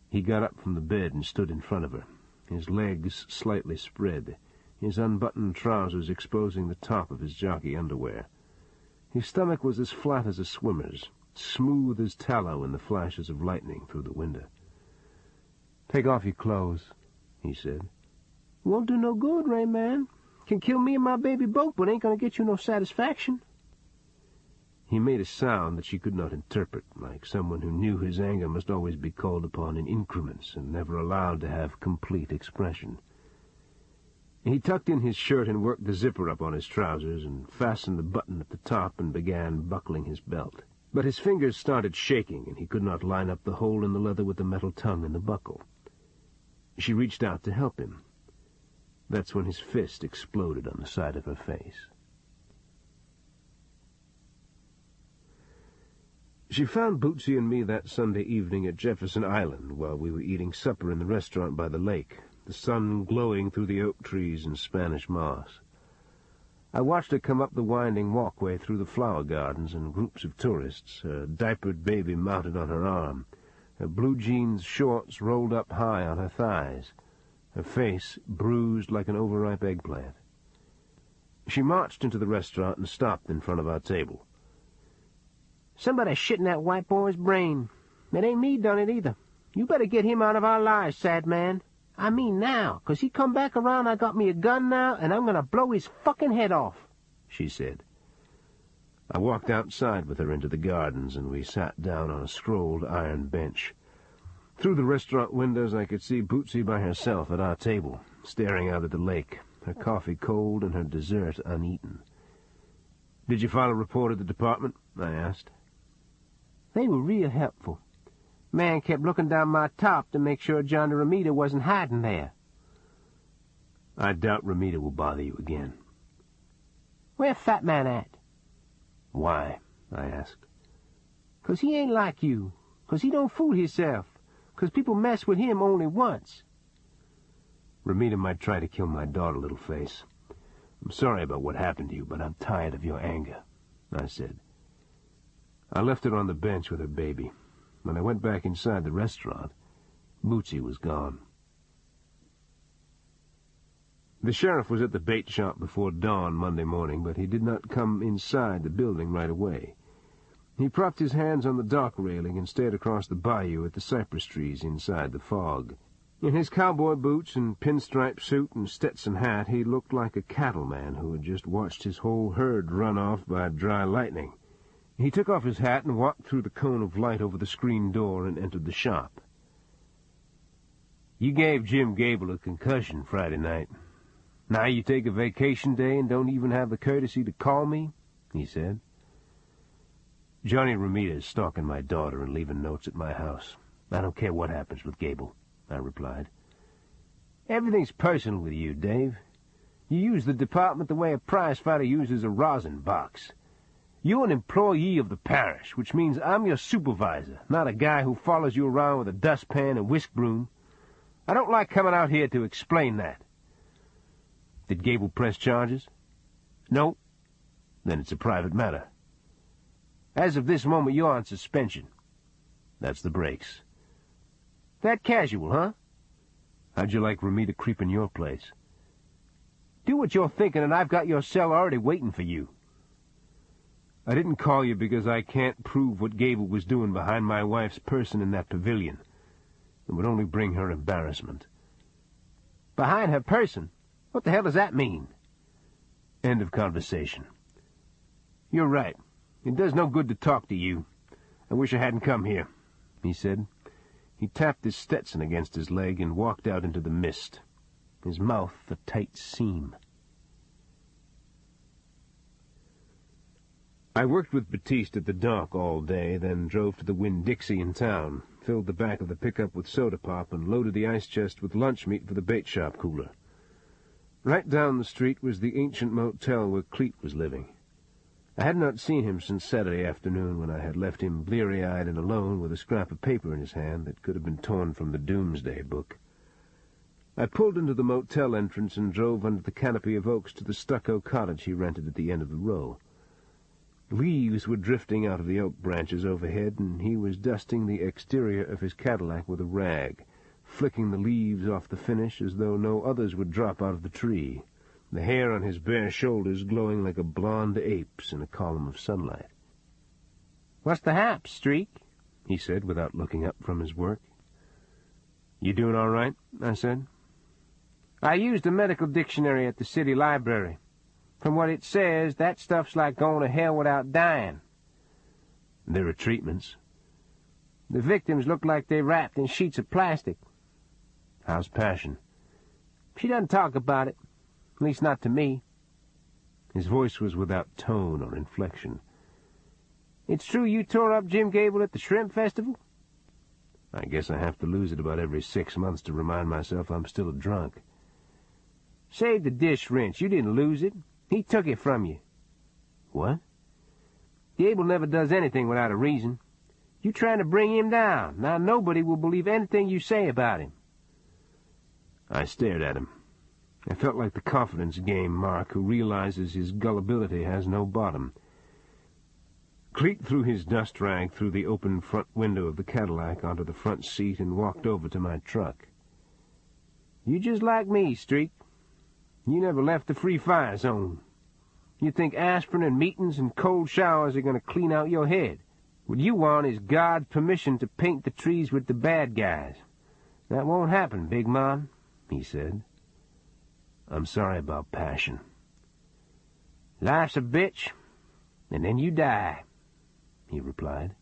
He got up from the bed and stood in front of her, his legs slightly spread, his unbuttoned trousers exposing the top of his jockey underwear. His stomach was as flat as a swimmer's, smooth as tallow in the flashes of lightning through the window. "Take off your clothes," he said. "Won't do no good, Ray, man. Can kill me and my baby both, but ain't gonna get you no satisfaction." He made a sound that she could not interpret, like someone who knew his anger must always be called upon in increments and never allowed to have complete expression. He tucked in his shirt and worked the zipper up on his trousers and fastened the button at the top and began buckling his belt. But his fingers started shaking, and he could not line up the hole in the leather with the metal tongue in the buckle. She reached out to help him. That's when his fist exploded on the side of her face. She found Bootsy and me that Sunday evening at Jefferson Island while we were eating supper in the restaurant by the lake, the sun glowing through the oak trees and Spanish moss. I watched her come up the winding walkway through the flower gardens and groups of tourists, her diapered baby mounted on her arm, her blue jeans shorts rolled up high on her thighs, her face bruised like an overripe eggplant. She marched into the restaurant and stopped in front of our table. "Somebody shit in that white boy's brain. It ain't me done it either. You better get him out of our lives, sad man. I mean now, 'cause he come back around, I got me a gun now, and I'm gonna blow his fucking head off," she said. I walked outside with her into the gardens, and we sat down on a scrolled iron bench. Through the restaurant windows I could see Bootsy by herself at our table, staring out at the lake, her coffee cold and her dessert uneaten. "Did you file a report at the department?" I asked. "They were real helpful. Man kept looking down my top to make sure Johnny Ramita wasn't hiding there." "I doubt Ramita will bother you again." "Where Fat Man at?" "Why?" I asked. "'Cause he ain't like you. 'Cause he don't fool himself. 'Cause people mess with him only once." "Ramita might try to kill my daughter, little face. I'm sorry about what happened to you, but I'm tired of your anger," I said. I left her on the bench with her baby. When I went back inside the restaurant, Bootsy was gone. The sheriff was at the bait shop before dawn Monday morning, but he did not come inside the building right away. He propped his hands on the dock railing and stared across the bayou at the cypress trees inside the fog. In his cowboy boots and pinstripe suit and Stetson hat, he looked like a cattleman who had just watched his whole herd run off by dry lightning. He took off his hat and walked through the cone of light over the screen door and entered the shop. "You gave Jim Gable a concussion Friday night. Now you take a vacation day and don't even have the courtesy to call me?" he said. "Johnny Ramita is stalking my daughter and leaving notes at my house. I don't care what happens with Gable," I replied. "Everything's personal with you, Dave. You use the department the way a prize fighter uses a rosin box. You're an employee of the parish, which means I'm your supervisor, not a guy who follows you around with a dustpan and whisk broom. I don't like coming out here to explain that." "Did Gable press charges?" "No." "Then it's a private matter." "As of this moment, you're on suspension." "That's the breaks." "That casual, huh?" "How'd you like Ramita creeping your place?" "Do what you're thinking, and I've got your cell already waiting for you." "I didn't call you because I can't prove what Gable was doing behind my wife's person in that pavilion. It would only bring her embarrassment." "Behind her person? What the hell does that mean?" End of conversation. "You're right. It does no good to talk to you. I wish I hadn't come here," he said. He tapped his Stetson against his leg and walked out into the mist, his mouth a tight seam. I worked with Batiste at the dock all day, then drove to the Winn-Dixie in town, filled the back of the pickup with soda pop, and loaded the ice chest with lunch meat for the bait shop cooler. Right down the street was the ancient motel where Cleet was living. I had not seen him since Saturday afternoon, when I had left him bleary-eyed and alone with a scrap of paper in his hand that could have been torn from the Doomsday Book. I pulled into the motel entrance and drove under the canopy of oaks to the stucco cottage he rented at the end of the row. Leaves were drifting out of the oak branches overhead, and he was dusting the exterior of his Cadillac with a rag, flicking the leaves off the finish as though no others would drop out of the tree, the hair on his bare shoulders glowing like a blonde ape's in a column of sunlight. "What's the hap, Streak?" he said without looking up from his work. "You doing all right?" I said. "I used a medical dictionary at the city library. From what it says, that stuff's like going to hell without dying." "There are treatments." "The victims look like they're wrapped in sheets of plastic." "How's Passion?" "She doesn't talk about it. At least not to me." His voice was without tone or inflection. "It's true you tore up Jim Gable at the Shrimp Festival?" "I guess I have to lose it about every 6 months to remind myself I'm still a drunk." "Save the dish rinse. You didn't lose it. He took it from you." "What?" "Gable never does anything without a reason. You trying to bring him down. Now nobody will believe anything you say about him." I stared at him. I felt like the confidence game Mark who realizes his gullibility has no bottom. Cleet threw his dust rag through the open front window of the Cadillac onto the front seat and walked over to my truck. "You just like me, Streak. You never left the free fire zone. You think aspirin and meetings and cold showers are going to clean out your head. What you want is God's permission to paint the trees with the bad guys. That won't happen, Big Mom," he said. "I'm sorry about Passion." "Life's a bitch, and then you die," he replied.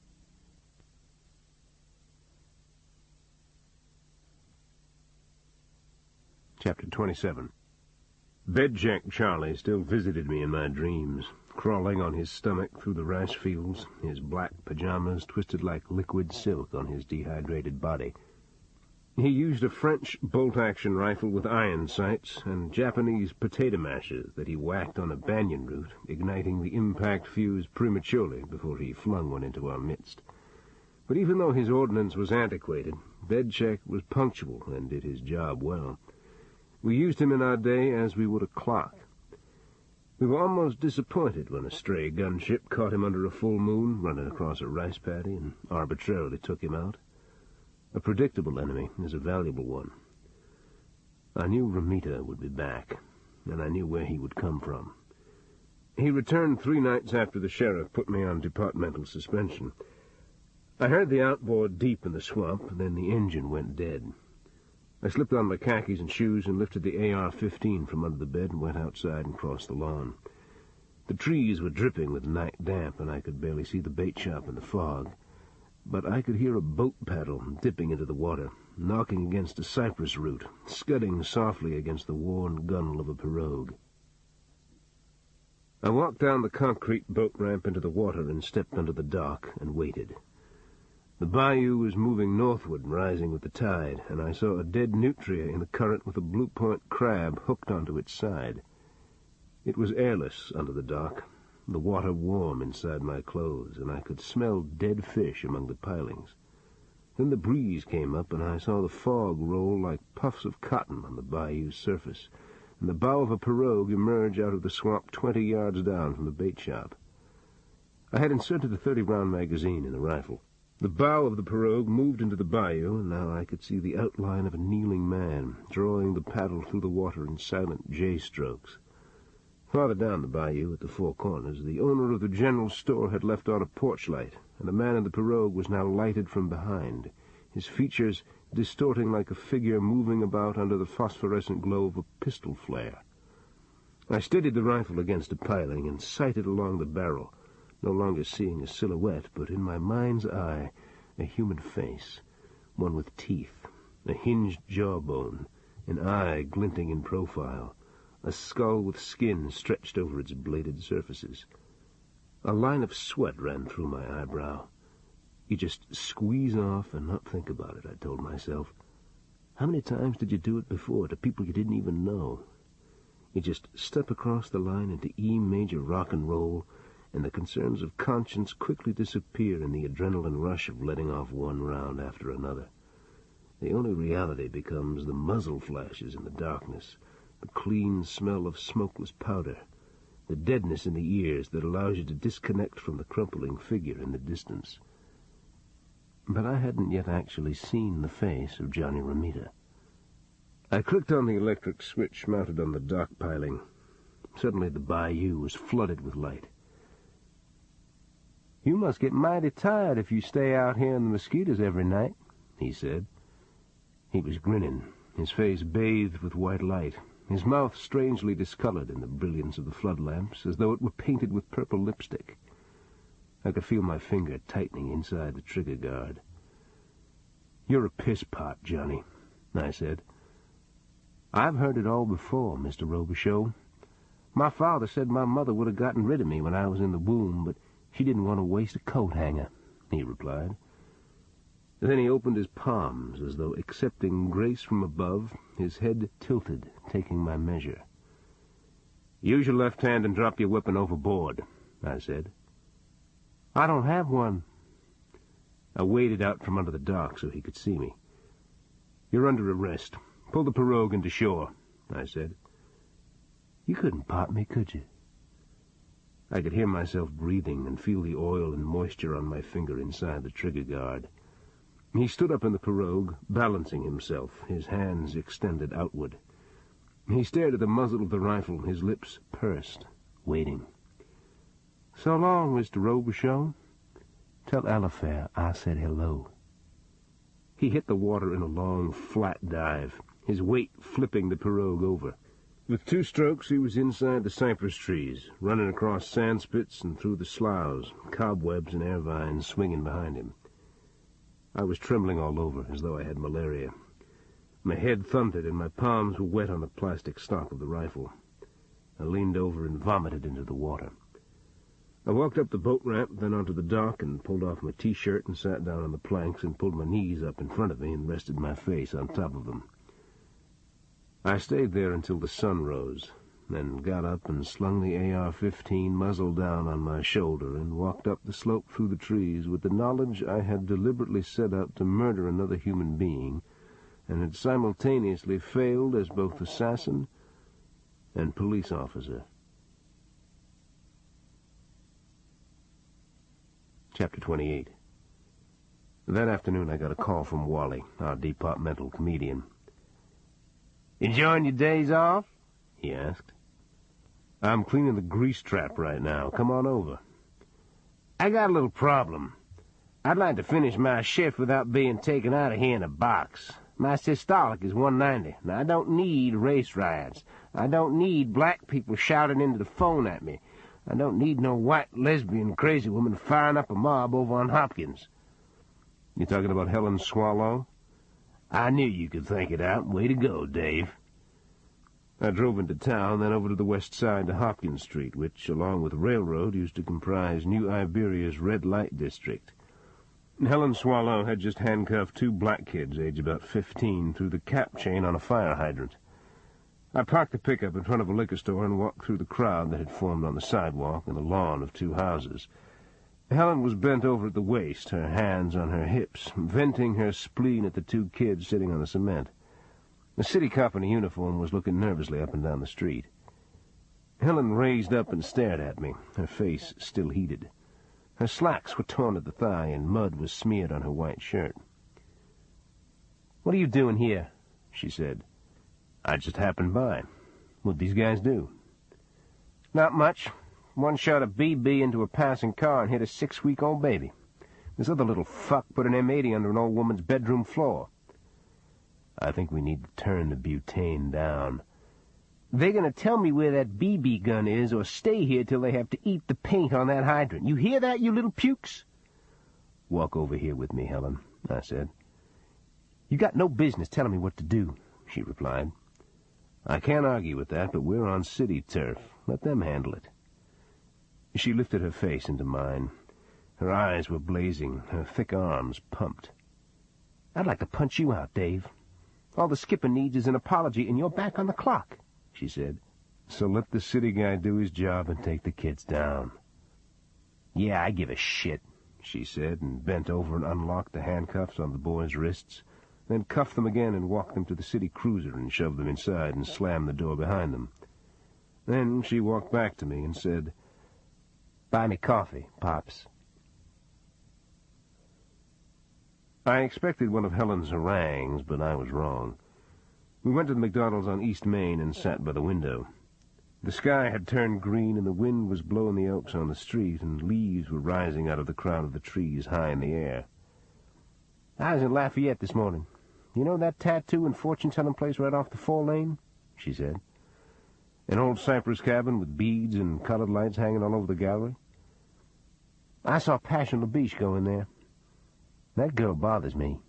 Chapter 27. Bedjack Charlie still visited me in my dreams, crawling on his stomach through the rice fields, his black pajamas twisted like liquid silk on his dehydrated body. He used a French bolt-action rifle with iron sights and Japanese potato mashers that he whacked on a banyan root, igniting the impact fuse prematurely before he flung one into our midst. But even though his ordnance was antiquated, Bedjack was punctual and did his job well. We used him in our day as we would a clock. We were almost disappointed when a stray gunship caught him under a full moon, running across a rice paddy, and arbitrarily took him out. A predictable enemy is a valuable one. I knew Ramita would be back, and I knew where he would come from. He returned 3 nights after the sheriff put me on departmental suspension. I heard the outboard deep in the swamp, and then the engine went dead. I slipped on my khakis and shoes and lifted the AR-15 from under the bed and went outside and crossed the lawn. The trees were dripping with night damp, and I could barely see the bait shop in the fog. But I could hear a boat paddle dipping into the water, knocking against a cypress root, scudding softly against the worn gunwale of a pirogue. I walked down the concrete boat ramp into the water and stepped under the dock and waited. The bayou was moving northward, rising with the tide, and I saw a dead nutria in the current with a blue-point crab hooked onto its side. It was airless under the dock, the water warm inside my clothes, and I could smell dead fish among the pilings. Then the breeze came up, and I saw the fog roll like puffs of cotton on the bayou's surface, and the bow of a pirogue emerge out of the swamp 20 yards down from the bait shop. I had inserted a 30-round magazine in the rifle. The bow of the pirogue moved into the bayou, and now I could see the outline of a kneeling man, drawing the paddle through the water in silent J-strokes. Farther down the bayou, at the 4 corners, the owner of the general store had left on a porch light, and the man in the pirogue was now lighted from behind, his features distorting like a figure moving about under the phosphorescent glow of a pistol flare. I steadied the rifle against a piling and sighted along the barrel, no longer seeing a silhouette, but in my mind's eye a human face, one with teeth, a hinged jawbone, an eye glinting in profile, a skull with skin stretched over its bladed surfaces. A line of sweat ran through my eyebrow. You just squeeze off and not think about it, I told myself. How many times did you do it before to people you didn't even know? You just step across the line into E major rock and roll, and the concerns of conscience quickly disappear in the adrenaline rush of letting off one round after another. The only reality becomes the muzzle flashes in the darkness, the clean smell of smokeless powder, the deadness in the ears that allows you to disconnect from the crumpling figure in the distance. But I hadn't yet actually seen the face of Johnny Romita. I clicked on the electric switch mounted on the dock piling. Suddenly the bayou was flooded with light. "You must get mighty tired if you stay out here in the mosquitoes every night," he said. He was grinning, his face bathed with white light, his mouth strangely discolored in the brilliance of the flood lamps, as though it were painted with purple lipstick. I could feel my finger tightening inside the trigger guard. "You're a pisspot, Johnny," I said. "I've heard it all before, Mr. Robicheaux. My father said my mother would have gotten rid of me when I was in the womb, but she didn't want to waste a coat hanger," he replied. Then he opened his palms, as though accepting grace from above, his head tilted, taking my measure. "Use your left hand and drop your weapon overboard," I said. "I don't have one." I waded out from under the dock so he could see me. "You're under arrest. Pull the pirogue into shore," I said. "You couldn't pop me, could you?" I could hear myself breathing and feel the oil and moisture on my finger inside the trigger guard. He stood up in the pirogue, balancing himself, his hands extended outward. He stared at the muzzle of the rifle, his lips pursed, waiting. "So long, Mr. Robicheaux. Tell Alifair I said hello." He hit the water in a long, flat dive, his weight flipping the pirogue over. With 2 strokes, he was inside the cypress trees, running across sand spits and through the sloughs, cobwebs and air vines swinging behind him. I was trembling all over, as though I had malaria. My head thundered, and my palms were wet on the plastic stock of the rifle. I leaned over and vomited into the water. I walked up the boat ramp, then onto the dock, and pulled off my T-shirt and sat down on the planks and pulled my knees up in front of me and rested my face on top of them. I stayed there until the sun rose, then got up and slung the AR-15 muzzle down on my shoulder and walked up the slope through the trees with the knowledge I had deliberately set out to murder another human being and had simultaneously failed as both assassin and police officer. Chapter 28. That afternoon I got a call from Wally, our departmental comedian. "Enjoying your days off?" he asked. "I'm cleaning the grease trap right now. Come on over." "I got a little problem. I'd like to finish my shift without being taken out of here in a box. My systolic is 190, and I don't need race riots. I don't need black people shouting into the phone at me. I don't need no white lesbian crazy woman firing up a mob over on Hopkins." "You talking about Helen Swallow?" "I knew you could think it out. Way to go, Dave." I drove into town, then over to the west side to Hopkins Street, which, along with Railroad, used to comprise New Iberia's red light district. Helen Swallow had just handcuffed 2 black kids, aged about 15, through the cap chain on a fire hydrant. I parked the pickup in front of a liquor store and walked through the crowd that had formed on the sidewalk and the lawn of 2 houses. Helen was bent over at the waist, her hands on her hips, venting her spleen at the 2 kids sitting on the cement. The city cop in a uniform was looking nervously up and down the street. Helen raised up and stared at me, her face still heated. Her slacks were torn at the thigh, and mud was smeared on her white shirt. "What are you doing here?" she said. "I just happened by. What'd these guys do?" "Not much. One shot a BB into a passing car and hit a 6-week-old baby. This other little fuck put an M80 under an old woman's bedroom floor." "I think we need to turn the butane down." "They're going to tell me where that BB gun is or stay here till they have to eat the paint on that hydrant. You hear that, you little pukes?" "Walk over here with me, Helen," I said. "You got no business telling me what to do," she replied. "I can't argue with that, but we're on city turf. Let them handle it." She lifted her face into mine. Her eyes were blazing, her thick arms pumped. "I'd like to punch you out, Dave. All the skipper needs is an apology, and you're back on the clock," she said. "So let the city guy do his job and take the kids down." "Yeah, I give a shit," she said, and bent over and unlocked the handcuffs on the boys' wrists, then cuffed them again and walked them to the city cruiser and shoved them inside and slammed the door behind them. Then she walked back to me and said, "Buy me coffee, Pops." I expected one of Helen's harangues, but I was wrong. We went to the McDonald's on East Main and sat by the window. The sky had turned green, and the wind was blowing the oaks on the street, and leaves were rising out of the crown of the trees high in the air. "I was in Lafayette this morning. You know that tattoo and fortune-telling place right off the 4-lane?" she said. "An old cypress cabin with beads and colored lights hanging all over the gallery. I saw Passion LaBiche go in there. That girl bothers me."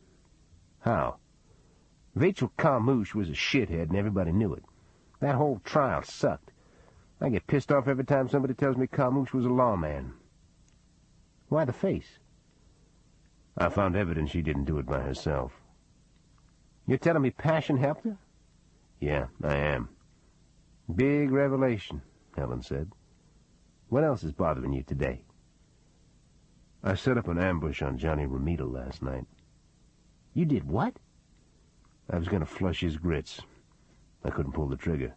"How?" "Vachel Carmouche was a shithead, and everybody knew it. That whole trial sucked. I get pissed off every time somebody tells me Carmouche was a lawman." "Why the face?" "I found evidence she didn't do it by herself." "You're telling me Passion helped her?" "Yeah, I am." "Big revelation," Helen said. "What else is bothering you today?" "I set up an ambush on Johnny Romita last night." "You did what?" "I was going to flush his grits. I couldn't pull the trigger."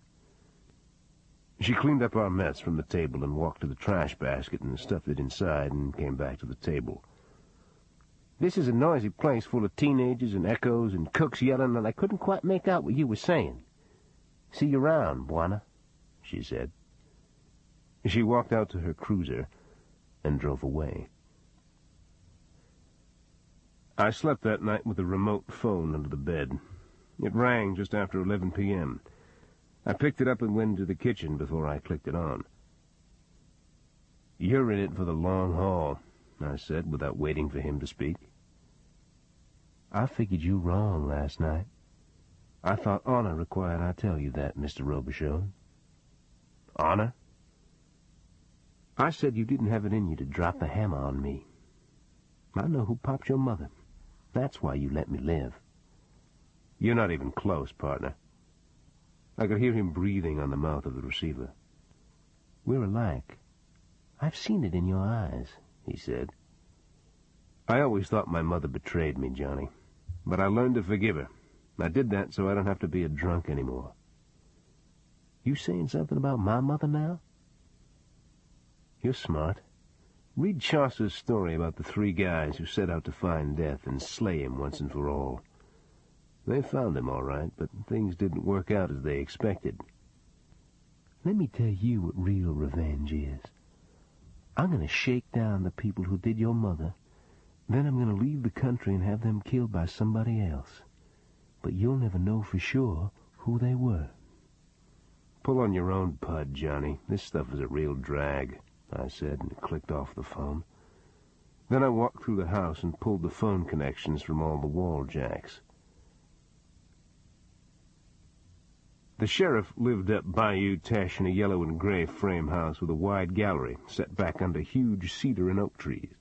She cleaned up our mess from the table and walked to the trash basket and stuffed it inside and came back to the table. "This is a noisy place full of teenagers and echoes and cooks yelling, and I couldn't quite make out what you were saying. See you around, Buana," she said. She walked out to her cruiser and drove away. I slept that night with a remote phone under the bed. It rang just after 11 p.m. I picked it up and went into the kitchen before I clicked it on. "You're in it for the long haul," I said, without waiting for him to speak. "I figured you wrong last night. I thought honor required I tell you that, Mr. Robicheaux." "Honor?" "I said you didn't have it in you to drop the hammer on me. I know who popped your mother. That's why you let me live." "You're not even close, partner." I could hear him breathing on the mouth of the receiver. "We're alike. I've seen it in your eyes," he said. "I always thought my mother betrayed me, Johnny, but I learned to forgive her. I did that so I don't have to be a drunk anymore." "You saying something about my mother now?" "You're smart. Read Chaucer's story about the 3 guys who set out to find death and slay him once and for all. They found him all right, but things didn't work out as they expected." "Let me tell you what real revenge is. I'm going to shake down the people who did your mother, then I'm going to leave the country and have them killed by somebody else. But you'll never know for sure who they were." "Pull on your own pud, Johnny. This stuff is a real drag," I said, and clicked off the phone. Then I walked through the house and pulled the phone connections from all the wall jacks. The sheriff lived up Bayou Teche in a yellow and gray frame house with a wide gallery set back under huge cedar and oak trees.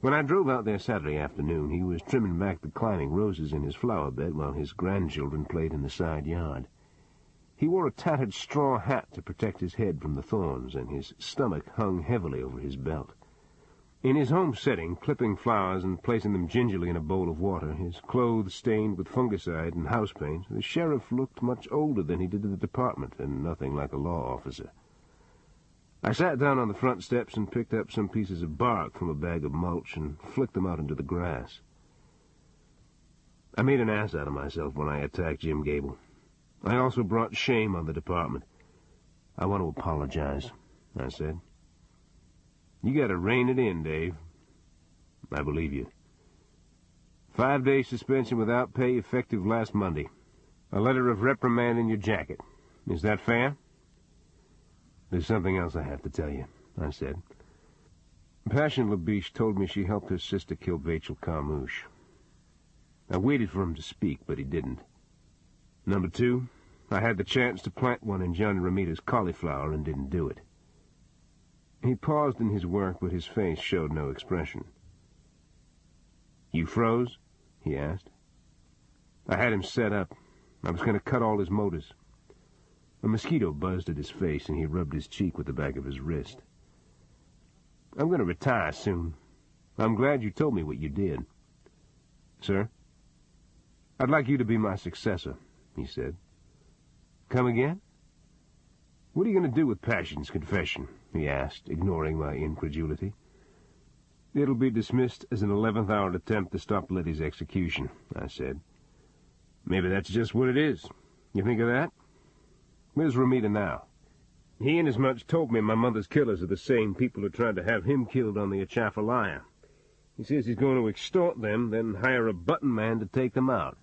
When I drove out there Saturday afternoon, he was trimming back the climbing roses in his flower bed while his grandchildren played in the side yard. He wore a tattered straw hat to protect his head from the thorns, and his stomach hung heavily over his belt. In his home setting, clipping flowers and placing them gingerly in a bowl of water, his clothes stained with fungicide and house paint, the sheriff looked much older than he did in the department, and nothing like a law officer. I sat down on the front steps and picked up some pieces of bark from a bag of mulch and flicked them out into the grass. I made an ass out of myself when I attacked Jim Gable. I also brought shame on the department. "I want to apologize," I said. "You got to rein it in, Dave." "I believe you." 5-day suspension without pay effective last Monday. A letter of reprimand in your jacket. Is that fair?" "There's something else I have to tell you," I said. "Passion LaBiche told me she helped her sister kill Vachel Carmouche. I waited for him to speak, but he didn't. Number 2, I had the chance to plant one in Johnny Romita's cauliflower and didn't do it. He paused in his work, but his face showed no expression. "You froze?" he asked. I had him set up. I was going to cut all his motors. A mosquito buzzed at his face, and he rubbed his cheek with the back of his wrist. "I'm going to retire soon. I'm glad you told me what you did." "Sir?" "I'd like you to be my successor," he said. "Come again?" "What are you going to do with Passion's confession?" he asked, ignoring my incredulity. "It'll be dismissed as an 11th-hour attempt to stop Letty's execution," I said. "Maybe that's just what it is. You think of that? Where's Ramita now?" "He inasmuch told me my mother's killers are the same people who tried to have him killed on the Atchafalaya. He says he's going to extort them, then hire a button man to take them out."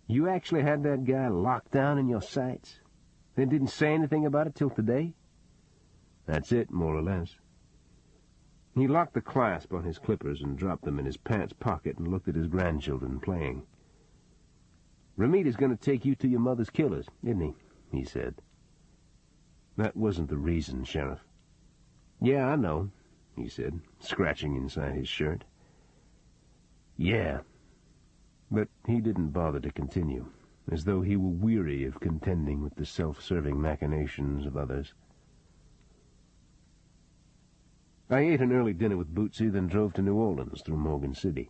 "You actually had that guy locked down in your sights? Then didn't say anything about it till today?" "That's it, more or less." He locked the clasp on his clippers and dropped them in his pants pocket and looked at his grandchildren playing. "Ramita's going to take you to your mother's killers, isn't he?" said. "That wasn't the reason, Sheriff." "Yeah, I know," he said, scratching inside his shirt. "Yeah." But he didn't bother to continue, as though he were weary of contending with the self-serving machinations of others. I ate an early dinner with Bootsy, then drove to New Orleans through Morgan City.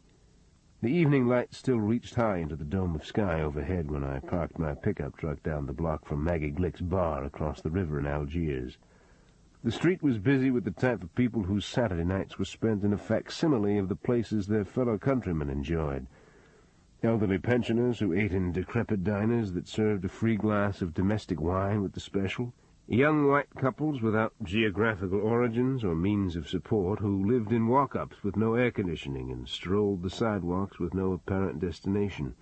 The evening light still reached high into the dome of sky overhead when I parked my pickup truck down the block from Maggie Glick's bar across the river in Algiers. The street was busy with the type of people whose Saturday nights were spent in a facsimile of the places their fellow countrymen enjoyed. Elderly pensioners who ate in decrepit diners that served a free glass of domestic wine with the special. Young white couples without geographical origins or means of support who lived in walk-ups with no air conditioning and strolled the sidewalks with no apparent destination.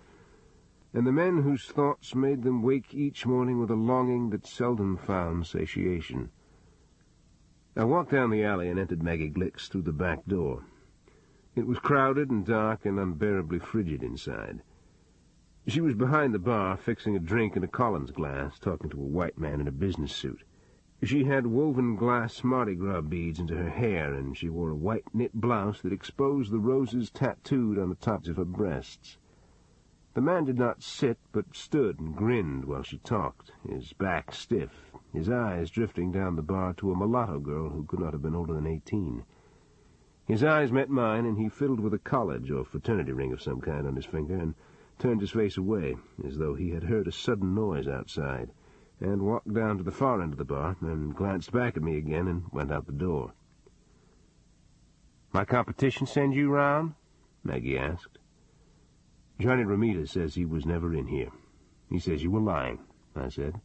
And the men whose thoughts made them wake each morning with a longing that seldom found satiation. I walked down the alley and entered Maggie Glick's through the back door. It was crowded and dark and unbearably frigid inside. She was behind the bar, fixing a drink in a Collins glass, talking to a white man in a business suit. She had woven glass Mardi Gras beads into her hair, and she wore a white knit blouse that exposed the roses tattooed on the tops of her breasts. The man did not sit, but stood and grinned while she talked, his back stiff, his eyes drifting down the bar to a mulatto girl who could not have been older than 18. His eyes met mine, and he fiddled with a college or fraternity ring of some kind on his finger, and turned his face away, as though he had heard a sudden noise outside, and walked down to the far end of the bar, and glanced back at me again and went out the door. "My competition send you round?" Maggie asked. "Johnny Ramita says he was never in here. He says you were lying," I said.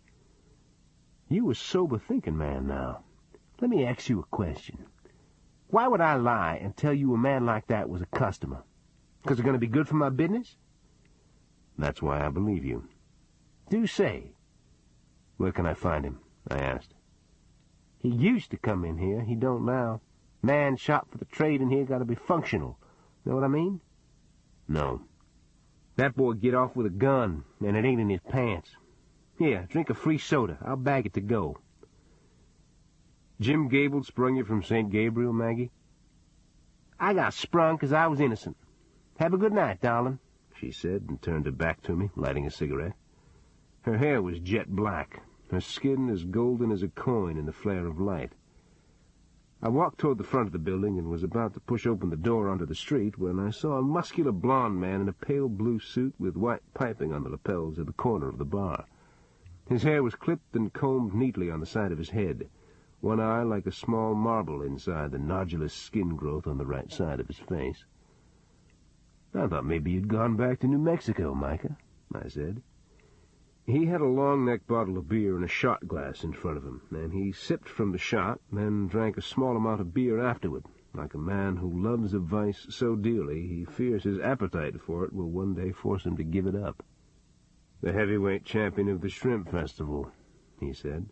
"You a sober-thinking man now. Let me ask you a question. Why would I lie and tell you a man like that was a customer? 'Cause it's going to be good for my business?" "That's why I believe you." "Do say." "Where can I find him?" I asked. "He used to come in here. He don't now. Man shop for the trade in here got to be functional. Know what I mean?" "No." "That boy get off with a gun, and it ain't in his pants. Here, drink a free soda. I'll bag it to go." "Jim Gable sprung you from St. Gabriel, Maggie?" "I got sprung 'cause I was innocent. Have a good night, darling," she said, and turned her back to me, lighting a cigarette. Her hair was jet black, her skin as golden as a coin in the flare of light. I walked toward the front of the building and was about to push open the door onto the street when I saw a muscular blond man in a pale blue suit with white piping on the lapels at the corner of the bar. His hair was clipped and combed neatly on the side of his head, one eye like a small marble inside the nodulous skin growth on the right side of his face. "I thought maybe you'd gone back to New Mexico, Micah," I said. He had a long-necked bottle of beer and a shot glass in front of him, and he sipped from the shot, then drank a small amount of beer afterward, like a man who loves a vice so dearly he fears his appetite for it will one day force him to give it up. "The heavyweight champion of the Shrimp Festival," he said.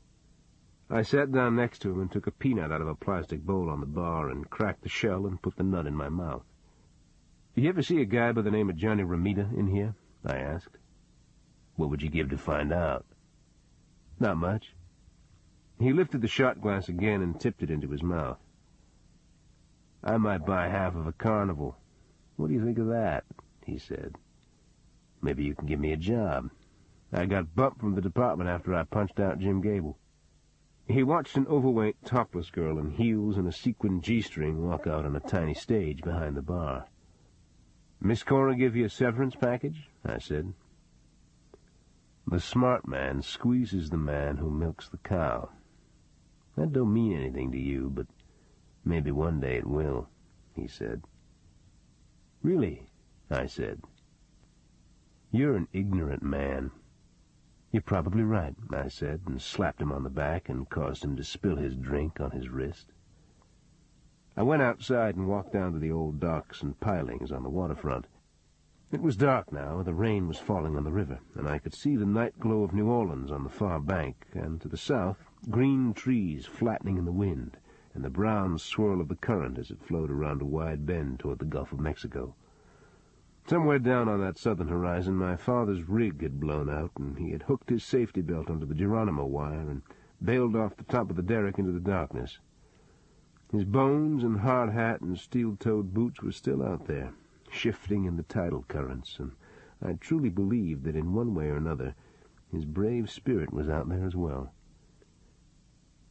I sat down next to him and took a peanut out of a plastic bowl on the bar and cracked the shell and put the nut in my mouth. "You ever see a guy by the name of Johnny Ramita in here?" I asked. "What would you give to find out?" "Not much." He lifted the shot glass again and tipped it into his mouth. "I might buy half of a carnival. What do you think of that?" he said. "Maybe you can give me a job. I got bumped from the department after I punched out Jim Gable." He watched an overweight, topless girl in heels and a sequin G-string walk out on a tiny stage behind the bar. "Miss Cora give you a severance package?" I said. "The smart man squeezes the man who milks the cow. That don't mean anything to you, but maybe one day it will," he said. "Really?" I said. "You're an ignorant man." "You're probably right," I said, and slapped him on the back and caused him to spill his drink on his wrist. I went outside and walked down to the old docks and pilings on the waterfront. It was dark now, the rain was falling on the river, and I could see the night glow of New Orleans on the far bank, and to the south, green trees flattening in the wind, and the brown swirl of the current as it flowed around a wide bend toward the Gulf of Mexico. Somewhere down on that southern horizon, my father's rig had blown out, and he had hooked his safety belt onto the Geronimo wire and bailed off the top of the derrick into the darkness. His bones and hard hat and steel-toed boots were still out there, shifting in the tidal currents, and I truly believed that in one way or another his brave spirit was out there as well.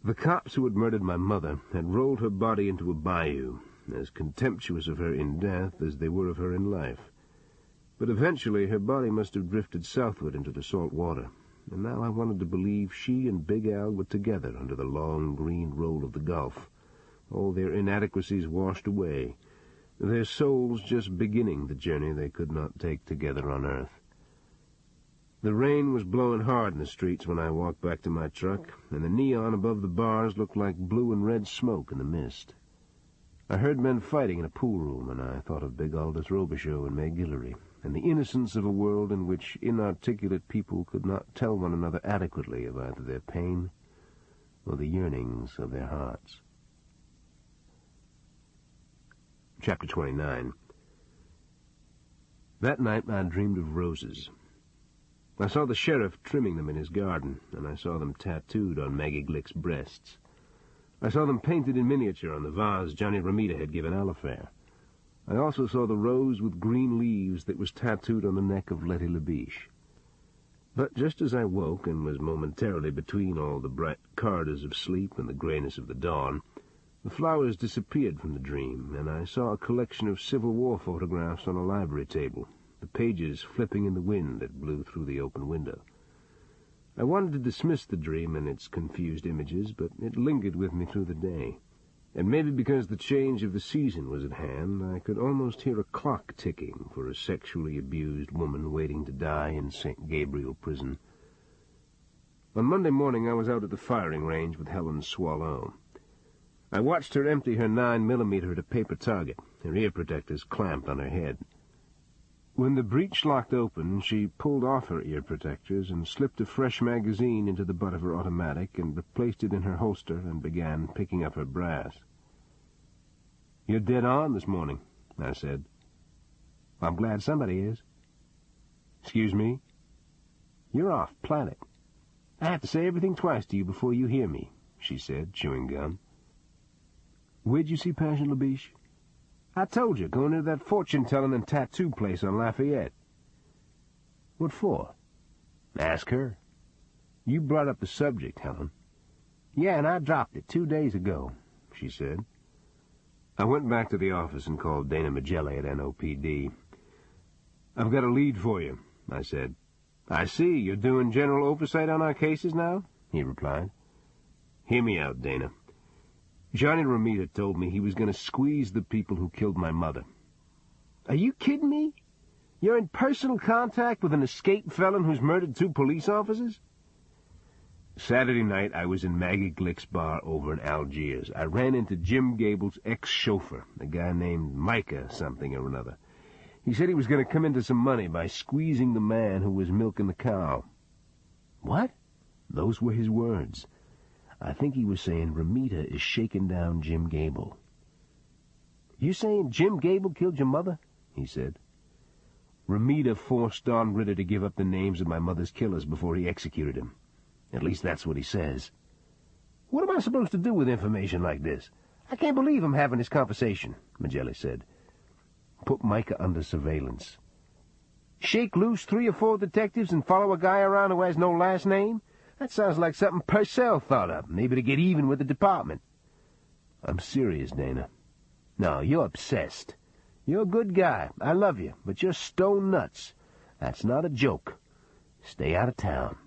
The cops who had murdered my mother had rolled her body into a bayou, as contemptuous of her in death as they were of her in life. But eventually her body must have drifted southward into the salt water, and now I wanted to believe she and Big Al were together under the long green roll of the Gulf, all their inadequacies washed away, their souls just beginning the journey they could not take together on Earth. The rain was blowing hard in the streets when I walked back to my truck, and the neon above the bars looked like blue and red smoke in the mist. I heard men fighting in a pool room, and I thought of Big Aldous Robicheaux and May Guillory, and the innocence of a world in which inarticulate people could not tell one another adequately of either their pain or the yearnings of their hearts. Chapter 29. That night I dreamed of roses. I saw the sheriff trimming them in his garden, and I saw them tattooed on Maggie Glick's breasts. I saw them painted in miniature on the vase Johnny Romita had given Alifair. I also saw the rose with green leaves that was tattooed on the neck of Letty LaBiche. But just as I woke and was momentarily between all the bright corridors of sleep and the grayness of the dawn, the flowers disappeared from the dream, and I saw a collection of Civil War photographs on a library table, the pages flipping in the wind that blew through the open window. I wanted to dismiss the dream and its confused images, but it lingered with me through the day. And maybe because the change of the season was at hand, I could almost hear a clock ticking for a sexually abused woman waiting to die in St. Gabriel prison. On Monday morning I was out at the firing range with Helen Swallow. I watched her empty her 9mm at a paper target, her ear protectors clamped on her head. When the breech locked open, she pulled off her ear protectors and slipped a fresh magazine into the butt of her automatic and replaced it in her holster and began picking up her brass. "You're dead on this morning," I said. "I'm glad somebody is." "Excuse me?" "You're off planet. I have to say everything twice to you before you hear me," she said, chewing gum. "Where'd you see Passion LaBiche?" "I told you, going into that fortune-telling and tattoo place on Lafayette." "What for?" "Ask her." "You brought up the subject, Helen." "Yeah, and I dropped it 2 days ago," she said. I went back to the office and called Dana Magelli at NOPD. "I've got a lead for you," I said. "I see. You're doing general oversight on our cases now?" he replied. "Hear me out, Dana. Johnny Romita told me he was going to squeeze the people who killed my mother." "Are you kidding me? You're in personal contact with an escaped felon who's murdered 2 police officers?" "Saturday night I was in Maggie Glick's bar over in Algiers. I ran into Jim Gable's ex-chauffeur, a guy named Micah something or another. He said he was going to come into some money by squeezing the man who was milking the cow." "What?" "Those were his words. I think he was saying Romita is shaking down Jim Gable." "You saying Jim Gable killed your mother?" he said. "Romita forced Don Ritter to give up the names of my mother's killers before he executed him. At least that's what he says." What am I supposed to do with information like this? I can't believe I'm having this conversation, Magelli said. Put Micah under surveillance. Shake loose 3 or 4 detectives and follow a guy around who has no last name? That sounds like something Purcell thought up, maybe to get even with the department. I'm serious, Dana. No, you're obsessed. You're a good guy. I love you, but you're stone nuts. That's not a joke. Stay out of town.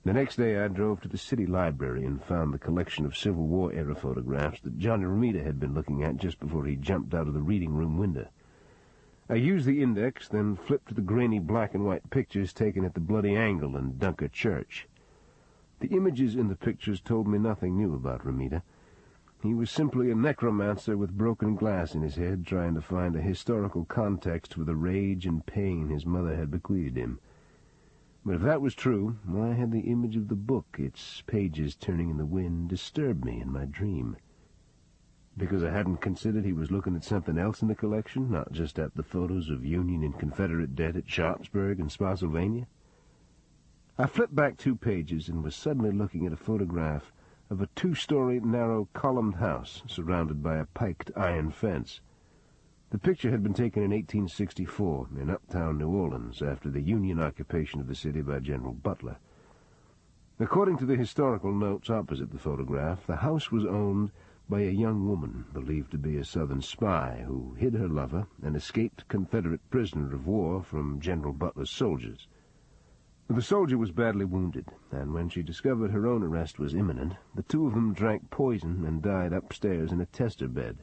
The next day I drove to the city library and found the collection of Civil War-era photographs that Johnny Romita had been looking at just before he jumped out of the reading room window. I used the index, then flipped to the grainy black-and-white pictures taken at the Bloody Angle in Dunker Church. The images in the pictures told me nothing new about Romita. He was simply a necromancer with broken glass in his head, trying to find a historical context for the rage and pain his mother had bequeathed him. But if that was true, why had the image of the book, its pages turning in the wind, disturbed me in my dream? Because I hadn't considered he was looking at something else in the collection, not just at the photos of Union and Confederate dead at Sharpsburg and Spotsylvania? I flipped back 2 pages and was suddenly looking at a photograph of a 2-story, narrow, columned house surrounded by a piked iron fence. The picture had been taken in 1864 in uptown New Orleans after the Union occupation of the city by General Butler. According to the historical notes opposite the photograph, the house was owned by a young woman believed to be a Southern spy who hid her lover, an escaped Confederate prisoner of war from General Butler's soldiers. The soldier was badly wounded, and when she discovered her own arrest was imminent, the 2 of them drank poison and died upstairs in a tester bed.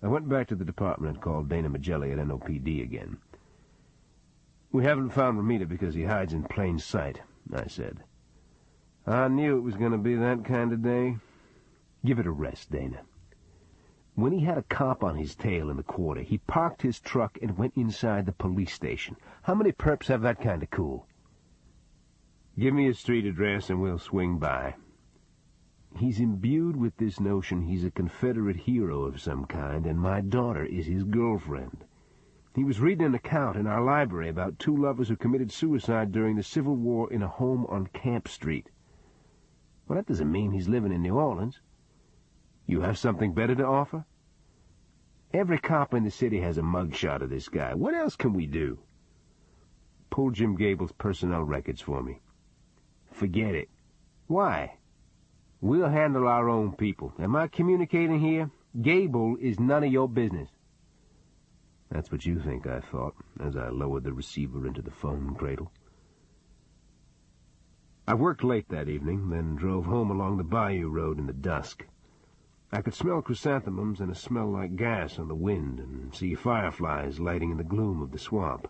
I went back to the department and called Dana Magelli at NOPD again. "We haven't found Romita because he hides in plain sight," I said. "I knew it was going to be that kind of day." "Give it a rest, Dana. When he had a cop on his tail in the quarter, he parked his truck and went inside the police station. How many perps have that kind of cool?" "Give me his street address and we'll swing by." "He's imbued with this notion he's a Confederate hero of some kind, and my daughter is his girlfriend. He was reading an account in our library about 2 lovers who committed suicide during the Civil War in a home on Camp Street. Well, that doesn't mean he's living in New Orleans. You have something better to offer? Every cop in the city has a mugshot of this guy. What else can we do?" "Pull Jim Gable's personnel records for me." "Forget it." "Why?" "We'll handle our own people. Am I communicating here? Gable is none of your business." "That's what you think," I thought, as I lowered the receiver into the phone cradle. I worked late that evening, then drove home along the Bayou Road in the dusk. I could smell chrysanthemums and a smell like gas on the wind, and see fireflies lighting in the gloom of the swamp.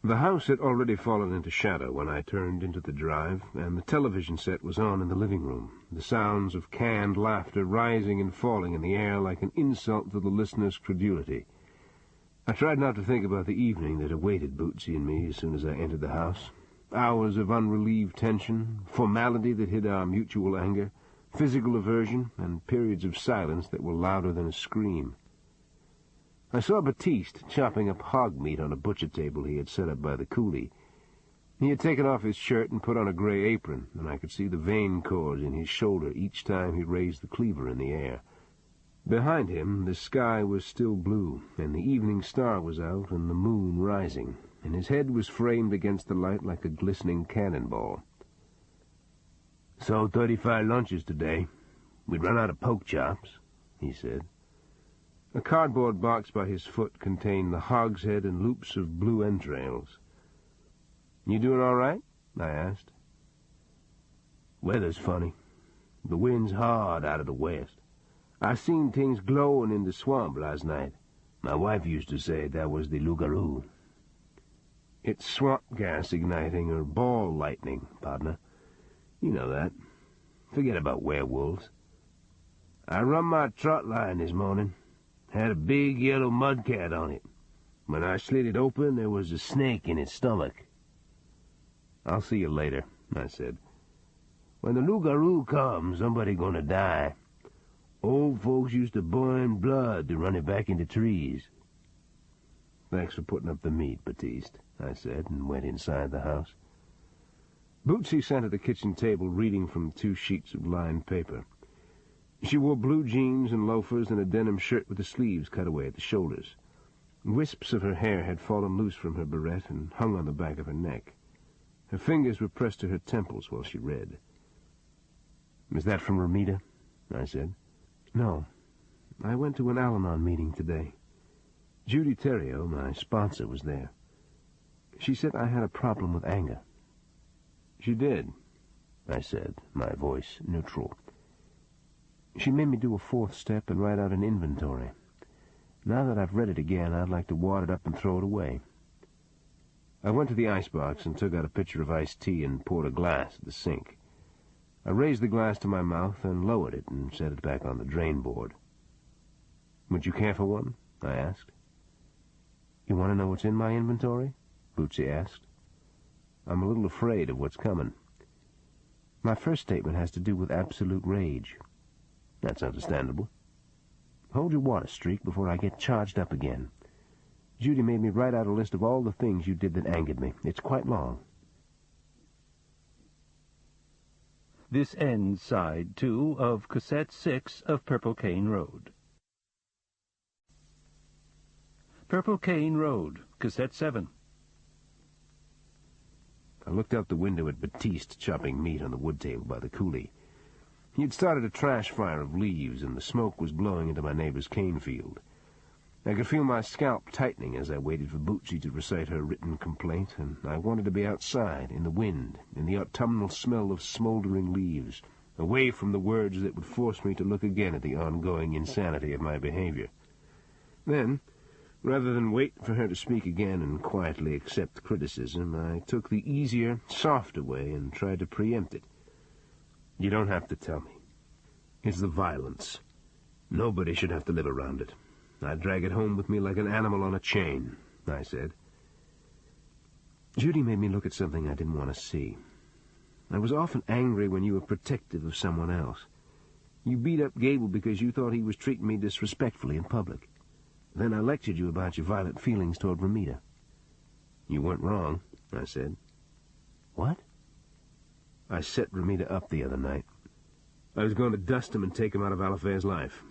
The house had already fallen into shadow when I turned into the drive, and the television set was on in the living room, the sounds of canned laughter rising and falling in the air like an insult to the listener's credulity. I tried not to think about the evening that awaited Bootsy and me as soon as I entered the house. Hours of unrelieved tension, formality that hid our mutual anger, physical aversion, and periods of silence that were louder than a scream. I saw Baptiste chopping up hog meat on a butcher table he had set up by the coulee. He had taken off his shirt and put on a gray apron, and I could see the vein cords in his shoulder each time he raised the cleaver in the air. Behind him, the sky was still blue, and the evening star was out and the moon rising, and his head was framed against the light like a glistening cannonball. "Sold 35 lunches today. We'd run out of poke chops," he said. A cardboard box by his foot contained the hogshead and loops of blue entrails. "You doing all right?" I asked. "Weather's funny. The wind's hard out of the west. I seen things glowing in the swamp last night. My wife used to say that was the loup-garou." "It's swamp gas igniting or ball lightning, partner. You know that. Forget about werewolves. I run my trot line this morning. Had a big yellow mudcat on it. When I slit it open, there was a snake in its stomach." "I'll see you later," I said. "When the loup-garou comes, somebody gonna die. Old folks used to boil blood to run it back into trees." "Thanks for putting up the meat, Baptiste," I said, and went inside the house. Bootsy sat at the kitchen table reading from 2 sheets of lined paper. She wore blue jeans and loafers and a denim shirt with the sleeves cut away at the shoulders. Wisps of her hair had fallen loose from her barrette and hung on the back of her neck. Her fingers were pressed to her temples while she read. "Is that from Ramita?" I said. "No. I went to an Al-Anon meeting today. Judy Theriot, my sponsor, was there. She said I had a problem with anger." "She did," I said, my voice neutral. "She made me do a 4th step and write out an inventory. Now that I've read it again, I'd like to wad it up and throw it away." I went to the icebox and took out a pitcher of iced tea and poured a glass at the sink. I raised the glass to my mouth and lowered it and set it back on the drain board. "Would you care for one?" I asked. "You want to know what's in my inventory?" Bootsy asked. "I'm a little afraid of what's coming." "My first statement has to do with absolute rage." "That's understandable." "Hold your water, Streak, before I get charged up again. Judy made me write out a list of all the things you did that angered me. It's quite long." This ends Side 2 of Cassette 6 of Purple Cane Road. Purple Cane Road, Cassette 7. I looked out the window at Batiste chopping meat on the wood table by the coulee. He had started a trash fire of leaves, and the smoke was blowing into my neighbor's cane field. I could feel my scalp tightening as I waited for Bootsy to recite her written complaint, and I wanted to be outside, in the wind, in the autumnal smell of smoldering leaves, away from the words that would force me to look again at the ongoing insanity of my behavior. Then, rather than wait for her to speak again and quietly accept criticism, I took the easier, softer way and tried to preempt it. "You don't have to tell me. It's the violence. Nobody should have to live around it. I drag it home with me like an animal on a chain," I said. "Judy made me look at something I didn't want to see. I was often angry when you were protective of someone else. You beat up Gable because you thought he was treating me disrespectfully in public. Then I lectured you about your violent feelings toward Ramita." "You weren't wrong," I said. "What?" "I set Ramita up the other night. I was going to dust him and take him out of Alafaire's life."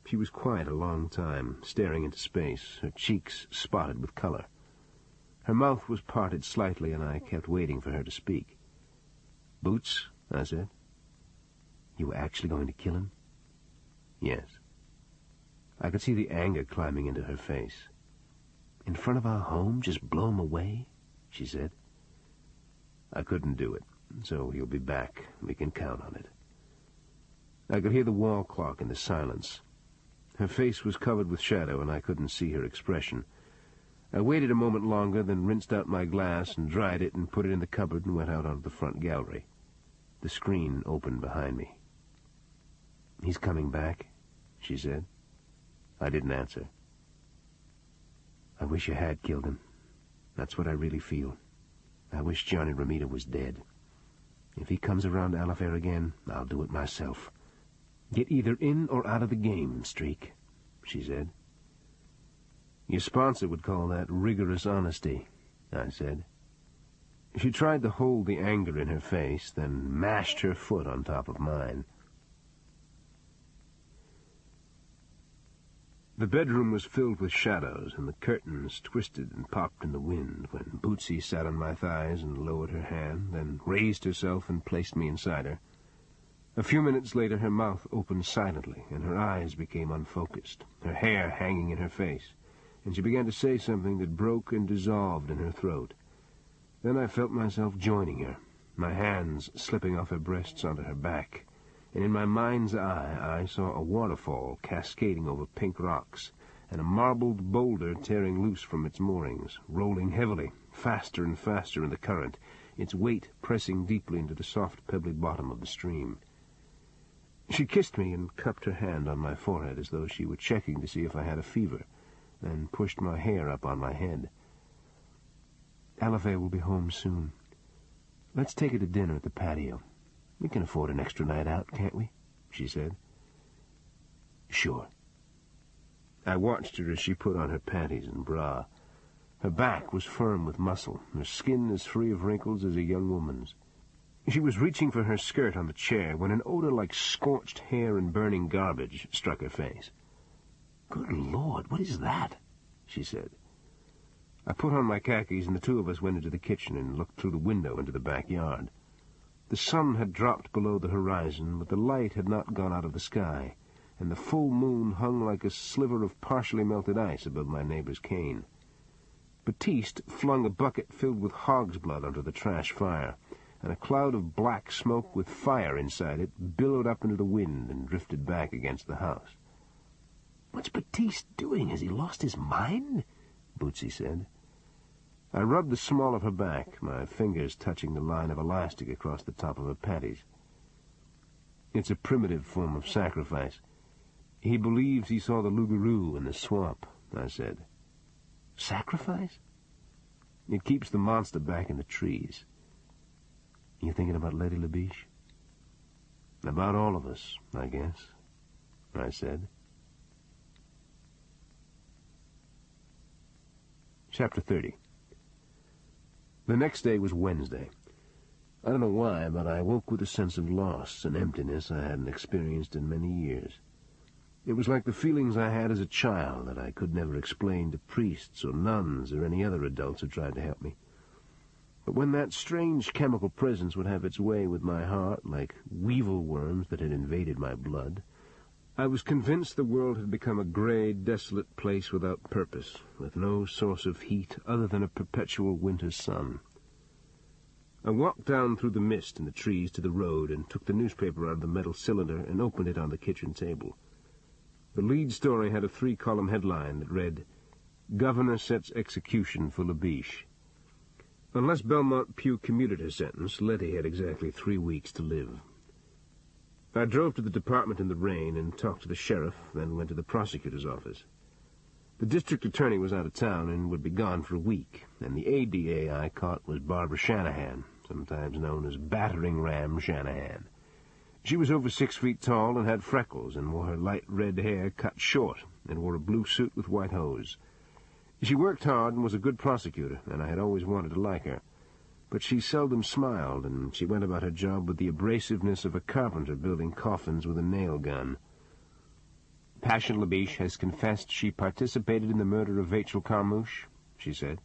She was quiet a long time, staring into space, her cheeks spotted with color. Her mouth was parted slightly, and I kept waiting for her to speak. "Boots," I said. "You were actually going to kill him?" "Yes." I could see the anger climbing into her face. "In front of our home, just blow him away?" she said. "I couldn't do it, so he'll be back. We can count on it." I could hear the wall clock in the silence. Her face was covered with shadow, and I couldn't see her expression. I waited a moment longer, then rinsed out my glass and dried it and put it in the cupboard and went out onto the front gallery. The screen opened behind me. "He's coming back," she said. I didn't answer. "I wish you had killed him. That's what I really feel. I wish Johnny Ramita was dead. If he comes around Alifair again, I'll do it myself. Get either in or out of the game, Streak," she said. "Your sponsor would call that rigorous honesty," I said. She tried to hold the anger in her face, then mashed her foot on top of mine. The bedroom was filled with shadows, and the curtains twisted and popped in the wind when Bootsy sat on my thighs and lowered her hand, then raised herself and placed me inside her. A few minutes later her mouth opened silently, and her eyes became unfocused, her hair hanging in her face, and she began to say something that broke and dissolved in her throat. Then I felt myself joining her, my hands slipping off her breasts onto her back, and in my mind's eye I saw a waterfall cascading over pink rocks, and a marbled boulder tearing loose from its moorings, rolling heavily, faster and faster in the current, its weight pressing deeply into the soft pebbly bottom of the stream. She kissed me and cupped her hand on my forehead as though she were checking to see if I had a fever, then pushed my hair up on my head. "Alifair will be home soon. Let's take her to dinner at the patio. We can afford an extra night out, can't we?" she said. "Sure." I watched her as she put on her panties and bra. Her back was firm with muscle, her skin as free of wrinkles as a young woman's. She was reaching for her skirt on the chair when an odor like scorched hair and burning garbage struck her face. "Good Lord, what is that?" she said. I put on my khakis, and the two of us went into the kitchen and looked through the window into the backyard. The sun had dropped below the horizon, but the light had not gone out of the sky, and the full moon hung like a sliver of partially melted ice above my neighbor's cane. Baptiste flung a bucket filled with hog's blood onto the trash fire, and a cloud of black smoke with fire inside it billowed up into the wind and drifted back against the house. "What's Baptiste doing? Has he lost his mind?" Bootsy said. I rubbed the small of her back, my fingers touching the line of elastic across the top of her panties. "It's a primitive form of sacrifice. He believes he saw the loup-garou in the swamp," I said. "Sacrifice?" "It keeps the monster back in the trees." "You thinking about Lady Labiche?" "About all of us, I guess," I said. Chapter 30. The next day was Wednesday. I don't know why, but I woke with a sense of loss and emptiness I hadn't experienced in many years. It was like the feelings I had as a child that I could never explain to priests or nuns or any other adults who tried to help me. But when that strange chemical presence would have its way with my heart, like weevil worms that had invaded my blood, I was convinced the world had become a gray, desolate place without purpose, with no source of heat other than a perpetual winter sun. I walked down through the mist and the trees to the road and took the newspaper out of the metal cylinder and opened it on the kitchen table. The lead story had a 3-column headline that read, "Governor Sets Execution for Labiche." Unless Belmont Pugh commuted her sentence, Letty had exactly 3 weeks to live. I drove to the department in the rain and talked to the sheriff, then went to the prosecutor's office. The district attorney was out of town and would be gone for a week, and the ADA I caught was Barbara Shanahan, sometimes known as Battering Ram Shanahan. She was over 6 feet tall and had freckles and wore her light red hair cut short and wore a blue suit with white hose. She worked hard and was a good prosecutor, and I had always wanted to like her. But she seldom smiled, and she went about her job with the abrasiveness of a carpenter building coffins with a nail gun. "Passion Labiche has confessed she participated in the murder of Vachel Carmouche," she said.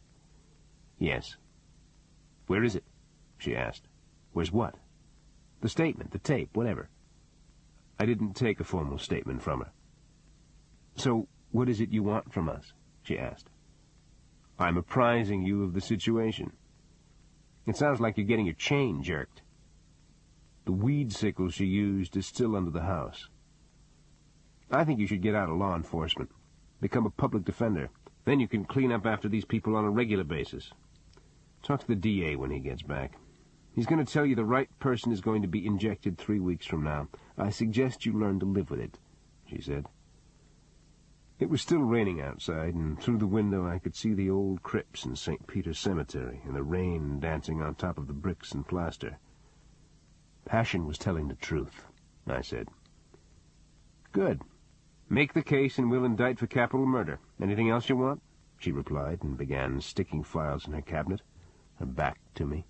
"Yes." "Where is it?" she asked. "Where's what?" "The statement, the tape, whatever." I didn't take a formal statement from her. "So what is it you want from us?" she asked. "I'm apprising you of the situation." "It sounds like you're getting your chain jerked." "The weed sickle she used is still under the house." "I think you should get out of law enforcement. Become a public defender. Then you can clean up after these people on a regular basis. Talk to the DA when he gets back. He's going to tell you the right person is going to be injected 3 weeks from now. I suggest you learn to live with it," she said. It was still raining outside, and through the window I could see the old crypts in St. Peter's Cemetery, and the rain dancing on top of the bricks and plaster. "Passion was telling the truth," I said. "Good. Make the case and we'll indict for capital murder. Anything else you want?" she replied, and began sticking files in her cabinet, her back to me.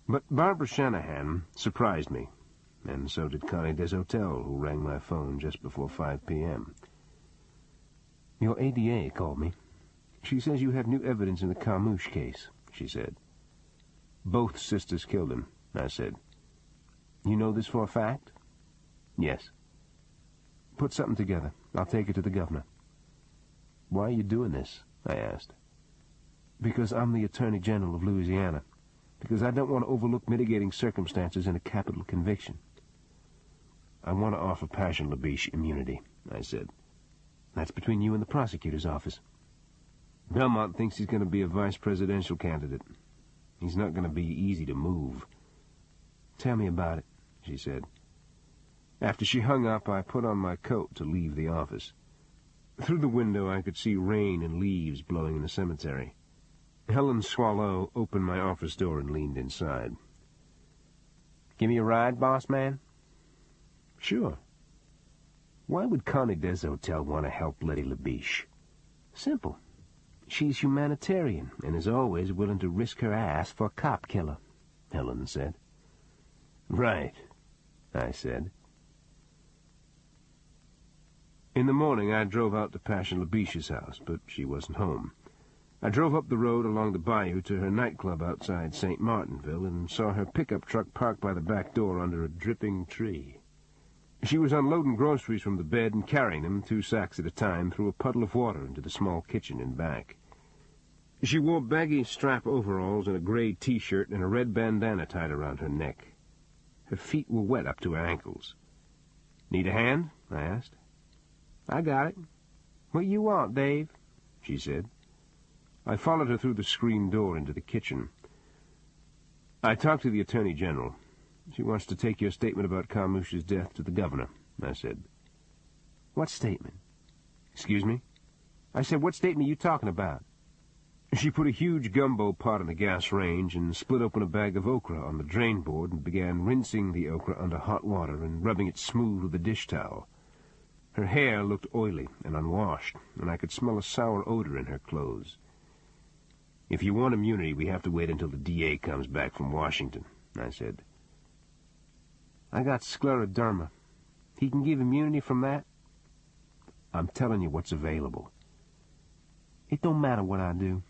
But Barbara Shanahan surprised me, and so did Connie Deshotel, who rang my phone just before 5 p.m. "Your ADA called me. She says you have new evidence in the Carmouche case," she said. "Both sisters killed him," I said. "You know this for a fact?" "Yes." "Put something together. I'll take it to the governor." "Why are you doing this?" I asked. "Because I'm the Attorney General of Louisiana. Because I don't want to overlook mitigating circumstances in a capital conviction." "I want to offer Passion Labiche immunity," I said. "That's between you and the prosecutor's office. Belmont thinks he's going to be a vice-presidential candidate. He's not going to be easy to move." "Tell me about it," she said. After she hung up, I put on my coat to leave the office. Through the window I could see rain and leaves blowing in the cemetery. Helen Swallow opened my office door and leaned inside. "Give me a ride, boss man?" "Sure." "Why would Connie Deshotel want to help Letty Labiche?" "Simple. She's humanitarian and is always willing to risk her ass for a cop killer, Helen said. Right, I said. In the morning, I drove out to Passion LaBiche's house, but she wasn't home. I drove up the road along the bayou to her nightclub outside St. Martinville and saw her pickup truck parked by the back door under a dripping tree. She was unloading groceries from the bed and carrying them, 2 sacks at a time, through a puddle of water into the small kitchen in back. She wore baggy strap overalls and a gray T-shirt and a red bandana tied around her neck. Her feet were wet up to her ankles. "Need a hand?" I asked. "I got it. What you want, Dave?" she said. I followed her through the screen door into the kitchen. "I talked to the Attorney General. She wants to take your statement about Carmouche's death to the governor," I said. "What statement?" "Excuse me?" I said, "What statement are you talking about?" She put a huge gumbo pot on the gas range and split open a bag of okra on the drain board and began rinsing the okra under hot water and rubbing it smooth with a dish towel. Her hair looked oily and unwashed, and I could smell a sour odor in her clothes. "If you want immunity, we have to wait until the DA comes back from Washington," I said. "I got scleroderma. He can give immunity from that?" "I'm telling you what's available." "It don't matter what I do.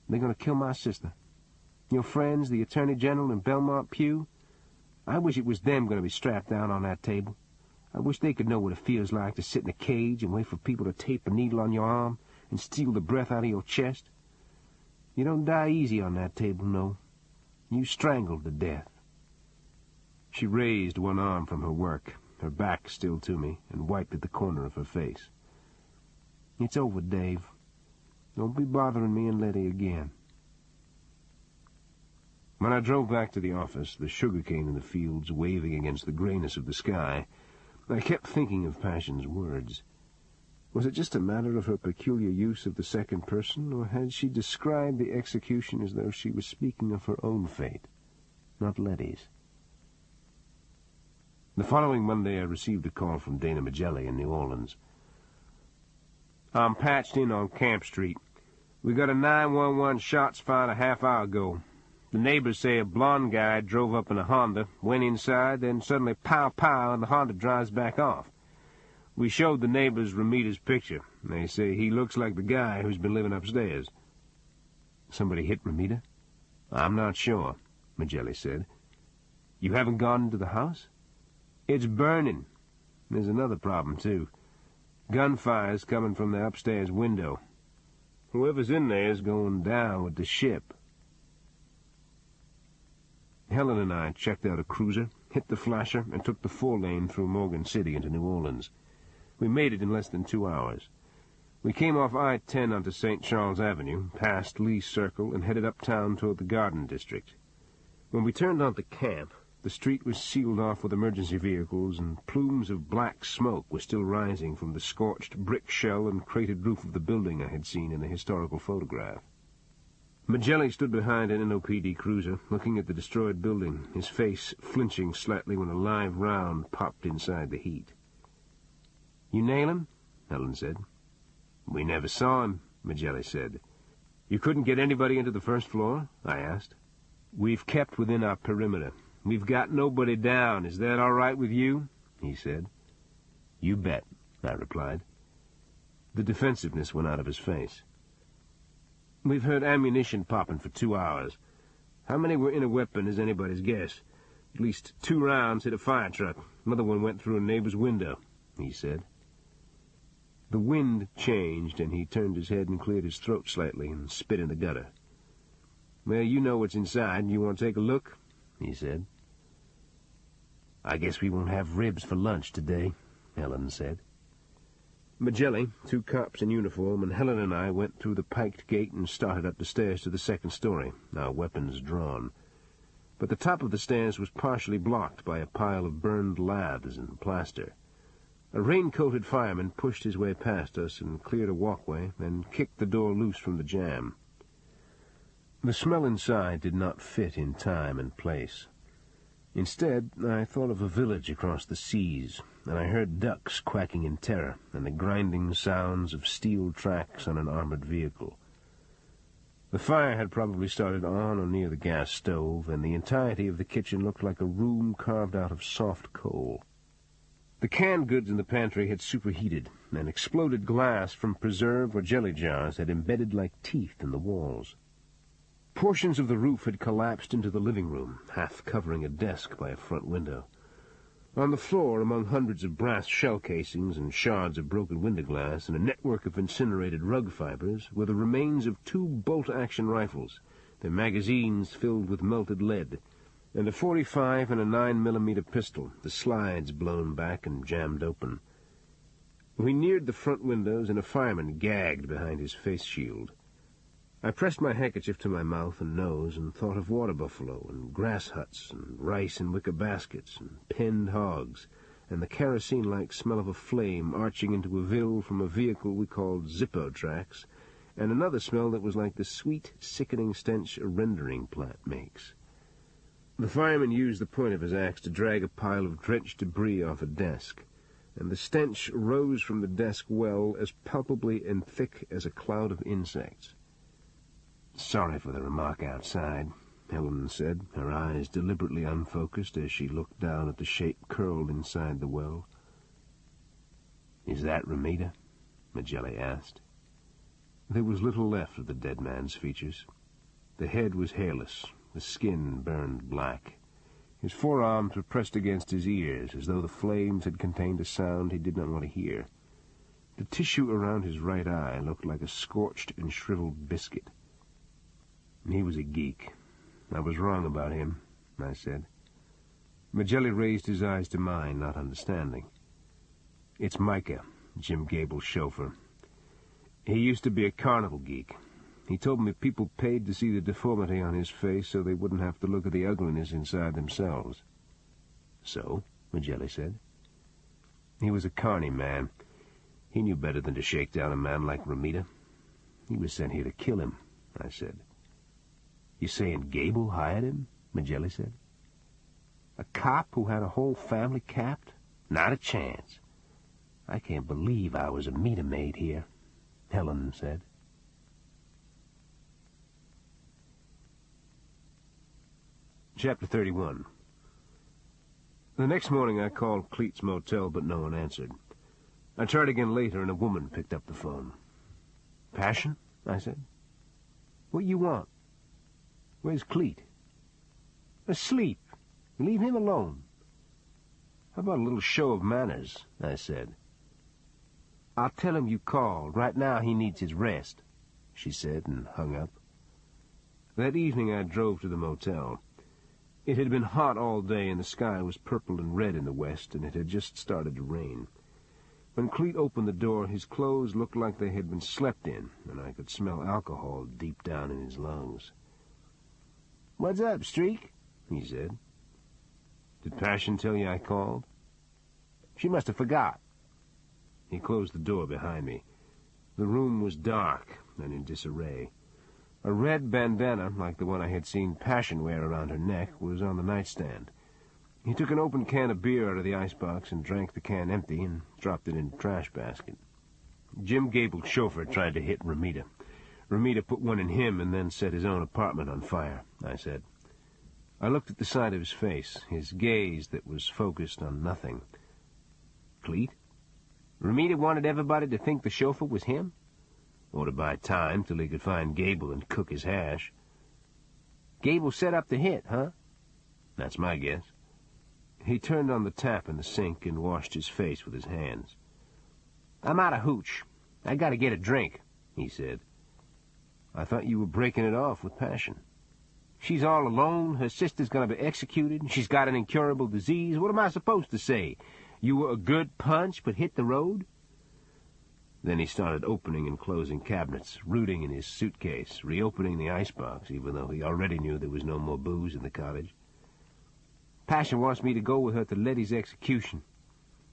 They're going to kill my sister. Your friends, the Attorney General and Belmont Pugh, I wish it was them going to be strapped down on that table. I wish they could know what it feels like to sit in a cage and wait for people to tape a needle on your arm and steal the breath out of your chest. You don't die easy on that table, no. You strangled to death." She raised one arm from her work, her back still to me, and wiped at the corner of her face. "It's over, Dave. Don't be bothering me and Letty again." When I drove back to the office, the sugarcane in the fields waving against the grayness of the sky, I kept thinking of Passion's words. Was it just a matter of her peculiar use of the second person, or had she described the execution as though she was speaking of her own fate, not Letty's? The following Monday I received a call from Dana Magelli in New Orleans. "I'm patched in on Camp Street. We got a 911 shots fired a half hour ago. The neighbors say a blonde guy drove up in a Honda, went inside, then suddenly pow-pow, and the Honda drives back off. We showed the neighbors Ramita's picture. They say he looks like the guy who's been living upstairs." "Somebody hit Ramita?" "I'm not sure," Magelli said. "You haven't gone into the house?" "It's burning. There's another problem, too. Gunfire's coming from the upstairs window. Whoever's in there's going down with the ship." Helen and I checked out a cruiser, hit the flasher, and took the 4-lane through Morgan City into New Orleans. We made it in less than 2 hours. We came off I-10 onto St. Charles Avenue, passed Lee Circle, and headed uptown toward the Garden District. When we turned onto Camp, the street was sealed off with emergency vehicles, and plumes of black smoke were still rising from the scorched brick shell and cratered roof of the building I had seen in the historical photograph. Magelli stood behind an NOPD cruiser, looking at the destroyed building, his face flinching slightly when a live round popped inside the heat. "You nail him?" Helen said. "We never saw him," Magelli said. "You couldn't get anybody into the first floor?" I asked. "We've kept within our perimeter. We've got nobody down. Is that all right with you?" he said. "You bet," I replied. The defensiveness went out of his face. "We've heard ammunition popping for 2 hours. How many were in a weapon is anybody's guess. At least 2 rounds hit a fire truck. Another one went through a neighbor's window," he said. The wind changed, and he turned his head and cleared his throat slightly and spit in the gutter. "Well, you know what's inside. You want to take a look?" he said. "I guess we won't have ribs for lunch today," Helen said. Magelli, 2 cops in uniform, and Helen and I went through the piked gate and started up the stairs to the second story, our weapons drawn. But the top of the stairs was partially blocked by a pile of burned laths and plaster. A rain-coated fireman pushed his way past us and cleared a walkway, then kicked the door loose from the jamb. The smell inside did not fit in time and place. Instead, I thought of a village across the seas, and I heard ducks quacking in terror and the grinding sounds of steel tracks on an armored vehicle. The fire had probably started on or near the gas stove, and the entirety of the kitchen looked like a room carved out of soft coal. The canned goods in the pantry had superheated, and exploded glass from preserve or jelly jars had embedded like teeth in the walls. Portions of the roof had collapsed into the living room, half covering a desk by a front window. On the floor, among hundreds of brass shell casings and shards of broken window glass and a network of incinerated rug fibers, were the remains of 2 bolt-action rifles, their magazines filled with melted lead, and a .45 and a 9mm pistol, the slides blown back and jammed open. We neared the front windows, and a fireman gagged behind his face shield. I pressed my handkerchief to my mouth and nose and thought of water buffalo and grass huts and rice in wicker baskets and penned hogs and the kerosene-like smell of a flame arching into a ville from a vehicle we called Zippo tracks, and another smell that was like the sweet, sickening stench a rendering plant makes. The fireman used the point of his axe to drag a pile of drenched debris off a desk, and the stench rose from the desk well as palpably and thick as a cloud of insects. "Sorry for the remark outside," Helen said, her eyes deliberately unfocused as she looked down at the shape curled inside the well. "Is that Ramita?" Magelli asked. There was little left of the dead man's features. The head was hairless, the skin burned black. His forearms were pressed against his ears, as though the flames had contained a sound he did not want to hear. The tissue around his right eye looked like a scorched and shriveled biscuit. "He was a geek. I was wrong about him," I said. Magelli raised his eyes to mine, not understanding. "It's Micah, Jim Gable's chauffeur. He used to be a carnival geek. He told me people paid to see the deformity on his face so they wouldn't have to look at the ugliness inside themselves." "So?" Magelli said. "He was a carny man. He knew better than to shake down a man like Ramita. He was sent here to kill him," I said. "You saying Gable hired him?" Magelli said. "A cop who had a whole family capped? Not a chance. I can't believe I was a meter maid here," Helen said. Chapter 31. The next morning I called Cleet's motel, but no one answered. I tried again later, and a woman picked up the phone. "Passion?" I said. "What you want? Where's Cleet?" "Asleep. Leave him alone." "How about a little show of manners?" I said. "I'll tell him you called. Right now he needs his rest," she said, and hung up. That evening I drove to the motel. It had been hot all day, and the sky was purple and red in the west, and it had just started to rain. When Cleet opened the door, his clothes looked like they had been slept in, and I could smell alcohol deep down in his lungs. "What's up, Streak?" he said. "Did Passion tell you I called?" "She must have forgot." He closed the door behind me. The room was dark and in disarray. A red bandana, like the one I had seen Passion wear around her neck, was on the nightstand. He took an open can of beer out of the icebox and drank the can empty and dropped it in the trash basket. "Jim Gable's chauffeur tried to hit Ramita. Ramita put one in him and then set his own apartment on fire," I said. I looked at the side of his face, his gaze that was focused on nothing. "Cleet? Ramita wanted everybody to think the chauffeur was him? Or to buy time till he could find Gable and cook his hash." "Gable set up the hit, huh?" "That's my guess." He turned on the tap in the sink and washed his face with his hands. "I'm out of hooch. I gotta get a drink," he said. "I thought you were breaking it off with Passion." "She's all alone. Her sister's going to be executed. She's got an incurable disease. What am I supposed to say? You were a good punch, but hit the road?" Then he started opening and closing cabinets, rooting in his suitcase, reopening the icebox, even though he already knew there was no more booze in the cottage. "Passion wants me to go with her to Letty's execution.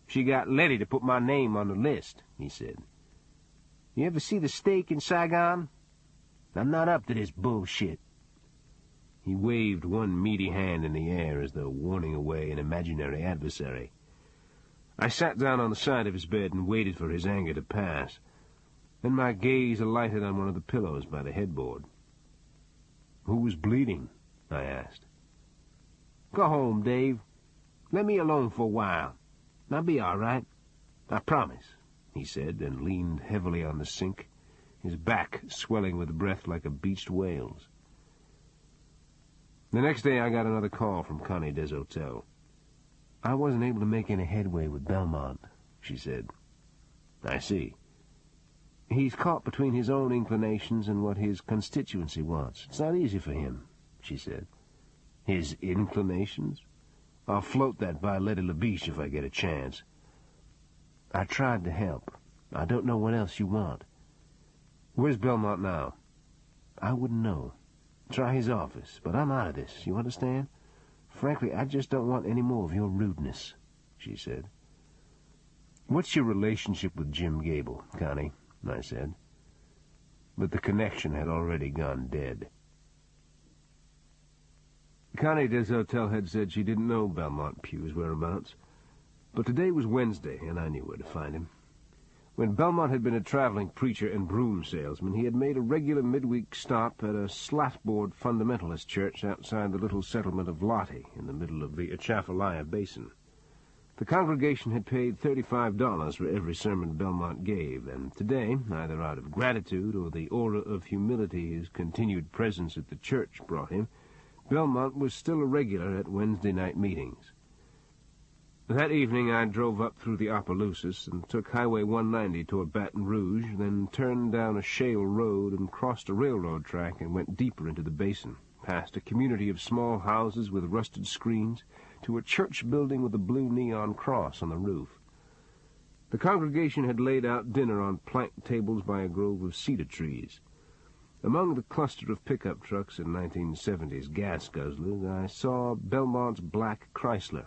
She got Letty to put my name on the list," he said. "You ever see the stake in Saigon? I'm not up to this bullshit." He waved one meaty hand in the air as though warning away an imaginary adversary. I sat down on the side of his bed and waited for his anger to pass. Then my gaze alighted on one of the pillows by the headboard. Who was bleeding? I asked. Go home, Dave. Let me alone for a while. I'll be all right. I promise, he said, and leaned heavily on the sink, his back swelling with breath like a beached whale's. The next day I got another call from Connie des Hotels. I wasn't able to make any headway with Belmont, she said. I see. He's caught between his own inclinations and what his constituency wants. It's not easy for him, she said. His inclinations? I'll float that by Letty LaBiche if I get a chance. I tried to help. I don't know what else you want. Where's Belmont now? I wouldn't know. Try his office, but I'm out of this, you understand? Frankly, I just don't want any more of your rudeness, she said. What's your relationship with Jim Gable, Connie? I said. But the connection had already gone dead. Connie des Hotels had said she didn't know Belmont Pugh's whereabouts, but today was Wednesday, and I knew where to find him. When Belmont had been a traveling preacher and broom salesman, he had made a regular midweek stop at a slatboard fundamentalist church outside the little settlement of Lottie in the middle of the Atchafalaya Basin. The congregation had paid $35 for every sermon Belmont gave, and today, either out of gratitude or the aura of humility his continued presence at the church brought him, Belmont was still a regular at Wednesday night meetings. That evening I drove up through the Opelousas and took Highway 190 toward Baton Rouge, then turned down a shale road and crossed a railroad track and went deeper into the basin, past a community of small houses with rusted screens, to a church building with a blue neon cross on the roof. The congregation had laid out dinner on plank tables by a grove of cedar trees. Among the cluster of pickup trucks and 1970s gas guzzlers, I saw Belmont's black Chrysler,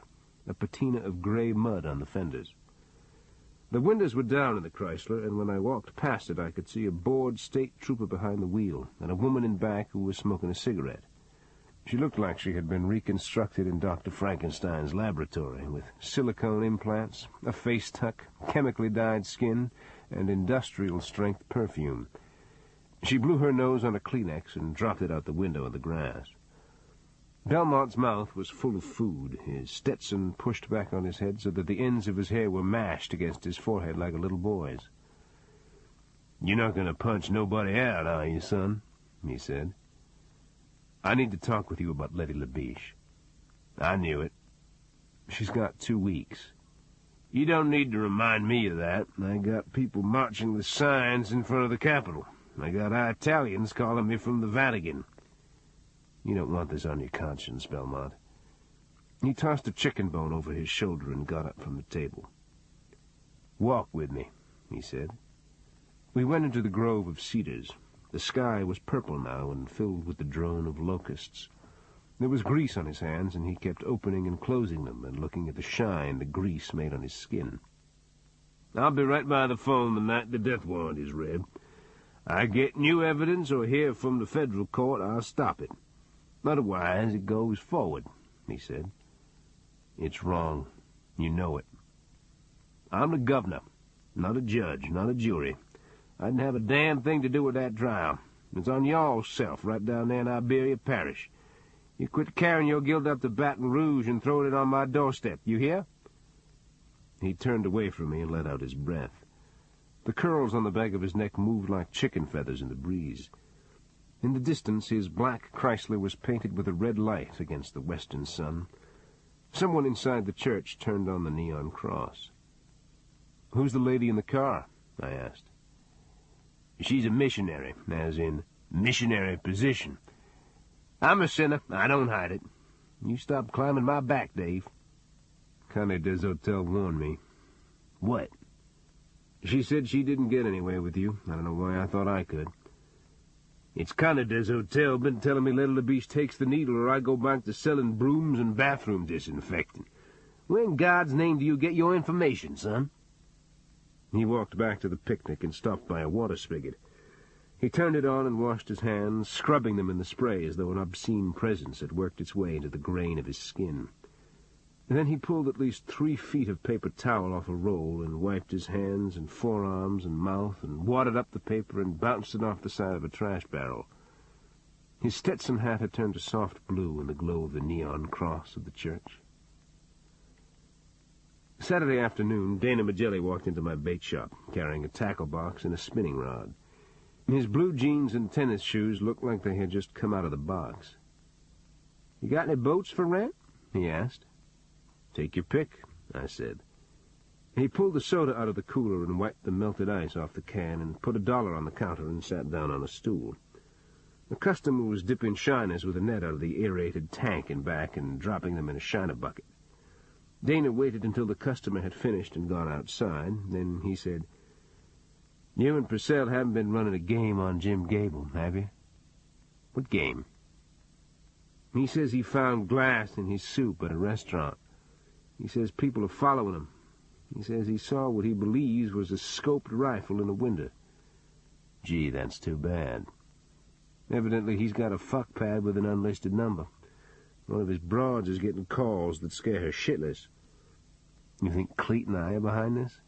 a patina of gray mud on the fenders. The windows were down in the Chrysler, and when I walked past it I could see a bored state trooper behind the wheel and a woman in back who was smoking a cigarette. She looked like she had been reconstructed in Dr. Frankenstein's laboratory, with silicone implants, a face tuck, chemically dyed skin, and industrial-strength perfume. She blew her nose on a Kleenex and dropped it out the window in the grass. Belmont's mouth was full of food, his Stetson pushed back on his head so that the ends of his hair were mashed against his forehead like a little boy's. "You're not going to punch nobody out, are you, son?" he said. "I need to talk with you about Letty LaBiche." "I knew it." "She's got 2 weeks." "You don't need to remind me of that. I got people marching with signs in front of the Capitol. I got Italians calling me from the Vatican." "You don't want this on your conscience, Belmont." He tossed a chicken bone over his shoulder and got up from the table. "Walk with me," he said. We went into the grove of cedars. The sky was purple now and filled with the drone of locusts. There was grease on his hands, and he kept opening and closing them and looking at the shine the grease made on his skin. "I'll be right by the phone the night the death warrant is read. I get new evidence or hear from the federal court, I'll stop it. Otherwise, it goes forward," he said. "It's wrong. You know it." "I'm the governor, not a judge, not a jury. I didn't have a damn thing to do with that trial. It's on y'all's self right down there in Iberia Parish. You quit carrying your guilt up to Baton Rouge and throwing it on my doorstep, you hear?" He turned away from me and let out his breath. The curls on the back of his neck moved like chicken feathers in the breeze. In the distance, his black Chrysler was painted with a red light against the western sun. Someone inside the church turned on the neon cross. "Who's the lady in the car?" I asked. "She's a missionary, as in missionary position. I'm a sinner. I don't hide it. You stop climbing my back, Dave." Connie des Hotels warned me. "What?" "She said she didn't get anywhere with you. I don't know why I thought I could." "It's Connie des Hotels been telling me Letty LaBiche takes the needle or I go back to selling brooms and bathroom disinfectant. Where in God's name do you get your information, son?" He walked back to the picnic and stopped by a water spigot. He turned it on and washed his hands, scrubbing them in the spray as though an obscene presence had worked its way into the grain of his skin. Then he pulled at least 3 feet of paper towel off a roll and wiped his hands and forearms and mouth and wadded up the paper and bounced it off the side of a trash barrel. His Stetson hat had turned a soft blue in the glow of the neon cross of the church. Saturday afternoon, Dana Magelli walked into my bait shop, carrying a tackle box and a spinning rod. His blue jeans and tennis shoes looked like they had just come out of the box. "You got any boats for rent?" he asked. "Take your pick," I said. He pulled the soda out of the cooler and wiped the melted ice off the can and put $1 on the counter and sat down on a stool. The customer was dipping shiners with a net out of the aerated tank in back and dropping them in a shiner bucket. Dana waited until the customer had finished and gone outside. Then he said, "You and Purcell haven't been running a game on Jim Gable, have you?" "What game?" "He says he found glass in his soup at a restaurant. He says people are following him. He says he saw what he believes was a scoped rifle in a window." "Gee, that's too bad." "Evidently he's got a fuck pad with an unlisted number. One of his broads is getting calls that scare her shitless." "You think Cleet and I are behind this?"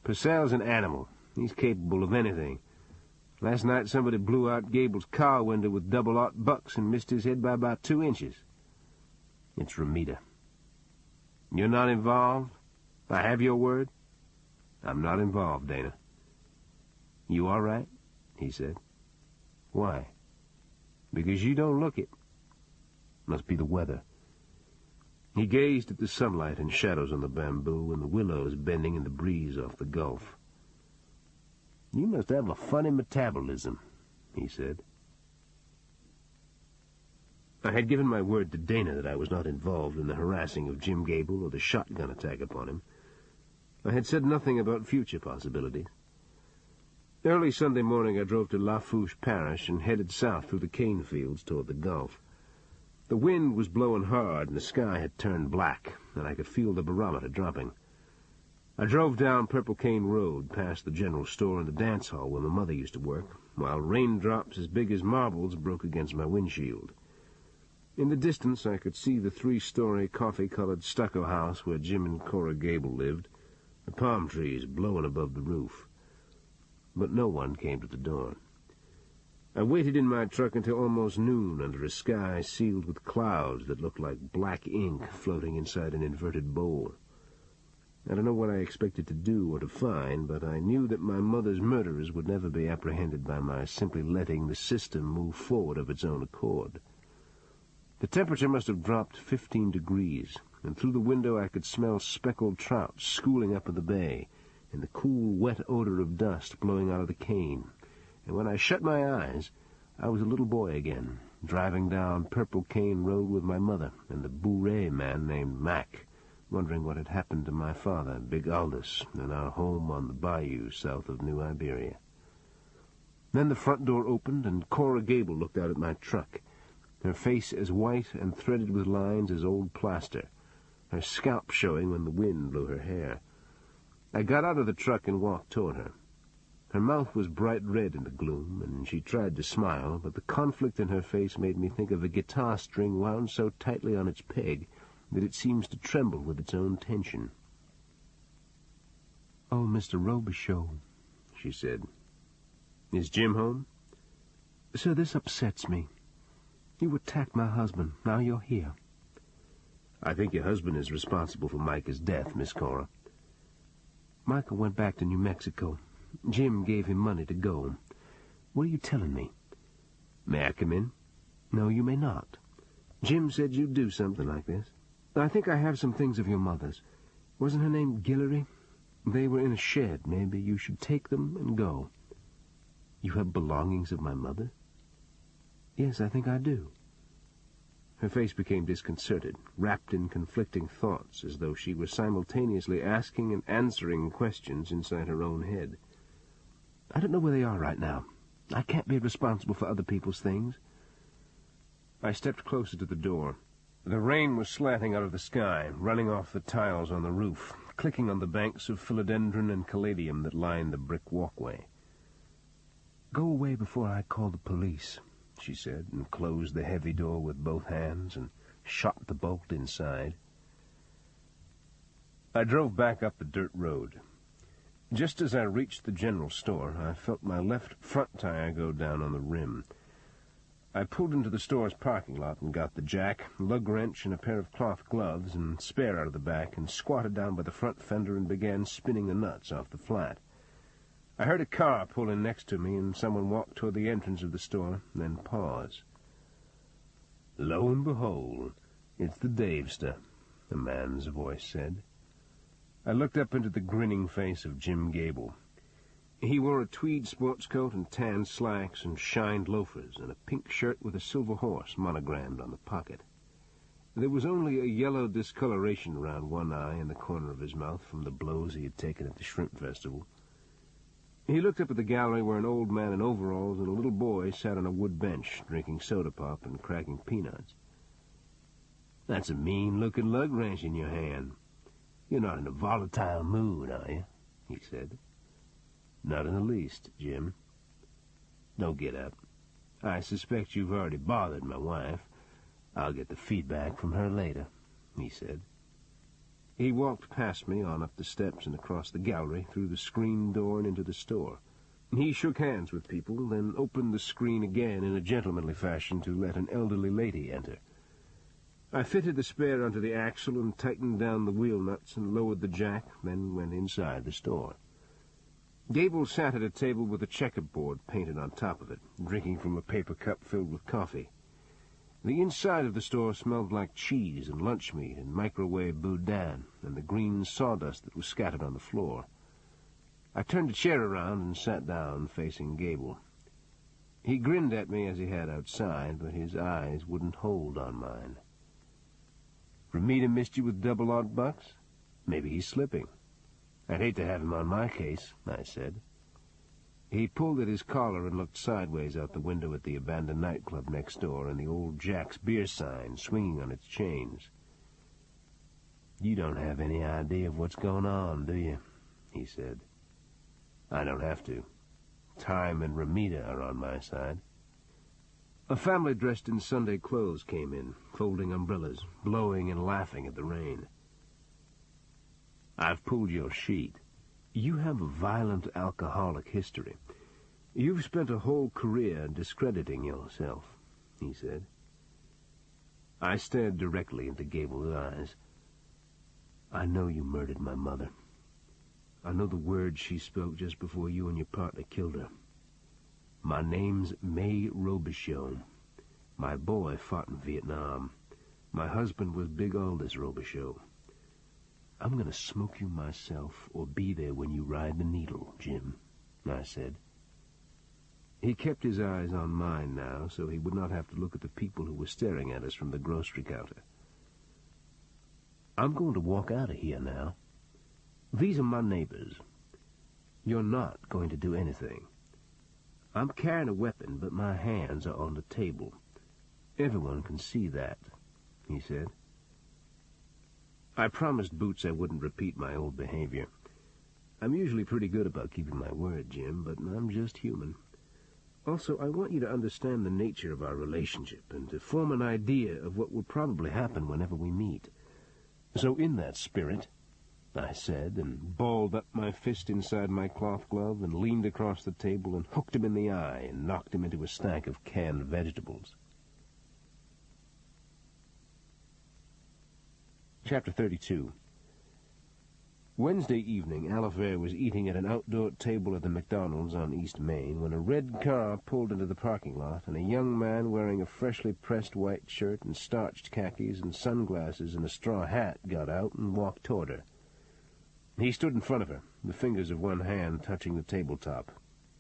"Purcell's an animal. He's capable of anything. Last night somebody blew out Gable's car window with double-aught bucks and missed his head by about 2 inches. It's Ramita." "You're not involved? I have your word?" "I'm not involved, Dana." "You all right?" he said. "Why?" "Because you don't look it." "Must be the weather." He gazed at the sunlight and shadows on the bamboo and the willows bending in the breeze off the Gulf. "You must have a funny metabolism," he said. I had given my word to Dana that I was not involved in the harassing of Jim Gable or the shotgun attack upon him. I had said nothing about future possibilities. Early Sunday morning I drove to Lafourche Parish and headed south through the cane fields toward the Gulf. The wind was blowing hard and the sky had turned black, and I could feel the barometer dropping. I drove down Purple Cane Road, past the general store and the dance hall where my mother used to work, while raindrops as big as marbles broke against my windshield. In the distance I could see the 3-story coffee-colored stucco house where Jim and Cora Gable lived, the palm trees blowing above the roof. But no one came to the door. I waited in my truck until almost noon under a sky sealed with clouds that looked like black ink floating inside an inverted bowl. I don't know what I expected to do or to find, but I knew that my mother's murderers would never be apprehended by my simply letting the system move forward of its own accord. The temperature must have dropped 15 degrees, and through the window I could smell speckled trout schooling up in the bay, and the cool, wet odor of dust blowing out of the cane. And when I shut my eyes, I was a little boy again, driving down Purple Cane Road with my mother and the bourrée man named Mac, wondering what had happened to my father, Big Aldous, and our home on the bayou south of New Iberia. Then the front door opened, and Cora Gable looked out at my truck, her face as white and threaded with lines as old plaster, her scalp showing when the wind blew her hair. I got out of the truck and walked toward her. Her mouth was bright red in the gloom, and she tried to smile, but the conflict in her face made me think of a guitar string wound so tightly on its peg that it seems to tremble with its own tension. "Oh, Mr. Robicheaux," she said. "Is Jim home?" "Sir, this upsets me. You attacked my husband. Now you're here." "I think your husband is responsible for Micah's death, Miss Cora." "Micah went back to New Mexico. Jim gave him money to go. What are you telling me?" "May I come in?" "No, you may not. Jim said you'd do something like this. I think I have some things of your mother's. Wasn't her name Guillory? They were in a shed. Maybe you should take them and go." "You have belongings of my mother?" "Yes, I think I do." Her face became disconcerted, wrapped in conflicting thoughts, as though she were simultaneously asking and answering questions inside her own head. "I don't know where they are right now. I can't be responsible for other people's things." I stepped closer to the door. The rain was slanting out of the sky, running off the tiles on the roof, clicking on the banks of philodendron and caladium that lined the brick walkway. "Go away before I call the police," she said, and closed the heavy door with both hands and shot the bolt inside. I drove back up the dirt road. Just as I reached the general store, I felt my left front tire go down on the rim. I pulled into the store's parking lot and got the jack, lug wrench, and a pair of cloth gloves and spare out of the back and squatted down by the front fender and began spinning the nuts off the flat. I heard a car pull in next to me and someone walk toward the entrance of the store, then pause. "Lo and behold, it's the Davester," the man's voice said. I looked up into the grinning face of Jim Gable. He wore a tweed sports coat and tan slacks and shined loafers and a pink shirt with a silver horse monogrammed on the pocket. There was only a yellow discoloration around one eye and the corner of his mouth from the blows he had taken at the shrimp festival. He looked up at the gallery where an old man in overalls and a little boy sat on a wood bench drinking soda pop and cracking peanuts. "That's a mean-looking lug wrench in your hand. You're not in a volatile mood, are you?" he said. "Not in the least, Jim." "Don't get up. I suspect you've already bothered my wife. I'll get the feedback from her later," he said. He walked past me on up the steps and across the gallery, through the screen door and into the store. He shook hands with people, then opened the screen again in a gentlemanly fashion to let an elderly lady enter. I fitted the spare onto the axle and tightened down the wheel nuts and lowered the jack, then went inside the store. Gable sat at a table with a checkerboard painted on top of it, drinking from a paper cup filled with coffee. The inside of the store smelled like cheese and lunch meat and microwave boudin and the green sawdust that was scattered on the floor. I turned a chair around and sat down, facing Gable. He grinned at me as he had outside, but his eyes wouldn't hold on mine. "Ramita missed you with double-odd bucks? Maybe he's slipping. I'd hate to have him on my case," I said. He pulled at his collar and looked sideways out the window at the abandoned nightclub next door and the old Jack's beer sign swinging on its chains. "You don't have any idea of what's going on, do you?" he said. "I don't have to. Time and Ramita are on my side." A family dressed in Sunday clothes came in, folding umbrellas, blowing and laughing at the rain. "I've pulled your sheet. You have a violent alcoholic history. You've spent a whole career discrediting yourself," he said. I stared directly into Gable's eyes. "I know you murdered my mother. I know the words she spoke just before you and your partner killed her. My name's May Robicheaux. My boy fought in Vietnam. My husband was Big Aldous Robicheaux. I'm going to smoke you myself or be there when you ride the needle, Jim," I said. He kept his eyes on mine now, so he would not have to look at the people who were staring at us from the grocery counter. "I'm going to walk out of here now. These are my neighbors. You're not going to do anything. I'm carrying a weapon, but my hands are on the table. Everyone can see that," he said. I promised Boots I wouldn't repeat my old behavior. I'm usually pretty good about keeping my word, Jim, but I'm just human. Also, I want you to understand the nature of our relationship and to form an idea of what will probably happen whenever we meet. So in that spirit, I said, and balled up my fist inside my cloth glove and leaned across the table and hooked him in the eye and knocked him into a stack of canned vegetables. Chapter 32. Wednesday evening, Alifair was eating at an outdoor table at the McDonald's on East Main when a red car pulled into the parking lot and a young man wearing a freshly pressed white shirt and starched khakis and sunglasses and a straw hat got out and walked toward her. He stood in front of her, the fingers of one hand touching the tabletop,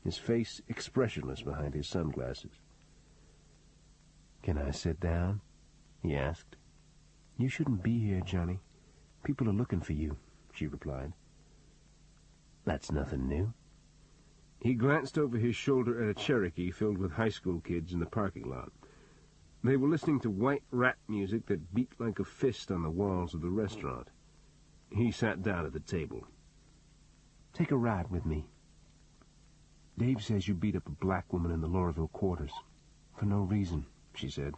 his face expressionless behind his sunglasses. "Can I sit down?" he asked. "You shouldn't be here, Johnny. People are looking for you," she replied. "That's nothing new." He glanced over his shoulder at a Cherokee filled with high school kids in the parking lot. They were listening to white rap music that beat like a fist on the walls of the restaurant. He sat down at the table. "Take a ride with me. Dave says you beat up a black woman in the Lorville quarters. For no reason," she said.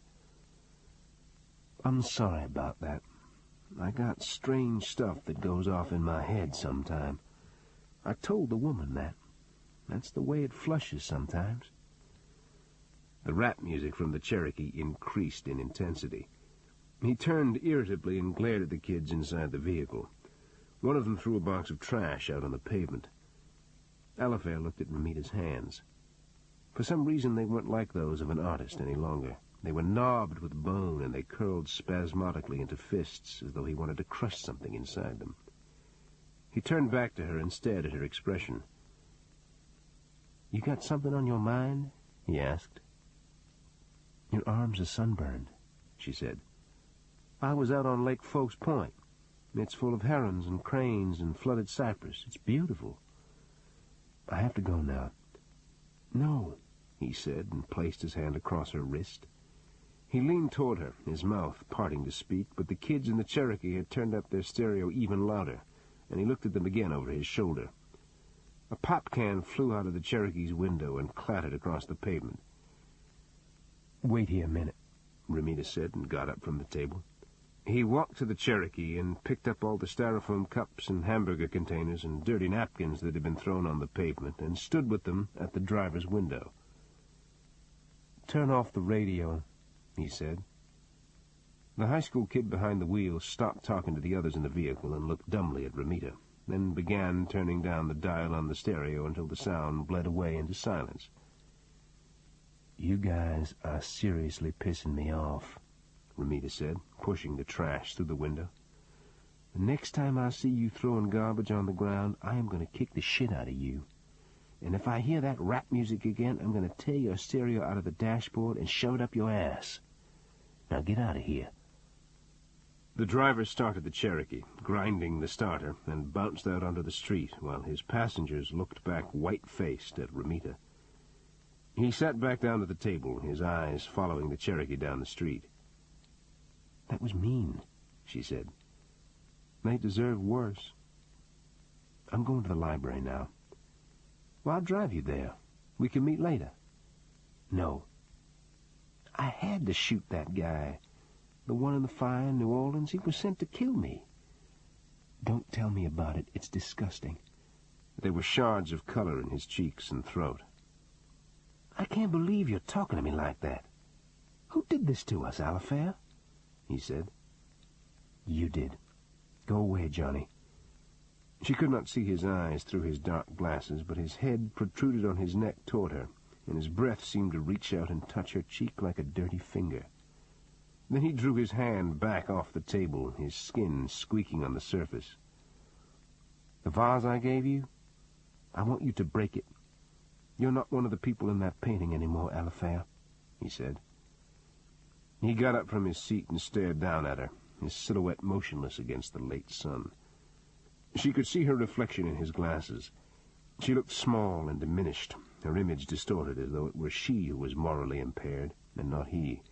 "I'm sorry about that. I got strange stuff that goes off in my head sometime. I told the woman that. That's the way it flushes sometimes." The rap music from the Cherokee increased in intensity. He turned irritably and glared at the kids inside the vehicle. One of them threw a box of trash out on the pavement. Alifair looked at Ramita's hands. For some reason they weren't like those of an artist any longer. They were knobbed with bone, and they curled spasmodically into fists, as though he wanted to crush something inside them. He turned back to her and stared at her expression. "You got something on your mind?" he asked. "Your arms are sunburned," she said. "I was out on Lake Folks Point. It's full of herons and cranes and flooded cypress. It's beautiful. I have to go now." "No," he said, and placed his hand across her wrist. He leaned toward her, his mouth parting to speak, but the kids in the Cherokee had turned up their stereo even louder, and he looked at them again over his shoulder. A pop can flew out of the Cherokee's window and clattered across the pavement. "Wait here a minute," Ramita said, and got up from the table. He walked to the Cherokee and picked up all the styrofoam cups and hamburger containers and dirty napkins that had been thrown on the pavement and stood with them at the driver's window. "Turn off the radio," he said. The high school kid behind the wheel stopped talking to the others in the vehicle and looked dumbly at Ramita, then began turning down the dial on the stereo until the sound bled away into silence. "You guys are seriously pissing me off," Ramita said, pushing the trash through the window. "The next time I see you throwing garbage on the ground, I am going to kick the shit out of you. And if I hear that rap music again, I'm going to tear your stereo out of the dashboard and shove it up your ass. Now get out of here." The driver started the Cherokee, grinding the starter, and bounced out onto the street, while his passengers looked back white-faced at Ramita. He sat back down at the table, his eyes following the Cherokee down the street. "That was mean," she said. "They deserve worse. I'm going to the library now." "Well, I'll drive you there. We can meet later." "No. I had to shoot that guy. The one in the fire in New Orleans. He was sent to kill me." "Don't tell me about it. It's disgusting." There were shards of color in his cheeks and throat. "I can't believe you're talking to me like that. Who did this to us, Alifair?" he said. "You did. Go away, Johnny." She could not see his eyes through his dark glasses, but his head protruded on his neck toward her, and his breath seemed to reach out and touch her cheek like a dirty finger. Then he drew his hand back off the table, his skin squeaking on the surface. "The vase I gave you? I want you to break it. You're not one of the people in that painting anymore, Alifair," he said. He got up from his seat and stared down at her, his silhouette motionless against the late sun. She could see her reflection in his glasses. She looked small and diminished, her image distorted as though it were she who was morally impaired, and not he.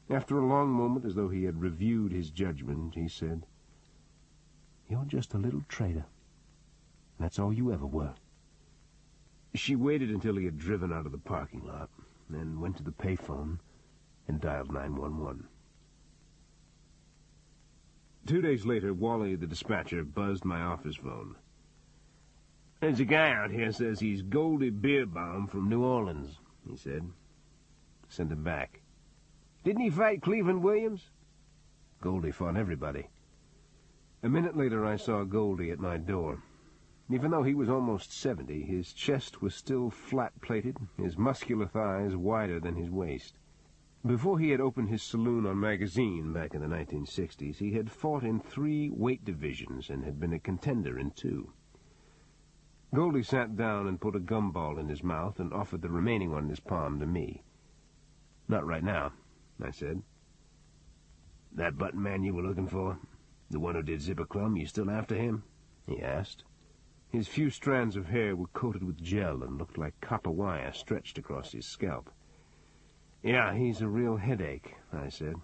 After a long moment, as though he had reviewed his judgment, he said, "You're just a little traitor. That's all you ever were." She waited until he had driven out of the parking lot, then went to the payphone and dialed 911. 2 days later, Wally, the dispatcher, buzzed my office phone. "There's a guy out here says he's Goldie Beerbaum from New Orleans," he said. "Send him back." "Didn't he fight Cleveland Williams?" "Goldie fought everybody." A minute later, I saw Goldie at my door. Even though he was almost 70, his chest was still flat-plated, his muscular thighs wider than his waist. Before he had opened his saloon on Magazine back in the 1960s, he had fought in 3 weight divisions and had been a contender in 2. Goldie sat down and put a gumball in his mouth and offered the remaining one in his palm to me. "Not right now," I said. "That button man you were looking for? The one who did Zipper Clum, you still after him?" he asked. His few strands of hair were coated with gel and looked like copper wire stretched across his scalp. "Yeah, he's a real headache," I said.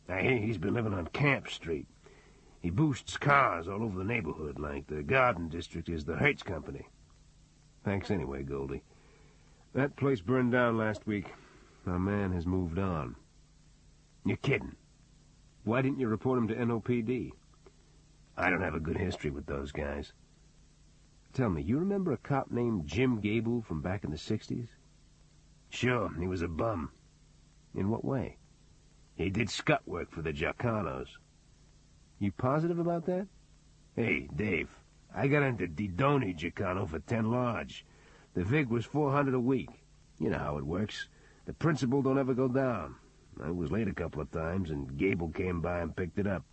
"I hear he's been living on Camp Street. He boosts cars all over the neighborhood, like the Garden District is the Hertz Company." "Thanks anyway, Goldie. That place burned down last week. Our man has moved on." "You're kidding. Why didn't you report him to NOPD?" "I don't have a good history with those guys." "Tell me, you remember a cop named Jim Gable from back in the 60s? Sure, he was a bum. In what way? He did scut work for the Jacanos. You positive about that? Hey, Dave, I got into Didoni Jacano for 10 large. The vig was $400 a week. You know how it works. The principal don't ever go down. I was late a couple of times, and Gable came by and picked it up.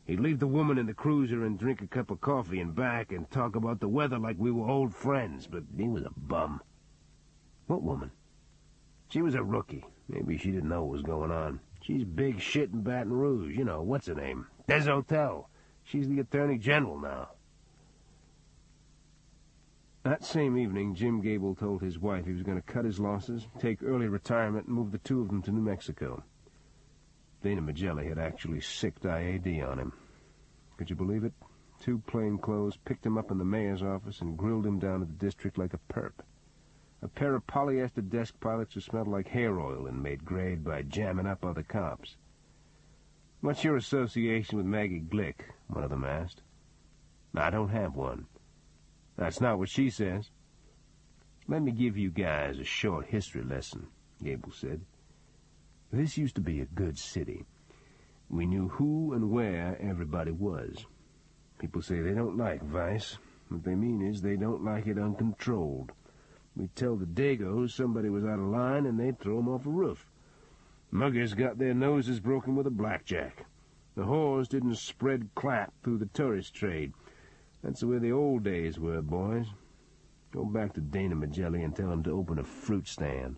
He'd leave the woman in the cruiser and drink a cup of coffee and back and talk about the weather like we were old friends, but he was a bum. What woman? She was a rookie. Maybe she didn't know what was going on. She's big shit in Baton Rouge. You know, what's her name? Des Hotel. She's the Attorney General now. That same evening, Jim Gable told his wife he was going to cut his losses, take early retirement, and move the two of them to New Mexico. Dana Magelli had actually sicked IAD on him. Could you believe it? 2 plainclothes picked him up in the mayor's office and grilled him down at the district like a perp. A pair of polyester desk pilots who smelled like hair oil and made grade by jamming up other cops. "What's your association with Maggie Glick?" one of them asked. "I don't have one." "That's not what she says." "Let me give you guys a short history lesson," Gable said. "This used to be a good city. We knew who and where everybody was. People say they don't like vice. What they mean is they don't like it uncontrolled. We'd tell the Dagos somebody was out of line, and they'd throw 'em off a roof. Muggers got their noses broken with a blackjack. The whores didn't spread clap through the tourist trade. That's the way the old days were, boys. Go back to Dana Magelli and tell him to open a fruit stand."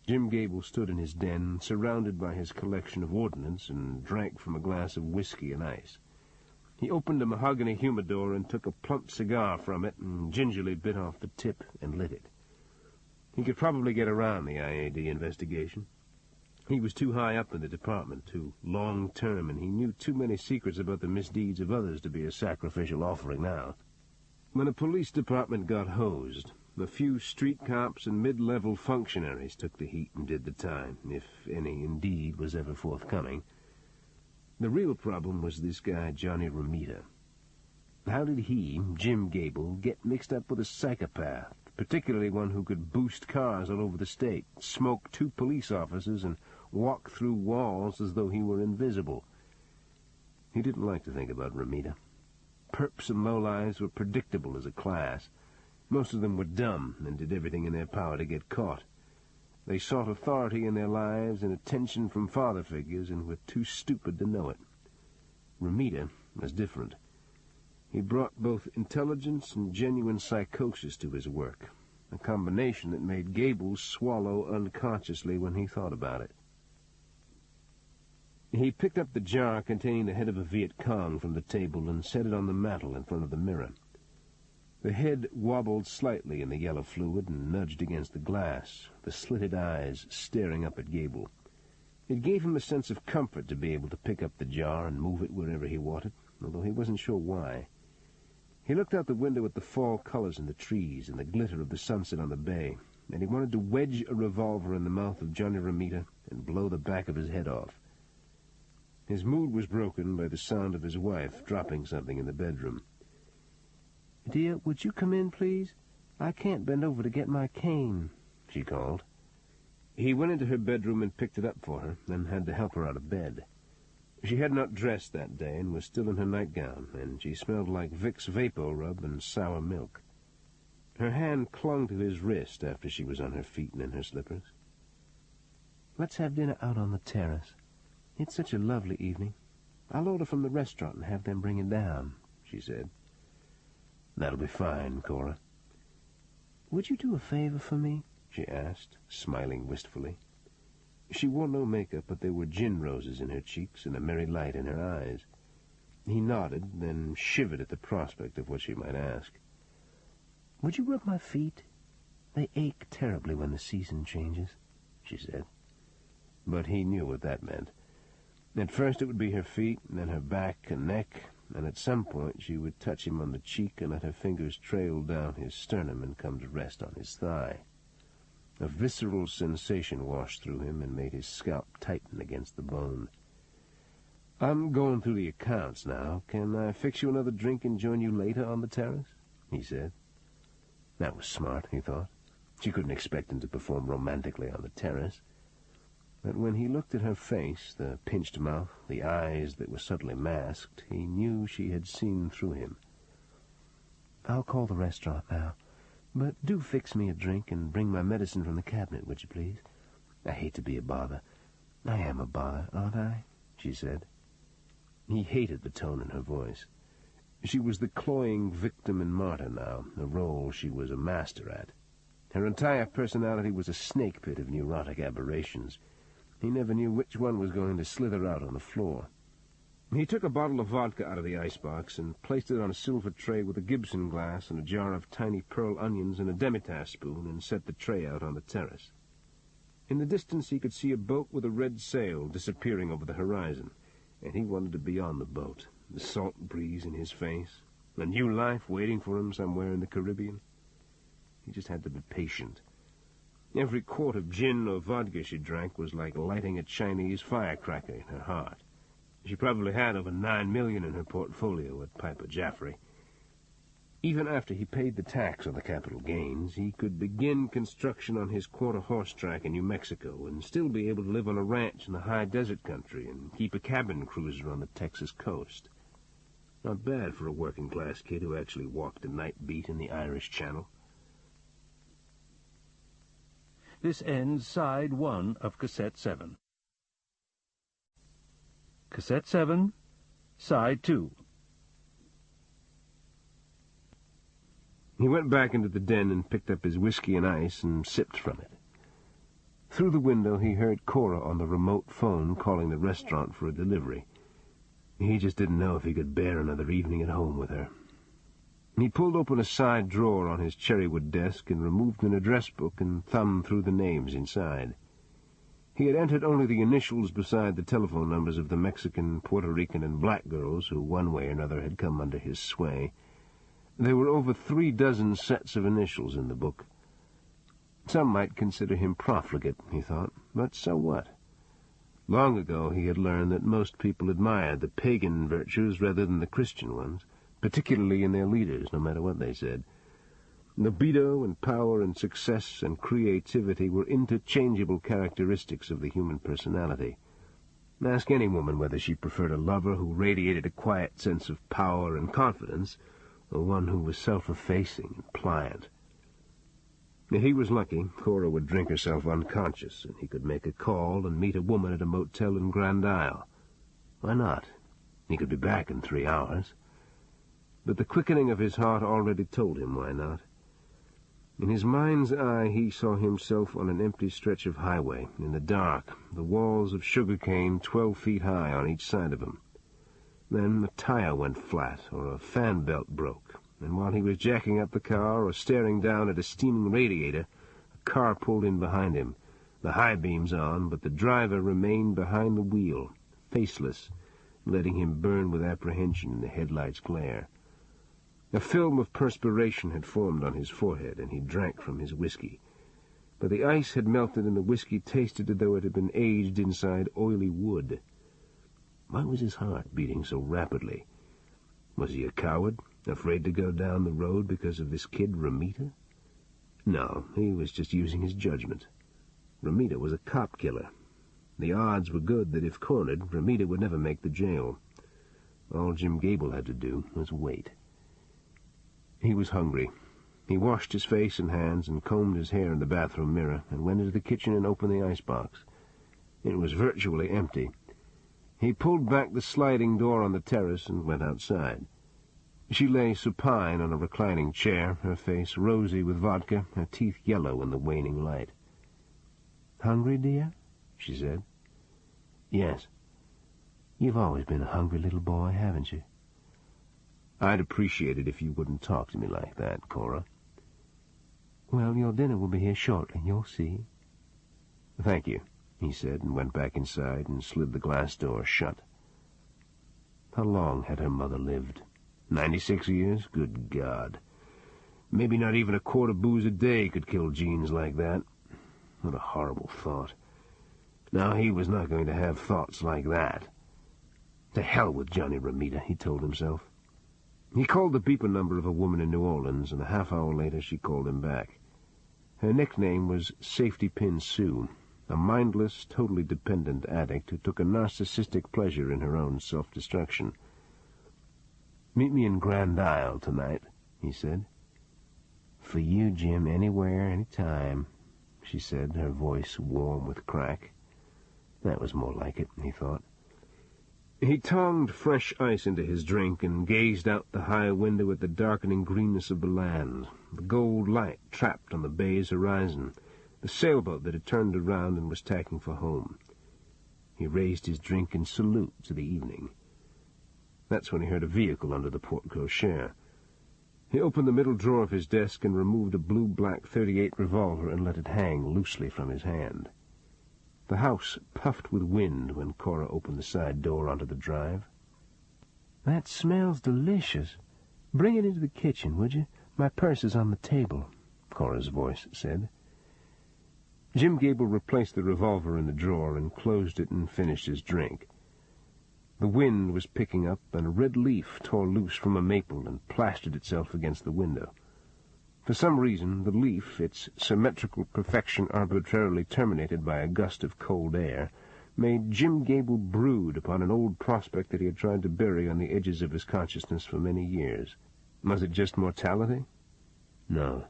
Jim Gable stood in his den, surrounded by his collection of ordnance, and drank from a glass of whiskey and ice. He opened a mahogany humidor and took a plump cigar from it and gingerly bit off the tip and lit it. He could probably get around the IAD investigation. He was too high up in the department, too long-term, and he knew too many secrets about the misdeeds of others to be a sacrificial offering now. When a police department got hosed, a few street cops and mid-level functionaries took the heat and did the time, if any indeed was ever forthcoming. The real problem was this guy, Johnny Romita. How did he, Jim Gable, get mixed up with a psychopath, particularly one who could boost cars all over the state, smoke 2 police officers, and walk through walls as though he were invisible? He didn't like to think about Romita. Perps and lowlives were predictable as a class. Most of them were dumb and did everything in their power to get caught. They sought authority in their lives and attention from father figures and were too stupid to know it. Romita was different. He brought both intelligence and genuine psychosis to his work, a combination that made Gable swallow unconsciously when he thought about it. He picked up the jar containing the head of a Viet Cong from the table and set it on the mantel in front of the mirror. The head wobbled slightly in the yellow fluid and nudged against the glass, the slitted eyes staring up at Gable. It gave him a sense of comfort to be able to pick up the jar and move it wherever he wanted, although he wasn't sure why. He looked out the window at the fall colors in the trees and the glitter of the sunset on the bay, and he wanted to wedge a revolver in the mouth of Johnny Romita and blow the back of his head off. His mood was broken by the sound of his wife dropping something in the bedroom. "Dear, would you come in, please? I can't bend over to get my cane," she called. He went into her bedroom and picked it up for her, then had to help her out of bed. She had not dressed that day and was still in her nightgown, and she smelled like Vicks Vapo Rub and sour milk. Her hand clung to his wrist after she was on her feet and in her slippers. "Let's have dinner out on the terrace. It's such a lovely evening. I'll order from the restaurant and have them bring it down," she said. "That'll be fine, Cora." "Would you do a favor for me?" she asked, smiling wistfully. She wore no makeup, but there were gin roses in her cheeks and a merry light in her eyes. He nodded, then shivered at the prospect of what she might ask. "Would you rub my feet? They ache terribly when the season changes," she said. But he knew what that meant. At first it would be her feet, and then her back and neck, and at some point she would touch him on the cheek and let her fingers trail down his sternum and come to rest on his thigh. A visceral sensation washed through him and made his scalp tighten against the bone. "I'm going through the accounts now. Can I fix you another drink and join you later on the terrace?" he said. That was smart, he thought. She couldn't expect him to perform romantically on the terrace. But when he looked at her face, the pinched mouth, the eyes that were subtly masked, he knew she had seen through him. "I'll call the restaurant now, but do fix me a drink and bring my medicine from the cabinet, would you please? I hate to be a bother. I am a bother, aren't I?" she said. He hated the tone in her voice. She was the cloying victim and martyr now, a role she was a master at. Her entire personality was a snake pit of neurotic aberrations. He never knew which one was going to slither out on the floor. He took a bottle of vodka out of the icebox and placed it on a silver tray with a Gibson glass and a jar of tiny pearl onions and a demitasse spoon, and set the tray out on the terrace. In the distance he could see a boat with a red sail disappearing over the horizon, and he wanted to be on the boat, the salt breeze in his face, a new life waiting for him somewhere in the Caribbean. He just had to be patient. Every quart of gin or vodka she drank was like lighting a Chinese firecracker in her heart. She probably had over $9 million in her portfolio at Piper Jaffray. Even after he paid the tax on the capital gains, he could begin construction on his quarter-horse track in New Mexico and still be able to live on a ranch in the high desert country and keep a cabin cruiser on the Texas coast. Not bad for a working-class kid who actually walked a night beat in the Irish Channel. This ends side 1 of cassette 7. Cassette 7, side 2. He went back into the den and picked up his whiskey and ice and sipped from it. Through the window he heard Cora on the remote phone calling the restaurant for a delivery. He just didn't know if he could bear another evening at home with her. He pulled open a side drawer on his cherrywood desk and removed an address book and thumbed through the names inside. He had entered only the initials beside the telephone numbers of the Mexican, Puerto Rican, and black girls who one way or another had come under his sway. There were over 36 sets of initials in the book. Some might consider him profligate, he thought, but so what? Long ago he had learned that most people admired the pagan virtues rather than the Christian ones, particularly in their leaders, no matter what they said. Libido and power and success and creativity were interchangeable characteristics of the human personality. Ask any woman whether she preferred a lover who radiated a quiet sense of power and confidence, or one who was self-effacing and pliant. If he was lucky, Cora would drink herself unconscious, and he could make a call and meet a woman at a motel in Grand Isle. Why not? He could be back in 3 hours. But the quickening of his heart already told him why not. In his mind's eye he saw himself on an empty stretch of highway, in the dark, the walls of sugarcane 12 feet high on each side of him. Then a tire went flat, or a fan belt broke, and while he was jacking up the car or staring down at a steaming radiator, a car pulled in behind him, the high beams on, but the driver remained behind the wheel, faceless, letting him burn with apprehension in the headlight's glare. A film of perspiration had formed on his forehead, and he drank from his whiskey. But the ice had melted, and the whiskey tasted as though it had been aged inside oily wood. Why was his heart beating so rapidly? Was he a coward, afraid to go down the road because of this kid Ramita? No, he was just using his judgment. Ramita was a cop killer. The odds were good that if cornered, Ramita would never make the jail. All Jim Gable had to do was wait. He was hungry. He washed his face and hands and combed his hair in the bathroom mirror and went into the kitchen and opened the icebox. It was virtually empty. He pulled back the sliding door on the terrace and went outside. She lay supine on a reclining chair, her face rosy with vodka, her teeth yellow in the waning light. "Hungry, dear?" she said. "Yes." "You've always been a hungry little boy, haven't you?" "I'd appreciate it if you wouldn't talk to me like that, Cora." "Well, your dinner will be here shortly, you'll see." "Thank you," he said, and went back inside and slid the glass door shut. How long had her mother lived? 96 years? Good God. Maybe not even a quart of booze a day could kill genes like that. What a horrible thought. Now he was not going to have thoughts like that. To hell with Johnny Ramita, he told himself. He called the beeper number of a woman in New Orleans, and a half-hour later she called him back. Her nickname was Safety Pin Sue, a mindless, totally dependent addict who took a narcissistic pleasure in her own self-destruction. "Meet me in Grand Isle tonight," he said. "For you, Jim, anywhere, any time," she said, her voice warm with crack. That was more like it, he thought. He tongued fresh ice into his drink and gazed out the high window at the darkening greenness of the land, the gold light trapped on the bay's horizon, the sailboat that had turned around and was tacking for home. He raised his drink in salute to the evening. That's when he heard a vehicle under the porte-cochere. He opened the middle drawer of his desk and removed a blue-black .38 revolver and let it hang loosely from his hand. The house puffed with wind when Cora opened the side door onto the drive. "That smells delicious. Bring it into the kitchen, would you? My purse is on the table," Cora's voice said. Jim Gable replaced the revolver in the drawer and closed it and finished his drink. The wind was picking up, and a red leaf tore loose from a maple and plastered itself against the window. For some reason, the leaf, its symmetrical perfection arbitrarily terminated by a gust of cold air, made Jim Gable brood upon an old prospect that he had tried to bury on the edges of his consciousness for many years. Was it just mortality? No.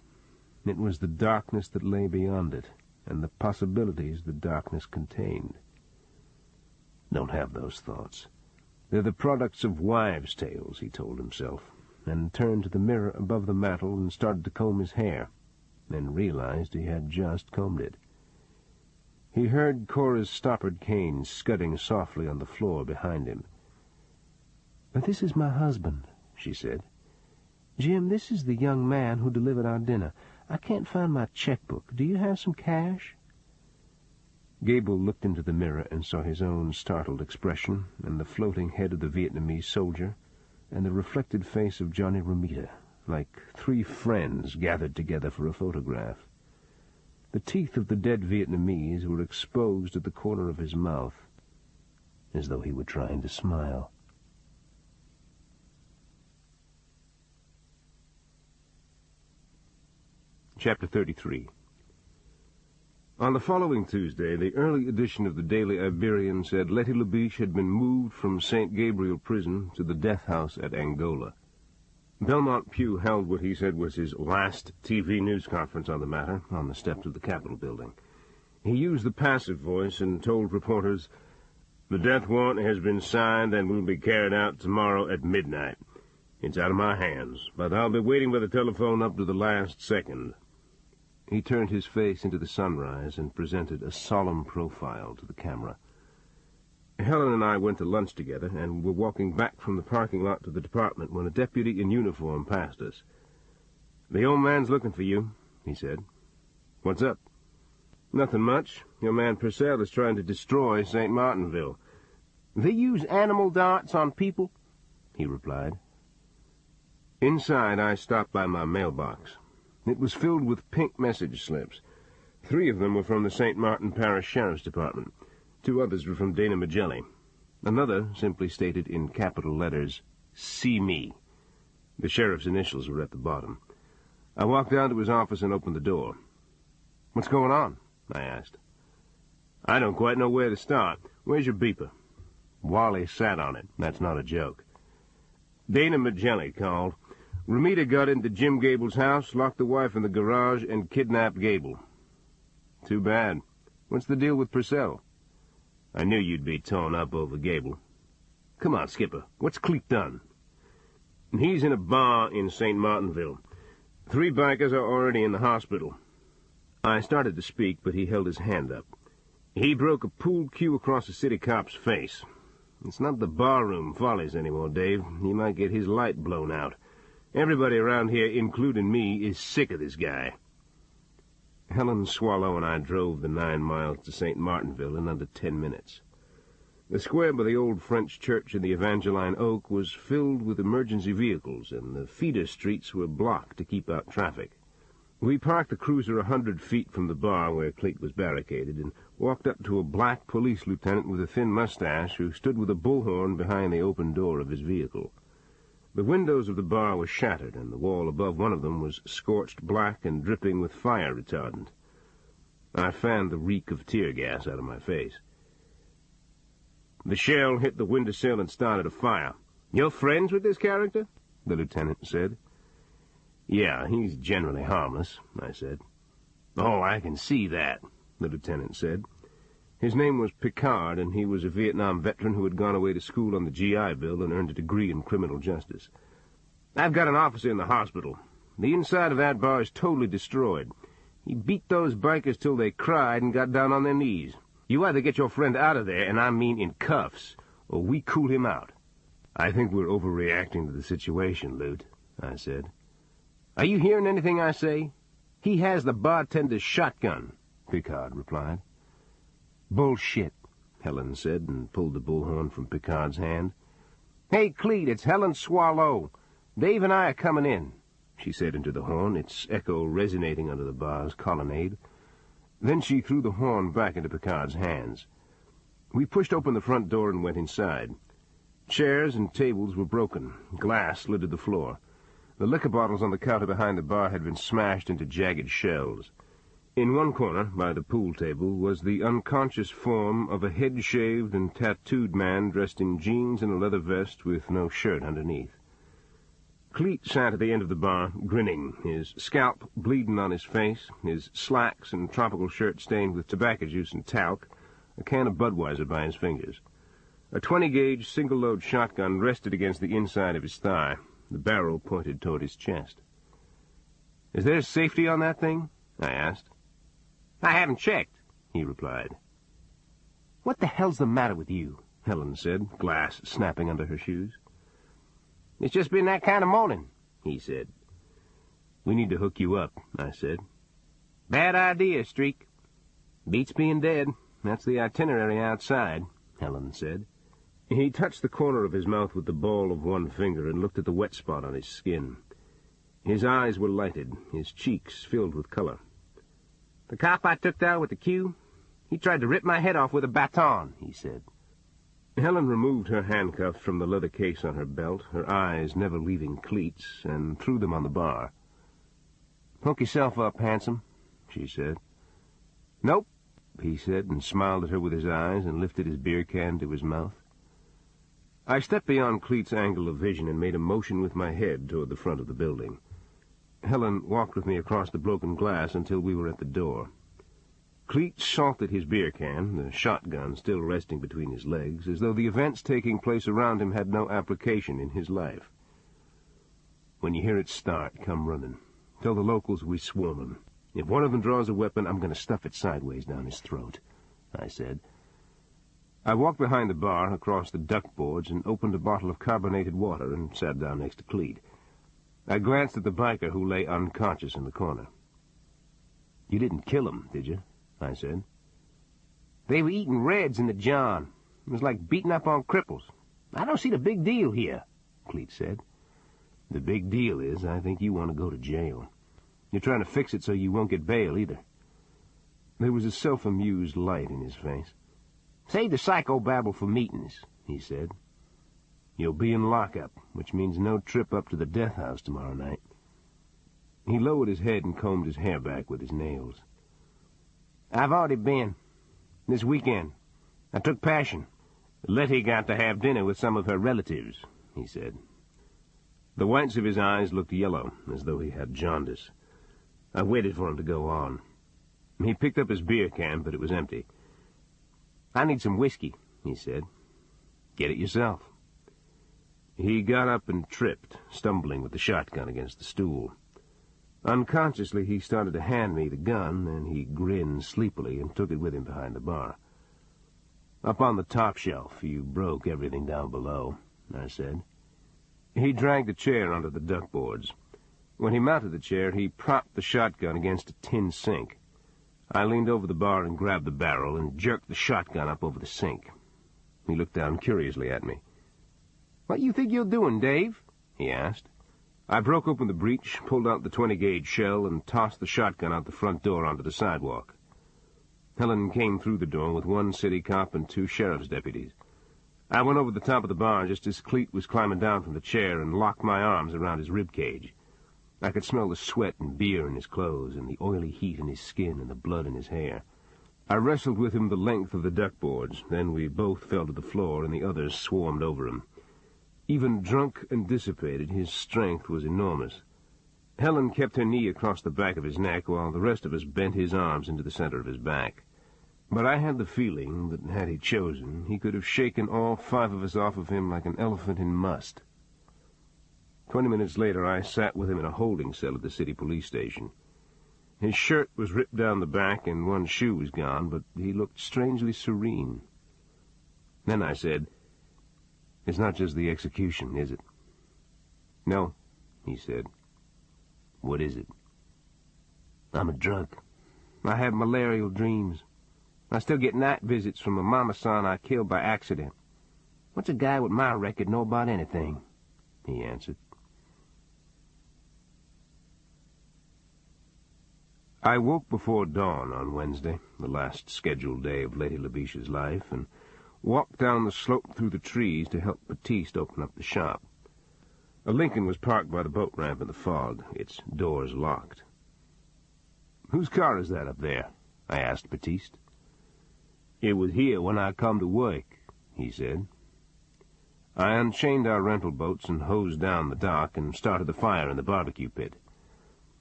It was the darkness that lay beyond it, and the possibilities the darkness contained. Don't have those thoughts. They're the products of wives' tales, he told himself, and turned to the mirror above the mantel and started to comb his hair, then realized he had just combed it. He heard Cora's stoppered cane scudding softly on the floor behind him. "But this is my husband," she said. "Jim, this is the young man who delivered our dinner. I can't find my checkbook. Do you have some cash?" Gable looked into the mirror and saw his own startled expression, and the floating head of the Vietnamese soldier, and the reflected face of Johnny Romita, like three friends gathered together for a photograph. The teeth of the dead Vietnamese were exposed at the corner of his mouth, as though he were trying to smile. Chapter 33. On the following Tuesday, the early edition of the Daily Iberian said Letty LaBiche had been moved from St. Gabriel Prison to the death house at Angola. Belmont Pugh held what he said was his last TV news conference on the matter on the steps of the Capitol building. He used the passive voice and told reporters, "The death warrant has been signed and will be carried out tomorrow at midnight. It's out of my hands, but I'll be waiting by the telephone up to the last second." He turned his face into the sunrise and presented a solemn profile to the camera. Helen and I went to lunch together and were walking back from the parking lot to the department when a deputy in uniform passed us. "The old man's looking for you," he said. "What's up?" "Nothing much. Your man Purcell is trying to destroy St. Martinville." "They use animal darts on people?" he replied. Inside, I stopped by my mailbox. It was filled with pink message slips. 3 of them were from the St. Martin Parish Sheriff's Department. 2 others were from Dana Magelli. Another simply stated in capital letters, "See me." The sheriff's initials were at the bottom. I walked down to his office and opened the door. "What's going on?" I asked. "I don't quite know where to start. Where's your beeper?" Wally sat on it. That's not a joke. Dana Magelli called. "Romita got into Jim Gable's house, locked the wife in the garage, and kidnapped Gable." "Too bad. What's the deal with Purcell?" "I knew you'd be torn up over Gable." "Come on, Skipper. What's Cleek done?" "He's in a bar in St. Martinville. 3 bikers are already in the hospital." I started to speak, but he held his hand up. "He broke a pool cue across a city cop's face. It's not the barroom follies anymore, Dave. He might get his light blown out. Everybody around here, including me, is sick of this guy." Helen Swallow and I drove the 9 miles to St. Martinville in under 10 minutes. The square by the old French church and the Evangeline Oak was filled with emergency vehicles, and the feeder streets were blocked to keep out traffic. We parked the cruiser 100 feet from the bar where Cleek was barricaded and walked up to a black police lieutenant with a thin mustache who stood with a bullhorn behind the open door of his vehicle. The windows of the bar were shattered, and the wall above one of them was scorched black and dripping with fire retardant. I fanned the reek of tear gas out of my face. The shell hit the windowsill and started a fire. "You're friends with this character?" the lieutenant said. "Yeah, he's generally harmless," I said. "Oh, I can see that," the lieutenant said. His name was Picard, and he was a Vietnam veteran who had gone away to school on the GI Bill and earned a degree in criminal justice. "I've got an officer in the hospital. The inside of that bar is totally destroyed. He beat those bikers till they cried and got down on their knees. You either get your friend out of there, and I mean in cuffs, or we cool him out." "I think we're overreacting to the situation, Lute," I said. "Are you hearing anything I say? He has the bartender's shotgun," Picard replied. "Bullshit," Helen said, and pulled the bullhorn from Picard's hand. "Hey, Cleet, it's Helen Swallow. Dave and I are coming in," she said into the horn, its echo resonating under the bar's colonnade. Then she threw the horn back into Picard's hands. We pushed open the front door and went inside. Chairs and tables were broken. Glass littered the floor. The liquor bottles on the counter behind the bar had been smashed into jagged shells. In one corner, by the pool table, was the unconscious form of a head-shaved and tattooed man dressed in jeans and a leather vest with no shirt underneath. Cleet sat at the end of the bar, grinning, his scalp bleeding on his face, his slacks and tropical shirt stained with tobacco juice and talc, a can of Budweiser by his fingers. A 20-gauge single-load shotgun rested against the inside of his thigh, the barrel pointed toward his chest. "Is there safety on that thing?" I asked. "I haven't checked," he replied. "What the hell's the matter with you?" Helen said, glass snapping under her shoes. "It's just been that kind of morning," he said. "We need to hook you up," I said. "Bad idea, Streak." "Beats being dead. That's the itinerary outside," Helen said. He touched the corner of his mouth with the ball of one finger and looked at the wet spot on his skin. His eyes were lighted, his cheeks filled with color. "The cop I took down with the cue, he tried to rip my head off with a baton," he said. Helen removed her handcuffs from the leather case on her belt, her eyes never leaving Cleet's, and threw them on the bar. "Hook yourself up, handsome," she said. "Nope," he said, and smiled at her with his eyes and lifted his beer can to his mouth. I stepped beyond Cleet's angle of vision and made a motion with my head toward the front of the building. Helen walked with me across the broken glass until we were at the door. Cleet salted his beer can, the shotgun still resting between his legs, as though the events taking place around him had no application in his life. "When you hear it start, come running. Tell the locals we swarm him. If one of them draws a weapon, I'm going to stuff it sideways down his throat," I said. I walked behind the bar, across the duckboards, and opened a bottle of carbonated water and sat down next to Cleet. I glanced at the biker who lay unconscious in the corner. "You didn't kill him, did you?" I said. "They were eating reds in the John. It was like beating up on cripples. I don't see the big deal here," Cleet said. "The big deal is I think you want to go to jail. You're trying to fix it so you won't get bail either." There was a self-amused light in his face. "Save the psychobabble for meetings," he said. "You'll be in lockup, which means no trip up to the death house tomorrow night." He lowered his head and combed his hair back with his nails. "I've already been. This weekend. I took Passion. Letty got to have dinner with some of her relatives," he said. The whites of his eyes looked yellow, as though he had jaundice. I waited for him to go on. He picked up his beer can, but it was empty. "I need some whiskey," he said. "Get it yourself." He got up and tripped, stumbling with the shotgun against the stool. Unconsciously, he started to hand me the gun, then he grinned sleepily and took it with him behind the bar. "Up on the top shelf. You broke everything down below," I said. He dragged a chair onto the duckboards. When he mounted the chair, he propped the shotgun against a tin sink. I leaned over the bar and grabbed the barrel and jerked the shotgun up over the sink. He looked down curiously at me. "What you think you're doing, Dave?" he asked. I broke open the breech, pulled out the 20-gauge shell, and tossed the shotgun out the front door onto the sidewalk. Helen came through the door with one city cop and 2 sheriff's deputies. I went over the top of the bar just as Cleet was climbing down from the chair and locked my arms around his rib cage. I could smell the sweat and beer in his clothes, and the oily heat in his skin and the blood in his hair. I wrestled with him the length of the duckboards. Then we both fell to the floor, and the others swarmed over him. Even drunk and dissipated, his strength was enormous. Helen kept her knee across the back of his neck, while the rest of us bent his arms into the center of his back. But I had the feeling that, had he chosen, he could have shaken all 5 of us off of him like an elephant in must. 20 minutes later, I sat with him in a holding cell at the city police station. His shirt was ripped down the back and one shoe was gone, but he looked strangely serene. Then I said, "It's not just the execution, is it?" "No," he said. "What is it?" "I'm a drunk. I have malarial dreams. I still get night visits from a mama son I killed by accident. What's a guy with my record know about anything?" he answered. I woke before dawn on Wednesday, the last scheduled day of Lady Labiche's life, and walked down the slope through the trees to help Baptiste open up the shop. A Lincoln was parked by the boat ramp in the fog, its doors locked. "Whose car is that up there?" I asked Baptiste. "It was here when I come to work," he said. I unchained our rental boats and hosed down the dock and started the fire in the barbecue pit.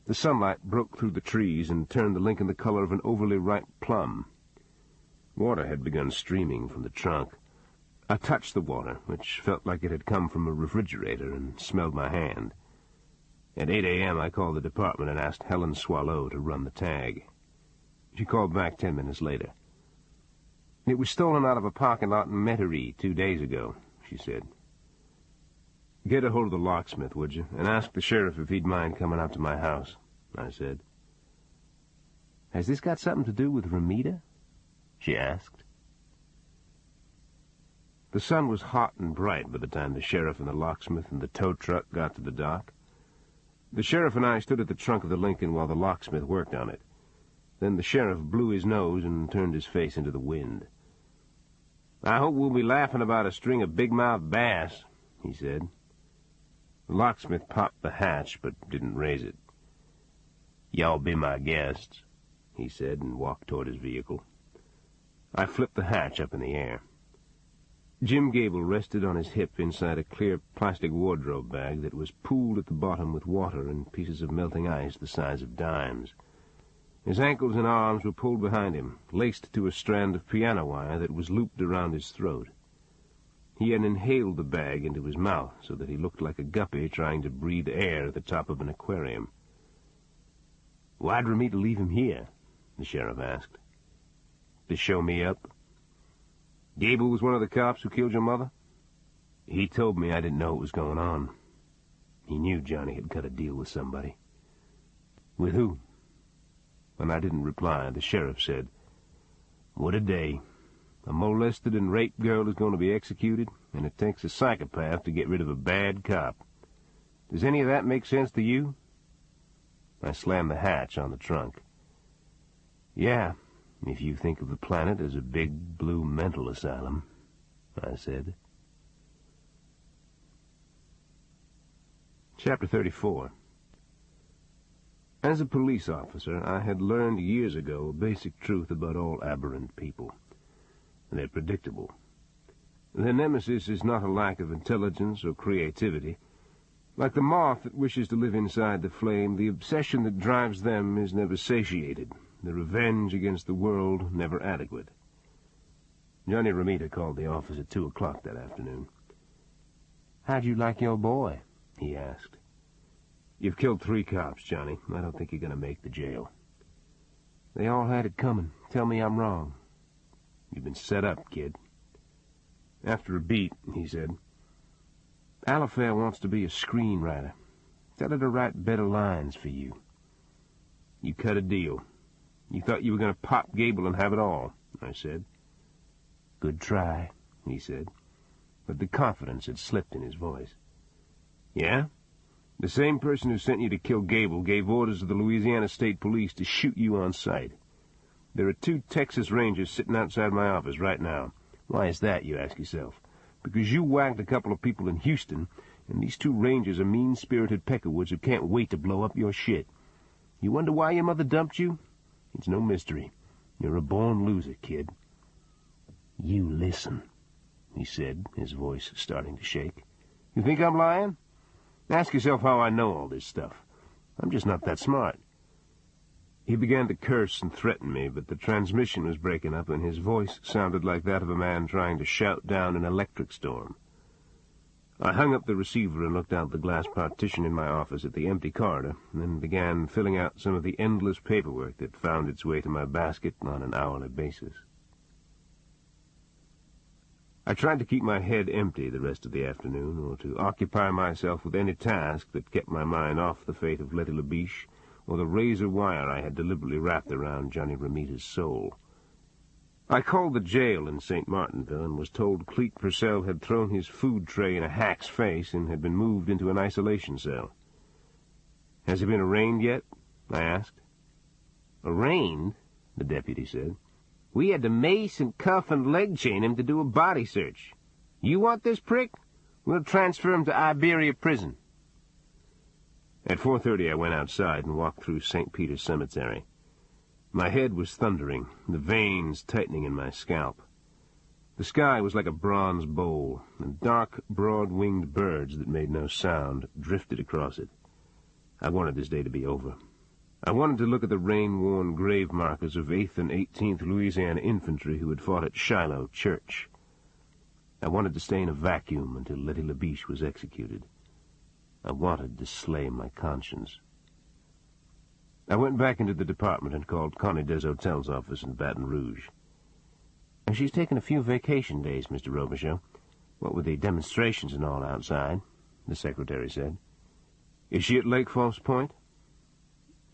The sunlight broke through the trees and turned the Lincoln the color of an overly ripe plum. Water had begun streaming from the trunk. I touched the water, which felt like it had come from a refrigerator, and smelled my hand. At 8 a.m. I called the department and asked Helen Swallow to run the tag. She called back 10 minutes later. "It was stolen out of a parking lot in Metairie 2 days ago," she said. "Get a hold of the locksmith, would you, and ask the sheriff if he'd mind coming out to my house," I said. "Has this got something to do with Ramita?" she asked. The sun was hot and bright by the time the sheriff and the locksmith and the tow truck got to the dock. The sheriff and I stood at the trunk of the Lincoln while the locksmith worked on it. Then the sheriff blew his nose and turned his face into the wind. "I hope we'll be laughing about a string of big-mouthed bass," he said. The locksmith popped the hatch, but didn't raise it. "Y'all be my guests," he said, and walked toward his vehicle. I flipped the hatch up in the air. Jim Gable rested on his hip inside a clear plastic wardrobe bag that was pooled at the bottom with water and pieces of melting ice the size of dimes. His ankles and arms were pulled behind him, laced to a strand of piano wire that was looped around his throat. He had inhaled the bag into his mouth so that he looked like a guppy trying to breathe air at the top of an aquarium. "Why'd Ramita leave him here?" the sheriff asked. "To show me up?" "Gable was one of the cops who killed your mother?" "He told me I didn't know what was going on. He knew Johnny had cut a deal with somebody." "With who?" When I didn't reply, the sheriff said, "What a day. A molested and raped girl is going to be executed, and it takes a psychopath to get rid of a bad cop. Does any of that make sense to you?" I slammed the hatch on the trunk. "Yeah, if you think of the planet as a big blue mental asylum," I said. Chapter 34. As a police officer, I had learned years ago a basic truth about all aberrant people. They're predictable. Their nemesis is not a lack of intelligence or creativity. Like the moth that wishes to live inside the flame, the obsession that drives them is never satiated, the revenge against the world never adequate. Johnny Ramita called the office at 2 o'clock that afternoon. "How'd you like your boy?" he asked. "You've killed 3 cops, Johnny. I don't think you're going to make the jail." "They all had it coming. Tell me I'm wrong." "You've been set up, kid." After a beat, he said, "Alifair wants to be a screenwriter. Tell her to write better lines for you." "You cut a deal. You thought you were going to pop Gable and have it all," I said. "Good try," he said, but the confidence had slipped in his voice. "Yeah? The same person who sent you to kill Gable gave orders to the Louisiana State Police to shoot you on sight. There are 2 Texas Rangers sitting outside my office right now. Why is that, you ask yourself? because you whacked a couple of people in Houston, and these two rangers are mean-spirited peckerwoods who can't wait to blow up your shit. You wonder why your mother dumped you? It's no mystery. You're a born loser, kid." "You listen," he said, his voice starting to shake. "You think I'm lying? Ask yourself how I know all this stuff. I'm just not that smart." He began to curse and threaten me, but the transmission was breaking up, and his voice sounded like that of a man trying to shout down an electric storm. I hung up the receiver and looked out the glass partition in my office at the empty corridor, and then began filling out some of the endless paperwork that found its way to my basket on an hourly basis. I tried to keep my head empty the rest of the afternoon, or to occupy myself with any task that kept my mind off the fate of Letty Labiche, or the razor wire I had deliberately wrapped around Johnny Romita's soul. I called the jail in St. Martinville and was told Cleet Purcell had thrown his food tray in a hack's face and had been moved into an isolation cell. "Has he been arraigned yet?" I asked. "Arraigned?" the deputy said. "We had to mace and cuff and leg chain him to do a body search. You want this prick? We'll transfer him to Iberia Prison." At 4:30 I went outside and walked through St. Peter's Cemetery. My head was thundering, the veins tightening in my scalp. The sky was like a bronze bowl, and dark, broad-winged birds that made no sound drifted across it. I wanted this day to be over. I wanted to look at the rain-worn grave markers of 8th and 18th Louisiana infantry who had fought at Shiloh Church. I wanted to stay in a vacuum until Letty Labiche was executed. I wanted to slay my conscience. I went back into the department and called Connie Deshotel's office in Baton Rouge. "She's taken a few vacation days, Mr. Robicheaux. What with the demonstrations and all outside," the secretary said. "Is she at Lake Falls Point?"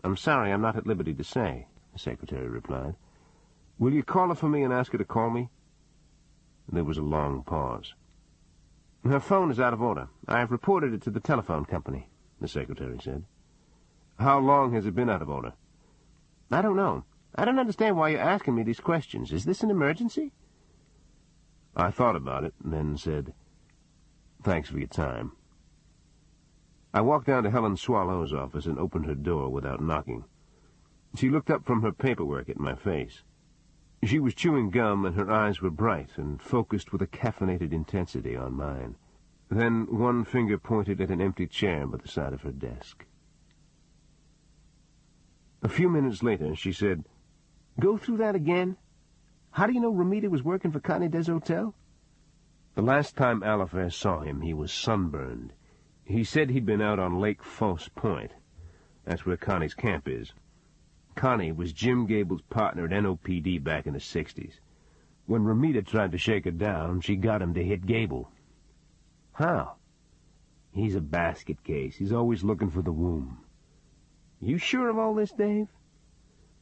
"I'm sorry, I'm not at liberty to say," the secretary replied. "Will you call her for me and ask her to call me?" There was a long pause. "Her phone is out of order. I have reported it to the telephone company," the secretary said. "How long has it been out of order?" "I don't know. I don't understand why you're asking me these questions. Is this an emergency?" I thought about it and then said, "Thanks for your time." I walked down to Helen Swallow's office and opened her door without knocking. She looked up from her paperwork at my face. She was chewing gum, and her eyes were bright and focused with a caffeinated intensity on mine. Then one finger pointed at an empty chair by the side of her desk. A few minutes later, she said, "Go through that again. How do you know Romita was working for Connie Deshotel?" "The last time Alifair saw him, he was sunburned. He said he'd been out on Lake Falls Point. That's where Connie's camp is. Connie was Jim Gable's partner at NOPD back in the 60s. When Romita tried to shake her down, she got him to hit Gable." "How?" "He's a basket case. He's always looking for the womb." "You sure of all this, Dave?"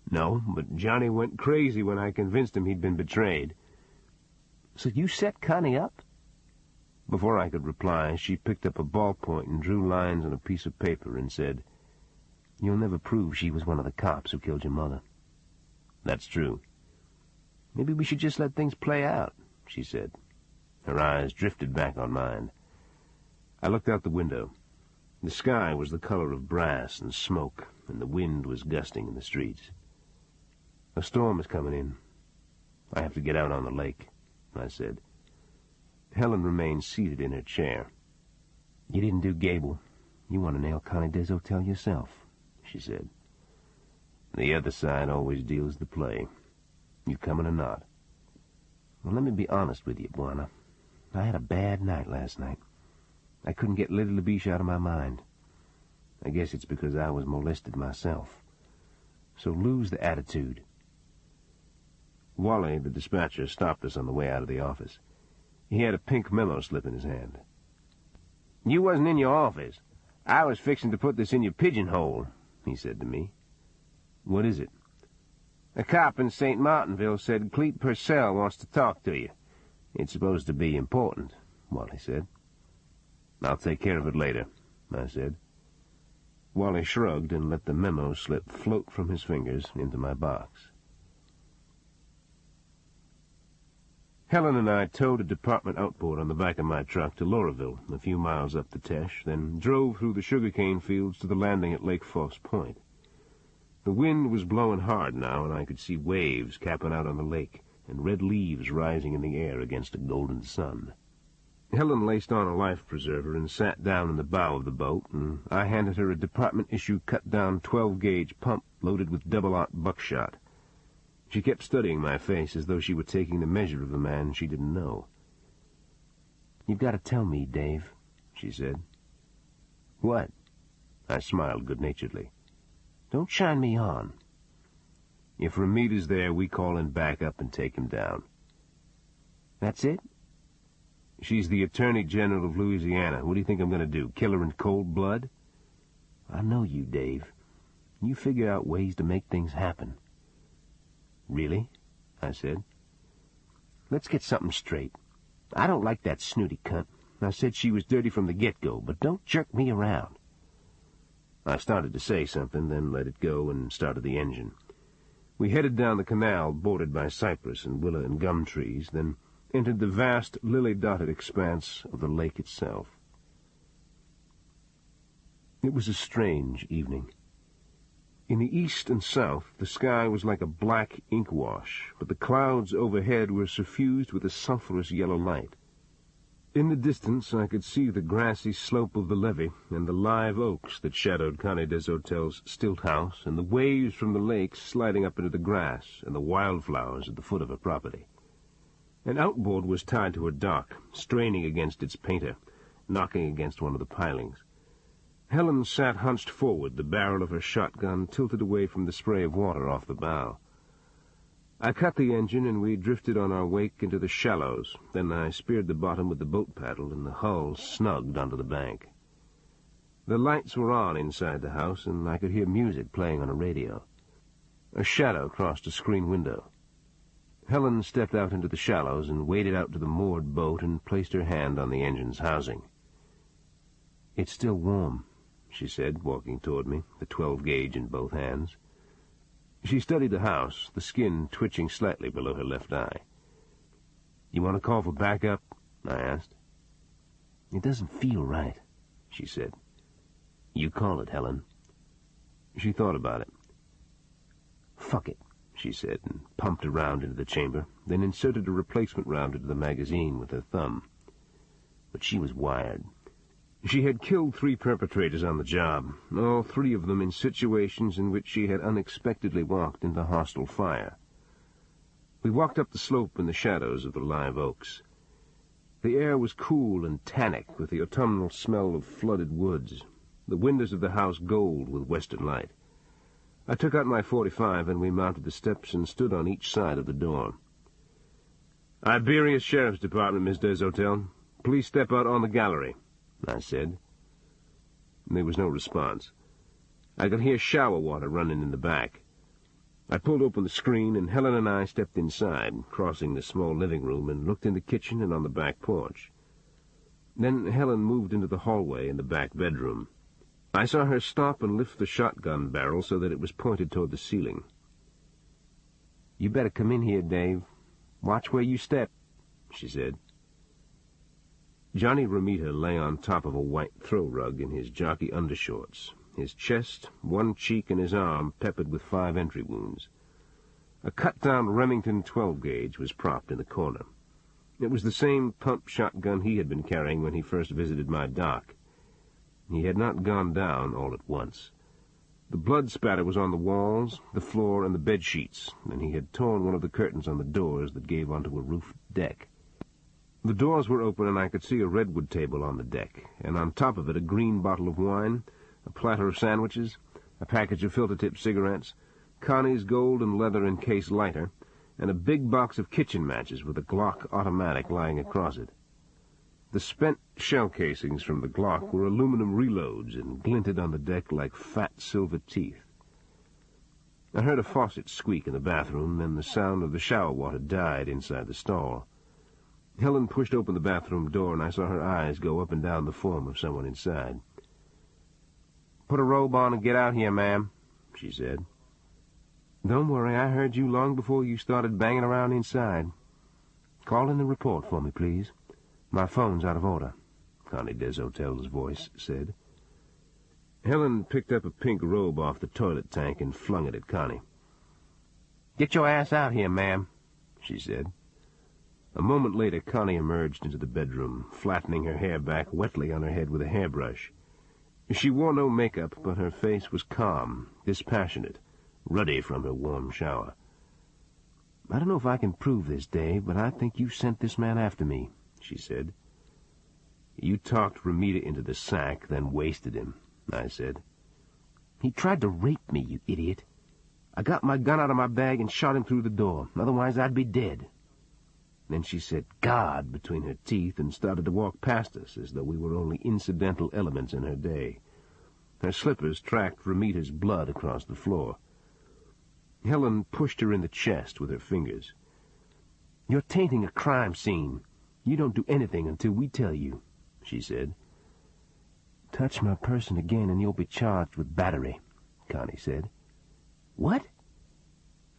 "No, but Johnny went crazy when I convinced him he'd been betrayed." "So you set Connie up?" Before I could reply, she picked up a ballpoint and drew lines on a piece of paper and said, "You'll never prove she was one of the cops who killed your mother." "That's true." "Maybe we should just let things play out," she said. Her eyes drifted back on mine. I looked out the window. The sky was the color of brass and smoke, and the wind was gusting in the streets. "A storm is coming in. I have to get out on the lake," I said. Helen remained seated in her chair. "You didn't do Gable. You want to nail Connie Deshotel yourself," she said. "The other side always deals the play. You coming or not?" "Well, let me be honest with you, Bwana. I had a bad night last night. I couldn't get Letty Labiche out of my mind. I guess it's because I was molested myself. So lose the attitude." Wally, the dispatcher, stopped us on the way out of the office. He had a pink memo slip in his hand. "You wasn't in your office. I was fixing to put this in your pigeonhole," he said to me. "What is it?" "A cop in St. Martinville said Cleet Purcell wants to talk to you. It's supposed to be important," Wally said. "I'll take care of it later," I said. Wally shrugged and let the memo slip float from his fingers into my box. Helen and I towed a department outboard on the back of my truck to Lauraville, a few miles up the Teche, then drove through the sugarcane fields to the landing at Lake Foss Point. The wind was blowing hard now, and I could see waves capping out on the lake, and red leaves rising in the air against a golden sun. Helen laced on a life preserver and sat down in the bow of the boat, and I handed her a department-issue cut-down 12-gauge pump loaded with double-aught buckshot. She kept studying my face as though she were taking the measure of the man she didn't know. "You've got to tell me, Dave," she said. "What?" I smiled good-naturedly. "Don't shine me on." "If Ramita's there, we call in backup and take him down." "That's it?" "She's the Attorney General of Louisiana. What do you think I'm going to do, kill her in cold blood?" "I know you, Dave. You figure out ways to make things happen." "Really?" I said. "Let's get something straight. I don't like that snooty cunt. I said she was dirty from the get-go, but don't jerk me around." I started to say something, then let it go and started the engine. We headed down the canal bordered by cypress and willow and gum trees, then entered the vast, lily-dotted expanse of the lake itself. It was a strange evening. In the east and south, the sky was like a black ink wash, but the clouds overhead were suffused with a sulphurous yellow light. In the distance, I could see the grassy slope of the levee and the live oaks that shadowed Connie des Hotels' stilt house, and the waves from the lake sliding up into the grass and the wildflowers at the foot of her property. An outboard was tied to a dock, straining against its painter, knocking against one of the pilings. Helen sat hunched forward, the barrel of her shotgun tilted away from the spray of water off the bow. I cut the engine, and we drifted on our wake into the shallows. Then I speared the bottom with the boat paddle, and the hull snugged onto the bank. The lights were on inside the house, and I could hear music playing on a radio. A shadow crossed a screen window. Helen stepped out into the shallows and waded out to the moored boat and placed her hand on the engine's housing. "It's still warm," she said, walking toward me, the 12-gauge in both hands. She studied the house, the skin twitching slightly below her left eye. "You want to call for backup?" I asked. "It doesn't feel right," she said. "You call it, Helen." She thought about it. "Fuck it," she said, and pumped a round into the chamber, then inserted a replacement round into the magazine with her thumb. But she was wired. She had killed 3 perpetrators on the job, all 3 of them in situations in which she had unexpectedly walked into hostile fire. We walked up the slope in the shadows of the live oaks. The air was cool and tannic with the autumnal smell of flooded woods, the windows of the house gold with western light. I took out my .45 and we mounted the steps and stood on each side of the door. "Iberia Sheriff's Department, Miss des Hotels. Please step out on the gallery," I said. There was no response. I could hear shower water running in the back. I pulled open the screen, and Helen and I stepped inside, crossing the small living room, and looked in the kitchen and on the back porch. Then Helen moved into the hallway in the back bedroom. I saw her stop and lift the shotgun barrel so that it was pointed toward the ceiling. "You better come in here, Dave. Watch where you step," she said. Johnny Ramita lay on top of a white throw rug in his jockey undershorts, his chest, one cheek, and his arm peppered with 5 entry wounds. A cut-down Remington 12-gauge was propped in the corner. It was the same pump shotgun he had been carrying when he first visited my dock. He had not gone down all at once. The blood spatter was on the walls, the floor, and the bed sheets, and he had torn one of the curtains on the doors that gave onto a roofed deck. The doors were open, and I could see a redwood table on the deck, and on top of it a green bottle of wine, a platter of sandwiches, a package of filter-tip cigarettes, Connie's gold and leather encased lighter, and a big box of kitchen matches with a Glock automatic lying across it. The spent shell casings from the Glock were aluminum reloads and glinted on the deck like fat silver teeth. I heard a faucet squeak in the bathroom, then the sound of the shower water died inside the stall. Helen pushed open the bathroom door, and I saw her eyes go up and down the form of someone inside. "Put a robe on and get out here, ma'am," she said. "Don't worry, I heard you long before you started banging around inside." Call in the report for me, please. My phone's out of order, Connie Deshotel's voice said. Helen picked up a pink robe off the toilet tank and flung it at Connie. "Get your ass out here, ma'am," she said. A moment later, Connie emerged into the bedroom, flattening her hair back wetly on her head with a hairbrush. She wore no makeup, but her face was calm, dispassionate, ruddy from her warm shower. "I don't know if I can prove this, Dave, but I think you sent this man after me," she said. "You talked Ramita into the sack, then wasted him," I said. "He tried to rape me, you idiot. I got my gun out of my bag and shot him through the door. Otherwise, I'd be dead." Then she said "God" between her teeth and started to walk past us as though we were only incidental elements in her day. Her slippers tracked Ramita's blood across the floor. Helen pushed her in the chest with her fingers. "You're tainting a crime scene. You don't do anything until we tell you," she said. "Touch my person again and you'll be charged with battery," Connie said. "What?"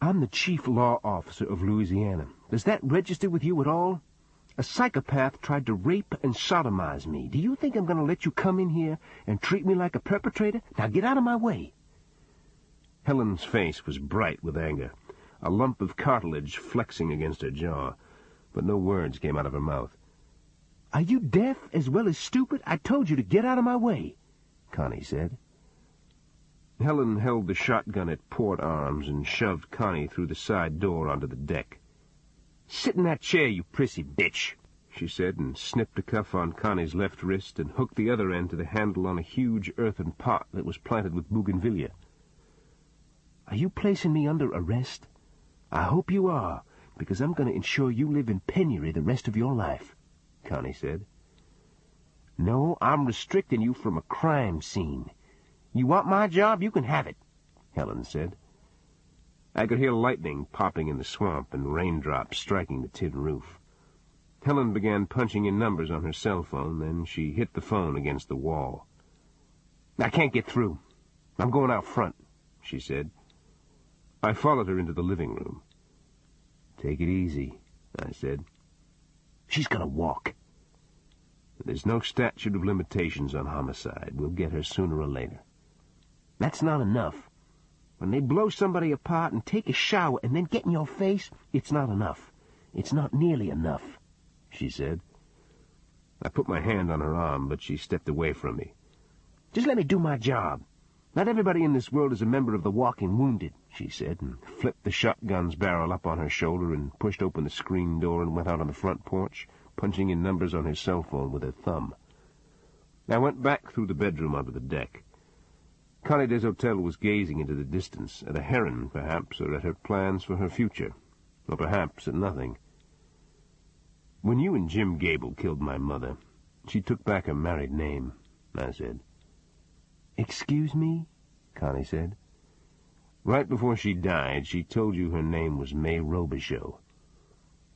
"I'm the chief law officer of Louisiana. Does that register with you at all? A psychopath tried to rape and sodomize me. Do you think I'm going to let you come in here and treat me like a perpetrator? Now get out of my way." Helen's face was bright with anger, a lump of cartilage flexing against her jaw, but no words came out of her mouth. "Are you deaf as well as stupid? I told you to get out of my way," Connie said. Helen held the shotgun at port arms and shoved Connie through the side door onto the deck. "Sit in that chair, you prissy bitch," she said, and snipped a cuff on Connie's left wrist and hooked the other end to the handle on a huge earthen pot that was planted with bougainvillea. "Are you placing me under arrest? I hope you are, because I'm going to ensure you live in penury the rest of your life," Connie said. "No, I'm restricting you from a crime scene. You want my job, you can have it," Helen said. I could hear lightning popping in the swamp and raindrops striking the tin roof. Helen began punching in numbers on her cell phone, then she hit the phone against the wall. "I can't get through. I'm going out front," she said. I followed her into the living room. "Take it easy," I said. "She's going to walk." "There's no statute of limitations on homicide. We'll get her sooner or later." "That's not enough. When they blow somebody apart and take a shower and then get in your face, it's not enough. It's not nearly enough," she said. I put my hand on her arm, but she stepped away from me. "Just let me do my job. Not everybody in this world is a member of the Walking Wounded," she said, and flipped the shotgun's barrel up on her shoulder and pushed open the screen door and went out on the front porch, punching in numbers on her cell phone with her thumb. I went back through the bedroom onto the deck. Connie Deshotel was gazing into the distance, at a heron, perhaps, or at her plans for her future, or perhaps at nothing. "When you and Jim Gable killed my mother, she took back her married name," I said. "Excuse me?" Connie said. "Right before she died, she told you her name was May Robicheaux.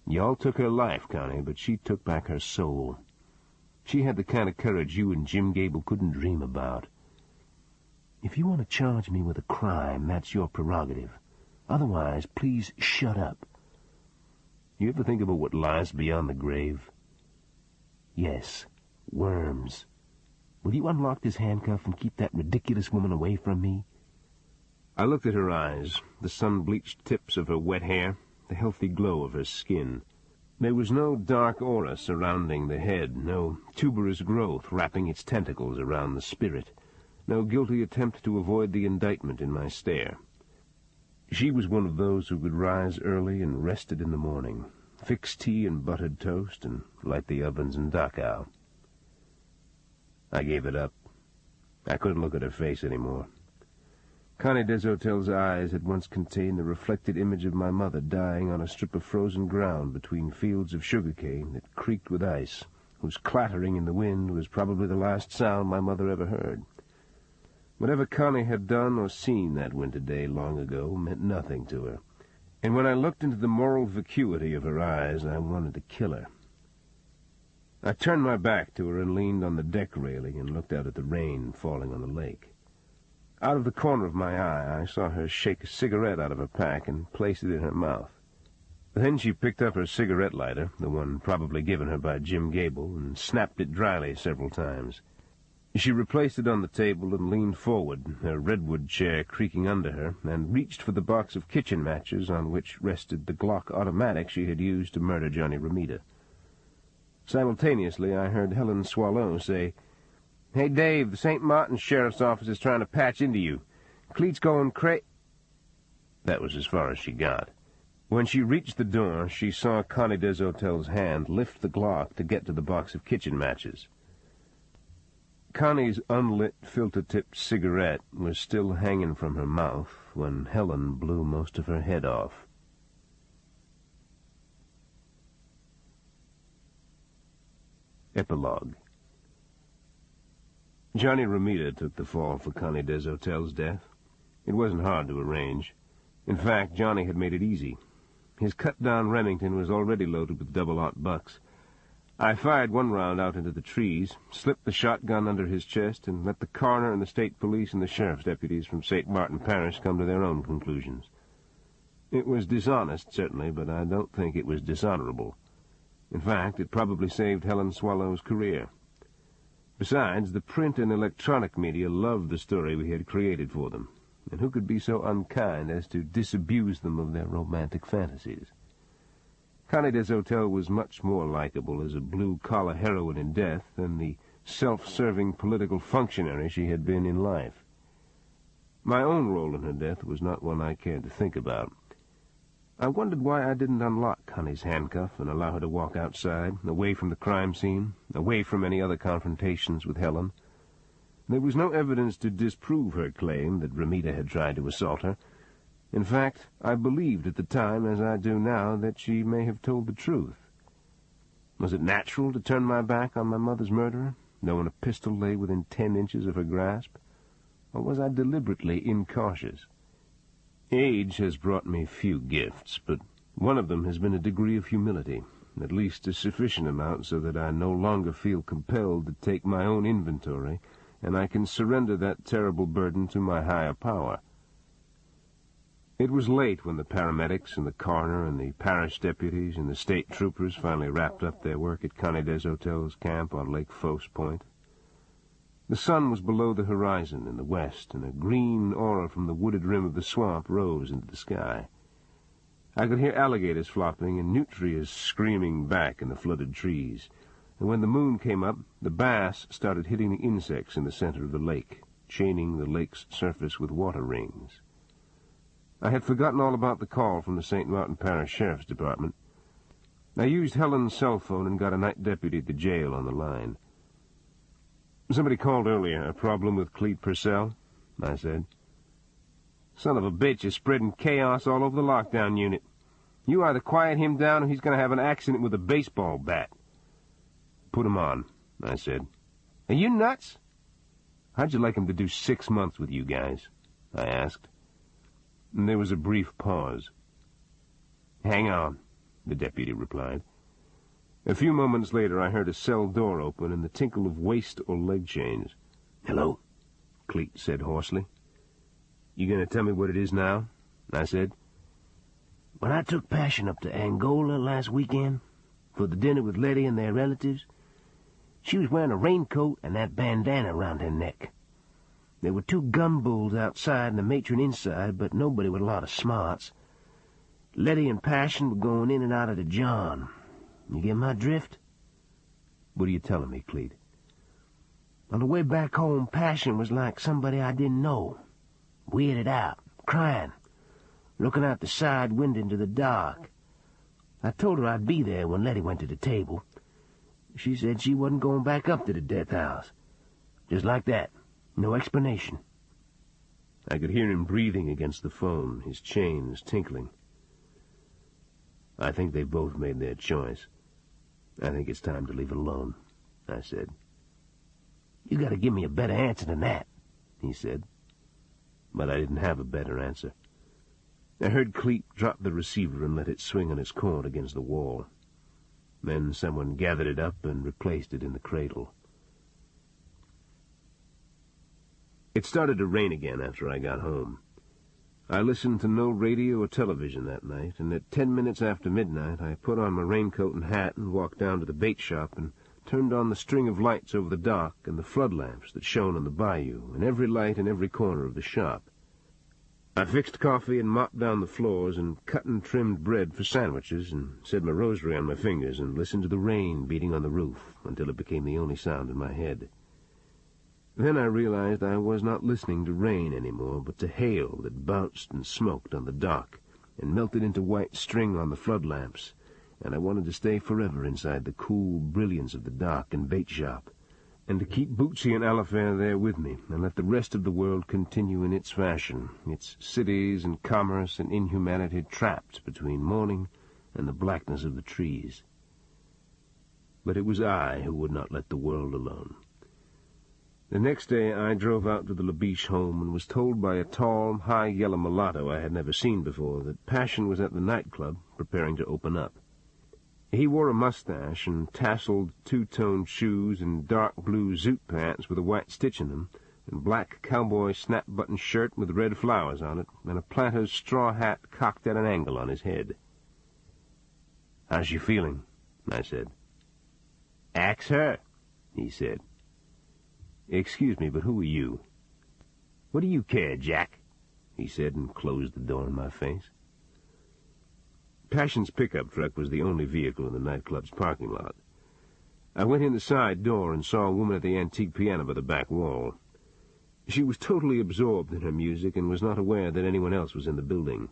Y'all took her life, Connie, but she took back her soul. She had the kind of courage you and Jim Gable couldn't dream about. If you want to charge me with a crime, that's your prerogative. Otherwise, please shut up." "You ever think about what lies beyond the grave?" "Yes, worms. Will you unlock this handcuff and keep that ridiculous woman away from me?" I looked at her eyes, the sun-bleached tips of her wet hair, the healthy glow of her skin. There was no dark aura surrounding the head, no tuberous growth wrapping its tentacles around the spirit, no guilty attempt to avoid the indictment in my stare. She was one of those who could rise early and rested in the morning, fix tea and buttered toast, and light the ovens in Dachau. I gave it up. I couldn't look at her face anymore. Connie Deshotel's eyes had once contained the reflected image of my mother dying on a strip of frozen ground between fields of sugarcane that creaked with ice, whose clattering in the wind was probably the last sound my mother ever heard. Whatever Connie had done or seen that winter day long ago meant nothing to her, and when I looked into the moral vacuity of her eyes, I wanted to kill her. I turned my back to her and leaned on the deck railing and looked out at the rain falling on the lake. Out of the corner of my eye, I saw her shake a cigarette out of her pack and place it in her mouth. Then she picked up her cigarette lighter, the one probably given her by Jim Gable, and snapped it dryly several times. She replaced it on the table and leaned forward, her redwood chair creaking under her, and reached for the box of kitchen matches on which rested the Glock automatic she had used to murder Johnny Romita. Simultaneously, I heard Helen Swallow say, "Hey, Dave, the St. Martin Sheriff's Office is trying to patch into you. Cleet's going That was as far as she got. When she reached the door, she saw Connie Deshotel's hand lift the Glock to get to the box of kitchen matches. Connie's unlit, filter-tipped cigarette was still hanging from her mouth when Helen blew most of her head off. Epilogue. Johnny Romita took the fall for Connie Deshotel's death. It wasn't hard to arrange. In fact, Johnny had made it easy. His cut-down Remington was already loaded with double-aught bucks. I fired one round out into the trees, slipped the shotgun under his chest, and let the coroner and the state police and the sheriff's deputies from St. Martin Parish come to their own conclusions. It was dishonest, certainly, but I don't think it was dishonorable. In fact, it probably saved Helen Swallow's career. Besides, the print and electronic media loved the story we had created for them, and who could be so unkind as to disabuse them of their romantic fantasies? Connie Deshotel was much more likable as a blue-collar heroine in death than the self-serving political functionary she had been in life. My own role in her death was not one I cared to think about. I wondered why I didn't unlock Connie's handcuff and allow her to walk outside, away from the crime scene, away from any other confrontations with Helen. There was no evidence to disprove her claim that Romita had tried to assault her. In fact, I believed at the time, as I do now, that she may have told the truth. Was it natural to turn my back on my mother's murderer, knowing a pistol lay within 10 inches of her grasp? Or was I deliberately incautious? Age has brought me few gifts, but one of them has been a degree of humility, at least a sufficient amount so that I no longer feel compelled to take my own inventory, and I can surrender that terrible burden to my higher power. It was late when the paramedics and the coroner and the parish deputies and the state troopers finally wrapped up their work at Connie Deshotel's camp on Lake Fos Point. The sun was below the horizon in the west, and a green aura from the wooded rim of the swamp rose into the sky. I could hear alligators flopping and nutrias screaming back in the flooded trees, and when the moon came up, the bass started hitting the insects in the center of the lake, chaining the lake's surface with water rings. I had forgotten all about the call from the St. Martin Parish Sheriff's Department. I used Helen's cell phone and got a night deputy at the jail on the line. "Somebody called earlier. A problem with Clete Purcell?" I said. "Son of a bitch is spreading chaos all over the lockdown unit. You either quiet him down or he's going to have an accident with a baseball bat." "Put him on," I said. "Are you nuts?" "How'd you like him to do 6 months with you guys?" I asked. And there was a brief pause. "Hang on," the deputy replied. A few moments later I heard a cell door open and the tinkle of waist or leg chains. "Hello," Clete said hoarsely. "You going to tell me what it is now?" I said. "When I took Passion up to Angola last weekend for the dinner with Letty and their relatives, she was wearing a raincoat and that bandana around her neck. There were 2 gumbulls outside and the matron inside, but nobody with a lot of smarts. Letty and Passion were going in and out of the John. You get my drift?" "What are you telling me, Clete?" "On the way back home, Passion was like somebody I didn't know. Weirded out, crying, looking out the side window into the dark. I told her I'd be there when Letty went to the table. She said she wasn't going back up to the death house. Just like that. No explanation." I could hear him breathing against the phone, his chains tinkling. "I think they've both made their choice. I think it's time to leave it alone," I said. "You got to give me a better answer than that," he said. But I didn't have a better answer. I heard Clete drop the receiver and let it swing on its cord against the wall. Then someone gathered it up and replaced it in the cradle. It started to rain again after I got home. I listened to no radio or television that night, and at 10 minutes after midnight I put on my raincoat and hat and walked down to the bait shop and turned on the string of lights over the dock and the flood lamps that shone on the bayou, and every light in every corner of the shop. I fixed coffee and mopped down the floors and cut and trimmed bread for sandwiches and said my rosary on my fingers and listened to the rain beating on the roof until it became the only sound in my head. Then I realized I was not listening to rain anymore, but to hail that bounced and smoked on the dock and melted into white string on the flood lamps, and I wanted to stay forever inside the cool brilliance of the dock and bait shop, and to keep Bootsy and Alifair there with me, and let the rest of the world continue in its fashion, its cities and commerce and inhumanity trapped between morning and the blackness of the trees. But it was I who would not let the world alone. The next day I drove out to the Labiche home and was told by a tall, high-yellow mulatto I had never seen before that Passion was at the nightclub preparing to open up. He wore a mustache and tasseled two-toned shoes and dark blue zoot pants with a white stitch in them, and black cowboy snap-button shirt with red flowers on it, and a planter's straw hat cocked at an angle on his head. "How's she feeling?" I said. "Ax her," he said. "Excuse me, but who are you?" "What do you care, Jack?" he said, and closed the door in my face. Passion's pickup truck was the only vehicle in the nightclub's parking lot. I went in the side door and saw a woman at the antique piano by the back wall. She was totally absorbed in her music and was not aware that anyone else was in the building.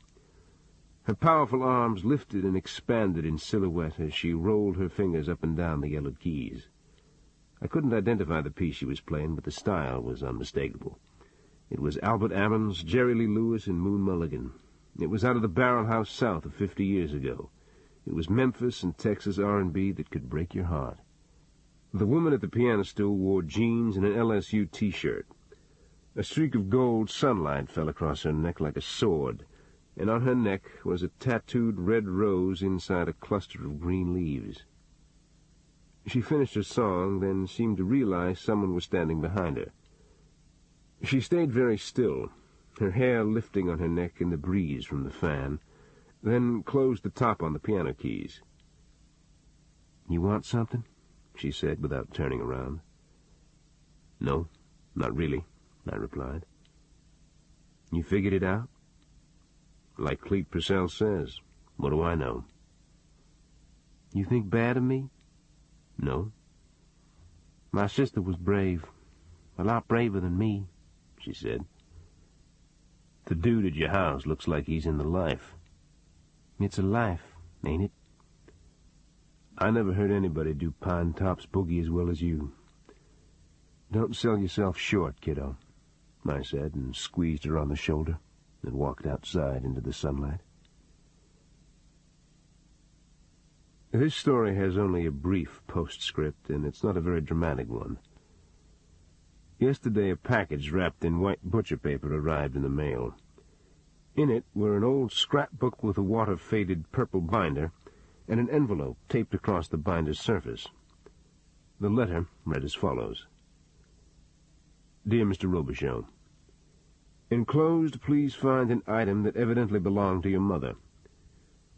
Her powerful arms lifted and expanded in silhouette as she rolled her fingers up and down the yellowed keys. I couldn't identify the piece she was playing, but the style was unmistakable. It was Albert Ammons, Jerry Lee Lewis, and Moon Mulligan. It was out of the Barrel House South of 50 years ago. It was Memphis and Texas R&B that could break your heart. The woman at the piano stool wore jeans and an LSU T-shirt. A streak of gold sunlight fell across her neck like a sword, and on her neck was a tattooed red rose inside a cluster of green leaves. She finished her song, then seemed to realize someone was standing behind her. She stayed very still, her hair lifting on her neck in the breeze from the fan, then closed the top on the piano keys. "You want something?" she said without turning around. "No, not really," I replied. "You figured it out?" "Like Clete Purcell says. What do I know?" "You think bad of me?" "No." "My sister was brave. A lot braver than me," she said. "The dude at your house looks like he's in the life." "It's a life, ain't it?" "I never heard anybody do Pine Top's boogie as well as you." "Don't sell yourself short, kiddo," I said, and squeezed her on the shoulder, and walked outside into the sunlight. This story has only a brief postscript, and it's not a very dramatic one. Yesterday a package wrapped in white butcher paper arrived in the mail. In it were an old scrapbook with a water-faded purple binder and an envelope taped across the binder's surface. The letter read as follows. Dear Mr. Robicheaux, enclosed, please find an item that evidently belonged to your mother.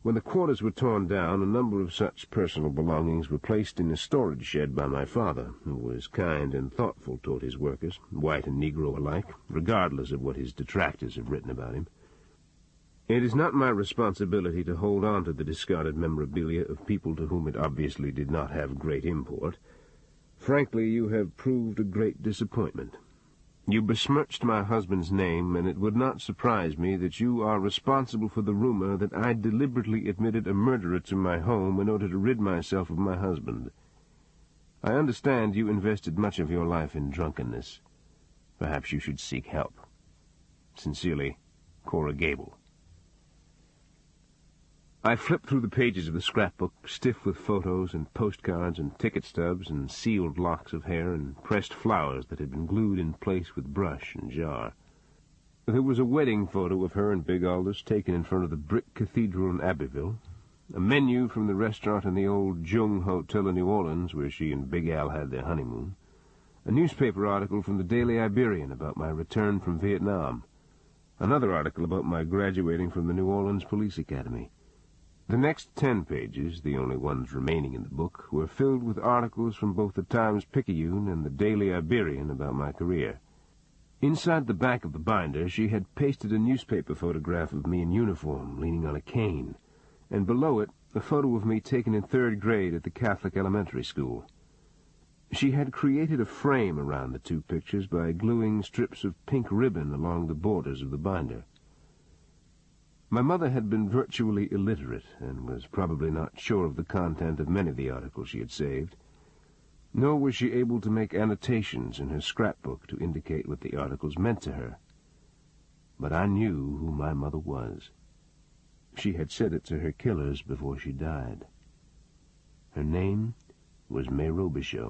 When the quarters were torn down, a number of such personal belongings were placed in a storage shed by my father, who was kind and thoughtful toward his workers, white and Negro alike, regardless of what his detractors have written about him. It is not my responsibility to hold on to the discarded memorabilia of people to whom it obviously did not have great import. Frankly, you have proved a great disappointment. You besmirched my husband's name, and it would not surprise me that you are responsible for the rumor that I deliberately admitted a murderer to my home in order to rid myself of my husband. I understand you invested much of your life in drunkenness. Perhaps you should seek help. Sincerely, Cora Gable. I flipped through the pages of the scrapbook, stiff with photos and postcards and ticket stubs and sealed locks of hair and pressed flowers that had been glued in place with brush and jar. There was a wedding photo of her and Big Aldous taken in front of the brick cathedral in Abbeville, a menu from the restaurant in the old Jung Hotel in New Orleans where she and Big Al had their honeymoon, a newspaper article from the Daily Iberian about my return from Vietnam, another article about my graduating from the New Orleans Police Academy. The next 10 pages, the only ones remaining in the book, were filled with articles from both the Times-Picayune and the Daily Iberian about my career. Inside the back of the binder, she had pasted a newspaper photograph of me in uniform, leaning on a cane, and below it, a photo of me taken in 3rd grade at the Catholic elementary school. She had created a frame around the 2 pictures by gluing strips of pink ribbon along the borders of the binder. My mother had been virtually illiterate and was probably not sure of the content of many of the articles she had saved, nor was she able to make annotations in her scrapbook to indicate what the articles meant to her. But I knew who my mother was. She had said it to her killers before she died. Her name was May Robicheaux.